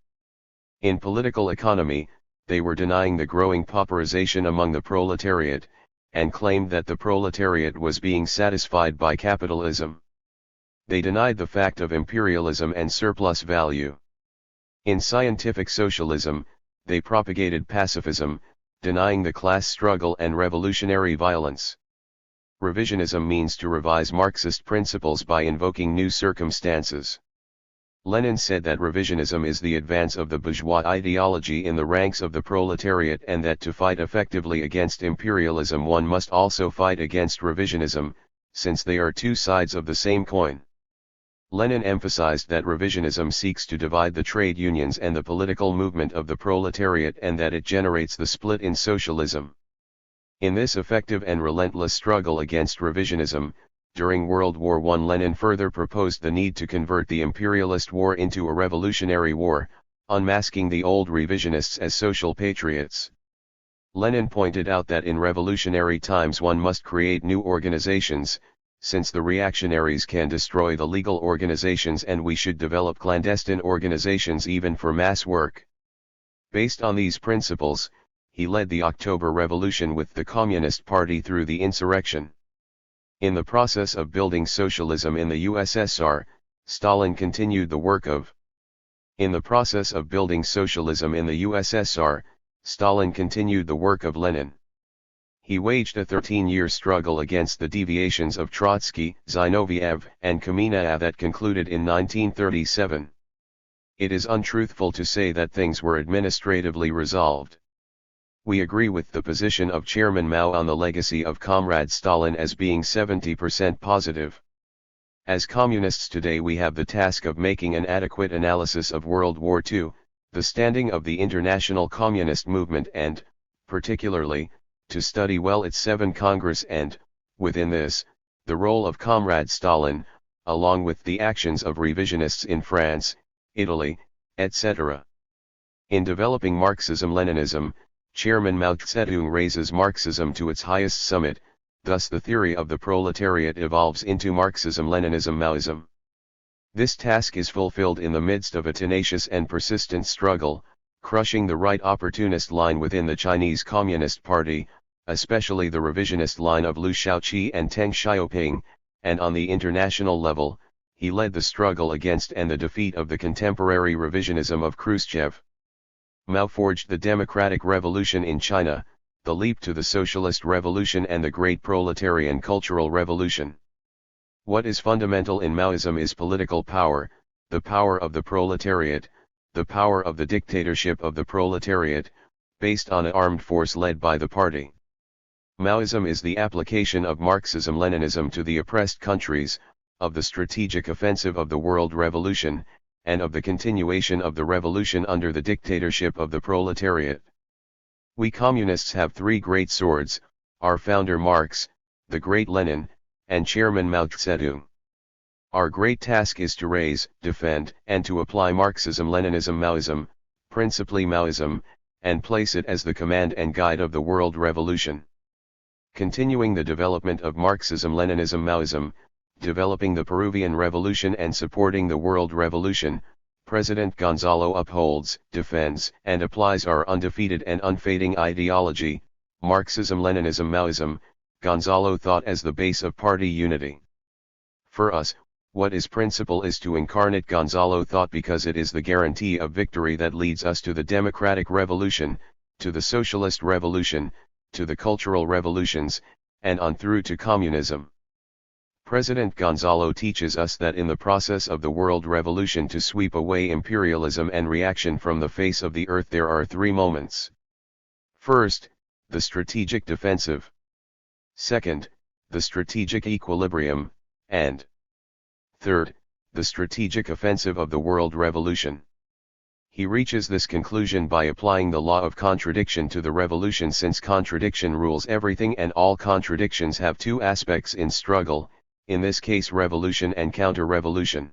In political economy, they were denying the growing pauperization among the proletariat, and claimed that the proletariat was being satisfied by capitalism. They denied the fact of imperialism and surplus value. In scientific socialism, they propagated pacifism, denying the class struggle and revolutionary violence. Revisionism means to revise Marxist principles by invoking new circumstances. Lenin said that revisionism is the advance of the bourgeois ideology in the ranks of the proletariat, and that to fight effectively against imperialism one must also fight against revisionism, since they are two sides of the same coin. Lenin emphasized that revisionism seeks to divide the trade unions and the political movement of the proletariat, and that it generates the split in socialism. In this effective and relentless struggle against revisionism, during World War I, Lenin further proposed the need to convert the imperialist war into a revolutionary war, unmasking the old revisionists as social patriots. Lenin pointed out that in revolutionary times one must create new organizations, since the reactionaries can destroy the legal organizations, and we should develop clandestine organizations even for mass work. Based on these principles, he led the October Revolution with the Communist Party through the insurrection. In the process of building socialism in the USSR, Stalin continued the work of. In the process of building socialism in the USSR, Stalin continued the work of Lenin. He waged a 13-year struggle against the deviations of Trotsky, Zinoviev, and Kamenev that concluded in 1937. It is untruthful to say that things were administratively resolved. We agree with the position of Chairman Mao on the legacy of Comrade Stalin as being 70% positive. As communists today, we have the task of making an adequate analysis of World War II, the standing of the international communist movement, and, particularly, to study well its 7th Congress and, within this, the role of Comrade Stalin, along with the actions of revisionists in France, Italy, etc. In developing Marxism-Leninism, Chairman Mao Zedong raises Marxism to its highest summit, thus the theory of the proletariat evolves into Marxism-Leninism-Maoism. This task is fulfilled in the midst of a tenacious and persistent struggle, crushing the right opportunist line within the Chinese Communist Party, especially the revisionist line of Liu Shaoqi and Deng Xiaoping, and on the international level, he led the struggle against and the defeat of the contemporary revisionism of Khrushchev. Mao forged the democratic revolution in China, the leap to the socialist revolution, and the great proletarian cultural revolution. What is fundamental in Maoism is political power, the power of the proletariat, the power of the dictatorship of the proletariat, based on an armed force led by the party. Maoism is the application of Marxism-Leninism to the oppressed countries, of the strategic offensive of the world revolution, and of the continuation of the revolution under the dictatorship of the proletariat. We communists have three great swords, our founder Marx, the great Lenin, and Chairman Mao Zedong. Our great task is to raise, defend, and to apply Marxism-Leninism-Maoism, principally Maoism, and place it as the command and guide of the world revolution. Continuing the development of Marxism-Leninism-Maoism, developing the Peruvian Revolution and supporting the world revolution, President Gonzalo upholds, defends, and applies our undefeated and unfading ideology, Marxism-Leninism-Maoism, Gonzalo thought as the base of party unity. For us, What is principle is to incarnate Gonzalo thought because it is the guarantee of victory that leads us to the democratic revolution, to the socialist revolution, to the cultural revolutions, and on through to communism. President Gonzalo teaches us that in the process of the world revolution to sweep away imperialism and reaction from the face of the earth there are three moments. First, the strategic defensive. Second, the strategic equilibrium, and third, the strategic offensive of the world revolution. He reaches this conclusion by applying the law of contradiction to the revolution, since contradiction rules everything and all contradictions have two aspects in struggle, in this case revolution and counter-revolution.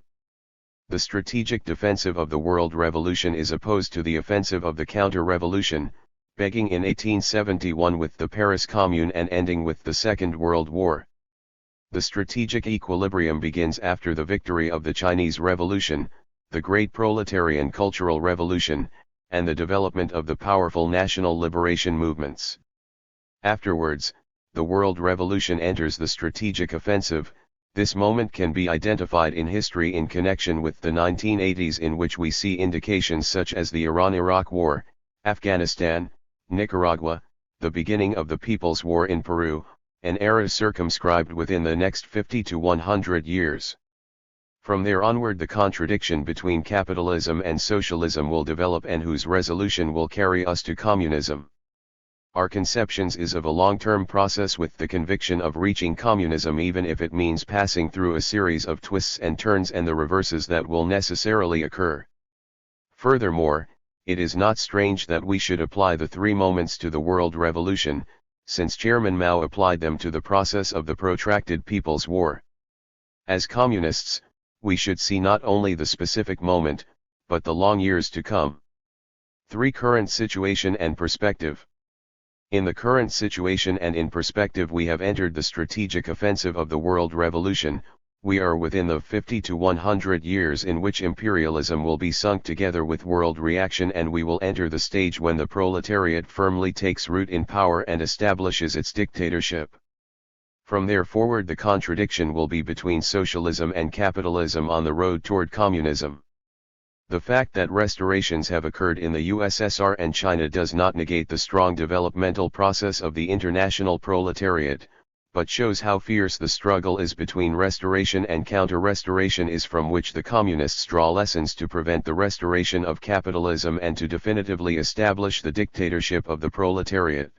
The strategic defensive of the world revolution is opposed to the offensive of the counter-revolution, beginning in 1871 with the Paris Commune and ending with the Second World War. The strategic equilibrium begins after the victory of the Chinese Revolution, the Great Proletarian Cultural Revolution, and the development of the powerful national liberation movements. Afterwards, the world revolution enters the strategic offensive. This moment can be identified in history in connection with the 1980s, in which we see indications such as the Iran-Iraq War, Afghanistan, Nicaragua, the beginning of the People's War in Peru, an era circumscribed within the next 50 to 100 years. From there onward the contradiction between capitalism and socialism will develop, and whose resolution will carry us to communism. Our conceptions is of a long-term process with the conviction of reaching communism, even if it means passing through a series of twists and turns and the reverses that will necessarily occur. Furthermore, it is not strange that we should apply the three moments to the world revolution, since Chairman Mao applied them to the process of the protracted People's War. As communists, we should see not only the specific moment, but the long years to come. 3. Current situation and perspective. In the current situation and in perspective we have entered the strategic offensive of the world revolution. We are within the 50 to 100 years in which imperialism will be sunk together with world reaction, and we will enter the stage when the proletariat firmly takes root in power and establishes its dictatorship. From there forward the contradiction will be between socialism and capitalism on the road toward communism. The fact that restorations have occurred in the USSR and China does not negate the strong developmental process of the international proletariat, but shows how fierce the struggle is between restoration and counter-restoration is, from which the communists draw lessons to prevent the restoration of capitalism and to definitively establish the dictatorship of the proletariat.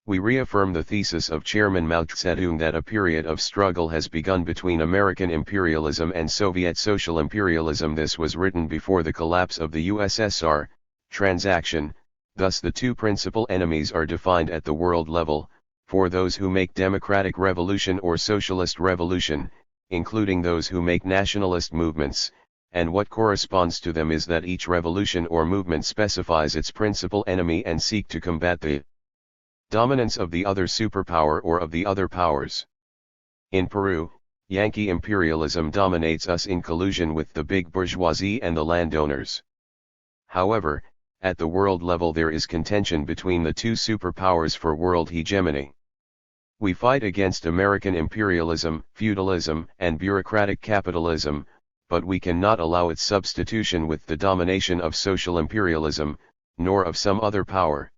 We reaffirm the thesis of Chairman Mao Zedong that a period of struggle has begun between American imperialism and Soviet social imperialism. This was written before the collapse of the USSR. Transaction. Thus the two principal enemies are defined at the world level, for those who make democratic revolution or socialist revolution, including those who make nationalist movements, and what corresponds to them is that each revolution or movement specifies its principal enemy and seek to combat the dominance of the other superpower or of the other powers. In Peru, Yankee imperialism dominates us in collusion with the big bourgeoisie and the landowners. However, at the world level there is contention between the two superpowers for world hegemony. We fight against American imperialism, feudalism, and bureaucratic capitalism, but we cannot allow its substitution with the domination of social imperialism, nor of some other power.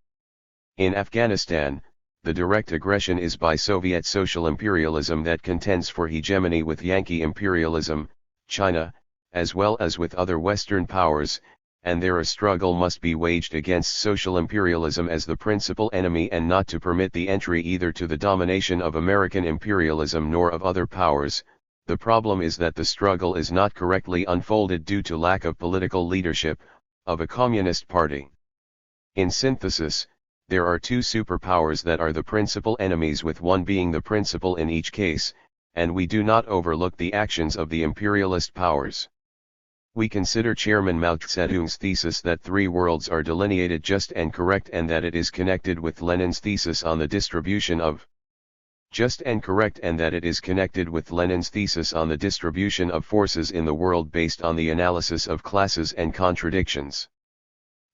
In Afghanistan, the direct aggression is by Soviet social imperialism that contends for hegemony with Yankee imperialism, China, as well as with other Western powers, and there a struggle must be waged against social imperialism as the principal enemy and not to permit the entry either to the domination of American imperialism nor of other powers. The problem is that the struggle is not correctly unfolded due to lack of political leadership of a communist party. In synthesis, there are two superpowers that are the principal enemies, with one being the principal in each case, and we do not overlook the actions of the imperialist powers. We consider Chairman Mao Zedong's thesis that three worlds are delineated just and correct, and that it is connected with Lenin's thesis on the distribution of just and correct, and that it is connected with Lenin's thesis on the distribution of forces in the world based on the analysis of classes and contradictions.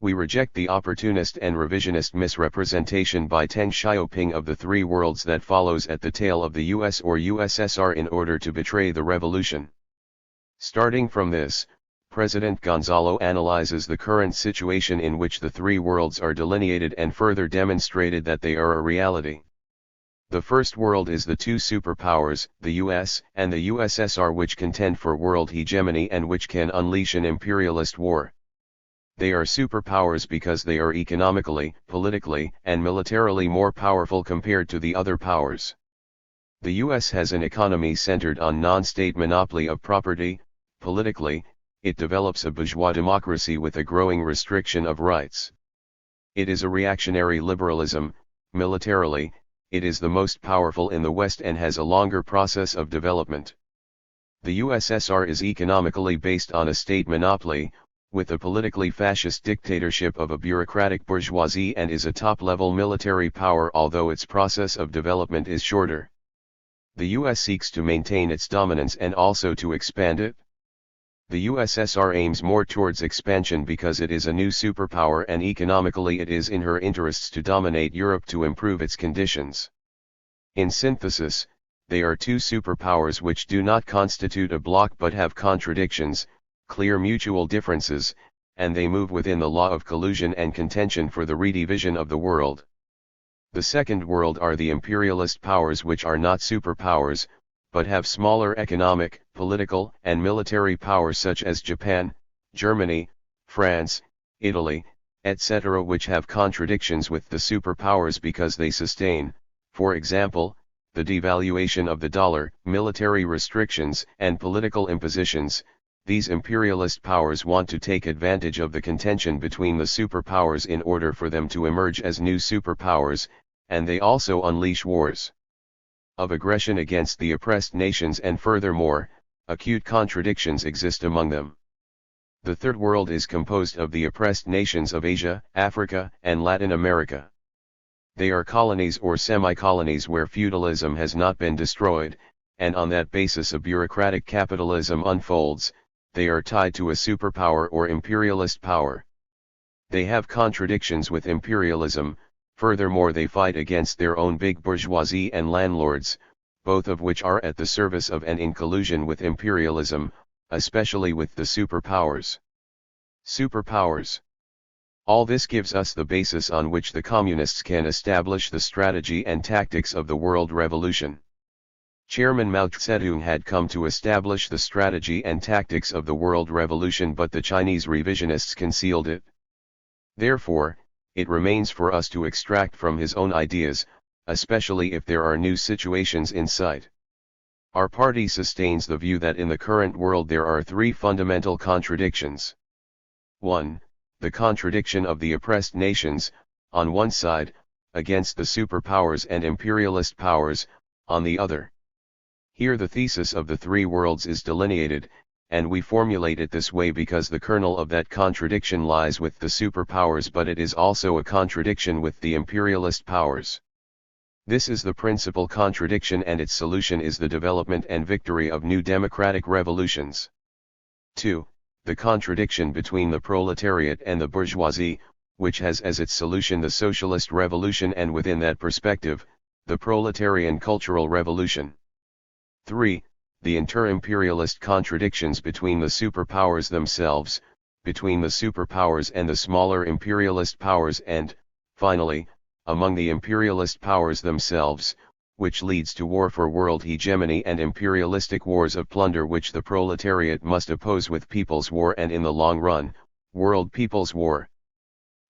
We reject the opportunist and revisionist misrepresentation by Deng Xiaoping of the three worlds that follows at the tail of the US or USSR in order to betray the revolution. Starting from this, President Gonzalo analyzes the current situation in which the three worlds are delineated and further demonstrated that they are a reality. The first world is the two superpowers, the US and the USSR, which contend for world hegemony and which can unleash an imperialist war. They are superpowers because they are economically, politically, and militarily more powerful compared to the other powers. The US has an economy centered on non-state monopoly of property. Politically, it develops a bourgeois democracy with a growing restriction of rights. It is a reactionary liberalism. Militarily, it is the most powerful in the West and has a longer process of development. The USSR is economically based on a state monopoly, with a politically fascist dictatorship of a bureaucratic bourgeoisie, and is a top-level military power, although its process of development is shorter. The US seeks to maintain its dominance and also to expand it. The USSR aims more towards expansion because it is a new superpower, and economically it is in her interests to dominate Europe to improve its conditions. In synthesis, they are two superpowers which do not constitute a bloc but have contradictions, clear mutual differences, and they move within the law of collusion and contention for the redivision of the world. The second world are the imperialist powers, which are not superpowers, but have smaller economic, political, and military powers such as Japan, Germany, France, Italy, etc., which have contradictions with the superpowers because they sustain, for example, the devaluation of the dollar, military restrictions, and political impositions. These imperialist powers want to take advantage of the contention between the superpowers in order for them to emerge as new superpowers, and they also unleash wars of aggression against the oppressed nations, and furthermore, acute contradictions exist among them. The Third World is composed of the oppressed nations of Asia, Africa, and Latin America. They are colonies or semi-colonies where feudalism has not been destroyed, and on that basis a bureaucratic capitalism unfolds. They are tied to a superpower or imperialist power. They have contradictions with imperialism. Furthermore, they fight against their own big bourgeoisie and landlords, both of which are at the service of and in collusion with imperialism, especially with the superpowers. Superpowers. All this gives us the basis on which the communists can establish the strategy and tactics of the world revolution. Chairman Mao Zedong had come to establish the strategy and tactics of the world revolution, but the Chinese revisionists concealed it. Therefore, it remains for us to extract from his own ideas, especially if there are new situations in sight. Our party sustains the view that in the current world there are three fundamental contradictions. 1. The contradiction of the oppressed nations, on one side, against the superpowers and imperialist powers, on the other. Here the thesis of the three worlds is delineated, and we formulate it this way because the kernel of that contradiction lies with the superpowers, but it is also a contradiction with the imperialist powers. This is the principal contradiction, and its solution is the development and victory of new democratic revolutions. 2. The contradiction between the proletariat and the bourgeoisie, which has as its solution the socialist revolution, and within that perspective, the proletarian cultural revolution. 3. The inter-imperialist contradictions between the superpowers themselves, between the superpowers and the smaller imperialist powers, and, finally, among the imperialist powers themselves, which leads to war for world hegemony and imperialistic wars of plunder, which the proletariat must oppose with people's war and, in the long run, world people's war.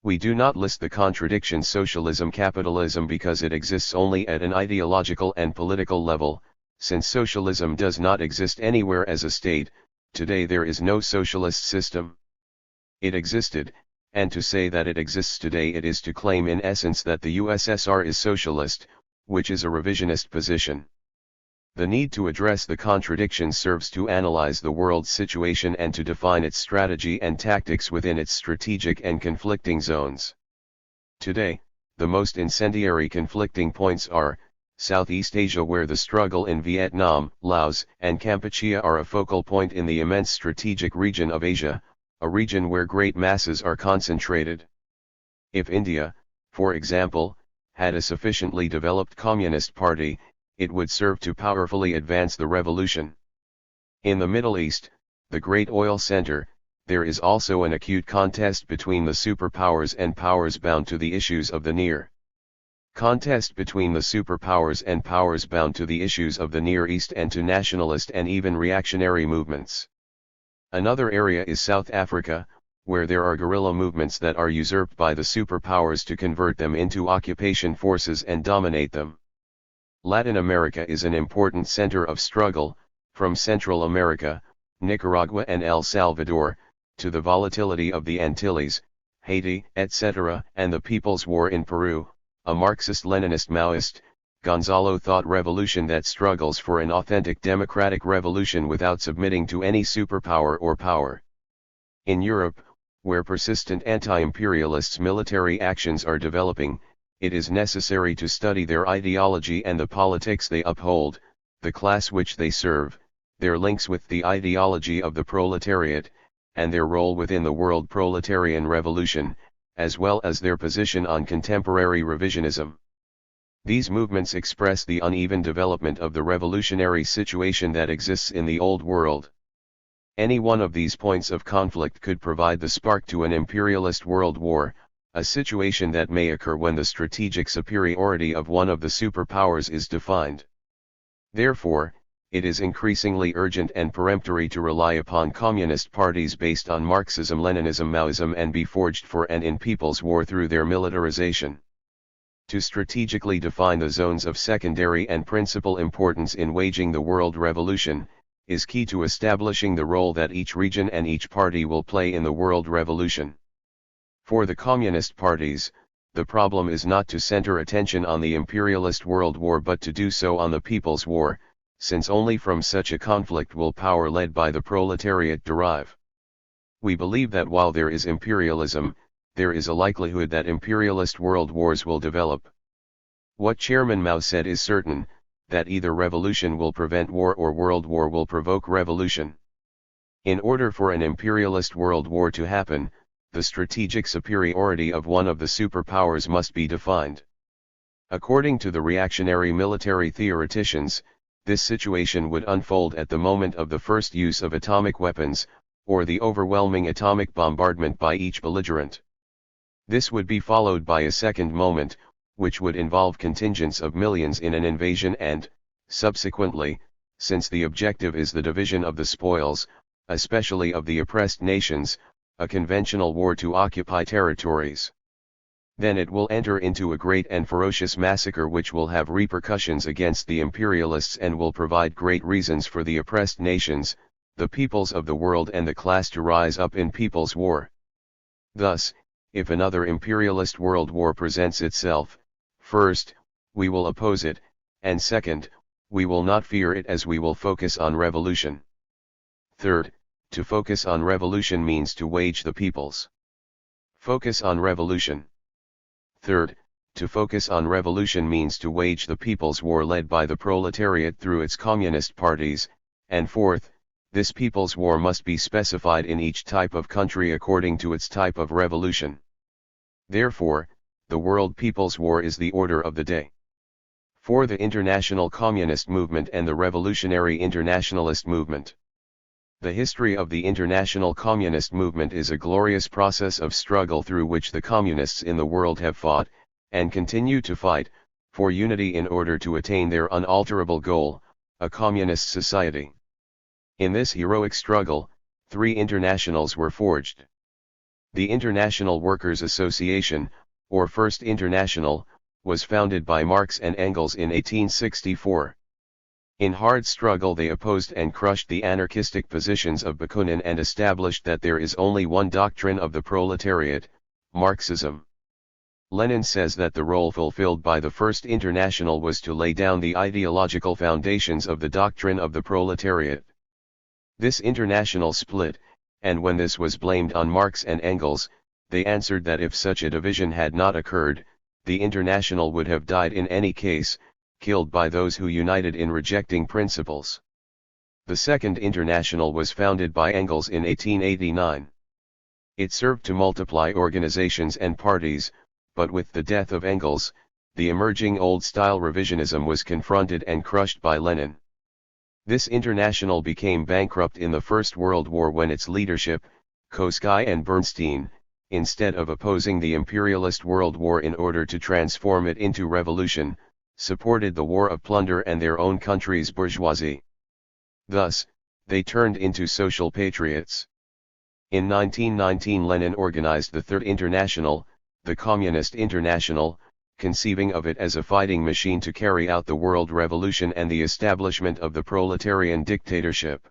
We do not list the contradiction socialism-capitalism because it exists only at an ideological and political level. Since socialism does not exist anywhere as a state, today there is no socialist system. It existed, and to say that it exists today, it is to claim in essence that the USSR is socialist, which is a revisionist position. The need to address the contradiction serves to analyze the world's situation and to define its strategy and tactics within its strategic and conflicting zones. Today, the most incendiary conflicting points are Southeast Asia, where the struggle in Vietnam, Laos, and Kampuchea are a focal point in the immense strategic region of Asia, a region where great masses are concentrated. If India, for example, had a sufficiently developed communist party, it would serve to powerfully advance the revolution. In the Middle East, the great oil center, there is also an acute contest between the superpowers and powers bound to the issues of the Near. Contest between the superpowers and powers bound to the issues of the Near East and to nationalist and even reactionary movements. Another area is South Africa, where there are guerrilla movements that are usurped by the superpowers to convert them into occupation forces and dominate them. Latin America is an important center of struggle, from Central America, Nicaragua and El Salvador, to the volatility of the Antilles, Haiti, etc., and the People's War in Peru, a Marxist-Leninist Maoist, Gonzalo thought revolution that struggles for an authentic democratic revolution without submitting to any superpower or power. In Europe, where persistent anti-imperialists' military actions are developing, it is necessary to study their ideology and the politics they uphold, the class which they serve, their links with the ideology of the proletariat, and their role within the world proletarian revolution, as well as their position on contemporary revisionism. These movements express the uneven development of the revolutionary situation that exists in the Old World. Any one of these points of conflict could provide the spark to an imperialist world war, a situation that may occur when the strategic superiority of one of the superpowers is defined. Therefore, it is increasingly urgent and peremptory to rely upon communist parties based on Marxism, Leninism, Maoism, and be forged for and in people's war through their militarization. To strategically define the zones of secondary and principal importance in waging the world revolution, is key to establishing the role that each region and each party will play in the world revolution. For the communist parties, the problem is not to center attention on the imperialist world war but to do so on the people's war, since only from such a conflict will power led by the proletariat derive. We believe that while there is imperialism, there is a likelihood that imperialist world wars will develop. What Chairman Mao said is certain, that either revolution will prevent war or world war will provoke revolution. In order for an imperialist world war to happen, the strategic superiority of one of the superpowers must be defined. According to the reactionary military theoreticians, this situation would unfold at the moment of the first use of atomic weapons, or the overwhelming atomic bombardment by each belligerent. This would be followed by a second moment, which would involve contingents of millions in an invasion and, subsequently, since the objective is the division of the spoils, especially of the oppressed nations, a conventional war to occupy territories. Then it will enter into a great and ferocious massacre which will have repercussions against the imperialists and will provide great reasons for the oppressed nations, the peoples of the world and the class to rise up in people's war. Thus, if another imperialist world war presents itself, first, we will oppose it, and second, we will not fear it as we will focus on revolution. Third, to focus on revolution means to wage the people's focus on revolution. Third, to focus on revolution means to wage the people's war led by the proletariat through its communist parties, and fourth, this people's war must be specified in each type of country according to its type of revolution. Therefore, the World People's War is the order of the day. For the international communist movement and the revolutionary internationalist movement. The history of the international communist movement is a glorious process of struggle through which the communists in the world have fought, and continue to fight, for unity in order to attain their unalterable goal, a communist society. In this heroic struggle, 3 internationals were forged. The International Workers' Association, or First International, was founded by Marx and Engels in 1864. In hard struggle they opposed and crushed the anarchistic positions of Bakunin and established that there is only one doctrine of the proletariat, Marxism. Lenin says that the role fulfilled by the First International was to lay down the ideological foundations of the doctrine of the proletariat. This international split, and when this was blamed on Marx and Engels, they answered that if such a division had not occurred, the international would have died in any case, killed by those who united in rejecting principles. The Second International was founded by Engels in 1889. It served to multiply organizations and parties, but with the death of Engels, the emerging old-style revisionism was confronted and crushed by Lenin. This international became bankrupt in the First World War when its leadership, Koski and Bernstein, instead of opposing the imperialist world war in order to transform it into revolution, supported the war of plunder and their own country's bourgeoisie. Thus, they turned into social patriots. In 1919 Lenin organized the Third International, the Communist International, conceiving of it as a fighting machine to carry out the world revolution and the establishment of the proletarian dictatorship.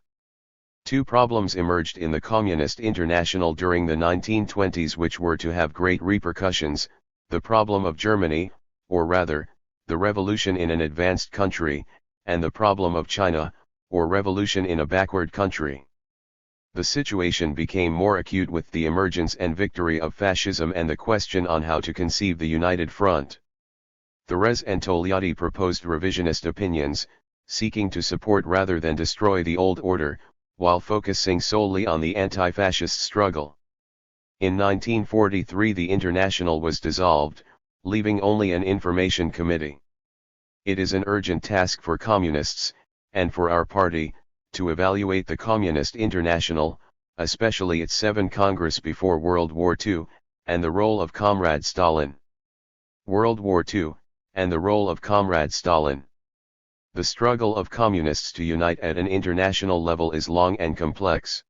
Two problems emerged in the Communist International during the 1920s which were to have great repercussions: the problem of Germany, or rather, the revolution in an advanced country, and the problem of China, or revolution in a backward country. The situation became more acute with the emergence and victory of fascism and the question on how to conceive the united front. Thérèse and Togliatti proposed revisionist opinions, seeking to support rather than destroy the old order, while focusing solely on the anti-fascist struggle. In 1943 the International was dissolved, leaving only an information committee. It is an urgent task for communists, and for our party, to evaluate the Communist International, especially its 7th Congress before World War II, and the role of Comrade Stalin. World War II, and the role of Comrade Stalin. The struggle of communists to unite at an international level is long and complex.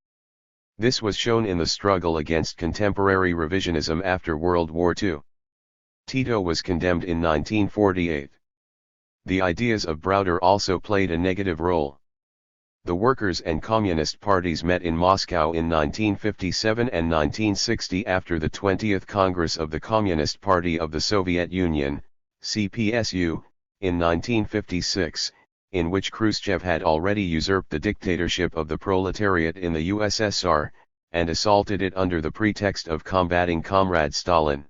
This was shown in the struggle against contemporary revisionism after World War II. Tito was condemned in 1948. The ideas of Browder also played a negative role. The workers' and communist parties met in Moscow in 1957 and 1960 after the 20th Congress of the Communist Party of the Soviet Union, CPSU, in 1956, in which Khrushchev had already usurped the dictatorship of the proletariat in the USSR, and assaulted it under the pretext of combating Comrade Stalin.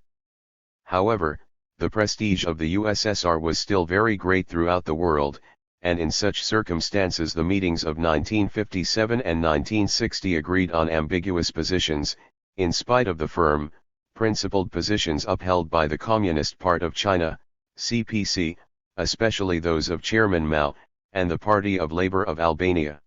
However, the prestige of the USSR was still very great throughout the world, and in such circumstances the meetings of 1957 and 1960 agreed on ambiguous positions, in spite of the firm, principled positions upheld by the Communist part of China, CPC, especially those of Chairman Mao, and the Party of Labour of Albania.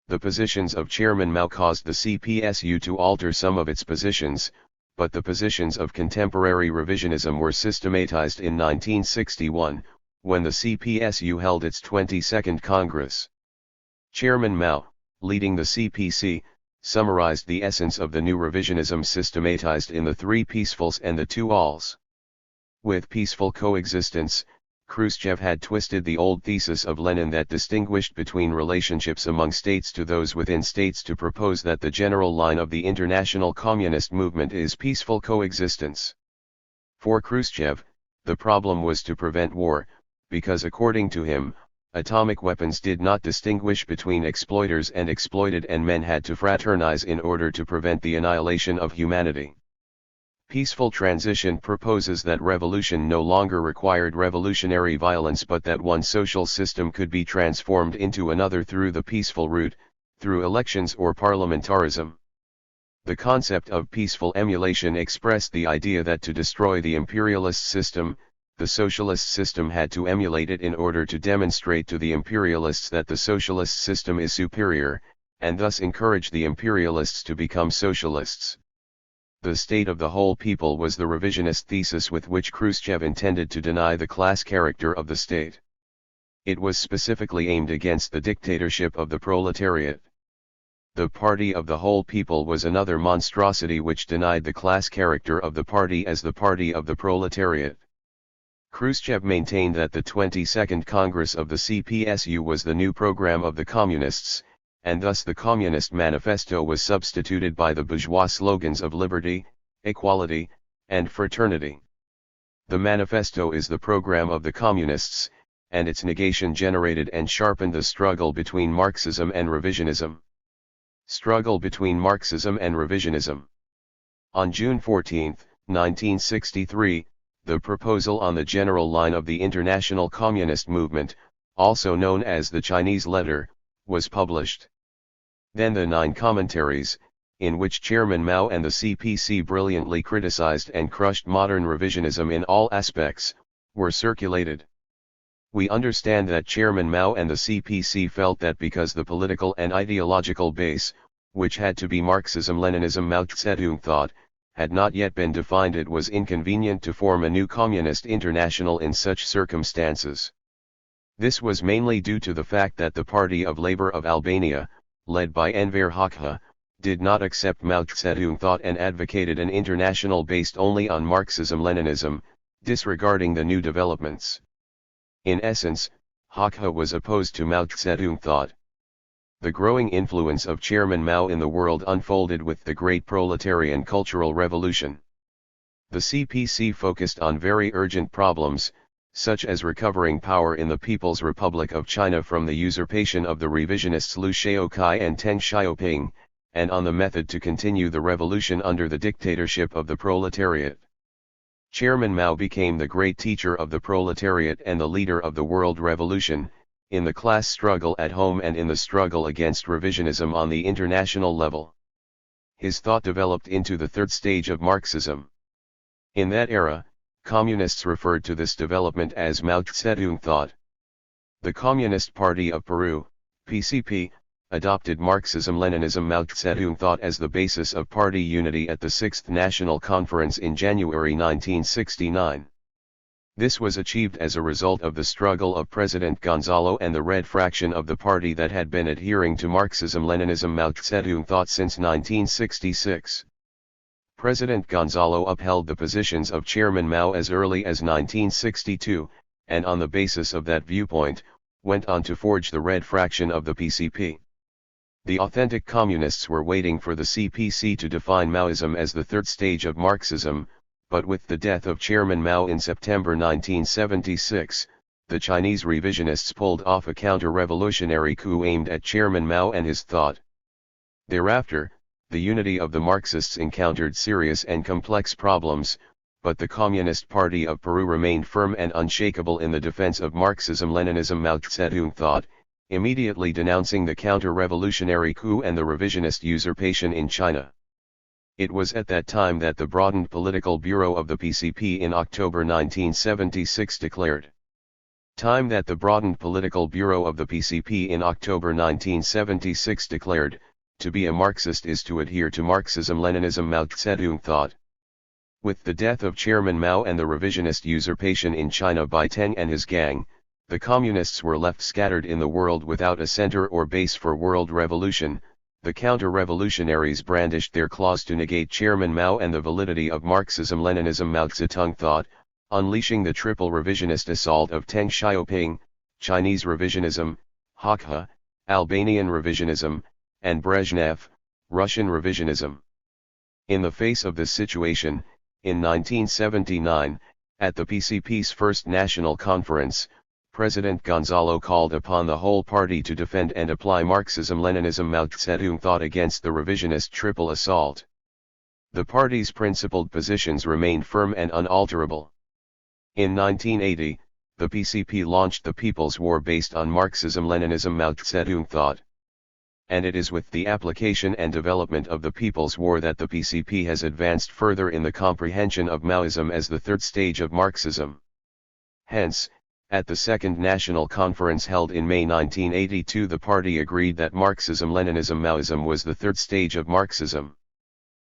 The positions of Chairman Mao caused the CPSU to alter some of its positions, but the positions of contemporary revisionism were systematized in 1961, when the CPSU held its 22nd Congress. Chairman Mao, leading the CPC, summarized the essence of the new revisionism systematized in the 3 peacefuls and the 2 alls. With peaceful coexistence, Khrushchev had twisted the old thesis of Lenin that distinguished between relationships among states to those within states to propose that the general line of the international communist movement is peaceful coexistence. For Khrushchev, the problem was to prevent war, because according to him, atomic weapons did not distinguish between exploiters and exploited, and men had to fraternize in order to prevent the annihilation of humanity. Peaceful transition proposes that revolution no longer required revolutionary violence, but that one social system could be transformed into another through the peaceful route, through elections or parliamentarism. The concept of peaceful emulation expressed the idea that to destroy the imperialist system, the socialist system had to emulate it in order to demonstrate to the imperialists that the socialist system is superior, and thus encourage the imperialists to become socialists. The state of the whole people was the revisionist thesis with which Khrushchev intended to deny the class character of the state. It was specifically aimed against the dictatorship of the proletariat. The party of the whole people was another monstrosity which denied the class character of the party as the party of the proletariat. Khrushchev maintained that the 22nd Congress of the CPSU was the new program of the Communists, and thus the Communist Manifesto was substituted by the bourgeois slogans of liberty, equality, and fraternity. The manifesto is the program of the Communists, and its negation generated and sharpened the struggle between Marxism and revisionism. Struggle between Marxism and revisionism. On June 14, 1963, the proposal on the general line of the international communist movement, also known as the Chinese Letter, was published. Then the 9 commentaries, in which Chairman Mao and the CPC brilliantly criticized and crushed modern revisionism in all aspects, were circulated. We understand that Chairman Mao and the CPC felt that because the political and ideological base, which had to be Marxism-Leninism Mao Zedong thought, had not yet been defined, it was inconvenient to form a new communist international in such circumstances. This was mainly due to the fact that the Party of Labour of Albania, led by Enver Hoxha, did not accept Mao Zedong thought and advocated an international based only on Marxism-Leninism, disregarding the new developments. In essence, Hoxha was opposed to Mao Zedong thought. The growing influence of Chairman Mao in the world unfolded with the Great Proletarian Cultural Revolution. The CPC focused on very urgent problems, such as recovering power in the People's Republic of China from the usurpation of the revisionists Liu Shaoqi and Deng Xiaoping, and on the method to continue the revolution under the dictatorship of the proletariat. Chairman Mao became the great teacher of the proletariat and the leader of the world revolution, in the class struggle at home and in the struggle against revisionism on the international level. His thought developed into the third stage of Marxism. In that era, communists referred to this development as Mao Zedong thought. The Communist Party of Peru, PCP, adopted Marxism-Leninism Mao Zedong thought as the basis of party unity at the 6th National Conference in January 1969. This was achieved as a result of the struggle of President Gonzalo and the Red fraction of the party that had been adhering to Marxism-Leninism Mao Zedong thought since 1966. President Gonzalo upheld the positions of Chairman Mao as early as 1962, and on the basis of that viewpoint, went on to forge the Red fraction of the PCP. The authentic communists were waiting for the CPC to define Maoism as the third stage of Marxism, but with the death of Chairman Mao in September 1976, the Chinese revisionists pulled off a counter-revolutionary coup aimed at Chairman Mao and his thought. Thereafter, the unity of the Marxists encountered serious and complex problems, but the Communist Party of Peru remained firm and unshakable in the defense of Marxism-Leninism Mao Zedong thought, immediately denouncing the counter-revolutionary coup and the revisionist usurpation in China. It was at that time that the broadened political bureau of the PCP in October 1976 declared. Time that the broadened political bureau of the PCP in October 1976 declared, to be a Marxist is to adhere to Marxism-Leninism Mao Zedong thought. With the death of Chairman Mao and the revisionist usurpation in China by Deng and his gang, the communists were left scattered in the world without a center or base for world revolution. The counter-revolutionaries brandished their claws to negate Chairman Mao and the validity of Marxism-Leninism Mao Zedong thought, unleashing the triple revisionist assault of Deng Xiaoping, Chinese revisionism, Hoxha, Albanian revisionism, and Brezhnev, Russian revisionism. In the face of this situation, in 1979, at the PCP's first national conference, President Gonzalo called upon the whole party to defend and apply Marxism-Leninism Mao Zedong thought against the revisionist triple assault. The party's principled positions remained firm and unalterable. In 1980, the PCP launched the People's War based on Marxism-Leninism Mao Zedong thought. And it is with the application and development of the People's War that the PCP has advanced further in the comprehension of Maoism as the third stage of Marxism. Hence, at the Second National Conference held in May 1982, the party agreed that Marxism-Leninism Maoism was the third stage of Marxism.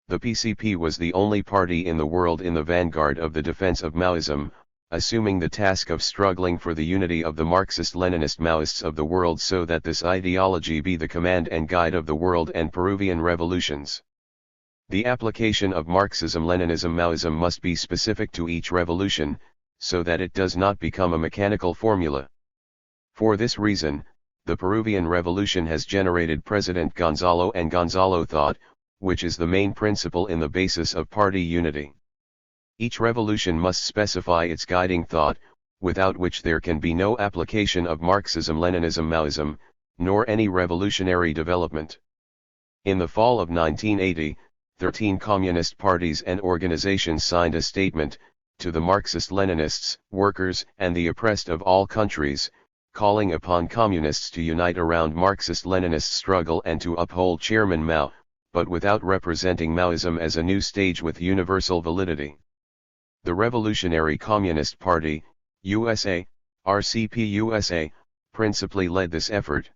The PCP was the only party in the world in the vanguard of the defense of Maoism, assuming the task of struggling for the unity of the Marxist-Leninist Maoists of the world so that this ideology be the command and guide of the world and Peruvian revolutions. The application of Marxism-Leninism Maoism must be specific to each revolution, so that it does not become a mechanical formula. For this reason, the Peruvian Revolution has generated President Gonzalo and Gonzalo thought, which is the main principle in the basis of party unity. Each revolution must specify its guiding thought, without which there can be no application of Marxism-Leninism Maoism, nor any revolutionary development. In the fall of 1980, 13 communist parties and organizations signed a statement, to the Marxist-Leninists, workers, and the oppressed of all countries, calling upon communists to unite around Marxist-Leninist struggle and to uphold Chairman Mao, but without representing Maoism as a new stage with universal validity. The Revolutionary Communist Party, USA, RCP-USA, principally led this effort.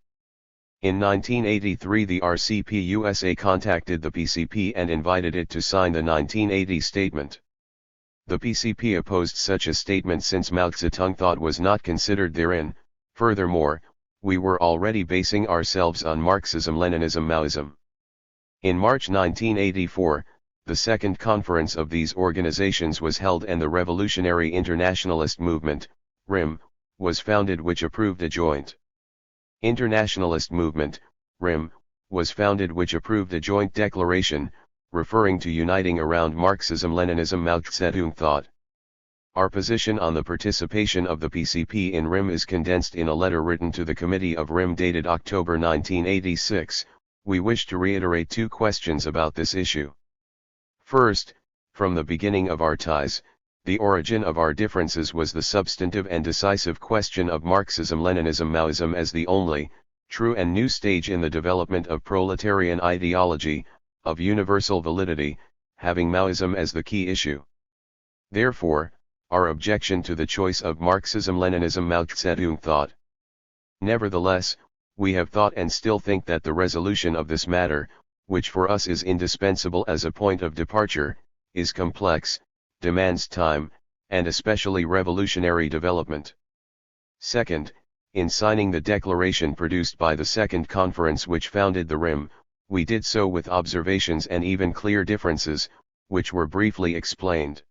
In 1983 the RCP-USA contacted the PCP and invited it to sign the 1980 statement. The PCP opposed such a statement since Mao Zedong thought was not considered therein. Furthermore, we were already basing ourselves on Marxism-Leninism-Maoism. In March 1984, the second conference of these organizations was held and the Revolutionary Internationalist Movement, RIM, was founded, which approved a joint Internationalist Movement, RIM, was founded which approved a joint declaration, referring to uniting around Marxism-Leninism-Mao Zedong thought. Our position on the participation of the PCP in RIM is condensed in a letter written to the Committee of RIM dated October 1986. We wish to reiterate two questions about this issue. First, from the beginning of our ties, the origin of our differences was the substantive and decisive question of Marxism-Leninism-Maoism as the only, true and new stage in the development of proletarian ideology, of universal validity, having Maoism as the key issue. Therefore, our objection to the choice of Marxism-Leninism-Mao Zedong thought. Nevertheless, we have thought and still think that the resolution of this matter, which for us is indispensable as a point of departure, is complex, demands time, and especially revolutionary development. Second, in signing the declaration produced by the Second Conference which founded the RIM, we did so with observations and even clear differences, which were briefly explained.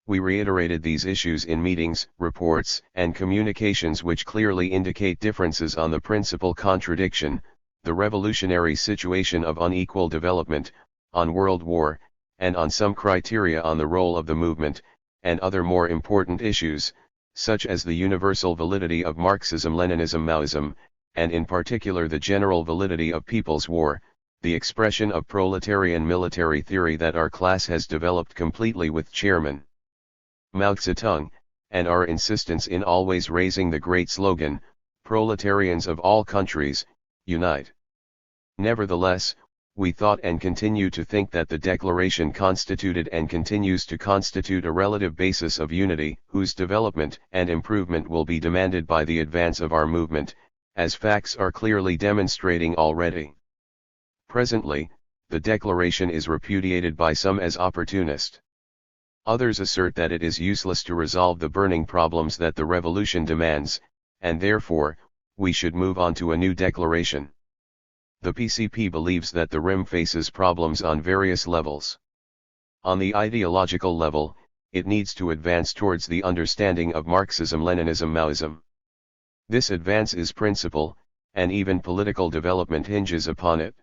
We reiterated these issues in meetings, reports, and communications which clearly indicate differences on the principal contradiction, the revolutionary situation of unequal development, on world war, and on some criteria on the role of the movement, and other more important issues, such as the universal validity of Marxism-Leninism-Maoism, and in particular the general validity of people's war, the expression of proletarian military theory that our class has developed completely with Chairman Mao Zedong, and our insistence in always raising the great slogan, proletarians of all countries, unite. Nevertheless, we thought and continue to think that the declaration constituted and continues to constitute a relative basis of unity, whose development and improvement will be demanded by the advance of our movement, as facts are clearly demonstrating already. Presently, the declaration is repudiated by some as opportunist. Others assert that it is useless to resolve the burning problems that the revolution demands, and therefore, we should move on to a new declaration. The PCP believes that the RIM faces problems on various levels. On the ideological level, it needs to advance towards the understanding of Marxism-Leninism-Maoism. This advance is principal, and even political development hinges upon it.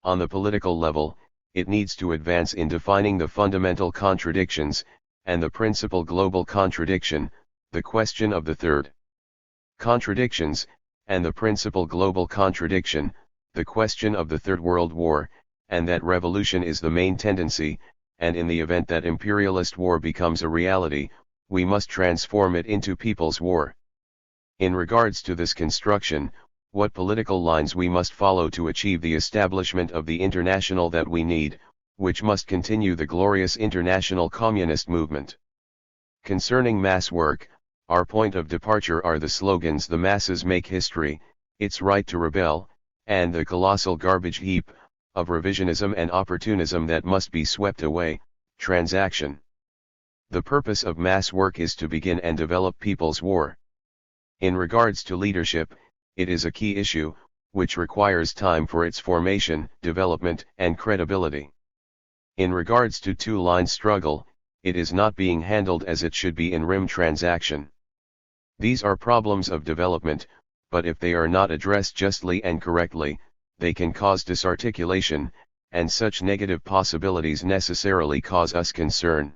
On the political level, it needs to advance in defining the fundamental contradictions, and the principal global contradiction, the question of the third contradictions, and the principal global contradiction, the question of the Third World War, and that revolution is the main tendency, and in the event that imperialist war becomes a reality, we must transform it into people's war. In regards to this construction, what political lines we must follow to achieve the establishment of the international that we need, which must continue the glorious international communist movement. Concerning mass work, our point of departure are the slogans "The masses make history," "It's right to rebel," and the colossal garbage heap of revisionism and opportunism that must be swept away, transaction. The purpose of mass work is to begin and develop people's war. In regards to leadership, it is a key issue, which requires time for its formation, development, and credibility. In regards to two-line struggle, it is not being handled as it should be in RIM transaction. These are problems of development, but if they are not addressed justly and correctly, they can cause disarticulation, and such negative possibilities necessarily cause us concern.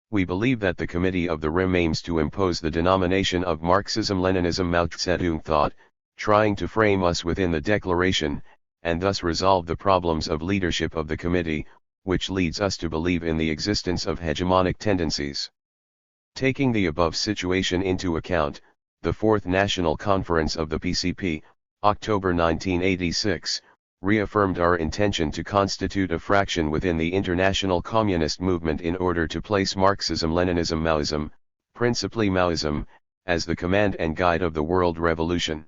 We believe that the Committee of the RIM aims to impose the denomination of Marxism-Leninism-Mao Zedong thought, trying to frame us within the declaration, and thus resolve the problems of leadership of the committee, which leads us to believe in the existence of hegemonic tendencies. Taking the above situation into account, the Fourth National Conference of the PCP, October 1986, reaffirmed our intention to constitute a fraction within the international communist movement in order to place Marxism-Leninism-Maoism, principally Maoism, as the command and guide of the world revolution.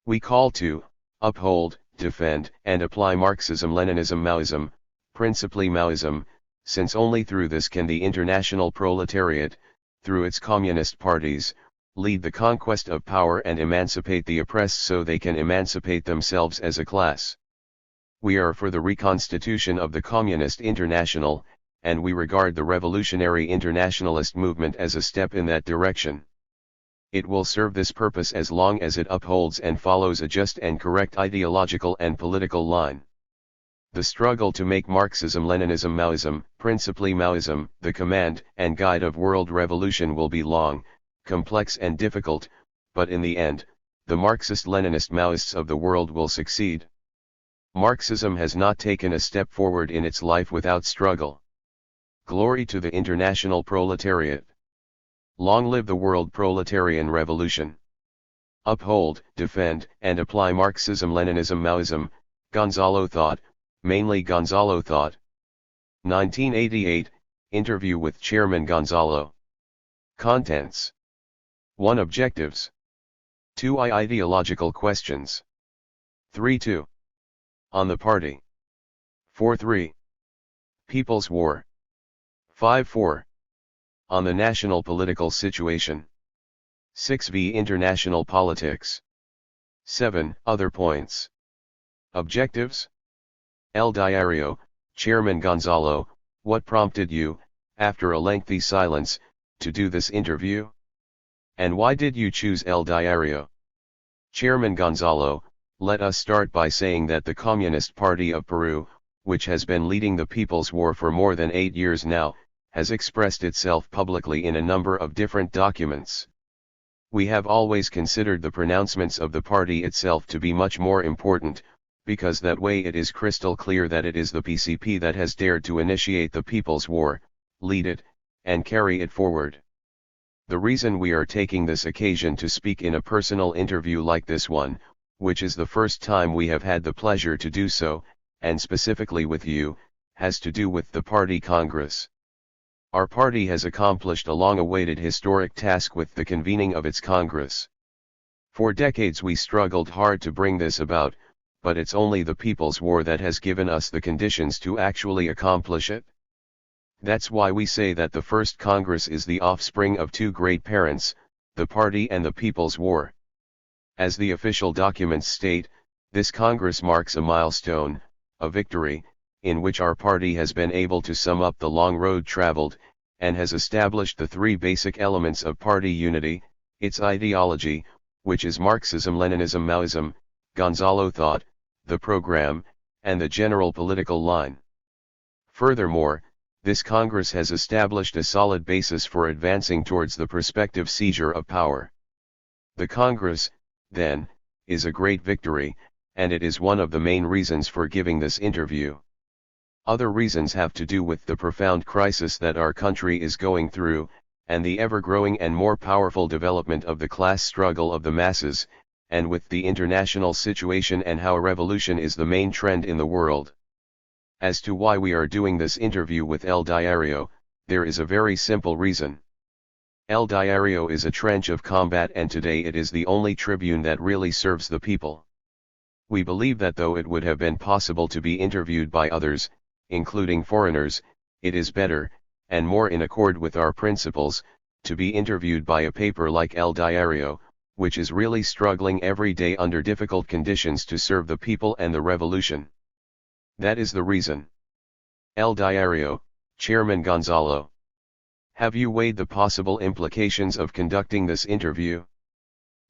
We call to uphold, defend, and apply Marxism-Leninism-Maoism, principally Maoism, since only through this can the international proletariat, through its communist parties, lead the conquest of power and emancipate the oppressed so they can emancipate themselves as a class. We are for the reconstitution of the Communist International, and we regard the revolutionary internationalist movement as a step in that direction. It will serve this purpose as long as it upholds and follows a just and correct ideological and political line. The struggle to make Marxism-Leninism-Maoism, principally Maoism, the command and guide of world revolution will be long, complex and difficult, but in the end, the Marxist-Leninist Maoists of the world will succeed. Marxism has not taken a step forward in its life without struggle. Glory to the international proletariat. Long live the world proletarian revolution. Uphold, defend, and apply Marxism-Leninism-Maoism, Gonzalo thought, mainly Gonzalo thought. 1988, interview with Chairman Gonzalo. Contents. 1. Objectives. 2. Ideological questions. 3.2. On the party. 4.3. People's War. 5.4. On the national political situation. 6v. International politics. 7. Other points. Objectives. El Diario, Chairman Gonzalo, what prompted you, after a lengthy silence, to do this interview? And why did you choose El Diario? Chairman Gonzalo, let us start by saying that the Communist Party of Peru, which has been leading the People's War for more than 8 years now, has expressed itself publicly in a number of different documents. We have always considered the pronouncements of the party itself to be much more important, because that way it is crystal clear that it is the PCP that has dared to initiate the People's War, lead it, and carry it forward. The reason we are taking this occasion to speak in a personal interview like this one, which is the first time we have had the pleasure to do so, and specifically with you, has to do with the party Congress. Our party has accomplished a long-awaited historic task with the convening of its Congress. For decades we struggled hard to bring this about, but it's only the People's War that has given us the conditions to actually accomplish it. That's why we say that the first Congress is the offspring of two great parents, the party and the People's War. As the official documents state, this Congress marks a milestone, a victory, in which our party has been able to sum up the long road traveled, and has established the three basic elements of party unity, its ideology, which is Marxism-Leninism-Maoism, Gonzalo thought, the program, and the general political line. Furthermore, this Congress has established a solid basis for advancing towards the prospective seizure of power. The Congress, then, is a great victory, and it is one of the main reasons for giving this interview. Other reasons have to do with the profound crisis that our country is going through, and the ever-growing and more powerful development of the class struggle of the masses, and with the international situation and how revolution is the main trend in the world. As to why we are doing this interview with El Diario, there is a very simple reason. El Diario is a trench of combat, and today it is the only tribune that really serves the people. We believe that though it would have been possible to be interviewed by others, including foreigners, it is better, and more in accord with our principles, to be interviewed by a paper like El Diario, which is really struggling every day under difficult conditions to serve the people and the revolution. That is the reason. El Diario, Chairman Gonzalo. Have you weighed the possible implications of conducting this interview?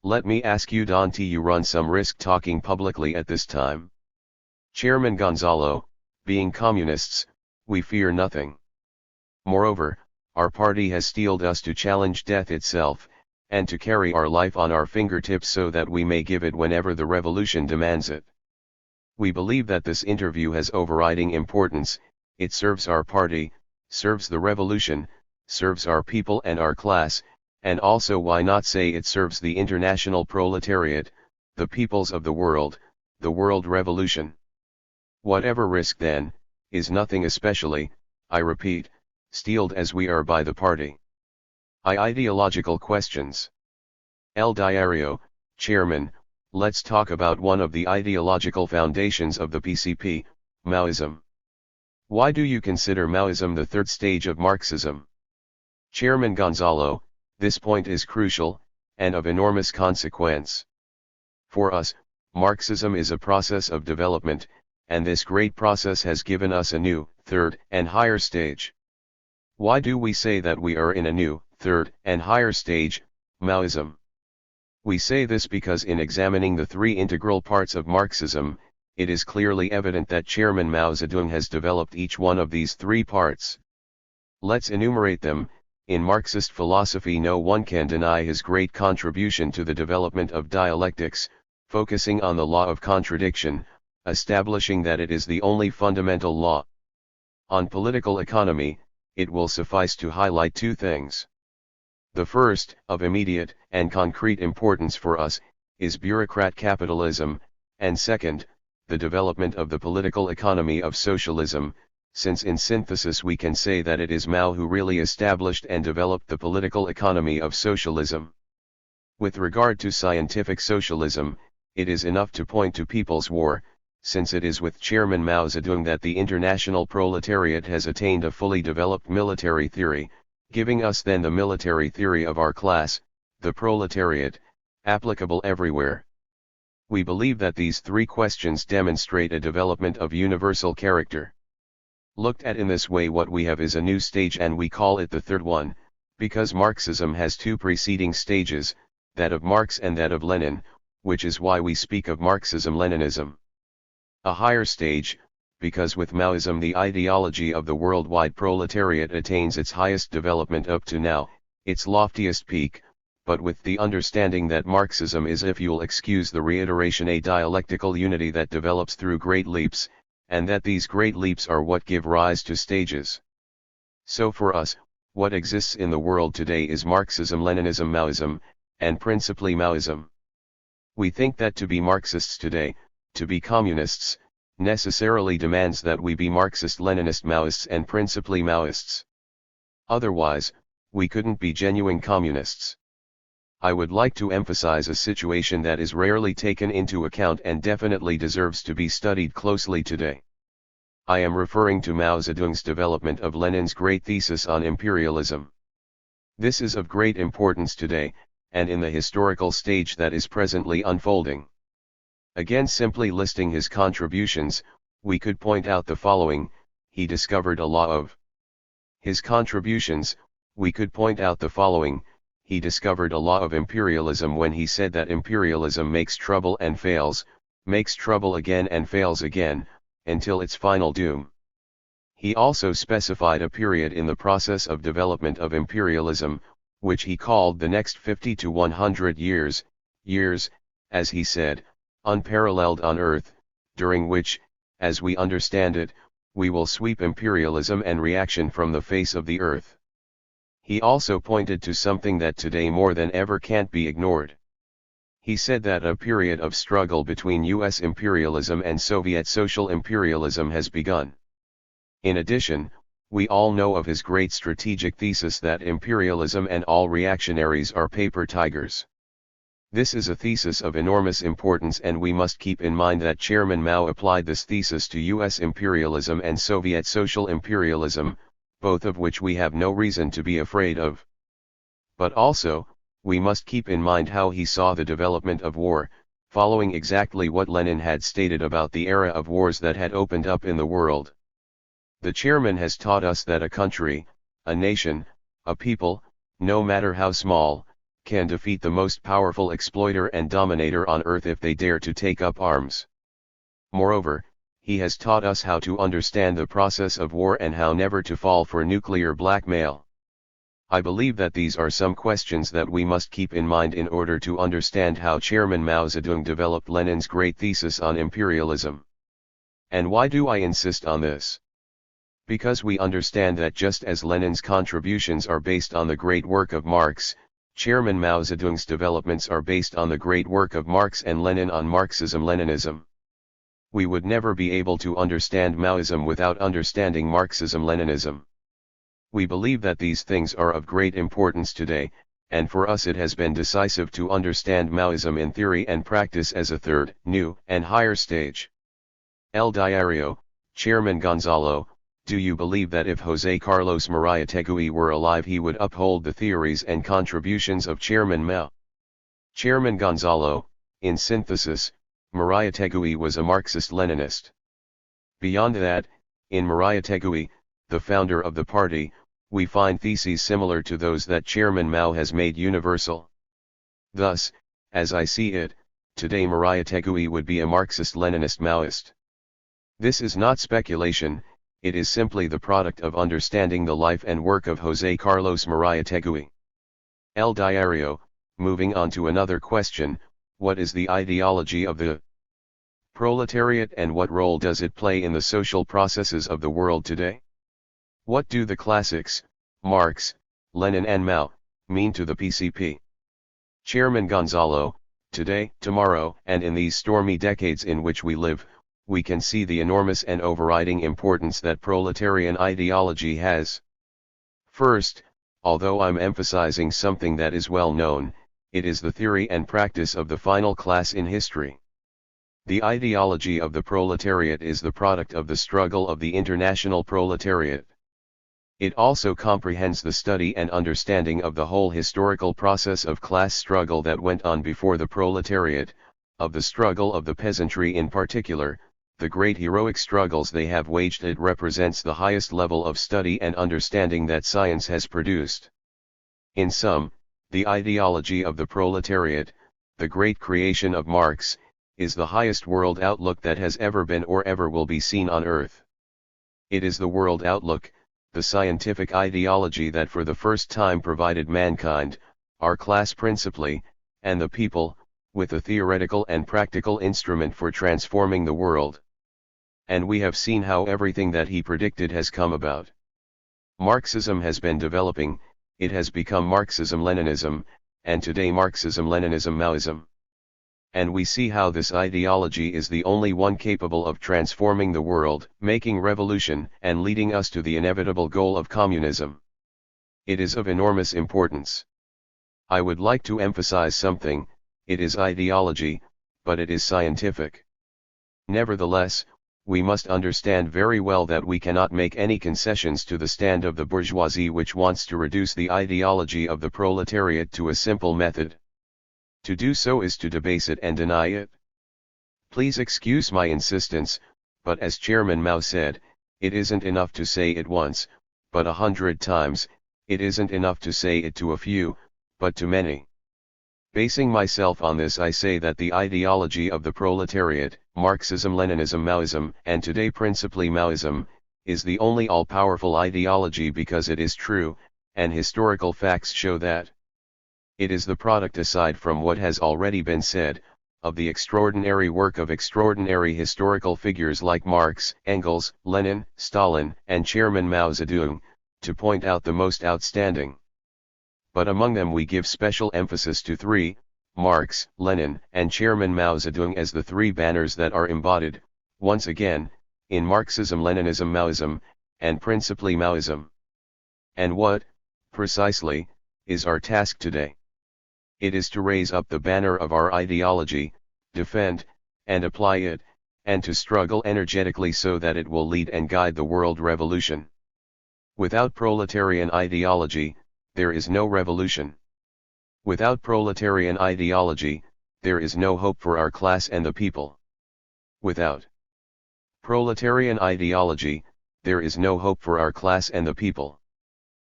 Let me ask you, don't you run some risk talking publicly at this time? Chairman Gonzalo, being communists, we fear nothing. Moreover, our party has steeled us to challenge death itself, and to carry our life on our fingertips so that we may give it whenever the revolution demands it. We believe that this interview has overriding importance, it serves our party, serves the revolution, serves our people and our class, and also why not say it serves the international proletariat, the peoples of the world revolution. Whatever risk then, is nothing especially, I repeat, steeled as we are by the party. Ideological questions. El Diario, Chairman, let's talk about one of the ideological foundations of the PCP, Maoism. Why do you consider Maoism the third stage of Marxism? Chairman Gonzalo, this point is crucial, and of enormous consequence. For us, Marxism is a process of development, and this great process has given us a new, third, and higher stage. Why do we say that we are in a new, third, and higher stage, Maoism? We say this because in examining the three integral parts of Marxism, it is clearly evident that Chairman Mao Zedong has developed each one of these three parts. Let's enumerate them. In Marxist philosophy, no one can deny his great contribution to the development of dialectics, focusing on the law of contradiction, establishing that it is the only fundamental law. On political economy, it will suffice to highlight two things. The first, of immediate and concrete importance for us, is bureaucrat capitalism, and second, the development of the political economy of socialism, since in synthesis we can say that it is Mao who really established and developed the political economy of socialism. With regard to scientific socialism, it is enough to point to People's War, since it is with Chairman Mao Zedong that the international proletariat has attained a fully developed military theory, giving us then the military theory of our class, the proletariat, applicable everywhere. We believe that these three questions demonstrate a development of universal character. Looked at in this way, what we have is a new stage, and we call it the third one, because Marxism has two preceding stages, that of Marx and that of Lenin, which is why we speak of Marxism-Leninism. A higher stage, because with Maoism the ideology of the worldwide proletariat attains its highest development up to now, its loftiest peak, but with the understanding that Marxism is, if you'll excuse the reiteration, a dialectical unity that develops through great leaps, and that these great leaps are what give rise to stages. So for us, what exists in the world today is Marxism-Leninism, Maoism, and principally Maoism. We think that to be Marxists today, to be communists, necessarily demands that we be Marxist-Leninist Maoists and principally Maoists. Otherwise, we couldn't be genuine communists. I would like to emphasize a situation that is rarely taken into account and definitely deserves to be studied closely today. I am referring to Mao Zedong's development of Lenin's great thesis on imperialism. This is of great importance today, and in the historical stage that is presently unfolding. Again, simply listing his contributions, we could point out the following: he discovered a law of. His contributions, we could point out the following: he discovered a law of imperialism when he said that imperialism makes trouble and fails, makes trouble again and fails again, until its final doom. He also specified a period in the process of development of imperialism, which he called the next 50 to 100 years, as he said, unparalleled on earth, during which, as we understand it, we will sweep imperialism and reaction from the face of the earth. He also pointed to something that today more than ever can't be ignored. He said that a period of struggle between US imperialism and Soviet social imperialism has begun. In addition, we all know of his great strategic thesis that imperialism and all reactionaries are paper tigers. This is a thesis of enormous importance, and we must keep in mind that Chairman Mao applied this thesis to US imperialism and Soviet social imperialism, both of which we have no reason to be afraid of. But also, we must keep in mind how he saw the development of war, following exactly what Lenin had stated about the era of wars that had opened up in the world. The chairman has taught us that a country, a nation, a people, no matter how small, can defeat the most powerful exploiter and dominator on earth if they dare to take up arms. Moreover, he has taught us how to understand the process of war and how never to fall for nuclear blackmail. I believe that these are some questions that we must keep in mind in order to understand how Chairman Mao Zedong developed Lenin's great thesis on imperialism. And why do I insist on this? Because we understand that just as Lenin's contributions are based on the great work of Marx, Chairman Mao Zedong's developments are based on the great work of Marx and Lenin on Marxism-Leninism. We would never be able to understand Maoism without understanding Marxism-Leninism. We believe that these things are of great importance today, and for us it has been decisive to understand Maoism in theory and practice as a third, new, and higher stage. El Diario, Chairman Gonzalo, do you believe that if José Carlos Mariátegui were alive he would uphold the theories and contributions of Chairman Mao? Chairman Gonzalo, in synthesis, Mariátegui was a Marxist-Leninist. Beyond that, in Mariátegui, the founder of the party, we find theses similar to those that Chairman Mao has made universal. Thus, as I see it, today Mariátegui would be a Marxist-Leninist Maoist. This is not speculation, it is simply the product of understanding the life and work of José Carlos Mariátegui. El Diario, moving on to another question, what is the ideology of the proletariat and what role does it play in the social processes of the world today? What do the classics, Marx, Lenin and Mao, mean to the PCP? Chairman Gonzalo, today, tomorrow, and in these stormy decades in which we live, we can see the enormous and overriding importance that proletarian ideology has. First, although I'm emphasizing something that is well known, it is the theory and practice of the final class in history. The ideology of the proletariat is the product of the struggle of the international proletariat. It also comprehends the study and understanding of the whole historical process of class struggle that went on before the proletariat, of the struggle of the peasantry in particular, the great heroic struggles they have waged. It represents the highest level of study and understanding that science has produced. In sum, the ideology of the proletariat, the great creation of Marx, is the highest world outlook that has ever been or ever will be seen on earth. It is the world outlook, the scientific ideology that for the first time provided mankind, our class principally, and the people, with a theoretical and practical instrument for transforming the world. And we have seen how everything that he predicted has come about. Marxism has been developing, it has become Marxism-Leninism, and today Marxism-Leninism-Maoism. And we see how this ideology is the only one capable of transforming the world, making revolution, and leading us to the inevitable goal of communism. It is of enormous importance. I would like to emphasize something, it is ideology, but it is scientific. Nevertheless, we must understand very well that we cannot make any concessions to the stand of the bourgeoisie which wants to reduce the ideology of the proletariat to a simple method. To do so is to debase it and deny it. Please excuse my insistence, but as Chairman Mao said, it isn't enough to say it once, but 100 times, it isn't enough to say it to a few, but to many. Basing myself on this, I say that the ideology of the proletariat, Marxism-Leninism-Maoism, and today principally Maoism, is the only all-powerful ideology because it is true, and historical facts show that. It is the product, aside from what has already been said, of the extraordinary work of extraordinary historical figures like Marx, Engels, Lenin, Stalin, and Chairman Mao Zedong, to point out the most outstanding. But among them we give special emphasis to three, Marx, Lenin, and Chairman Mao Zedong as the three banners that are embodied, once again, in Marxism-Leninism-Maoism, and principally Maoism. And what, precisely, is our task today? It is to raise up the banner of our ideology, defend, and apply it, and to struggle energetically so that it will lead and guide the world revolution. Without proletarian ideology, there is no revolution. Without proletarian ideology, there is no hope for our class and the people. Without proletarian ideology, there is no hope for our class and the people.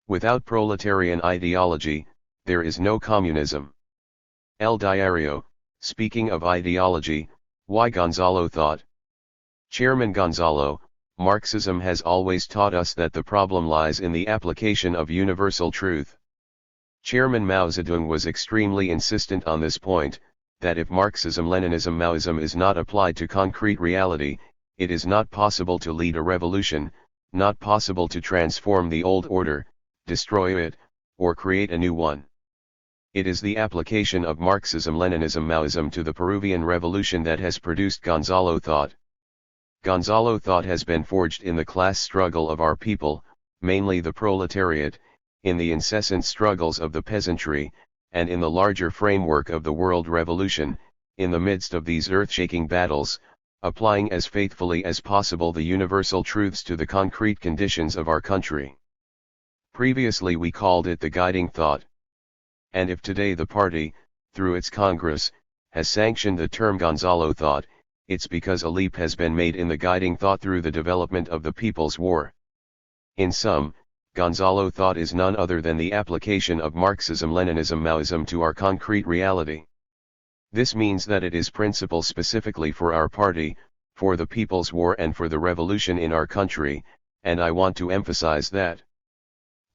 Without proletarian ideology, there is no communism. El Diario, speaking of ideology, why Gonzalo thought. Chairman Gonzalo, Marxism has always taught us that the problem lies in the application of universal truth. Chairman Mao Zedong was extremely insistent on this point, that if Marxism-Leninism-Maoism is not applied to concrete reality, it is not possible to lead a revolution, not possible to transform the old order, destroy it, or create a new one. It is the application of Marxism-Leninism-Maoism to the Peruvian Revolution that has produced Gonzalo thought. Gonzalo thought has been forged in the class struggle of our people, mainly the proletariat, in the incessant struggles of the peasantry, and in the larger framework of the world revolution, in the midst of these earth-shaking battles, applying as faithfully as possible the universal truths to the concrete conditions of our country. Previously we called it the guiding thought. And if today the party, through its Congress, has sanctioned the term Gonzalo thought, it's because a leap has been made in the guiding thought through the development of the People's War. In sum, Gonzalo thought is none other than the application of Marxism-Leninism-Maoism to our concrete reality. This means that it is principle specifically for our party, for the People's War and for the revolution in our country, and I want to emphasize that.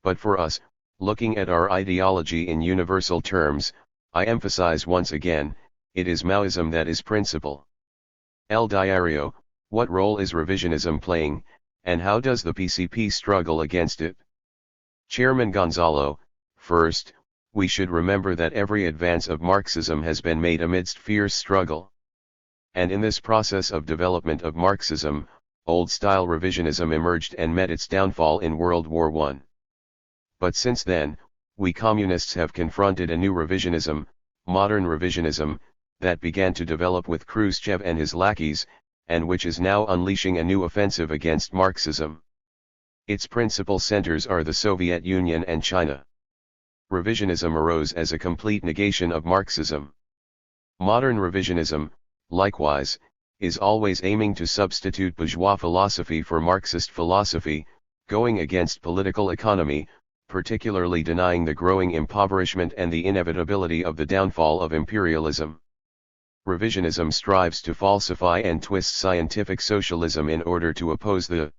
But for us, looking at our ideology in universal terms, I emphasize once again, it is Maoism that is principle. El Diario, what role is revisionism playing, and how does the PCP struggle against it? Chairman Gonzalo, first, we should remember that every advance of Marxism has been made amidst fierce struggle. And in this process of development of Marxism, old-style revisionism emerged and met its downfall in World War I. But since then, we communists have confronted a new revisionism, modern revisionism, that began to develop with Khrushchev and his lackeys, and which is now unleashing a new offensive against Marxism. Its principal centers are the Soviet Union and China. Revisionism arose as a complete negation of Marxism. Modern revisionism, likewise, is always aiming to substitute bourgeois philosophy for Marxist philosophy, going against political economy, particularly denying the growing impoverishment and the inevitability of the downfall of imperialism. Revisionism strives to falsify and twist scientific socialism in order to oppose the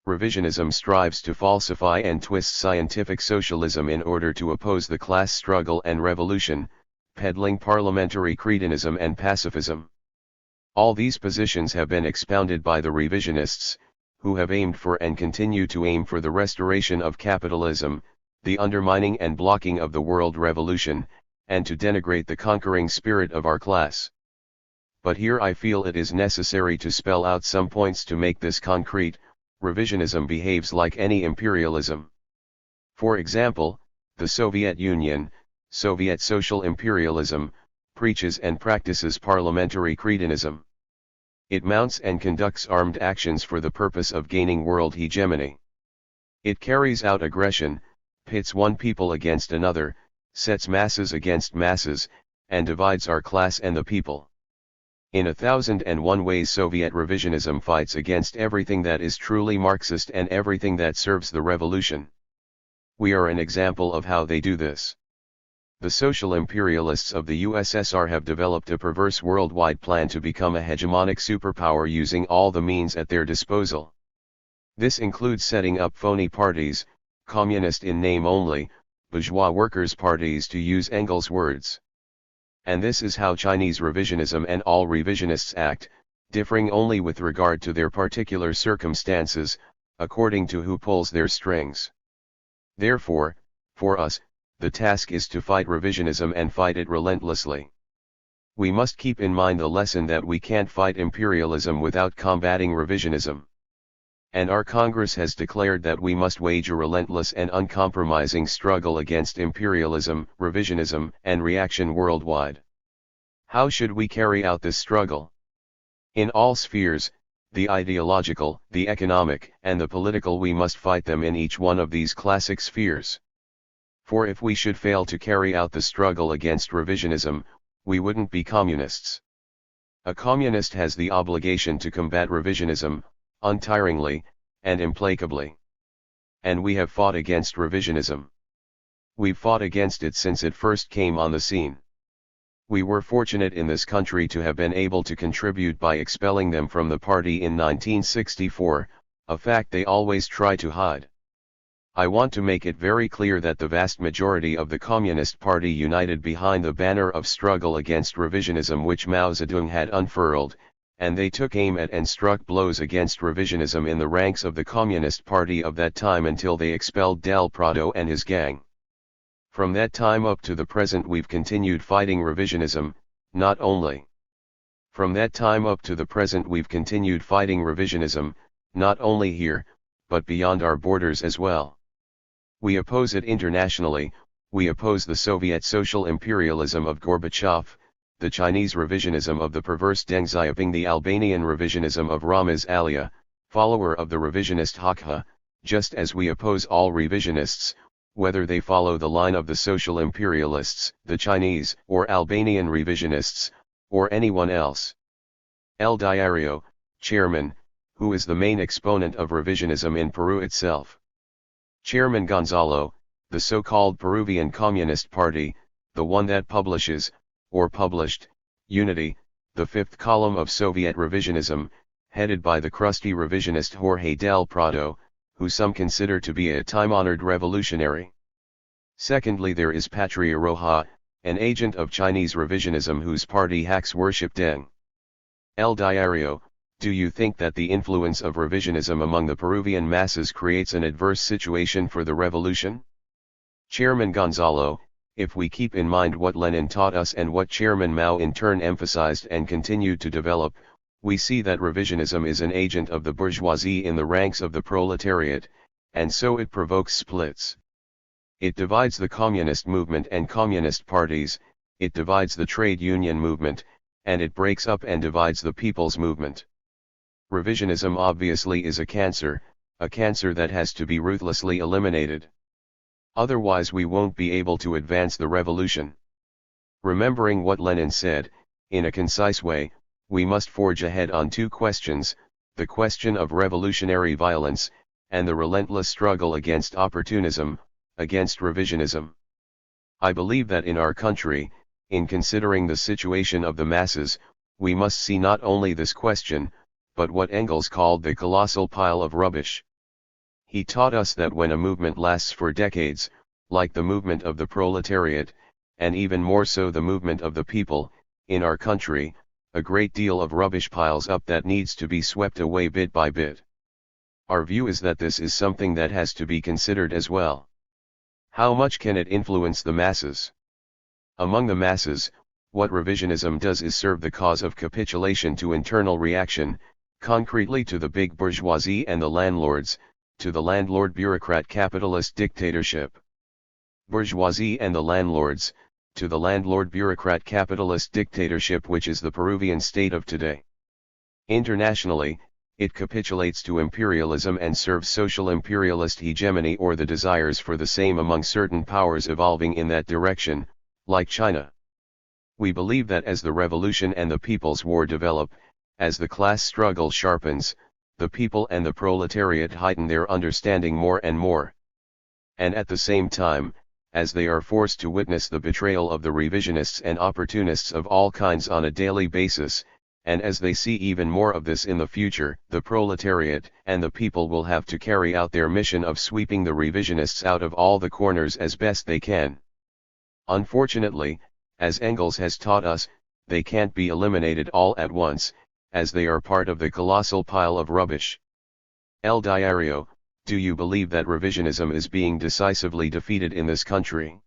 Revisionism strives to falsify and twist scientific socialism in order to oppose the class struggle and revolution, peddling parliamentary cretinism and pacifism. All these positions have been expounded by the revisionists, who have aimed for and continue to aim for the restoration of capitalism, the undermining and blocking of the world revolution, and to denigrate the conquering spirit of our class. But here I feel it is necessary to spell out some points to make this concrete. Revisionism behaves like any imperialism. For example, the Soviet Union, Soviet social imperialism, preaches and practices parliamentary cretinism. It mounts and conducts armed actions for the purpose of gaining world hegemony. It carries out aggression, pits one people against another, sets masses against masses, and divides our class and the people. In 1001 ways Soviet revisionism fights against everything that is truly Marxist and everything that serves the revolution. We are an example of how they do this. The social imperialists of the USSR have developed a perverse worldwide plan to become a hegemonic superpower using all the means at their disposal. This includes setting up phony parties, communist in name only, bourgeois workers' parties to use Engels' words. And this is how Chinese revisionism and all revisionists act, differing only with regard to their particular circumstances, according to who pulls their strings. Therefore, for us, the task is to fight revisionism and fight it relentlessly. We must keep in mind the lesson that we can't fight imperialism without combating revisionism. And our Congress has declared that we must wage a relentless and uncompromising struggle against imperialism, revisionism, and reaction worldwide. How should we carry out this struggle? In all spheres, the ideological, the economic, and the political, we must fight them in each one of these classic spheres. For if we should fail to carry out the struggle against revisionism, we wouldn't be communists. A communist has the obligation to combat revisionism, untiringly, and implacably. And we have fought against revisionism. We've fought against it since it first came on the scene. We were fortunate in this country to have been able to contribute by expelling them from the party in 1964, a fact they always try to hide. I want to make it very clear that the vast majority of the Communist Party united behind the banner of struggle against revisionism which Mao Zedong had unfurled, and they took aim at and struck blows against revisionism in the ranks of the Communist Party of that time until they expelled Del Prado and his gang. From that time up to the present we've continued fighting revisionism, not only. From that time up to the present we've continued fighting revisionism, not only here, but beyond our borders as well. We oppose it internationally, we oppose the Soviet social imperialism of Gorbachev, the Chinese revisionism of the perverse Deng Xiaoping, the Albanian revisionism of Ramiz Alia, follower of the revisionist Hakha, just as we oppose all revisionists, whether they follow the line of the social imperialists, the Chinese or Albanian revisionists, or anyone else. El Diario, Chairman, who is the main exponent of revisionism in Peru itself. Chairman Gonzalo, the so-called Peruvian Communist Party, the one that publishes, or published, Unity, the fifth column of Soviet revisionism, headed by the crusty revisionist Jorge del Prado, who some consider to be a time-honored revolutionary. Secondly, there is Patria Roja, an agent of Chinese revisionism whose party hacks worship Deng. El Diario, do you think that the influence of revisionism among the Peruvian masses creates an adverse situation for the revolution? Chairman Gonzalo, if we keep in mind what Lenin taught us and what Chairman Mao in turn emphasized and continued to develop, we see that revisionism is an agent of the bourgeoisie in the ranks of the proletariat, and so it provokes splits. It divides the communist movement and communist parties, it divides the trade union movement, and it breaks up and divides the people's movement. Revisionism obviously is a cancer that has to be ruthlessly eliminated. Otherwise we won't be able to advance the revolution. Remembering what Lenin said, in a concise way, we must forge ahead on two questions, the question of revolutionary violence, and the relentless struggle against opportunism, against revisionism. I believe that in our country, in considering the situation of the masses, we must see not only this question, but what Engels called the colossal pile of rubbish. He taught us that when a movement lasts for decades, like the movement of the proletariat, and even more so the movement of the people, in our country, a great deal of rubbish piles up that needs to be swept away bit by bit. Our view is that this is something that has to be considered as well. How much can it influence the masses? Among the masses, what revisionism does is serve the cause of capitulation to internal reaction, concretely to the big bourgeoisie and the landlords, to the landlord bureaucrat capitalist dictatorship. Bourgeoisie and the landlords, to the landlord bureaucrat capitalist dictatorship which is the Peruvian state of today. Internationally, it capitulates to imperialism and serves social imperialist hegemony or the desires for the same among certain powers evolving in that direction, like China. We believe that as the revolution and the people's war develop, as the class struggle sharpens, the people and the proletariat heighten their understanding more and more. And at the same time, as they are forced to witness the betrayal of the revisionists and opportunists of all kinds on a daily basis, and as they see even more of this in the future, the proletariat and the people will have to carry out their mission of sweeping the revisionists out of all the corners as best they can. Unfortunately, as Engels has taught us, they can't be eliminated all at once, as they are part of the colossal pile of rubbish. El Diario, do you believe that revisionism is being decisively defeated in this country?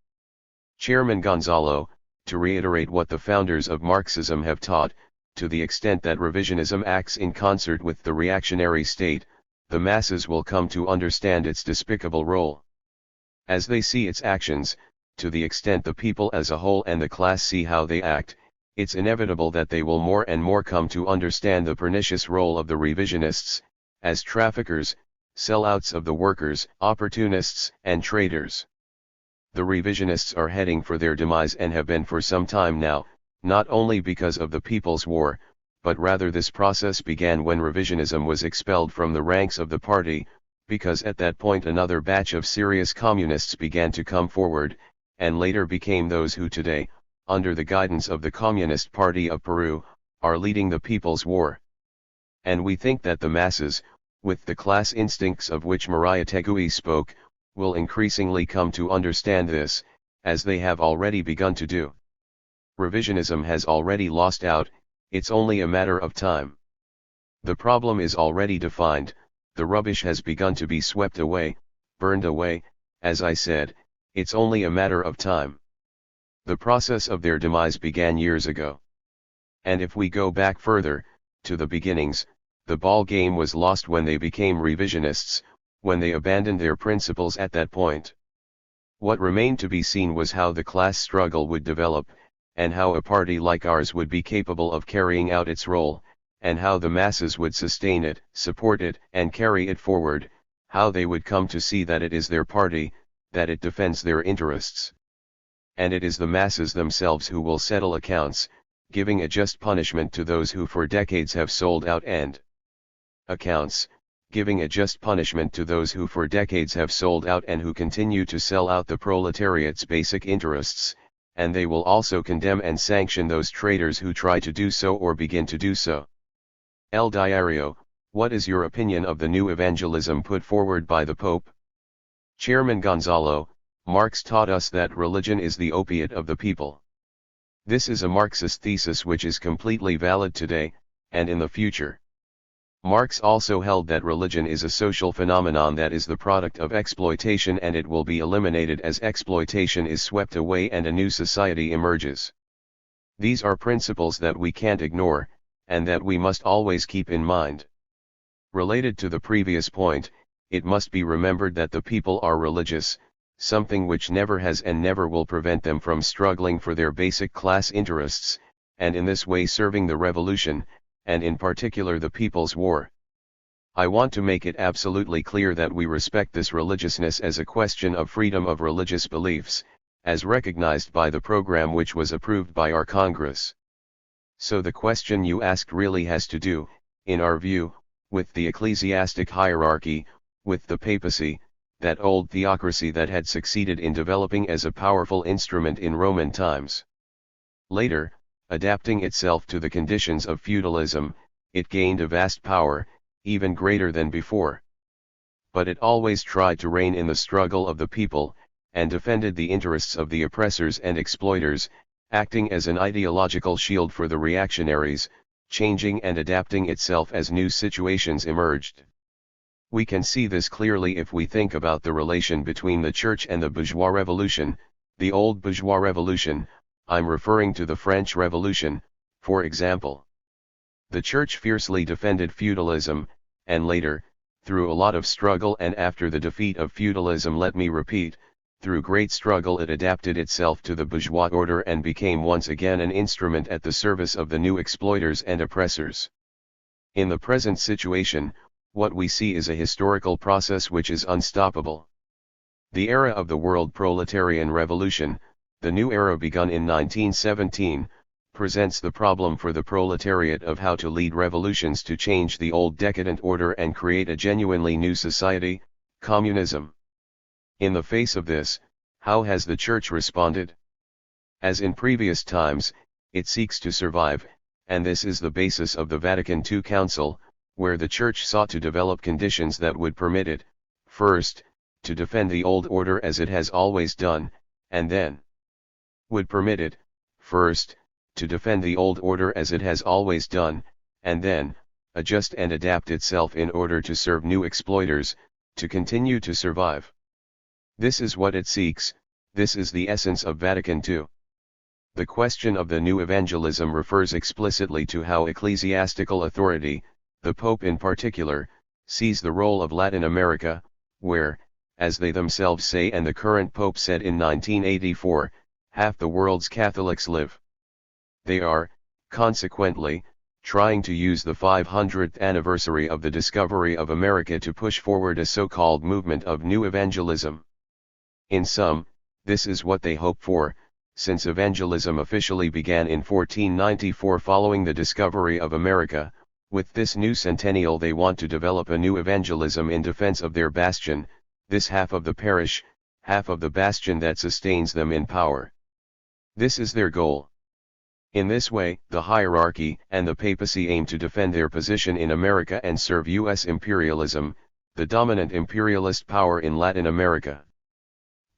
Chairman Gonzalo, to reiterate what the founders of Marxism have taught, to the extent that revisionism acts in concert with the reactionary state, the masses will come to understand its despicable role. As they see its actions, to the extent the people as a whole and the class see how they act, it's inevitable that they will more and more come to understand the pernicious role of the revisionists, as traffickers, sellouts of the workers, opportunists, and traitors. The revisionists are heading for their demise and have been for some time now, not only because of the People's War, but rather this process began when revisionism was expelled from the ranks of the party, because at that point another batch of serious communists began to come forward, and later became those who today, under the guidance of the Communist Party of Peru, are leading the People's War. And we think that the masses, with the class instincts of which Maria Tegui spoke, will increasingly come to understand this, as they have already begun to do. Revisionism has already lost out, it's only a matter of time. The problem is already defined, the rubbish has begun to be swept away, burned away, as I said, it's only a matter of time. The process of their demise began years ago. And if we go back further, to the beginnings, the ball game was lost when they became revisionists, when they abandoned their principles at that point. What remained to be seen was how the class struggle would develop, and how a party like ours would be capable of carrying out its role, and how the masses would sustain it, support it, and carry it forward, how they would come to see that it is their party, that it defends their interests. And it is the masses themselves who will settle accounts, giving a just punishment to those who for decades have sold out and accounts, giving a just punishment to those who for decades have sold out and who continue to sell out the proletariat's basic interests, and they will also condemn and sanction those traitors who try to do so or begin to do so. El Diario, what is your opinion of the new evangelism put forward by the Pope? Chairman Gonzalo, Marx taught us that religion is the opiate of the people. This is a Marxist thesis which is completely valid today, and in the future. Marx also held that religion is a social phenomenon that is the product of exploitation and it will be eliminated as exploitation is swept away and a new society emerges. These are principles that we can't ignore, and that we must always keep in mind. Related to the previous point, it must be remembered that the people are religious, something which never has and never will prevent them from struggling for their basic class interests, and in this way serving the revolution, and in particular the People's War. I want to make it absolutely clear that we respect this religiousness as a question of freedom of religious beliefs, as recognized by the program which was approved by our Congress. So the question you asked really has to do, in our view, with the ecclesiastic hierarchy, with the papacy, that old theocracy that had succeeded in developing as a powerful instrument in Roman times. Later, adapting itself to the conditions of feudalism, it gained a vast power, even greater than before. But it always tried to reign in the struggle of the people, and defended the interests of the oppressors and exploiters, acting as an ideological shield for the reactionaries, changing and adapting itself as new situations emerged. We can see this clearly if we think about the relation between the church and the bourgeois revolution, the old bourgeois revolution. I'm referring to the French Revolution, for example. The church fiercely defended feudalism, and later, through a lot of struggle and after the defeat of feudalism, let me repeat, through great struggle it adapted itself to the bourgeois order and became once again an instrument at the service of the new exploiters and oppressors. In the present situation, what we see is a historical process which is unstoppable. The era of the world proletarian revolution, the new era begun in 1917, presents the problem for the proletariat of how to lead revolutions to change the old decadent order and create a genuinely new society, communism. In the face of this, how has the Church responded? As in previous times, it seeks to survive, and this is the basis of the Vatican II Council, where the Church sought to develop conditions that would permit it, first, to defend the old order as it has always done, and then would permit it, first, to defend the old order as it has always done, and then, adjust and adapt itself in order to serve new exploiters, to continue to survive. This is what it seeks, this is the essence of Vatican II. The question of the new evangelism refers explicitly to how ecclesiastical authority, the Pope in particular, sees the role of Latin America, where, as they themselves say and the current Pope said in 1984, half the world's Catholics live. They are, consequently, trying to use the 500th anniversary of the discovery of America to push forward a so-called movement of new evangelism. In sum, this is what they hope for, since evangelism officially began in 1494 following the discovery of America. With this new centennial they want to develop a new evangelism in defense of their bastion, this half of the parish, half of the bastion that sustains them in power. This is their goal. In this way, the hierarchy and the papacy aim to defend their position in America and serve U.S. imperialism, the dominant imperialist power in Latin America.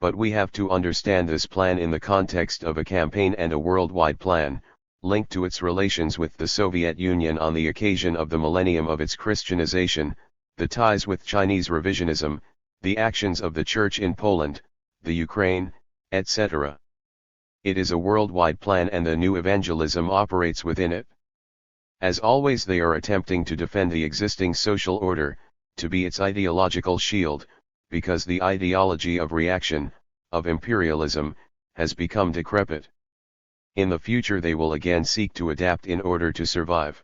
But we have to understand this plan in the context of a campaign and a worldwide plan, linked to its relations with the Soviet Union on the occasion of the millennium of its Christianization, the ties with Chinese revisionism, the actions of the Church in Poland, the Ukraine, etc. It is a worldwide plan and the new evangelism operates within it. As always they are attempting to defend the existing social order, to be its ideological shield, because the ideology of reaction, of imperialism, has become decrepit. In the future they will again seek to adapt in order to survive.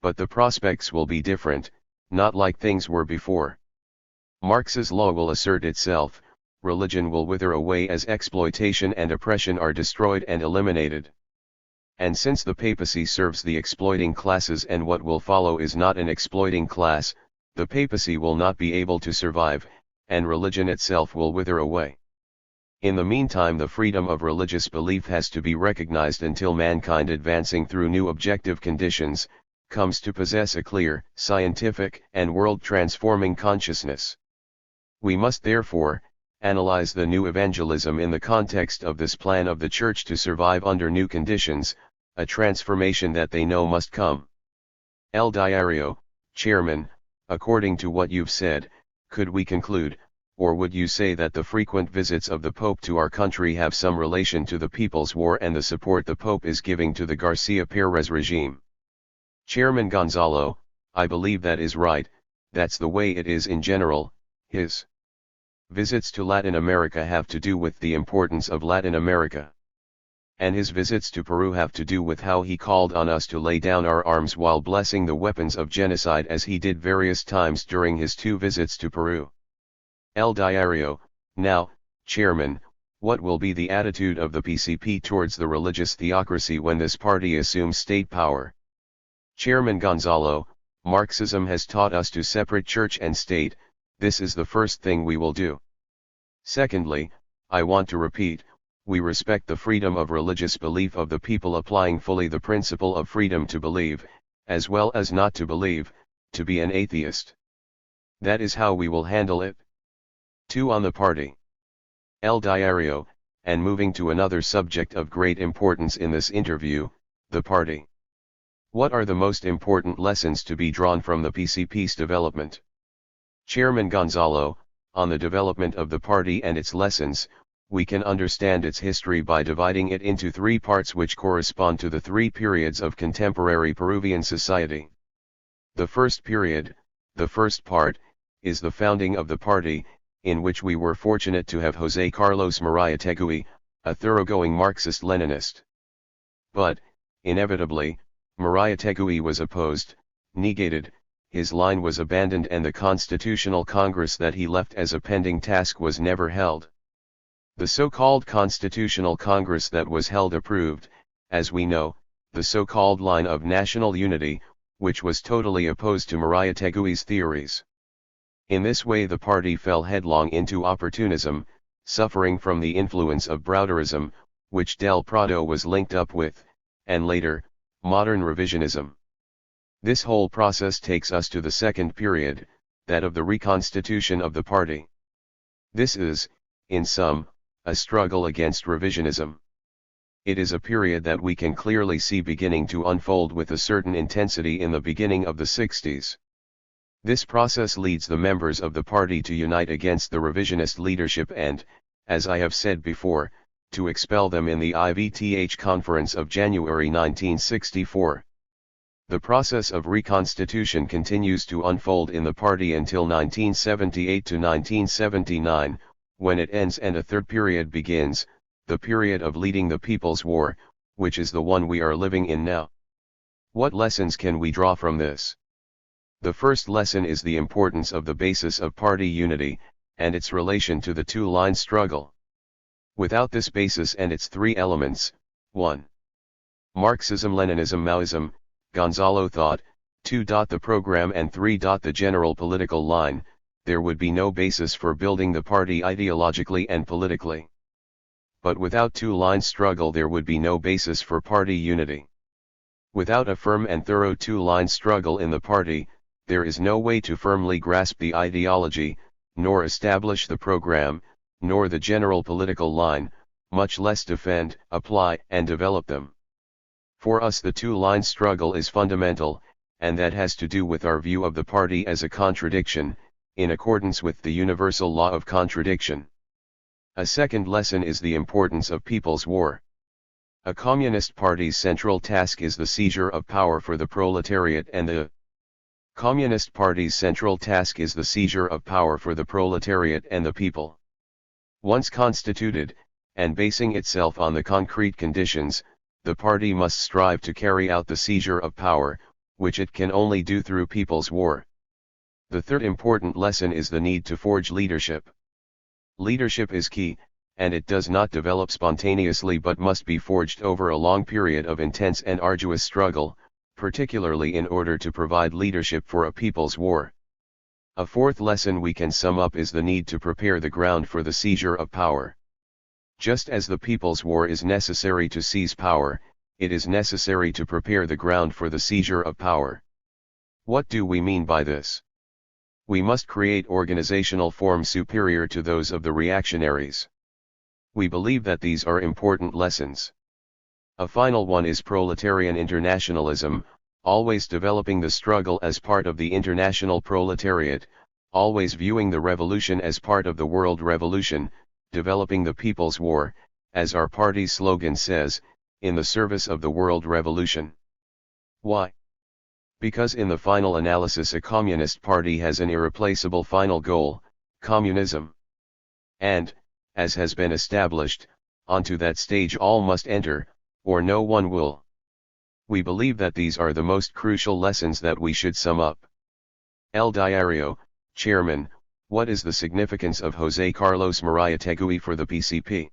But the prospects will be different, not like things were before. Marx's law will assert itself, religion will wither away as exploitation and oppression are destroyed and eliminated. And since the papacy serves the exploiting classes and what will follow is not an exploiting class, the papacy will not be able to survive, and religion itself will wither away. In the meantime, the freedom of religious belief has to be recognized until mankind, advancing through new objective conditions, comes to possess a clear, scientific, and world-transforming consciousness. We must therefore analyze the new evangelism in the context of this plan of the Church to survive under new conditions, a transformation that they know must come. El Diario, Chairman, according to what you've said, could we conclude, or would you say that the frequent visits of the Pope to our country have some relation to the People's War and the support the Pope is giving to the Garcia Perez regime? Chairman Gonzalo, I believe that is right, that's the way it is in general. His visits to Latin America have to do with the importance of Latin America. And his visits to Peru have to do with how he called on us to lay down our arms while blessing the weapons of genocide, as he did various times during his 2 visits to Peru. El Diario, now, Chairman, what will be the attitude of the PCP towards the religious theocracy when this party assumes state power? Chairman Gonzalo, Marxism has taught us to separate church and state. This is the first thing we will do. Secondly, I want to repeat, we respect the freedom of religious belief of the people, applying fully the principle of freedom to believe, as well as not to believe, to be an atheist. That is how we will handle it. 2. On the party. El Diario, and moving to another subject of great importance in this interview, the party. What are the most important lessons to be drawn from the PCP's development? Chairman Gonzalo, on the development of the party and its lessons, we can understand its history by dividing it into 3 parts which correspond to the 3 periods of contemporary Peruvian society. The first period, the first part, is the founding of the party, in which we were fortunate to have José Carlos Mariátegui, a thoroughgoing Marxist-Leninist. But, inevitably, Mariátegui was opposed, negated, his line was abandoned, and the Constitutional Congress that he left as a pending task was never held. The so-called Constitutional Congress that was held approved, as we know, the so-called line of national unity, which was totally opposed to Mariátegui's theories. In this way the party fell headlong into opportunism, suffering from the influence of Browderism, which Del Prado was linked up with, and later, modern revisionism. This whole process takes us to the second period, that of the reconstitution of the party. This is, in sum, a struggle against revisionism. It is a period that we can clearly see beginning to unfold with a certain intensity in the beginning of the 60s. This process leads the members of the party to unite against the revisionist leadership and, as I have said before, to expel them in the IVTH conference of January 1964. The process of reconstitution continues to unfold in the party until 1978 to 1979, when it ends and a third period begins, the period of leading the People's War, which is the one we are living in now. What lessons can we draw from this? The first lesson is the importance of the basis of party unity, and its relation to the two-line struggle. Without this basis and its 3 elements, 1. Marxism, Leninism, Maoism, Gonzalo thought, 2. The program, and 3. The general political line, there would be no basis for building the party ideologically and politically. But without two-line struggle there would be no basis for party unity. Without a firm and thorough two-line struggle in the party, there is no way to firmly grasp the ideology, nor establish the program, nor the general political line, much less defend, apply, and develop them. For us the two-line struggle is fundamental, and that has to do with our view of the party as a contradiction, in accordance with the universal law of contradiction. A second lesson is the importance of People's War. A communist party's central task is the seizure of power for the proletariat, and the Communist Party's central task is the seizure of power for the proletariat and the people. Once constituted, and basing itself on the concrete conditions, the party must strive to carry out the seizure of power, which it can only do through people's war. The third important lesson is the need to forge leadership. Leadership is key, and it does not develop spontaneously but must be forged over a long period of intense and arduous struggle, particularly in order to provide leadership for a people's war. A fourth lesson we can sum up is the need to prepare the ground for the seizure of power. Just as the people's war is necessary to seize power, it is necessary to prepare the ground for the seizure of power. What do we mean by this? We must create organizational forms superior to those of the reactionaries. We believe that these are important lessons. A final one is proletarian internationalism, always developing the struggle as part of the international proletariat, always viewing the revolution as part of the world revolution, developing the people's war, as our party's slogan says, in the service of the world revolution. Why? Because in the final analysis a communist party has an irreplaceable final goal, communism. And, as has been established, onto that stage all must enter, or no one will. We believe that these are the most crucial lessons that we should sum up. El Diario, Chairman, what is the significance of José Carlos Mariátegui for the PCP?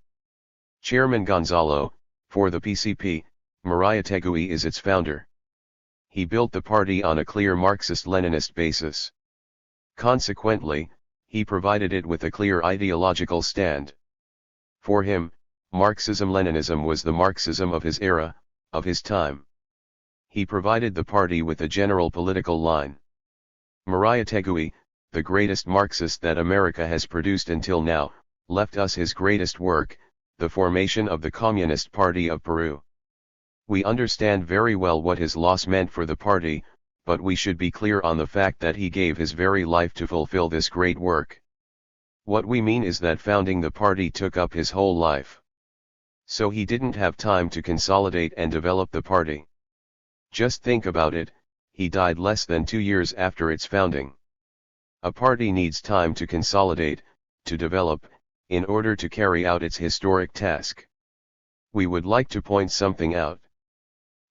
Chairman Gonzalo, for the PCP, Mariátegui is its founder. He built the party on a clear Marxist-Leninist basis. Consequently, he provided it with a clear ideological stand. For him, Marxism-Leninism was the Marxism of his era, of his time. He provided the party with a general political line. Mariátegui, the greatest Marxist that America has produced until now, left us his greatest work, the formation of the Communist Party of Peru. We understand very well what his loss meant for the party, but we should be clear on the fact that he gave his very life to fulfill this great work. What we mean is that founding the party took up his whole life. So he didn't have time to consolidate and develop the party. Just think about it, he died less than 2 years after its founding. A party needs time to consolidate, to develop, in order to carry out its historic task. We would like to point something out.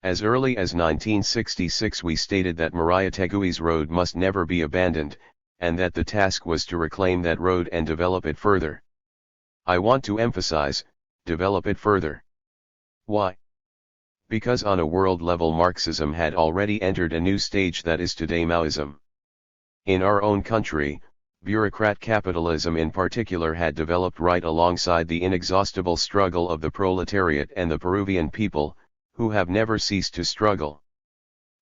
As early as 1966 we stated that Mariátegui's road must never be abandoned, and that the task was to reclaim that road and develop it further. I want to emphasize, develop it further. Why? Because on a world level Marxism had already entered a new stage that is today Maoism. In our own country, bureaucrat capitalism in particular had developed right alongside the inexhaustible struggle of the proletariat and the Peruvian people, who have never ceased to struggle.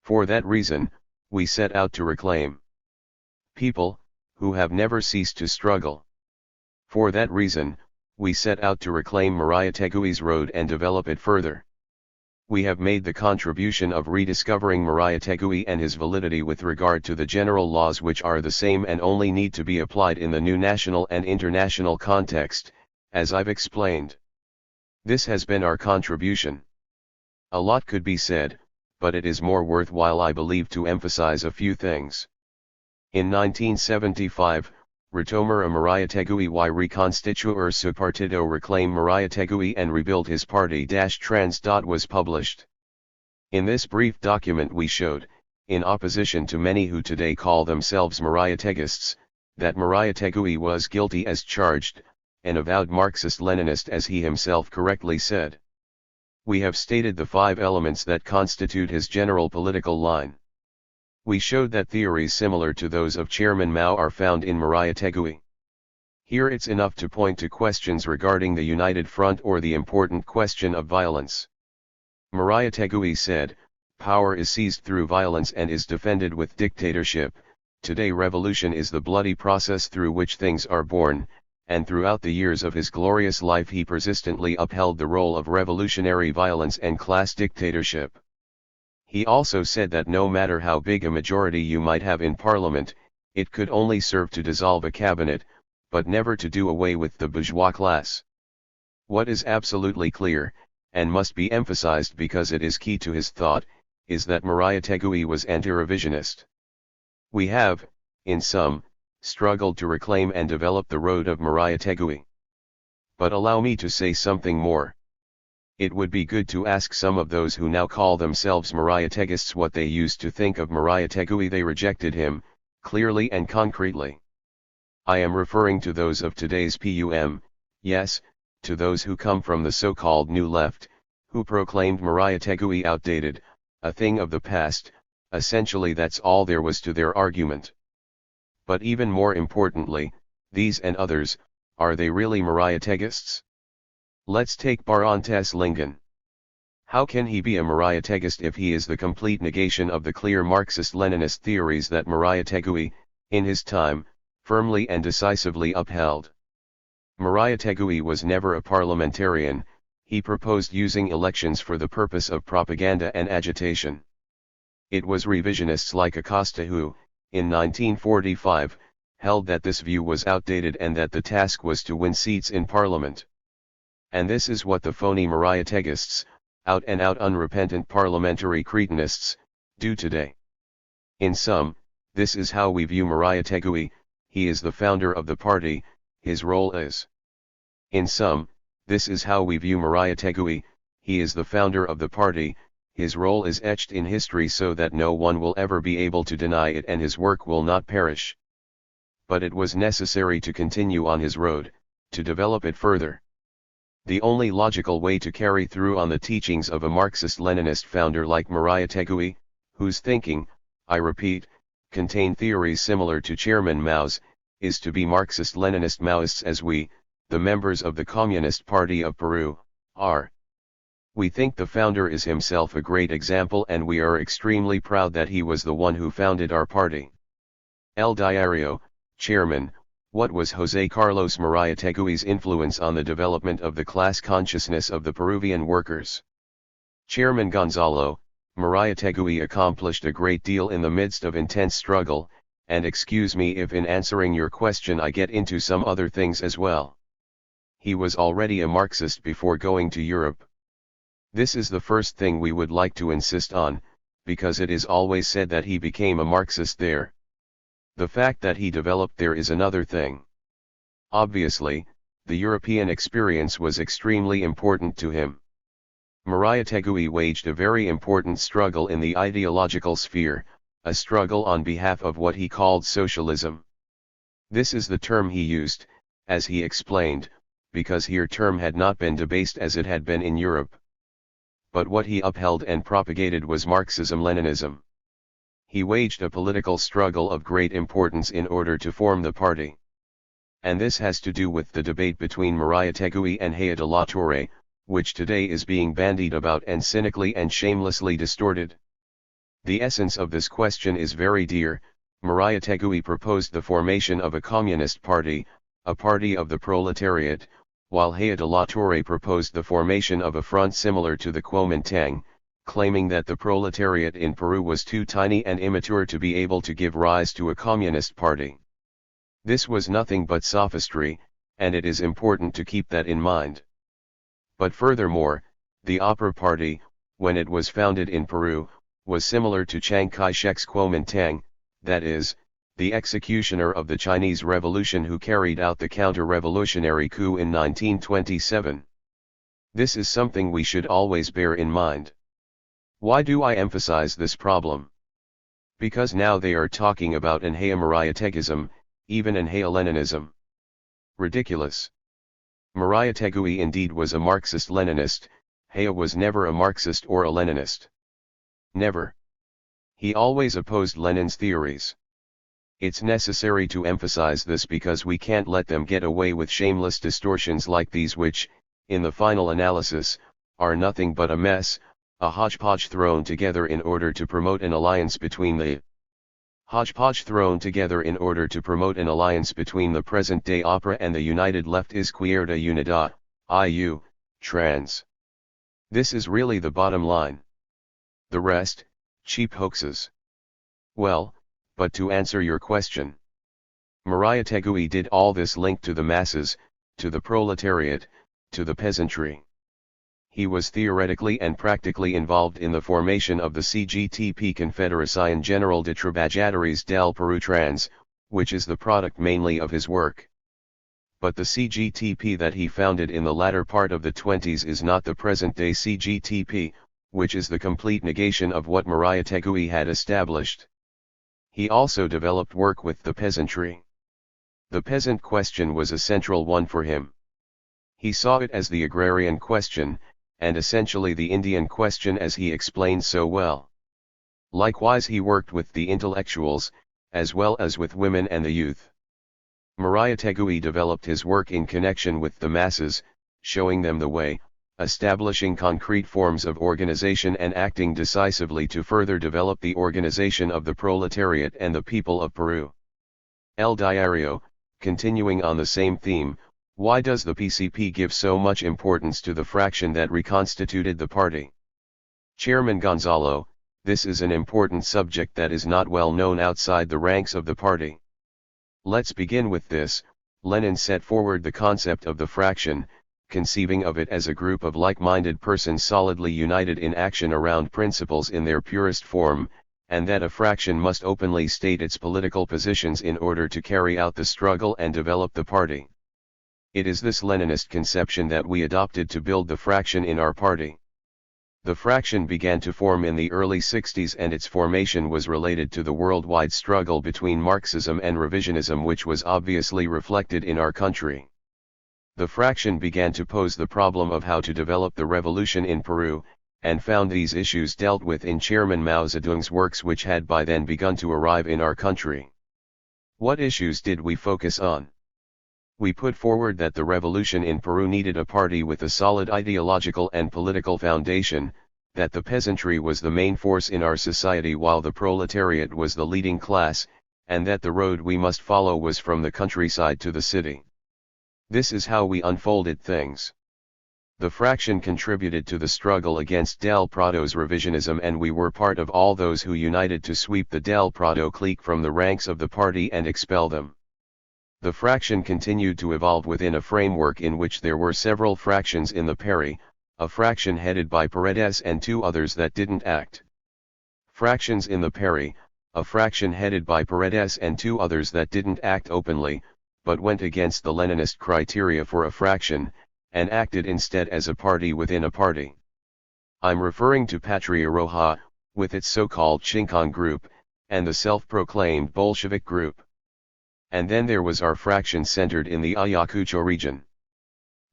For that reason, we set out to reclaim people, who have never ceased to struggle. For that reason, we set out to reclaim Mariátegui's road and develop it further. We have made the contribution of rediscovering Mariátegui and his validity with regard to the general laws which are the same and only need to be applied in the new national and international context, as I've explained. This has been our contribution. A lot could be said, but it is more worthwhile I believe to emphasize a few things. In 1975, Retomar a Mariátegui y reconstituir su partido reclaim Mariátegui and rebuild his party trans. Was published. In this brief document we showed, in opposition to many who today call themselves Mariáteguists, that Mariátegui was guilty as charged, an avowed Marxist-Leninist as he himself correctly said. We have stated the 5 elements that constitute his general political line. We showed that theories similar to those of Chairman Mao are found in Mariátegui. Here it's enough to point to questions regarding the United Front or the important question of violence. Mariátegui said, "Power is seized through violence and is defended with dictatorship. Today revolution is the bloody process through which things are born," and throughout the years of his glorious life he persistently upheld the role of revolutionary violence and class dictatorship. He also said that no matter how big a majority you might have in parliament, it could only serve to dissolve a cabinet, but never to do away with the bourgeois class. What is absolutely clear, and must be emphasized because it is key to his thought, is that Mariátegui was anti-revisionist. We have, in sum, struggled to reclaim and develop the road of Mariátegui. But allow me to say something more. It would be good to ask some of those who now call themselves Mariategists what they used to think of Mariah Tegui. They rejected him, clearly and concretely. I am referring to those of today's PUM, yes, to those who come from the so-called New Left, who proclaimed Mariah Tegui outdated, a thing of the past. Essentially that's all there was to their argument. But even more importantly, these and others, are they really Mariategists? Let's take Barontes Lingen. How can he be a Mariategist if he is the complete negation of the clear Marxist-Leninist theories that Mariah Tegui, in his time, firmly and decisively upheld? Mariah Tegui was never a parliamentarian. He proposed using elections for the purpose of propaganda and agitation. It was revisionists like Acosta who, in 1945, held that this view was outdated and that the task was to win seats in parliament. And this is what the phony Mariategists, out-and-out unrepentant parliamentary cretinists, do today. In sum, this is how we view Mariah Tegui. He is the founder of the party, his role is. In sum, this is how we view Mariah Tegui. He is the founder of the party, his role is etched in history so that no one will ever be able to deny it and his work will not perish. But it was necessary to continue on his road, to develop it further. The only logical way to carry through on the teachings of a Marxist-Leninist founder like Mariah Tegui, whose thinking, I repeat, contained theories similar to Chairman Mao's, is to be Marxist-Leninist Maoists as we, the members of the Communist Party of Peru, are. We think the founder is himself a great example and we are extremely proud that he was the one who founded our party. El Diario, Chairman, what was José Carlos Mariah Tegui's influence on the development of the class consciousness of the Peruvian workers? Chairman Gonzalo, Mariah Tegui accomplished a great deal in the midst of intense struggle, and excuse me if in answering your question I get into some other things as well. He was already a Marxist before going to Europe. This is the first thing we would like to insist on, because it is always said that he became a Marxist there. The fact that he developed there is another thing. Obviously, the European experience was extremely important to him. Mariah Tegui waged a very important struggle in the ideological sphere, a struggle on behalf of what he called socialism. This is the term he used, as he explained, because here term had not been debased as it had been in Europe. But what he upheld and propagated was Marxism-Leninism. He waged a political struggle of great importance in order to form the party. And this has to do with the debate between Mariah Tegui and Haya de la Torre, which today is being bandied about and cynically and shamelessly distorted. The essence of this question is very dear. Mariah Tegui proposed the formation of a communist party, a party of the proletariat, while Haya de la Torre proposed the formation of a front similar to the Kuomintang, claiming that the proletariat in Peru was too tiny and immature to be able to give rise to a communist party. This was nothing but sophistry, and it is important to keep that in mind. But furthermore, the APRA party, when it was founded in Peru, was similar to Chiang Kai-shek's Kuomintang, that is, the executioner of the Chinese Revolution who carried out the counter-revolutionary coup in 1927. This is something we should always bear in mind. Why do I emphasize this problem? Because now they are talking about Anhaya Mariategism, even Anhaya Leninism. Ridiculous. Mariah Tegui indeed was a Marxist-Leninist, Haya was never a Marxist or a Leninist. Never. He always opposed Lenin's theories. It's necessary to emphasize this because we can't let them get away with shameless distortions like these which, in the final analysis, are nothing but a mess, a hodgepodge thrown together in order to promote an alliance between the present-day APRA and the United Left Izquierda Unida, IU, trans. This is really the bottom line. The rest, cheap hoaxes. Well, but to answer your question, Mariah Tegui did all this linked to the masses, to the proletariat, to the peasantry. He was theoretically and practically involved in the formation of the CGTP Confederación General de Trabajadores del Perú Trans, which is the product mainly of his work. but the CGTP that he founded in the latter part of the 20s is not the present-day CGTP, which is the complete negation of what Maria Tegui had established. He also developed work with the peasantry. The peasant question was a central one for him. He saw it as the agrarian question, and essentially the Indian question, as he explained so well. Likewise, he worked with the intellectuals, as well as with women and the youth. Maria Tegui developed his work in connection with the masses, showing them the way, establishing concrete forms of organization and acting decisively to further develop the organization of the proletariat and the people of Peru. El Diario, continuing on the same theme, why does the PCP give so much importance to the fraction that reconstituted the party? Chairman Gonzalo, this is an important subject that is not well known outside the ranks of the party. Let's begin with this. Lenin set forward the concept of the fraction, conceiving of it as a group of like-minded persons solidly united in action around principles in their purest form, and that a fraction must openly state its political positions in order to carry out the struggle and develop the party. It is this Leninist conception that we adopted to build the fraction in our party. The fraction began to form in the early 60s, and its formation was related to the worldwide struggle between Marxism and revisionism, which was obviously reflected in our country. The fraction began to pose the problem of how to develop the revolution in Peru, and found these issues dealt with in Chairman Mao Zedong's works, which had by then begun to arrive in our country. What issues did we focus on? We put forward that the revolution in Peru needed a party with a solid ideological and political foundation, that the peasantry was the main force in our society while the proletariat was the leading class, and that the road we must follow was from the countryside to the city. This is how we unfolded things. The fraction contributed to the struggle against Del Prado's revisionism, and we were part of all those who united to sweep the Del Prado clique from the ranks of the party and expel them. The fraction continued to evolve within a framework in which there were several fractions in the PERI, a fraction headed by Paredes and two others that didn't act. Fractions in the PERI, a fraction headed by Paredes and two others that didn't act openly, but went against the Leninist criteria for a fraction, and acted instead as a party within a party. I'm referring to Patria Roja, with its so-called Chincan group, and the self-proclaimed Bolshevik group. And then there was our fraction centered in the Ayacucho region.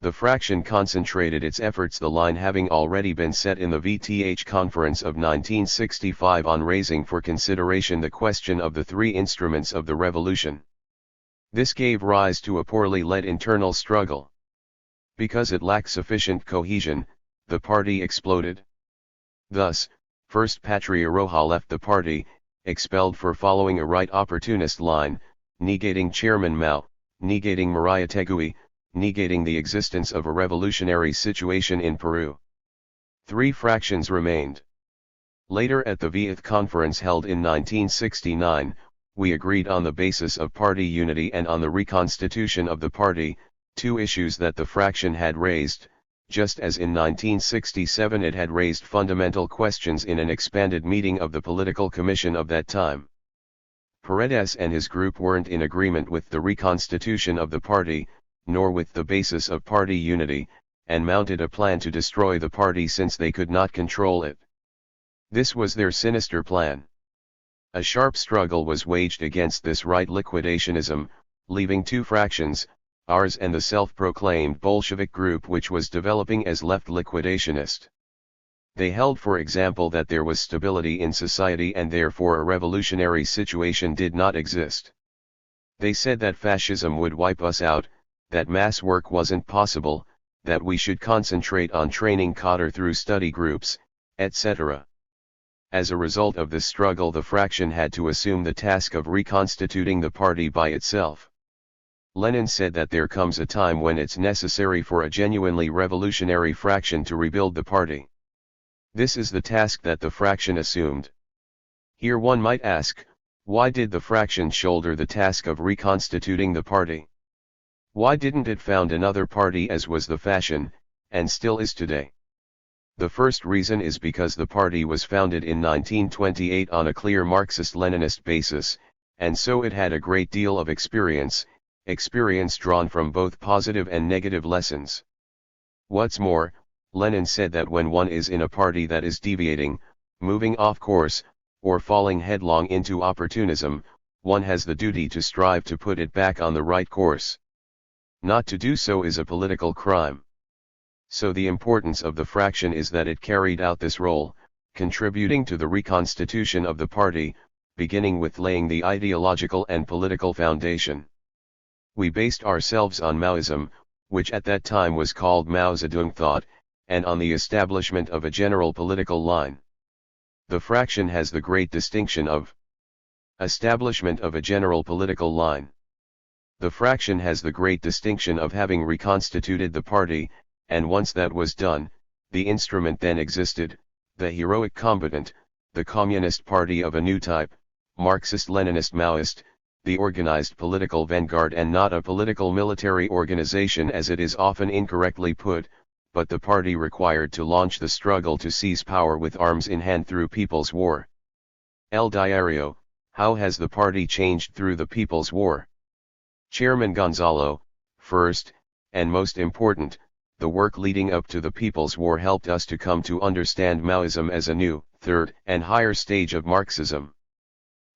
The fraction concentrated its efforts, the line having already been set in the VTH Conference of 1965 on raising for consideration the question of the three instruments of the revolution. This gave rise to a poorly led internal struggle. Because it lacked sufficient cohesion, the party exploded. Thus, first Patria Roja left the party, expelled for following a right opportunist line, negating Chairman Mao, negating Maria Tegui, negating the existence of a revolutionary situation in Peru. Three fractions remained. Later, at the VIIth Conference held in 1969, we agreed on the basis of party unity and on the reconstitution of the party, two issues that the fraction had raised, just as in 1967 it had raised fundamental questions in an expanded meeting of the political commission of that time. Paredes and his group weren't in agreement with the reconstitution of the party, nor with the basis of party unity, and mounted a plan to destroy the party since they could not control it. This was their sinister plan. A sharp struggle was waged against this right liquidationism, leaving two fractions, ours and the self-proclaimed Bolshevik group, which was developing as left liquidationist. They held, for example, that there was stability in society and therefore a revolutionary situation did not exist. They said that fascism would wipe us out, that mass work wasn't possible, that we should concentrate on training cadre through study groups, etc. As a result of this struggle, the fraction had to assume the task of reconstituting the party by itself. Lenin said that there comes a time when it's necessary for a genuinely revolutionary fraction to rebuild the party. This is the task that the fraction assumed. Here one might ask, why did the fraction shoulder the task of reconstituting the party? Why didn't it found another party as was the fashion, and still is today? The first reason is because the party was founded in 1928 on a clear Marxist-Leninist basis, and so it had a great deal of experience, experience drawn from both positive and negative lessons. What's more, Lenin said that when one is in a party that is deviating, moving off course, or falling headlong into opportunism, one has the duty to strive to put it back on the right course. Not to do so is a political crime. So the importance of the fraction is that it carried out this role, contributing to the reconstitution of the party, beginning with laying the ideological and political foundation. We based ourselves on Maoism, which at that time was called Mao Zedong thought, and on the establishment of a general political line. The fraction has the great distinction of establishment of a general political line. The fraction has the great distinction of having reconstituted the party, and once that was done, the instrument then existed, the heroic combatant, the Communist Party of a new type, Marxist-Leninist-Maoist, the organized political vanguard, and not a political military organization as it is often incorrectly put, but the party required to launch the struggle to seize power with arms in hand through People's War. El Diario, how has the party changed through the People's War? Chairman Gonzalo, first, and most important, the work leading up to the People's War helped us to come to understand Maoism as a new, third, and higher stage of Marxism.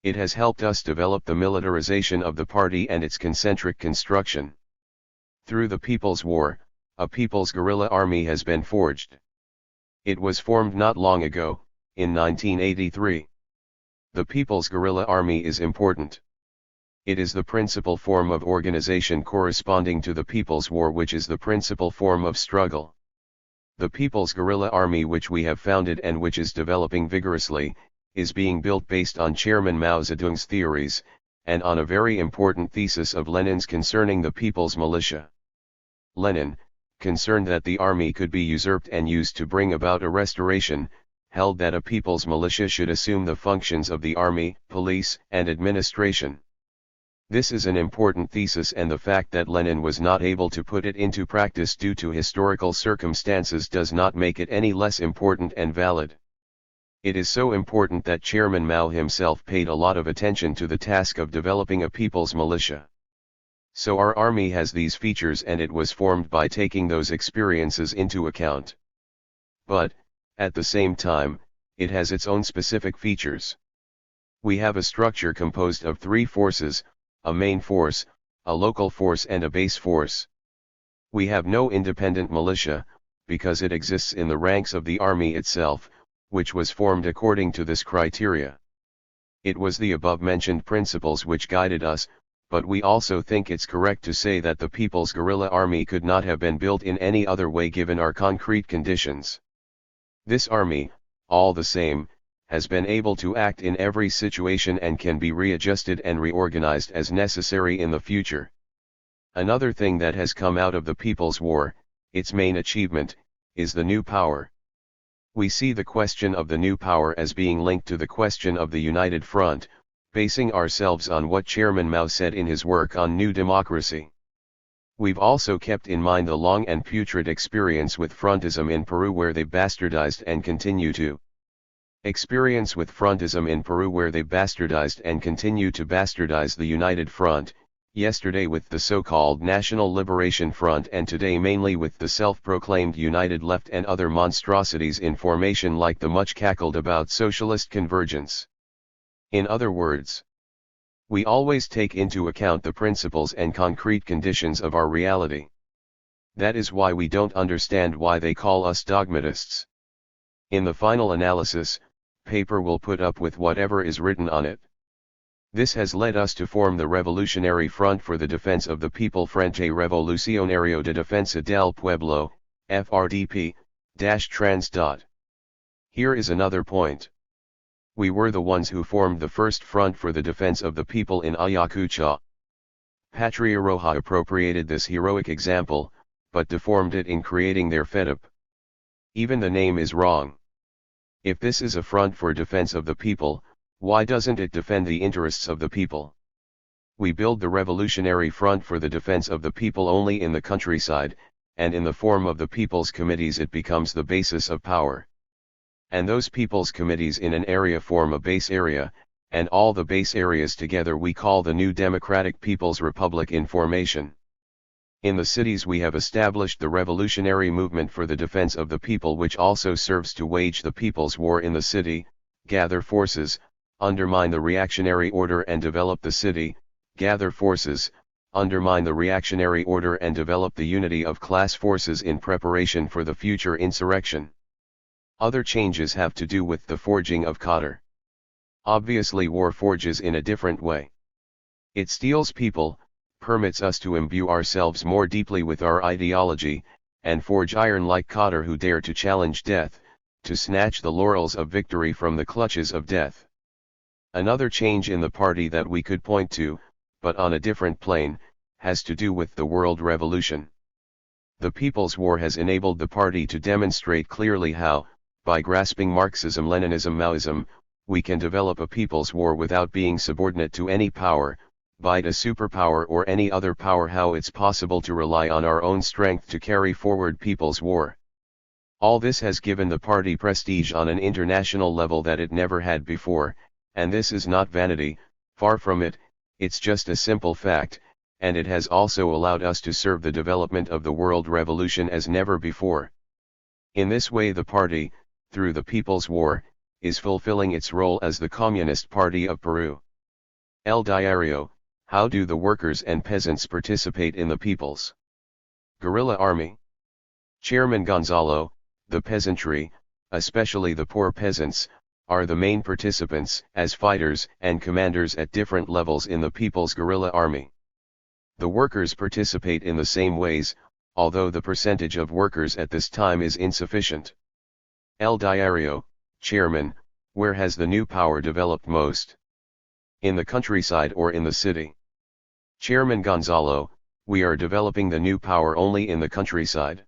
It has helped us develop the militarization of the party and its concentric construction. Through the People's War, a people's guerrilla army has been forged. It was formed not long ago, in 1983. The People's Guerrilla Army is important. It is the principal form of organization corresponding to the People's War, which is the principal form of struggle. The People's Guerrilla Army, which we have founded and which is developing vigorously, is being built based on Chairman Mao Zedong's theories, and on a very important thesis of Lenin's concerning the People's Militia. Lenin, concerned that the army could be usurped and used to bring about a restoration, held that a people's militia should assume the functions of the army, police, and administration. This is an important thesis, and the fact that Lenin was not able to put it into practice due to historical circumstances does not make it any less important and valid. It is so important that Chairman Mao himself paid a lot of attention to the task of developing a people's militia. So our army has these features, and it was formed by taking those experiences into account. But, at the same time, it has its own specific features. We have a structure composed of three forces, a main force, a local force, and a base force. We have no independent militia, because it exists in the ranks of the army itself, which was formed according to this criteria. It was the above-mentioned principles which guided us, but we also think it's correct to say that the People's Guerrilla Army could not have been built in any other way given our concrete conditions. This army, all the same, has been able to act in every situation and can be readjusted and reorganized as necessary in the future. Another thing that has come out of the People's War, its main achievement, is the new power. We see the question of the new power as being linked to the question of the United Front, basing ourselves on what Chairman Mao said in his work on New Democracy. We've also kept in mind the long and putrid experience with frontism in Peru, where they bastardized and continue to bastardize the United Front, yesterday with the so-called National Liberation Front and today mainly with the self-proclaimed United Left and other monstrosities in formation like the much cackled about socialist convergence. In other words, we always take into account the principles and concrete conditions of our reality. That is why we don't understand why they call us dogmatists. In the final analysis, paper will put up with whatever is written on it. This has led us to form the Revolutionary Front for the Defense of the People, Frente Revolucionario de Defensa del Pueblo, FRDP-trans. Here is another point. We were the ones who formed the first front for the defense of the people in Ayacucho. Patria Roja appropriated this heroic example, but deformed it in creating their FEDIP. Even the name is wrong. If this is a front for defense of the people, why doesn't it defend the interests of the people? We build the Revolutionary Front for the defense of the people only in the countryside, and in the form of the people's committees it becomes the basis of power. And those people's committees in an area form a base area, and all the base areas together we call the new Democratic People's Republic in formation. In the cities we have established the revolutionary movement for the defense of the people, which also serves to wage the people's war in the city, gather forces, undermine the reactionary order and develop the city, gather forces, undermine the reactionary order and develop the unity of class forces in preparation for the future insurrection. Other changes have to do with the forging of cadre. Obviously war forges in a different way. It steels people, permits us to imbue ourselves more deeply with our ideology, and forge iron-like cadre who dare to challenge death, to snatch the laurels of victory from the clutches of death. Another change in the party that we could point to, but on a different plane, has to do with the world revolution. The People's War has enabled the party to demonstrate clearly how, by grasping Marxism-Leninism-Maoism, we can develop a people's war without being subordinate to any power, be it a superpower or any other power, how it's possible to rely on our own strength to carry forward people's war. All this has given the party prestige on an international level that it never had before, and this is not vanity, far from it, it's just a simple fact, and it has also allowed us to serve the development of the world revolution as never before. In this way the party, through the People's War, is fulfilling its role as the Communist Party of Peru. El Diario: how do the workers and peasants participate in the People's Guerrilla Army? Chairman Gonzalo: the peasantry, especially the poor peasants, are the main participants as fighters and commanders at different levels in the People's Guerrilla Army. The workers participate in the same ways, although the percentage of workers at this time is insufficient. El Diario: Chairman: where has the new power developed most? In the countryside or in the city? Chairman Gonzalo: we are developing the new power only in the countryside.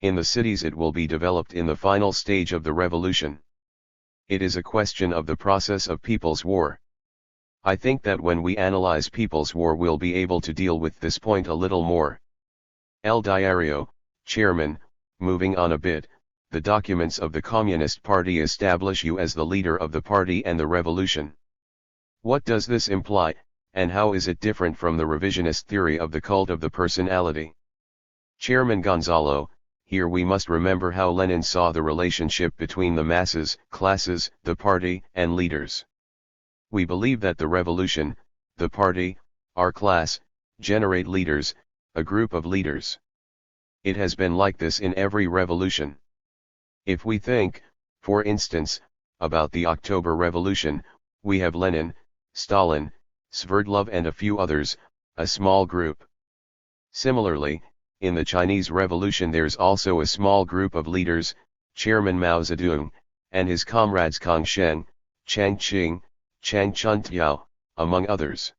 In the cities it will be developed in the final stage of the revolution. It is a question of the process of people's war. I think that when we analyze people's war we'll be able to deal with this point a little more. El Diario: Chairman: moving on a bit, the documents of the Communist Party establish you as the leader of the party and the revolution. What does this imply, and how is it different from the revisionist theory of the cult of the personality? Chairman Gonzalo: here we must remember how Lenin saw the relationship between the masses, classes, the party, and leaders. We believe that the revolution, the party, our class, generate leaders, a group of leaders. It has been like this in every revolution. If we think, for instance, about the October Revolution, we have Lenin, Stalin, Sverdlov and a few others, a small group. Similarly, in the Chinese Revolution there's also a small group of leaders, Chairman Mao Zedong, and his comrades Kang Sheng, Chiang Qing, Chiang Chuntiao, among others.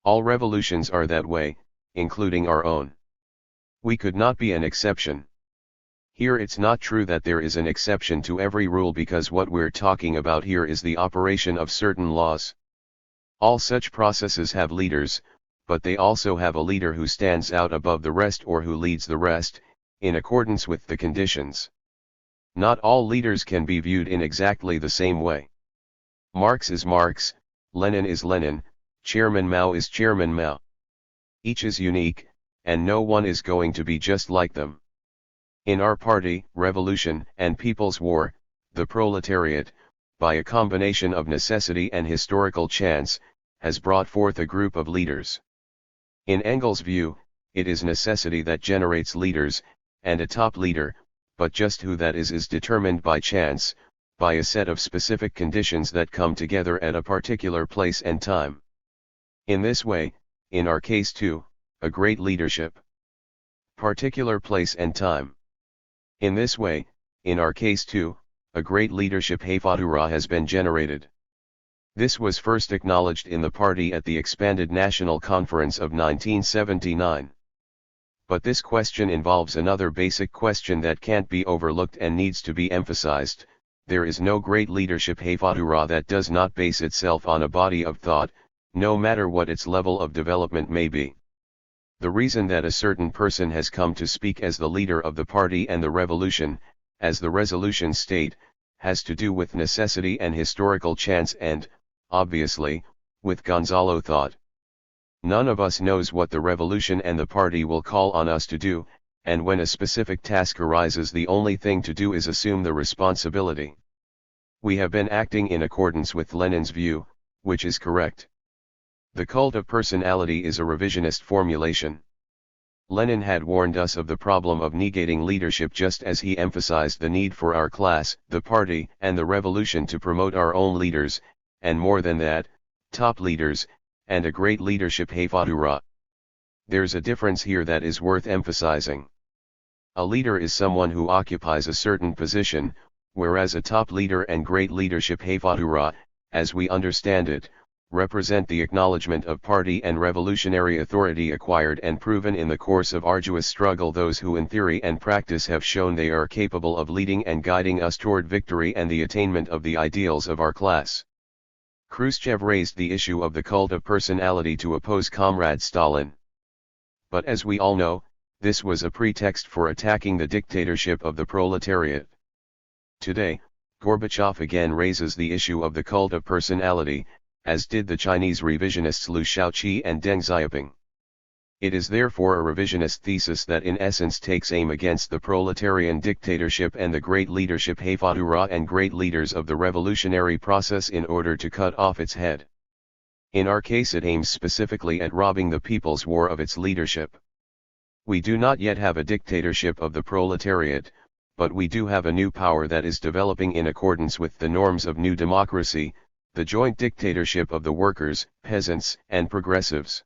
All revolutions are that way, including our own. We could not be an exception. Here it's not true that there is an exception to every rule, because what we're talking about here is the operation of certain laws. All such processes have leaders, but they also have a leader who stands out above the rest or who leads the rest, in accordance with the conditions. Not all leaders can be viewed in exactly the same way. Marx is Marx, Lenin is Lenin, Chairman Mao is Chairman Mao. Each is unique, and no one is going to be just like them. In our party, revolution, and people's war, the proletariat, by a combination of necessity and historical chance, has brought forth a group of leaders. In Engels' view, it is necessity that generates leaders, and a top leader, but just who that is determined by chance, by a set of specific conditions that come together at a particular place and time. In this way, in our case too, a great leadership. Particular place and time. In this way, in our case too, a great leadership Haifatura has been generated. This was first acknowledged in the party at the expanded National Conference of 1979. But this question involves another basic question that can't be overlooked and needs to be emphasized. There is no great leadership Haifatura that does not base itself on a body of thought, no matter what its level of development may be. The reason that a certain person has come to speak as the leader of the party and the revolution, as the resolutions state, has to do with necessity and historical chance and, obviously, with Gonzalo thought. None of us knows what the revolution and the party will call on us to do, and when a specific task arises, the only thing to do is assume the responsibility. We have been acting in accordance with Lenin's view, which is correct. The cult of personality is a revisionist formulation. Lenin had warned us of the problem of negating leadership, just as he emphasized the need for our class, the party, and the revolution to promote our own leaders, and more than that, top leaders, and a great leadership Haifatura. There's a difference here that is worth emphasizing. A leader is someone who occupies a certain position, whereas a top leader and great leadership Haifatura, as we understand it, represent the acknowledgement of party and revolutionary authority acquired and proven in the course of arduous struggle, those who in theory and practice have shown they are capable of leading and guiding us toward victory and the attainment of the ideals of our class. Khrushchev raised the issue of the cult of personality to oppose Comrade Stalin. But as we all know, this was a pretext for attacking the dictatorship of the proletariat. Today, Gorbachev again raises the issue of the cult of personality, as did the Chinese revisionists Liu Shaoqi and Deng Xiaoping. It is therefore a revisionist thesis that in essence takes aim against the proletarian dictatorship and the great leadership Haifatura and great leaders of the revolutionary process in order to cut off its head. In our case, it aims specifically at robbing the People's War of its leadership. We do not yet have a dictatorship of the proletariat, but we do have a new power that is developing in accordance with the norms of new democracy, the joint dictatorship of the workers, peasants, and progressives.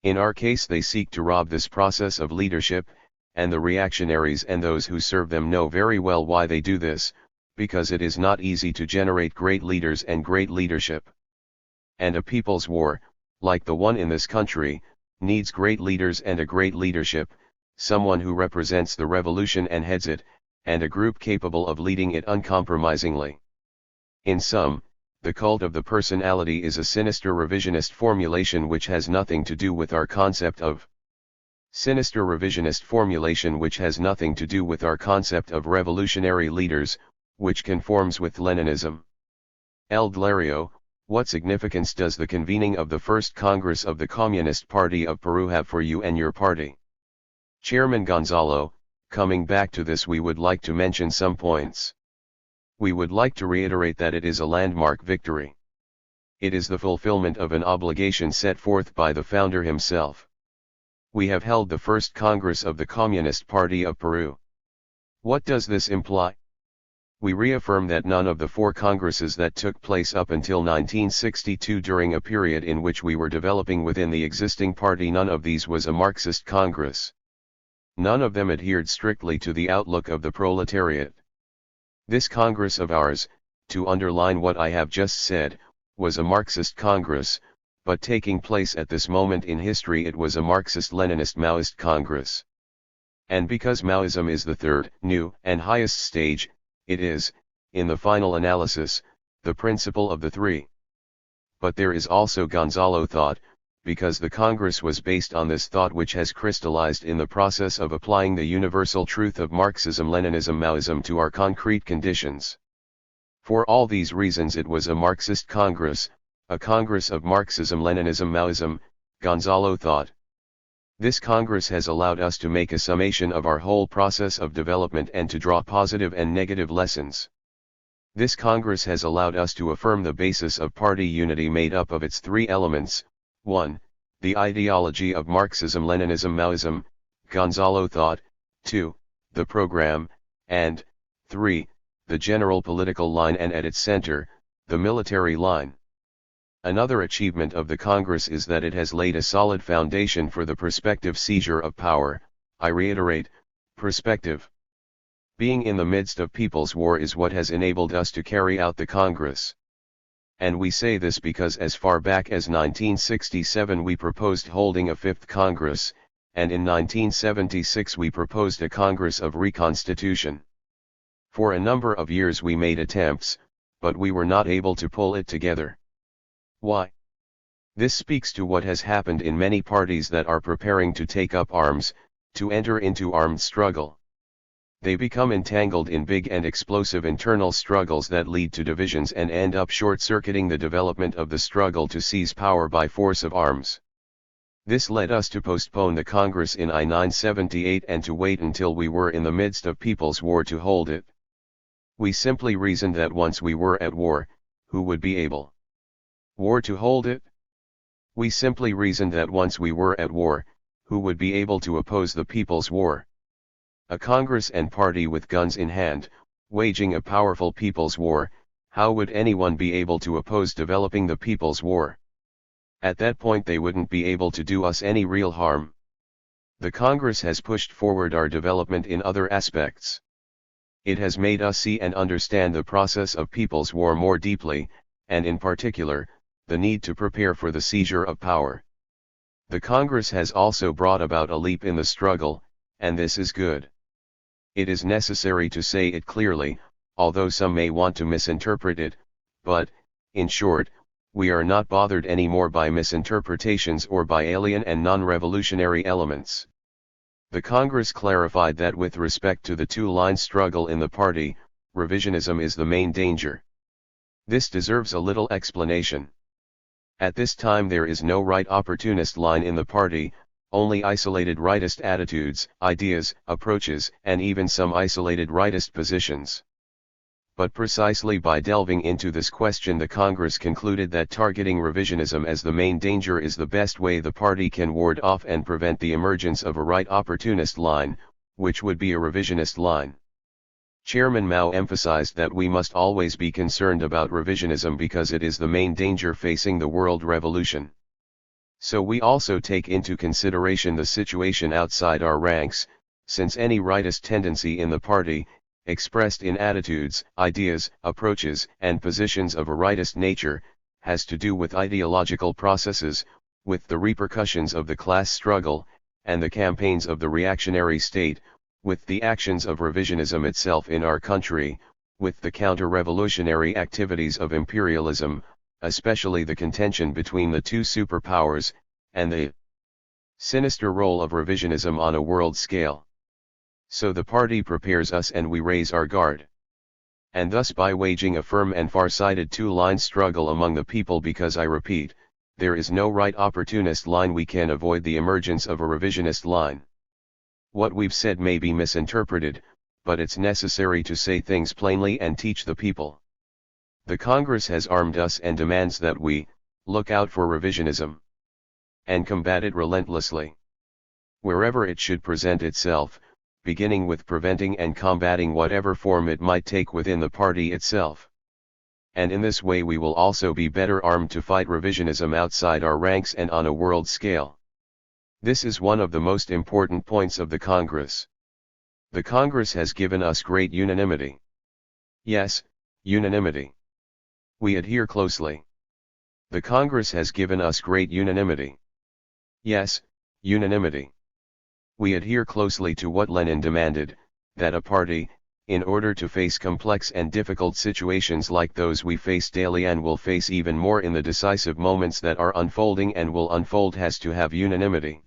In our case, they seek to rob this process of leadership, and the reactionaries and those who serve them know very well why they do this, because it is not easy to generate great leaders and great leadership. And a people's war, like the one in this country, needs great leaders and a great leadership, someone who represents the revolution and heads it, and a group capable of leading it uncompromisingly. In sum, the cult of the personality is a sinister revisionist formulation which has nothing to do with our concept of revolutionary leaders, which conforms with Leninism. El Delario, what significance does the convening of the First Congress of the Communist Party of Peru have for you and your party? Chairman Gonzalo, coming back to this, we would like to mention some points. We would like to reiterate that it is a landmark victory. It is the fulfillment of an obligation set forth by the founder himself. We have held the First Congress of the Communist Party of Peru. What does this imply? We reaffirm that none of the four congresses that took place up until 1962, during a period in which we were developing within the existing party, none of these was a Marxist Congress. None of them adhered strictly to the outlook of the proletariat. This Congress of ours, to underline what I have just said, was a Marxist Congress, but taking place at this moment in history, it was a Marxist-Leninist Maoist Congress. And because Maoism is the third, new, and highest stage, it is, in the final analysis, the principal of the three. But there is also Gonzalo thought, because the Congress was based on this thought which has crystallized in the process of applying the universal truth of Marxism, Leninism, Maoism to our concrete conditions. For all these reasons it was a Marxist Congress, a Congress of Marxism, Leninism, Maoism, Gonzalo thought. This Congress has allowed us to make a summation of our whole process of development and to draw positive and negative lessons. This Congress has allowed us to affirm the basis of party unity made up of its three elements: 1. The ideology of Marxism, Leninism, Maoism, Gonzalo thought; 2. The program; and 3. The general political line, and at its center, the military line. Another achievement of the Congress is that it has laid a solid foundation for the prospective seizure of power. I reiterate, prospective. Being in the midst of people's war is what has enabled us to carry out the Congress. And we say this because as far back as 1967 we proposed holding a fifth Congress, and in 1976 we proposed a Congress of Reconstitution. For a number of years we made attempts, but we were not able to pull it together. Why? This speaks to what has happened in many parties that are preparing to take up arms, to enter into armed struggle. They become entangled in big and explosive internal struggles that lead to divisions and end up short-circuiting the development of the struggle to seize power by force of arms. This led us to postpone the Congress in I-978 and to wait until we were in the midst of people's war to hold it. We simply reasoned that once we were at war, who would be able war to hold it? We simply reasoned that once we were at war, who would be able to oppose the people's war? A Congress and party with guns in hand, waging a powerful people's war, how would anyone be able to oppose developing the people's war? At that point they wouldn't be able to do us any real harm. The Congress has pushed forward our development in other aspects. It has made us see and understand the process of people's war more deeply, and in particular, the need to prepare for the seizure of power. The Congress has also brought about a leap in the struggle, and this is good. It is necessary to say it clearly, although some may want to misinterpret it, but, in short, we are not bothered anymore by misinterpretations or by alien and non-revolutionary elements. The Congress clarified that with respect to the two-line struggle in the party, revisionism is the main danger. This deserves a little explanation. At this time there is no right opportunist line in the party, only isolated rightist attitudes, ideas, approaches, and even some isolated rightist positions. But precisely by delving into this question the Congress concluded that targeting revisionism as the main danger is the best way the party can ward off and prevent the emergence of a right opportunist line, which would be a revisionist line. Chairman Mao emphasized that we must always be concerned about revisionism because it is the main danger facing the world revolution. So we also take into consideration the situation outside our ranks, since any rightist tendency in the party, expressed in attitudes, ideas, approaches, and positions of a rightist nature, has to do with ideological processes, with the repercussions of the class struggle, and the campaigns of the reactionary state, with the actions of revisionism itself in our country, with the counter-revolutionary activities of imperialism, especially the contention between the two superpowers, and the sinister role of revisionism on a world scale. So the party prepares us and we raise our guard. And thus by waging a firm and far-sighted two-line struggle among the people, because I repeat, there is no right opportunist line, we can avoid the emergence of a revisionist line. What we've said may be misinterpreted, but it's necessary to say things plainly and teach the people. The Congress has armed us and demands that we look out for revisionism and combat it relentlessly. Wherever it should present itself, beginning with preventing and combating whatever form it might take within the party itself. And in this way we will also be better armed to fight revisionism outside our ranks and on a world scale. This is one of the most important points of the Congress. The Congress has given us great unanimity. Yes, unanimity. We adhere closely. The Congress has given us great unanimity. Yes, unanimity. We adhere closely to what Lenin demanded, that a party, in order to face complex and difficult situations like those we face daily and will face even more in the decisive moments that are unfolding and will unfold, has to have unanimity.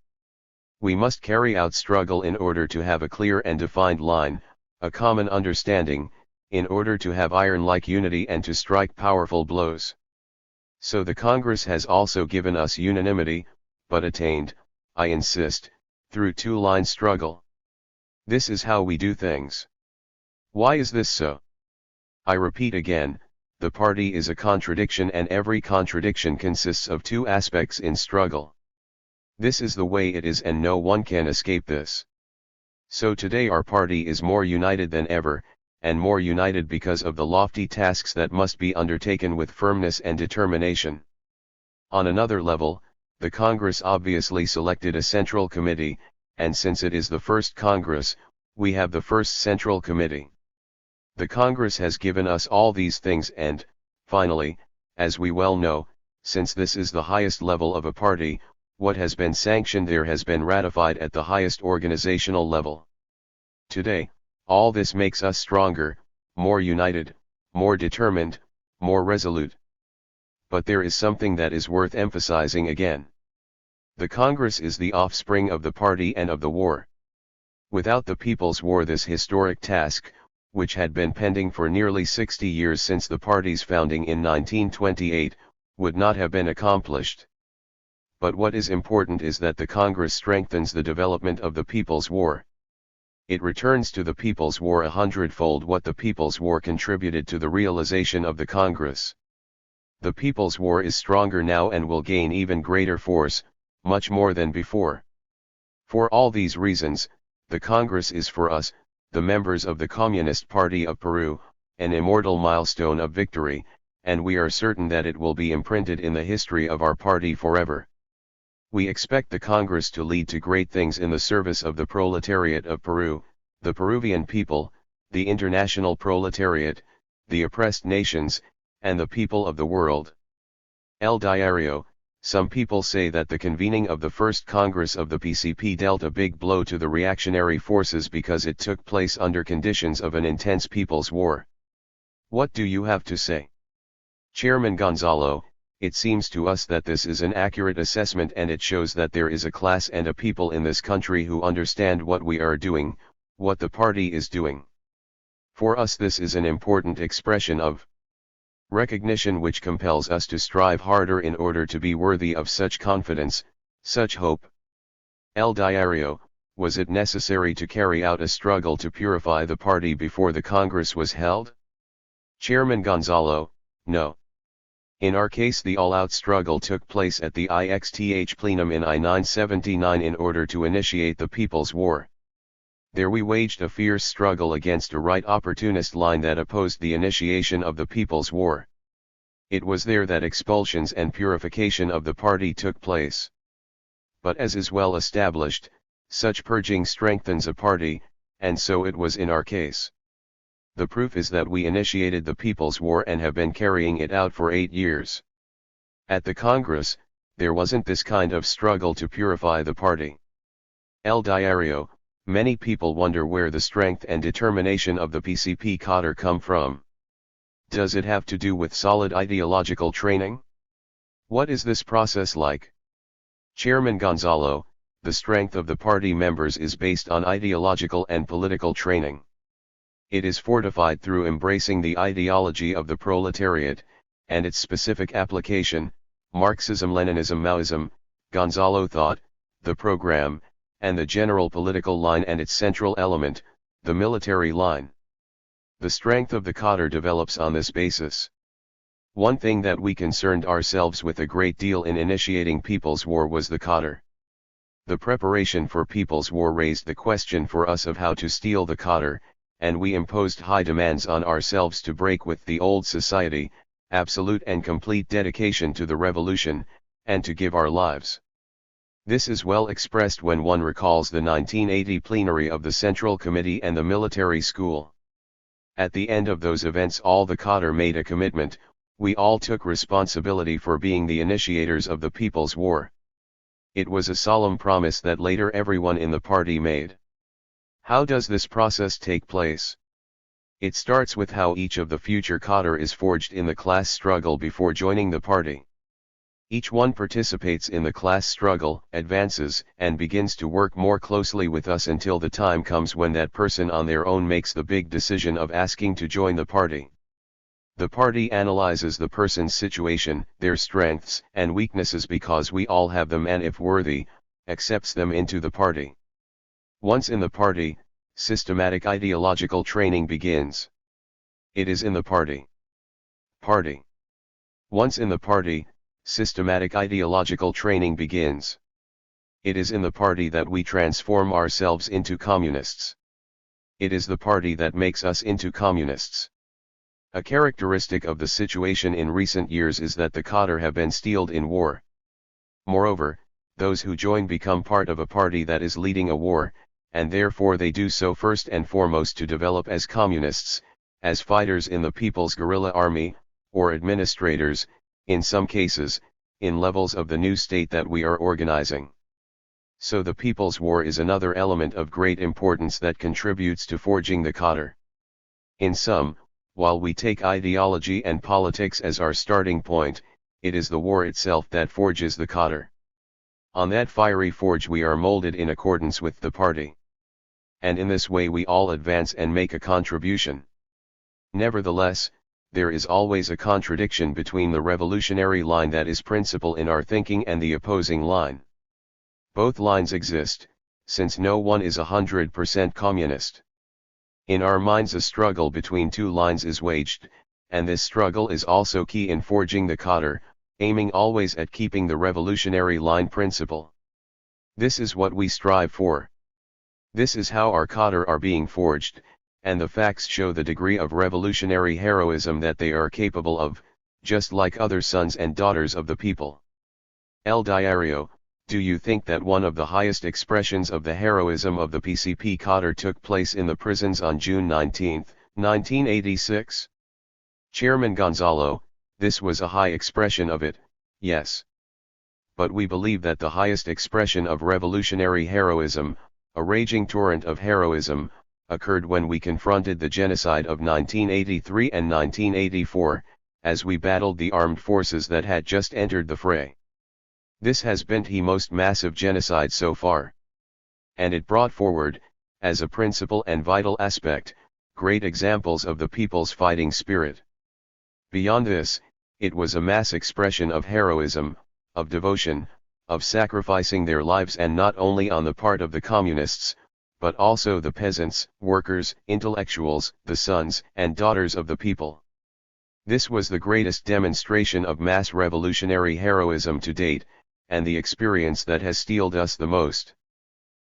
We must carry out struggle in order to have a clear and defined line, a common understanding, in order to have iron-like unity and to strike powerful blows. So the Congress has also given us unanimity, but attained, I insist, through two-line struggle. This is how we do things. Why is this so? I repeat again, the party is a contradiction and every contradiction consists of two aspects in struggle. This is the way it is and no one can escape this. So today our party is more united than ever, and more united because of the lofty tasks that must be undertaken with firmness and determination. On another level, the Congress obviously selected a Central Committee, and since it is the first Congress, we have the first Central Committee. The Congress has given us all these things and, finally, as we well know, since this is the highest level of a party, what has been sanctioned there has been ratified at the highest organizational level. Today, all this makes us stronger, more united, more determined, more resolute. But there is something that is worth emphasizing again. The Congress is the offspring of the party and of the war. Without the People's War, this historic task, which had been pending for nearly 60 years since the party's founding in 1928, would not have been accomplished. But what is important is that the Congress strengthens the development of the People's War. It returns to the People's War 100-fold what the People's War contributed to the realization of the Congress. The People's War is stronger now and will gain even greater force, much more than before. For all these reasons, the Congress is for us, the members of the Communist Party of Peru, an immortal milestone of victory, and we are certain that it will be imprinted in the history of our party forever. We expect the Congress to lead to great things in the service of the proletariat of Peru, the Peruvian people, the international proletariat, the oppressed nations, and the people of the world. El Diario, some people say that the convening of the first Congress of the PCP dealt a big blow to the reactionary forces because it took place under conditions of an intense people's war. What do you have to say? Chairman Gonzalo, it seems to us that this is an accurate assessment, and it shows that there is a class and a people in this country who understand what we are doing, what the party is doing. For us this is an important expression of recognition which compels us to strive harder in order to be worthy of such confidence, such hope. El Diario, was it necessary to carry out a struggle to purify the party before the Congress was held? Chairman Gonzalo, no. In our case the all-out struggle took place at the IXTH plenum in I-979 in order to initiate the People's War. There we waged a fierce struggle against a right opportunist line that opposed the initiation of the People's War. It was there that expulsions and purification of the party took place. But as is well established, such purging strengthens a party, and so it was in our case. The proof is that we initiated the People's War and have been carrying it out for 8 years. At the Congress, there wasn't this kind of struggle to purify the party. El Diario, many people wonder where the strength and determination of the PCP cadre come from. Does it have to do with solid ideological training? What is this process like? Chairman Gonzalo, the strength of the party members is based on ideological and political training. It is fortified through embracing the ideology of the proletariat, and its specific application, Marxism-Leninism-Maoism, Gonzalo thought, the program, and the general political line and its central element, the military line. The strength of the cadre develops on this basis. One thing that we concerned ourselves with a great deal in initiating People's War was the cadre. The preparation for People's War raised the question for us of how to steel the cadre, and we imposed high demands on ourselves to break with the old society, absolute and complete dedication to the revolution, and to give our lives. This is well expressed when one recalls the 1980 plenary of the Central Committee and the military school. At the end of those events all the cadre made a commitment, we all took responsibility for being the initiators of the People's War. It was a solemn promise that later everyone in the party made. How does this process take place? It starts with how each of the future cadre is forged in the class struggle before joining the party. Each one participates in the class struggle, advances, and begins to work more closely with us until the time comes when that person on their own makes the big decision of asking to join the party. The party analyzes the person's situation, their strengths and weaknesses because we all have them, and if worthy, accepts them into the party. Once in the party, systematic ideological training begins. It is in the party. Once in the party, systematic ideological training begins. It is in the party that we transform ourselves into communists. It is the party that makes us into communists. A characteristic of the situation in recent years is that the cadre have been steeled in war. Moreover, those who join become part of a party that is leading a war, and therefore they do so first and foremost to develop as communists, as fighters in the People's Guerrilla Army, or administrators, in some cases, in levels of the new state that we are organizing. So the People's War is another element of great importance that contributes to forging the cadre. In sum, while we take ideology and politics as our starting point, it is the war itself that forges the cadre. On that fiery forge we are molded in accordance with the party. and in this way we all advance and make a contribution. Nevertheless, there is always a contradiction between the revolutionary line that is principal in our thinking and the opposing line. Both lines exist, since no one is 100% communist. In our minds a struggle between two lines is waged, and this struggle is also key in forging the counter, aiming always at keeping the revolutionary line principle. This is what we strive for. This is how our counter are being forged, and the facts show the degree of revolutionary heroism that they are capable of, just like other sons and daughters of the people. El Diario, do you think that one of the highest expressions of the heroism of the PCP counter took place in the prisons on June 19, 1986? Chairman Gonzalo, this was a high expression of it, yes. But we believe that the highest expression of revolutionary heroism, a raging torrent of heroism, occurred when we confronted the genocide of 1983 and 1984, as we battled the armed forces that had just entered the fray. This has been the most massive genocide so far. And it brought forward, as a principal and vital aspect, great examples of the people's fighting spirit. Beyond this, it was a mass expression of heroism, of devotion, of sacrificing their lives, and not only on the part of the communists, but also the peasants, workers, intellectuals, the sons and daughters of the people. This was the greatest demonstration of mass revolutionary heroism to date, and the experience that has steeled us the most.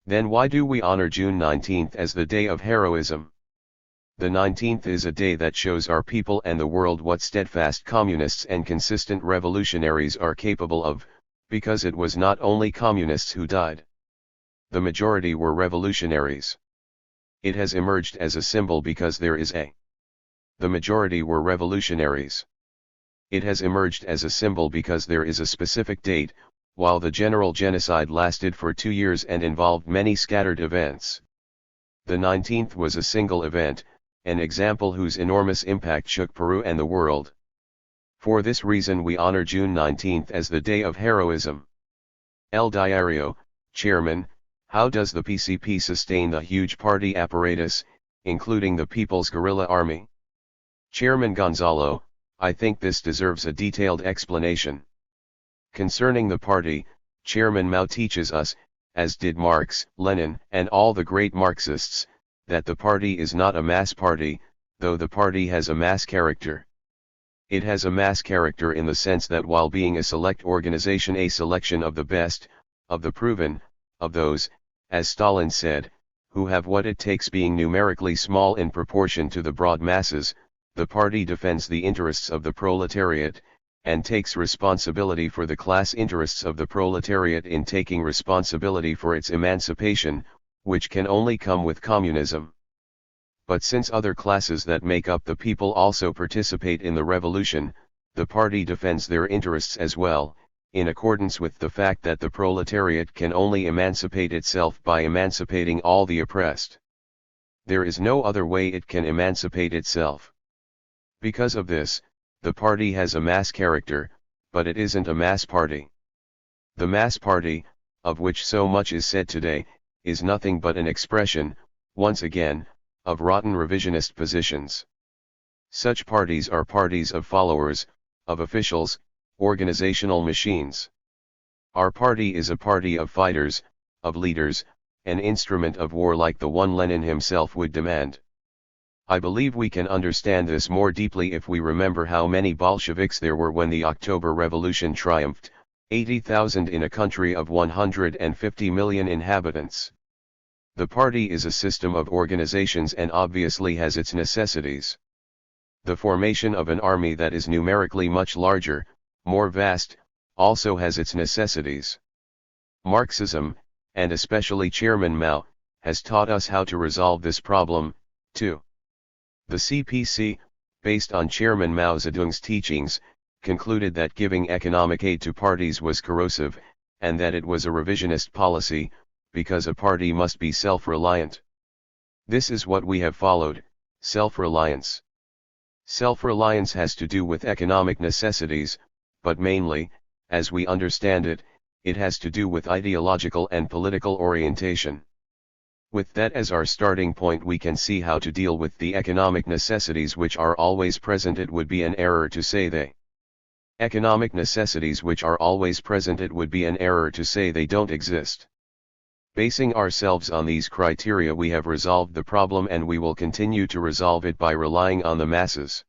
Then why do we honor June 19th as the day of heroism? The 19th is a day that shows our people and the world what steadfast communists and consistent revolutionaries are capable of, because it was not only communists who died. The majority were revolutionaries. It has emerged as a symbol because there is a. The majority were revolutionaries. It has emerged as a symbol because there is a specific date, while the general genocide lasted for 2 years and involved many scattered events. The 19th was a single event, an example whose enormous impact shook Peru and the world. For this reason we honor June 19th as the day of heroism. El Diario, Chairman, how does the PCP sustain the huge party apparatus, including the People's Guerrilla Army? Chairman Gonzalo, I think this deserves a detailed explanation. Concerning the party, Chairman Mao teaches us, as did Marx, Lenin, and all the great Marxists, that the party is not a mass party, though the party has a mass character. It has a mass character in the sense that while being a select organization, a selection of the best, of the proven, of those, as Stalin said, who have what it takes, being numerically small in proportion to the broad masses, the party defends the interests of the proletariat, and takes responsibility for the class interests of the proletariat in taking responsibility for its emancipation, which can only come with communism. But since other classes that make up the people also participate in the revolution, the party defends their interests as well, in accordance with the fact that the proletariat can only emancipate itself by emancipating all the oppressed. There is no other way it can emancipate itself. Because of this, the party has a mass character, but it isn't a mass party. The mass party, of which so much is said today, is nothing but an expression, once again, of rotten revisionist positions. Such parties are parties of followers, of officials, organizational machines. Our party is a party of fighters, of leaders, an instrument of war like the one Lenin himself would demand. I believe we can understand this more deeply if we remember how many Bolsheviks there were when the October Revolution triumphed, 80,000 in a country of 150 million inhabitants. The party is a system of organizations and obviously has its necessities. The formation of an army that is numerically much larger, more vast, also has its necessities. Marxism, and especially Chairman Mao, has taught us how to resolve this problem, too. The CPC, based on Chairman Mao Zedong's teachings, concluded that giving economic aid to parties was corrosive, and that it was a revisionist policy, because a party must be self-reliant. This is what we have followed, self-reliance. Self-reliance has to do with economic necessities, but mainly, as we understand it, it has to do with ideological and political orientation. With that as our starting point, we can see how to deal with the economic necessities which are always present. It would be an error to say they economic necessities which are always present. It would be an error to say they don't exist. Basing ourselves on these criteria, we have resolved the problem, and we will continue to resolve it by relying on the masses.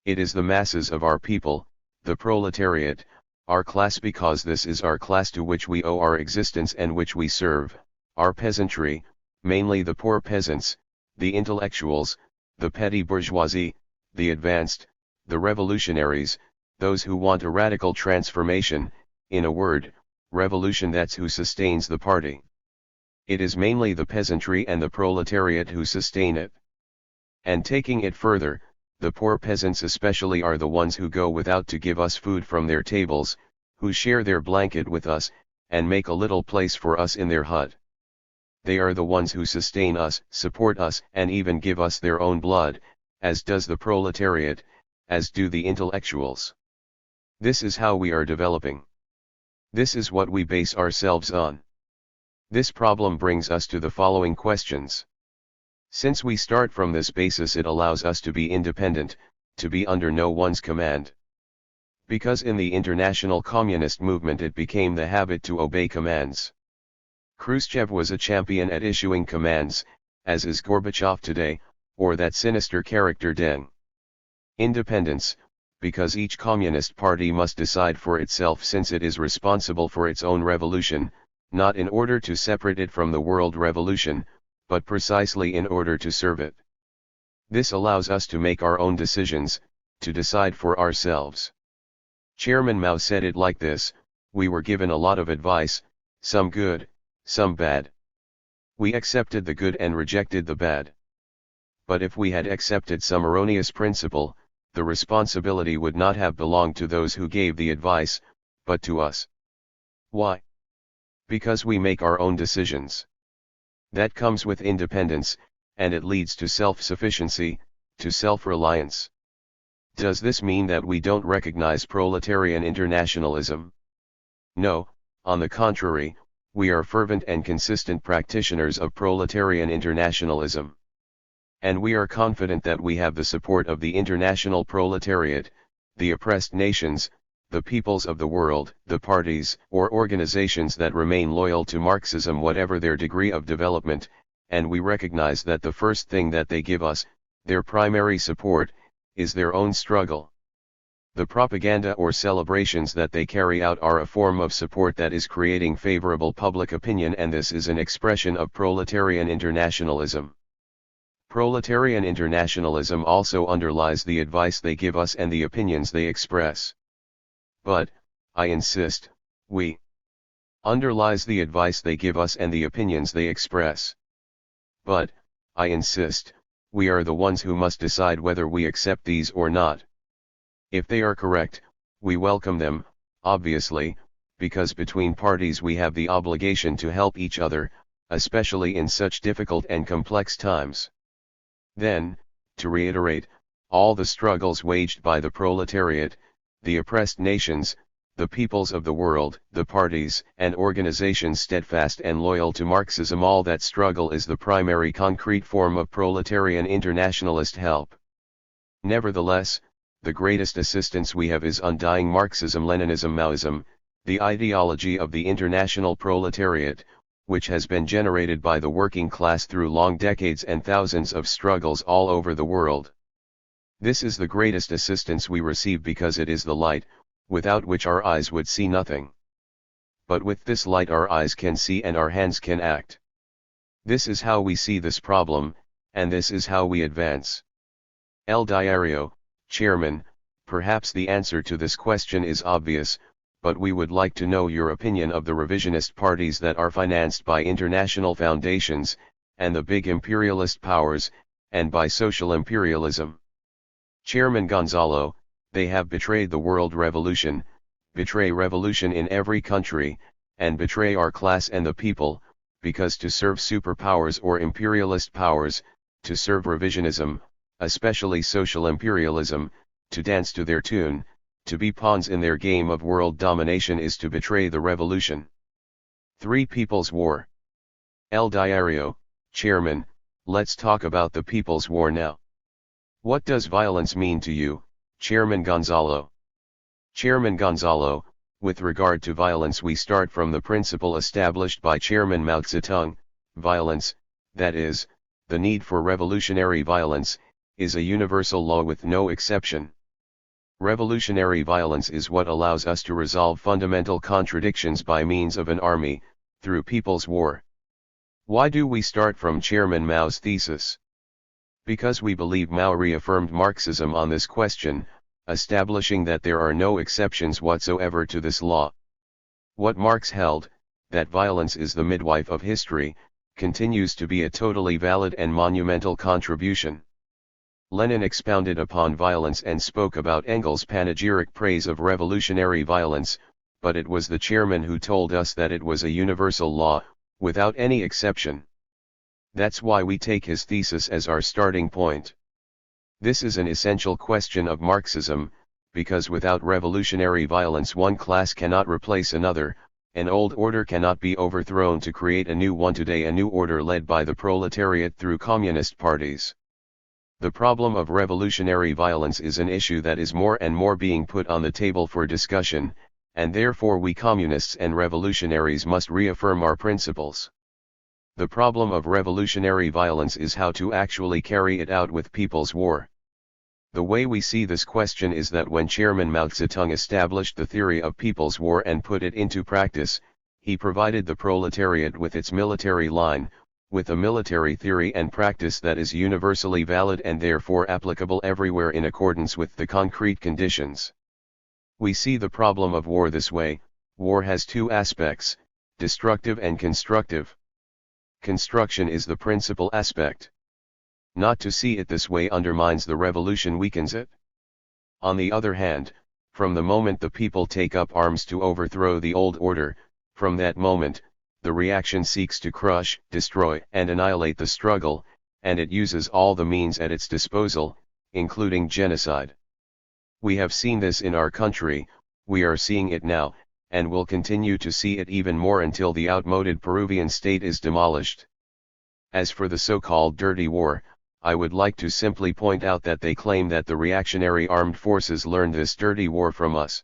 It is the masses of our people, the proletariat, our class, because this is our class to which we owe our existence and which we serve, our peasantry, mainly the poor peasants, the intellectuals, the petty bourgeoisie, the advanced, the revolutionaries, those who want a radical transformation, in a word, revolution. That's who sustains the party. It is mainly the peasantry and the proletariat who sustain it. And taking it further, the poor peasants especially are the ones who go without to give us food from their tables, who share their blanket with us, and make a little place for us in their hut. They are the ones who sustain us, support us, and even give us their own blood, as does the proletariat, as do the intellectuals. This is how we are developing. This is what we base ourselves on. This problem brings us to the following questions. Since we start from this basis, it allows us to be independent, to be under no one's command. Because in the international communist movement it became the habit to obey commands. Khrushchev was a champion at issuing commands, as is Gorbachev today, or that sinister character Deng. Independence, because each communist party must decide for itself, since it is responsible for its own revolution, not in order to separate it from the world revolution, but precisely in order to serve it. This allows us to make our own decisions, to decide for ourselves. Chairman Mao said it like this: we were given a lot of advice, some good, some bad. We accepted the good and rejected the bad. But if we had accepted some erroneous principle, the responsibility would not have belonged to those who gave the advice, but to us. Why? Because we make our own decisions. That comes with independence, and it leads to self-sufficiency, to self-reliance. Does this mean that we don't recognize proletarian internationalism? No, on the contrary, we are fervent and consistent practitioners of proletarian internationalism. And we are confident that we have the support of the international proletariat, the oppressed nations, the peoples of the world, the parties or organizations that remain loyal to Marxism whatever their degree of development, and we recognize that the first thing that they give us, their primary support, is their own struggle. The propaganda or celebrations that they carry out are a form of support that is creating favorable public opinion, and this is an expression of proletarian internationalism. Proletarian internationalism also underlies the advice they give us and the opinions they express. But, I insist, we underlies the advice they give us and the opinions they express. But, I insist, we are the ones who must decide whether we accept these or not. If they are correct, we welcome them, obviously, because between parties we have the obligation to help each other, especially in such difficult and complex times. Then, to reiterate, all the struggles waged by the proletariat, the oppressed nations, the peoples of the world, the parties and organizations steadfast and loyal to Marxism, all that struggle is the primary concrete form of proletarian internationalist help. Nevertheless, the greatest assistance we have is undying Marxism-Leninism, Maoism, the ideology of the international proletariat, which has been generated by the working class through long decades and thousands of struggles all over the world. This is the greatest assistance we receive because it is the light, without which our eyes would see nothing. But with this light our eyes can see and our hands can act. This is how we see this problem, and this is how we advance. El Diario, Chairman, perhaps the answer to this question is obvious, but we would like to know your opinion of the revisionist parties that are financed by international foundations, and the big imperialist powers, and by social imperialism. Chairman Gonzalo, they have betrayed the world revolution, betray revolution in every country, and betray our class and the people, because to serve superpowers or imperialist powers, to serve revisionism, especially social imperialism, to dance to their tune, to be pawns in their game of world domination is to betray the revolution. Three People's War. El Diario, Chairman, let's talk about the People's War now. What does violence mean to you, Chairman Gonzalo? Chairman Gonzalo, with regard to violence, we start from the principle established by Chairman Mao Zedong: violence, that is, the need for revolutionary violence, is a universal law with no exception. Revolutionary violence is what allows us to resolve fundamental contradictions by means of an army, through people's war. Why do we start from Chairman Mao's thesis? Because we believe Mao reaffirmed Marxism on this question, establishing that there are no exceptions whatsoever to this law. What Marx held, that violence is the midwife of history, continues to be a totally valid and monumental contribution. Lenin expounded upon violence and spoke about Engels' panegyric praise of revolutionary violence, but it was the chairman who told us that it was a universal law, without any exception. That's why we take his thesis as our starting point. This is an essential question of Marxism, because without revolutionary violence one class cannot replace another, an old order cannot be overthrown to create a new one today, a new order led by the proletariat through communist parties. The problem of revolutionary violence is an issue that is more and more being put on the table for discussion, and therefore we communists and revolutionaries must reaffirm our principles. The problem of revolutionary violence is how to actually carry it out with people's war. The way we see this question is that when Chairman Mao Zedong established the theory of people's war and put it into practice, he provided the proletariat with its military line, with a military theory and practice that is universally valid and therefore applicable everywhere in accordance with the concrete conditions. We see the problem of war this way: war has two aspects, destructive and constructive. Construction is the principal aspect. Not to see it this way undermines the revolution, weakens it. On the other hand, from the moment the people take up arms to overthrow the old order, from that moment, the reaction seeks to crush, destroy, and annihilate the struggle, and it uses all the means at its disposal, including genocide. We have seen this in our country, we are seeing it now, and will continue to see it even more until the outmoded Peruvian state is demolished. As for the so-called dirty war, I would like to simply point out that they claim that the reactionary armed forces learned this dirty war from us.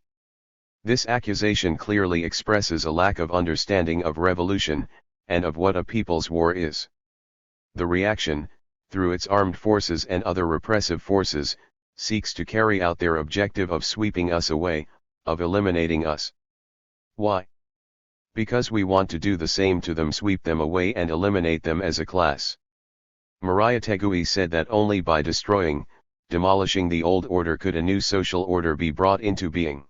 This accusation clearly expresses a lack of understanding of revolution, and of what a people's war is. The reaction, through its armed forces and other repressive forces, seeks to carry out their objective of sweeping us away, of eliminating us. Why? Because we want to do the same to them, sweep them away and eliminate them as a class. Maria Tegui said that only by destroying, demolishing the old order could a new social order be brought into being.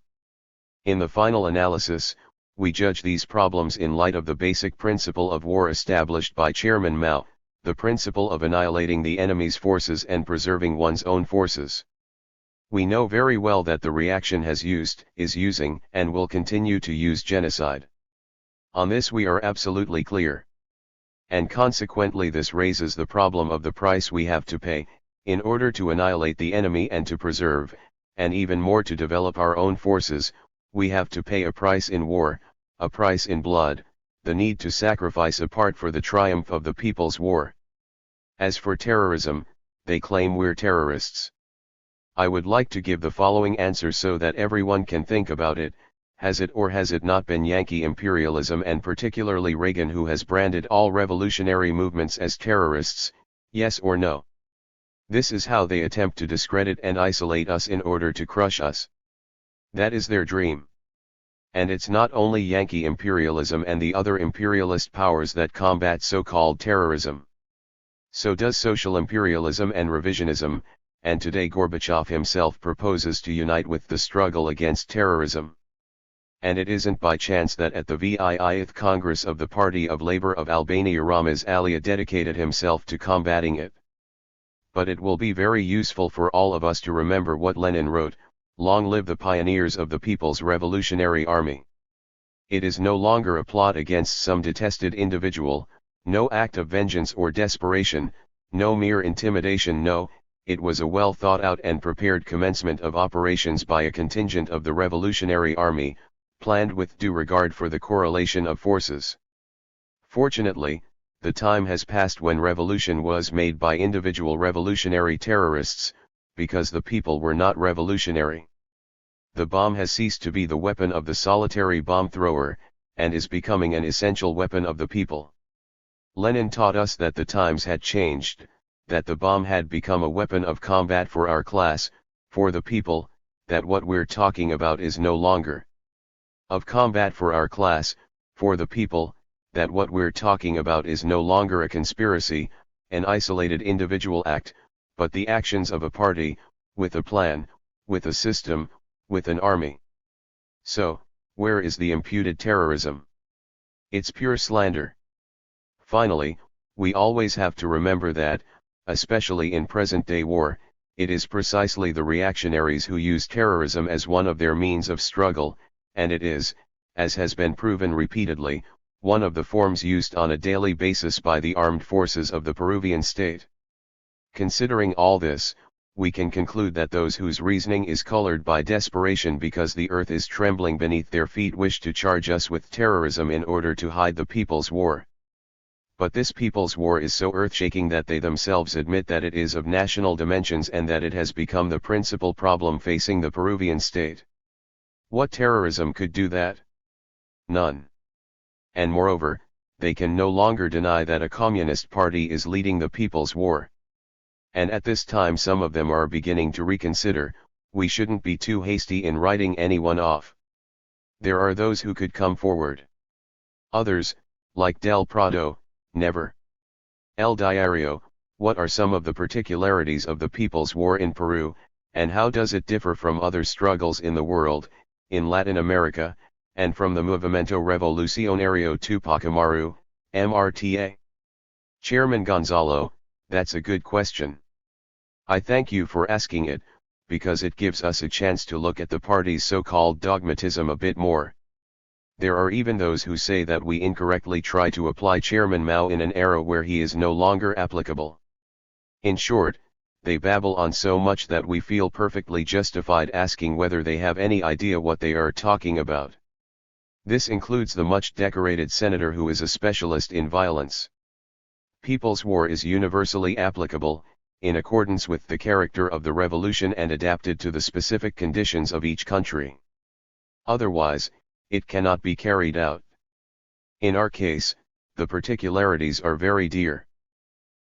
In the final analysis, we judge these problems in light of the basic principle of war established by Chairman Mao, the principle of annihilating the enemy's forces and preserving one's own forces. We know very well that the reaction has used, is using, and will continue to use genocide. On this we are absolutely clear. And consequently this raises the problem of the price we have to pay, in order to annihilate the enemy and to preserve, and even more to develop our own forces. We have to pay a price in war, a price in blood, the need to sacrifice a part for the triumph of the people's war. As for terrorism, they claim we're terrorists. I would like to give the following answer so that everyone can think about it: has it or has it not been Yankee imperialism, and particularly Reagan, who has branded all revolutionary movements as terrorists? Yes or no? This is how they attempt to discredit and isolate us in order to crush us. That is their dream. And it's not only Yankee imperialism and the other imperialist powers that combat so-called terrorism. So does social imperialism and revisionism, and today Gorbachev himself proposes to unite with the struggle against terrorism. And it isn't by chance that at the 25th Congress of the Party of Labour of Albania Ramiz Alia dedicated himself to combating it. But it will be very useful for all of us to remember what Lenin wrote: "Long live the pioneers of the People's Revolutionary Army." It is no longer a plot against some detested individual, no act of vengeance or desperation, no mere intimidation. No, it was a well thought out and prepared commencement of operations by a contingent of the Revolutionary Army, planned with due regard for the correlation of forces. Fortunately, the time has passed when revolution was made by individual revolutionary terrorists, because the people were not revolutionary. The bomb has ceased to be the weapon of the solitary bomb thrower, and is becoming an essential weapon of the people. Lenin taught us that the times had changed, that the bomb had become a weapon of combat for our class, for the people, that what we're talking about is no longer of combat for our class, for the people, that what we're talking about is no longer a conspiracy, an isolated individual act, but the actions of a party, with a plan, with a system, with an army. So, where is the imputed terrorism? It's pure slander. Finally, we always have to remember that, especially in present-day war, it is precisely the reactionaries who use terrorism as one of their means of struggle, and it is, as has been proven repeatedly, one of the forms used on a daily basis by the armed forces of the Peruvian state. Considering all this, we can conclude that those whose reasoning is colored by desperation because the earth is trembling beneath their feet wish to charge us with terrorism in order to hide the people's war. But this people's war is so earth-shaking that they themselves admit that it is of national dimensions and that it has become the principal problem facing the Peruvian state. What terrorism could do that? None. And moreover, they can no longer deny that a communist party is leading the people's war. And at this time some of them are beginning to reconsider, we shouldn't be too hasty in writing anyone off. There are those who could come forward. Others, like Del Prado, never. El Diario, what are some of the particularities of the People's War in Peru, and how does it differ from other struggles in the world, in Latin America, and from the Movimiento Revolucionario Tupac Amaru, MRTA? Chairman Gonzalo, that's a good question. I thank you for asking it, because it gives us a chance to look at the party's so-called dogmatism a bit more. There are even those who say that we incorrectly try to apply Chairman Mao in an era where he is no longer applicable. In short, they babble on so much that we feel perfectly justified asking whether they have any idea what they are talking about. This includes the much decorated senator who is a specialist in violence. People's war is universally applicable, in accordance with the character of the revolution and adapted to the specific conditions of each country. Otherwise, it cannot be carried out. In our case, the particularities are very dear.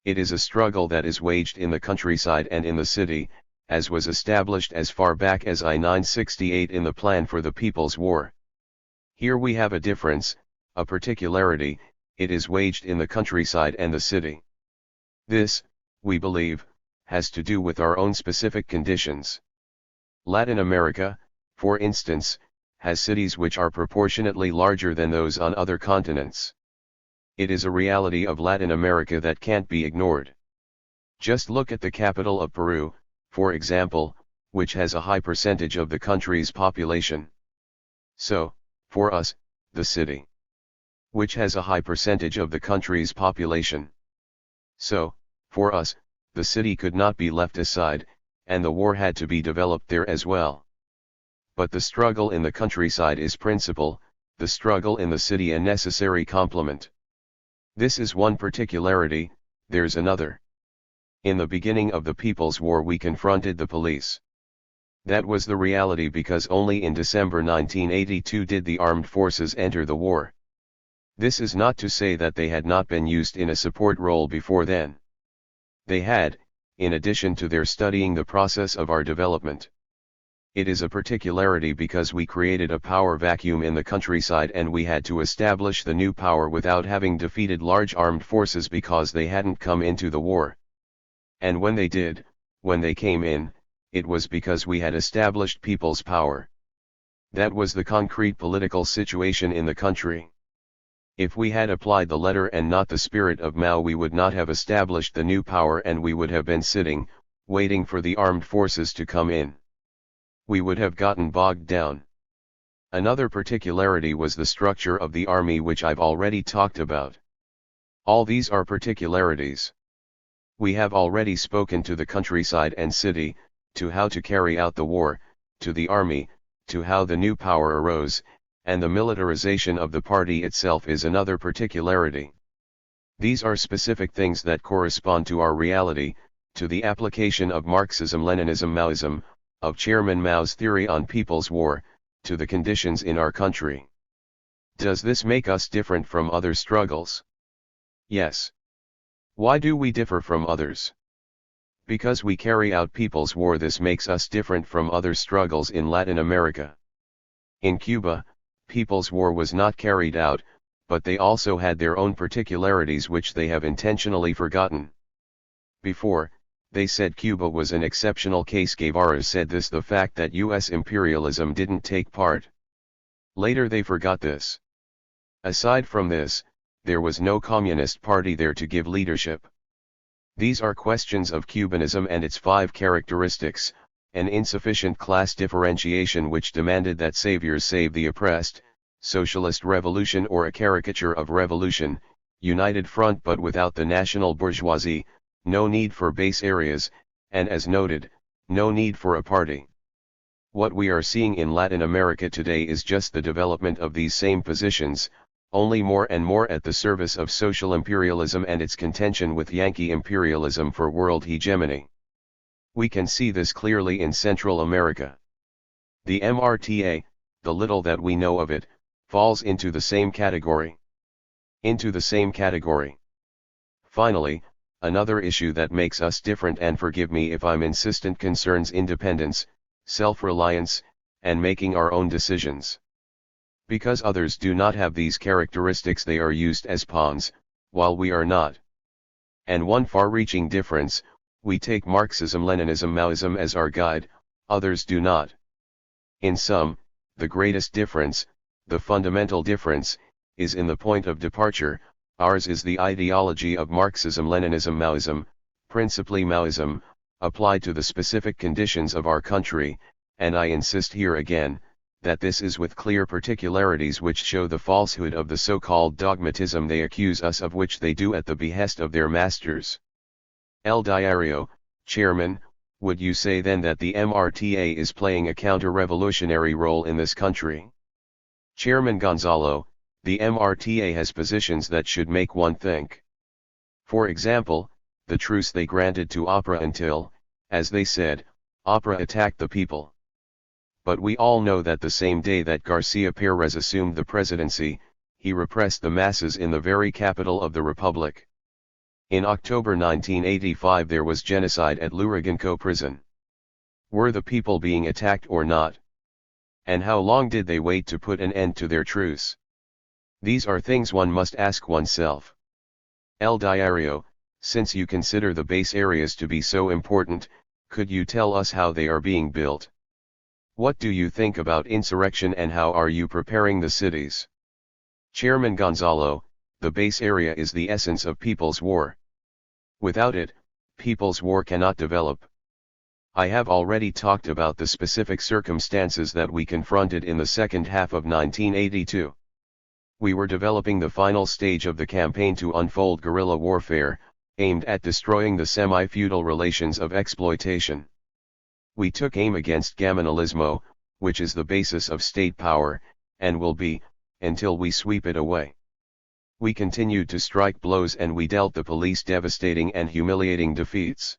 It is a struggle that is waged in the countryside and in the city, as was established as far back as I-968 in the plan for the People's War. Here we have a difference, a particularity, it is waged in the countryside and the city. This, we believe, has to do with our own specific conditions. Latin America, for instance, has cities which are proportionately larger than those on other continents. It is a reality of Latin America that can't be ignored. Just look at the capital of Peru, for example, which has a high percentage of the country's population. So, for us, the city, which has a high percentage of the country's population. So, for us, the city could not be left aside, and the war had to be developed there as well. But the struggle in the countryside is principal, the struggle in the city a necessary complement. This is one particularity, there's another. In the beginning of the People's War we confronted the police. That was the reality because only in December 1982 did the armed forces enter the war. This is not to say that they had not been used in a support role before then. They had, in addition to their studying the process of our development. It is a particularity because we created a power vacuum in the countryside and we had to establish the new power without having defeated large armed forces because they hadn't come into the war. And when they did, when they came in, it was because we had established people's power. That was the concrete political situation in the country. If we had applied the letter and not the spirit of Mao we would not have established the new power and we would have been sitting, waiting for the armed forces to come in. We would have gotten bogged down. Another particularity was the structure of the army which I've already talked about. All these are particularities. We have already spoken to the countryside and city, to how to carry out the war, to the army, to how the new power arose, and the militarization of the party itself is another particularity. These are specific things that correspond to our reality, to the application of Marxism-Leninism-Maoism, of Chairman Mao's theory on people's war, to the conditions in our country. Does this make us different from other struggles? Yes. Why do we differ from others? Because we carry out people's war. This makes us different from other struggles in Latin America. In Cuba, people's war was not carried out, but they also had their own particularities which they have intentionally forgotten. Before, they said Cuba was an exceptional case. Guevara said this: the fact that US imperialism didn't take part. Later they forgot this. Aside from this, there was no Communist Party there to give leadership. These are questions of Cubanism and its 5 characteristics: an insufficient class differentiation which demanded that saviors save the oppressed, socialist revolution or a caricature of revolution, united front but without the national bourgeoisie, no need for base areas, and as noted, no need for a party. What we are seeing in Latin America today is just the development of these same positions, only more and more at the service of social imperialism and its contention with Yankee imperialism for world hegemony. We can see this clearly in Central America. The MRTA, the little that we know of it, falls into the same category. Finally, another issue that makes us different, and forgive me if I'm insistent, concerns independence, self-reliance, and making our own decisions. Because others do not have these characteristics, they are used as pawns, while we are not. And one far-reaching difference: we take Marxism-Leninism-Maoism as our guide, others do not. In sum, the greatest difference, the fundamental difference, is in the point of departure. Ours is the ideology of Marxism-Leninism-Maoism, principally Maoism, applied to the specific conditions of our country, and I insist here again, that this is with clear particularities which show the falsehood of the so-called dogmatism they accuse us of, which they do at the behest of their masters. El Diario, Chairman, would you say then that the MRTA is playing a counter-revolutionary role in this country? Chairman Gonzalo, the MRTA has positions that should make one think. For example, the truce they granted to APRA until, as they said, APRA attacked the people. But we all know that the same day that Garcia Perez assumed the presidency, he repressed the masses in the very capital of the Republic. In October 1985 there was genocide at Lurigancho prison. Were the people being attacked or not? And how long did they wait to put an end to their truce? These are things one must ask oneself. El Diario, since you consider the base areas to be so important, could you tell us how they are being built? What do you think about insurrection, and how are you preparing the cities? Chairman Gonzalo, the base area is the essence of people's war. Without it, people's war cannot develop. I have already talked about the specific circumstances that we confronted in the second half of 1982. We were developing the final stage of the campaign to unfold guerrilla warfare, aimed at destroying the semi-feudal relations of exploitation. We took aim against gamonalismo, which is the basis of state power, and will be, until we sweep it away. We continued to strike blows, and we dealt the police devastating and humiliating defeats.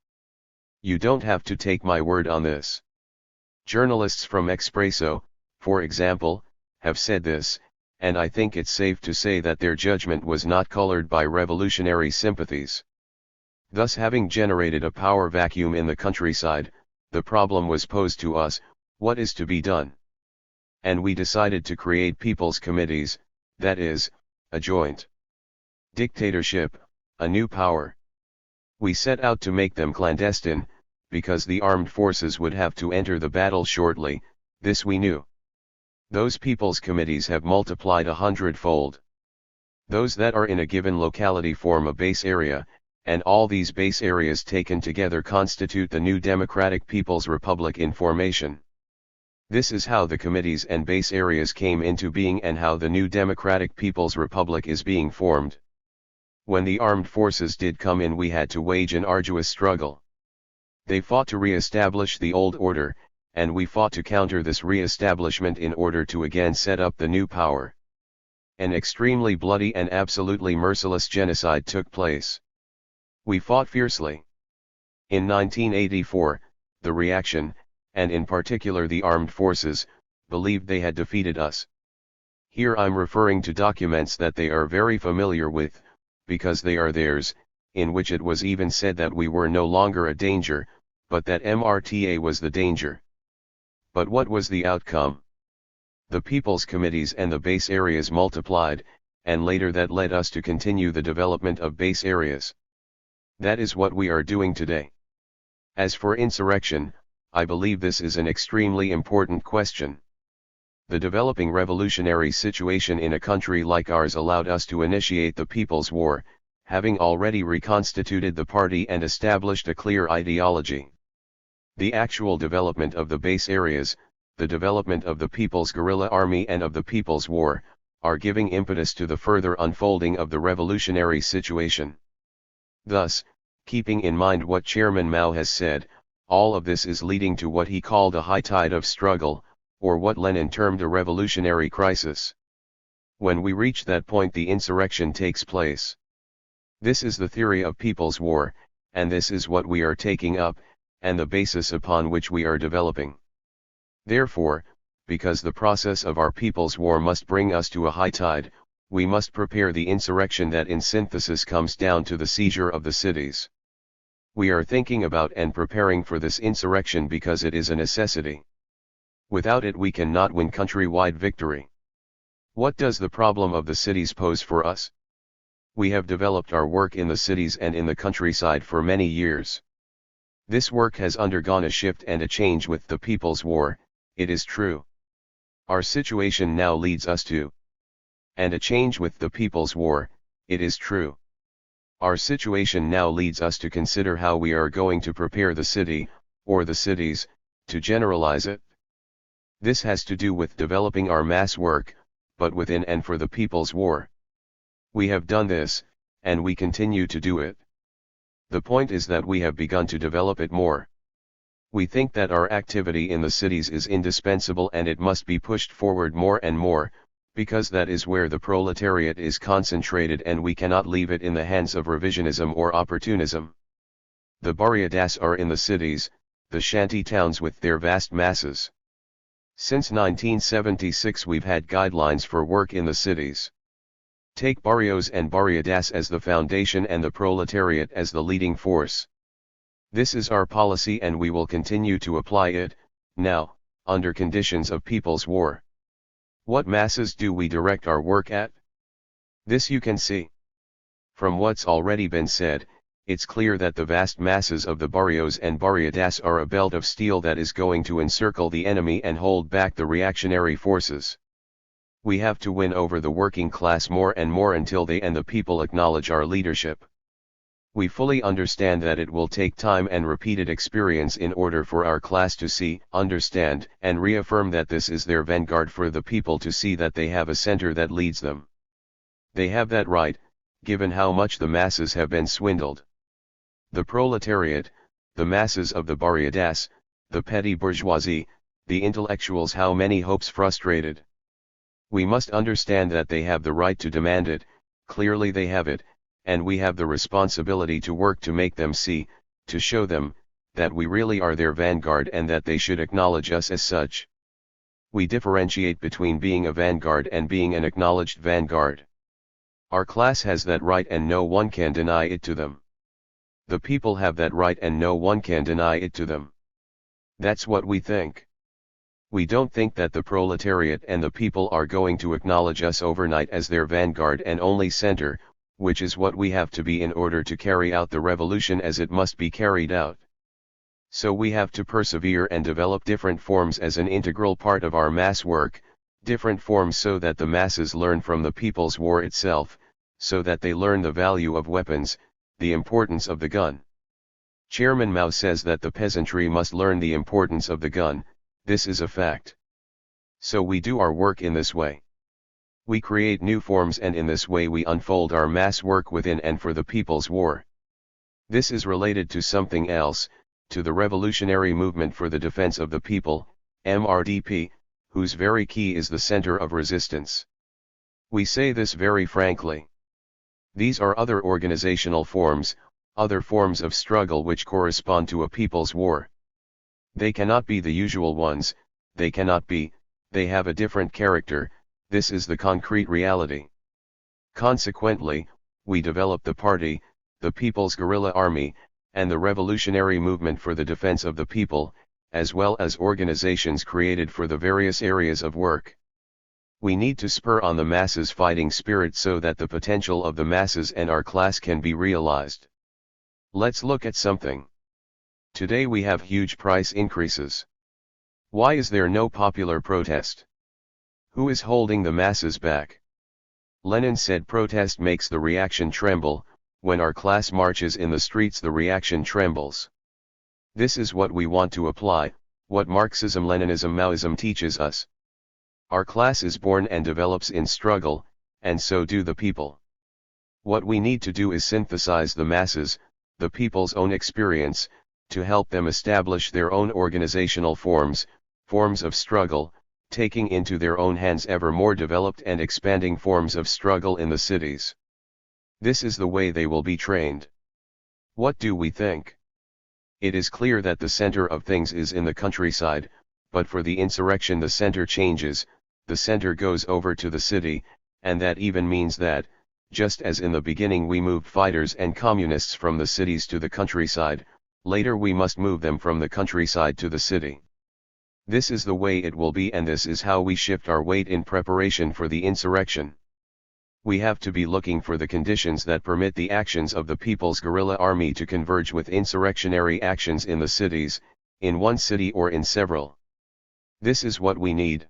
You don't have to take my word on this. Journalists from Expresso, for example, have said this, and I think it's safe to say that their judgment was not colored by revolutionary sympathies. Thus, having generated a power vacuum in the countryside, the problem was posed to us: what is to be done? And we decided to create people's committees, that is, a joint dictatorship, a new power. We set out to make them clandestine, because the armed forces would have to enter the battle shortly, this we knew. Those people's committees have multiplied 100-fold. Those that are in a given locality form a base area, and all these base areas taken together constitute the new Democratic People's Republic in formation. This is how the committees and base areas came into being, and how the new Democratic People's Republic is being formed. When the armed forces did come in, we had to wage an arduous struggle. They fought to re-establish the old order, and we fought to counter this re-establishment in order to again set up the new power. An extremely bloody and absolutely merciless genocide took place. We fought fiercely. In 1984, the reaction, and in particular the armed forces, believed they had defeated us. Here I'm referring to documents that they are very familiar with, because they are theirs, in which it was even said that we were no longer a danger, but that MRTA was the danger. But what was the outcome? The people's committees and the base areas multiplied, and later that led us to continue the development of base areas. That is what we are doing today. As for insurrection, I believe this is an extremely important question. The developing revolutionary situation in a country like ours allowed us to initiate the People's War, having already reconstituted the party and established a clear ideology. The actual development of the base areas, the development of the People's Guerrilla Army and of the People's War, are giving impetus to the further unfolding of the revolutionary situation. Thus, keeping in mind what Chairman Mao has said, all of this is leading to what he called a high tide of struggle, or what Lenin termed a revolutionary crisis. When we reach that point, the insurrection takes place. This is the theory of People's War, and this is what we are taking up, and the basis upon which we are developing. Therefore, because the process of our People's War must bring us to a high tide, we must prepare the insurrection that in synthesis comes down to the seizure of the cities. We are thinking about and preparing for this insurrection because it is a necessity. Without it we cannot win countrywide victory. What does the problem of the cities pose for us? We have developed our work in the cities and in the countryside for many years. This work has undergone a shift and a change with the People's War, it is true. Our situation now leads us to and a change with the People's War, it is true. Our situation now leads us to consider how we are going to prepare the city, or the cities, to generalize it. This has to do with developing our mass work, but within and for the People's War. We have done this, and we continue to do it. The point is that we have begun to develop it more. We think that our activity in the cities is indispensable and it must be pushed forward more and more, because that is where the proletariat is concentrated and we cannot leave it in the hands of revisionism or opportunism. The barriadas are in the cities, the shanty towns with their vast masses. Since 1976 we've had guidelines for work in the cities. Take barrios and barriadas as the foundation and the proletariat as the leading force. This is our policy and we will continue to apply it, now, under conditions of People's War. What masses do we direct our work at? This you can see. From what's already been said, it's clear that the vast masses of the barrios and barriadas are a belt of steel that is going to encircle the enemy and hold back the reactionary forces. We have to win over the working class more and more until they and the people acknowledge our leadership. We fully understand that it will take time and repeated experience in order for our class to see, understand, and reaffirm that this is their vanguard, for the people to see that they have a center that leads them. They have that right, given how much the masses have been swindled. The proletariat, the masses of the barriadas, the petty bourgeoisie, the intellectuals, how many hopes frustrated. We must understand that they have the right to demand it, clearly they have it, and we have the responsibility to work to make them see, to show them, that we really are their vanguard and that they should acknowledge us as such. We differentiate between being a vanguard and being an acknowledged vanguard. Our class has that right and no one can deny it to them. The people have that right and no one can deny it to them. That's what we think. We don't think that the proletariat and the people are going to acknowledge us overnight as their vanguard and only center, which is what we have to be in order to carry out the revolution as it must be carried out. So we have to persevere and develop different forms as an integral part of our mass work, different forms so that the masses learn from the People's War itself, so that they learn the value of weapons, the importance of the gun. Chairman Mao says that the peasantry must learn the importance of the gun, this is a fact. So we do our work in this way. We create new forms and in this way we unfold our mass work within and for the People's War. This is related to something else, to the revolutionary movement for the defense of the people, MRDP, whose very key is the center of resistance. We say this very frankly. These are other organizational forms, other forms of struggle which correspond to a people's war. They cannot be the usual ones, they have a different character, this is the concrete reality. Consequently, we develop the party, the People's Guerrilla Army, and the revolutionary movement for the defense of the people, as well as organizations created for the various areas of work. We need to spur on the masses' fighting spirit so that the potential of the masses and our class can be realized. Let's look at something. Today we have huge price increases. Why is there no popular protest? Who is holding the masses back? Lenin said protest makes the reaction tremble, when our class marches in the streets the reaction trembles. This is what we want to apply, what Marxism, Leninism, Maoism teaches us. Our class is born and develops in struggle, and so do the people. What we need to do is synthesize the masses, the people's own experience, to help them establish their own organizational forms of struggle, taking into their own hands ever more developed and expanding forms of struggle in the cities. This is the way they will be trained. What do we think? It is clear that the center of things is in the countryside, but for the insurrection the center changes, the center goes over to the city, and that even means that, just as in the beginning we moved fighters and communists from the cities to the countryside, later we must move them from the countryside to the city. This is the way it will be, and this is how we shift our weight in preparation for the insurrection. We have to be looking for the conditions that permit the actions of the People's Guerrilla Army to converge with insurrectionary actions in the cities, in one city or in several. This is what we need.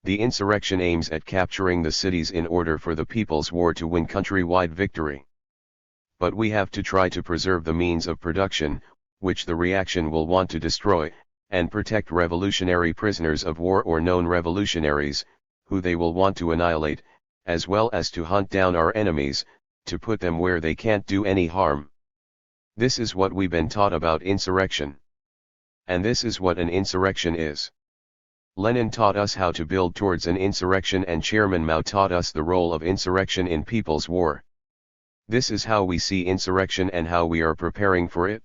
The insurrection aims at capturing the cities in order for the People's War to win countrywide victory. But we have to try to preserve the means of production, which the reaction will want to destroy, and protect revolutionary prisoners of war or known revolutionaries, who they will want to annihilate, as well as to hunt down our enemies, to put them where they can't do any harm. This is what we've been taught about insurrection. And this is what an insurrection is. Lenin taught us how to build towards an insurrection, and Chairman Mao taught us the role of insurrection in people's war. This is how we see insurrection and how we are preparing for it.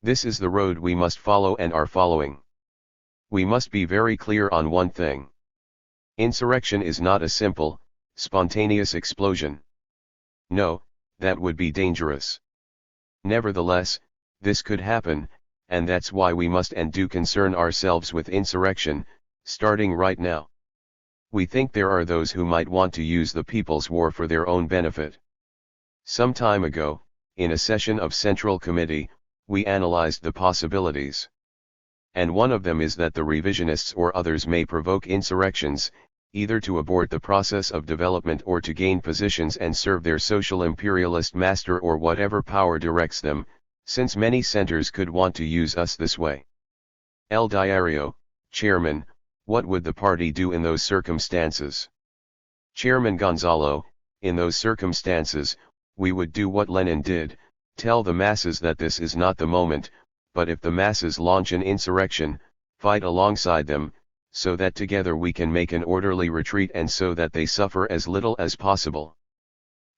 This is the road we must follow and are following. We must be very clear on one thing. Insurrection is not a simple, spontaneous explosion. No, that would be dangerous. Nevertheless, this could happen, and that's why we must and do concern ourselves with insurrection, starting right now. We think there are those who might want to use the people's war for their own benefit. Some time ago, in a session of Central Committee, we analyzed the possibilities. And one of them is that the revisionists or others may provoke insurrections, either to abort the process of development or to gain positions and serve their social imperialist master or whatever power directs them, since many centers could want to use us this way. El Diario, Chairman, what would the party do in those circumstances? Chairman Gonzalo, in those circumstances, we would do what Lenin did, tell the masses that this is not the moment, but if the masses launch an insurrection, fight alongside them, so that together we can make an orderly retreat and so that they suffer as little as possible.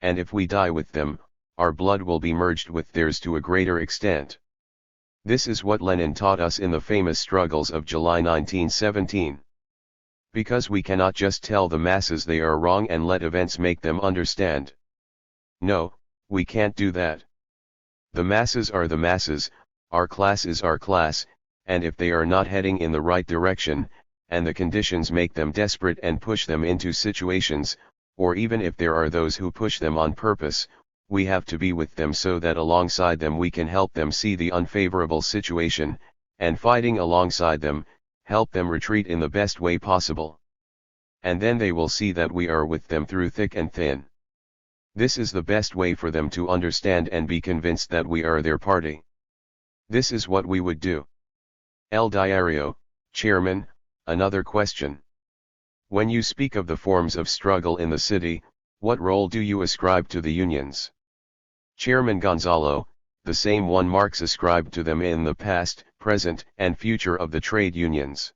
And if we die with them, our blood will be merged with theirs to a greater extent. This is what Lenin taught us in the famous struggles of July 1917. Because we cannot just tell the masses they are wrong and let events make them understand. No, we can't do that. The masses are the masses, our class is our class, and if they are not heading in the right direction, and the conditions make them desperate and push them into situations, or even if there are those who push them on purpose, we have to be with them so that alongside them we can help them see the unfavorable situation, and fighting alongside them, help them retreat in the best way possible. And then they will see that we are with them through thick and thin. This is the best way for them to understand and be convinced that we are their party. This is what we would do. El Diario, Chairman, another question. When you speak of the forms of struggle in the city, what role do you ascribe to the unions? Chairman Gonzalo, the same one Marx ascribed to them in the past, present, and future of the trade unions.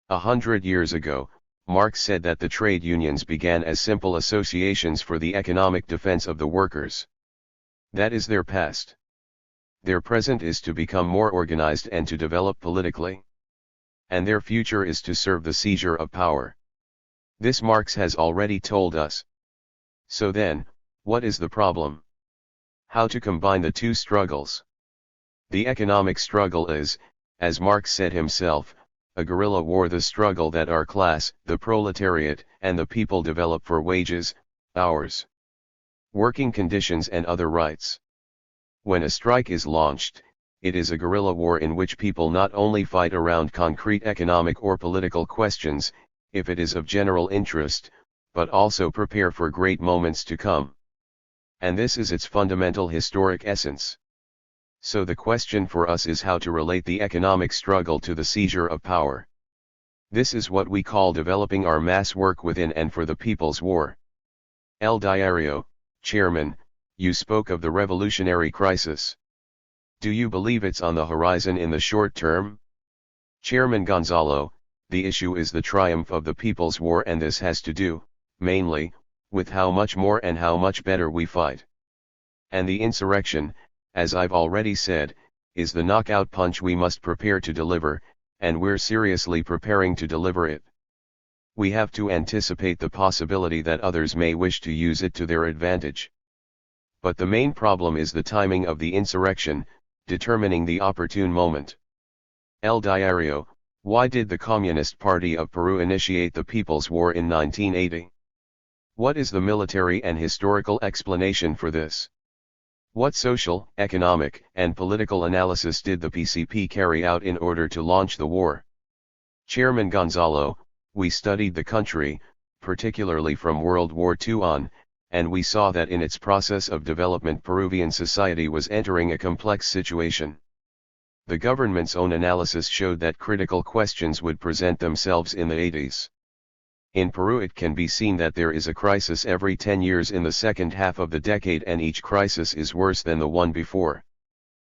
100 years ago, Marx said that the trade unions began as simple associations for the economic defense of the workers. That is their past. Their present is to become more organized and to develop politically. And their future is to serve the seizure of power. This Marx has already told us. So then, what is the problem? How to combine the two struggles? The economic struggle is, as Marx said himself, a guerrilla war, the struggle that our class, the proletariat, and the people develop for wages, hours, working conditions and other rights. When a strike is launched, it is a guerrilla war in which people not only fight around concrete economic or political questions, if it is of general interest, but also prepare for great moments to come. And this is its fundamental historic essence. So the question for us is how to relate the economic struggle to the seizure of power. This is what we call developing our mass work within and for the people's war. El Diario, Chairman, you spoke of the revolutionary crisis. Do you believe it's on the horizon in the short term? Chairman Gonzalo, the issue is the triumph of the people's war, and this has to do, mainly, with how much more and how much better we fight. And the insurrection, as I've already said, is the knockout punch we must prepare to deliver, and we're seriously preparing to deliver it. We have to anticipate the possibility that others may wish to use it to their advantage. But the main problem is the timing of the insurrection, determining the opportune moment. El Diario, why did the Communist Party of Peru initiate the People's War in 1980? What is the military and historical explanation for this? What social, economic, and political analysis did the PCP carry out in order to launch the war? Chairman Gonzalo, we studied the country, particularly from World War II on, and we saw that in its process of development Peruvian society was entering a complex situation. The government's own analysis showed that critical questions would present themselves in the 80s. In Peru it can be seen that there is a crisis every 10 years in the second half of the decade, and each crisis is worse than the one before.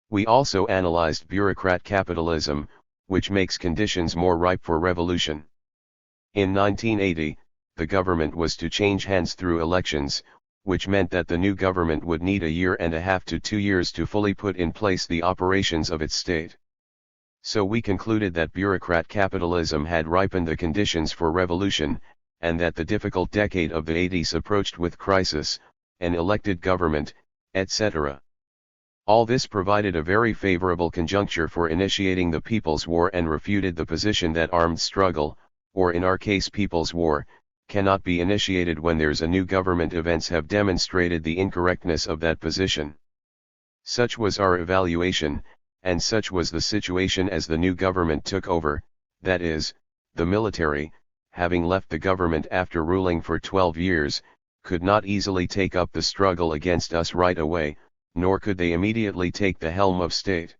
We also analyzed bureaucrat capitalism, which makes conditions more ripe for revolution. In 1980, the government was to change hands through elections, which meant that the new government would need 1.5 years to 2 years to fully put in place the operations of its state. So we concluded that bureaucrat capitalism had ripened the conditions for revolution, and that the difficult decade of the 80s approached with crisis, an elected government, etc. All this provided a very favorable conjuncture for initiating the People's War and refuted the position that armed struggle, or in our case People's War, cannot be initiated when there's a new government. Events have demonstrated the incorrectness of that position. Such was our evaluation, and such was the situation as the new government took over, that is, the military, having left the government after ruling for 12 years, could not easily take up the struggle against us right away, nor could they immediately take the helm of state.